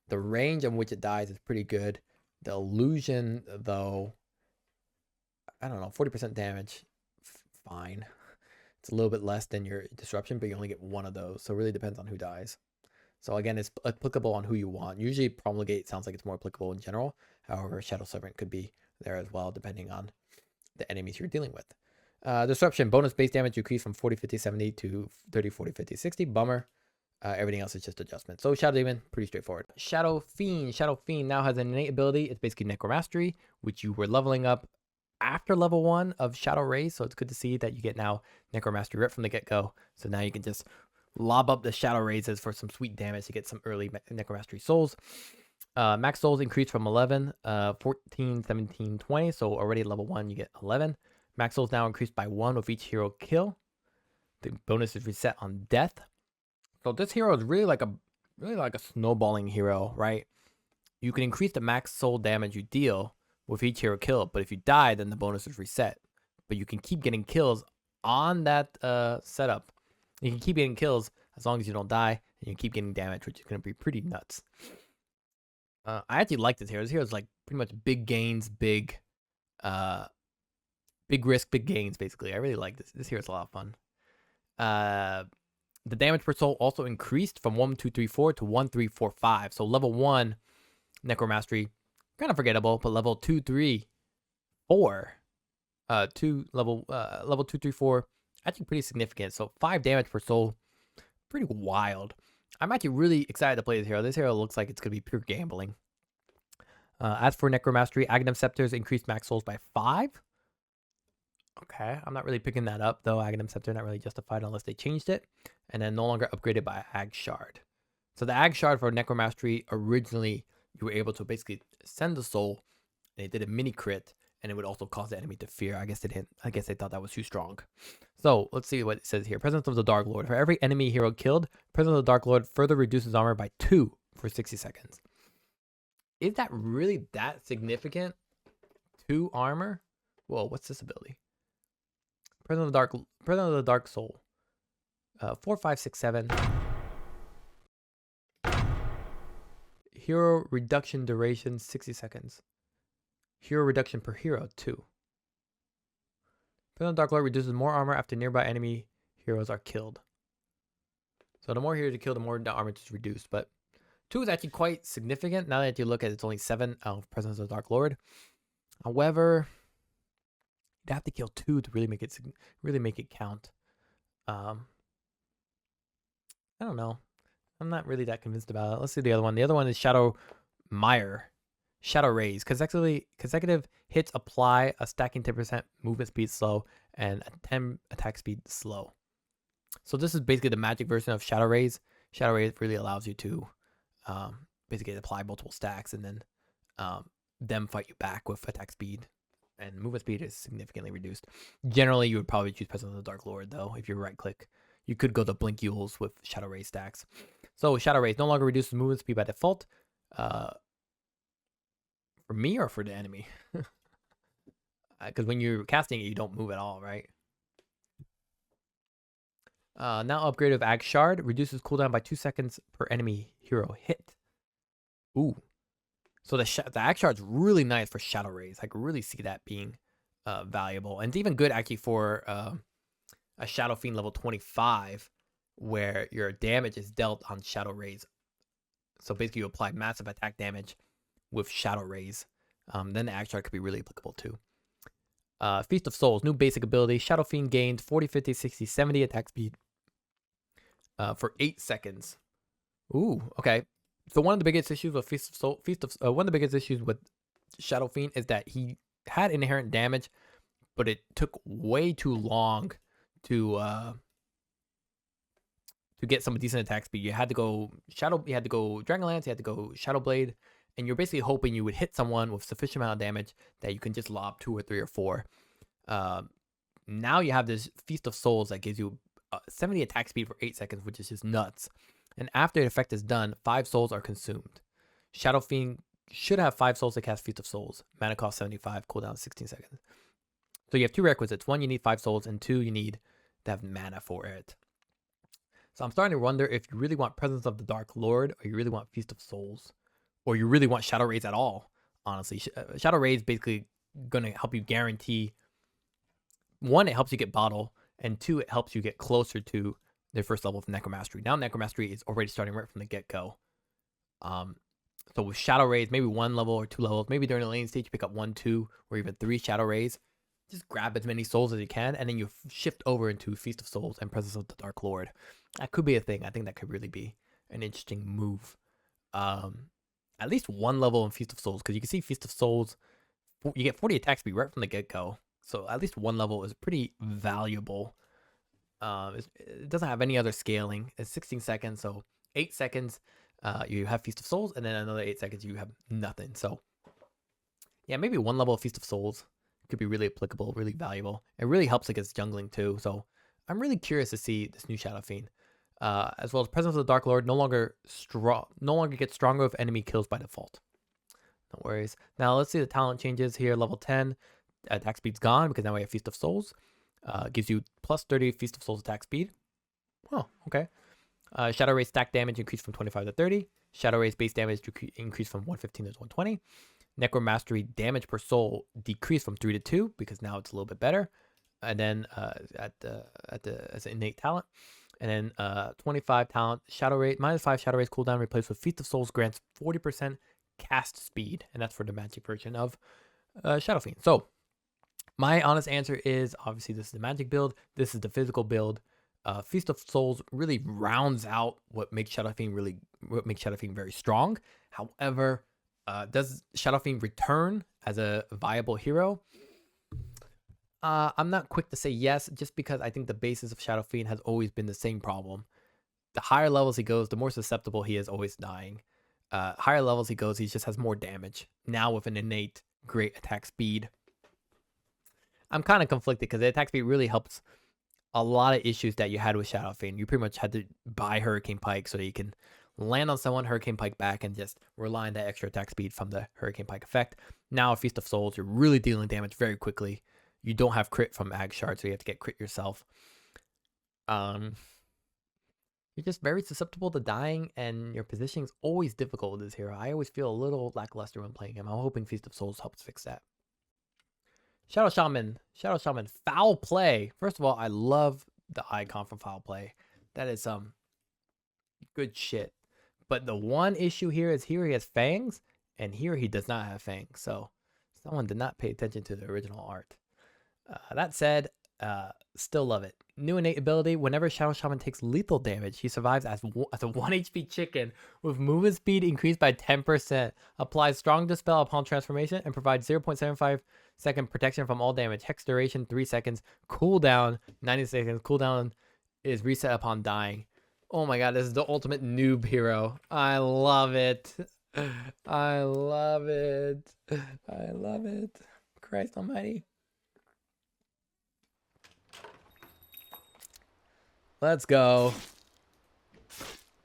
The range in which it dies is pretty good. The illusion, though, I don't know, 40% damage, fine. It's a little bit less than your disruption, but you only get one of those. So it really depends on who dies. So again, it's applicable on who you want. Usually Promulgate sounds like it's more applicable in general. However, Shadow Servant could be there as well, depending on the enemies you're dealing with. Disruption, bonus base damage increase from 40, 50, 70 to 30, 40, 50, 60. Bummer. Everything else is just adjustment. So Shadow Demon, pretty straightforward. Shadow Fiend. Shadow Fiend now has an innate ability. It's basically Necromastery, which you were leveling up after level 1 of Shadow Rays. So it's good to see that you get now Necromastery right from the get-go. So now you can just lob up the Shadow Raises for some sweet damage to get some early Necromastery souls. Max souls increased from 11, 14, 17, 20. So already at level 1, you get 11. Max souls now increased by 1 with each hero kill. The bonus is reset on death. So this hero is really like a snowballing hero, right? You can increase the max soul damage you deal with each hero kill, but if you die, then the bonus is reset. But you can keep getting kills on that setup. You can keep getting kills as long as you don't die, and you keep getting damage, which is going to be pretty nuts. I actually like this hero. This hero is like pretty much big gains, big risk, big gains, basically. I really like this. This hero is a lot of fun. The damage per soul also increased from 1, 2, 3, 4 to 1, 3, 4, 5. So level 1 Necromastery, kind of forgettable, but level 2, 3, 4, level 2, 3, 4, actually pretty significant. So 5 damage per soul, pretty wild. I'm actually really excited to play this hero. This hero looks like it's gonna be pure gambling. As for Necromastery, Aghanim Scepters increased max souls by 5. Okay, I'm not really picking that up though. Aghanim Scepter not really justified unless they changed it. And then no longer upgraded by Ag Shard. So the Ag Shard for Necromastery, originally you were able to basically send the soul, and it did a mini crit, and it would also cause the enemy to fear. I guess they didn't. I guess they thought that was too strong. So let's see what it says here. Presence of the Dark Lord. For every enemy hero killed, Presence of the Dark Lord further reduces armor by 2 for 60 seconds. Is that really that significant? 2 armor? Whoa, what's this ability? Presence of the Dark Soul. 4, 5, 6, 7. Hero reduction duration 60 seconds. Hero reduction per hero 2. Presence of the Dark Lord reduces more armor after nearby enemy heroes are killed. So the more heroes you kill, the more the armor is reduced. But 2 is actually quite significant. Now that you look at it, it's only 7 of Presence of the Dark Lord. However, you'd have to kill 2 to really make it count. I don't know. I'm not really that convinced about it. Let's see the other one. The other one is Shadow Rays. Consecutive hits apply a stacking 10% movement speed slow and a 10 attack speed slow. So this is basically the magic version of Shadow Rays. Shadow Rays really allows you to basically apply multiple stacks and then them fight you back with attack speed. And movement speed is significantly reduced. Generally, you would probably choose Presence of the Dark Lord, though, if you right click. You could go to Blink Yules with Shadow Ray stacks. So Shadow Rays no longer reduces movement speed by default. For me or for the enemy? Because when you're casting it, you don't move at all, right? Now upgrade of Ag Shard reduces cooldown by 2 seconds per enemy hero hit. Ooh. So the Ag Shard's really nice for Shadow Rays. I could really see that being valuable. And it's even good actually for a Shadow Fiend level 25 where your damage is dealt on Shadow Rays. So basically you apply massive attack damage with Shadow Rays. Then the Ag Shard could be really applicable too. Feast of Souls, new basic ability. Shadow Fiend gains 40, 50, 60, 70 attack speed for 8 seconds. Ooh, okay. So one of the biggest issues with one of the biggest issues with Shadow Fiend is that he had inherent damage, but it took way too long to to get some decent attack speed. You had to go Shadow, you had to go Dragonlance, you had to go Shadow Blade, and you're basically hoping you would hit someone with sufficient amount of damage that you can just lob 2 or 3 or 4. Now you have this Feast of Souls that gives you 70 attack speed for 8 seconds, which is just nuts. And after the effect is done, 5 souls are consumed. Shadow Fiend should have 5 souls to cast Feast of Souls. Mana cost 75, cooldown 16 seconds. So you have 2 requisites. 1, you need 5 souls, and 2, you need to have mana for it. So I'm starting to wonder if you really want Presence of the Dark Lord, or you really want Feast of Souls, or you really want Shadow Raids at all, honestly. Shadow Raids basically going to help you guarantee, 1, it helps you get Bottle, and 2, it helps you get closer to their first level of Necromastery. Now Necromastery is already starting right from the get-go. So with Shadow Rays, maybe 1 level or 2 levels, maybe during the lane stage, you pick up 1, 2, or even 3 Shadow Rays. Just grab as many souls as you can, and then you shift over into Feast of Souls and Presence of the Dark Lord. That could be a thing. I think that could really be an interesting move. At least 1 level in Feast of Souls, because you can see Feast of Souls, you get 40 attack speed right from the get-go. So at least 1 level is pretty valuable. It doesn't have any other scaling. It's 16 seconds, so 8 seconds you have Feast of Souls, and then another 8 seconds you have nothing. So yeah, maybe 1 level of Feast of Souls could be really applicable, really valuable. It really helps against jungling too. So I'm really curious to see this new Shadow Fiend. As well as Presence of the Dark Lord no longer gets stronger if enemy kills by default. No worries. Now let's see the talent changes here. Level 10, attack speed's gone because now we have Feast of Souls. Gives you plus 30 Feast of Souls attack speed. Oh, okay. Shadow Ray's stack damage increased from 25 to 30. Shadow Ray's base damage increased from 115 to 120. Necromastery damage per soul decreased from 3 to 2 because now it's a little bit better. And then as an innate talent. And then 25 talent Shadow Ray, -5 Shadow Ray's cooldown replaced with Feast of Souls grants 40% cast speed. And that's for the magic version of Shadow Fiend. So my honest answer is obviously this is the magic build. This is the physical build. Feast of Souls really rounds out what makes Shadow Fiend very strong. However, does Shadow Fiend return as a viable hero? I'm not quick to say yes, just because I think the basis of Shadow Fiend has always been the same problem. The higher levels he goes, the more susceptible he is always dying. Higher levels he goes, he just has more damage. Now with an innate great attack speed, I'm kind of conflicted because the attack speed really helps a lot of issues that you had with Shadow Fiend. You pretty much had to buy Hurricane Pike so that you can land on someone, Hurricane Pike back, and just rely on that extra attack speed from the Hurricane Pike effect. Now, Feast of Souls, you're really dealing damage very quickly. You don't have crit from Ag Shard, so you have to get crit yourself. You're just very susceptible to dying, and your positioning is always difficult with this hero. I always feel a little lackluster when playing him. I'm hoping Feast of Souls helps fix that. Shadow Shaman, foul play. First of all, I love the icon from foul play. That is some good shit. But the one issue here is here he has fangs, and here he does not have fangs. So someone did not pay attention to the original art. That said, still love it. New innate ability, whenever Shadow Shaman takes lethal damage, he survives as a 1 HP chicken with movement speed increased by 10%. Applies strong dispel upon transformation and provides 0.75 second protection from all damage. Hex duration 3 seconds. Cooldown 90 seconds. Cooldown is reset upon dying. Oh my god, this is the ultimate noob hero. I love it. I love it. I love it. Christ almighty. Let's go.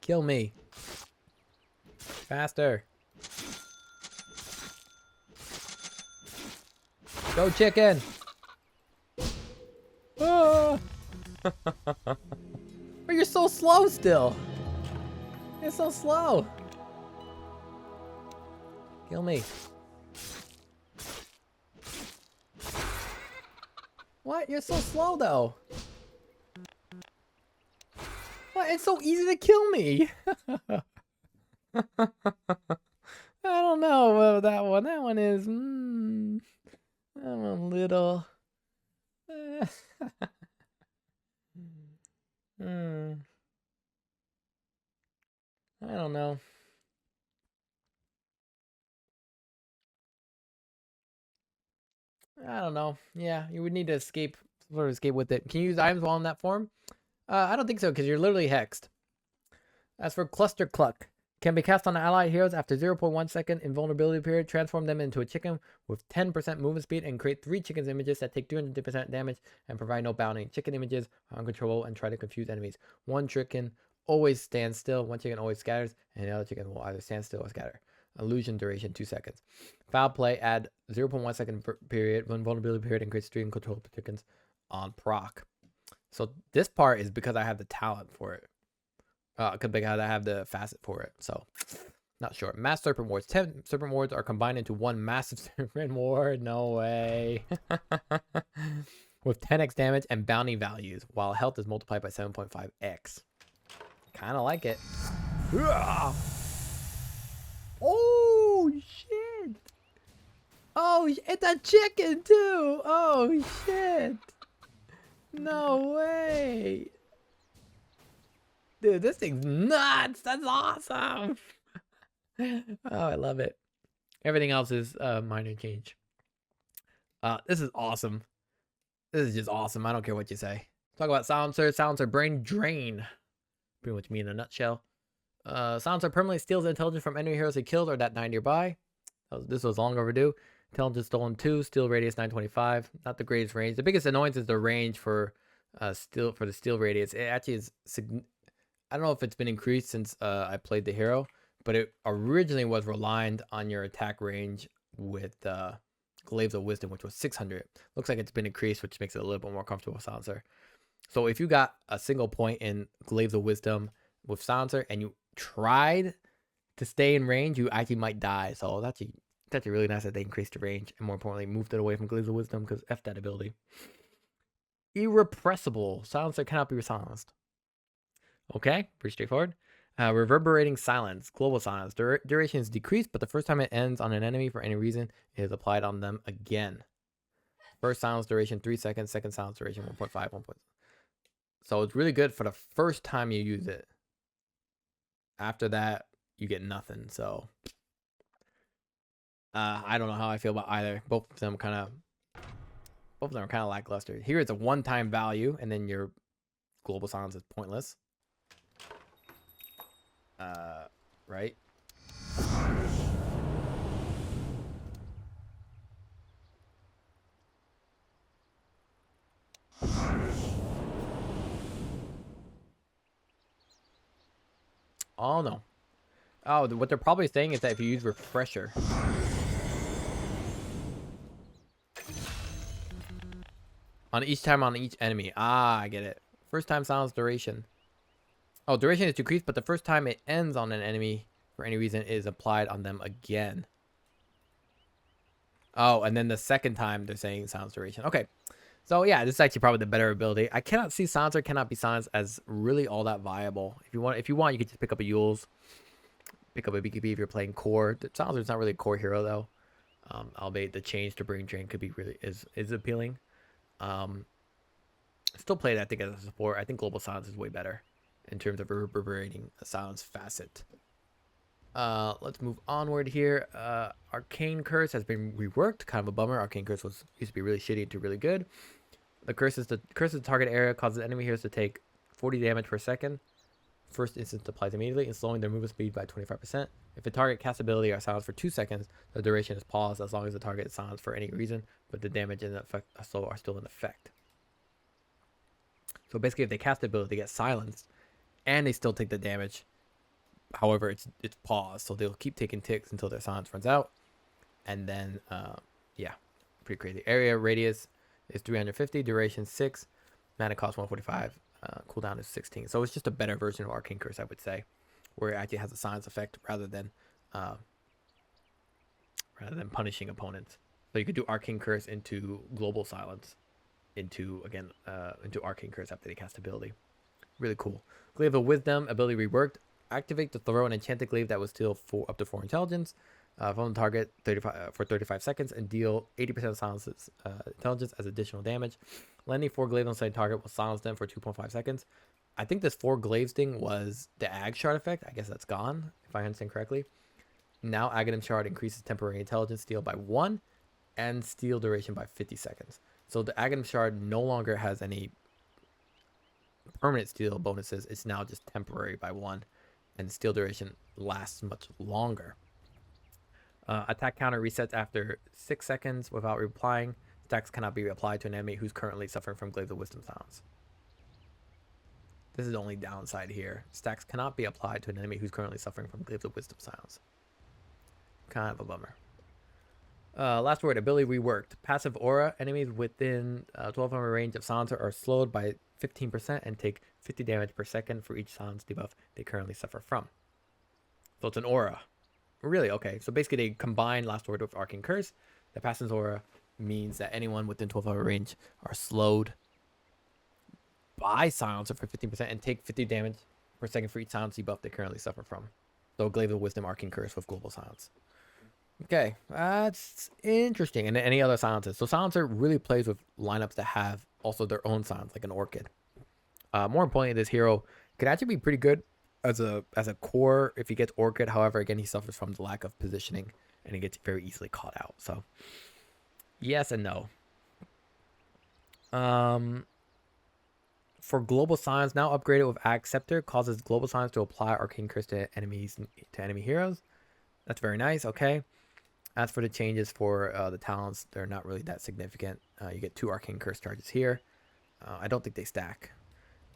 Kill me. Faster. Go chicken. Ah. But you're so slow still. You're so slow. Kill me. What? You're so slow though. What? It's so easy to kill me. I don't know about that one. That one is I'm a little I don't know. I don't know. Yeah, you would need to escape with it. Can you use items while in that form? I don't think so, because you're literally hexed. As for Cluster Cluck, can be cast on allied heroes after 0.1 second invulnerability period, transform them into a chicken with 10% movement speed, and create 3 chickens images that take 200% damage and provide no bounty. Chicken images are uncontrollable and try to confuse enemies. One chicken always stands still, one chicken always scatters, and the other chicken will either stand still or scatter. Illusion duration 2 seconds. Foul play, add 0.1 second period, invulnerability period, and creates 3 uncontrollable chickens on proc. So this part is because I have the talent for it. Because I have the facet for it. So, not sure. Mass Serpent Wards. 10 Serpent Wards are combined into one massive Serpent Ward. No way. With 10x damage and bounty values, while health is multiplied by 7.5x. Kind of like it. Oh, shit. Oh, it's a chicken, too. Oh, shit. No way. Dude, this thing's nuts. That's awesome. Oh, I love it. Everything else is minor change. This is awesome. This is just awesome. I don't care what you say. Talk about silencer. Silencer brain drain. Pretty much me in a nutshell. Silencer permanently steals intelligence from enemy heroes he kills or that die nearby. This was long overdue. Intelligence stolen 2. Steal radius 925. Not the greatest range. The biggest annoyance is the range for the steal radius. It actually is I don't know if it's been increased since I played the hero, but it originally was reliant on your attack range with Glaives of Wisdom, which was 600. Looks like it's been increased, which makes it a little bit more comfortable with Silencer. So if you got a single point in Glaives of Wisdom with Silencer and you tried to stay in range, you actually might die. So that's actually really nice that they increased the range and more importantly moved it away from Glaives of Wisdom because F that ability. Irrepressible. Silencer cannot be silenced. Okay, pretty straightforward. Reverberating silence, global silence. Duration is decreased, but the first time it ends on an enemy for any reason, it is applied on them again. First silence duration 3 seconds, second silence duration 1.5, 1. So it's really good for the first time you use it. After that, you get nothing. So I don't know how I feel about either. Both of them are kind of lackluster. Here it's a one-time value, and then your global silence is pointless. Right? Oh, no. Oh, what they're probably saying is that if you use Refresher. On each time on each enemy. Ah, I get it. First time silence duration. Oh, duration is decreased, but the first time it ends on an enemy for any reason is applied on them again. Oh, and then the second time they're saying silence duration. Okay. So yeah, this is actually probably the better ability. I cannot see Silencer cannot be silenced as really all that viable. If you want, you could just pick up a Yules, pick up a BKB if you're playing core. Silencer's not really a core hero though. Albeit the change to brain drain could be really is appealing. Still play that I think as a support. I think global silence is way better in terms of reverberating a silence facet. Let's move onward here. Arcane Curse has been reworked. Kind of a bummer. Arcane Curse used to be really shitty to really good. The curse is the target area causes enemy heroes to take 40 damage per second. First instance applies immediately and slowing their movement speed by 25%. If the target cast ability are silenced for 2 seconds, the duration is paused as long as the target is silenced for any reason, but the damage and the effect are still in effect. So basically, if they cast the ability, they get silenced, and they still take the damage. However, it's paused, so they'll keep taking ticks until their silence runs out, and then yeah, pretty crazy. Area radius is 350, duration 6, mana cost 145, cooldown is 16. So it's just a better version of Arcane Curse, I would say, where it actually has a silence effect rather than punishing opponents. So you could do Arcane Curse into global silence, into Arcane Curse after they cast ability. Really cool. Glaive of Wisdom ability reworked. Activate to throw an enchanted glaive that will steal up to 4 intelligence from the target for 35 seconds and deal 80% of silence's intelligence as additional damage. Landing 4 glaives on the same target will silence them for 2.5 seconds. I think this 4 glaives thing was the Ag Shard effect. I guess that's gone, if I understand correctly. Now Aghanim Shard increases temporary intelligence steal by 1 and steal duration by 50 seconds. So the Aghanim Shard no longer has any permanent steal bonuses. It's now just temporary by 1. and steal duration lasts much longer. Attack counter resets after 6 seconds without replying. Stacks cannot be applied to an enemy who's currently suffering from Glaives of Wisdom sounds. This is the only downside here. Stacks cannot be applied to an enemy who's currently suffering from Glaives of Wisdom sounds. Kind of a bummer. Last word, ability reworked. Passive aura. Enemies within 1200 range of silencer are slowed by 15% and take 50 damage per second for each silence debuff they currently suffer from. So it's an aura. Really? Okay. So basically they combine last word with Arcane Curse. The passive aura means that anyone within 1200 range are slowed by silencer for 15% and take 50 damage per second for each silence debuff they currently suffer from. So Glaive of Wisdom, Arcane Curse with global silence. Okay, that's interesting. And then any other silences. So silencer really plays with lineups that have also their own silence, like an Orchid. More importantly, this hero could actually be pretty good as a core if he gets Orchid. However, again, he suffers from the lack of positioning and he gets very easily caught out. So yes and no. For global silence, now upgraded with Axe Scepter, causes global silence to apply Arcane Curse to enemy heroes. That's very nice. Okay. As for the changes for the talents, they're not really that significant. You get 2 Arcane Curse charges here. I don't think they stack.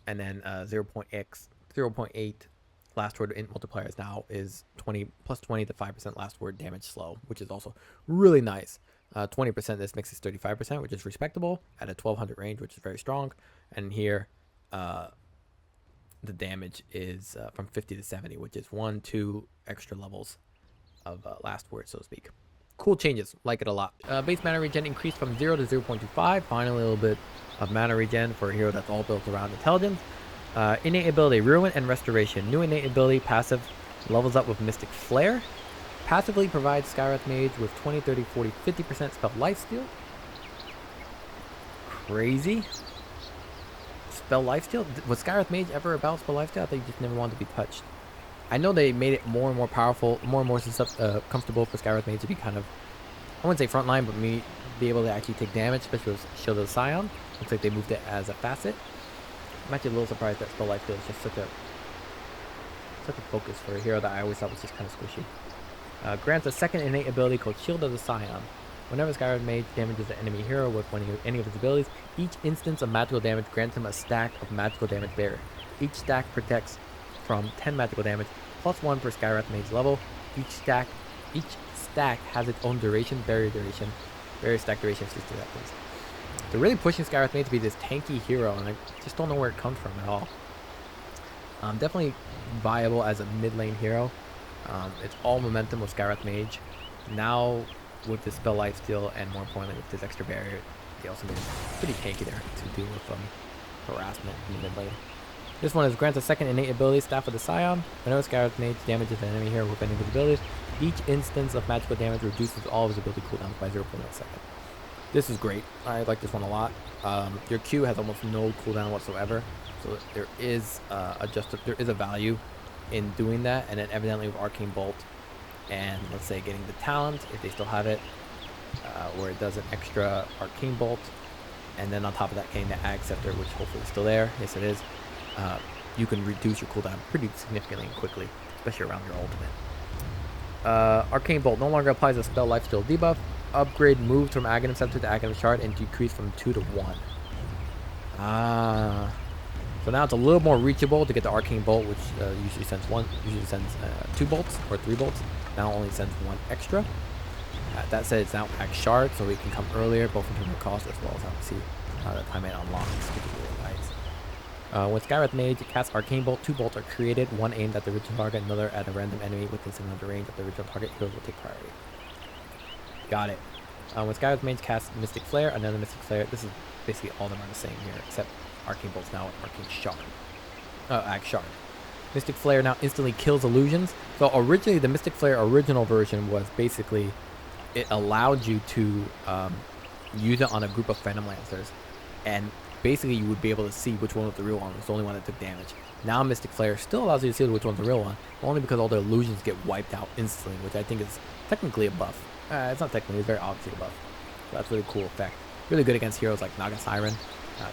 And then 0.8 last word int multipliers now is 20 plus 20 to 5% last word damage slow, which is also really nice. 20%, this makes it 35%, which is respectable at a 1200 range, which is very strong. And here, the damage is from 50 to 70, which is 1-2 extra levels of last word, so to speak. Cool changes, like it a lot. Base mana regen increased from 0 to 0.25. Finally, a little bit of mana regen for a hero that's all built around intelligence. Innate ability, Ruin and Restoration. New innate ability, passive, levels up with Mystic Flare. Passively provides Skywrath Mage with 20, 30, 40, 50% spell lifesteal. Crazy. Spell lifesteal? Was Skywrath Mage ever about spell lifesteal? I think you just never wanted to be touched. I know they made it more and more powerful, more and more comfortable for Skywrath Mage to be kind of, I wouldn't say frontline, but me be able to actually take damage, especially with Shield of the Scion. Looks like they moved it as a facet. I'm actually a little surprised that spell lifesteal is just such a focus for a hero that I always thought was just kind of squishy. Grants a second innate ability called Shield of the Scion. Whenever Skywrath Mage damages an enemy hero with any of his abilities, each instance of magical damage grants him a stack of magical damage barrier. Each stack protects from 10 magical damage, plus 1 per Skywrath Mage level. Each stack has its own duration, barrier stack duration of 60 seconds. They're really pushing Skywrath Mage to be this tanky hero, and I just don't know where it comes from at all. Definitely viable as a mid lane hero. It's all momentum with Skywrath Mage. Now, with the spell lifesteal, and more importantly with this extra barrier, they also made it pretty tanky there to deal with harassment in the mid lane. This one is grants a second innate ability, Staff of the Scion. Whenever Skywrath Mage damages an enemy hero with any of his abilities, each instance of magical damage reduces all of his ability cooldowns by 0.1 second. This is great. I like this one a lot. Your Q has almost no cooldown whatsoever, so there is a value in doing that. And then evidently with Arcane Bolt, and let's say getting the talent, if they still have it, where it does an extra Arcane Bolt, and then on top of that getting the Axe Scepter, which hopefully is still there. Yes, it is. You can reduce your cooldown pretty significantly and quickly, especially around your ultimate. Arcane Bolt no longer applies a spell lifesteal debuff. Upgrade moves from Aghanim Scepter to Aghanim Shard and decrease from 2 to 1. So now it's a little more reachable to get the Arcane Bolt, which usually sends 2 bolts or 3 bolts. Now only sends 1 extra. That said, it's now Axe Shard, so it can come earlier, both in terms of cost as well as obviously the time it unlocks, which is really nice. When Skywrath Mage casts Arcane Bolt, 2 bolts are created, one aimed at the original target, another at a random enemy within 700 range of the original target. Heroes will take priority. Got it. When Skywrath Mage casts Mystic Flare, another Mystic Flare. This is basically all of them are the same here, except Arcane Bolt's now Arcane Shard. Axe Shard. Mystic Flare now instantly kills illusions. So originally, the Mystic Flare original version was basically, it allowed you to use it on a group of Phantom Lancers, and basically you would be able to see which one was the real one. It was the only one that took damage. Now Mystic Flare still allows you to see which one's the real one, only because all the illusions get wiped out instantly, which I think is technically a buff. It's not technically, it's very obviously a buff. So that's a really cool effect. Really good against heroes like Naga Siren,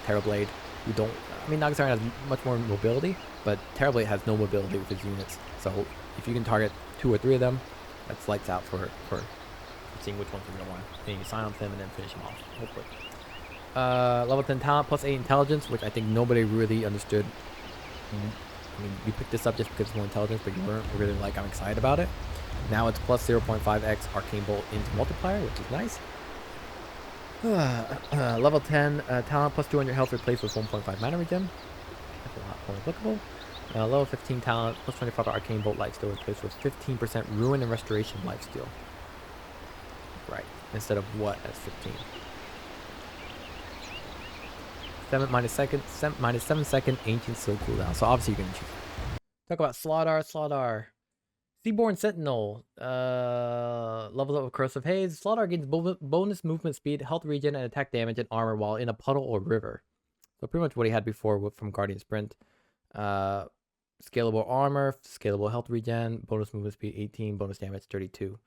Terrorblade, who don't I mean, Nagasari has much more mobility, but Terribly has no mobility with his units. So if you can target 2 or 3 of them, that's lights out for seeing which ones you're going to want. And you silence them and then finish them off, hopefully. Level 10 talent, plus 8 intelligence, which I think nobody really understood. I mean, you picked this up just because it's more intelligence, but you weren't really like, I'm excited about it. Now it's plus 0.5x Arcane Bolt into multiplier, which is nice. Level 10 talent, plus 200 health replaced with 1.5 mana regen. That's a lot more applicable. Level 15 talent, plus 25 Arcane Bolt lifesteal replaced with 15% ruin and restoration lifesteal. Right, instead of what as 15? minus 7 second ancient seal cooldown. So obviously you're gonna choose. Talk about Slardar. Seaborn Sentinel. Levels up with Corrosive Haze. Slardar gains bonus movement speed, health regen, and attack damage and armor while in a puddle or river. So pretty much what he had before from Guardian Sprint. Scalable armor, scalable health regen, bonus movement speed 18, bonus damage 32.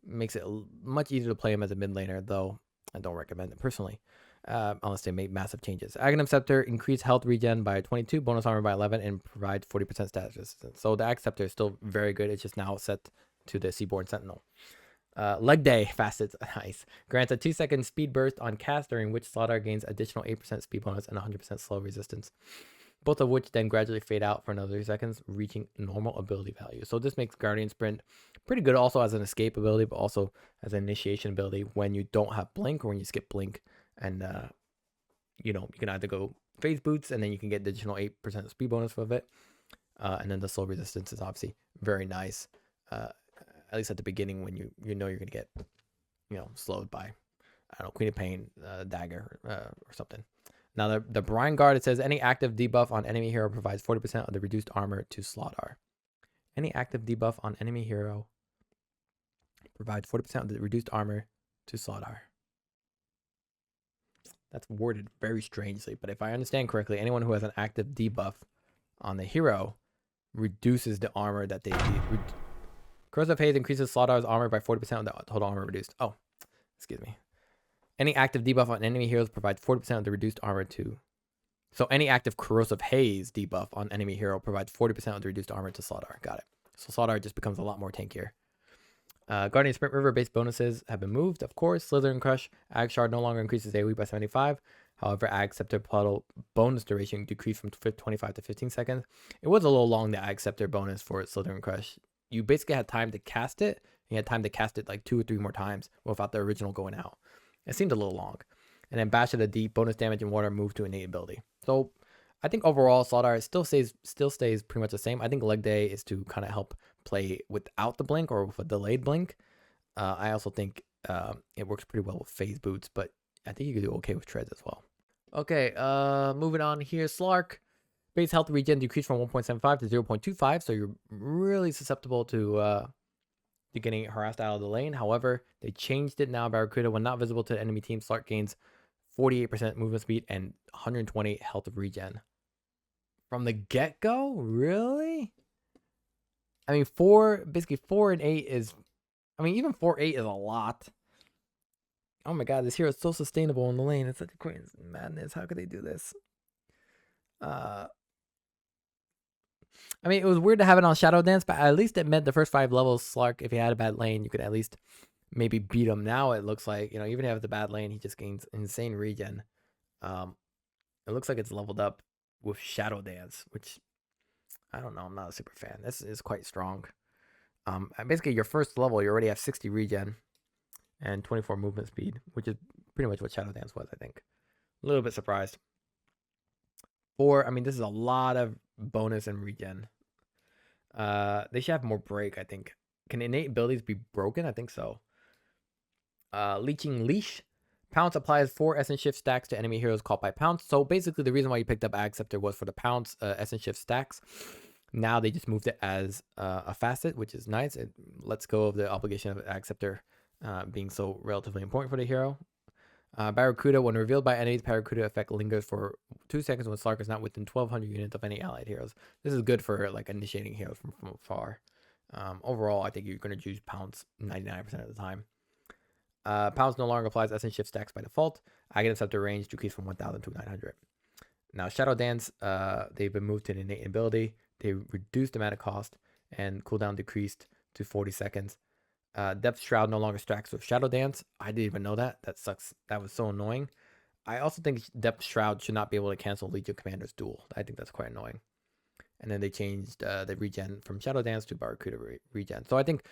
Makes it much easier to play him as a mid laner, though I don't recommend it personally. Unless they make massive changes. Aghanim Scepter, increase health regen by 22, bonus armor by 11, and provides 40% status resistance. So the Ag Scepter is still very good. It's just now set to the Seaborn Sentinel. Leg Day Facets, nice. Grants a 2-second speed burst on cast, during which Slardar gains additional 8% speed bonus and 100% slow resistance. Both of which then gradually fade out for another 3 seconds, reaching normal ability value. So this makes Guardian Sprint pretty good also as an escape ability, but also as an initiation ability when you don't have Blink or when you skip Blink. And, you know, you can either go phase boots and then you can get the additional 8% speed bonus with it. And then the slow resistance is obviously very nice. At least at the beginning when you know you're going to get, you know, slowed by, I don't know, Queen of Pain, Dagger, or something. Now, the Brine Guard, it says any active debuff on enemy hero provides 40% of the reduced armor to Slardar. Any active debuff on enemy hero provides 40% of the reduced armor to Slardar. That's worded very strangely, but if I understand correctly, anyone who has an active debuff on the hero reduces the armor that they do. Corrosive Haze increases Slardar's armor by 40% of the total armor reduced. Oh, excuse me. Any active debuff on enemy heroes provides 40% of the reduced armor to... So any active Corrosive Haze debuff on enemy hero provides 40% of the reduced armor to Slardar. Got it. So Slardar just becomes a lot more tankier. Guardian Sprint River based bonuses have been moved, of course. Slither and Crush. Ag Shard no longer increases AoE by 75. However, Ag Scepter Puddle bonus duration decreased from 25 to 15 seconds. It was a little long, the Ag Scepter bonus for Slither and Crush. You basically had time to cast it. You had time to cast it like 2 or 3 more times without the original going out. It seemed a little long. And then Bash of the Deep, bonus damage and water moved to innate ability. So I think overall, Slardar still stays pretty much the same. I think Leg Day is to kind of help play without the blink or with a delayed blink. I also think it works pretty well with phase boots, but I think you could do okay with treads as well. Okay, moving on here. Slark, base health regen decreased from 1.75 to 0.25, so you're really susceptible to getting harassed out of the lane. However, they changed it now. Barracuda, when not visible to the enemy team, Slark gains 48% movement speed and 120 health of regen. From the get-go? Really? I mean, basically 4 and 8 is... I mean, even 4-8 is a lot. Oh my god, this hero is so sustainable in the lane. It's such a crazy madness. How could they do this? I mean, it was weird to have it on Shadow Dance, but at least it meant the first 5 levels, Slark, if he had a bad lane, you could at least maybe beat him. Now it looks like, you know, even if he has the bad lane, he just gains insane regen. It looks like it's leveled up with Shadow Dance, which I don't know. I'm not a super fan. This is quite strong. Basically, your first level, you already have 60 regen and 24 movement speed, which is pretty much what Shadow Dance was, I think. A little bit surprised. 4, I mean, this is a lot of bonus and regen. They should have more break, I think. Can innate abilities be broken? I think so. Leeching Leash. Pounce applies 4 Essence Shift stacks to enemy heroes caught by Pounce. So basically, the reason why you picked up Ag Scepter was for the Pounce Essence Shift stacks. Now they just moved it as a facet, which is nice. It lets go of the obligation of Ag Scepter being so relatively important for the hero. Barracuda, when revealed by enemies, Barracuda effect lingers for 2 seconds when Slark is not within 1,200 units of any allied heroes. This is good for like initiating heroes from afar. Overall, I think you're going to choose Pounce 99% of the time. Pounce no longer applies Essence Shift stacks by default. Aghanim Scepter range decreased from 1,000 to 900. Now Shadow Dance, they've been moved to an innate ability. They reduced the mana cost and cooldown decreased to 40 seconds. Depth Shroud no longer stacks with Shadow Dance. I didn't even know that. That sucks. That was so annoying. I also think Depth Shroud should not be able to cancel Legion Commander's duel. I think that's quite annoying. And then they changed the regen from Shadow Dance to Barracuda regen. So I think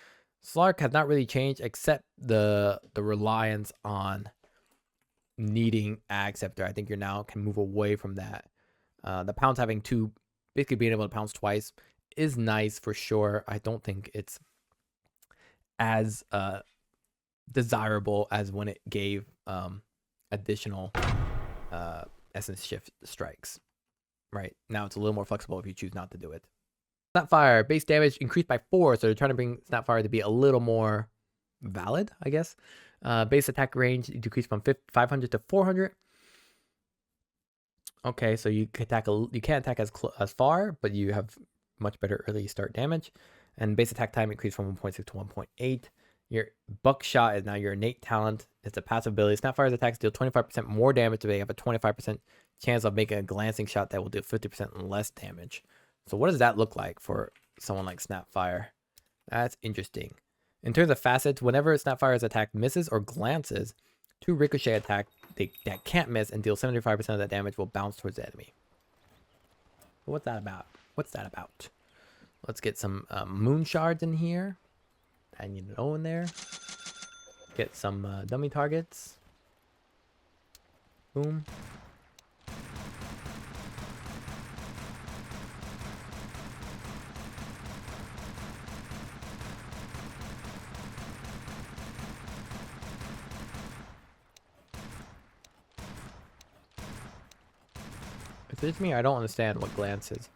Slark has not really changed except the reliance on needing Ag Scepter. I think you now can move away from that. The pounce having two, basically being able to pounce twice is nice for sure. I don't think it's as desirable as when it gave additional essence shift strikes. Right now it's a little more flexible if you choose not to do it. Snapfire base damage increased by 4, so they're trying to bring Snapfire to be a little more valid, I guess. Base attack range decreased from 500 to 400. Okay, so you can attack you can't attack as far, but you have much better early start damage. And base attack time increased from 1.6 to 1.8. Your Buckshot is now your innate talent. It's a passive ability. Snapfire's attacks deal 25% more damage, so they have a 25% chance of making a glancing shot that will do 50% less damage. So what does that look like for someone like Snapfire? That's interesting. In terms of facets, whenever Snapfire's attack misses or glances, 2 ricochet attack that can't miss and deal 75% of that damage will bounce towards the enemy. What's that about? What's that about? Let's get some moon shards in here. I need to know in there. Get some dummy targets. Boom. If it's me, I don't understand what glance is.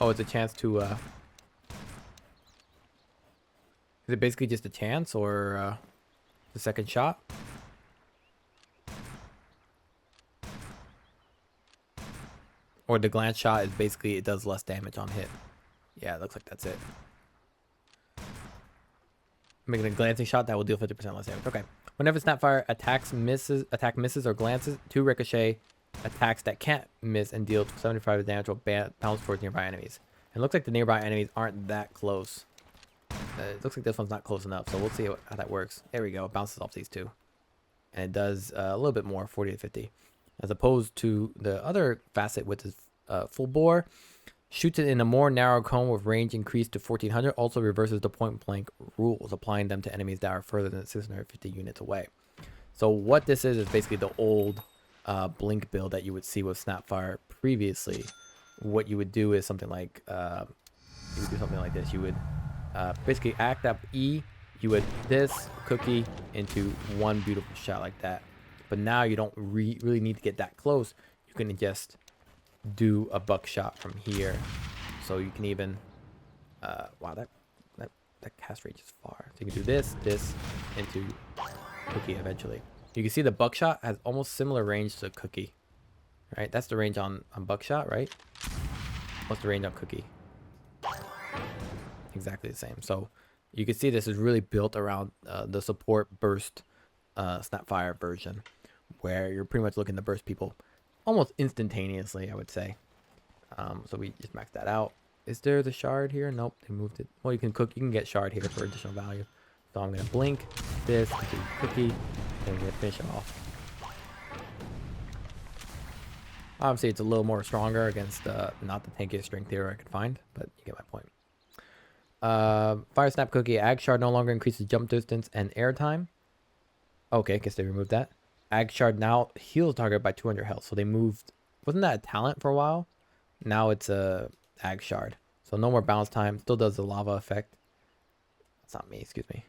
Oh, it's a chance to, is it basically just a chance or the second shot? Or the glance shot is basically, it does less damage on hit. Yeah, it looks like that's it. Making a glancing shot that will deal 50% less damage. Okay. Whenever Snapfire attack misses or glances, 2 ricochet attacks that can't miss and deal 75 damage will bounce towards nearby enemies. And it looks like the nearby enemies aren't that close. It looks like this one's not close enough, so we'll see how that works. There we go. It bounces off these 2. And it does a little bit more, 40 to 50. As opposed to the other facet with his full bore. Shoots it in a more narrow cone with range increased to 1400. Also reverses the point blank rules, applying them to enemies that are further than 650 units away. So what this is basically the old blink build that you would see with Snapfire previously. What you would do is something like you would do something like this. You would basically act up E. You would this cookie into one beautiful shot like that. But now you don't really need to get that close. You can just do a buckshot from here, so you can even wow, that cast range is far. So you can do this into cookie eventually. You can see the buckshot has almost similar range to cookie, right? That's the range on buckshot, right? What's the range on cookie? Exactly the same. So you can see this is really built around the support burst Snapfire version, where you're pretty much looking to burst people almost instantaneously, I would say. So we just maxed that out. Is there the shard here? Nope, they moved it. Well, you can get shard here for additional value. So I'm gonna blink this into cookie, and we're gonna finish it off. Obviously, it's a little more stronger against not the tankiest strength hero I could find, but you get my point. Fire Snap Cookie, Ag Shard no longer increases jump distance and air time. Okay, I guess they removed that. Ag Shard now heals target by 200 health. So they moved, wasn't that a talent for a while? Now it's a Ag Shard. So no more bounce time. Still does the lava effect. That's not me, excuse me.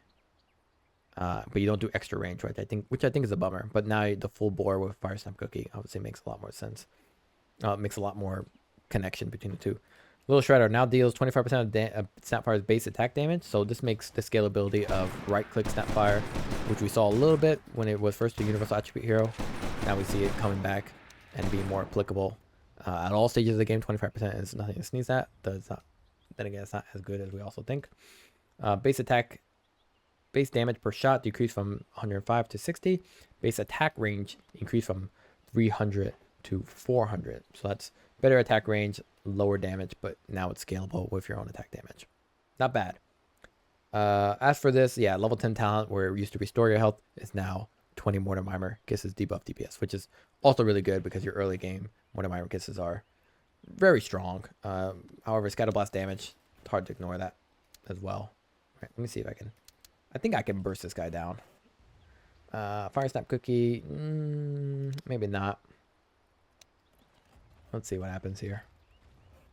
But you don't do extra range, right? Which I think is a bummer. But now the full bore with Fire Snap Cookie obviously makes a lot more sense. It makes a lot more connection between the two. Little Shredder now deals 25% of Snapfire's base attack damage. So this makes the scalability of right-click Snapfire, which we saw a little bit when it was first a Universal Attribute Hero. Now we see it coming back and being more applicable at all stages of the game. 25% is nothing to sneeze at. Then again, it's not as good as we also think. Base attack, base damage per shot decreased from 105 to 60. Base attack range increased from 300 to 400. So that's better attack range, lower damage, but now it's scalable with your own attack damage. Not bad. As for this, yeah, level 10 talent where it used to restore your health is now 20 Mortar Mimer kisses debuff DPS, which is also really good because your early game Mortar Mimer kisses are very strong. However, Scatterblast damage, it's hard to ignore that as well. All right, let me see if I can. I think I can burst this guy down. Fire Snap Cookie, maybe not. Let's see what happens here.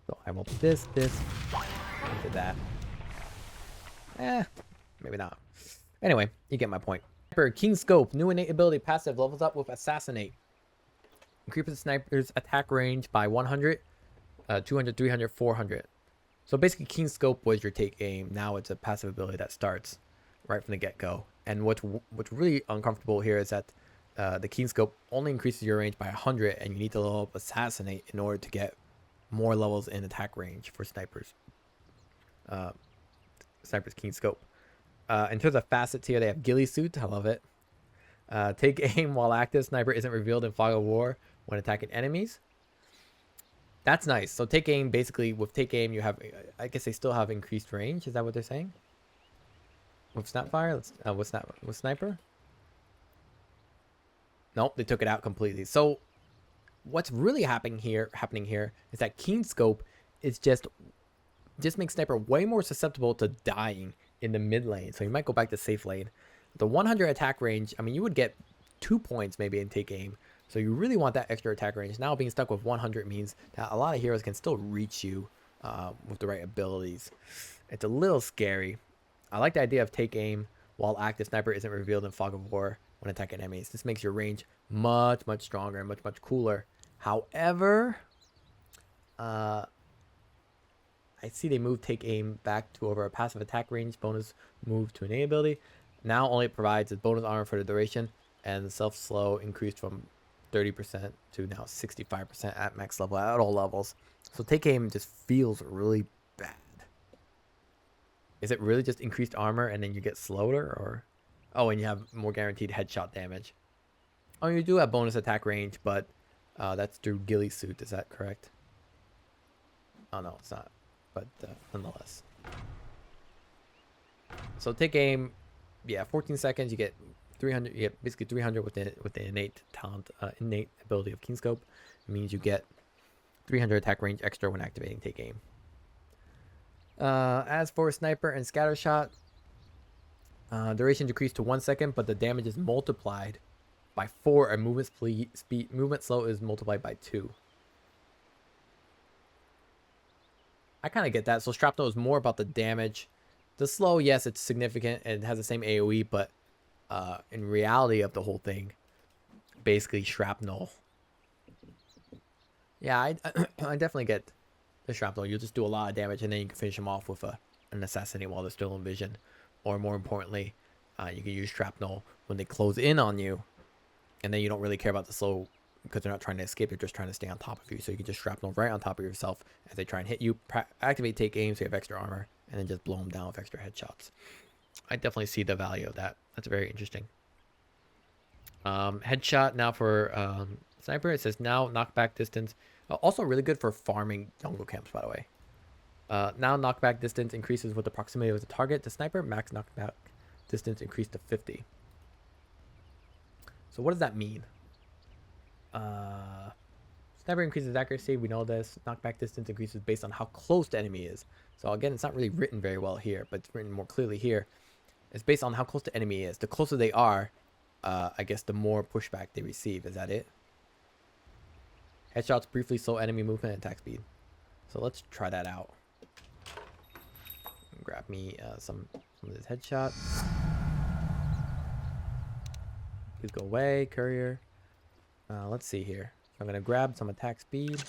So I will put this, into that. Maybe not. Anyway, you get my point. Sniper King Scope, new innate ability passive, levels up with Assassinate. Increases the sniper's attack range by 100, 200, 300, 400. So basically, King Scope was your take aim. Now it's a passive ability that starts right from the get-go. And what's really uncomfortable here is that the King Scope only increases your range by 100, and you need to level up Assassinate in order to get more levels in attack range for snipers. Sniper's King Scope. In terms of facets here, they have Ghillie Suit. I love it. Take aim while active. Sniper isn't revealed in Fog of War when attacking enemies. That's nice. So take aim, basically, with take aim, you have, I guess they still have increased range. Is that what they're saying? With Snapfire? With Sniper? Nope, they took it out completely. So what's really happening here is that Keen Scope is just makes Sniper way more susceptible to dying in the mid lane. So you might go back to safe lane. The 100 attack range, I mean, you would get 2 points maybe in take aim. So you really want that extra attack range. Now being stuck with 100 means that a lot of heroes can still reach you with the right abilities. It's a little scary. I like the idea of take aim while active. Sniper isn't revealed in Fog of War when attacking enemies. This makes your range much stronger and much cooler. However, I see they moved take aim back to over a passive attack range bonus move to innate ability. Now only provides a bonus armor for the duration, and the self slow increased from 30% to now 65% at max level at all levels. So take aim just feels really bad. Is it really just increased armor and then you get slower, or oh, and you have more guaranteed headshot damage? Oh, you do have bonus attack range, but that's through Ghillie Suit. Is that correct? Oh no, it's not. But nonetheless. So take aim, yeah, 14 seconds. You get 300. You get basically 300 with the innate talent, innate ability of King Scope. It means you get 300 attack range extra when activating take aim. As for Sniper and Scattershot, duration decreased to 1 second, but the damage is multiplied by 4, and movement slow is multiplied by 2. I kind of get that. So Shrapnel is more about the damage. The slow, yes, it's significant and it has the same AoE, but in reality of the whole thing, basically Shrapnel. Yeah, I definitely get the Shrapnel. You'll just do a lot of damage and then you can finish them off with an Assassinate while they're still in vision. Or more importantly, you can use Shrapnel when they close in on you, and then you don't really care about the slow because they're not trying to escape, they're just trying to stay on top of you. So you can just Shrapnel right on top of yourself as they try and hit you. Activate take aim so you have extra armor, and then just blow them down with extra headshots. I definitely see the value of that. That's very interesting. Headshot now for Sniper. It says now knockback distance. Also really good for farming jungle camps, by the way. Now knockback distance increases with the proximity of the target. The Sniper max knockback distance increased to 50. So what does that mean? Sniper increases accuracy. We know this. Knockback distance increases based on how close the enemy is. So again, it's not really written very well here, but it's written more clearly here. It's based on how close the enemy is. The closer they are, I guess the more pushback they receive. Is that it? Headshots briefly slow enemy movement and attack speed. So let's try that out. Grab me some of this headshot. Please go away, courier. Let's see here. So I'm gonna grab some attack speed.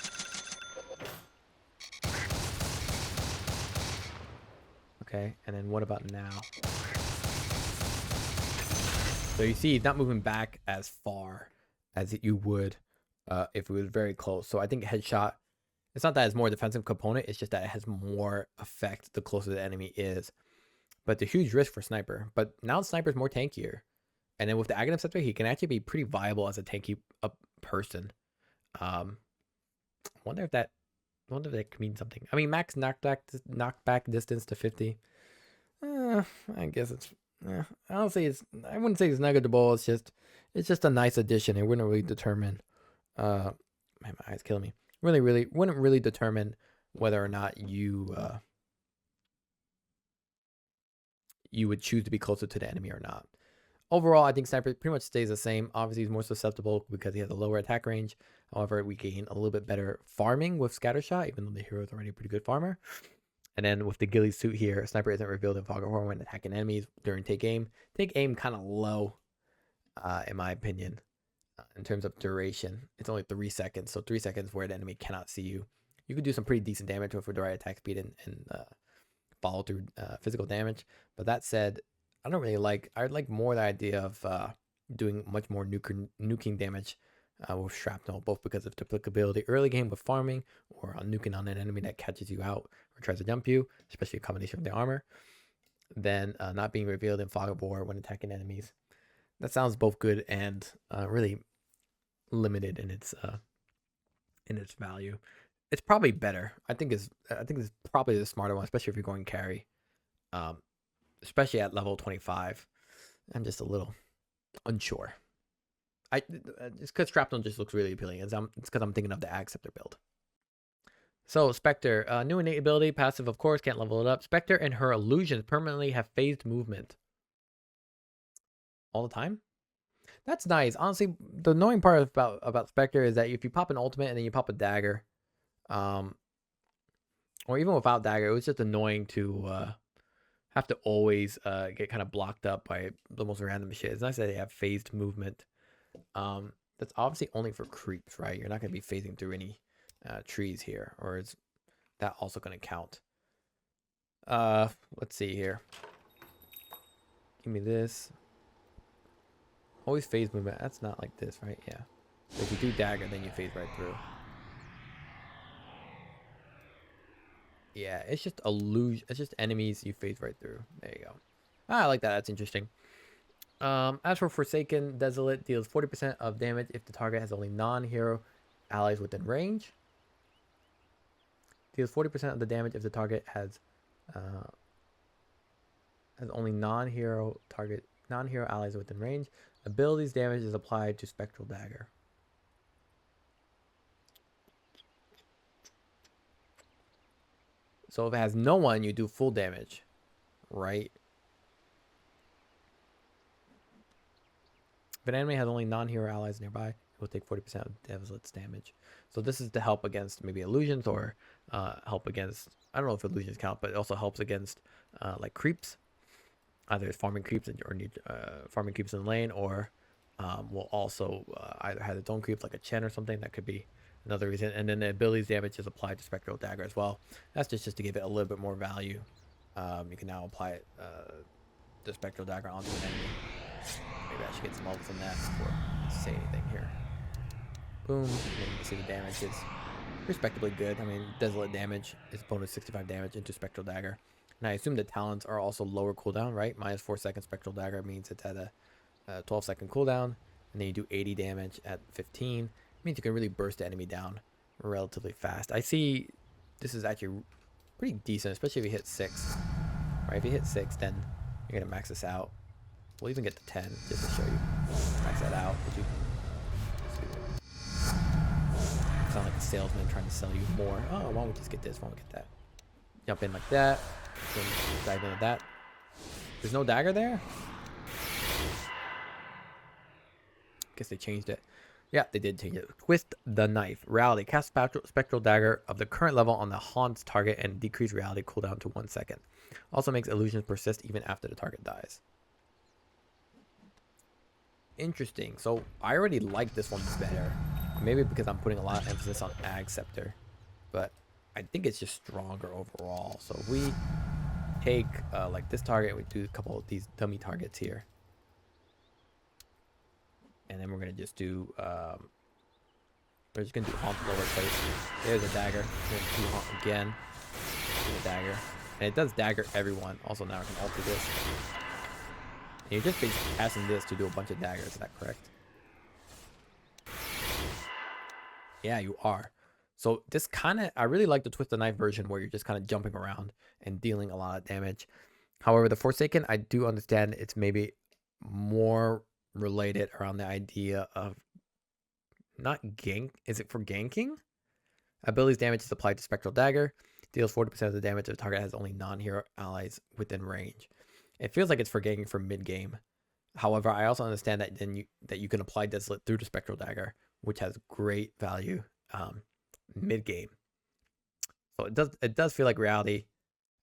Okay, and then what about now? So you see, it's not moving back as far as you would if it was very close. So I think headshot, it's not that it's more defensive component, it's just that it has more effect the closer the enemy is. But it's a huge risk for Sniper. But now Sniper's more tankier. And then with the Aghanim Scepter, he can actually be pretty viable as a tanky person. I wonder if that could mean something. I mean, max knockback distance to 50. I guess it's. I wouldn't say it's negligible. It's just a nice addition. It wouldn't really determine. Man, my eyes killing me. Wouldn't really determine whether or not you would choose to be closer to the enemy or not. Overall, I think Sniper pretty much stays the same. Obviously, he's more susceptible because he has a lower attack range. However, we gain a little bit better farming with Scattershot, even though the hero is already a pretty good farmer. And then with the Ghillie suit here, Sniper isn't revealed in Fog of War when attacking enemies during take aim. Take aim kind of low, in my opinion, in terms of duration. It's only 3 seconds, so 3 seconds where the enemy cannot see you. You could do some pretty decent damage with the right attack speed and follow through physical damage. But that said, I like more the idea of doing much more nuking damage with Shrapnel, both because of the applicability early game with farming or on nuking on an enemy that catches you out or tries to jump you, especially a combination of the armor, then not being revealed in Fog of War when attacking enemies. That sounds both good and really limited in its value. It's probably better. I think it's probably the smarter one, especially if you're going carry. Especially at level 25. I'm just a little unsure. It's because Shrapnel just looks really appealing. It's because I'm thinking of the Ag Scepter build. So Spectre, new innate ability, passive of course, can't level it up. Spectre and her illusions permanently have phased movement. All the time? That's nice. Honestly, the annoying part about Spectre is that if you pop an ultimate and then you pop a dagger, or even without dagger, it was just annoying to have to always get kind of blocked up by the most random shit. It's nice that they have phased movement. That's obviously only for creeps, right? You're not going to be phasing through any trees here, or is that also going to count? Let's see here. Give me this. Always phase movement. That's not like this, right? Yeah. So if you do dagger, then you phase right through. Yeah, it's just illusion. It's just enemies you phase right through. There you go. I like that. That's interesting. As for Forsaken, Desolate deals 40% of damage if the target has only non-hero allies within range. Deals 40% of the damage if the target has only non-hero allies within range. Abilities damage is applied to Spectral Dagger. So if it has no one, you do full damage, right? If an enemy has only non-hero allies nearby, it will take 40% of Desolate's damage. So this is to help against maybe illusions or help against, I don't know if illusions count, but it also helps against like creeps. Either it's farming creeps farming creeps in the lane, or will also either have its own creeps like a Chen or something. That could be another reason. And then the abilities damage is applied to Spectral Dagger as well. That's just to give it a little bit more value. You can now apply it, the Spectral Dagger onto an enemy. Maybe I should get some levels in that before I say anything here. Boom. And you can see the damage is respectably good. I mean, Desolate damage is bonus 65 damage into Spectral Dagger. And I assume the talents are also lower cooldown, right? Minus 4 second Spectral Dagger means it's at a 12-second cooldown. And then you do 80 damage at 15. It means you can really burst the enemy down relatively fast. I see this is actually pretty decent, especially if you hit 6. Right? If you hit 6, then you're going to max this out. We'll even get to 10 just to show you. Max that out. Sound like a salesman trying to sell you more. Oh, why don't we just get this? Why don't we get that? Jump in like that. Then dive into that. There's no dagger there? Guess they changed it. Yeah, they did change it. Twist the Knife. Reality. Cast Spectral Dagger of the current level on the Haunts target and decrease reality cooldown to 1 second. Also makes illusions persist even after the target dies. Interesting. So I already like this one better. Maybe because I'm putting a lot of emphasis on Ag Scepter. But I think it's just stronger overall. So if we take like this target, we do a couple of these dummy targets here. And then we're going to just do, we're just going to do Haunt lower place. There's a dagger. We're going to do Haunt again. Do a dagger. And it does dagger everyone. Also now I can alter this. And you're just basically casting this to do a bunch of daggers. Is that correct? Yeah, you are. So this kind of, I really like the Twist the Knife version where you're just kind of jumping around and dealing a lot of damage. However, the Forsaken, I do understand it's maybe more related around the idea of not gank. Is it for ganking? Abilities damage is applied to Spectral Dagger. Deals 40% of the damage if the target has only non-hero allies within range. It feels like it's for ganking for mid-game. However, I also understand that you can apply Desolate through the Spectral Dagger, which has great value mid-game. So it does feel like Reality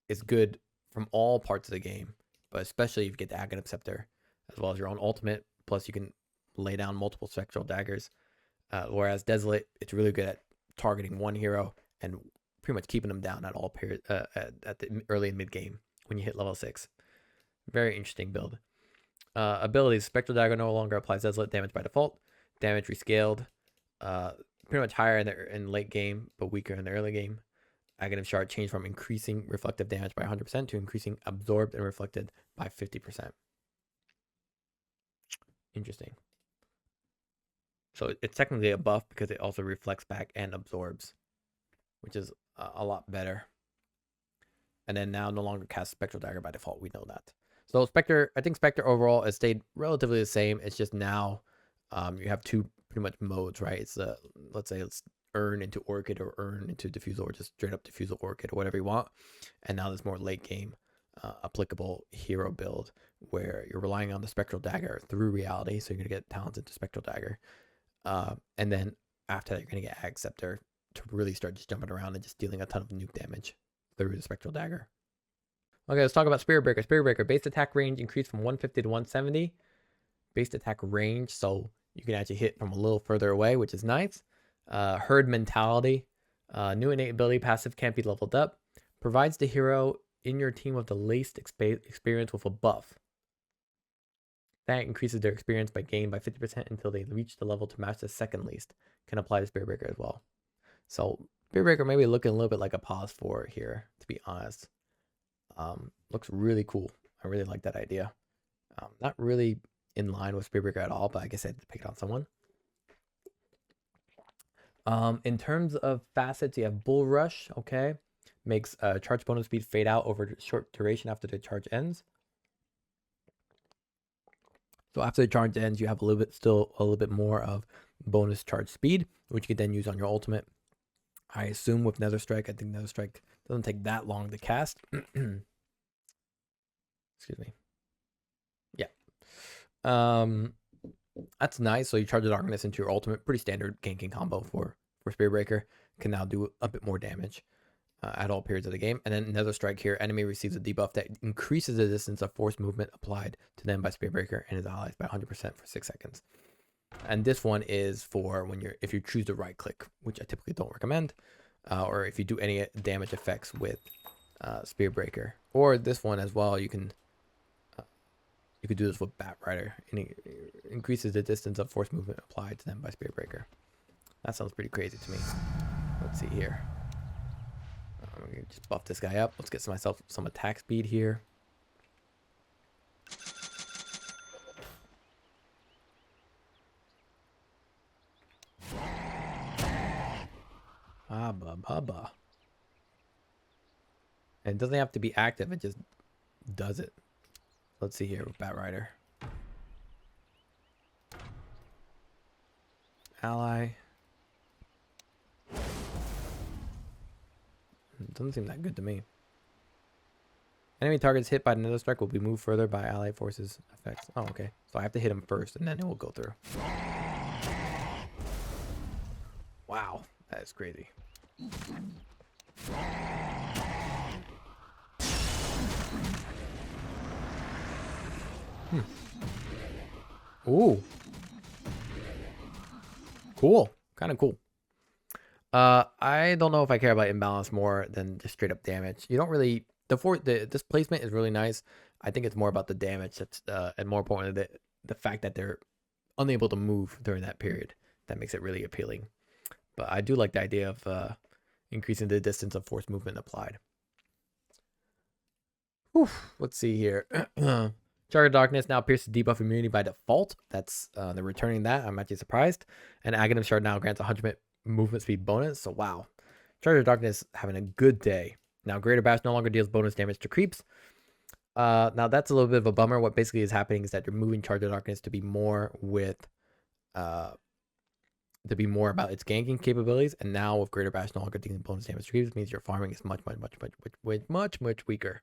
is good from all parts of the game, but especially if you get the Aghanim Scepter, as well as your own ultimate, plus you can lay down multiple Spectral Daggers. Whereas Desolate, it's really good at targeting one hero and pretty much keeping them down at all periods at the early and mid game when you hit level 6. Very interesting build. Abilities: Spectral Dagger no longer applies Desolate damage by default. Damage rescaled. Pretty much higher in late game, but weaker in the early game. Aghanim Shard changed from increasing reflective damage by 100% to increasing absorbed and reflected by 50%. Interesting. So it's technically a buff because it also reflects back and absorbs, which is a lot better. And then now no longer casts Spectral Dagger by default. We know that. So Spectre, I think Spectre overall has stayed relatively the same. It's just now you have two pretty much modes, right? It's let's say it's earn into Orchid or earn into Diffusal or just straight up Diffusal Orchid or whatever you want. And now there's more late game applicable hero build where you're relying on the Spectral Dagger through Reality. So you're going to get talents into Spectral Dagger. And then after that, you're going to get Ag Scepter to really start just jumping around and just dealing a ton of nuke damage through the Spectral Dagger. Okay, let's talk about Spirit Breaker. Spirit Breaker, base attack range increased from 150 to 170. Base attack range, so you can actually hit from a little further away, which is nice. Herd Mentality. New innate ability passive can't be leveled up. Provides the hero in your team with the least experience with a buff. That increases their experience by gain by 50% until they reach the level to match the second least. Can apply to Spirit Breaker as well. So Spirit Breaker maybe looking a little bit like a pause for here, to be honest. Looks really cool. I really like that idea. Not really in line with Spirit Breaker at all, but I guess I had to pick it on someone. In terms of facets, you have Bull Rush, okay. Makes charge bonus speed fade out over short duration after the charge ends. So after the charge ends, you have a little bit more of bonus charge speed, which you can then use on your ultimate. I assume with Nether Strike, I think Nether Strike doesn't take that long to cast. Excuse me. Yeah. That's nice. So you charge the Darkness into your ultimate. Pretty standard ganking combo for Spirit Breaker. Can now do a bit more damage at all periods of the game. And then Nether Strike here. Enemy receives a debuff that increases the distance of force movement applied to them by Spirit Breaker and his allies by 100% for 6 seconds. And this one is for if you choose to right click, which I typically don't recommend, or if you do any damage effects with Spirit Breaker, or this one as well. You could do this with Bat Rider, and it increases the distance of force movement applied to them by Spirit Breaker. That sounds pretty crazy to me. Let's see here. I'm gonna just buff this guy up. Let's get myself some attack speed here. Hubba. And it doesn't have to be active, it just does it. Let's see here with Bat Rider. Ally. It doesn't seem that good to me. Enemy targets hit by another strike will be moved further by ally forces effects. Oh, okay. So I have to hit him first and then it will go through. Wow, that is crazy. Ooh. Cool. Kind of cool. I don't know if I care about imbalance more than just straight up damage. You don't really this placement is really nice. I think it's more about the damage that's and more importantly the fact that they're unable to move during that period. That makes it really appealing. But I do like the idea of increasing the distance of force movement applied. Whew, let's see here. Charge of Darkness now pierces debuff immunity by default. That's they're returning that. I'm actually surprised. And Aghanim Shard now grants 100 movement speed bonus. So wow, Charge of Darkness having a good day. Now Greater Bash no longer deals bonus damage to creeps. Now that's a little bit of a bummer. What basically is happening is that you're moving Charge of Darkness to be more with, about its ganking capabilities. And now with Greater Bash no longer dealing bonus damage to creeps, means your farming is much weaker.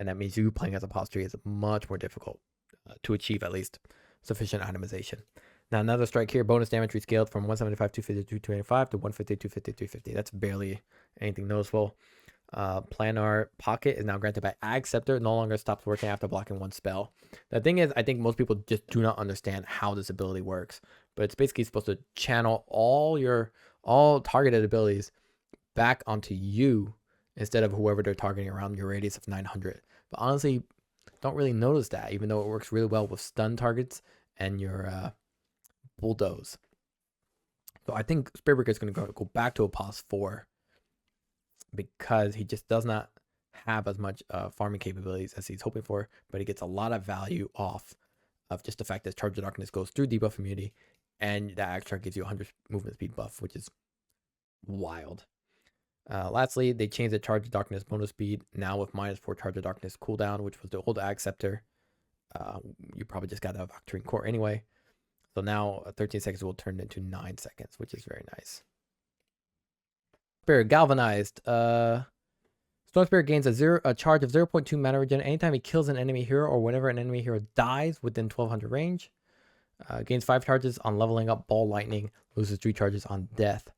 And that means you playing as a posture is much more difficult to achieve at least sufficient itemization. Now another strike here, bonus damage rescaled from 175, 250, 225 to 150, 250, 350. That's barely anything noticeable. Planar Pocket is now granted by Ag Scepter. No longer stops working after blocking one spell. The thing is, I think most people just do not understand how this ability works. But it's basically supposed to channel all targeted abilities back onto you instead of whoever they're targeting around your radius of 900. But honestly, don't really notice that, even though it works really well with stun targets and your bulldoze. So I think Spiritbreaker is going to go back to a pos 4 because he just does not have as much farming capabilities as he's hoping for, but he gets a lot of value off of just the fact that Charge of Darkness goes through debuff immunity, and that extra gives you 100 movement speed buff, which is wild. Lastly, they changed the Charge of Darkness bonus speed now with -4 Charge of Darkness cooldown, which was the old Ag Scepter. You probably just got a Octarine Core anyway. So now 13 seconds will turn into 9 seconds, which is very nice. Spirit Galvanized. Storm Spirit gains a charge of 0.2 mana regen anytime he kills an enemy hero or whenever an enemy hero dies within 1200 range. Gains 5 charges on leveling up Ball Lightning, loses 3 charges on death.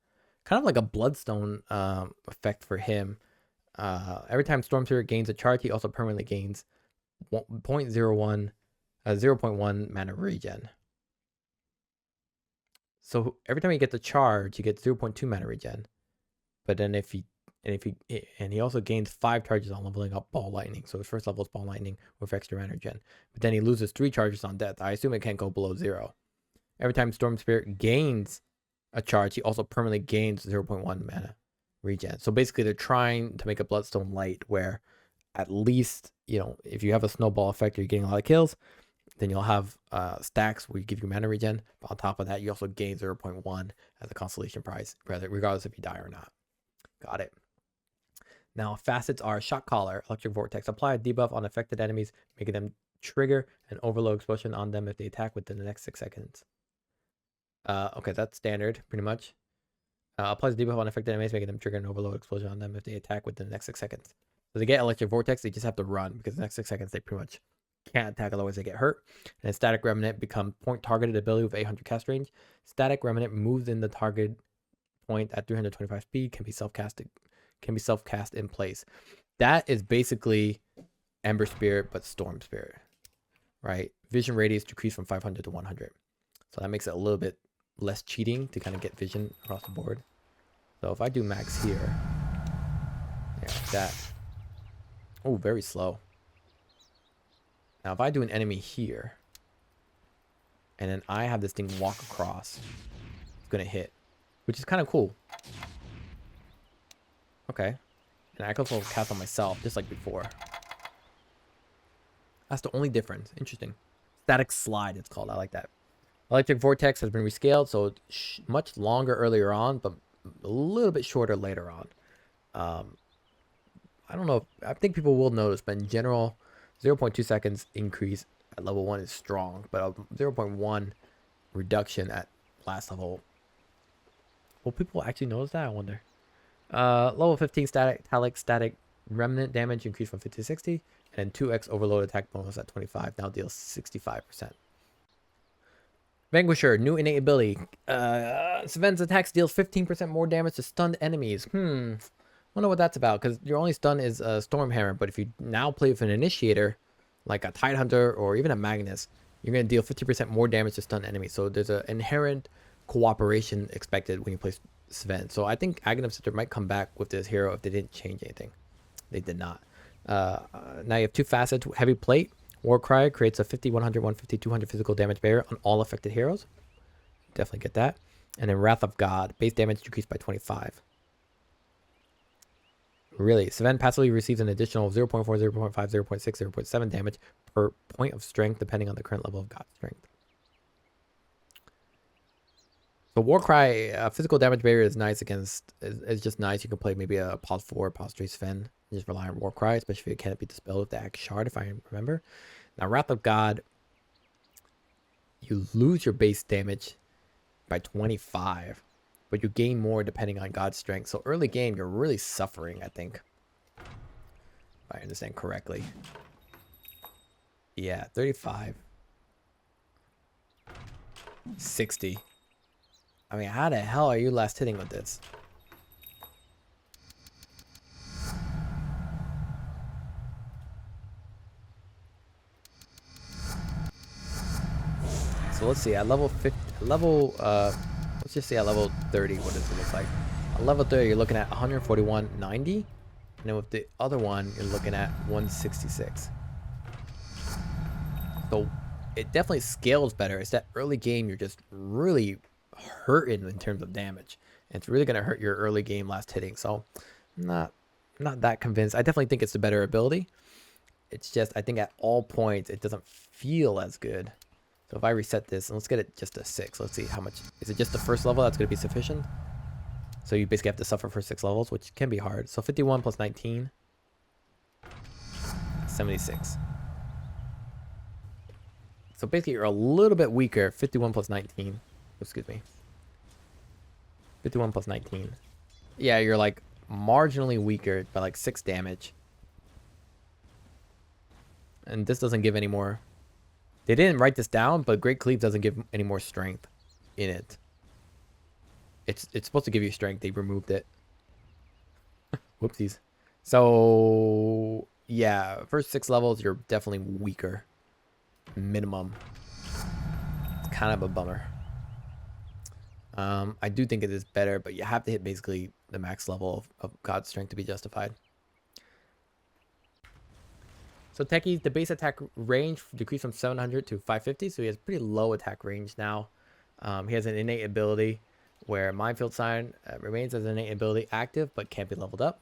Kind of like a Bloodstone effect for him. Every time Storm Spirit gains a charge, he also permanently gains 0.1 mana regen. So every time he gets a charge, he gets 0.2 mana regen. But then he also gains 5 charges on leveling up Ball Lightning. So his first level is Ball Lightning with extra mana regen. But then he loses 3 charges on death. I assume it can't go below 0. Every time Storm Spirit gains a charge, he also permanently gains 0.1 mana regen. So basically they're trying to make a Bloodstone light where at least, if you have a snowball effect or you're getting a lot of kills, then you'll have stacks where you give you mana regen. But on top of that, you also gain 0.1 as a consolation prize, regardless if you die or not. Got it. Now, facets are Shock Collar, Electric Vortex. Apply a debuff on affected enemies, making them trigger an overload explosion on them if they attack within the next 6 seconds. Okay, that's standard, pretty much. Applies a debuff on affected enemies, making them trigger an overload explosion on them if they attack within the next 6 seconds. So they get Electric Vortex, they just have to run, because the next 6 seconds they pretty much can't attack, otherwise they get hurt. And Static Remnant become point targeted ability with 800 cast range. Static Remnant moves in the target point at 325 speed, can be self-cast in place. That is basically Ember Spirit but Storm Spirit, right? Vision radius decreased from 500 to 100. So that makes it a little bit less cheating to kind of get vision across the board. So if I do max here, yeah, like that. Oh, very slow. Now if I do an enemy here, and then I have this thing walk across, it's gonna hit, which is kind of cool. Okay. And I can also cast on myself, just like before. That's the only difference. Interesting. Static Slide, it's called. I like that. Electric Vortex has been rescaled, so much longer earlier on, but a little bit shorter later on. I don't know. I think people will notice, but in general, 0.2 seconds increase at level 1 is strong, but a 0.1 reduction at last level. Will people actually notice that? I wonder. Level 15 static remnant damage increased from 50 to 60, and then 2x overload attack bonus at 25 now deals 65%. Vanquisher, new innate ability. Sven's attacks deals 15% more damage to stunned enemies. Wonder what that's about, because your only stun is a Stormhammer, but if you now play with an Initiator, like a Tidehunter or even a Magnus, you're going to deal 50% more damage to stunned enemies. So there's an inherent cooperation expected when you play Sven. So I think Aghanim Scepter might come back with this hero if they didn't change anything. They did not. Now you have 2 facets. Heavy Plate. Warcry creates a 50, 100, 150, 200 physical damage barrier on all affected heroes. Definitely get that. And then Wrath of God. Base damage decreased by 25. Really, Sven passively receives an additional 0.4, 0.5, 0.6, 0.7 damage per point of strength, depending on the current level of God strength. So Warcry, physical damage barrier is nice against, it's just nice. You can play maybe a pause 4, pause 3 Sven, and just rely on Warcry, especially if it can't be dispelled with the Axe Shard, if I remember. Now, Wrath of God, you lose your base damage by 25, but you gain more depending on God's strength. So early game, you're really suffering, I think. If I understand correctly. Yeah, 35. 60. I mean, how the hell are you last hitting with this? So let's see, at level 50, let's just say at level 30, what does it look like? At level 30, you're looking at 141.90. And then with the other one, you're looking at 166. So it definitely scales better. It's that early game, you're just really hurting in terms of damage. And it's really going to hurt your early game last hitting. So not that convinced. I definitely think it's the better ability. It's just, I think at all points, it doesn't feel as good. So if I reset this, and let's get it just to 6. Let's see how much. Is it just the first level that's going to be sufficient? So you basically have to suffer for 6 levels, which can be hard. So 51 plus 19. 76. So basically you're a little bit weaker. 51 plus 19. Excuse me. 51 plus 19. Yeah, you're like marginally weaker by like 6 damage. And this doesn't give any more. They didn't write this down, but Great Cleave doesn't give any more strength in it. It's supposed to give you strength. They removed it. Whoopsies. So, yeah, first 6 levels, you're definitely weaker. Minimum. It's kind of a bummer. I do think it is better, but you have to hit basically the max level of God's strength to be justified. So Techie, the base attack range decreased from 700 to 550, so he has pretty low attack range now. He has an innate ability where Minefield Sign remains as an innate ability active, but can't be leveled up.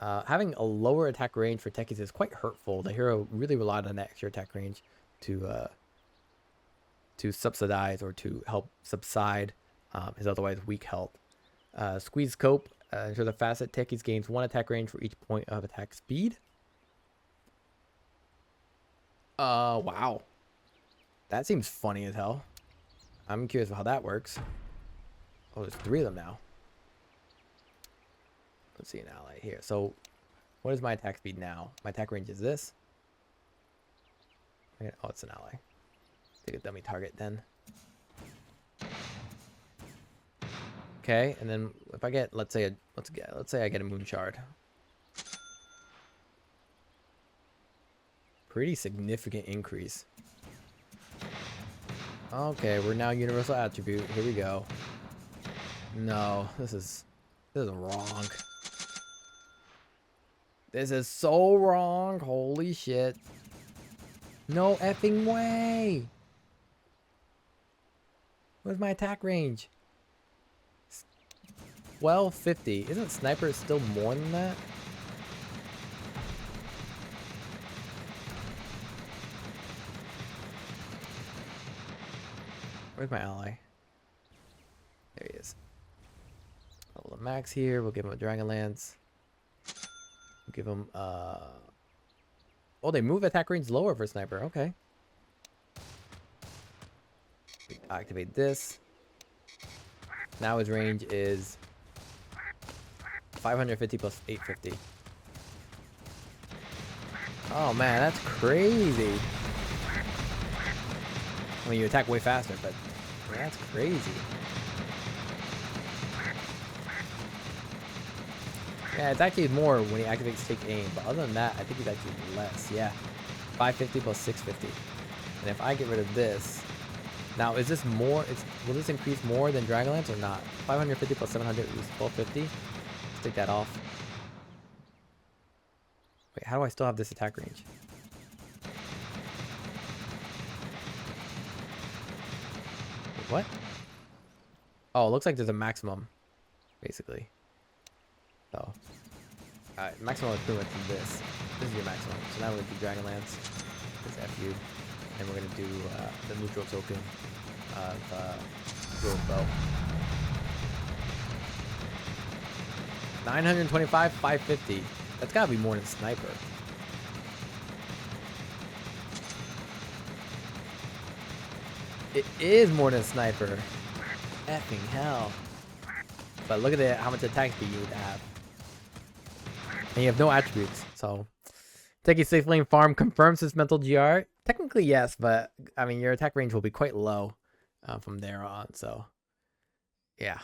Having a lower attack range for Techies is quite hurtful. The hero really relied on that extra attack range to subsidize or to help subside his otherwise weak health. Squeeze Scope ensures a Facet. Techies gains 1 attack range for each point of attack speed. Wow. That seems funny as hell. I'm curious how that works. Oh, there's 3 of them now. Let's see an ally here. So, what is my attack speed now? My attack range is this. Oh, it's an ally. Take a dummy target then. Okay, and then if I get, let's say I get a Moon Shard. Pretty significant increase. Okay, we're now universal attribute. Here we go. No, this is wrong. This is so wrong. Holy shit. No effing way. Where's my attack range? 1250. Isn't sniper still more than that? Where's my ally? There he is. Level the max here. We'll give him a Dragon Lance. We'll give him oh, they move attack range lower for sniper. Okay. We activate this. Now his range is 550 plus 850. Oh man, that's crazy. I mean, you attack way faster, but that's crazy. Yeah, it's actually more when he activates take aim, but other than that, I think he's actually less. Yeah, 550 plus 650. And if I get rid of this, now is this more? Will this increase more than Dragonlance or not? 550 plus 700 is 1250. Let's take that off. Wait, how do I still have this attack range? What? Oh, it looks like there's a maximum, basically. So, Maximum equivalent to this. This is your maximum. So now we're going to do Dragonlance. This FU. And we're going to do the neutral token of Growth Bow. 925, 550. That's got to be more than Sniper. It is more than Sniper. Effing hell. But look at how much attack speed you need to have. And you have no attributes, so Techie Safe Lane Farm confirms his mental GR. Technically, yes, but I mean, your attack range will be quite low from there on, so yeah.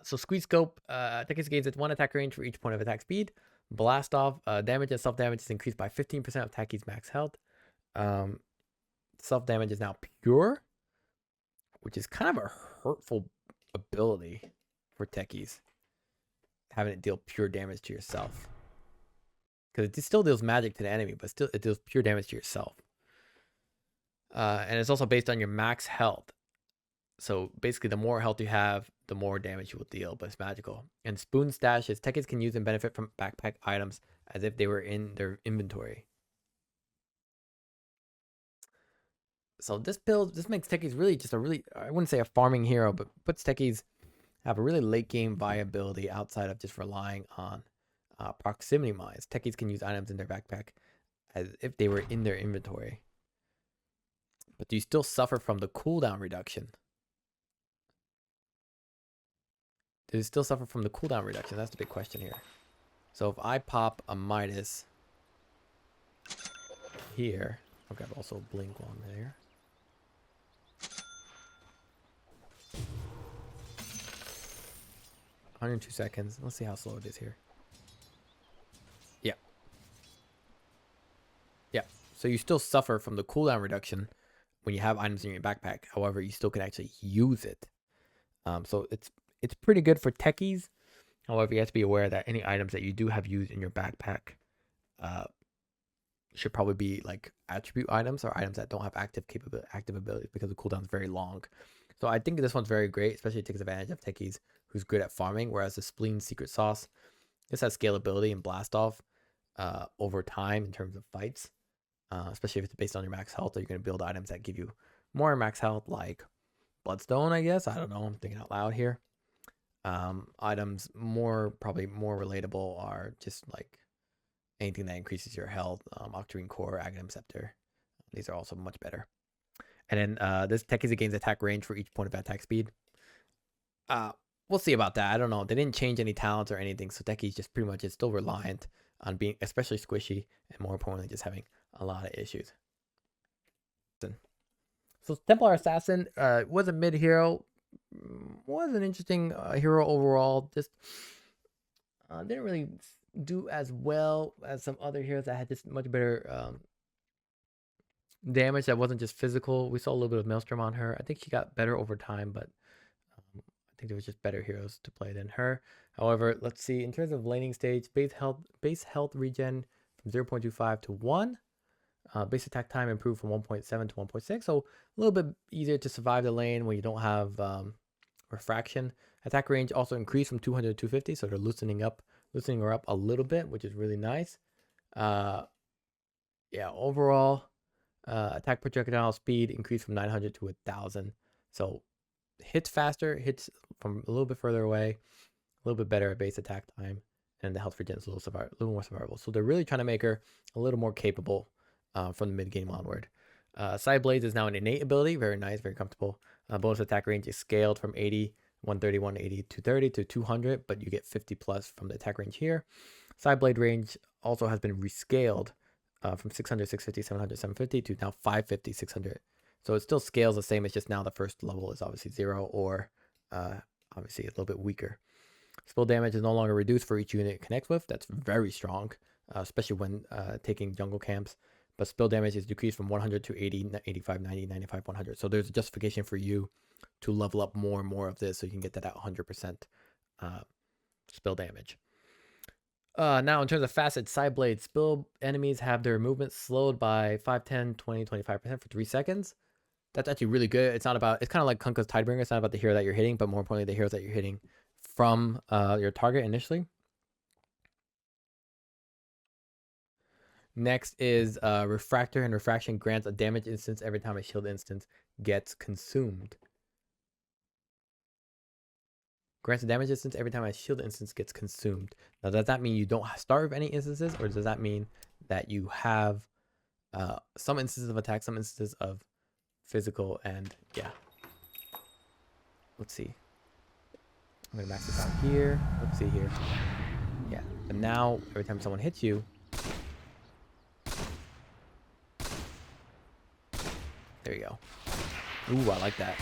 So Squeeze Scope, Techie gains its 1 attack range for each point of attack speed. Blast Off, damage and self-damage is increased by 15% of Techie's max health. Self-damage is now pure, which is kind of a hurtful ability for techies, having it deal pure damage to yourself, because it still deals magic to the enemy, but still it deals pure damage to yourself. And it's also based on your max health. So basically, the more health you have, the more damage you will deal, but it's magical. And Spoon Stashes, techies can use and benefit from backpack items as if they were in their inventory. So this build, this makes techies really just I wouldn't say a farming hero, but puts techies have a really late game viability outside of just relying on proximity mines. Techies can use items in their backpack as if they were in their inventory. But do you still suffer from the cooldown reduction? Do you still suffer from the cooldown reduction? That's the big question here. So if I pop a Midas here, I'll grab also Blink on there. $102 seconds. Let's see how slow it is here. Yeah. Yeah. So you still suffer from the cooldown reduction when you have items in your backpack. However, you still can actually use it. So it's pretty good for techies. However, you have to be aware that any items that you do have used in your backpack should probably be like attribute items or items that don't have active abilities, because the cooldown is very long. So I think this one's very great, especially it takes advantage of techies who's good at farming, whereas the Spleen Secret Sauce, this has scalability and blast off over time in terms of fights, especially if it's based on your max health. Or you're going to build items that give you more max health, like Bloodstone, I guess. I don't know. I'm thinking out loud here. Items probably more relatable are just like anything that increases your health. Octarine Core, Aghanim Scepter. These are also much better. And then this techies gains attack range for each point of attack speed. We'll see about that. I don't know. They didn't change any talents or anything, so techies just pretty much is still reliant on being especially squishy, and more importantly, just having a lot of issues. So Templar Assassin was a mid hero. Was an interesting hero overall. Just didn't really do as well as some other heroes that had just much better damage that wasn't just physical. We saw a little bit of Maelstrom on her. I think she got better over time, but I think there was just better heroes to play than her. However, let's see, in terms of laning stage, base health regen from 0.25 to 1. Base attack time improved from 1.7 to 1.6, so a little bit easier to survive the lane when you don't have refraction. Attack range also increased from 200 to 250, so they're loosening her up a little bit, which is really nice. Yeah, overall, attack projectile speed increased from 900 to 1,000, so hits faster, hits from a little bit further away, a little bit better at base attack time, and the health regen is a little more survivable. So they're really trying to make her a little more capable from the mid game onward. Side Blades is now an innate ability, very nice, very comfortable. Bonus attack range is scaled from 80, 130, 180, 230 to 200, but you get 50 plus from the attack range here. Side Blade range also has been rescaled from 600, 650, 700, 750 to now 550, 600. So it still scales the same. It's just now the first level is obviously 0 or obviously a little bit weaker. Spill damage is no longer reduced for each unit it connects with. That's very strong, especially when taking jungle camps. But spill damage is decreased from 100 to 80, 85, 90, 95, 100. So there's a justification for you to level up more and more of this so you can get that at 100% spill damage. Now, in terms of facets, side blade, spill enemies have their movement slowed by 5, 10, 20, 25% for 3 seconds. That's actually really good. It's kind of like Kunkka's Tidebringer. It's not about the hero that you're hitting, but more importantly, the heroes that you're hitting from your target initially. Next is Refractor, and Refraction grants a damage instance every time a shield instance gets consumed. Grants a damage instance every time a shield instance gets consumed. Now, does that mean you don't start with any instances, or does that mean that you have some instances of attack, some instances of physical, and yeah. Let's see. I'm gonna max this out here. Let's see here. Yeah, but now every time someone hits you, there you go. Ooh, I like that.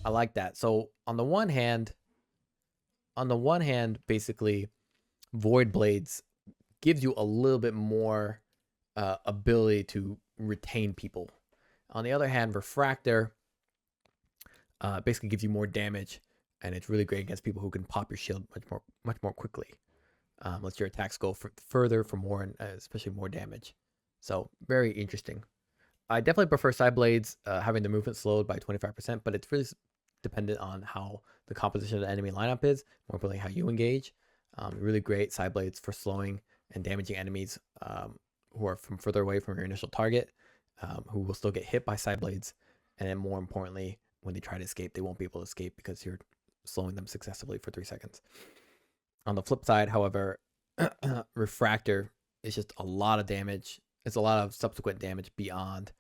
I like that. So on the one hand, basically, Void Blades gives you a little bit more ability to retain people. On the other hand, Refractor basically gives you more damage, and it's really great against people who can pop your shield much more quickly. Lets your attacks go further for more, and especially more damage. So very interesting. I definitely prefer side blades having the movement slowed by 25%, but it's really dependent on how the composition of the enemy lineup is, more importantly how you engage. Really great side blades for slowing and damaging enemies who are from further away from your initial target, who will still get hit by side blades, and then more importantly, when they try to escape, they won't be able to escape because you're slowing them successively for 3 seconds. On the flip side, however, Refractor is just a lot of damage. It's a lot of subsequent damage beyond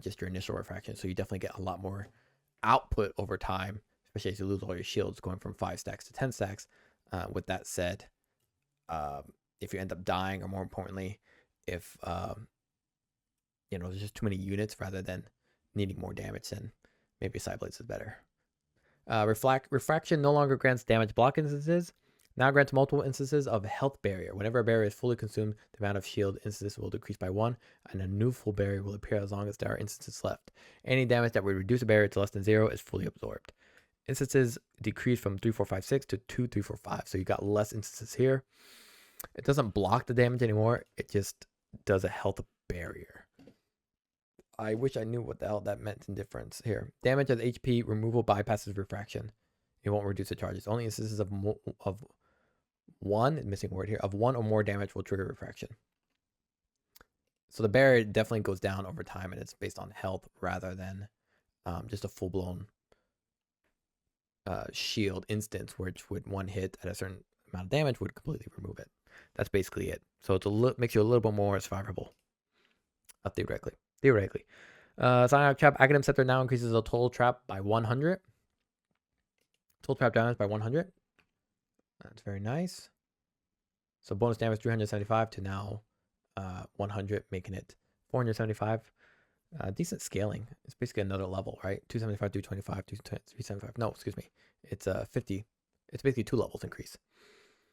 just your initial refraction. So you definitely get a lot more output over time, especially as you lose all your shields, going from 5 stacks to 10 stacks. With that said, if you end up dying, or more importantly, if there's just too many units rather than needing more damage, then maybe side blades is better. Refraction no longer grants damage block instances. Now grants multiple instances of health barrier. Whenever a barrier is fully consumed, the amount of shield instances will decrease by 1, and a new full barrier will appear as long as there are instances left. Any damage that would reduce a barrier to less than 0 is fully absorbed. Instances decrease from 3, 4, 5, 6 to 2, 3, 4, 5. So you got less instances here. It doesn't block the damage anymore. It just does a health barrier. I wish I knew what the hell that meant in difference here. Damage as HP removal bypasses refraction. It won't reduce the charges. Only instances of one, missing word here, of 1 or more damage will trigger refraction. So the barrier definitely goes down over time, and it's based on health rather than just a full-blown shield instance, which would one hit at a certain amount of damage would completely remove it. That's basically it. So it's makes you a little bit more survivable, theoretically. Psionic Trap Academ Scepter now increases the total trap by 100. Total trap damage by 100. That's very nice. So bonus damage 375 to now 100, making it 475. Decent scaling. It's basically another level, right? 275, 225, 375. No, excuse me. It's 50. It's basically 2 levels increase.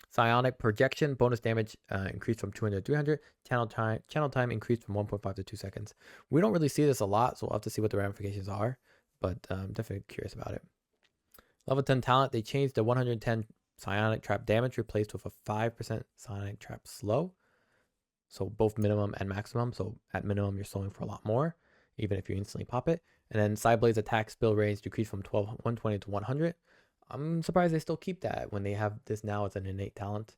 Psionic Projection bonus damage increased from 200 to 300. Channel time increased from 1.5 to 2 seconds. We don't really see this a lot, so we'll have to see what the ramifications are, but I'm definitely curious about it. Level 10 talent, they changed the 110 Psionic Trap damage, replaced with a 5% Psionic Trap slow. So both minimum and maximum. So at minimum, you're slowing for a lot more, even if you instantly pop it. And then Sideblade's attack spill range decreased from 120 to 100. I'm surprised they still keep that when they have this now as an innate talent,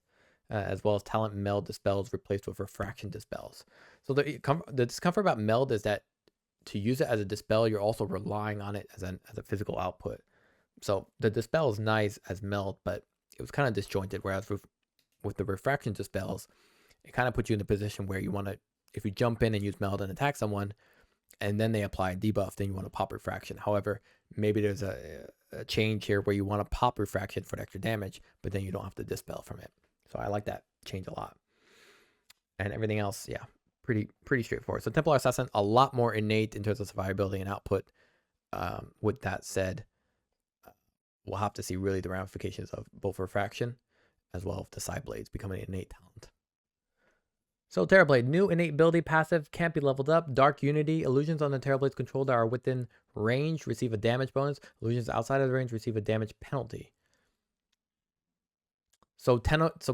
as well as talent meld dispels replaced with refraction dispels. So the discomfort about meld is that to use it as a dispel, you're also relying on it as a physical output. So the dispel is nice as meld, but it was kind of disjointed. Whereas with the refraction dispels, it kind of puts you in the position where you want to, if you jump in and use meld and attack someone, and then they apply a debuff, then you want to pop refraction. However, maybe there's a change here where you want to pop refraction for the extra damage, but then you don't have to dispel from it. So I like that change a lot. And everything else, yeah, pretty straightforward. So Templar Assassin, a lot more innate in terms of survivability and output. With that said, we'll have to see really the ramifications of both refraction as well as the side blades becoming an innate talent. So Terrorblade, new innate ability passive, can't be leveled up. Dark Unity, illusions on the Terrorblade's control that are within range receive a damage bonus. Illusions outside of the range receive a damage penalty. So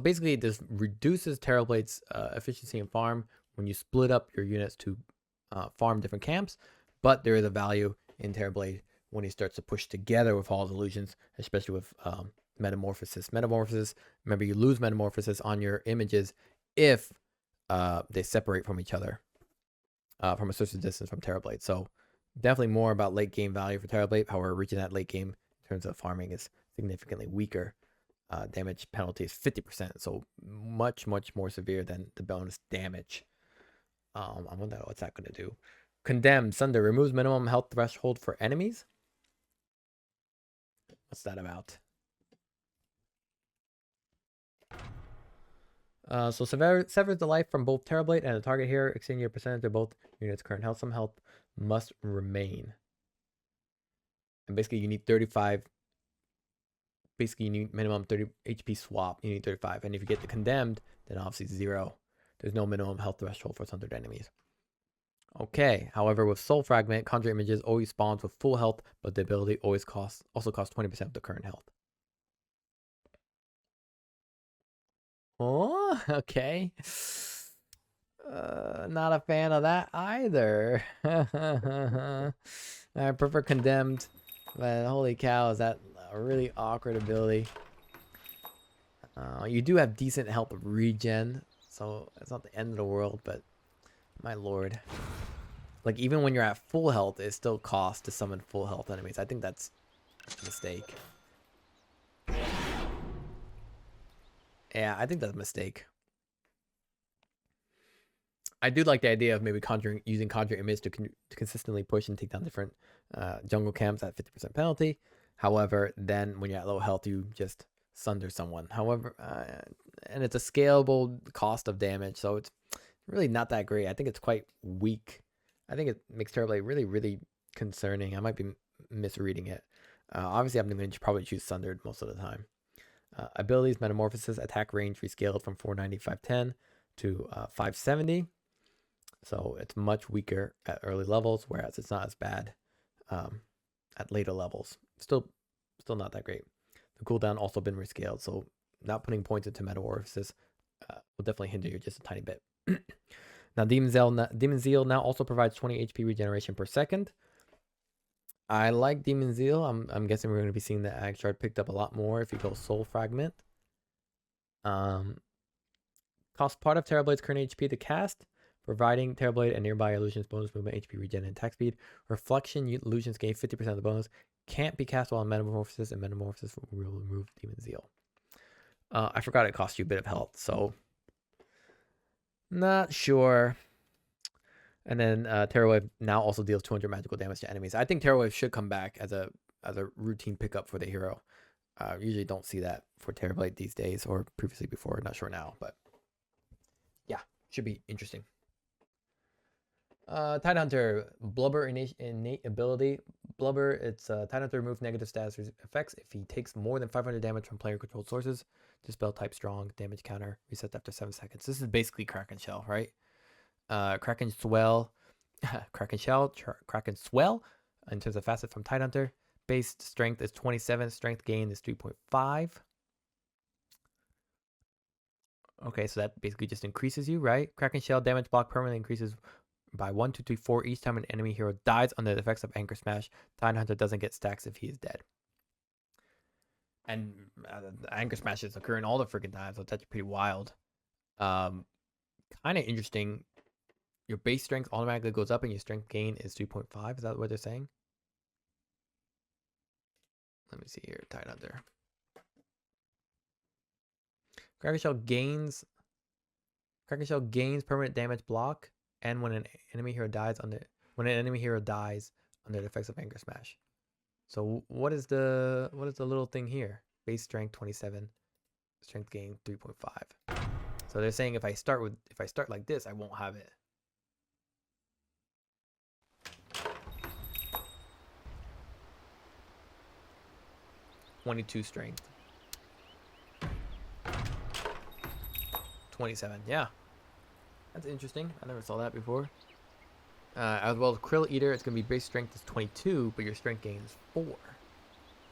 basically this reduces Terrorblade's efficiency in farm when you split up your units to farm different camps, but there is a value in Terrorblade when he starts to push together with all his illusions, especially with metamorphosis. Metamorphosis, remember, you lose metamorphosis on your images if they separate from each other from a certain distance from Terrorblade. So definitely more about late game value for Terrorblade. However, reaching that late game in terms of farming is significantly weaker. Damage penalty is 50%, so much more severe than the bonus damage. I wonder what's that going to do. Condemned Sunder removes minimum health threshold for enemies. What's that about? So severs the life from both Terrorblade and the target here, extending your percentage of both units' current health. Some health must remain. And basically, you need 35. Basically, you need minimum 30 HP swap. You need 35. And if you get the condemned, then obviously 0. There's no minimum health threshold for sundered enemies. Okay. However, with Soul Fragment, Conjure Images always spawns with full health, but the ability always also costs 20% of the current health. Oh, okay. Not a fan of that either. I prefer Condemned, but holy cow, is that a really awkward ability. You do have decent health regen, so it's not the end of the world, but my lord. Like, even when you're at full health, it still costs to summon full health enemies. I think that's a mistake. Yeah, I think that's a mistake. I do like the idea of maybe using Conjure Image to consistently push and take down different jungle camps at 50% penalty. However, then when you're at low health, you just sunder someone. However, and it's a scalable cost of damage, so it's really not that great. I think it's quite weak. I think it makes Terrorblade really concerning. I might be misreading it. Obviously, I'm going to probably choose sundered most of the time. Abilities, Metamorphosis, attack range rescaled from 490, 510 to 570. So it's much weaker at early levels, whereas it's not as bad at later levels. Still not that great. The cooldown also been rescaled, so not putting points into Metamorphosis will definitely hinder you just a tiny bit. Now, Demon Zeal now also provides 20 HP regeneration per second. I like Demon Zeal. I'm guessing we're going to be seeing the Ag Shard picked up a lot more if you go Soul Fragment. Cost part of Terrorblade's current HP to cast, providing Terrorblade and nearby illusions bonus movement, HP regen, and attack speed. Reflection illusions gain 50% of the bonus. Can't be cast while in Metamorphosis, and Metamorphosis will remove Demon Zeal. I forgot it cost you a bit of health, so not sure. And then Terrorwave now also deals 200 magical damage to enemies. I think Terrorwave should come back as a routine pickup for the hero. Usually don't see that for Terrorblade these days, or previously before. Not sure now, but yeah, should be interesting. Tidehunter, Blubber innate ability. Blubber, it's Tidehunter removes negative status effects if he takes more than 500 damage from player controlled sources. Dispel type strong, damage counter, resets after 7 seconds. This is basically Kraken Shell, right? Kraken Swell, Kraken Swell in terms of facet from Tidehunter. Base strength is 27, strength gain is 3.5. Okay, so that basically just increases you, right? Kraken Shell damage block permanently increases by 1, 2, 3, 4 each time an enemy hero dies under the effects of Anchor Smash. Tidehunter doesn't get stacks if he is dead. And Anchor Smashes occur in all the freaking times, so that's pretty wild. Kind of interesting. Your base strength automatically goes up and your strength gain is 3.5. Is that what they're saying? Let me see here. Tidehunter. Kraken Shell gains permanent damage block, and when an enemy hero dies under the effects of Anchor Smash. So what is the little thing here? Base strength 27, strength gain 3.5. So they're saying if I start like this, I won't have it. strength. 27, yeah. That's interesting. I never saw that before. As well as Krill Eater, it's going to be base strength is 22, but your strength gain is 4.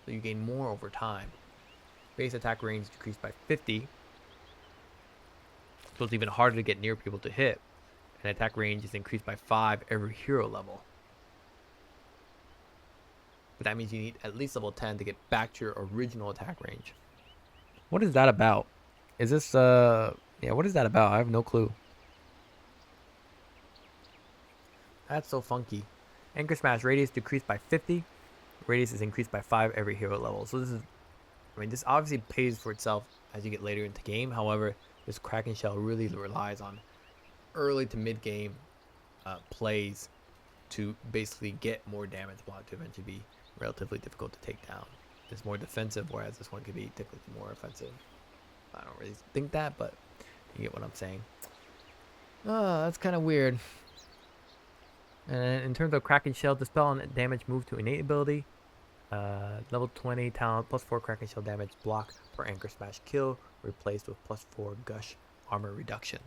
So you gain more over time. Base attack range decreased by 50. So it's even harder to get near people to hit. And attack range is increased by 5 every hero level. But that means you need at least level 10 to get back to your original attack range. What is that about? Is this yeah, what is that about? I have no clue. That's so funky. Anchor Smash radius decreased by 50. Radius is increased by 5 every hero level. So this is, I mean, this obviously pays for itself as you get later into the game. However, this Kraken Shell really relies on early to mid game plays to basically get more damage block to eventually be relatively difficult to take down. It's more defensive, whereas this one could be technically more offensive. I don't really think that, but you get what I'm saying. Oh, that's kind of weird. And in terms of Kraken Shell, dispel and damage move to innate ability. Level 20 talent, plus 4 Kraken Shell damage block per Anchor Smash kill, replaced with plus 4 Gush armor reduction.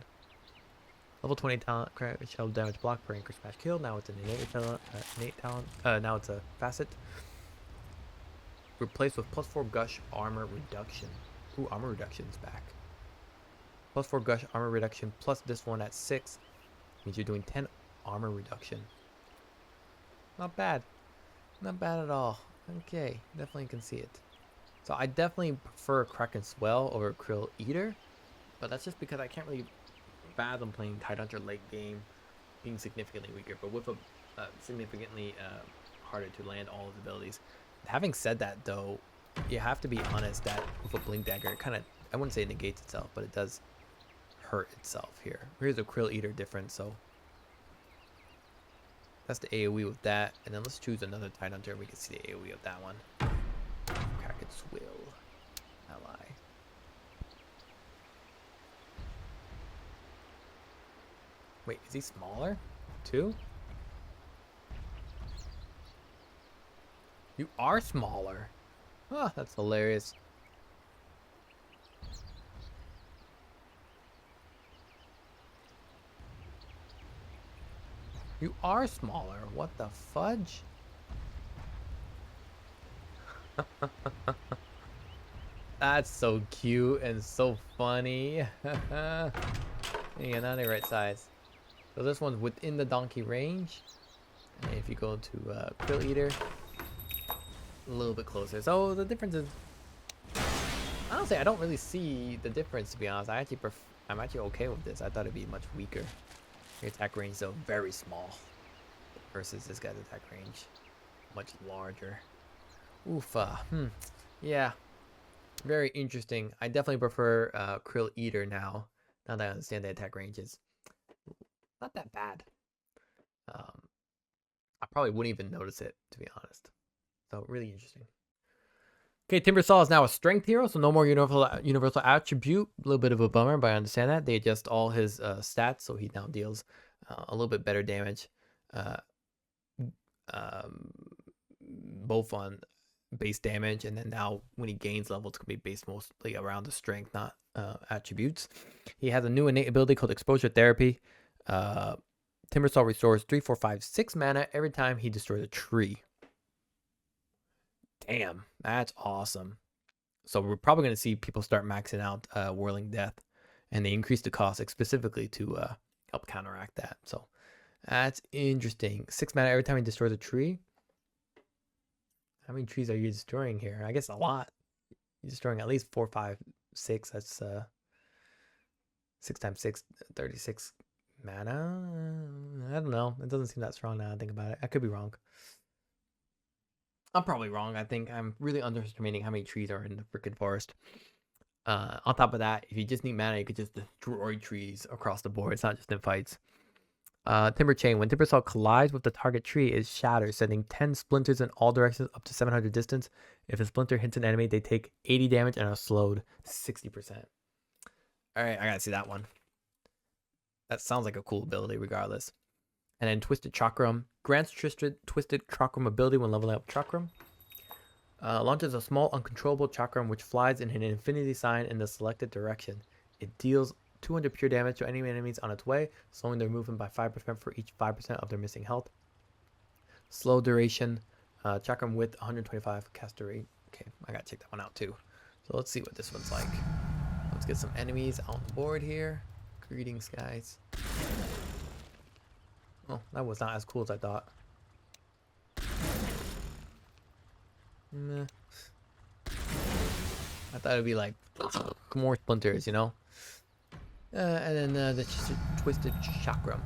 Level 20 talent, Kraken Shell damage block per Anchor Smash kill. Now it's an innate talent. Now it's a Facet. Replaced with plus 4 Gush armor reduction. Ooh, armor reduction's back. Plus 4 Gush armor reduction plus this one at 6 means you're doing 10 armor reduction. Not bad. Not bad at all. Okay, definitely can see it. So I definitely prefer Kraken Swell over Krill Eater, but that's just because I can't really fathom playing Tidehunter late game being significantly weaker, but with a significantly harder to land all his abilities. Having said that, though, you have to be honest that with a Blink Dagger, it kind of, I wouldn't say it negates itself, but it does hurt itself here. Here's a Krill Eater difference, so that's the AoE with that. And then let's choose another Tidehunter and we can see the AoE of that one. Kraken Swill. Ally. Wait, is he smaller? Too? You are smaller. Ah, that's hilarious. You are smaller. What the fudge? That's so cute and so funny. Yeah, not the right size. So this one's within the donkey range. And if you go to Krill Eater, a little bit closer. So the difference is, honestly, I don't really see the difference, to be honest. I'm actually okay with this. I thought it'd be much weaker. Your attack range, though, very small versus this guy's attack range, much larger. Oofa. Yeah, very interesting. I definitely prefer Krill Eater now that I understand the attack range is not that bad. I probably wouldn't even notice it, to be honest. So really interesting. Okay, Timbersaw is now a strength hero, so no more universal attribute. A little bit of a bummer, but I understand that. They adjust all his stats, so he now deals a little bit better damage, both on base damage, and then now when he gains level, it's going to be based mostly around the strength, not attributes. He has a new innate ability called Exposure Therapy. Timbersaw restores 3, 4, 5, 6 mana every time he destroys a tree. Damn, that's awesome. So we're probably going to see people start maxing out Whirling Death, and they increase the cost specifically to help counteract that. So that's interesting. 6 mana every time he destroys a tree. How many trees are you destroying here? I guess a lot. You're destroying at least 4, 5, 6. That's 6 times 6, 36 mana. I don't know. It doesn't seem that strong now I think about it. I could be wrong. I'm probably wrong. I think I'm really underestimating how many trees are in the freaking forest. On top of that, if you just need mana, you could just destroy trees across the board. It's not just in fights. Timber Chain. When Timbersaw collides with the target tree, it shatters, sending 10 splinters in all directions up to 700 distance. If a splinter hits an enemy, they take 80 damage and are slowed 60%. Alright, I gotta see that one. That sounds like a cool ability regardless. And then Twisted Chakram. Grants Twisted Chakram ability when leveling up Chakram. Launches a small uncontrollable Chakram which flies in an infinity sign in the selected direction. It deals 200 pure damage to any enemies on its way, slowing their movement by 5% for each 5% of their missing health. Slow duration. Chakram width 125 caster rate. Okay, I gotta check that one out too. So let's see what this one's like. Let's get some enemies on the board here. Greetings, guys. Oh, that was not as cool as I thought. Meh. I thought it'd be like more splinters, you know. And then the twisted chakram.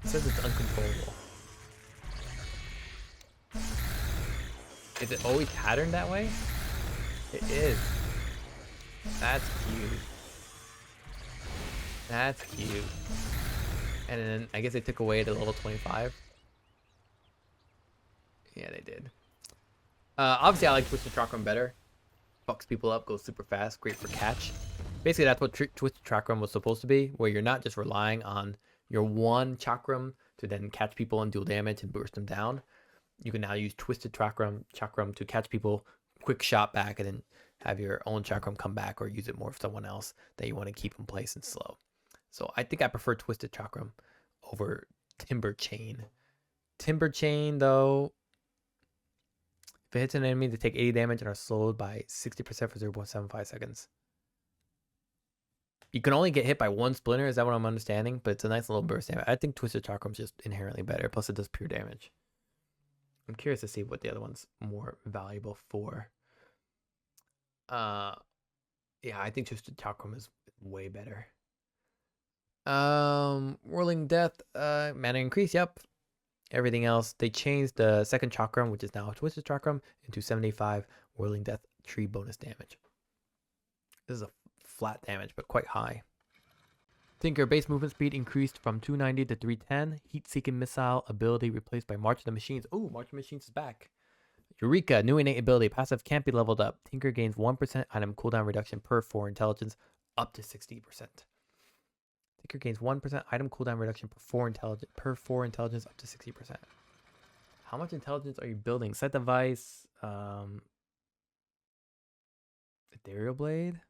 It says it's uncontrollable. Is it always patterned that way? It is. That's cute. That's cute. And then I guess they took away the level 25. Yeah, they did. Obviously, I like Twisted Chakram better. Fucks people up, goes super fast, great for catch. Basically, that's what Twisted Chakram was supposed to be, where you're not just relying on your one Chakram to then catch people and deal damage and burst them down. You can now use Twisted Chakram to catch people, quick shot back, and then have your own Chakram come back or use it more for someone else that you want to keep in place and slow. So I think I prefer Twisted Chakram over Timber Chain. Timber Chain, though, if it hits an enemy, they take 80 damage and are slowed by 60% for 0.75 seconds. You can only get hit by one splinter, is that what I'm understanding? But it's a nice little burst damage. I think Twisted Chakram is just inherently better, plus it does pure damage. I'm curious to see what the other one's more valuable for. Yeah, I think Twisted Chakram is way better. Whirling Death, mana increase, yep. Everything else, they changed the second Chakram, which is now Twisted Chakram, into 75 Whirling Death tree bonus damage. This is a flat damage, but quite high. Tinker base movement speed increased from 290 to 310. Heat-seeking missile ability replaced by March of the Machines. Oh, March of the Machines is back. Eureka, new innate ability. Passive can't be leveled up. Tinker gains 1% item cooldown reduction per 4 intelligence, up to 60%. Tinker gains 1% item cooldown reduction per 4 intelligence, up to 60%. How much intelligence are you building? Set device, Ethereal Blade.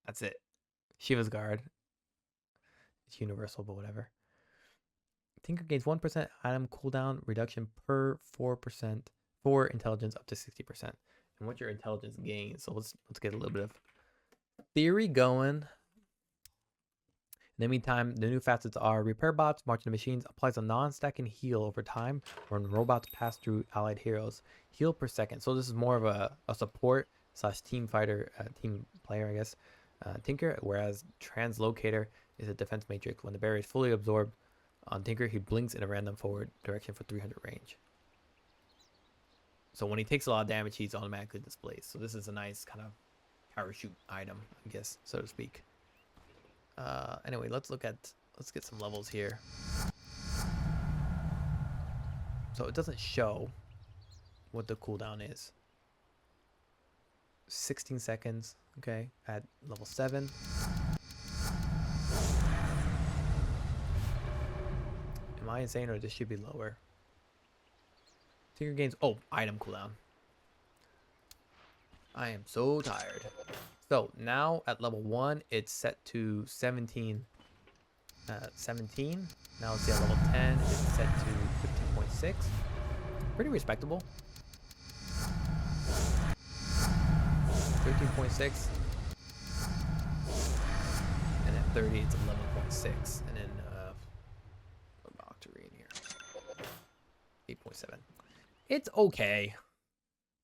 That's it. Shiva's Guard. It's universal, but whatever. Tinker gains 1% item cooldown reduction per 4 intelligence, up to 60%. And what's your intelligence gain? So let's get a little bit of theory going. In the meantime, the new facets are Repair Bots, March of the Machines, applies a non-stacking heal over time when robots pass through allied heroes. Heal per second. So this is more of a support / team fighter, team player, I guess. Tinker, whereas Translocator is a defense matrix. When the barrier is fully absorbed on Tinker, he blinks in a random forward direction for 300 range. So when he takes a lot of damage, he's automatically displaced. So this is a nice kind of parachute item, I guess, so to speak. Anyway, let's get some levels here. So it doesn't show what the cooldown is. 16 seconds, okay, at level 7. Am I insane, or this should be lower? Tinker gains, oh, item cooldown. I am so tired. So now at level 1, it's set to 17. 17. Now let's see, at level 10, it's set to 15.6. Pretty respectable. 13.6. And at 30, it's 11.6. And then, what about Octarine here? 8.7. It's okay.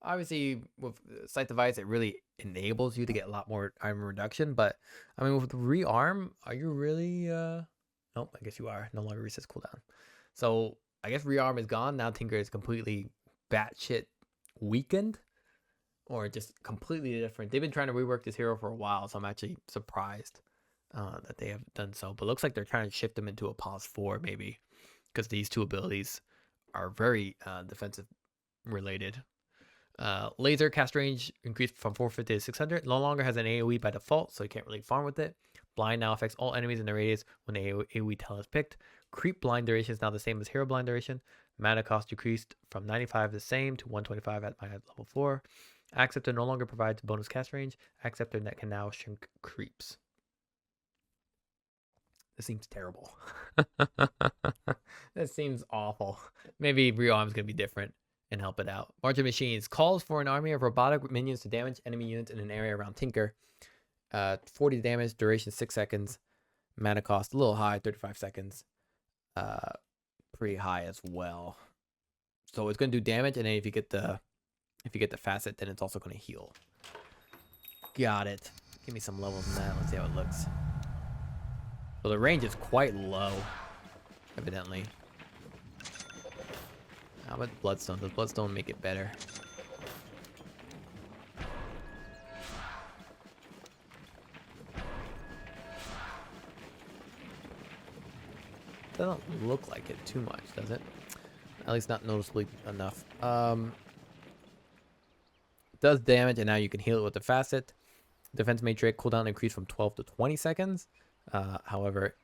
Obviously, with Sight Device, it really enables you to get a lot more item reduction. But, I mean, with Rearm, are you really... Nope, I guess you are. No longer resist cooldown. So, I guess Rearm is gone. Now Tinker is completely batshit weakened. Or just completely different. They've been trying to rework this hero for a while, so I'm actually surprised that they have done so. But it looks like they're trying to shift them into a pause 4, maybe. Because these two abilities are very defensive related. Laser cast range increased from 450 to 600. No longer has an AoE by default, so you can't really farm with it. Blind now affects all enemies in the radius when the AoE tile is picked. Creep blind duration is now the same as hero blind duration. Mana cost decreased from 95 the same to 125 at level 4. Acceptor no longer provides bonus cast range. Acceptor net can now shrink creeps. This seems terrible. This seems awful. Maybe Rearm's gonna be different and help it out. March of Machines calls for an army of robotic minions to damage enemy units in an area around Tinker. 40 damage, duration 6 seconds. Mana cost a little high, 35 seconds. Pretty high as well. So it's gonna do damage, and then if you get the facet, then it's also gonna heal. Got it. Give me some levels in that. Let's see how it looks. So the range is quite low, evidently. How about bloodstone? Does bloodstone make it better? Doesn't look like it too much, does it? At least not noticeably enough. Does damage, and now you can heal it with the facet. Defense matrix cooldown increased from 12 to 20 seconds. However,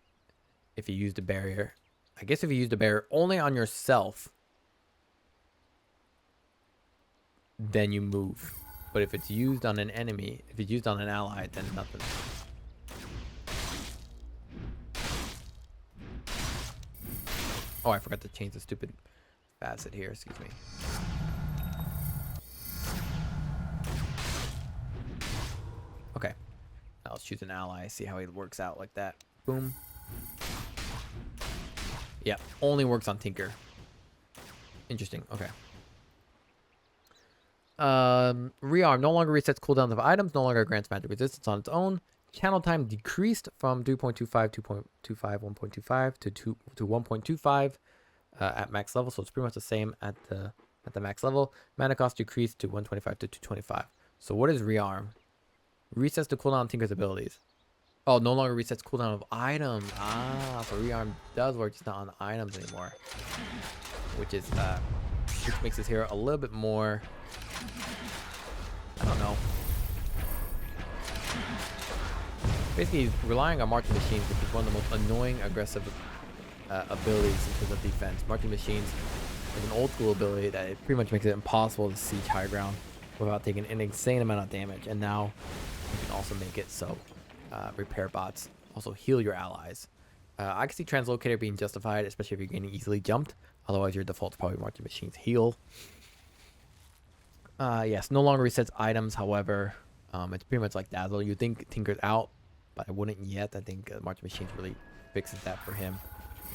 if you use the barrier, I guess if you use the barrier only on yourself, then you move. But if it's used on an enemy, if it's used on an ally, then nothing. Oh, I forgot to change the stupid facet here. Excuse me. Okay. Now let's choose an ally. See how he works out like that. Boom. Yeah, only works on Tinker. Interesting. Okay. Rearm no longer resets cooldowns of items. No longer grants magic resistance on its own. Channel time decreased from 2.25, 2.25, 1.25 to 1.25 at max level. So it's pretty much the same at the max level. Mana cost decreased to 125 to 225. So what is rearm? Resets the cooldown of Tinker's abilities. Oh, no longer resets cooldown of items. Ah, so rearm does work, just not on items anymore. Which is which makes this hero a little bit more, I don't know. Basically, he's relying on Marching Machines, which is one of the most annoying aggressive abilities in terms of defense. Marching Machines is an old school ability that it pretty much makes it impossible to siege high ground without taking an insane amount of damage. And now you can also make it so repair bots also heal your allies. I can see Translocator being justified, especially if you're getting easily jumped. Otherwise, your default is probably Marching Machines heal. Yes, no longer resets items. However, it's pretty much like Dazzle. You think Tinker's out, but I wouldn't yet. I think Marching Machines really fixes that for him.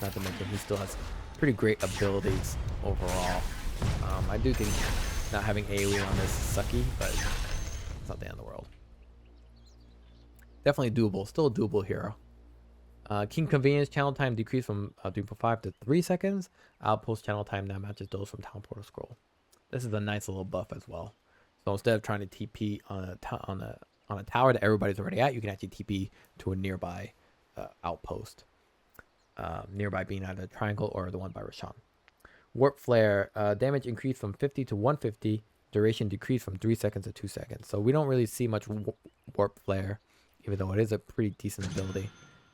Not to mention he still has pretty great abilities overall. I do think not having AoE on this is sucky, but it's not the end of the world. Definitely doable. Still a doable hero. King Convenience channel time decreased from 3.5 to 3 seconds. Outpost channel time now matches those from Town Portal Scroll. This is a nice little buff as well. So instead of trying to TP on a tower that everybody's already at, you can actually TP to a nearby outpost. Nearby being either the triangle or the one by Roshan. Warp Flare damage increased from 50 to 150. Duration decreased from 3 seconds to 2 seconds. So we don't really see much Warp Flare, even though it is a pretty decent ability.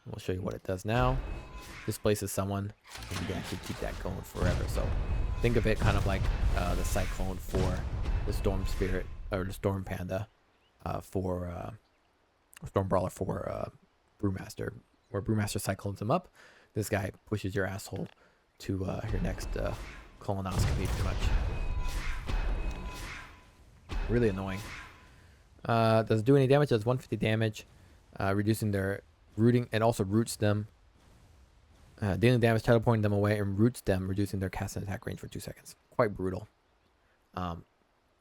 We'll show you what it does now. Displaces someone, and you can actually keep that going forever. So think of it kind of like the Cyclone for the Storm Spirit, or the Storm Panda for Storm Brawler for Brewmaster, where Brewmaster cyclones him up. This guy pushes your asshole to your next colonoscopy, pretty much. Really annoying. Does it do any damage? Does 150 damage, reducing their rooting, and also roots them. Dealing damage, teleporting them away, and roots them, reducing their cast and attack range for 2 seconds. Quite brutal.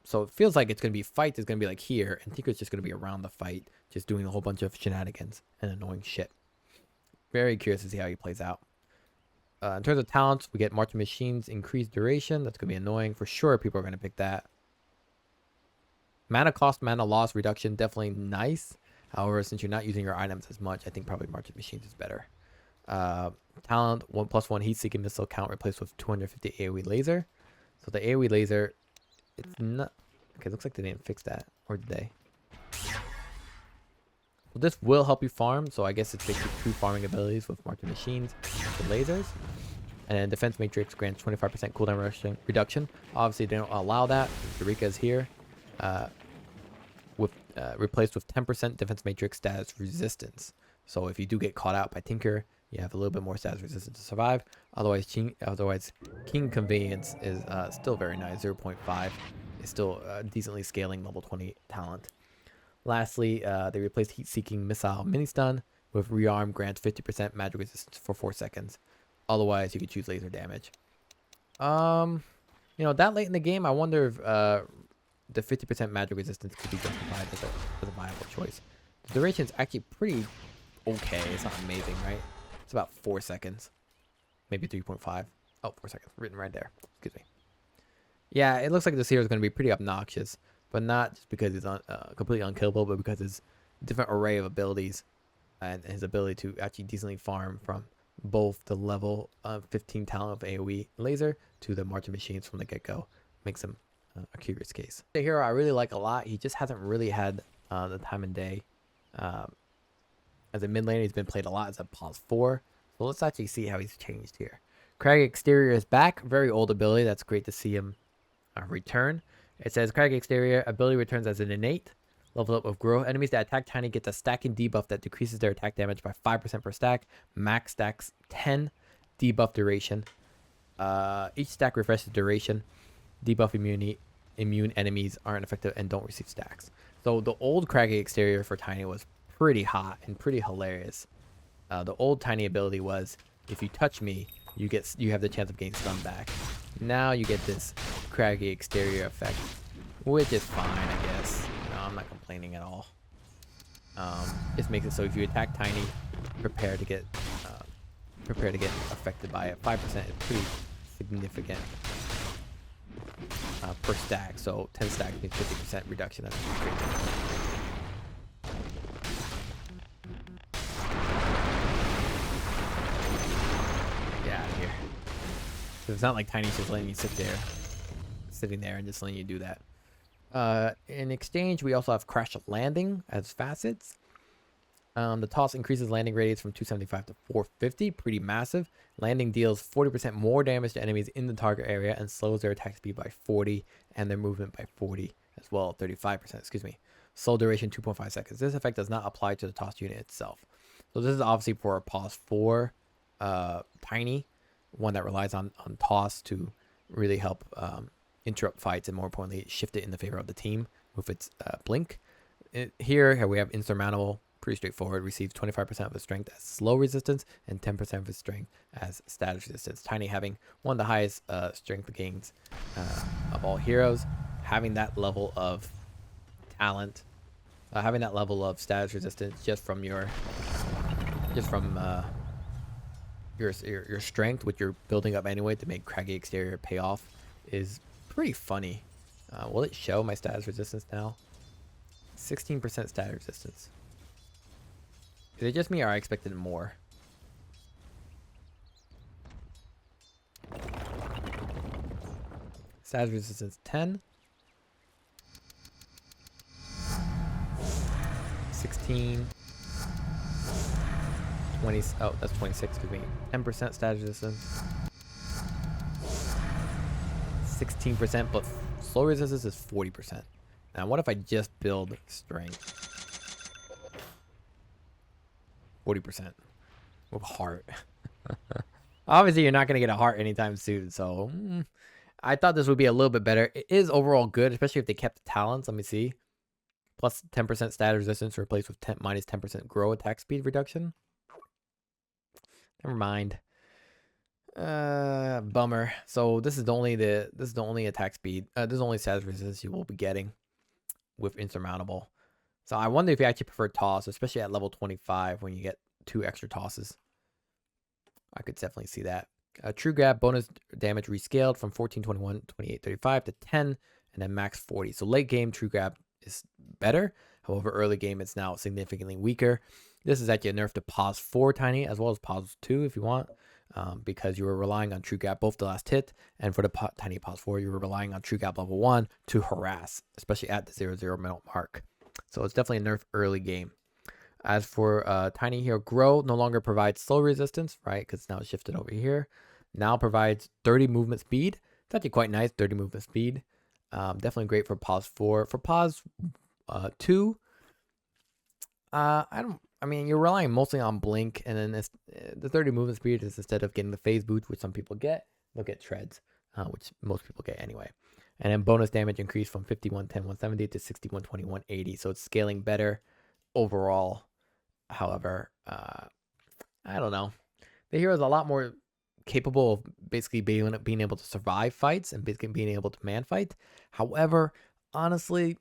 So it feels like it's going to be fight is going to be like here, and Tinker's just going to be around the fight, just doing a whole bunch of shenanigans and annoying shit. Very curious to see how he plays out. In terms of talents, we get Marching Machines, increased duration. That's going to be annoying. For sure, people are going to pick that. Mana cost, mana loss reduction, definitely nice. However, since you're not using your items as much, I think probably Marching Machines is better. Talent, 1+1 heat-seeking missile count replaced with 250 AoE laser. So the AoE laser, it's not... Okay, looks like they didn't fix that. Or did they? Well, this will help you farm, so I guess it's basically two farming abilities with Marching Machines and lasers. And then Defense Matrix grants 25% cooldown reduction. Obviously, they don't allow that. Eureka is here. Replaced with 10% Defense Matrix status resistance. So if you do get caught out by Tinker, you have a little bit more status resistance to survive. Otherwise, King Convenience is still very nice. 0.5 is still decently scaling level 20 talent. Lastly, they replaced Heat-Seeking Missile Mini-Stun with Rearm grants 50% magic resistance for 4 seconds. Otherwise, you could choose laser damage. You know, that late in the game, I wonder if the 50% magic resistance could be justified as a viable choice. The duration is actually pretty okay. It's not amazing, right? It's about 4 seconds. Maybe 3.5. Oh, 4 seconds. Written right there. Excuse me. Yeah, it looks like this hero is going to be pretty obnoxious. But not just because he's completely unkillable, but because his different array of abilities and his ability to actually decently farm from both the level of 15 talent of AoE laser to the marching machines from the get-go makes him a curious case. The hero I really like a lot. He just hasn't really had the time and day. As a mid laner, he's been played a lot as a pause 4. So let's actually see how he's changed here. Crag Exterior is back. Very old ability. That's great to see him return. It says Crag Exterior ability returns as an innate. Level up with grow. Enemies that attack Tiny gets a stacking debuff that decreases their attack damage by 5% per stack. Max stacks 10. Debuff duration. Each stack refreshes duration. Debuff immunity. Immune enemies aren't effective and don't receive stacks. So the old Craggy Exterior for Tiny was pretty hot and pretty hilarious. The old Tiny ability was, if you touch me, you have the chance of getting stunned back. Now you get this Craggy Exterior effect, which is fine, I guess. No, I'm not complaining at all. Just makes it so if you attack Tiny, prepare to get affected by it. 5% is pretty significant per stack. So 10 stacks means 50% reduction. That's great. Get out of here. It's not like Tiny's just letting you sitting there and just letting you do that. In exchange, we also have Crash Landing as facets. The toss increases landing radius from 275 to 450, pretty massive. Landing deals 40% more damage to enemies in the target area and slows their attack speed by 40 and their movement by 40 as well, 35%, excuse me. Slow duration 2.5 seconds. This effect does not apply to the toss unit itself. So this is obviously for a pause 4 Tiny, one that relies on toss to really help interrupt fights and more importantly shift it in the favor of the team with its blink. Here we have insurmountable. Pretty straightforward. Receives 25% of his strength as slow resistance and 10% of his strength as status resistance. Tiny having one of the highest strength gains of all heroes, having that level of talent, having that level of status resistance just from your strength, which you're building up anyway to make Craggy Exterior pay off, is pretty funny. Will it show my status resistance now? 16% status resistance. Is it just me or I expected more? Status resistance 10. 16. 20. Oh, that's 26. Excuse me. 10% status resistance. 16%, but slow resistance is 40%. Now, what if I just build strength? 40% with heart. Obviously, you're not going to get a heart anytime soon. So I thought this would be a little bit better. It is overall good, especially if they kept the talents. Let me see. Plus 10% status resistance replaced with minus 10% grow attack speed reduction. Never mind. Bummer. So this is the only attack speed. This is the only status resistance you will be getting with insurmountable. So I wonder if you actually prefer toss, especially at level 25 when you get 2 extra tosses. I could definitely see that. True Grab bonus damage rescaled from 1421, 2835 to 10, and then max 40. So late game True Grab is better. However, early game it's now significantly weaker. This is actually a nerf to pause 4 Tiny as well as pause 2 if you want, because you were relying on True Grab both the last hit, and for the Tiny pause 4 you were relying on True Grab level 1 to harass, especially at the 0-0 minute mark. So it's definitely a nerf early game. As for Tiny Hero Grow, no longer provides slow resistance, right? Because now it's shifted over here. Now provides 30 movement speed. It's actually quite nice, 30 movement speed. Definitely great for pause 4. For pause 2, I mean, you're relying mostly on blink, and then the 30 movement speed is instead of getting the phase boost, which some people get, they'll get treads, which most people get anyway. And then bonus damage increased from 5110 170 to 6120 180. So it's scaling better overall. However, I don't know. The hero is a lot more capable of basically being able to survive fights and basically being able to man fight. However, honestly,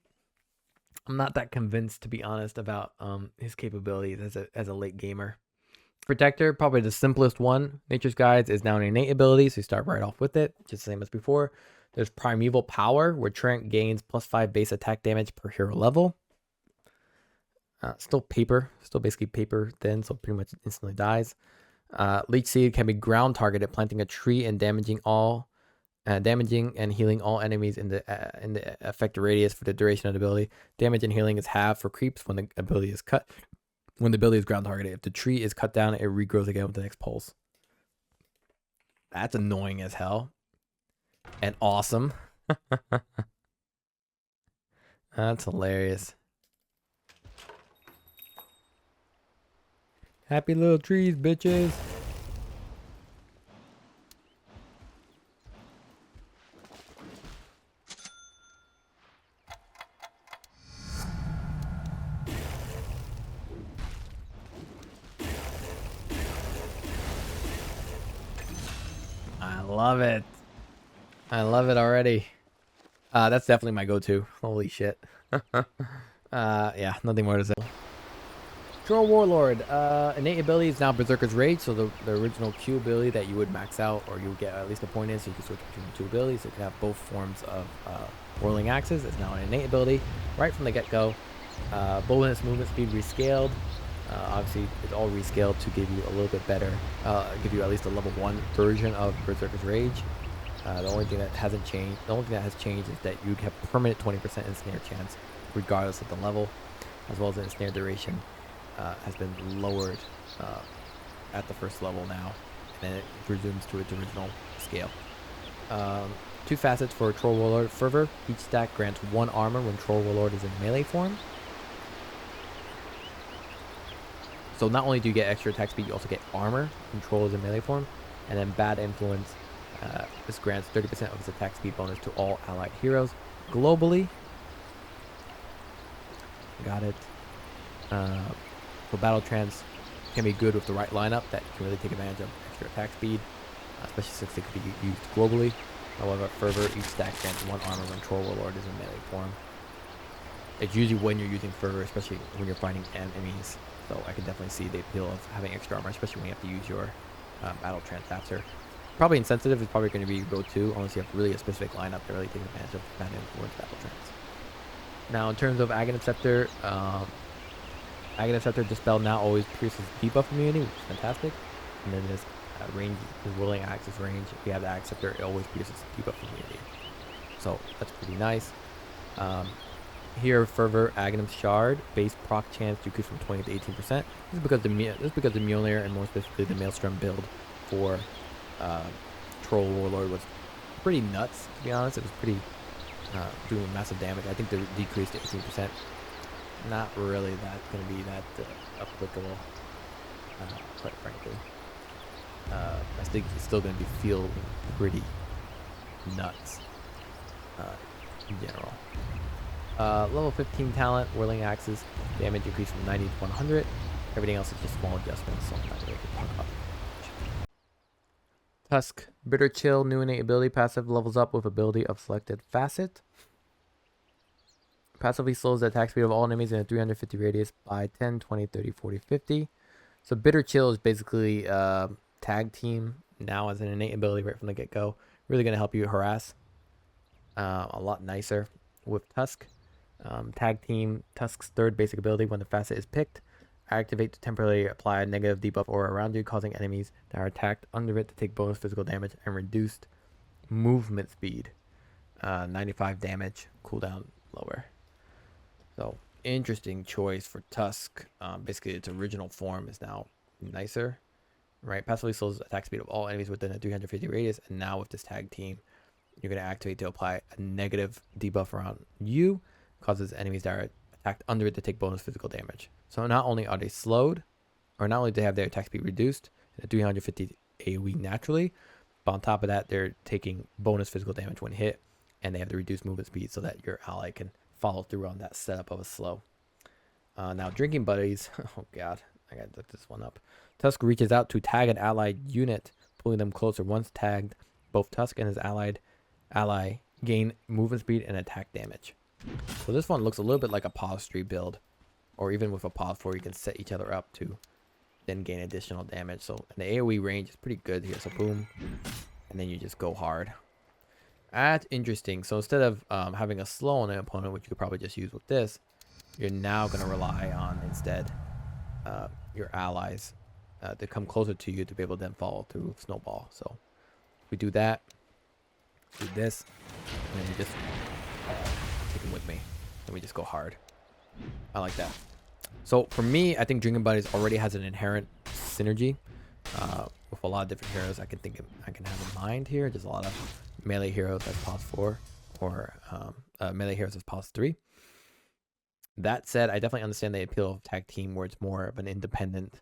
I'm not that convinced, to be honest, about his capabilities as a late gamer. Protector, probably the simplest one. Nature's Guides is now an innate ability, so you start right off with it, just the same as before. There's Primeval Power, where Trent gains +5 base attack damage per hero level. Still basically paper thin, so pretty much instantly dies. Leech Seed can be ground targeted, planting a tree and damaging and healing all enemies in the effector radius for the duration of the ability. Damage and healing is halved for creeps when the ability is cut. When the ability is ground targeted, if the tree is cut down, it regrows again with the next pulse. That's annoying as hell. And awesome. That's hilarious. Happy little trees, bitches. I love it. I love it already. That's definitely my go-to. Holy shit. Yeah, nothing more to say. Troll Warlord. Innate ability is now Berserker's Rage, so the original Q ability that you would max out, or you would get at least a point in, so you can switch between the two abilities, so you can have both forms of whirling axes. It's now an innate ability right from the get-go. Bonus movement speed rescaled. Obviously, it's all rescaled to give you a little bit better, give you at least a level 1 version of Berserker's Rage. The only thing that has changed is that you have permanent 20% ensnare chance, regardless of the level, as well as the ensnare duration has been lowered at the first level now, and then it resumes to its original scale. 2 facets for Troll Warlord Fervor. Each stack grants 1 armor when Troll Warlord is in melee form. So not only do you get extra attack speed, you also get armor when Troll is in melee form. And then Bad Influence. This grants 30% of its attack speed bonus to all allied heroes globally. Got it. So Battle Trance can be good with the right lineup that can really take advantage of extra attack speed, especially since it could be used globally. However, Fervor, each stack grants 1 armor when Troll Warlord is in melee form. It's usually when you're using Fervor, especially when you're fighting enemies. So I can definitely see the appeal of having extra armor, especially when you have to use your Battle Trance after. Probably Insensitive is probably going to be your go-to, unless you have really a specific lineup that really takes advantage of Bad Influence Battle Trance. Now, in terms of Aghanim Scepter, Aghanim Scepter Dispel now always pierces debuff immunity, which is fantastic. And then this range, this Whirling Axis range, if you have the Aghanim Scepter, it always pierces debuff immunity. So that's pretty nice. Here, Fervor, Aghanim Shard, base proc chance decreased from 20 to 18%. This is because the Mjolnir, and more specifically the Maelstrom build for Troll Warlord was pretty nuts, to be honest. It was pretty doing massive damage. I think the decrease to 18%, not really going to be that applicable, quite frankly. I think it's still going to feel pretty nuts in general. Level 15 talent, Whirling Axes, damage increased from 90 to 100. Everything else is just small adjustments, so I'm not really going to talk about it. Tusk, Bitter Chill, new innate ability, passive levels up with ability of selected facet. Passively slows the attack speed of all enemies in a 350 radius by 10, 20, 30, 40, 50. So Bitter Chill is basically tag team now as an innate ability right from the get-go. Really going to help you harass a lot nicer with Tusk. Tag team, Tusk's 3rd basic ability when the facet is picked. Activate to temporarily apply a negative debuff aura around you, causing enemies that are attacked under it to take bonus physical damage and reduced movement speed. 95 damage, cooldown lower. So, interesting choice for Tusk. Basically, its original form is now nicer. Right? Passively slows attack speed of all enemies within a 350 radius, and now with this tag team, you're going to activate to apply a negative debuff around you, causes enemies that are attacked under it to take bonus physical damage. So not only are they slowed, or not only do they have their attack speed reduced at 350 AoE naturally, but on top of that, they're taking bonus physical damage when hit, and they have the reduced movement speed so that your ally can follow through on that setup of a slow. Now, Drinking Buddies. Oh god, I gotta look this one up. Tusk reaches out to tag an allied unit pulling them closer. Once tagged, both Tusk and his ally gain movement speed and attack damage. So this one looks a little bit like a pause 3 build, or even with a pause 4, you can set each other up to then gain additional damage. So the AoE range is pretty good here. So boom, and then you just go hard. That's interesting. So instead of having a slow on an opponent, which you could probably just use with this, you're now going to rely on instead your allies to come closer to you to be able to then follow through with Snowball. So if we do that, do this, and then we just take them with me, and we just go hard. I like that. So for me, I think Drinking Buddies already has an inherent synergy with a lot of different heroes I can have in mind here. Just a lot of melee heroes as pause 4 or melee heroes as pause 3. That said, I definitely understand the appeal of tag team, where it's more of an independent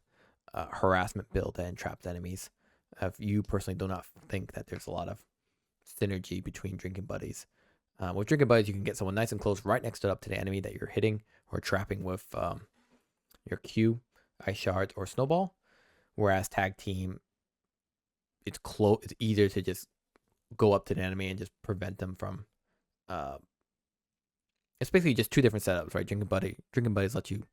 harassment build that entraps enemies. If you personally do not think that there's a lot of synergy between Drinking Buddies. With Drinking Buddies, you can get someone nice and close right next to the enemy that you're hitting or trapping with your Q, Ice Shards, or Snowball. Whereas tag team, it's easier to just go up to the enemy and just prevent them from. It's basically just two different setups, right? Drinking Buddies let you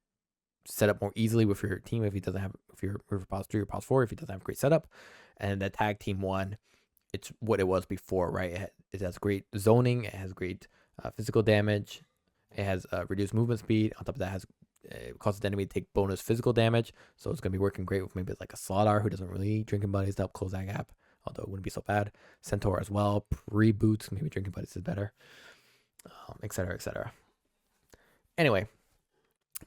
set up more easily with your team if you're pause 3 or pause 4 if he doesn't have a great setup. And the tag team one, it's what it was before, right? It has great zoning, it has great physical damage, it has reduced movement speed. On top of that, it causes the enemy to take bonus physical damage, so it's going to be working great with maybe like a Slardar who doesn't really need Drinking Buddies to help close that gap, although it wouldn't be so bad. Centaur as well, pre-boots, maybe Drinking Buddies is better, etc., etc. Anyway,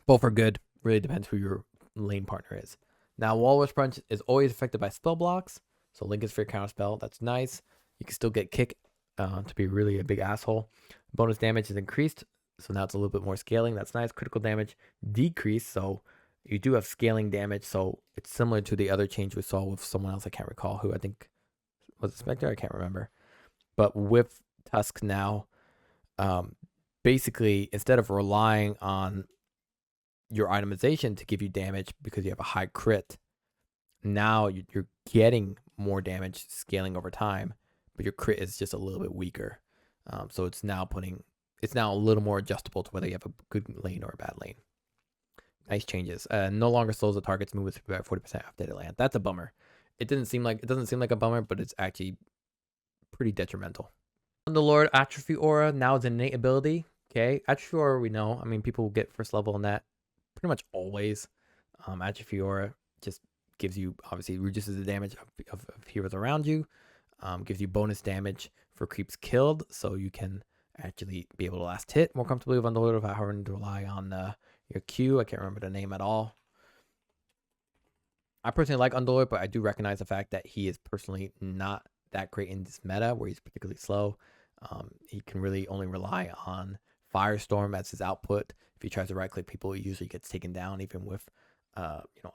both are good. Really depends who your lane partner is. Now, Walrus Punch is always affected by spell blocks, so Link is for your counter spell. That's nice. You can still get kick to be really a big asshole. Bonus damage is increased, so now it's a little bit more scaling. That's nice. Critical damage decreased, so you do have scaling damage. So it's similar to the other change we saw with someone else I can't recall, who I think was a Spectre. I can't remember. But with Tusk now, basically, instead of relying on your itemization to give you damage because you have a high crit, now you're getting more damage scaling over time, but your crit is just a little bit weaker. So it's now a little more adjustable to whether you have a good lane or a bad lane. Nice changes. No longer slows the target's movement by 40% after they land. That's a bummer. It doesn't seem like a bummer, but it's actually pretty detrimental. Underlord Atrophy Aura now is an innate ability. Okay, Atrophy Aura we know. I mean, people get first level on that pretty much always. Atrophy Aura just gives you, obviously reduces the damage of heroes around you. Gives you bonus damage for creeps killed, so you can actually be able to last hit more comfortably with Underlord without having to rely on your Q. I can't remember the name at all. I personally like Underlord, but I do recognize the fact that he is personally not that great in this meta where he's particularly slow. He can really only rely on Firestorm as his output. If he tries to right click people, he usually gets taken down, even with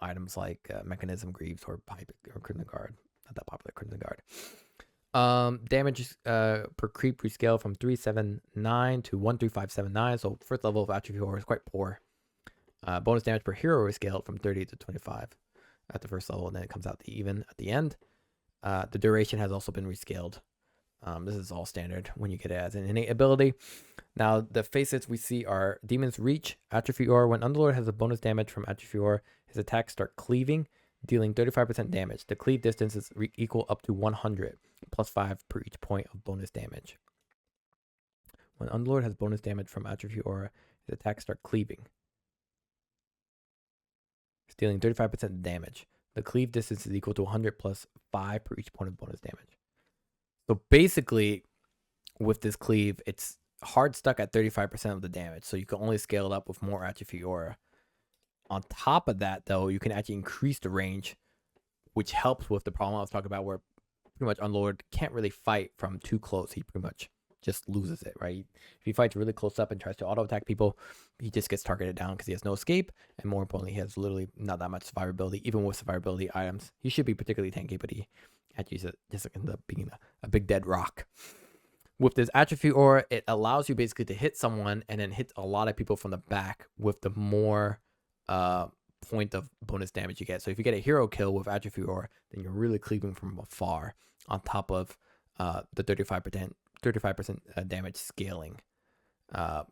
items like Mechanism, Greaves, or Pipe or Crimson Guard. Not that popular, Crimson Guard. Damage per creep rescale from 379 to 13579. So first level of Atrophy Aura is quite poor. Bonus damage per hero is scaled from 30 to 25 at the first level, and then it comes out to even at the end. The duration has also been rescaled. This is all standard when you get it as an innate ability. Now, the facets we see are Demon's Reach, Atrophy Aura. When Underlord has a bonus damage from Atrophy Aura, his attacks start cleaving, dealing 35% damage. The cleave distance is equal up to 100, plus 5 per each point of bonus damage. When Underlord has bonus damage from Atrophy Aura, his attacks start cleaving, dealing 35% damage. The cleave distance is equal to 100 plus 5 per each point of bonus damage. So basically, with this cleave, it's hard stuck at 35% of the damage, so you can only scale it up with more Atrophy Aura. On top of that, though, you can actually increase the range, which helps with the problem I was talking about, where pretty much Underlord can't really fight from too close. He pretty much just loses it, right? If he fights really close up and tries to auto attack people, he just gets targeted down because he has no escape, and more importantly, he has literally not that much survivability. Even with survivability items, he should be particularly tanky, but he actually just ends up being a big dead rock. With this Atrophy Aura, it allows you basically to hit someone and then hit a lot of people from the back with the more point of bonus damage you get. So if you get a hero kill with Atrophy Roar, then you're really cleaving from afar on top of the 35% damage scaling. Not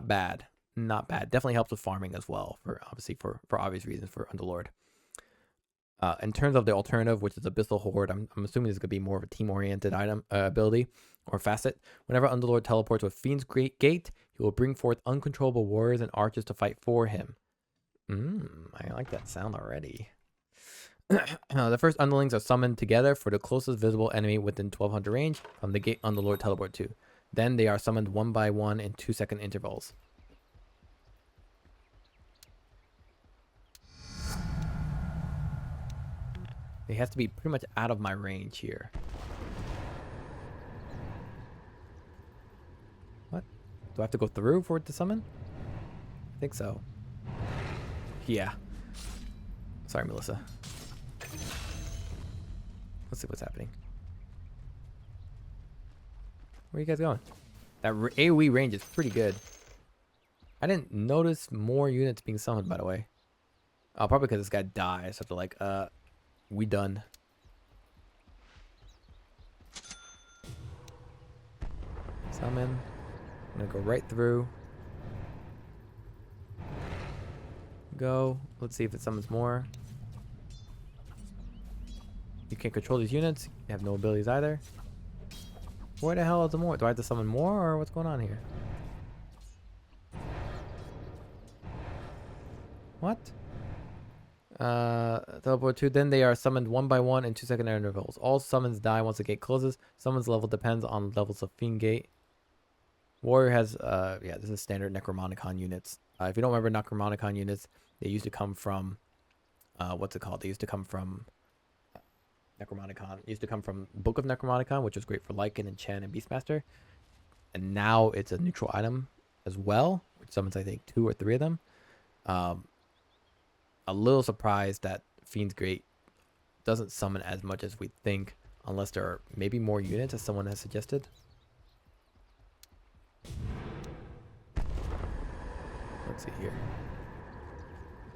bad. Not bad. Definitely helps with farming as well, for obvious reasons for Underlord. In terms of the alternative, which is Abyssal Horde, I'm assuming this is going to be more of a team-oriented item ability or facet. Whenever Underlord teleports with Fiend's Great Gate, he will bring forth uncontrollable warriors and archers to fight for him. I like that sound already. The first underlings are summoned together for the closest visible enemy within 1200 range from the gate Underlord teleport to. Then they are summoned one by one in 2-second intervals. It has to be pretty much out of my range here. What? Do I have to go through for it to summon? I think so. Yeah. Sorry, Melissa. Let's see what's happening. Where are you guys going? That AoE range is pretty good. I didn't notice more units being summoned, by the way. Oh, probably because this guy dies. So I have to like, we done. Summon. I'm gonna go right through. Go. Let's see if it summons more. You can't control these units. You have no abilities either. Where the hell is the more? Do I have to summon more, or what's going on here? What? Teleport 2. Then they are summoned one by one in 2-second intervals. All summons die once the gate closes. Summons level depends on levels of Fiend Gate. Warrior has, yeah, this is standard Necromonicon units. If you don't remember Necromonicon units, they used to come from, what's it called? They used to come from Necromonicon. It used to come from Book of Necromonicon, which was great for Lycan and Chen and Beastmaster. And now it's a neutral item as well, which summons, I think, 2 or 3 of them. A little surprised that Fiend's Great doesn't summon as much as we think, unless there are maybe more units, as someone has suggested. Let's see here.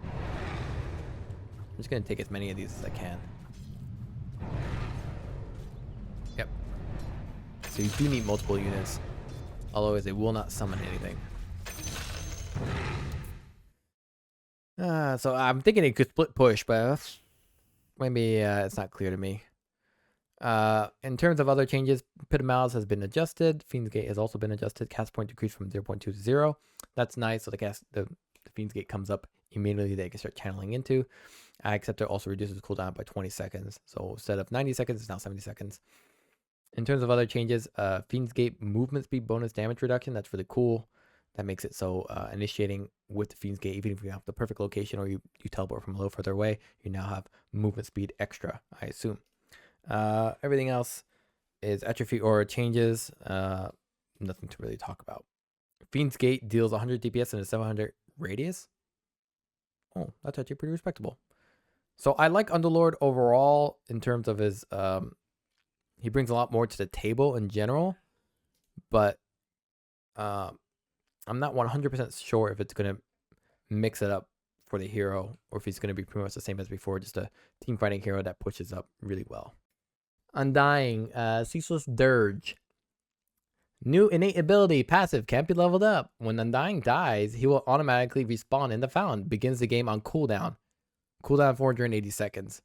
I'm just going to take as many of these as I can. Yep. So you do need multiple units, otherwise they will not summon anything. So I'm thinking it could split push, but maybe it's not clear to me. In terms of other changes, Pit of Malice has been adjusted. Fiend's Gate has also been adjusted. Cast point decreased from 0.2 to 0. That's nice. So the Fiend's Gate comes up immediately. They can start channeling into. Except it also reduces cooldown by 20 seconds. So instead of 90 seconds, it's now 70 seconds. In terms of other changes, Fiend's Gate movement speed bonus damage reduction. That's really cool. That makes it so initiating with the Fiend's Gate, even if you have the perfect location or you teleport from a little further away, you now have movement speed extra, I assume. Everything else is atrophy or changes. Nothing to really talk about. Fiend's Gate deals 100 DPS in a 700 radius. Oh, that's actually pretty respectable. So I like Underlord overall in terms of his... he brings a lot more to the table in general, but... I'm not 100% sure if it's going to mix it up for the hero or if he's going to be pretty much the same as before, just a team fighting hero that pushes up really well. Undying, Ceaseless Dirge. New innate ability, passive, can't be leveled up. When Undying dies, he will automatically respawn in the fountain. Begins the game on cooldown. Cooldown 480 seconds.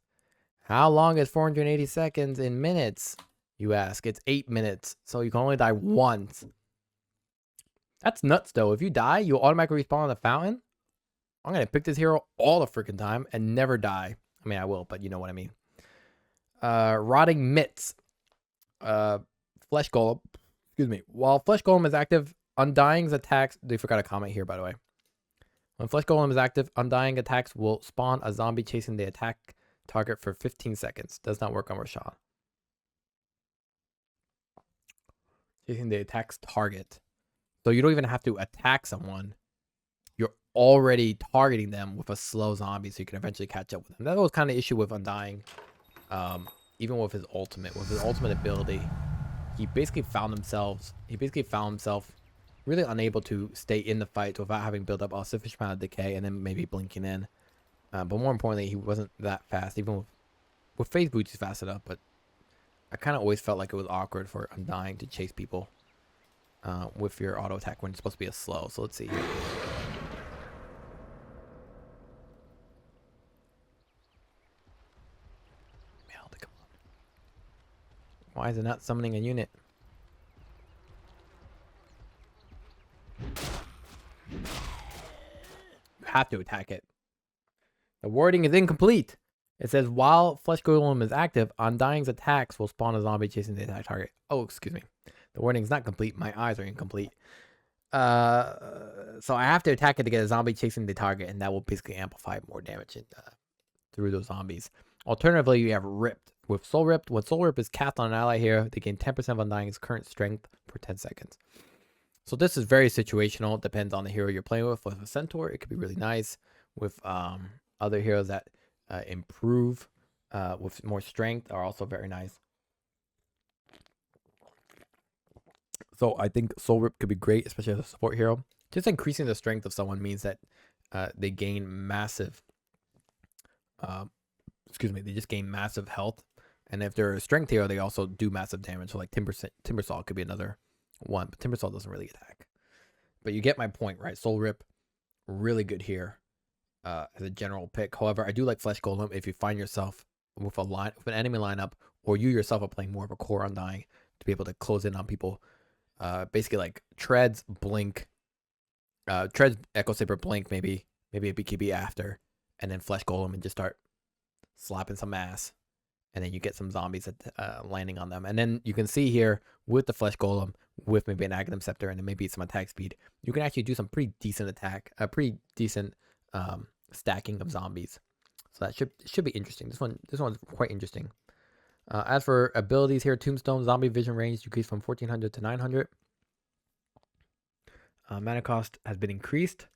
How long is 480 seconds in minutes? You ask. It's 8 minutes, so you can only die once. That's nuts, though. If you die, you'll automatically respawn in the fountain. I'm going to pick this hero all the freaking time and never die. I mean, I will, but you know what I mean. Rotting Mitts. Flesh Golem. Excuse me. While Flesh Golem is active, Undying's attacks... They forgot a comment here, by the way. When Flesh Golem is active, Undying attacks will spawn a zombie chasing the attack target for 15 seconds. Does not work on Rashawn. Chasing the attack's target. So you don't even have to attack someone. You're already targeting them with a slow zombie, so you can eventually catch up with them. That was kind of issue with Undying. Even with his ultimate ability, he basically found himself really unable to stay in the fight without having built up a sufficient amount of decay and then maybe blinking in. But more importantly, he wasn't that fast. Even with phase boots, he's fast enough, but I kind of always felt like it was awkward for Undying to chase people with your auto attack when it's supposed to be a slow. So let's see here. Why is it not summoning a unit? You have to attack it. The wording is incomplete. It says, while Flesh Golem is active, Undying's attacks will spawn a zombie chasing the attack target. Oh, excuse me. The wording is not complete. My eyes are incomplete. So I have to attack it to get a zombie chasing the target, and that will basically amplify more damage through those zombies. Alternatively, you have Ripped. With Soul Ripped, when Soul Rip is cast on an ally here, they gain 10% of Undying's current strength for 10 seconds. So this is very situational. It depends on the hero you're playing with. With a Centaur, it could be really nice. With other heroes that improve with more strength are also very nice. So I think Soul Rip could be great, especially as a support hero. Just increasing the strength of someone means that they gain massive... they just gain massive health. And if they're a strength hero, they also do massive damage. So like Timbersaw could be another one, but Timbersaw doesn't really attack. But you get my point, right? Soul Rip, really good here as a general pick. However, I do like Flesh Golem if you find yourself with an enemy lineup, or you yourself are playing more of a core Undying to be able to close in on people. Basically like Treads, Blink, Treads, Echo Saber, Blink, maybe a BKB after, and then Flesh Golem and just start slapping some ass. And then you get some zombies landing on them. And then you can see here with the Flesh Golem, with maybe an Aghanim Scepter and then maybe some attack speed, you can actually do some pretty decent stacking of zombies. So that should be interesting. This one's quite interesting. As for abilities here, Tombstone, Zombie Vision range decreased from 1400 to 900. Mana cost has been increased.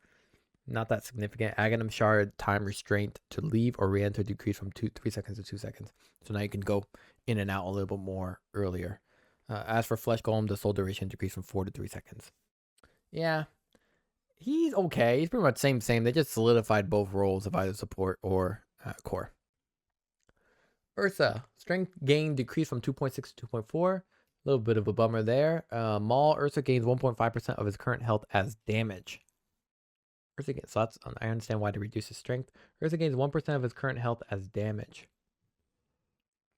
Not that significant. Aghanim Shard time restraint to leave or re-enter decreased from 3 seconds to 2 seconds. So now you can go in and out a little bit more earlier. As for Flesh Golem, the soul duration decreased from 4 to 3 seconds. Yeah, he's okay. He's pretty much same. They just solidified both roles of either support or core. Ursa, strength gain decreased from 2.6 to 2.4. A little bit of a bummer there. Maul, Ursa gains 1.5% of his current health as damage. Ursa gains, so I understand why to reduce his strength. Ursa gains 1% of his current health as damage.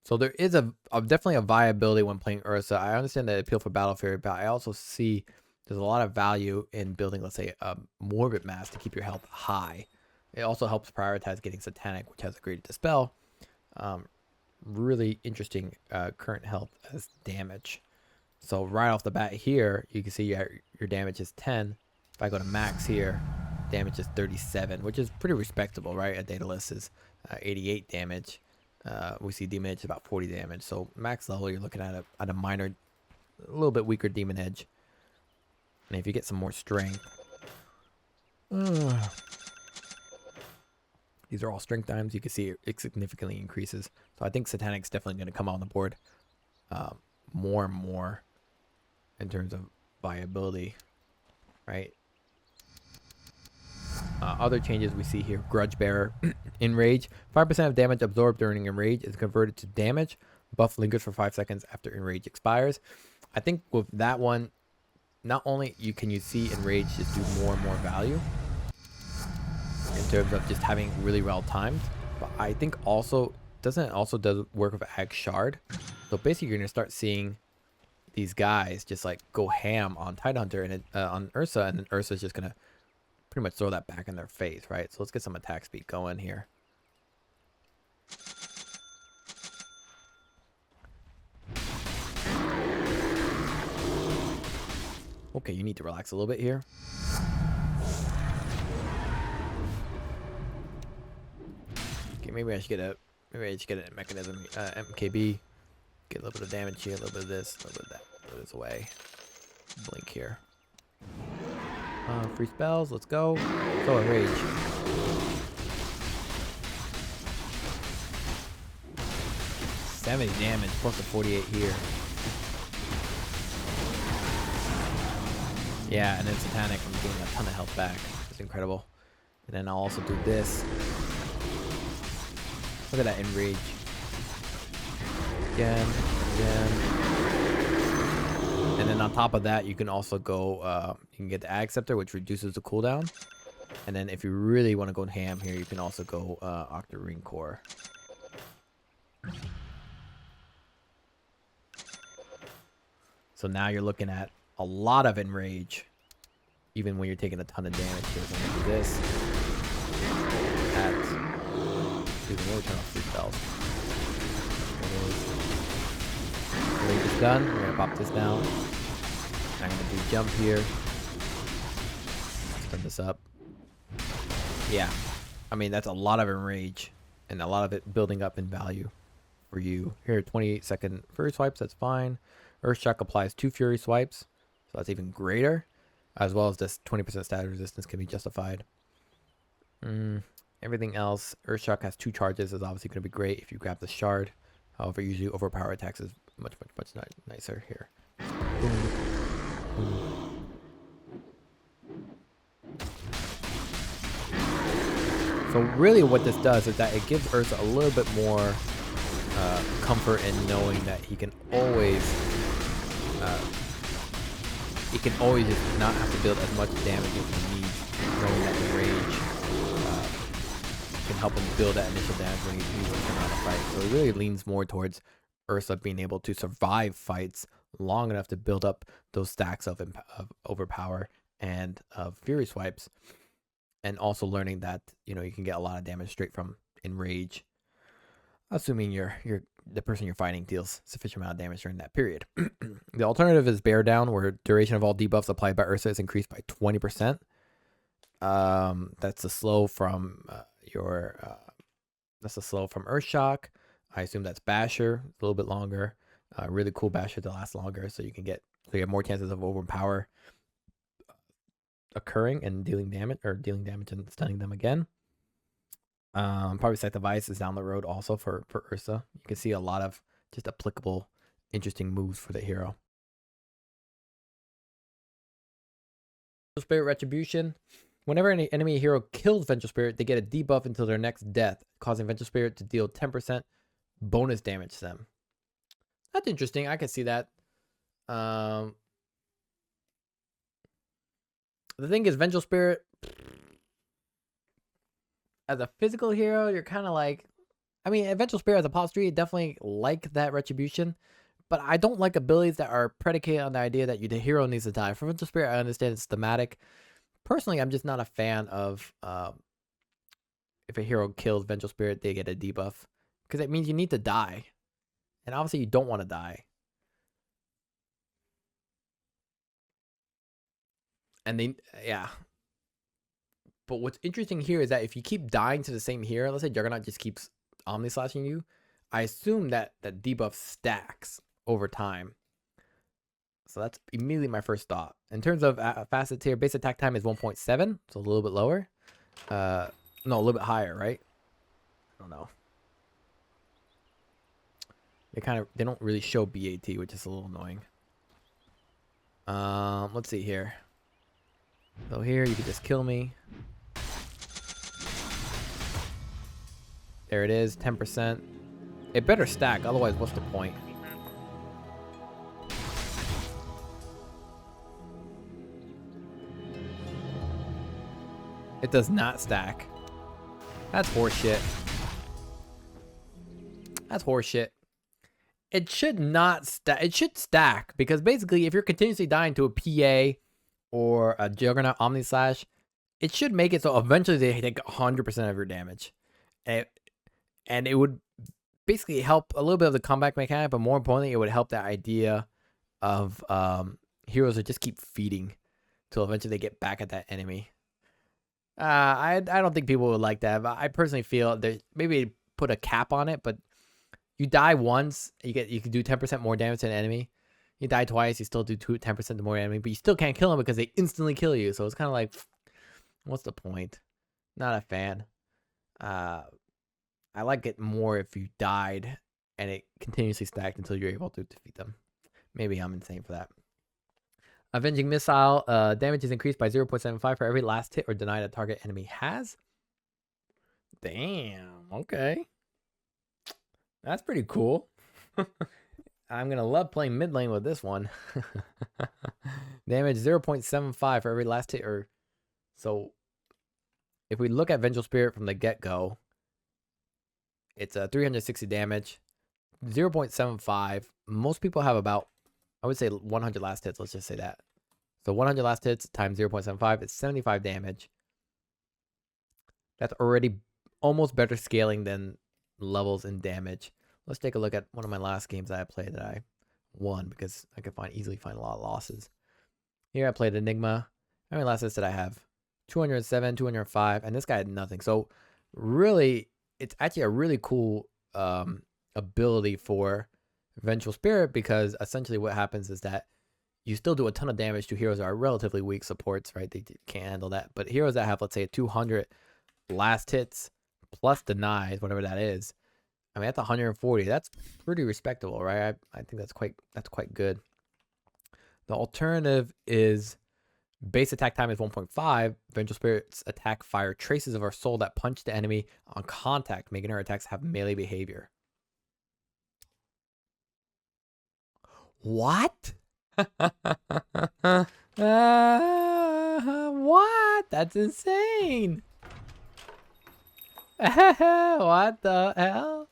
So there is definitely a viability when playing Ursa. I understand the appeal for Battle Fury, but I also see there's a lot of value in building, let's say, a Morbid Mass to keep your health high. It also helps prioritize getting Satanic, which has a great dispel. Really interesting current health as damage. So right off the bat here, you can see your damage is 10. If I go to max here, damage is 37, which is pretty respectable, right? A Daedalus is 88 damage. We see Demon Edge about 40 damage. So max level, you're looking at a minor, a little bit weaker Demon Edge. And if you get some more strength, these are all strength items. You can see it significantly increases. So I think Satanic's definitely going to come on the board more and more in terms of viability, right? Other changes we see here: Grudge Bearer, Enrage. 5% of damage absorbed during Enrage is converted to damage. Buff lingers for 5 seconds after Enrage expires. I think with that one, not only can you see Enrage just do more and more value in terms of just having really well timed, but I think also does work with Ag Shard. So basically, you're gonna start seeing these guys just like go ham on Tidehunter and on Ursa, and then Ursa's just gonna pretty much throw that back in their face, right? So let's get some attack speed going here. Okay, you need to relax a little bit here. Okay, maybe I should get a mechanism, MKB. Get a little bit of damage here, a little bit of this, a little bit of that, throw this away. Blink here. Free spells, let's go. Go Enrage. $70 damage plus the 48 here. Yeah, and then Satanic, I'm getting a ton of health back. It's incredible. And then I'll also do this. Look at that enrage. Again. And then on top of that, you can also go, you can get the Ag Scepter, which reduces the cooldown. And then if you really want to go ham here, you can also go Octarine Core. So now you're looking at a lot of enrage, even when you're taking a ton of damage here. So I'm gonna do this. We'll turn off playstyles. Range is done. We're gonna pop this down. I'm gonna do jump here. Let's turn this up. Yeah, I mean that's a lot of enrage, and a lot of it building up in value for you. Here, 28-second Fury swipes. That's fine. Earthshock applies 2 Fury swipes, so that's even greater, as well as this 20% status resistance can be justified. Everything else, Earthshock has 2 charges, is obviously going to be great if you grab the shard. However, usually overpower attacks is much nicer here. Boom. Boom. So really what this does is that it gives Ursa a little bit more comfort in knowing that he can always just not have to build as much damage as he needs, knowing that the rage can help him build that initial damage when he's using him out of fight. So it really leans more towards Ursa being able to survive fights long enough to build up those stacks of overpower and of fury swipes, and also learning that you can get a lot of damage straight from enrage, assuming the person you're fighting deals sufficient amount of damage during that period. The alternative is Bear Down, where duration of all debuffs applied by Ursa is increased by 20%. That's the slow from Earthshock. I assume that's Basher, a little bit longer. Really cool Basher to last longer, so you have more chances of overpower occurring and dealing damage and stunning them again. Probably Scythe of Ice is down the road also for Ursa. You can see a lot of just applicable, interesting moves for the hero. Spirit Retribution. Whenever any enemy hero kills Vengeful Spirit, they get a debuff until their next death, causing Vengeful Spirit to deal 10% bonus damage to them. That's interesting. I can see that. The thing is, Vengeful Spirit, as a physical hero, you're kind of like, I mean, Vengeful Spirit as a pop 3, definitely like that Retribution, but I don't like abilities that are predicated on the idea that the hero needs to die. For Vengeful Spirit, I understand it's thematic. Personally, I'm just not a fan of if a hero kills Vengeful Spirit, they get a debuff, because it means you need to die, and obviously you don't want to die. And but what's interesting here is that if you keep dying to the same hero, let's say Juggernaut just keeps Omni Slashing you, I assume that debuff stacks over time. So that's immediately my first thought. In terms of facets here, base attack time is 1.7, so a little bit lower. No, a little bit higher, right? I don't know. They don't really show BAT, which is a little annoying. Let's see here. So here you can just kill me. There it is, 10%. It better stack, otherwise what's the point? It does not stack. That's horseshit. That's horseshit. It should not stack. It should stack, because basically if you're continuously dying to a PA or a Juggernaut Omni Slash, it should make it so eventually they take 100% of your damage. And it would basically help a little bit of the comeback mechanic, but more importantly, it would help that idea of heroes that just keep feeding till eventually they get back at that enemy. I don't think people would like that, but I personally feel that maybe put a cap on it, but you die once, you can do 10% more damage to an enemy. You die twice, you still do 10% more enemy, but you still can't kill them because they instantly kill you. So it's kind of like, what's the point? Not a fan. I like it more if you died and it continuously stacked until you're able to defeat them. Maybe I'm insane for that. Avenging Missile. Damage is increased by 0.75 for every last hit or deny a target enemy has. Damn. Okay. That's pretty cool. I'm going to love playing mid lane with this one. Damage 0.75 for every last hit. So if we look at Vengeful Spirit from the get-go, it's a 360 damage, 0.75. Most people have about, I would say 100 last hits. Let's just say that. So 100 last hits times 0.75 is 75 damage. That's already almost better scaling than levels in damage. Let's take a look at one of my last games that I played that I won because I could easily find a lot of losses. Here I played Enigma. How many last hits did I have? 207, 205, and this guy had nothing. So really, it's actually a really cool ability for Vengeful Spirit, because essentially what happens is that you still do a ton of damage to heroes that are relatively weak supports, right? They can't handle that. But heroes that have, let's say, 200 last hits plus denies, whatever that is, I mean, that's 140. That's pretty respectable, right? I think that's quite good. The alternative is base attack time is 1.5. Vengeful Spirit's attack fire traces of our soul that punch the enemy on contact, making her attacks have melee behavior. What? What? That's insane. What the hell?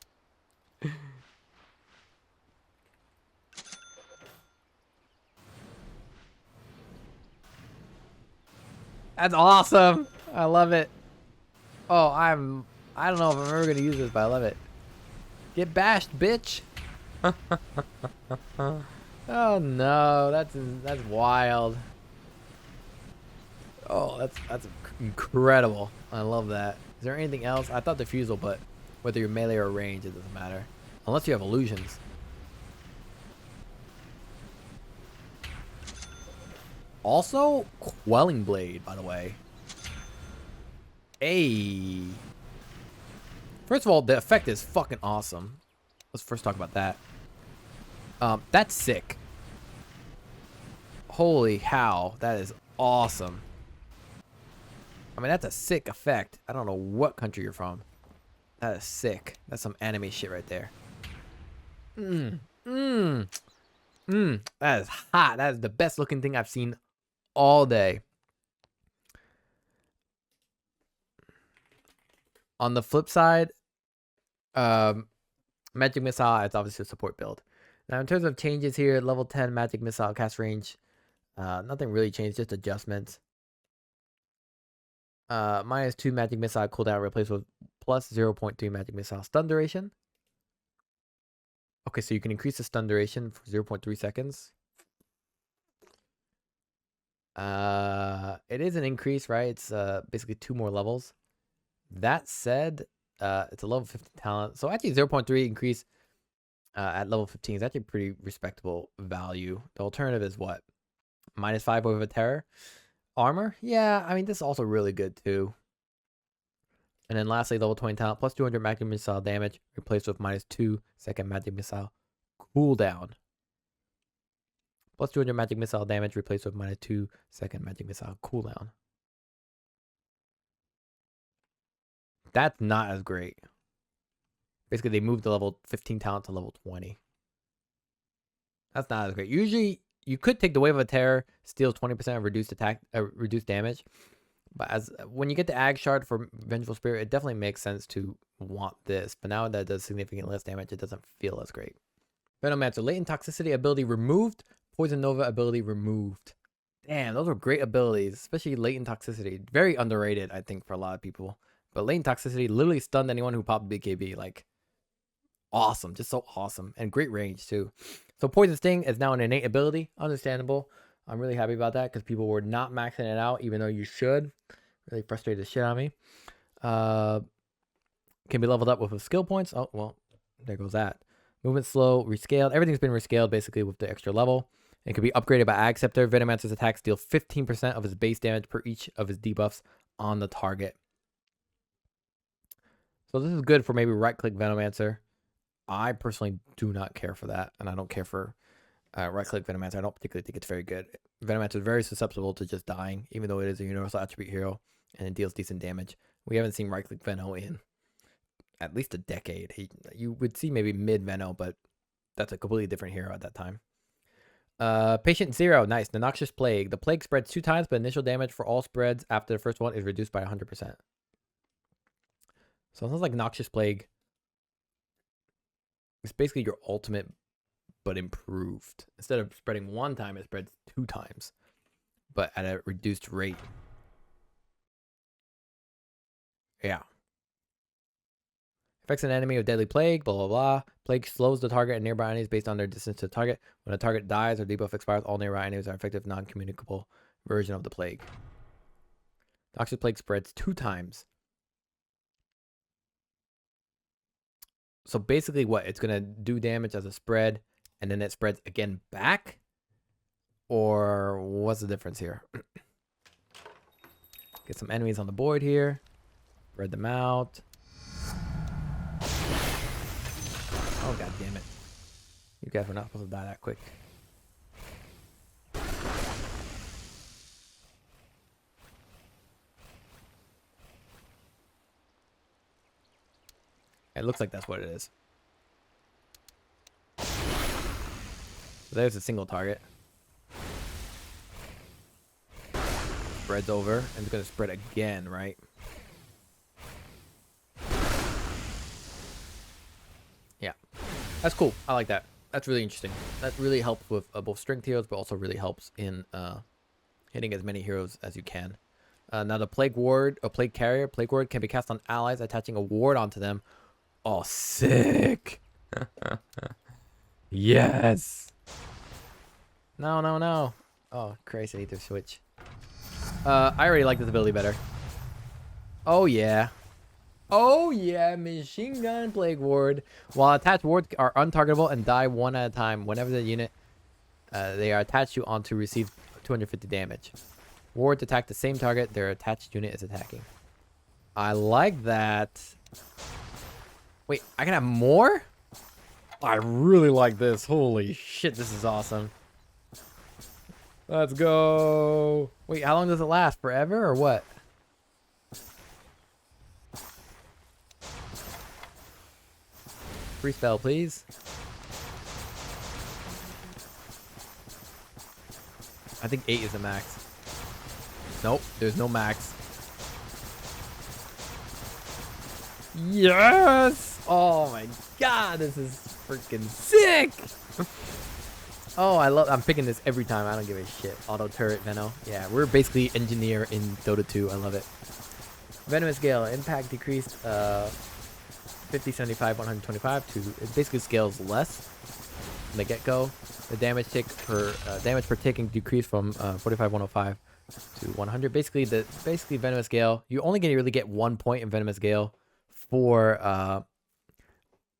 That's awesome. I love it. Oh, I don't know if I'm ever gonna use this, but I love it. Get bashed, bitch. Oh no, that's wild. Oh, that's incredible. I love that. Is there anything else? I thought diffusal, but whether you're melee or range, it doesn't matter. Unless you have illusions. Also, Quelling Blade, by the way. Hey. First of all, the effect is fucking awesome. Let's first talk about that. That's sick. Holy cow, that is awesome. I mean, that's a sick effect. I don't know what country you're from. That is sick. That's some anime shit right there. That is hot. That is the best looking thing I've seen all day. On the flip side, Magic Missile, it's obviously a support build. Now, in terms of changes here, level 10 Magic Missile cast range, nothing really changed, just adjustments. -2 Magic Missile cooldown replaced with plus 0.3 Magic Missile stun duration. Okay, so you can increase the stun duration for 0.3 seconds. It is an increase, right? It's basically 2 more levels. That said, it's a level 15 talent. So actually 0.3 increase at level 15 is actually pretty respectable value. The alternative is what? -5 over terror. Armor? Yeah, I mean, this is also really good too. And then lastly, level 20 talent, plus 200 magic missile damage, replaced with -2 second magic missile cooldown. Plus 200 magic missile damage, replaced with -2 second magic missile cooldown. That's not as great. Basically, they moved the level 15 talent to level 20. That's not as great. Usually, you could take the Wave of Terror, steals 20% of reduced damage. But when you get the Ag Shard for Vengeful Spirit, it definitely makes sense to want this. But now that it does significantly less damage, it doesn't feel as great. Venomancer, latent toxicity ability removed, Poison Nova ability removed. Damn, those were great abilities, especially latent toxicity. Very underrated, I think, for a lot of people. But latent toxicity literally stunned anyone who popped BKB. Like, awesome, just so awesome, and great range too. So Poison Sting is now an innate ability. Understandable. I'm really happy about that because people were not maxing it out, even though you should. Really frustrated the shit out of me. Can be leveled up with skill points. Oh, well, there goes that. Movement slow, rescaled. Everything's been rescaled basically with the extra level. It can be upgraded by Ag Scepter. Venomancer's attacks deal 15% of his base damage per each of his debuffs on the target. So this is good for maybe right-click Venomancer. I personally do not care for that, and I don't care for Right-click Venomancer. I don't particularly think it's very good. Venomancer is very susceptible to just dying, even though it is a universal attribute hero and it deals decent damage. We haven't seen right-click Veno in at least a decade. You would see maybe mid-Veno, but that's a completely different hero at that time. Patient 0, nice. The Noxious Plague. The plague spreads 2 times, but initial damage for all spreads after the first one is reduced by 100%. So it sounds like Noxious Plague. It's basically your ultimate, but improved. Instead of spreading 1 time, it spreads 2 times, but at a reduced rate. Yeah. Affects an enemy with deadly plague, blah, blah, blah. Plague slows the target and nearby enemies based on their distance to the target. When a target dies or debuff expires, all nearby enemies are effective non-communicable version of the plague. Noxious Plague spreads 2 times. So basically what? It's going to do damage as a spread, and then it spreads again back? Or what's the difference here? Get some enemies on the board here. Spread them out. Oh, god damn it. You guys were not supposed to die that quick. It looks like that's what it is. So there's a single target. Spreads over, and it's going to spread again, right? Yeah. That's cool. I like that. That's really interesting. That really helps with both strength heroes, but also really helps in hitting as many heroes as you can. Now the Plague Ward, or Plague Carrier, Plague Ward can be cast on allies, attaching a ward onto them. Oh, sick. Yes. No, no, no. Oh, Christ, I need to switch. I already like this ability better. Oh, yeah. Oh, yeah. Machine Gun Plague Ward. While attached wards are untargetable and die 1 at a time, whenever the unit they are attached to onto receive 250 damage. Wards attack the same target their attached unit is attacking. I like that. Wait, I can have more? I really like this. Holy shit, this is awesome. Let's go. Wait, how long does it last? Forever or what? Free spell, please. I think 8 is the max. Nope, there's no max. Yes! Oh my god, this is freaking sick! Oh, I'm picking this every time. I don't give a shit. Auto turret Veno. Yeah, we're basically engineer in Dota 2. I love it. Venomous Gale. Impact decreased 50, 75, 125 to it basically scales less from the get-go. The damage per ticking decreased from 45, 105 to 100. Basically Venomous Gale. You only gonna really get 1 point in Venomous Gale for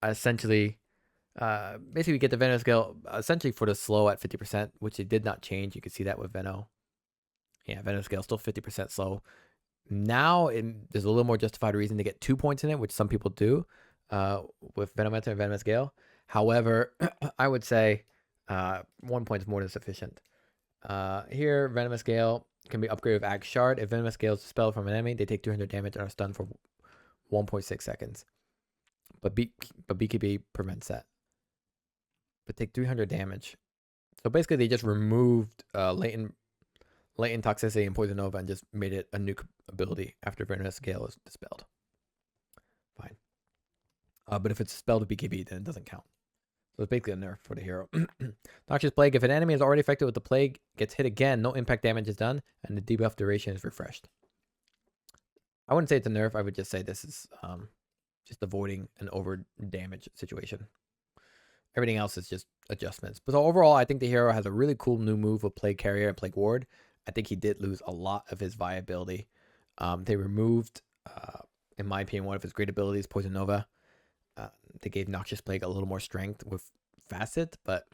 essentially. Basically, we get the Venomous Gale essentially for the slow at 50%, which it did not change. You can see that with Veno. Yeah, Venomous Gale still 50% slow. Now, there's a little more justified reason to get 2 points in it, which some people do with Venomancer and Venomous Gale. However, I would say 1 point is more than sufficient. Here, Venomous Gale can be upgraded with Ag Shard. If Venomous Gale is dispelled from an enemy, they take 200 damage and are stunned for 1.6 seconds. But BKB prevents that. But take 300 damage. So basically, they just removed latent toxicity and Poison Nova and just made it a nuke ability after Venomous Gale is dispelled. Fine. But if it's dispelled with BKB, then it doesn't count. So it's basically a nerf for the hero. Noxious Plague. If an enemy is already affected with the plague, gets hit again, no impact damage is done, and the debuff duration is refreshed. I wouldn't say it's a nerf. I would just say this is just avoiding an over damage situation. Everything else is just adjustments. But so overall, I think the hero has a really cool new move of Plague Carrier and Plague Ward. I think he did lose a lot of his viability. They removed, in my opinion, one of his great abilities, Poison Nova. They gave Noxious Plague a little more strength with Facet, but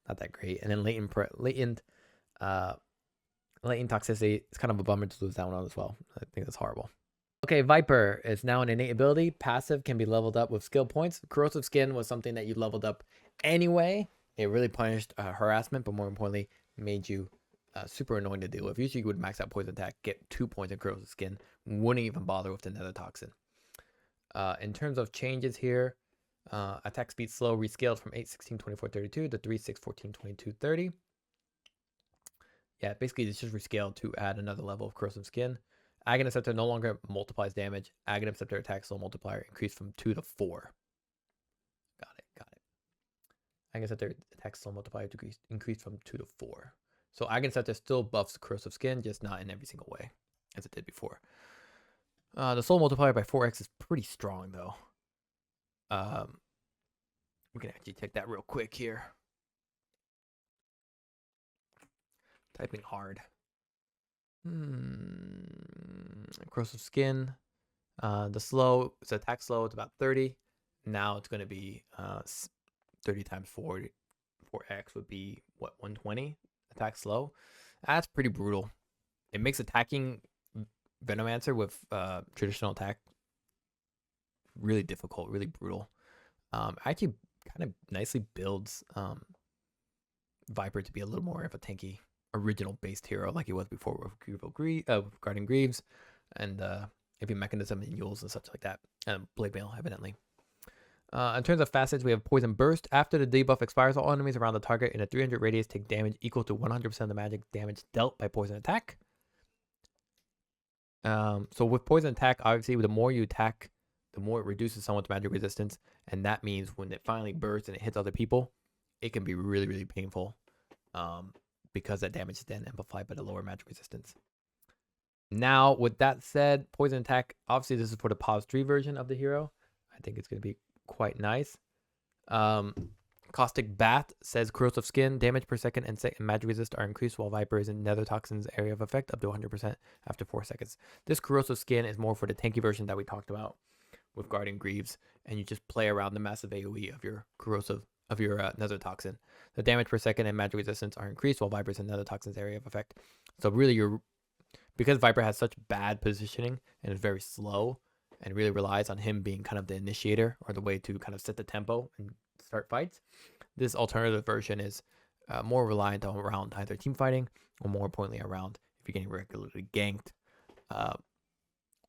not that great. And then latent toxicity, it's kind of a bummer to lose that one as well. I think that's horrible. Okay, Viper is now an innate ability. Passive can be leveled up with skill points. Corrosive Skin was something that you leveled up anyway It really punished harassment, but more importantly, made you super annoying to deal with. Usually you would max out poison attack, get 2 points in corrosive skin, wouldn't even bother with the nether toxin. In terms of changes here, attack speed slow rescaled from 8:16, 24:32 to 3:6, 14, 22:30. Yeah, basically it's just rescaled to add another level of corrosive skin. Aghanim Scepter no longer multiplies damage. Aghanim Scepter attack slow multiplier increased from 2 to 4. Got it. Aghanim Scepter attack slow multiplier increased from 2 to 4. So Aghanim Scepter still buffs corrosive skin, just not in every single way as it did before. The soul multiplier by 4x is pretty strong though. We can actually check that real quick here. Typing hard. Corrosive skin. The slow, it's attack slow, it's about 30. Now it's going to be 30 times 4. 4x would be what, 120 attack slow. That's pretty brutal. It makes attacking Venomancer with traditional attack really difficult, really brutal. Actually kind of nicely builds Viper to be a little more of a tanky original based hero like he was before with Guardian Greaves and Heavy Mechanism and Yules and such like that, and Blade Mail evidently. In terms of facets, we have Poison Burst. After the debuff expires, all enemies around the target in a 300 radius take damage equal to 100% of the magic damage dealt by poison attack. So with poison attack, obviously the more you attack, the more it reduces someone's magic resistance, and that means when it finally bursts and it hits other people, it can be really, really painful, because that damage is then amplified by the lower magic resistance. Now, with that said, poison attack, obviously this is for the pause 3 version of the hero. I think it's going to be quite nice. Caustic Bath says corrosive skin, damage per second, and magic resist are increased while Viper is in Nether Toxin's area of effect up to 100% after 4 seconds. This corrosive skin is more for the tanky version that we talked about with Guardian Greaves, and you just play around the massive AoE of your corrosive, of your Nether Toxin. The damage per second and magic resistance are increased while Viper is in Nether Toxin's area of effect. So really, because Viper has such bad positioning and is very slow, and really relies on him being kind of the initiator or the way to kind of set the tempo and start fights, this alternative version is more reliant on around either team fighting or more importantly around if you're getting regularly ganked,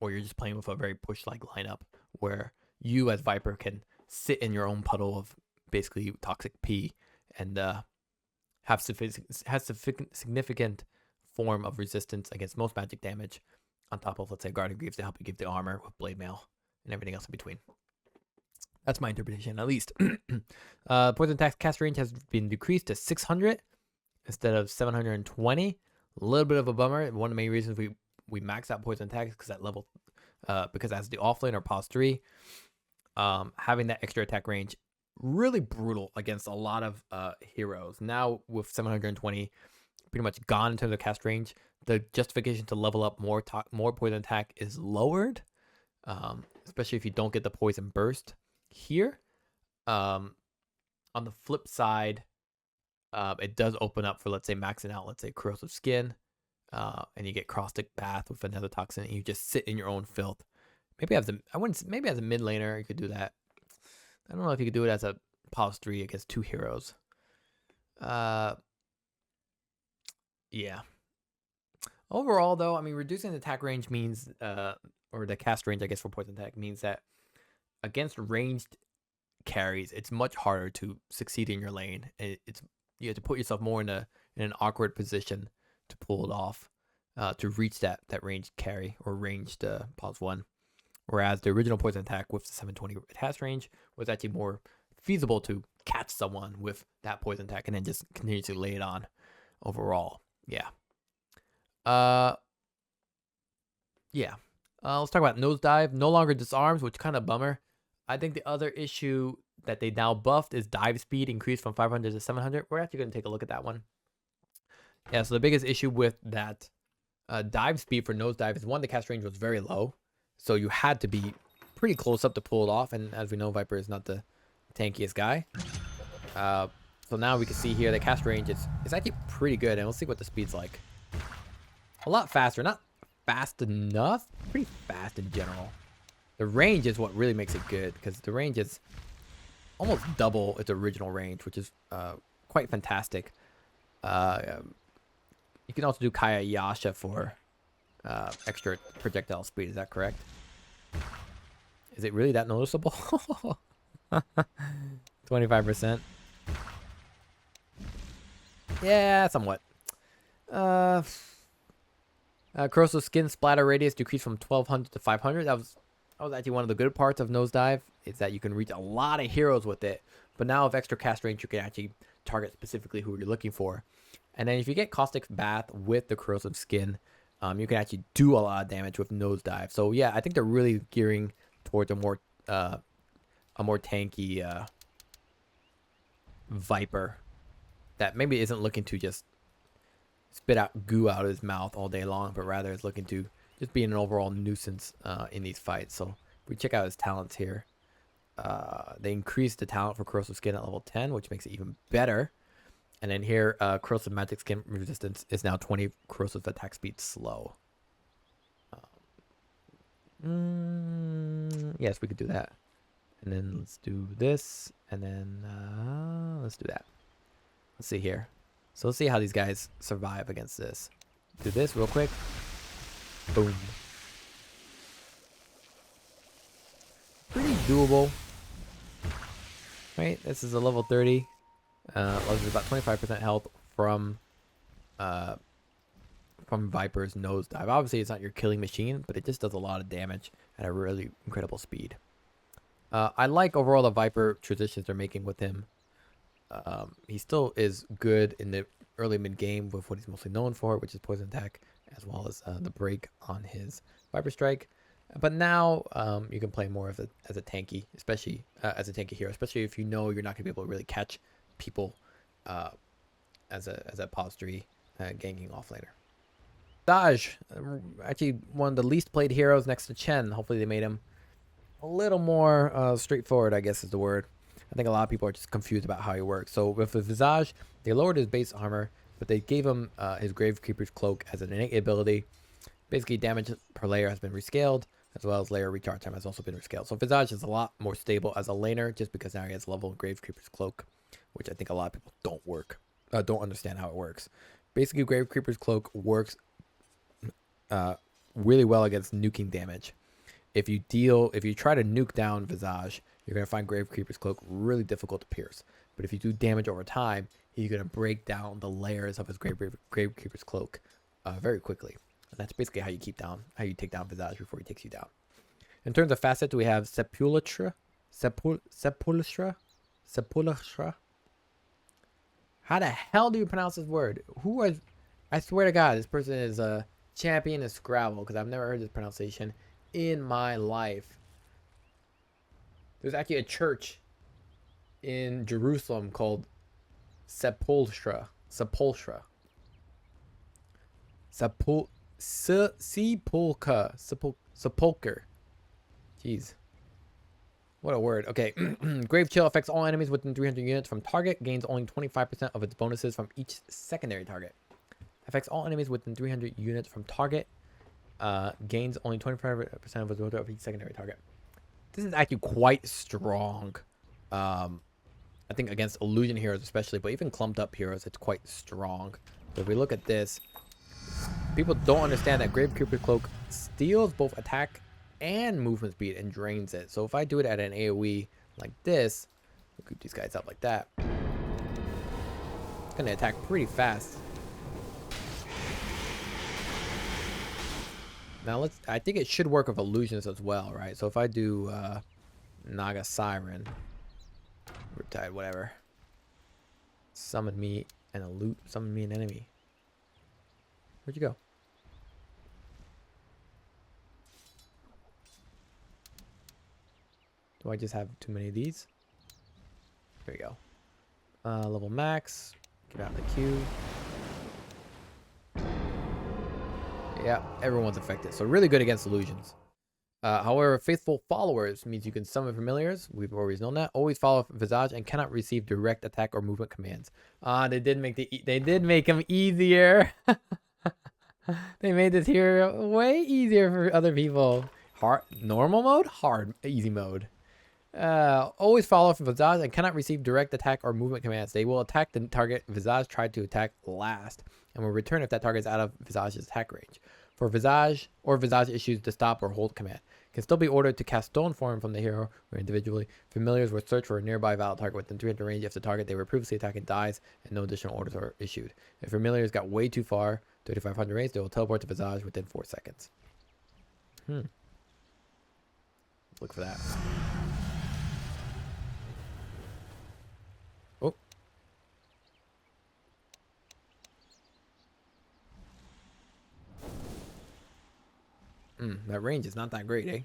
or you're just playing with a very push-like lineup where you as Viper can sit in your own puddle of basically toxic pee and have significant form of resistance against most magic damage, on top of, let's say, Guardian Greaves to help you give the armor with Blade Mail and everything else in between. That's my interpretation, at least. Poison attack cast range has been decreased to 600 instead of 720. A little bit of a bummer. One of the main reasons we max out poison attacks because that level, because as the offlane or pause 3, having that extra attack range really brutal against a lot of heroes. Now with 720 pretty much gone into the cast range, the justification to level up more poison attack is lowered, especially if you don't get the poison burst here. On the flip side, it does open up for, let's say, maxing out, let's say, corrosive skin, and you get caustic bath with another toxin, and you just sit in your own filth. Maybe as a mid laner you could do that. I don't know if you could do it as a pause 3 against 2 heroes. Yeah. Overall, though, I mean, reducing the attack range means, or the cast range, I guess, for poison attack means that against ranged carries, it's much harder to succeed in your lane. You have to put yourself more in an awkward position to pull it off, to reach that ranged carry or ranged pause 1. Whereas the original poison attack with the 720 attack range was actually more feasible to catch someone with that poison attack and then just continue to lay it on overall. Yeah. Let's talk about Nosedive. No longer disarms, which kind of bummer. I think the other issue that they now buffed is dive speed increased from 500 to 700. We're actually going to take a look at that one. Yeah, so the biggest issue with that dive speed for Nosedive is, one, the cast range was very low, so you had to be pretty close up to pull it off, and as we know, Viper is not the tankiest guy. So now we can see here the cast range is actually pretty good, and we'll see what the speed's like. A lot faster, not fast enough, pretty fast in general. The range is what really makes it good, because the range is almost double its original range, which is quite fantastic. You can also do Kaya Yasha for extra projectile speed. Is that correct? Is it really that noticeable? 25%. Yeah, somewhat. Corrosive skin splatter radius decreased from 1200 to 500. That was actually one of the good parts of Nosedive, is that you can reach a lot of heroes with it. But now with extra cast range, you can actually target specifically who you're looking for. And then if you get Caustic Bath with the corrosive skin, you can actually do a lot of damage with Nosedive. So yeah, I think they're really gearing towards a more tanky Viper that maybe isn't looking to just spit out goo out of his mouth all day long, but rather is looking to just be an overall nuisance in these fights. So if we check out his talents here, they increased the talent for corrosive skin at level 10, which makes it even better. And then here, corrosive magic skin resistance is now 20, corrosive attack speed slow. Yes, we could do that. And then let's do this, and then let's do that. Let's see here. So let's see how these guys survive against this. Do this real quick. Boom. Pretty doable. Right, this is a level 30. Loses about 25% health from Viper's Nosedive. Obviously, it's not your killing machine, but it just does a lot of damage at a really incredible speed. I like overall the Viper transitions they're making with him. He still is good in the early mid game with what he's mostly known for, which is poison attack, as well as the break on his Viper Strike. But now you can play more of it as a tanky, especially as a tanky hero, especially if you know you're not going to be able to really catch people as a pause 3 ganking off later. Daj, actually one of the least played heroes next to Chen. Hopefully they made him a little more straightforward, I guess is the word. I think a lot of people are just confused about how he works. So with the Visage, they lowered his base armor, but they gave him his Gravekeeper's Cloak as an innate ability. Basically, damage per layer has been rescaled, as well as layer recharge time has also been rescaled. So Visage is a lot more stable as a laner, just because now he has level Gravekeeper's Cloak, which I think a lot of people don't understand how it works. Basically, Gravekeeper's Cloak works really well against nuking damage. If you try to nuke down Visage, you're going to find Gravekeeper's Cloak really difficult to pierce. But if you do damage over time, he's going to break down the layers of his Gravekeeper's Cloak very quickly. And that's basically how you take down Visage before he takes you down. In terms of facets, we have Sepulchra. How the hell do you pronounce this word? I swear to God, this person is a champion of Scrabble, because I've never heard this pronunciation in my life. There's actually a church in Jerusalem called Sepulchre. Sepulchre. Jeez. What a word. Okay. Grave Chill affects all enemies within 300 units from target. Gains only 25% of its bonuses from each secondary target. Affects all enemies within 300 units from target. Gains only 25% of its bonus of each secondary target. This is actually quite strong. I think against illusion heroes especially, but even clumped up heroes, it's quite strong. So if we look at this, people don't understand that Gravekeeper's Cloak steals both attack and movement speed and drains it. So if I do it at an AoE like this, we'll group these guys up like that. It's gonna attack pretty fast. Now I think it should work with illusions as well, right? So if I do Naga Siren, Riptide, whatever, summon me an enemy. Where'd you go? Do I just have too many of these? There we go. Level max. Get out of the queue. Yeah, everyone's affected. So really good against illusions. However, faithful followers means you can summon familiars. We've always known that. Always follow Visage and cannot receive direct attack or movement commands. They did make them easier. They made this here way easier for other people. Hard, normal mode, hard, easy mode. Always follow from Visage and cannot receive direct attack or movement commands. They will attack the target Visage tried to attack last and will return if that target is out of Visage's attack range. For Visage or Visage issues the stop or hold command. Can still be ordered to cast Stone Form from the hero or individually. Familiars will search for a nearby valid target within 300 range if the target they were previously attacking dies and no additional orders are issued. If Familiars got way too far, 3500 range, they will teleport to Visage within 4 seconds. Look for that. Oh. That range is not that great, eh?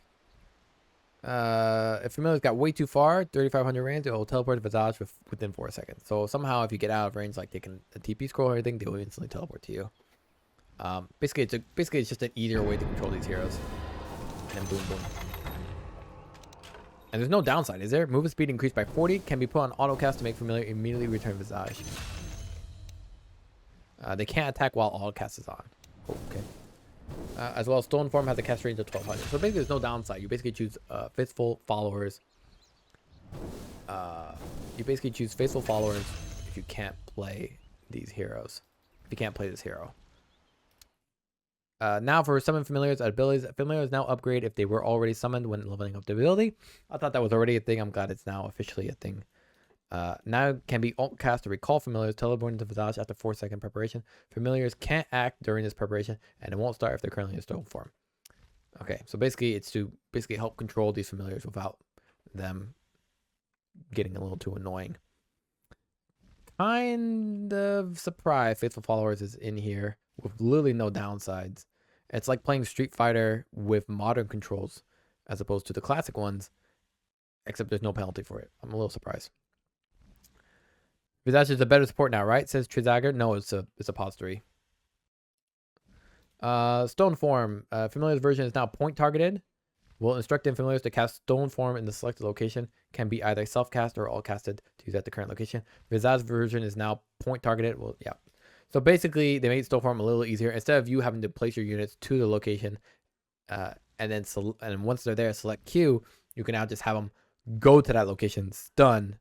If Familiar's got way too far, 3500 range, it will teleport to Visage within 4 seconds. So somehow if you get out of range, like they can a TP scroll or anything, they will instantly teleport to you. Basically it's just an easier way to control these heroes. And boom boom. And there's no downside, is there? Movement speed increased by 40, can be put on autocast to make Familiar immediately return Visage. They can't attack while autocast is on. Oh, okay. As well as Stone Form has a cast range of 1200. So basically there's no downside. You basically choose Faithful Followers. You basically choose Faithful Followers if you can't play these heroes. If you can't play this hero. Now for summon Familiars abilities. Familiars now upgrade if they were already summoned when leveling up the ability. I thought that was already a thing. I'm glad it's now officially a thing. Now can be alt cast to recall Familiars, teleporting to Visage after 4-second preparation. Familiars can't act during this preparation, and it won't start if they're currently in Stone Form. Okay, so basically it's to help control these Familiars without them getting a little too annoying. Kind of surprised Faithful Followers is in here with literally no downsides. It's like playing Street Fighter with modern controls as opposed to the classic ones, except there's no penalty for it. I'm a little surprised. Visage is a better support now, right? Says Trizagger. No, it's a pos 3. Stone Form. Familiar's version is now point targeted. Will instruct Familiars to cast Stone Form in the selected location. Can be either self-cast or all-casted to use at the current location. Visage version is now point targeted. Well, yeah. So basically, they made Stone Form a little easier. Instead of you having to place your units to the location, and once they're there, select Q, you can now just have them go to that location, stun.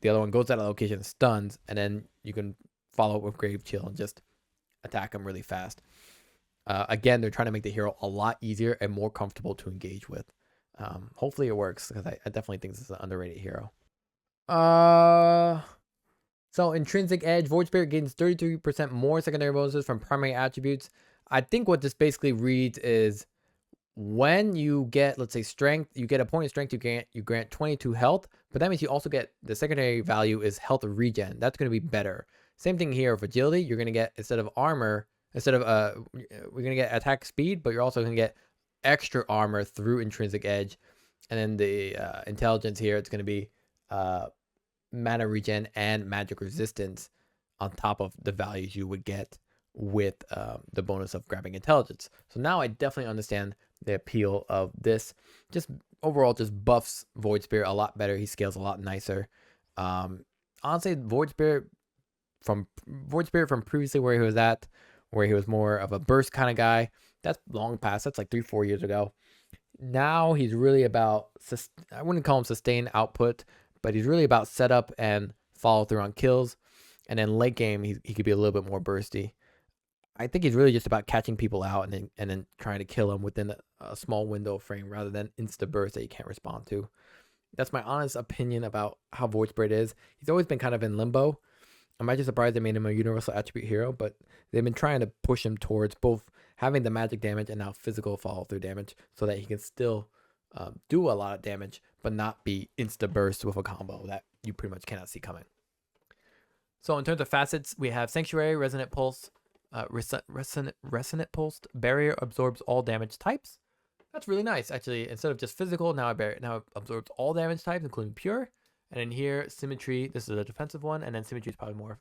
The other one goes to that location, stuns, and then you can follow up with Grave Chill and just attack them really fast. Again, they're trying to make the hero a lot easier and more comfortable to engage with. Hopefully it works, because I definitely think this is an underrated hero. So Intrinsic Edge, Void Spirit gains 33% more secondary bonuses from primary attributes. I think what this basically reads is when you get, let's say, strength, you get a point of strength, you grant 22 health, but that means you also get the secondary value is health regen. That's going to be better. Same thing here with agility. You're going to get, instead of armor, we're going to get attack speed, but you're also going to get extra armor through Intrinsic Edge. And then the intelligence here, it's going to be mana regen and magic resistance on top of the values you would get with the bonus of grabbing intelligence. So now I definitely understand the appeal of this. Just overall just buffs Void Spirit a lot better. He scales a lot nicer. Honestly, Void Spirit from previously where he was more of a burst kind of guy, that's long past. That's like 3-4 years ago. Now he's really about, I wouldn't call him sustained output, but he's really about setup and follow through on kills. And then late game, he could be a little bit more bursty. I think he's really just about catching people out and then trying to kill them within a small window of frame rather than insta burst that you can't respond to. That's my honest opinion about how Void Spirit is. He's always been kind of in limbo. I'm actually surprised they made him a universal attribute hero, but they've been trying to push him towards both having the magic damage and now physical follow through damage so that he can still do a lot of damage, but not be insta burst with a combo that you pretty much cannot see coming. So in terms of facets, we have Sanctuary, Resonant Pulse, Resonant Pulse, Barrier absorbs all damage types. That's really nice, actually. Instead of just physical, now it absorbs all damage types, including pure. And in here, Symmetry, this is a defensive one, and then Symmetry is probably more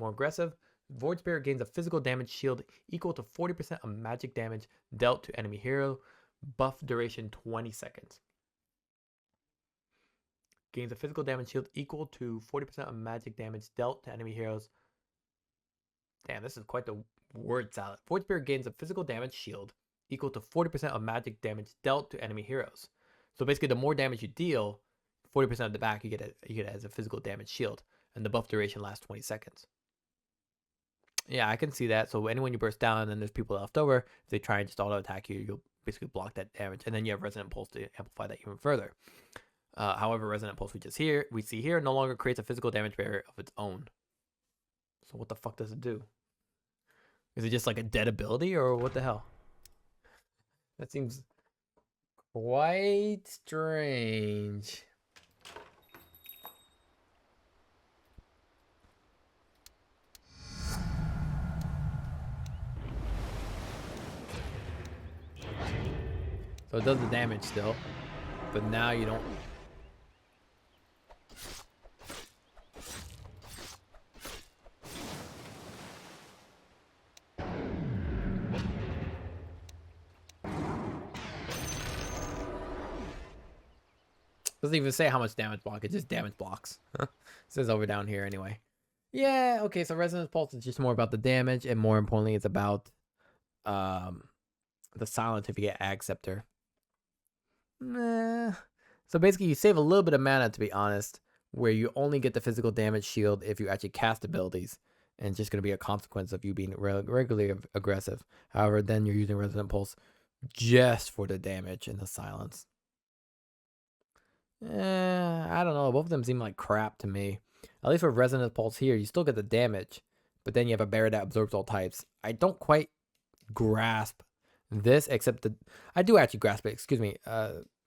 aggressive. Void Spirit gains a physical damage shield equal to 40% of magic damage dealt to enemy hero. Buff duration 20 seconds. Gains a physical damage shield equal to 40% of magic damage dealt to enemy heroes. Damn, this is quite the word salad. Void Spirit gains a physical damage shield equal to 40% of magic damage dealt to enemy heroes. So basically, the more damage you deal, 40% of the back you get it as a physical damage shield, and the buff duration lasts 20 seconds. Yeah, I can see that. So anyone you burst down and there's people left over, if they try and just auto attack you, you'll basically block that damage, and then you have Resonant Pulse to amplify that even further. However, Resonant Pulse we see here no longer creates a physical damage barrier of its own. So what the fuck does it do? Is it just like a dead ability, or what the hell? That seems quite strange. So it does the damage still, but now you don't. Doesn't even say how much damage block. It just damage blocks. It says over down here anyway. Yeah, okay, so Resonance Pulse is just more about the damage, and more importantly, it's about the silence if you get Ag Scepter. So basically, you save a little bit of mana, to be honest, where you only get the physical damage shield if you actually cast abilities, and it's just going to be a consequence of you being regularly aggressive. However, then you're using Resonant Pulse just for the damage and the silence. I don't know. Both of them seem like crap to me. At least with Resonance Pulse here, you still get the damage, but then you have a barrier that absorbs all types. I don't quite grasp this, except that I do actually grasp it. Excuse me.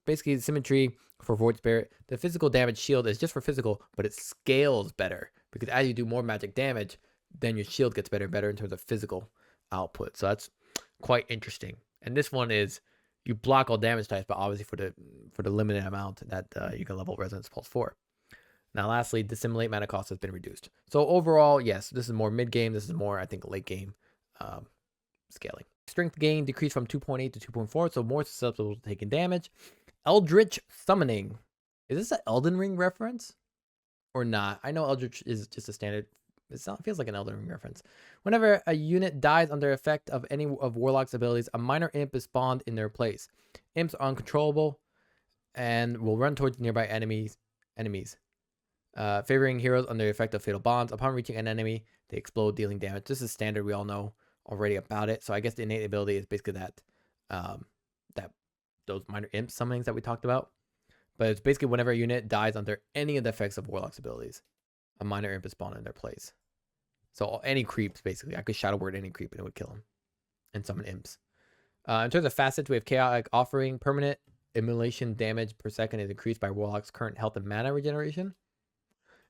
Basically, symmetry for Void Spirit. The physical damage shield is just for physical, but it scales better because as you do more magic damage, then your shield gets better and better in terms of physical output. So that's quite interesting. And this one is you block all damage types, but obviously for the limited amount that you can level Resonance Pulse for. Now, lastly, Dissimulate mana cost has been reduced. So overall, yes, this is more mid game. This is more, I think, late game scaling. Strength gain decreased from 2.8 to 2.4, so more susceptible to taking damage. Eldritch Summoning. Is this an Elden Ring reference or not? I know Eldritch is just a standard. It feels like an Elden Ring reference. Whenever a unit dies under effect of any of Warlock's abilities, a minor imp is spawned in their place. Imps are uncontrollable and will run towards nearby enemies. Favoring heroes under the effect of fatal bonds. Upon reaching an enemy, they explode, dealing damage. This is standard. We all know already about it. So I guess the innate ability is basically that those minor imp summonings that we talked about. But it's basically whenever a unit dies under any of the effects of Warlock's abilities, a minor imp is spawned in their place. So any creeps, basically. I could Shadow Word any creep and it would kill him. And summon imps. In terms of facets, we have Chaotic Offering. Permanent immolation damage per second is increased by Warlock's current health and mana regeneration.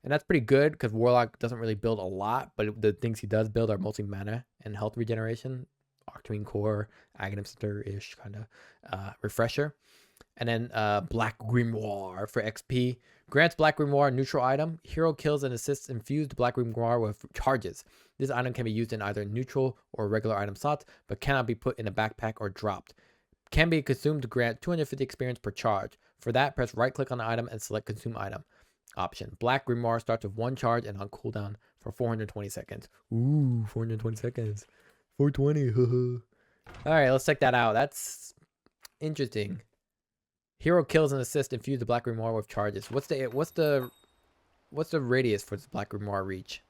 And that's pretty good because Warlock doesn't really build a lot, but the things he does build are mostly mana and health regeneration. Octarine Core, Aghanim Center-ish kind of refresher. And then Black Grimoire for XP. Grants Black Grimoire neutral item. Hero kills and assists infused Black Grimoire with charges. This item can be used in either neutral or regular item slots, but cannot be put in a backpack or dropped. Can be consumed to grant 250 experience per charge. For that, press right click on the item and select consume item option. Black Grimoire starts with 1 charge and on cooldown for 420 seconds. Ooh, 420 seconds. 420. All right, let's check that out. That's interesting. Hero kills and assists infuse the Black Grimoire with charges. What's the radius for this Black Grimoire reach?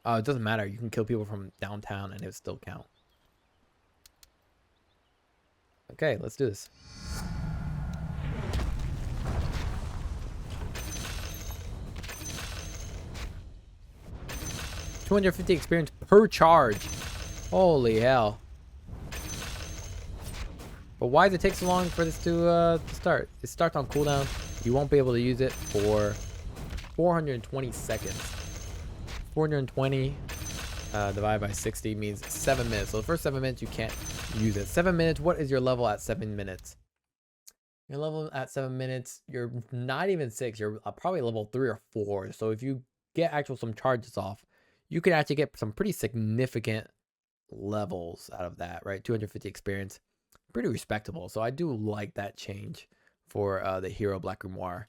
Oh, it doesn't matter. You can kill people from downtown and it would still count. Okay, let's do this. $250 experience per charge. Holy hell. But why does it take so long for this to start? It starts on cooldown. You won't be able to use it for 420 seconds. 420 divided by 60 means 7 minutes. So the first 7 minutes you can't use it. 7 minutes, what is your level at 7 minutes? Your level at 7 minutes, you're not even 6. You're probably level 3 or 4. So if you get some charges off, you can actually get some pretty significant levels out of that, right? 250 experience. Pretty respectable. So I do like that change for the hero Black Grimoire.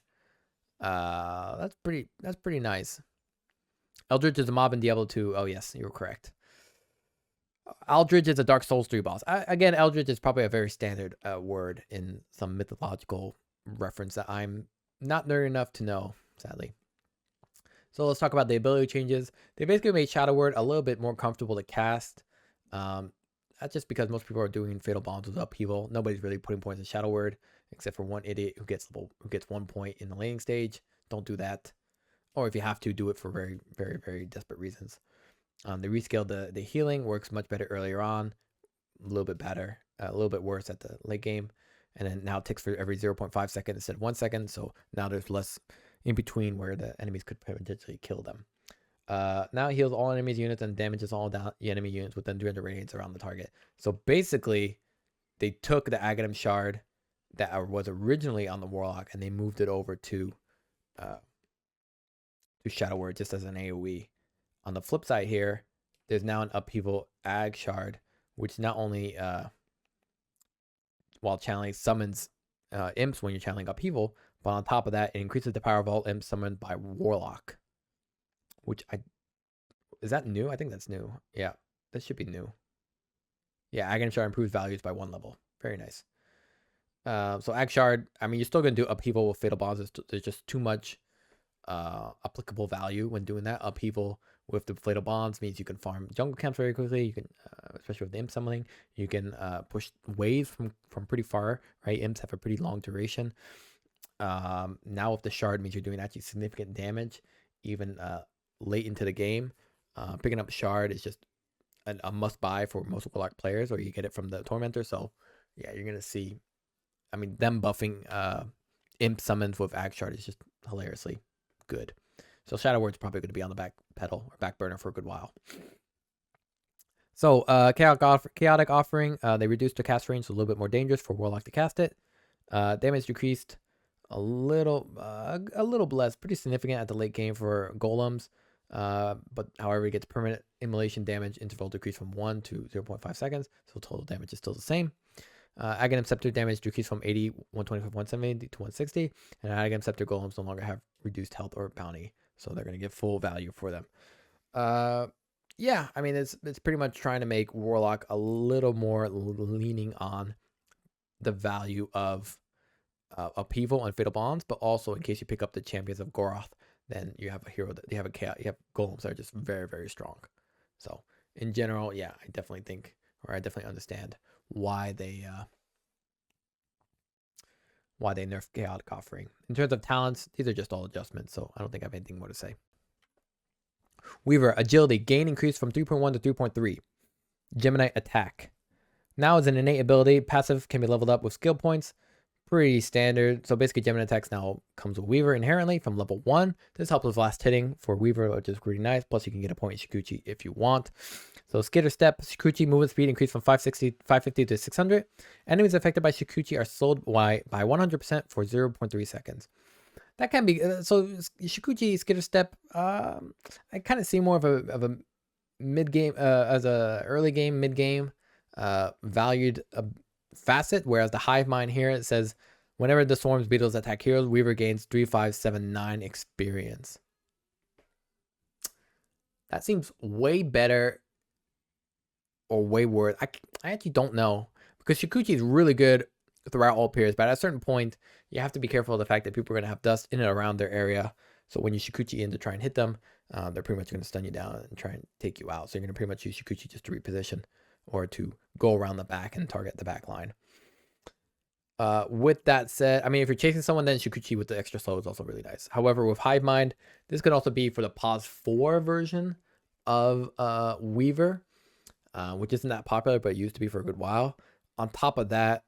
That's pretty nice. Eldritch is a mob in Diablo 2. Oh yes, you're correct. Aldridge is a Dark Souls 3 boss. Again, Eldritch is probably a very standard word in some mythological reference that I'm not nerd enough to know, sadly. So let's talk about the ability changes. They basically made Shadow Word a little bit more comfortable to cast. That's just because most people are doing Fatal Bombs with Upheaval. Nobody's really putting points in Shadow Word, except for one idiot who gets 1 point in the laning stage. Don't do that. Or if you have to, do it for very, very, very desperate reasons. They rescaled the healing, works much better earlier on, a little bit better, a little bit worse at the late game. And then now it ticks for every 0.5 seconds instead of 1 second. So now there's less in between where the enemies could potentially kill them. Now it heals all enemies units and damages all the enemy units within 300 radians around the target. So basically, they took the Aghanim Shard that was originally on the Warlock and they moved it over to Shadow Word just as an AoE. On the flip side here, there's now an Upheaval Ag Shard, which not only while channeling summons imps when you're channeling Upheaval, but on top of that, it increases the power of all imps summoned by Warlock. Which is that new? I think that's new. Yeah, that should be new. Yeah, Aghanim Shard improves values by 1 level. Very nice. So Ag Shard, I mean, you're still going to do Upheaval with Fatal Bombs. There's just too much applicable value when doing that. Upheaval with the Fatal Bombs means you can farm jungle camps very quickly. You can, especially with the imp summoning, you can push waves from pretty far, right? Imps have a pretty long duration. Now with the Shard means you're doing actually significant damage, even late into the game. Picking up Shard is just a must buy for most Warlock players, or you get it from the Tormentor. So yeah, you're gonna see, I mean, them buffing imp summons with Ag Shard is just hilariously good. So Shadow Word's probably going to be on the back pedal or back burner for a good while. So Chaotic Offering, they reduced the cast range, so a little bit more dangerous for Warlock to cast it. Damage decreased a little less, pretty significant at the late game for golems. But however, it gets permanent immolation damage interval decreased from 1 to 0.5 seconds, so total damage is still the same. Aghanim Scepter damage decreased from 80, 125, 170 to 160, and Aghanim Scepter golems no longer have reduced health or bounty, so they're going to get full value for them. Yeah, I mean, it's pretty much trying to make Warlock a little more leaning on the value of Upheaval and Fatal Bombs, but also in case you pick up the Champions of Goroth, then you have a hero that you have golems that are just very, very strong. So in general, yeah, I definitely understand why they nerfed Chaotic Offering. In terms of talents, these are just all adjustments, so I don't think I have anything more to say. Weaver Agility gain increased from 3.1 to 3.3. Gemini Attack. Now as an innate ability, passive can be leveled up with skill points. Pretty standard. So basically Gemini Attacks now comes with Weaver inherently from level 1. This helps with last hitting for Weaver, which is pretty nice. Plus you can get a point in Shikuchi if you want. So Skitter Step, Shikuchi movement speed increased from 550 to 600. Enemies affected by Shikuchi are slowed by 100% for 0.3 seconds. That can be, so Shikuchi, Skitter Step, I kind of see more of a mid-game, as a early game, mid-game, valued facet, whereas the Hive Mind here, it says, whenever the Swarm's Beetles attack heroes, Weaver gains 3,579 experience. That seems way better or way worse. I actually don't know, because Shikuchi is really good throughout all periods, but at a certain point, you have to be careful of the fact that people are going to have dust in and around their area. So when you Shikuchi in to try and hit them, they're pretty much going to stun you down and try and take you out. So you're going to pretty much use Shikuchi just to reposition or to go around the back and target the back line. With that said, I mean, if you're chasing someone, then Shikuchi with the extra slow is also really nice. However, with Hive Mind, this could also be for the pause 4 version of Weaver, which isn't that popular, but it used to be for a good while. On top of that,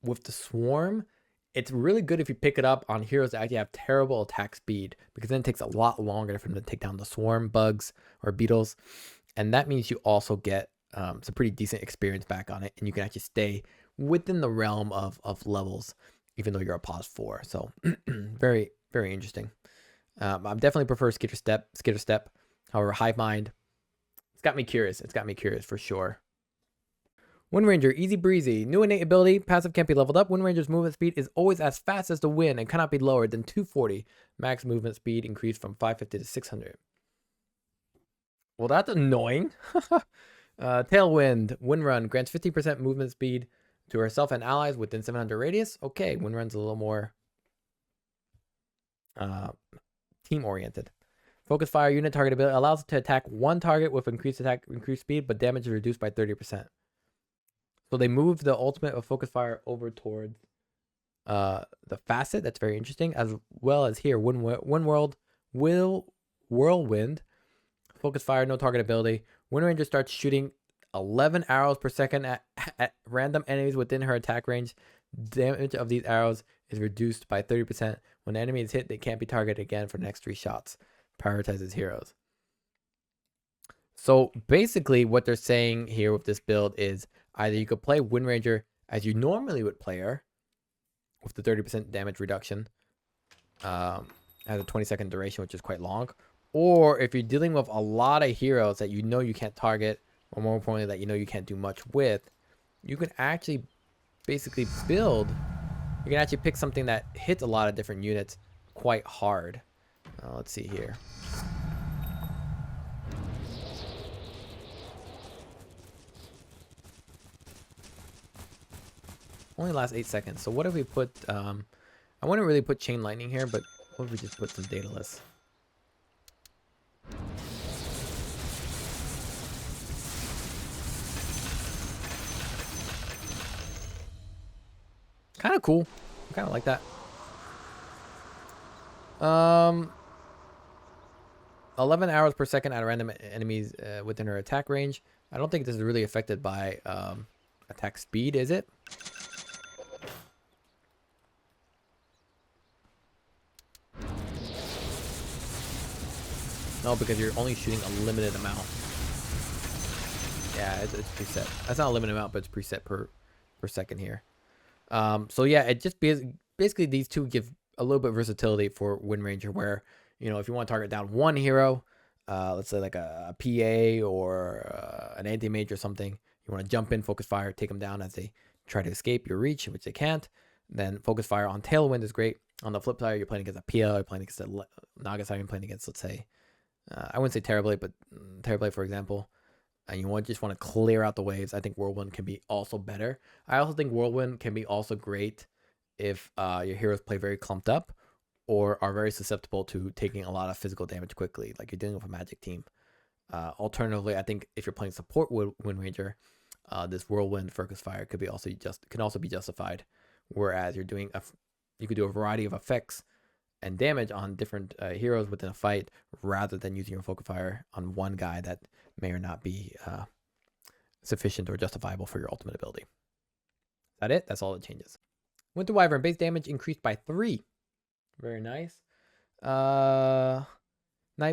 with the Swarm, it's really good if you pick it up on heroes that actually have terrible attack speed, because then it takes a lot longer for them to take down the Swarm bugs or beetles. And that means you also get some pretty decent experience back on it, and you can actually stay within the realm of levels, even though you're a pause 4. So very, very interesting. I definitely prefer Skitter Step. However, Hive Mind, it's got me curious. It's got me curious for sure. Wind Ranger, easy breezy. New innate ability, passive can't be leveled up. Wind Ranger's movement speed is always as fast as the wind and cannot be lower than 240. Max movement speed increased from 550 to 600. Well, that's annoying. Tailwind. Wind Run grants 50% movement speed to herself and allies within 700 radius. Okay, Wind Run's a little more team-oriented. Focus Fire unit target ability allows it to attack one target with increased speed, but damage is reduced by 30%. So they moved the ultimate of Focus Fire over towards the Facet. That's very interesting. As well as here, Whirlwind. Focus Fire, no target ability. Wind Ranger starts shooting 11 arrows per second at random enemies within her attack range. Damage of these arrows is reduced by 30%. When the enemy is hit, they can't be targeted again for the next 3 shots. Prioritizes heroes. So basically what they're saying here with this build is either you could play Wind Ranger as you normally would play her with the 30% damage reduction, has a 20-second duration, which is quite long. Or if you're dealing with a lot of heroes that you know you can't target, or more importantly that you know you can't do much with, you can actually basically build, you can actually pick something that hits a lot of different units quite hard. Let's see here. Only lasts 8 seconds. So what if we put, I wouldn't really put Chain Lightning here, but what if we just put some Daedalus? Kind of cool. I kind of like that. 11 arrows per second at random enemies within her attack range. I don't think this is really affected by attack speed, is it? No, because you're only shooting a limited amount. Yeah, it's preset. That's not a limited amount, but it's preset per second here. So yeah, it just basically these two give a little bit of versatility for Wind Ranger, where, you know, if you want to target down one hero, let's say like a PA or an anti-mage or something, you want to jump in, focus fire, take them down as they try to escape your reach, which they can't. Then focus fire on Tailwind is great. On the flip side, you're playing against a PL, you're playing against a Nagasaki, you're playing against, let's say, I wouldn't say Terrorblade, but Terrorblade, for example, and you just want to clear out the waves. I think Whirlwind can be also better. I also think Whirlwind can be also great if your heroes play very clumped up or are very susceptible to taking a lot of physical damage quickly, like you're dealing with a magic team. Alternatively, I think if you're playing support Wind Ranger, this Whirlwind Focus Fire can also be justified. Whereas you could do a variety of effects and damage on different heroes within a fight, rather than using your Focus Fire on one guy that may or not be sufficient or justifiable for your ultimate ability. Is that it? That's all that changes. Winter Wyvern, base damage increased by 3. Very nice. Night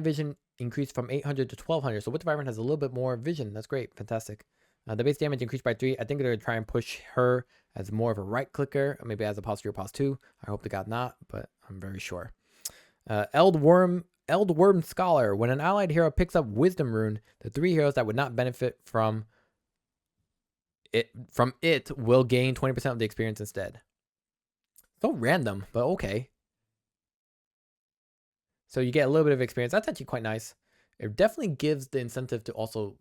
vision increased from 800 to 1200. So Winter Wyvern has a little bit more vision. That's great. Fantastic. The base damage increased by 3. I think they're going to try and push her as more of a right clicker, maybe as a posterior pos 2. I hope to God not, but I'm very sure. Eldworm Scholar. When an allied hero picks up Wisdom Rune, the 3 heroes that would not benefit from it will gain 20% of the experience instead. So random, but okay. So you get a little bit of experience. That's actually quite nice. It definitely gives the incentive to also,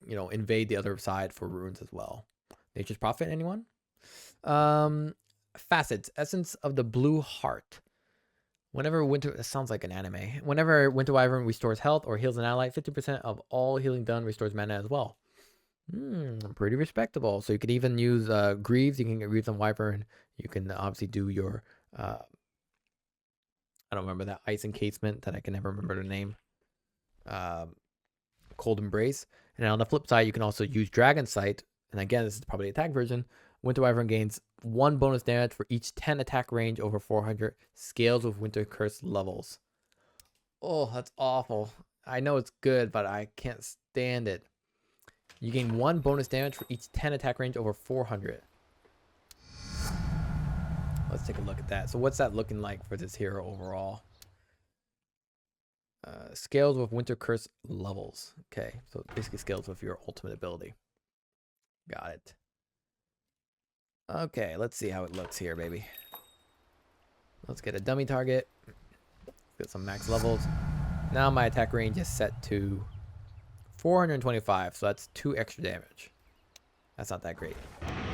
you know, invade the other side for runes as well. Nature's Prophet, anyone? Facets, Essence of the Blue Heart. It sounds like an anime. Whenever Winter Wyvern restores health or heals an ally, 50% of all healing done restores mana as well. Pretty respectable. So you could even use Greaves. You can get Greaves on Wyvern. You can obviously do your I don't remember that ice encasement that I can never remember the name. Cold Embrace. And on the flip side, you can also use Dragon Sight. And again, this is probably the attack version. Winter Wyvern gains 1 bonus damage for each 10 attack range over 400. Scales with Winter Curse levels. Oh, that's awful. I know it's good, but I can't stand it. You gain 1 bonus damage for each 10 attack range over 400. Let's take a look at that. So what's that looking like for this hero overall? Scales with Winter Curse levels. Okay, so it basically scales with your ultimate ability. Got it. Okay, let's see how it looks here, baby. Let's get a dummy target. Get some max levels. Now my attack range is set to 425, so that's 2 extra damage. That's not that great.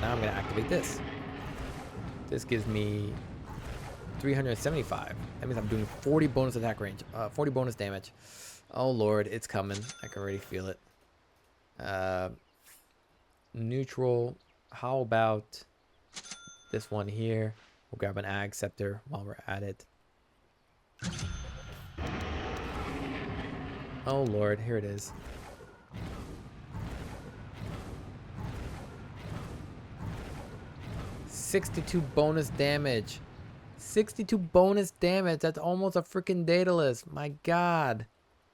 Now I'm going to activate this. This gives me 375. That means I'm doing 40 bonus attack range, 40 bonus damage. Oh lord, it's coming. I can already feel it. Neutral. How about this one here? We'll grab an Ag Scepter while we're at it. Oh lord, here it is. $62 bonus damage. 62 bonus damage. That's almost a freaking Daedalus. My god.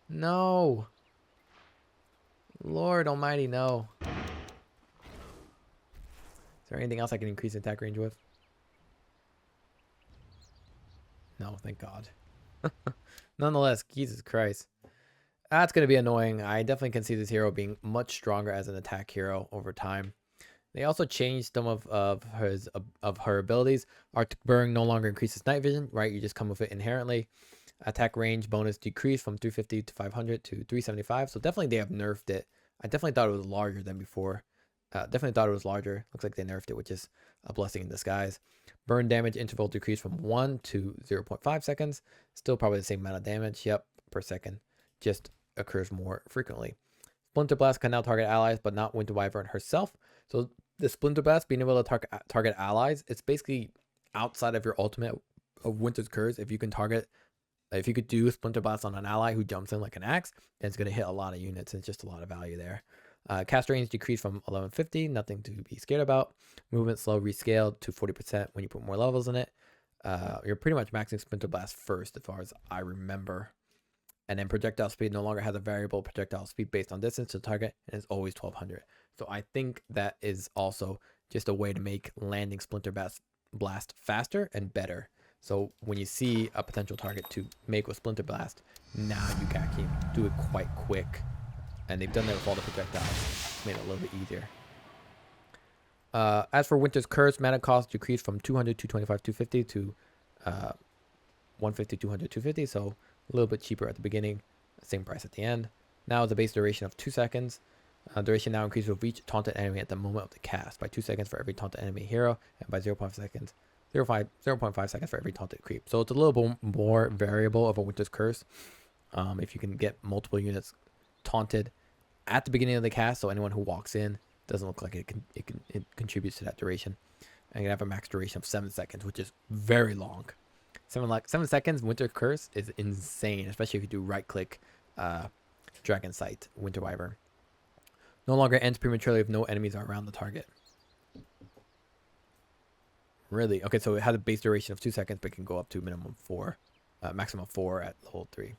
No. Lord almighty, no. Is there anything else I can increase attack range with? No, thank god. Nonetheless, Jesus Christ. That's going to be annoying. I definitely can see this hero being much stronger as an attack hero over time. They also changed some of her abilities. Arctic Burn no longer increases night vision, right? You just come with it inherently. Attack range bonus decreased from 350 to 500 to 375. So definitely they have nerfed it. I definitely thought it was larger than before. Definitely thought it was larger. Looks like they nerfed it, which is a blessing in disguise. Burn damage interval decreased from 1 to 0.5 seconds. Still probably the same amount of damage. Yep, per second. Just occurs more frequently. Splinter Blast can now target allies, but not Winter Wyvern herself. So the Splinter Blast being able to target allies, it's basically outside of your ultimate of Winter's Curse. If you can target, if you could do Splinter Blast on an ally who jumps in like an axe, then it's going to hit a lot of units. It's just a lot of value there. Cast range decreased from 1150, nothing to be scared about. Movement slow rescaled to 40% when you put more levels in it. You're pretty much maxing Splinter Blast first, as far as I remember. And then projectile speed no longer has a variable projectile speed based on distance to target, and it's always 1200. So I think that is also just a way to make landing Splinter Blast faster and better. So when you see a potential target to make with Splinter Blast, now you can actually do it quite quick. And they've done that with all the projectiles. Made it a little bit easier. As for Winter's Curse, mana cost decreased from 200, 225, 250 to 150, 200, 250. So a little bit cheaper at the beginning, same price at the end. Now it's a base duration of 2 seconds. Duration now increases with each taunted enemy at the moment of the cast by 2 seconds for every taunted enemy hero, and by 0.5 seconds for every taunted creep. So it's a little bit more variable of a Winter's Curse. If you can get multiple units taunted at the beginning of the cast, so anyone who walks in doesn't look like it contributes to that duration. And you have a max duration of 7 seconds, which is very long. 7 seconds Winter Curse is insane, especially if you do right click Dragon Sight Winter Wyvern. No longer ends prematurely if no enemies are around the target. Really? Okay, so it has a base duration of 2 seconds, but can go up to maximum 4 at level 3.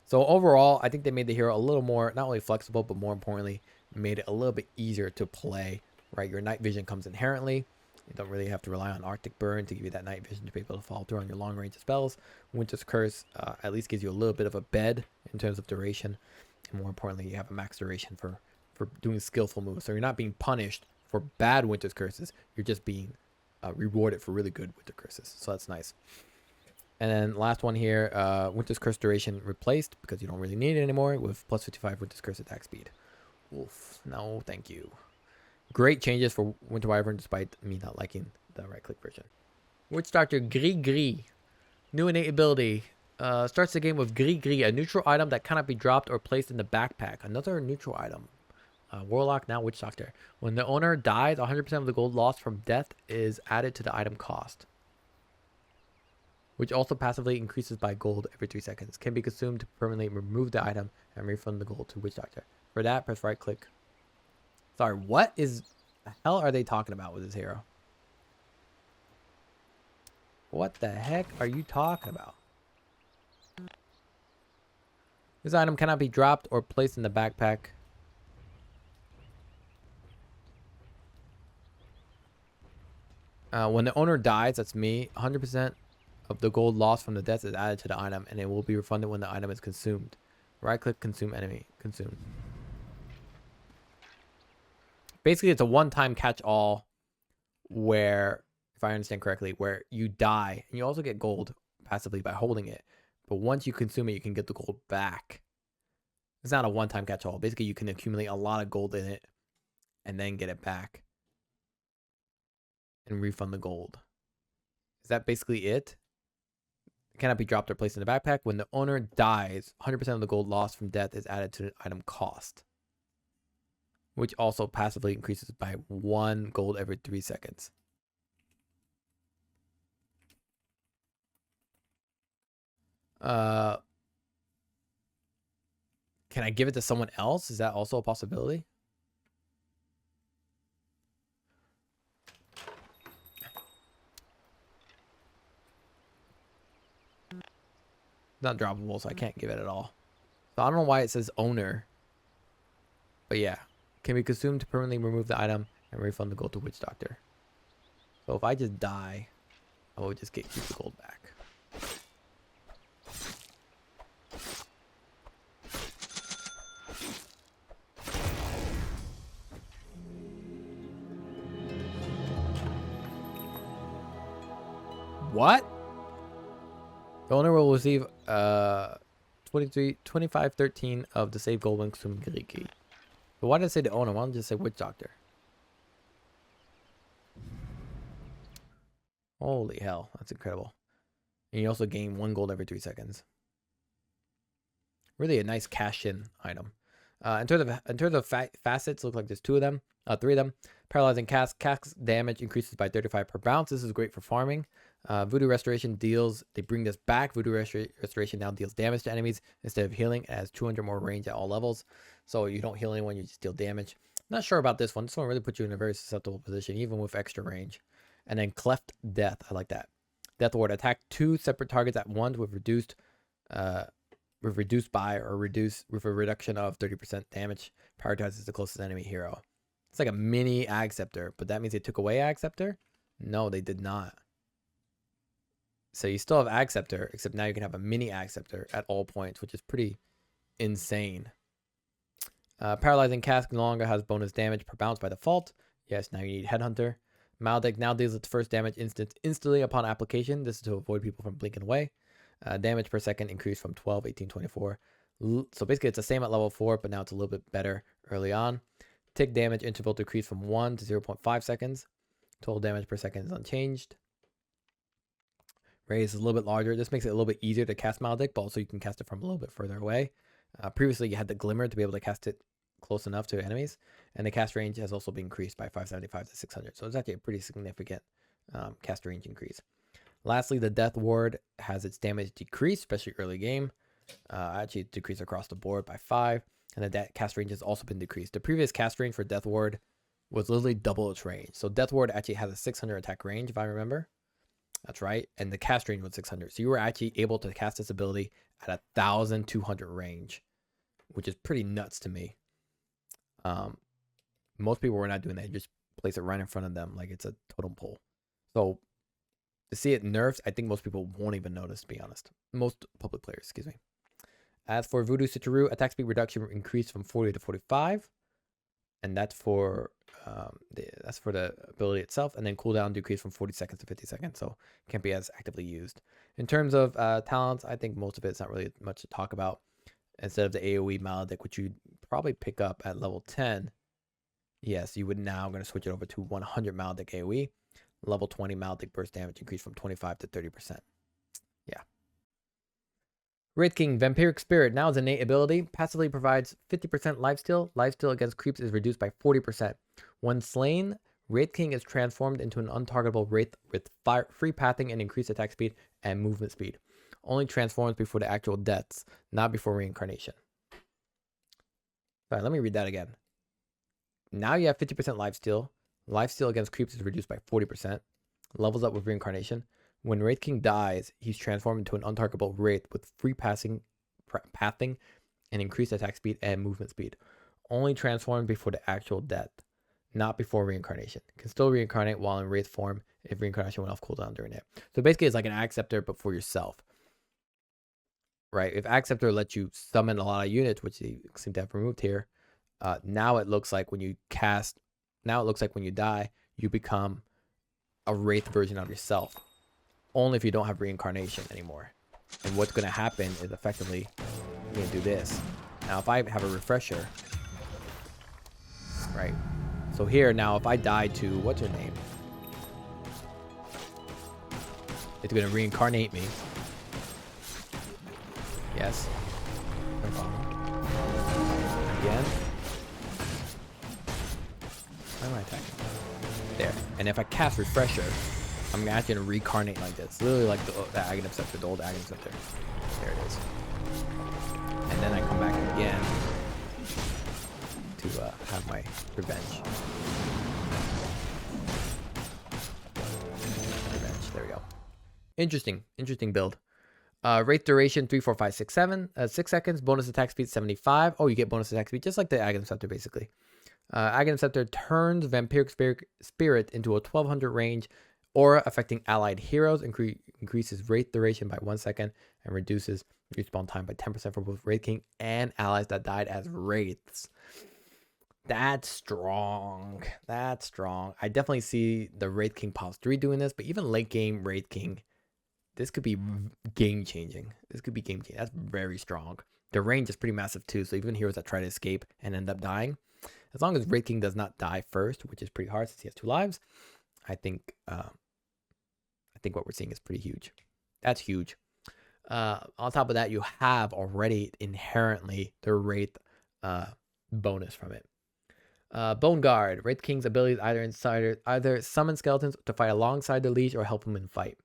So overall, I think they made the hero a little more, not only flexible, but more importantly, made it a little bit easier to play, right? Your night vision comes inherently. You don't really have to rely on Arctic Burn to give you that night vision to be able to follow through on your long range spells. Winter's Curse at least gives you a little bit of a bed in terms of duration. And more importantly, you have a max duration for doing skillful moves. So you're not being punished for bad Winter's Curses. You're just being rewarded for really good Winter Curses. So that's nice. And then last one here, Winter's Curse duration replaced because you don't really need it anymore with plus 55 Winter's Curse attack speed. Oof, no thank you. Great changes for Winter Wyvern despite me not liking the right click version. Witch Doctor Gris Gris. New innate ability. Starts the game with Gris Gris, a neutral item that cannot be dropped or placed in the backpack. Another neutral item. Warlock, now Witch Doctor. When the owner dies, 100% of the gold lost from death is added to the item cost, which also passively increases by gold every 3 seconds. Can be consumed to permanently remove the item and refund the gold to Witch Doctor. For that, press right click. Sorry, what the hell are they talking about with this hero? What the heck are you talking about? This item cannot be dropped or placed in the backpack. When the owner dies, that's me, 100% of the gold lost from the death is added to the item, and it will be refunded when the item is consumed. Right click, consume enemy, consume. Basically, it's a one-time catch-all where, if I understand correctly, where you die, and you also get gold passively by holding it. But once you consume it, you can get the gold back. It's not a one-time catch-all. Basically, you can accumulate a lot of gold in it and then get it back and refund the gold. Is that basically it? It cannot be dropped or placed in the backpack. When the owner dies, 100% of the gold lost from death is added to the item cost, which also passively increases by 1 gold every 3 seconds. Can I give it to someone else? Is that also a possibility? Not droppable, so I can't give it at all. So I don't know why it says owner. But yeah, can be consumed to permanently remove the item and refund the gold to Witch Doctor. So if I just die, I will just keep the gold back. What? The owner will receive 2513 of the saved gold when consuming Griki. But why did it say the owner? Why don't it just say Witch Doctor? Holy hell, that's incredible. And you also gain 1 gold every 3 seconds. Really a nice cash-in item. In terms of facets, look like there's 3 of them. Paralyzing Cask. Cask's damage increases by 35 per bounce. This is great for farming. Voodoo Restoration they bring this back. Voodoo Restoration now deals damage to enemies instead of healing. It has 200 more range at all levels. So you don't heal anyone, you just deal damage. Not sure about this one. This one really puts you in a very susceptible position, even with extra range. And then Cleft Death. I like that. Death Ward. Attack 2 separate targets at once with reduced by or with a reduction of 30% damage. Prioritizes the closest enemy hero. It's like a mini Ag Scepter, but that means they took away Ag Scepter? No, they did not. So you still have Ag Scepter, except now you can have a mini Ag Scepter at all points, which is pretty insane. Paralyzing Cask no longer has bonus damage per bounce by default. Yes, now you need Headhunter. Maledict now deals its first damage instantly upon application. This is to avoid people from blinking away. Damage per second increased from 12, 18, 24. So basically it's the same at level 4, but now it's a little bit better early on. Tick damage interval decreased from 1 to 0.5 seconds. Total damage per second is unchanged. Raise is a little bit larger. This makes it a little bit easier to cast Maledict, but also you can cast it from a little bit further away. Previously, you had the Glimmer to be able to cast it close enough to enemies. And the cast range has also been increased by 575 to 600. So it's actually a pretty significant cast range increase. Lastly, the Death Ward has its damage decreased, especially early game. Actually decreased across the board by 5. And the cast range has also been decreased. The previous cast range for Death Ward was literally double its range. So Death Ward actually has a 600 attack range, if I remember. That's right. And the cast range was 600. So you were actually able to cast this ability at 1,200 range, which is pretty nuts to me. Most people were not doing that. You just place it right in front of them like it's a totem pole. So to see it nerfed, I think most people won't even notice, to be honest. Most public players, excuse me. As for Voodoo Switcheroo, attack speed reduction increased from 40 to 45. And that's for the ability itself. And then cooldown decreased from 40 seconds to 50 seconds. So it can't be as actively used. In terms of talents, I think most of it's not really much to talk about. Instead of the AoE Maledict, which you'd probably pick up at level 10. Yes, you would now going to switch it over to 100 Maledict AoE. Level 20 Maledict burst damage increased from 25 to 30%. Yeah. Wraith King Vampiric Spirit now is an innate ability. Passively provides 50% lifesteal. Lifesteal against creeps is reduced by 40%. When slain, Wraith King is transformed into an untargetable wraith with free pathing and increased attack speed and movement speed. Only transforms before the actual deaths, not before reincarnation. Sorry, let me read that again. Now you have 50% lifesteal. Lifesteal against creeps is reduced by 40%. Levels up with reincarnation. When Wraith King dies, he's transformed into an untargetable wraith with free pathing and increased attack speed and movement speed. Only transformed before the actual death, not before reincarnation. Can still reincarnate while in wraith form if reincarnation went off cooldown during it. So basically it's like an Ag Scepter, but for yourself. Right? If Ag Scepter lets you summon a lot of units, which they seem to have removed here, now it looks like when you die, you become a wraith version of yourself. Only if you don't have reincarnation anymore. And what's going to happen is effectively you're going to do this. Now, if I have a refresher, right? So here, now, if I die to, what's her name? It's going to reincarnate me. Yes. No problem. Again. How am I attacking? There. And if I cast refresher, I'm actually going to reincarnate like this. Literally like the Aghanim Scepter, the old Aghanim Scepter. There it is. And then I come back again to have my revenge. Revenge. There we go. Interesting build. Wraith duration 3, 4, 5, 6, 7. 6 seconds. Bonus attack speed 75. Oh, you get bonus attack speed just like the Aghanim Scepter basically. Aghanim Scepter turns Vampiric Spirit into a 1200 range aura affecting allied heroes, increases Wraith duration by 1 second, and reduces respawn time by 10% for both Wraith King and allies that died as Wraiths. That's strong. That's strong. I definitely see the Wraith King Pulse 3 doing this, but even late game Wraith King, this could be game changing. This could be game changing. That's very strong. The range is pretty massive too, so even heroes that try to escape and end up dying, as long as Wraith King does not die first, which is pretty hard since he has 2 lives, I think what we're seeing is pretty huge. That's huge. On top of that, you have already inherently the Wraith bonus from it. Bone Guard. Wraith King's abilities either summon skeletons to fight alongside the leech or help him in fight.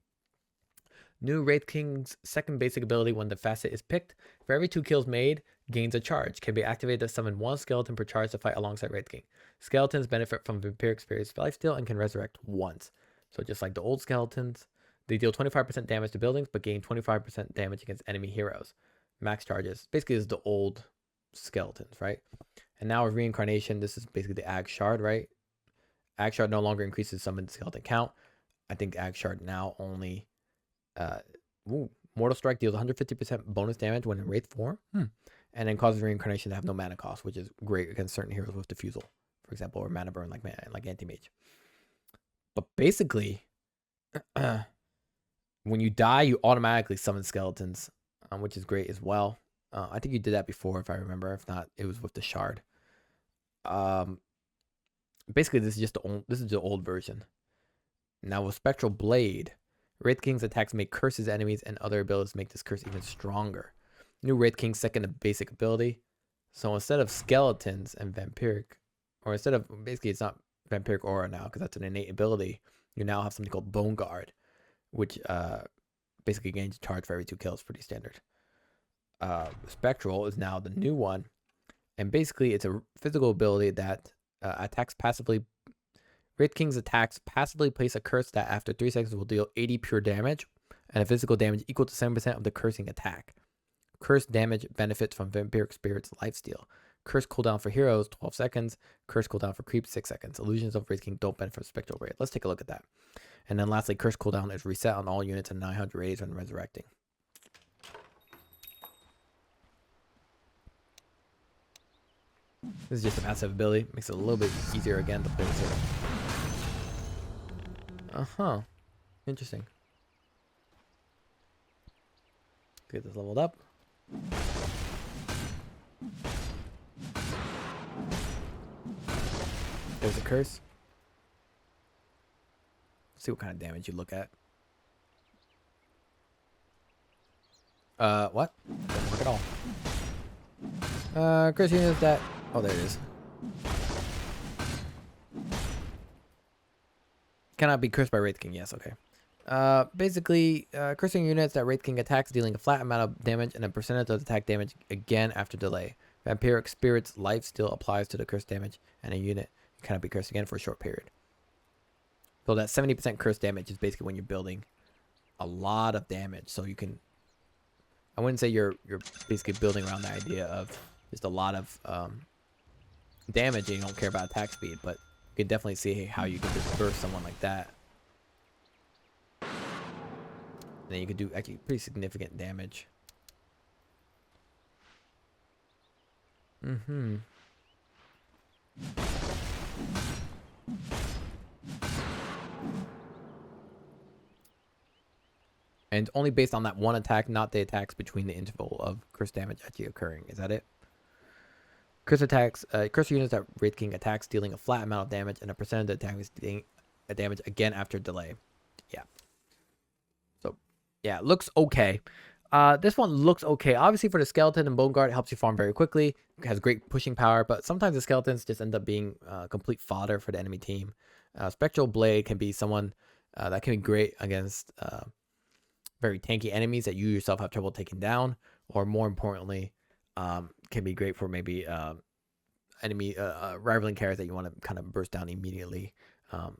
New Wraith King's second basic ability when the facet is picked. For every 2 kills made, gains a charge. Can be activated to summon 1 skeleton per charge to fight alongside Wraith King. Skeletons benefit from Vampiric Spirit's lifesteal and can resurrect once. So just like the old skeletons, they deal 25% damage to buildings, but gain 25% damage against enemy heroes. Max charges. Basically, this is the old skeletons, right? And now with reincarnation, this is basically the Ag Shard, right? Ag Shard no longer increases summoned skeleton count. I think Ag Shard now only... Mortal Strike deals 150% bonus damage when in Wraith form. And then causes reincarnation to have no mana cost, which is great against certain heroes with Diffusal, for example, or Mana Burn like Anti-Mage. But basically, when you die, you automatically summon skeletons, which is great as well. I think you did that before, if I remember. If not, it was with the Shard. Basically, this is just the old version. Now with Spectral Blade, Wraith King's attacks make curses enemies, and other abilities make this curse even stronger. New Wraith King's second basic ability. So instead of skeletons and vampiric, or instead of, basically it's not vampiric aura now because that's an innate ability, you now have something called Bone Guard, which basically gains charge for every 2 kills, pretty standard. Spectral is now the new one, and basically it's a physical ability that attacks passively. Wraith King's attacks passively place a curse that after 3 seconds will deal 80 pure damage and a physical damage equal to 7% of the cursing attack. Curse damage benefits from Vampiric Spirit's lifesteal. Curse cooldown for heroes 12 seconds. Curse cooldown for creeps 6 seconds. Illusions of Wraith King don't benefit from Spectral Blade. Let's take a look at that. And then lastly, curse cooldown is reset on all units and 900 radius when resurrecting. This is just a massive ability. Makes it a little bit easier again to play this hero. Interesting. Get this leveled up. There's a curse. Let's see what kind of damage you look at. What? Doesn't work at all. Curse units that... Oh, there it is. Cannot be cursed by Wraith King. Yes, okay. Basically, cursing units that Wraith King attacks, dealing a flat amount of damage and a percentage of attack damage again after delay. Vampiric Spirit's life still applies to the curse damage, and a unit cannot be cursed again for a short period. So that 70% curse damage is basically when you're building a lot of damage. So you can, I wouldn't say you're basically building around the idea of just a lot of damage and you don't care about attack speed, but you can definitely see how you can just burst someone like that. And then you could do actually pretty significant damage. And only based on that one attack, not the attacks between the interval of curse damage actually occurring. Is that it? Cursor units that Wraith King attacks, dealing a flat amount of damage, and a percentage of the attack is dealing a damage again after delay. Yeah. So, yeah, looks okay. This one looks okay. Obviously, for the skeleton and bone guard, it helps you farm very quickly. It has great pushing power, but sometimes the skeletons just end up being complete fodder for the enemy team. Spectral Blade can be someone that can be great against very tanky enemies that you yourself have trouble taking down, or more importantly, can be great for maybe enemy rivaling carriers that you want to kind of burst down immediately,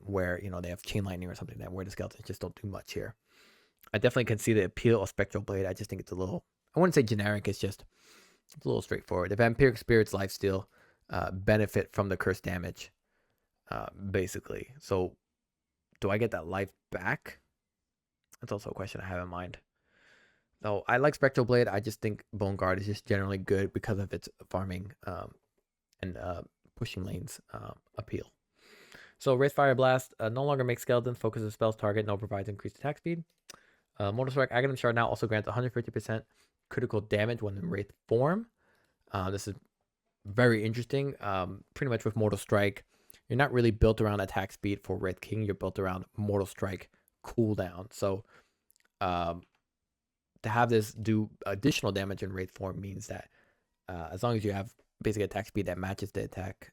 where they have chain lightning or something that where the skeletons just don't do much here. I definitely can see the appeal of Spectral Blade. I just think it's a little, I wouldn't say generic, it's a little straightforward. The Vampiric Spirit's lifesteal benefit from the curse damage, basically. So do I get that life back? That's also a question I have in mind. So I like Spectral Blade. I just think Bone Guard is just generally good because of its farming and pushing lanes appeal. So Wraith Fire Blast no longer makes skeletons focus the spell's target, no provides increased attack speed. Mortal Strike Aghanim Shard now also grants 150% critical damage when in Wraith form. This is very interesting. Pretty much with Mortal Strike, you're not really built around attack speed for Wraith King. You're built around Mortal Strike cooldown. So to have this do additional damage in Wraith form means that as long as you have basically attack speed that matches the attack,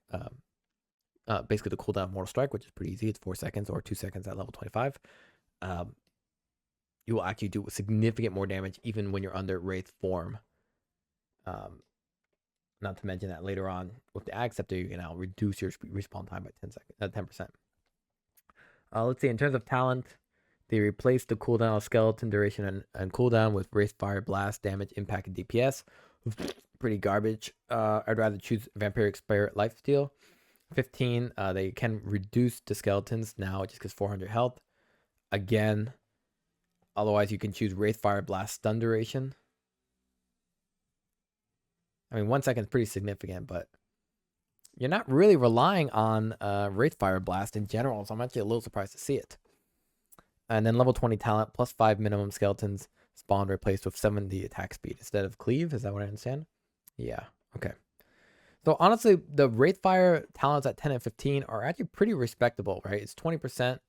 basically the cooldown of Mortal Strike, which is pretty easy. It's 4 seconds or 2 seconds at level 25. You will actually do significant more damage even when you're under Wraith form. Not to mention that later on with the Ag Scepter, you can now reduce your respawn time by 10%. Let's see, in terms of talent, they replaced the cooldown of skeleton duration and cooldown with Wraith Fire Blast damage, impact, and DPS. Pretty garbage. I'd rather choose Vampiric Spirit Lifesteal. 15, they can reduce the skeletons now, it just gives 400 health. Again, otherwise you can choose Wraith Fire Blast stun duration. I mean, 1 second is pretty significant, but you're not really relying on Wraith Fire Blast in general, so I'm actually a little surprised to see it. And then level 20 talent, plus 5 minimum skeletons spawn replaced with 70 attack speed instead of cleave. Is that what I understand? Yeah, okay. So honestly, the Wraith Fire talents at 10 and 15 are actually pretty respectable, right? It's 20%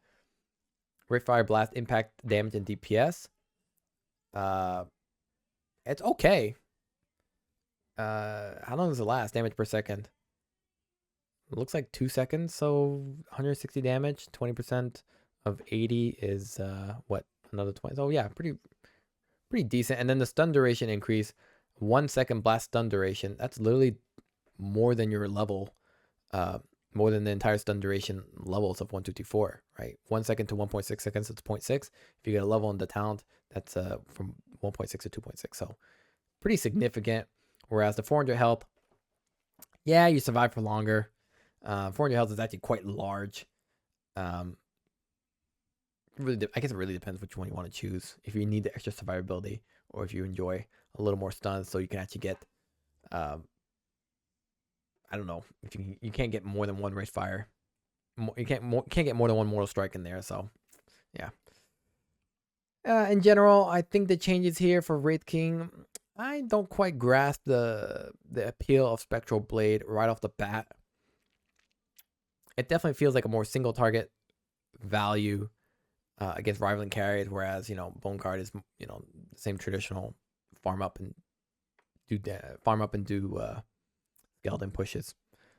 Wraith Fire Blast impact, damage, and DPS. It's okay. How long does it last? Damage per second. It looks like 2 seconds, so 160 damage, 20% of 80 is what? Another 20. So yeah, pretty decent. And then the stun duration increase, 1 second blast stun duration. That's literally more than your level, more than the entire stun duration levels of 1, 2, 3, 4, right? 1 second to 1.6 seconds, it's 0.6. If you get a level in the talent, that's from 1.6 to 2.6. So pretty significant. Whereas the 400 health, yeah, you survive for longer. 400 health is actually quite large. Really, I guess it really depends which one you want to choose. If you need the extra survivability, or if you enjoy a little more stuns, so you can actually get, I don't know, if you can't get more than one Wraith Fire, you can't get more than one Mortal Strike in there. So, yeah. In general, I think the changes here for Wraith King, I don't quite grasp the appeal of Spectral Blade right off the bat. It definitely feels like a more single target value against rivaling carriers, whereas Bone Guard is the same traditional farm up and do skeleton pushes.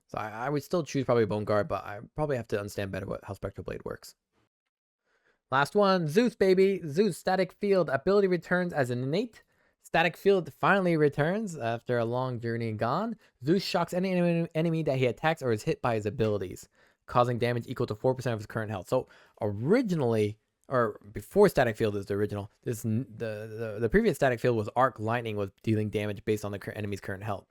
So I would still choose probably Bone Guard, but I probably have to understand better how Spectral Blade works. Last one, Zeus, baby. Zeus static field ability returns as an innate. Static field finally returns after a long journey gone. Zeus shocks any enemy that he attacks or is hit by his abilities, causing damage equal to 4% of his current health. So originally, or before static field is the original, the previous static field was arc lightning, was dealing damage based on the enemy's current health.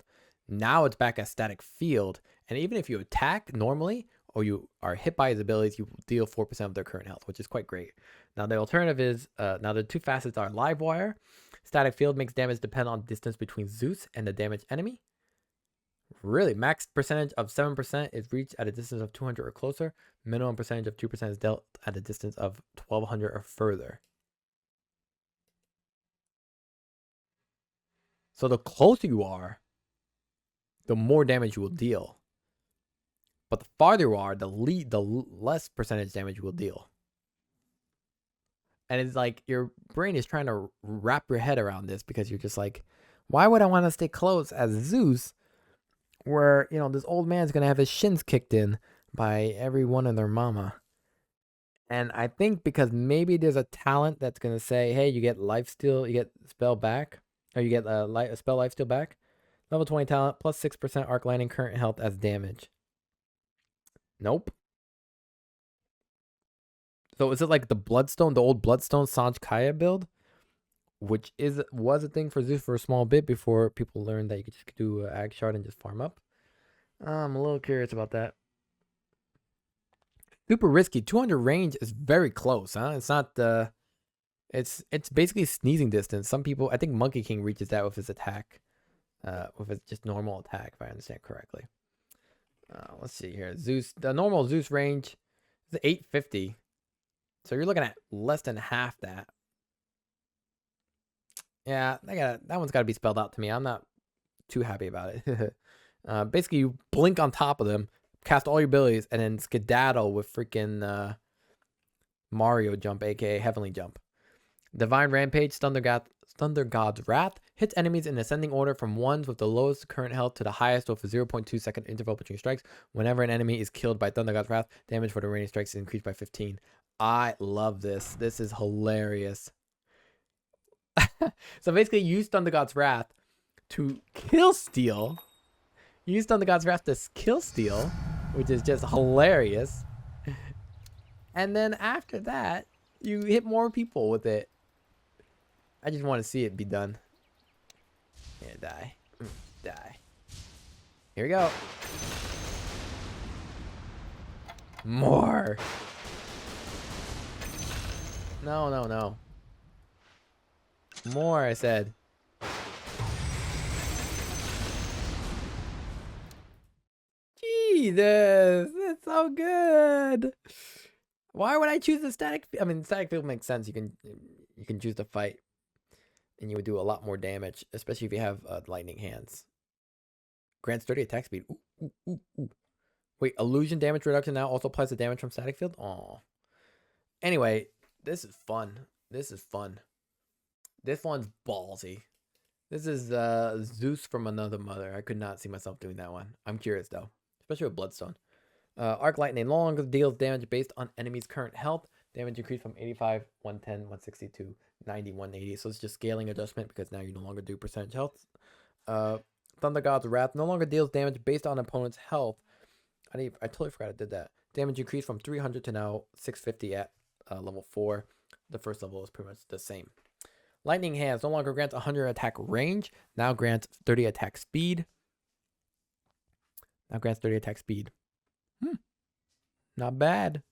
Now it's back as static field, and even if you attack normally or you are hit by his abilities, you deal 4% of their current health, which is quite great. Now the alternative is now the two facets are live wire. Static field makes damage depend on distance between Zeus and the damaged enemy. Really, max percentage of 7% is reached at a distance of 200 or closer. Minimum percentage of 2% is dealt at a distance of 1200 or further. So the closer you are, the more damage you will deal. But the farther you are, the less percentage damage you will deal. And it's like your brain is trying to wrap your head around this because you're just like, why would I want to stay close as Zeus where, you know, this old man's going to have his shins kicked in by everyone and their mama? And I think because maybe there's a talent that's going to say, hey, you get lifesteal, you get spell back, or you get a spell lifesteal back. Level 20 talent, plus 6% arc lightning current health as damage. Nope. So is it like the Bloodstone, the old Bloodstone Sanj Kaya build? Which was a thing for Zeus for a small bit before people learned that you could just do Ag Shard and just farm up. I'm a little curious about that. Super risky. 200 range is very close, huh? It's not it's basically sneezing distance. Some people, I think Monkey King reaches that with his attack, with his just normal attack, if I understand correctly. Let's see here. Zeus, the normal Zeus range is 850. So you're looking at less than half that. Yeah, that one's got to be spelled out to me. I'm not too happy about it. Basically, you blink on top of them, cast all your abilities, and then skedaddle with freaking Mario Jump, aka Heavenly Jump. Divine Rampage, Thunder God's Wrath. Hits enemies in ascending order from ones with the lowest current health to the highest with a 0.2 second interval between strikes. Whenever an enemy is killed by Thunder God's Wrath, damage for the remaining strikes is increased by 15. I love this. This is hilarious. So basically, use Thunder God's Wrath to kill steal. Use Thunder God's Wrath to kill steal, which is just hilarious. And then after that, you hit more people with it. I just want to see it be done. Yeah, die. Die. Here we go. More. No, no, no. More, I said. Jesus, that's so good. Why would I choose the static? I mean, static field makes sense. You can choose to fight, and you would do a lot more damage, especially if you have lightning hands. Grants 30 attack speed. Ooh, ooh, ooh, ooh. Wait, illusion damage reduction now also applies to damage from static field. Oh. Anyway, this is fun. This is fun. This one's ballsy. This is Zeus from another mother. I could not see myself doing that one. I'm curious though, especially with Bloodstone. Arc Lightning no longer deals damage based on enemy's current health. Damage increased from 85, 110, 160 to 90, 180. So it's just scaling adjustment because now you no longer do percentage health. Thunder God's Wrath no longer deals damage based on opponent's health. I totally forgot I did that. Damage increased from 300 to now 650 at level 4. The first level is pretty much the same. Lightning Hands no longer grants 100 attack range. Now grants 30 attack speed. Not bad.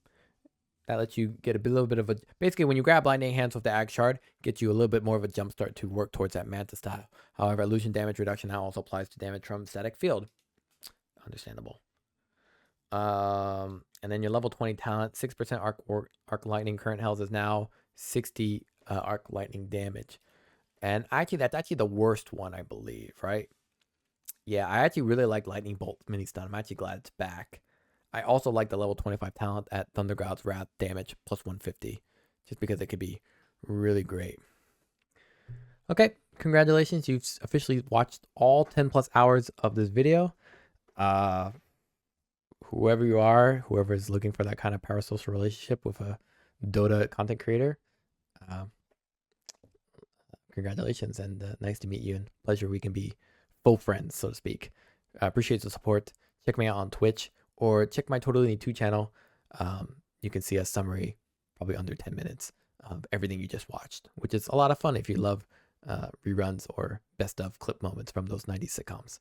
That lets you get a little bit of a... Basically, when you grab Lightning Hands with the Ag Shard, gets you a little bit more of a jump start to work towards that Manta style. However, illusion damage reduction now also applies to damage from static field. Understandable. And then your level 20 talent, 6% arc lightning current health is now 60 arc lightning damage. And actually, that's actually the worst one, I believe, right? Yeah, I actually really like Lightning Bolt Mini Stun. I'm actually glad it's back. I also like the level 25 talent at Thunder God's Wrath damage plus 150, just because it could be really great. Okay, congratulations. You've officially watched all 10 plus hours of this video. Whoever you are, whoever is looking for that kind of parasocial relationship with a Dota content creator, congratulations, and nice to meet you, and pleasure we can be full friends, so to speak. Appreciate the support. Check me out on Twitch or check my Totally 2 channel. You can see a summary, probably under 10 minutes, of everything you just watched, which is a lot of fun if you love reruns or best of clip moments from those 90s sitcoms.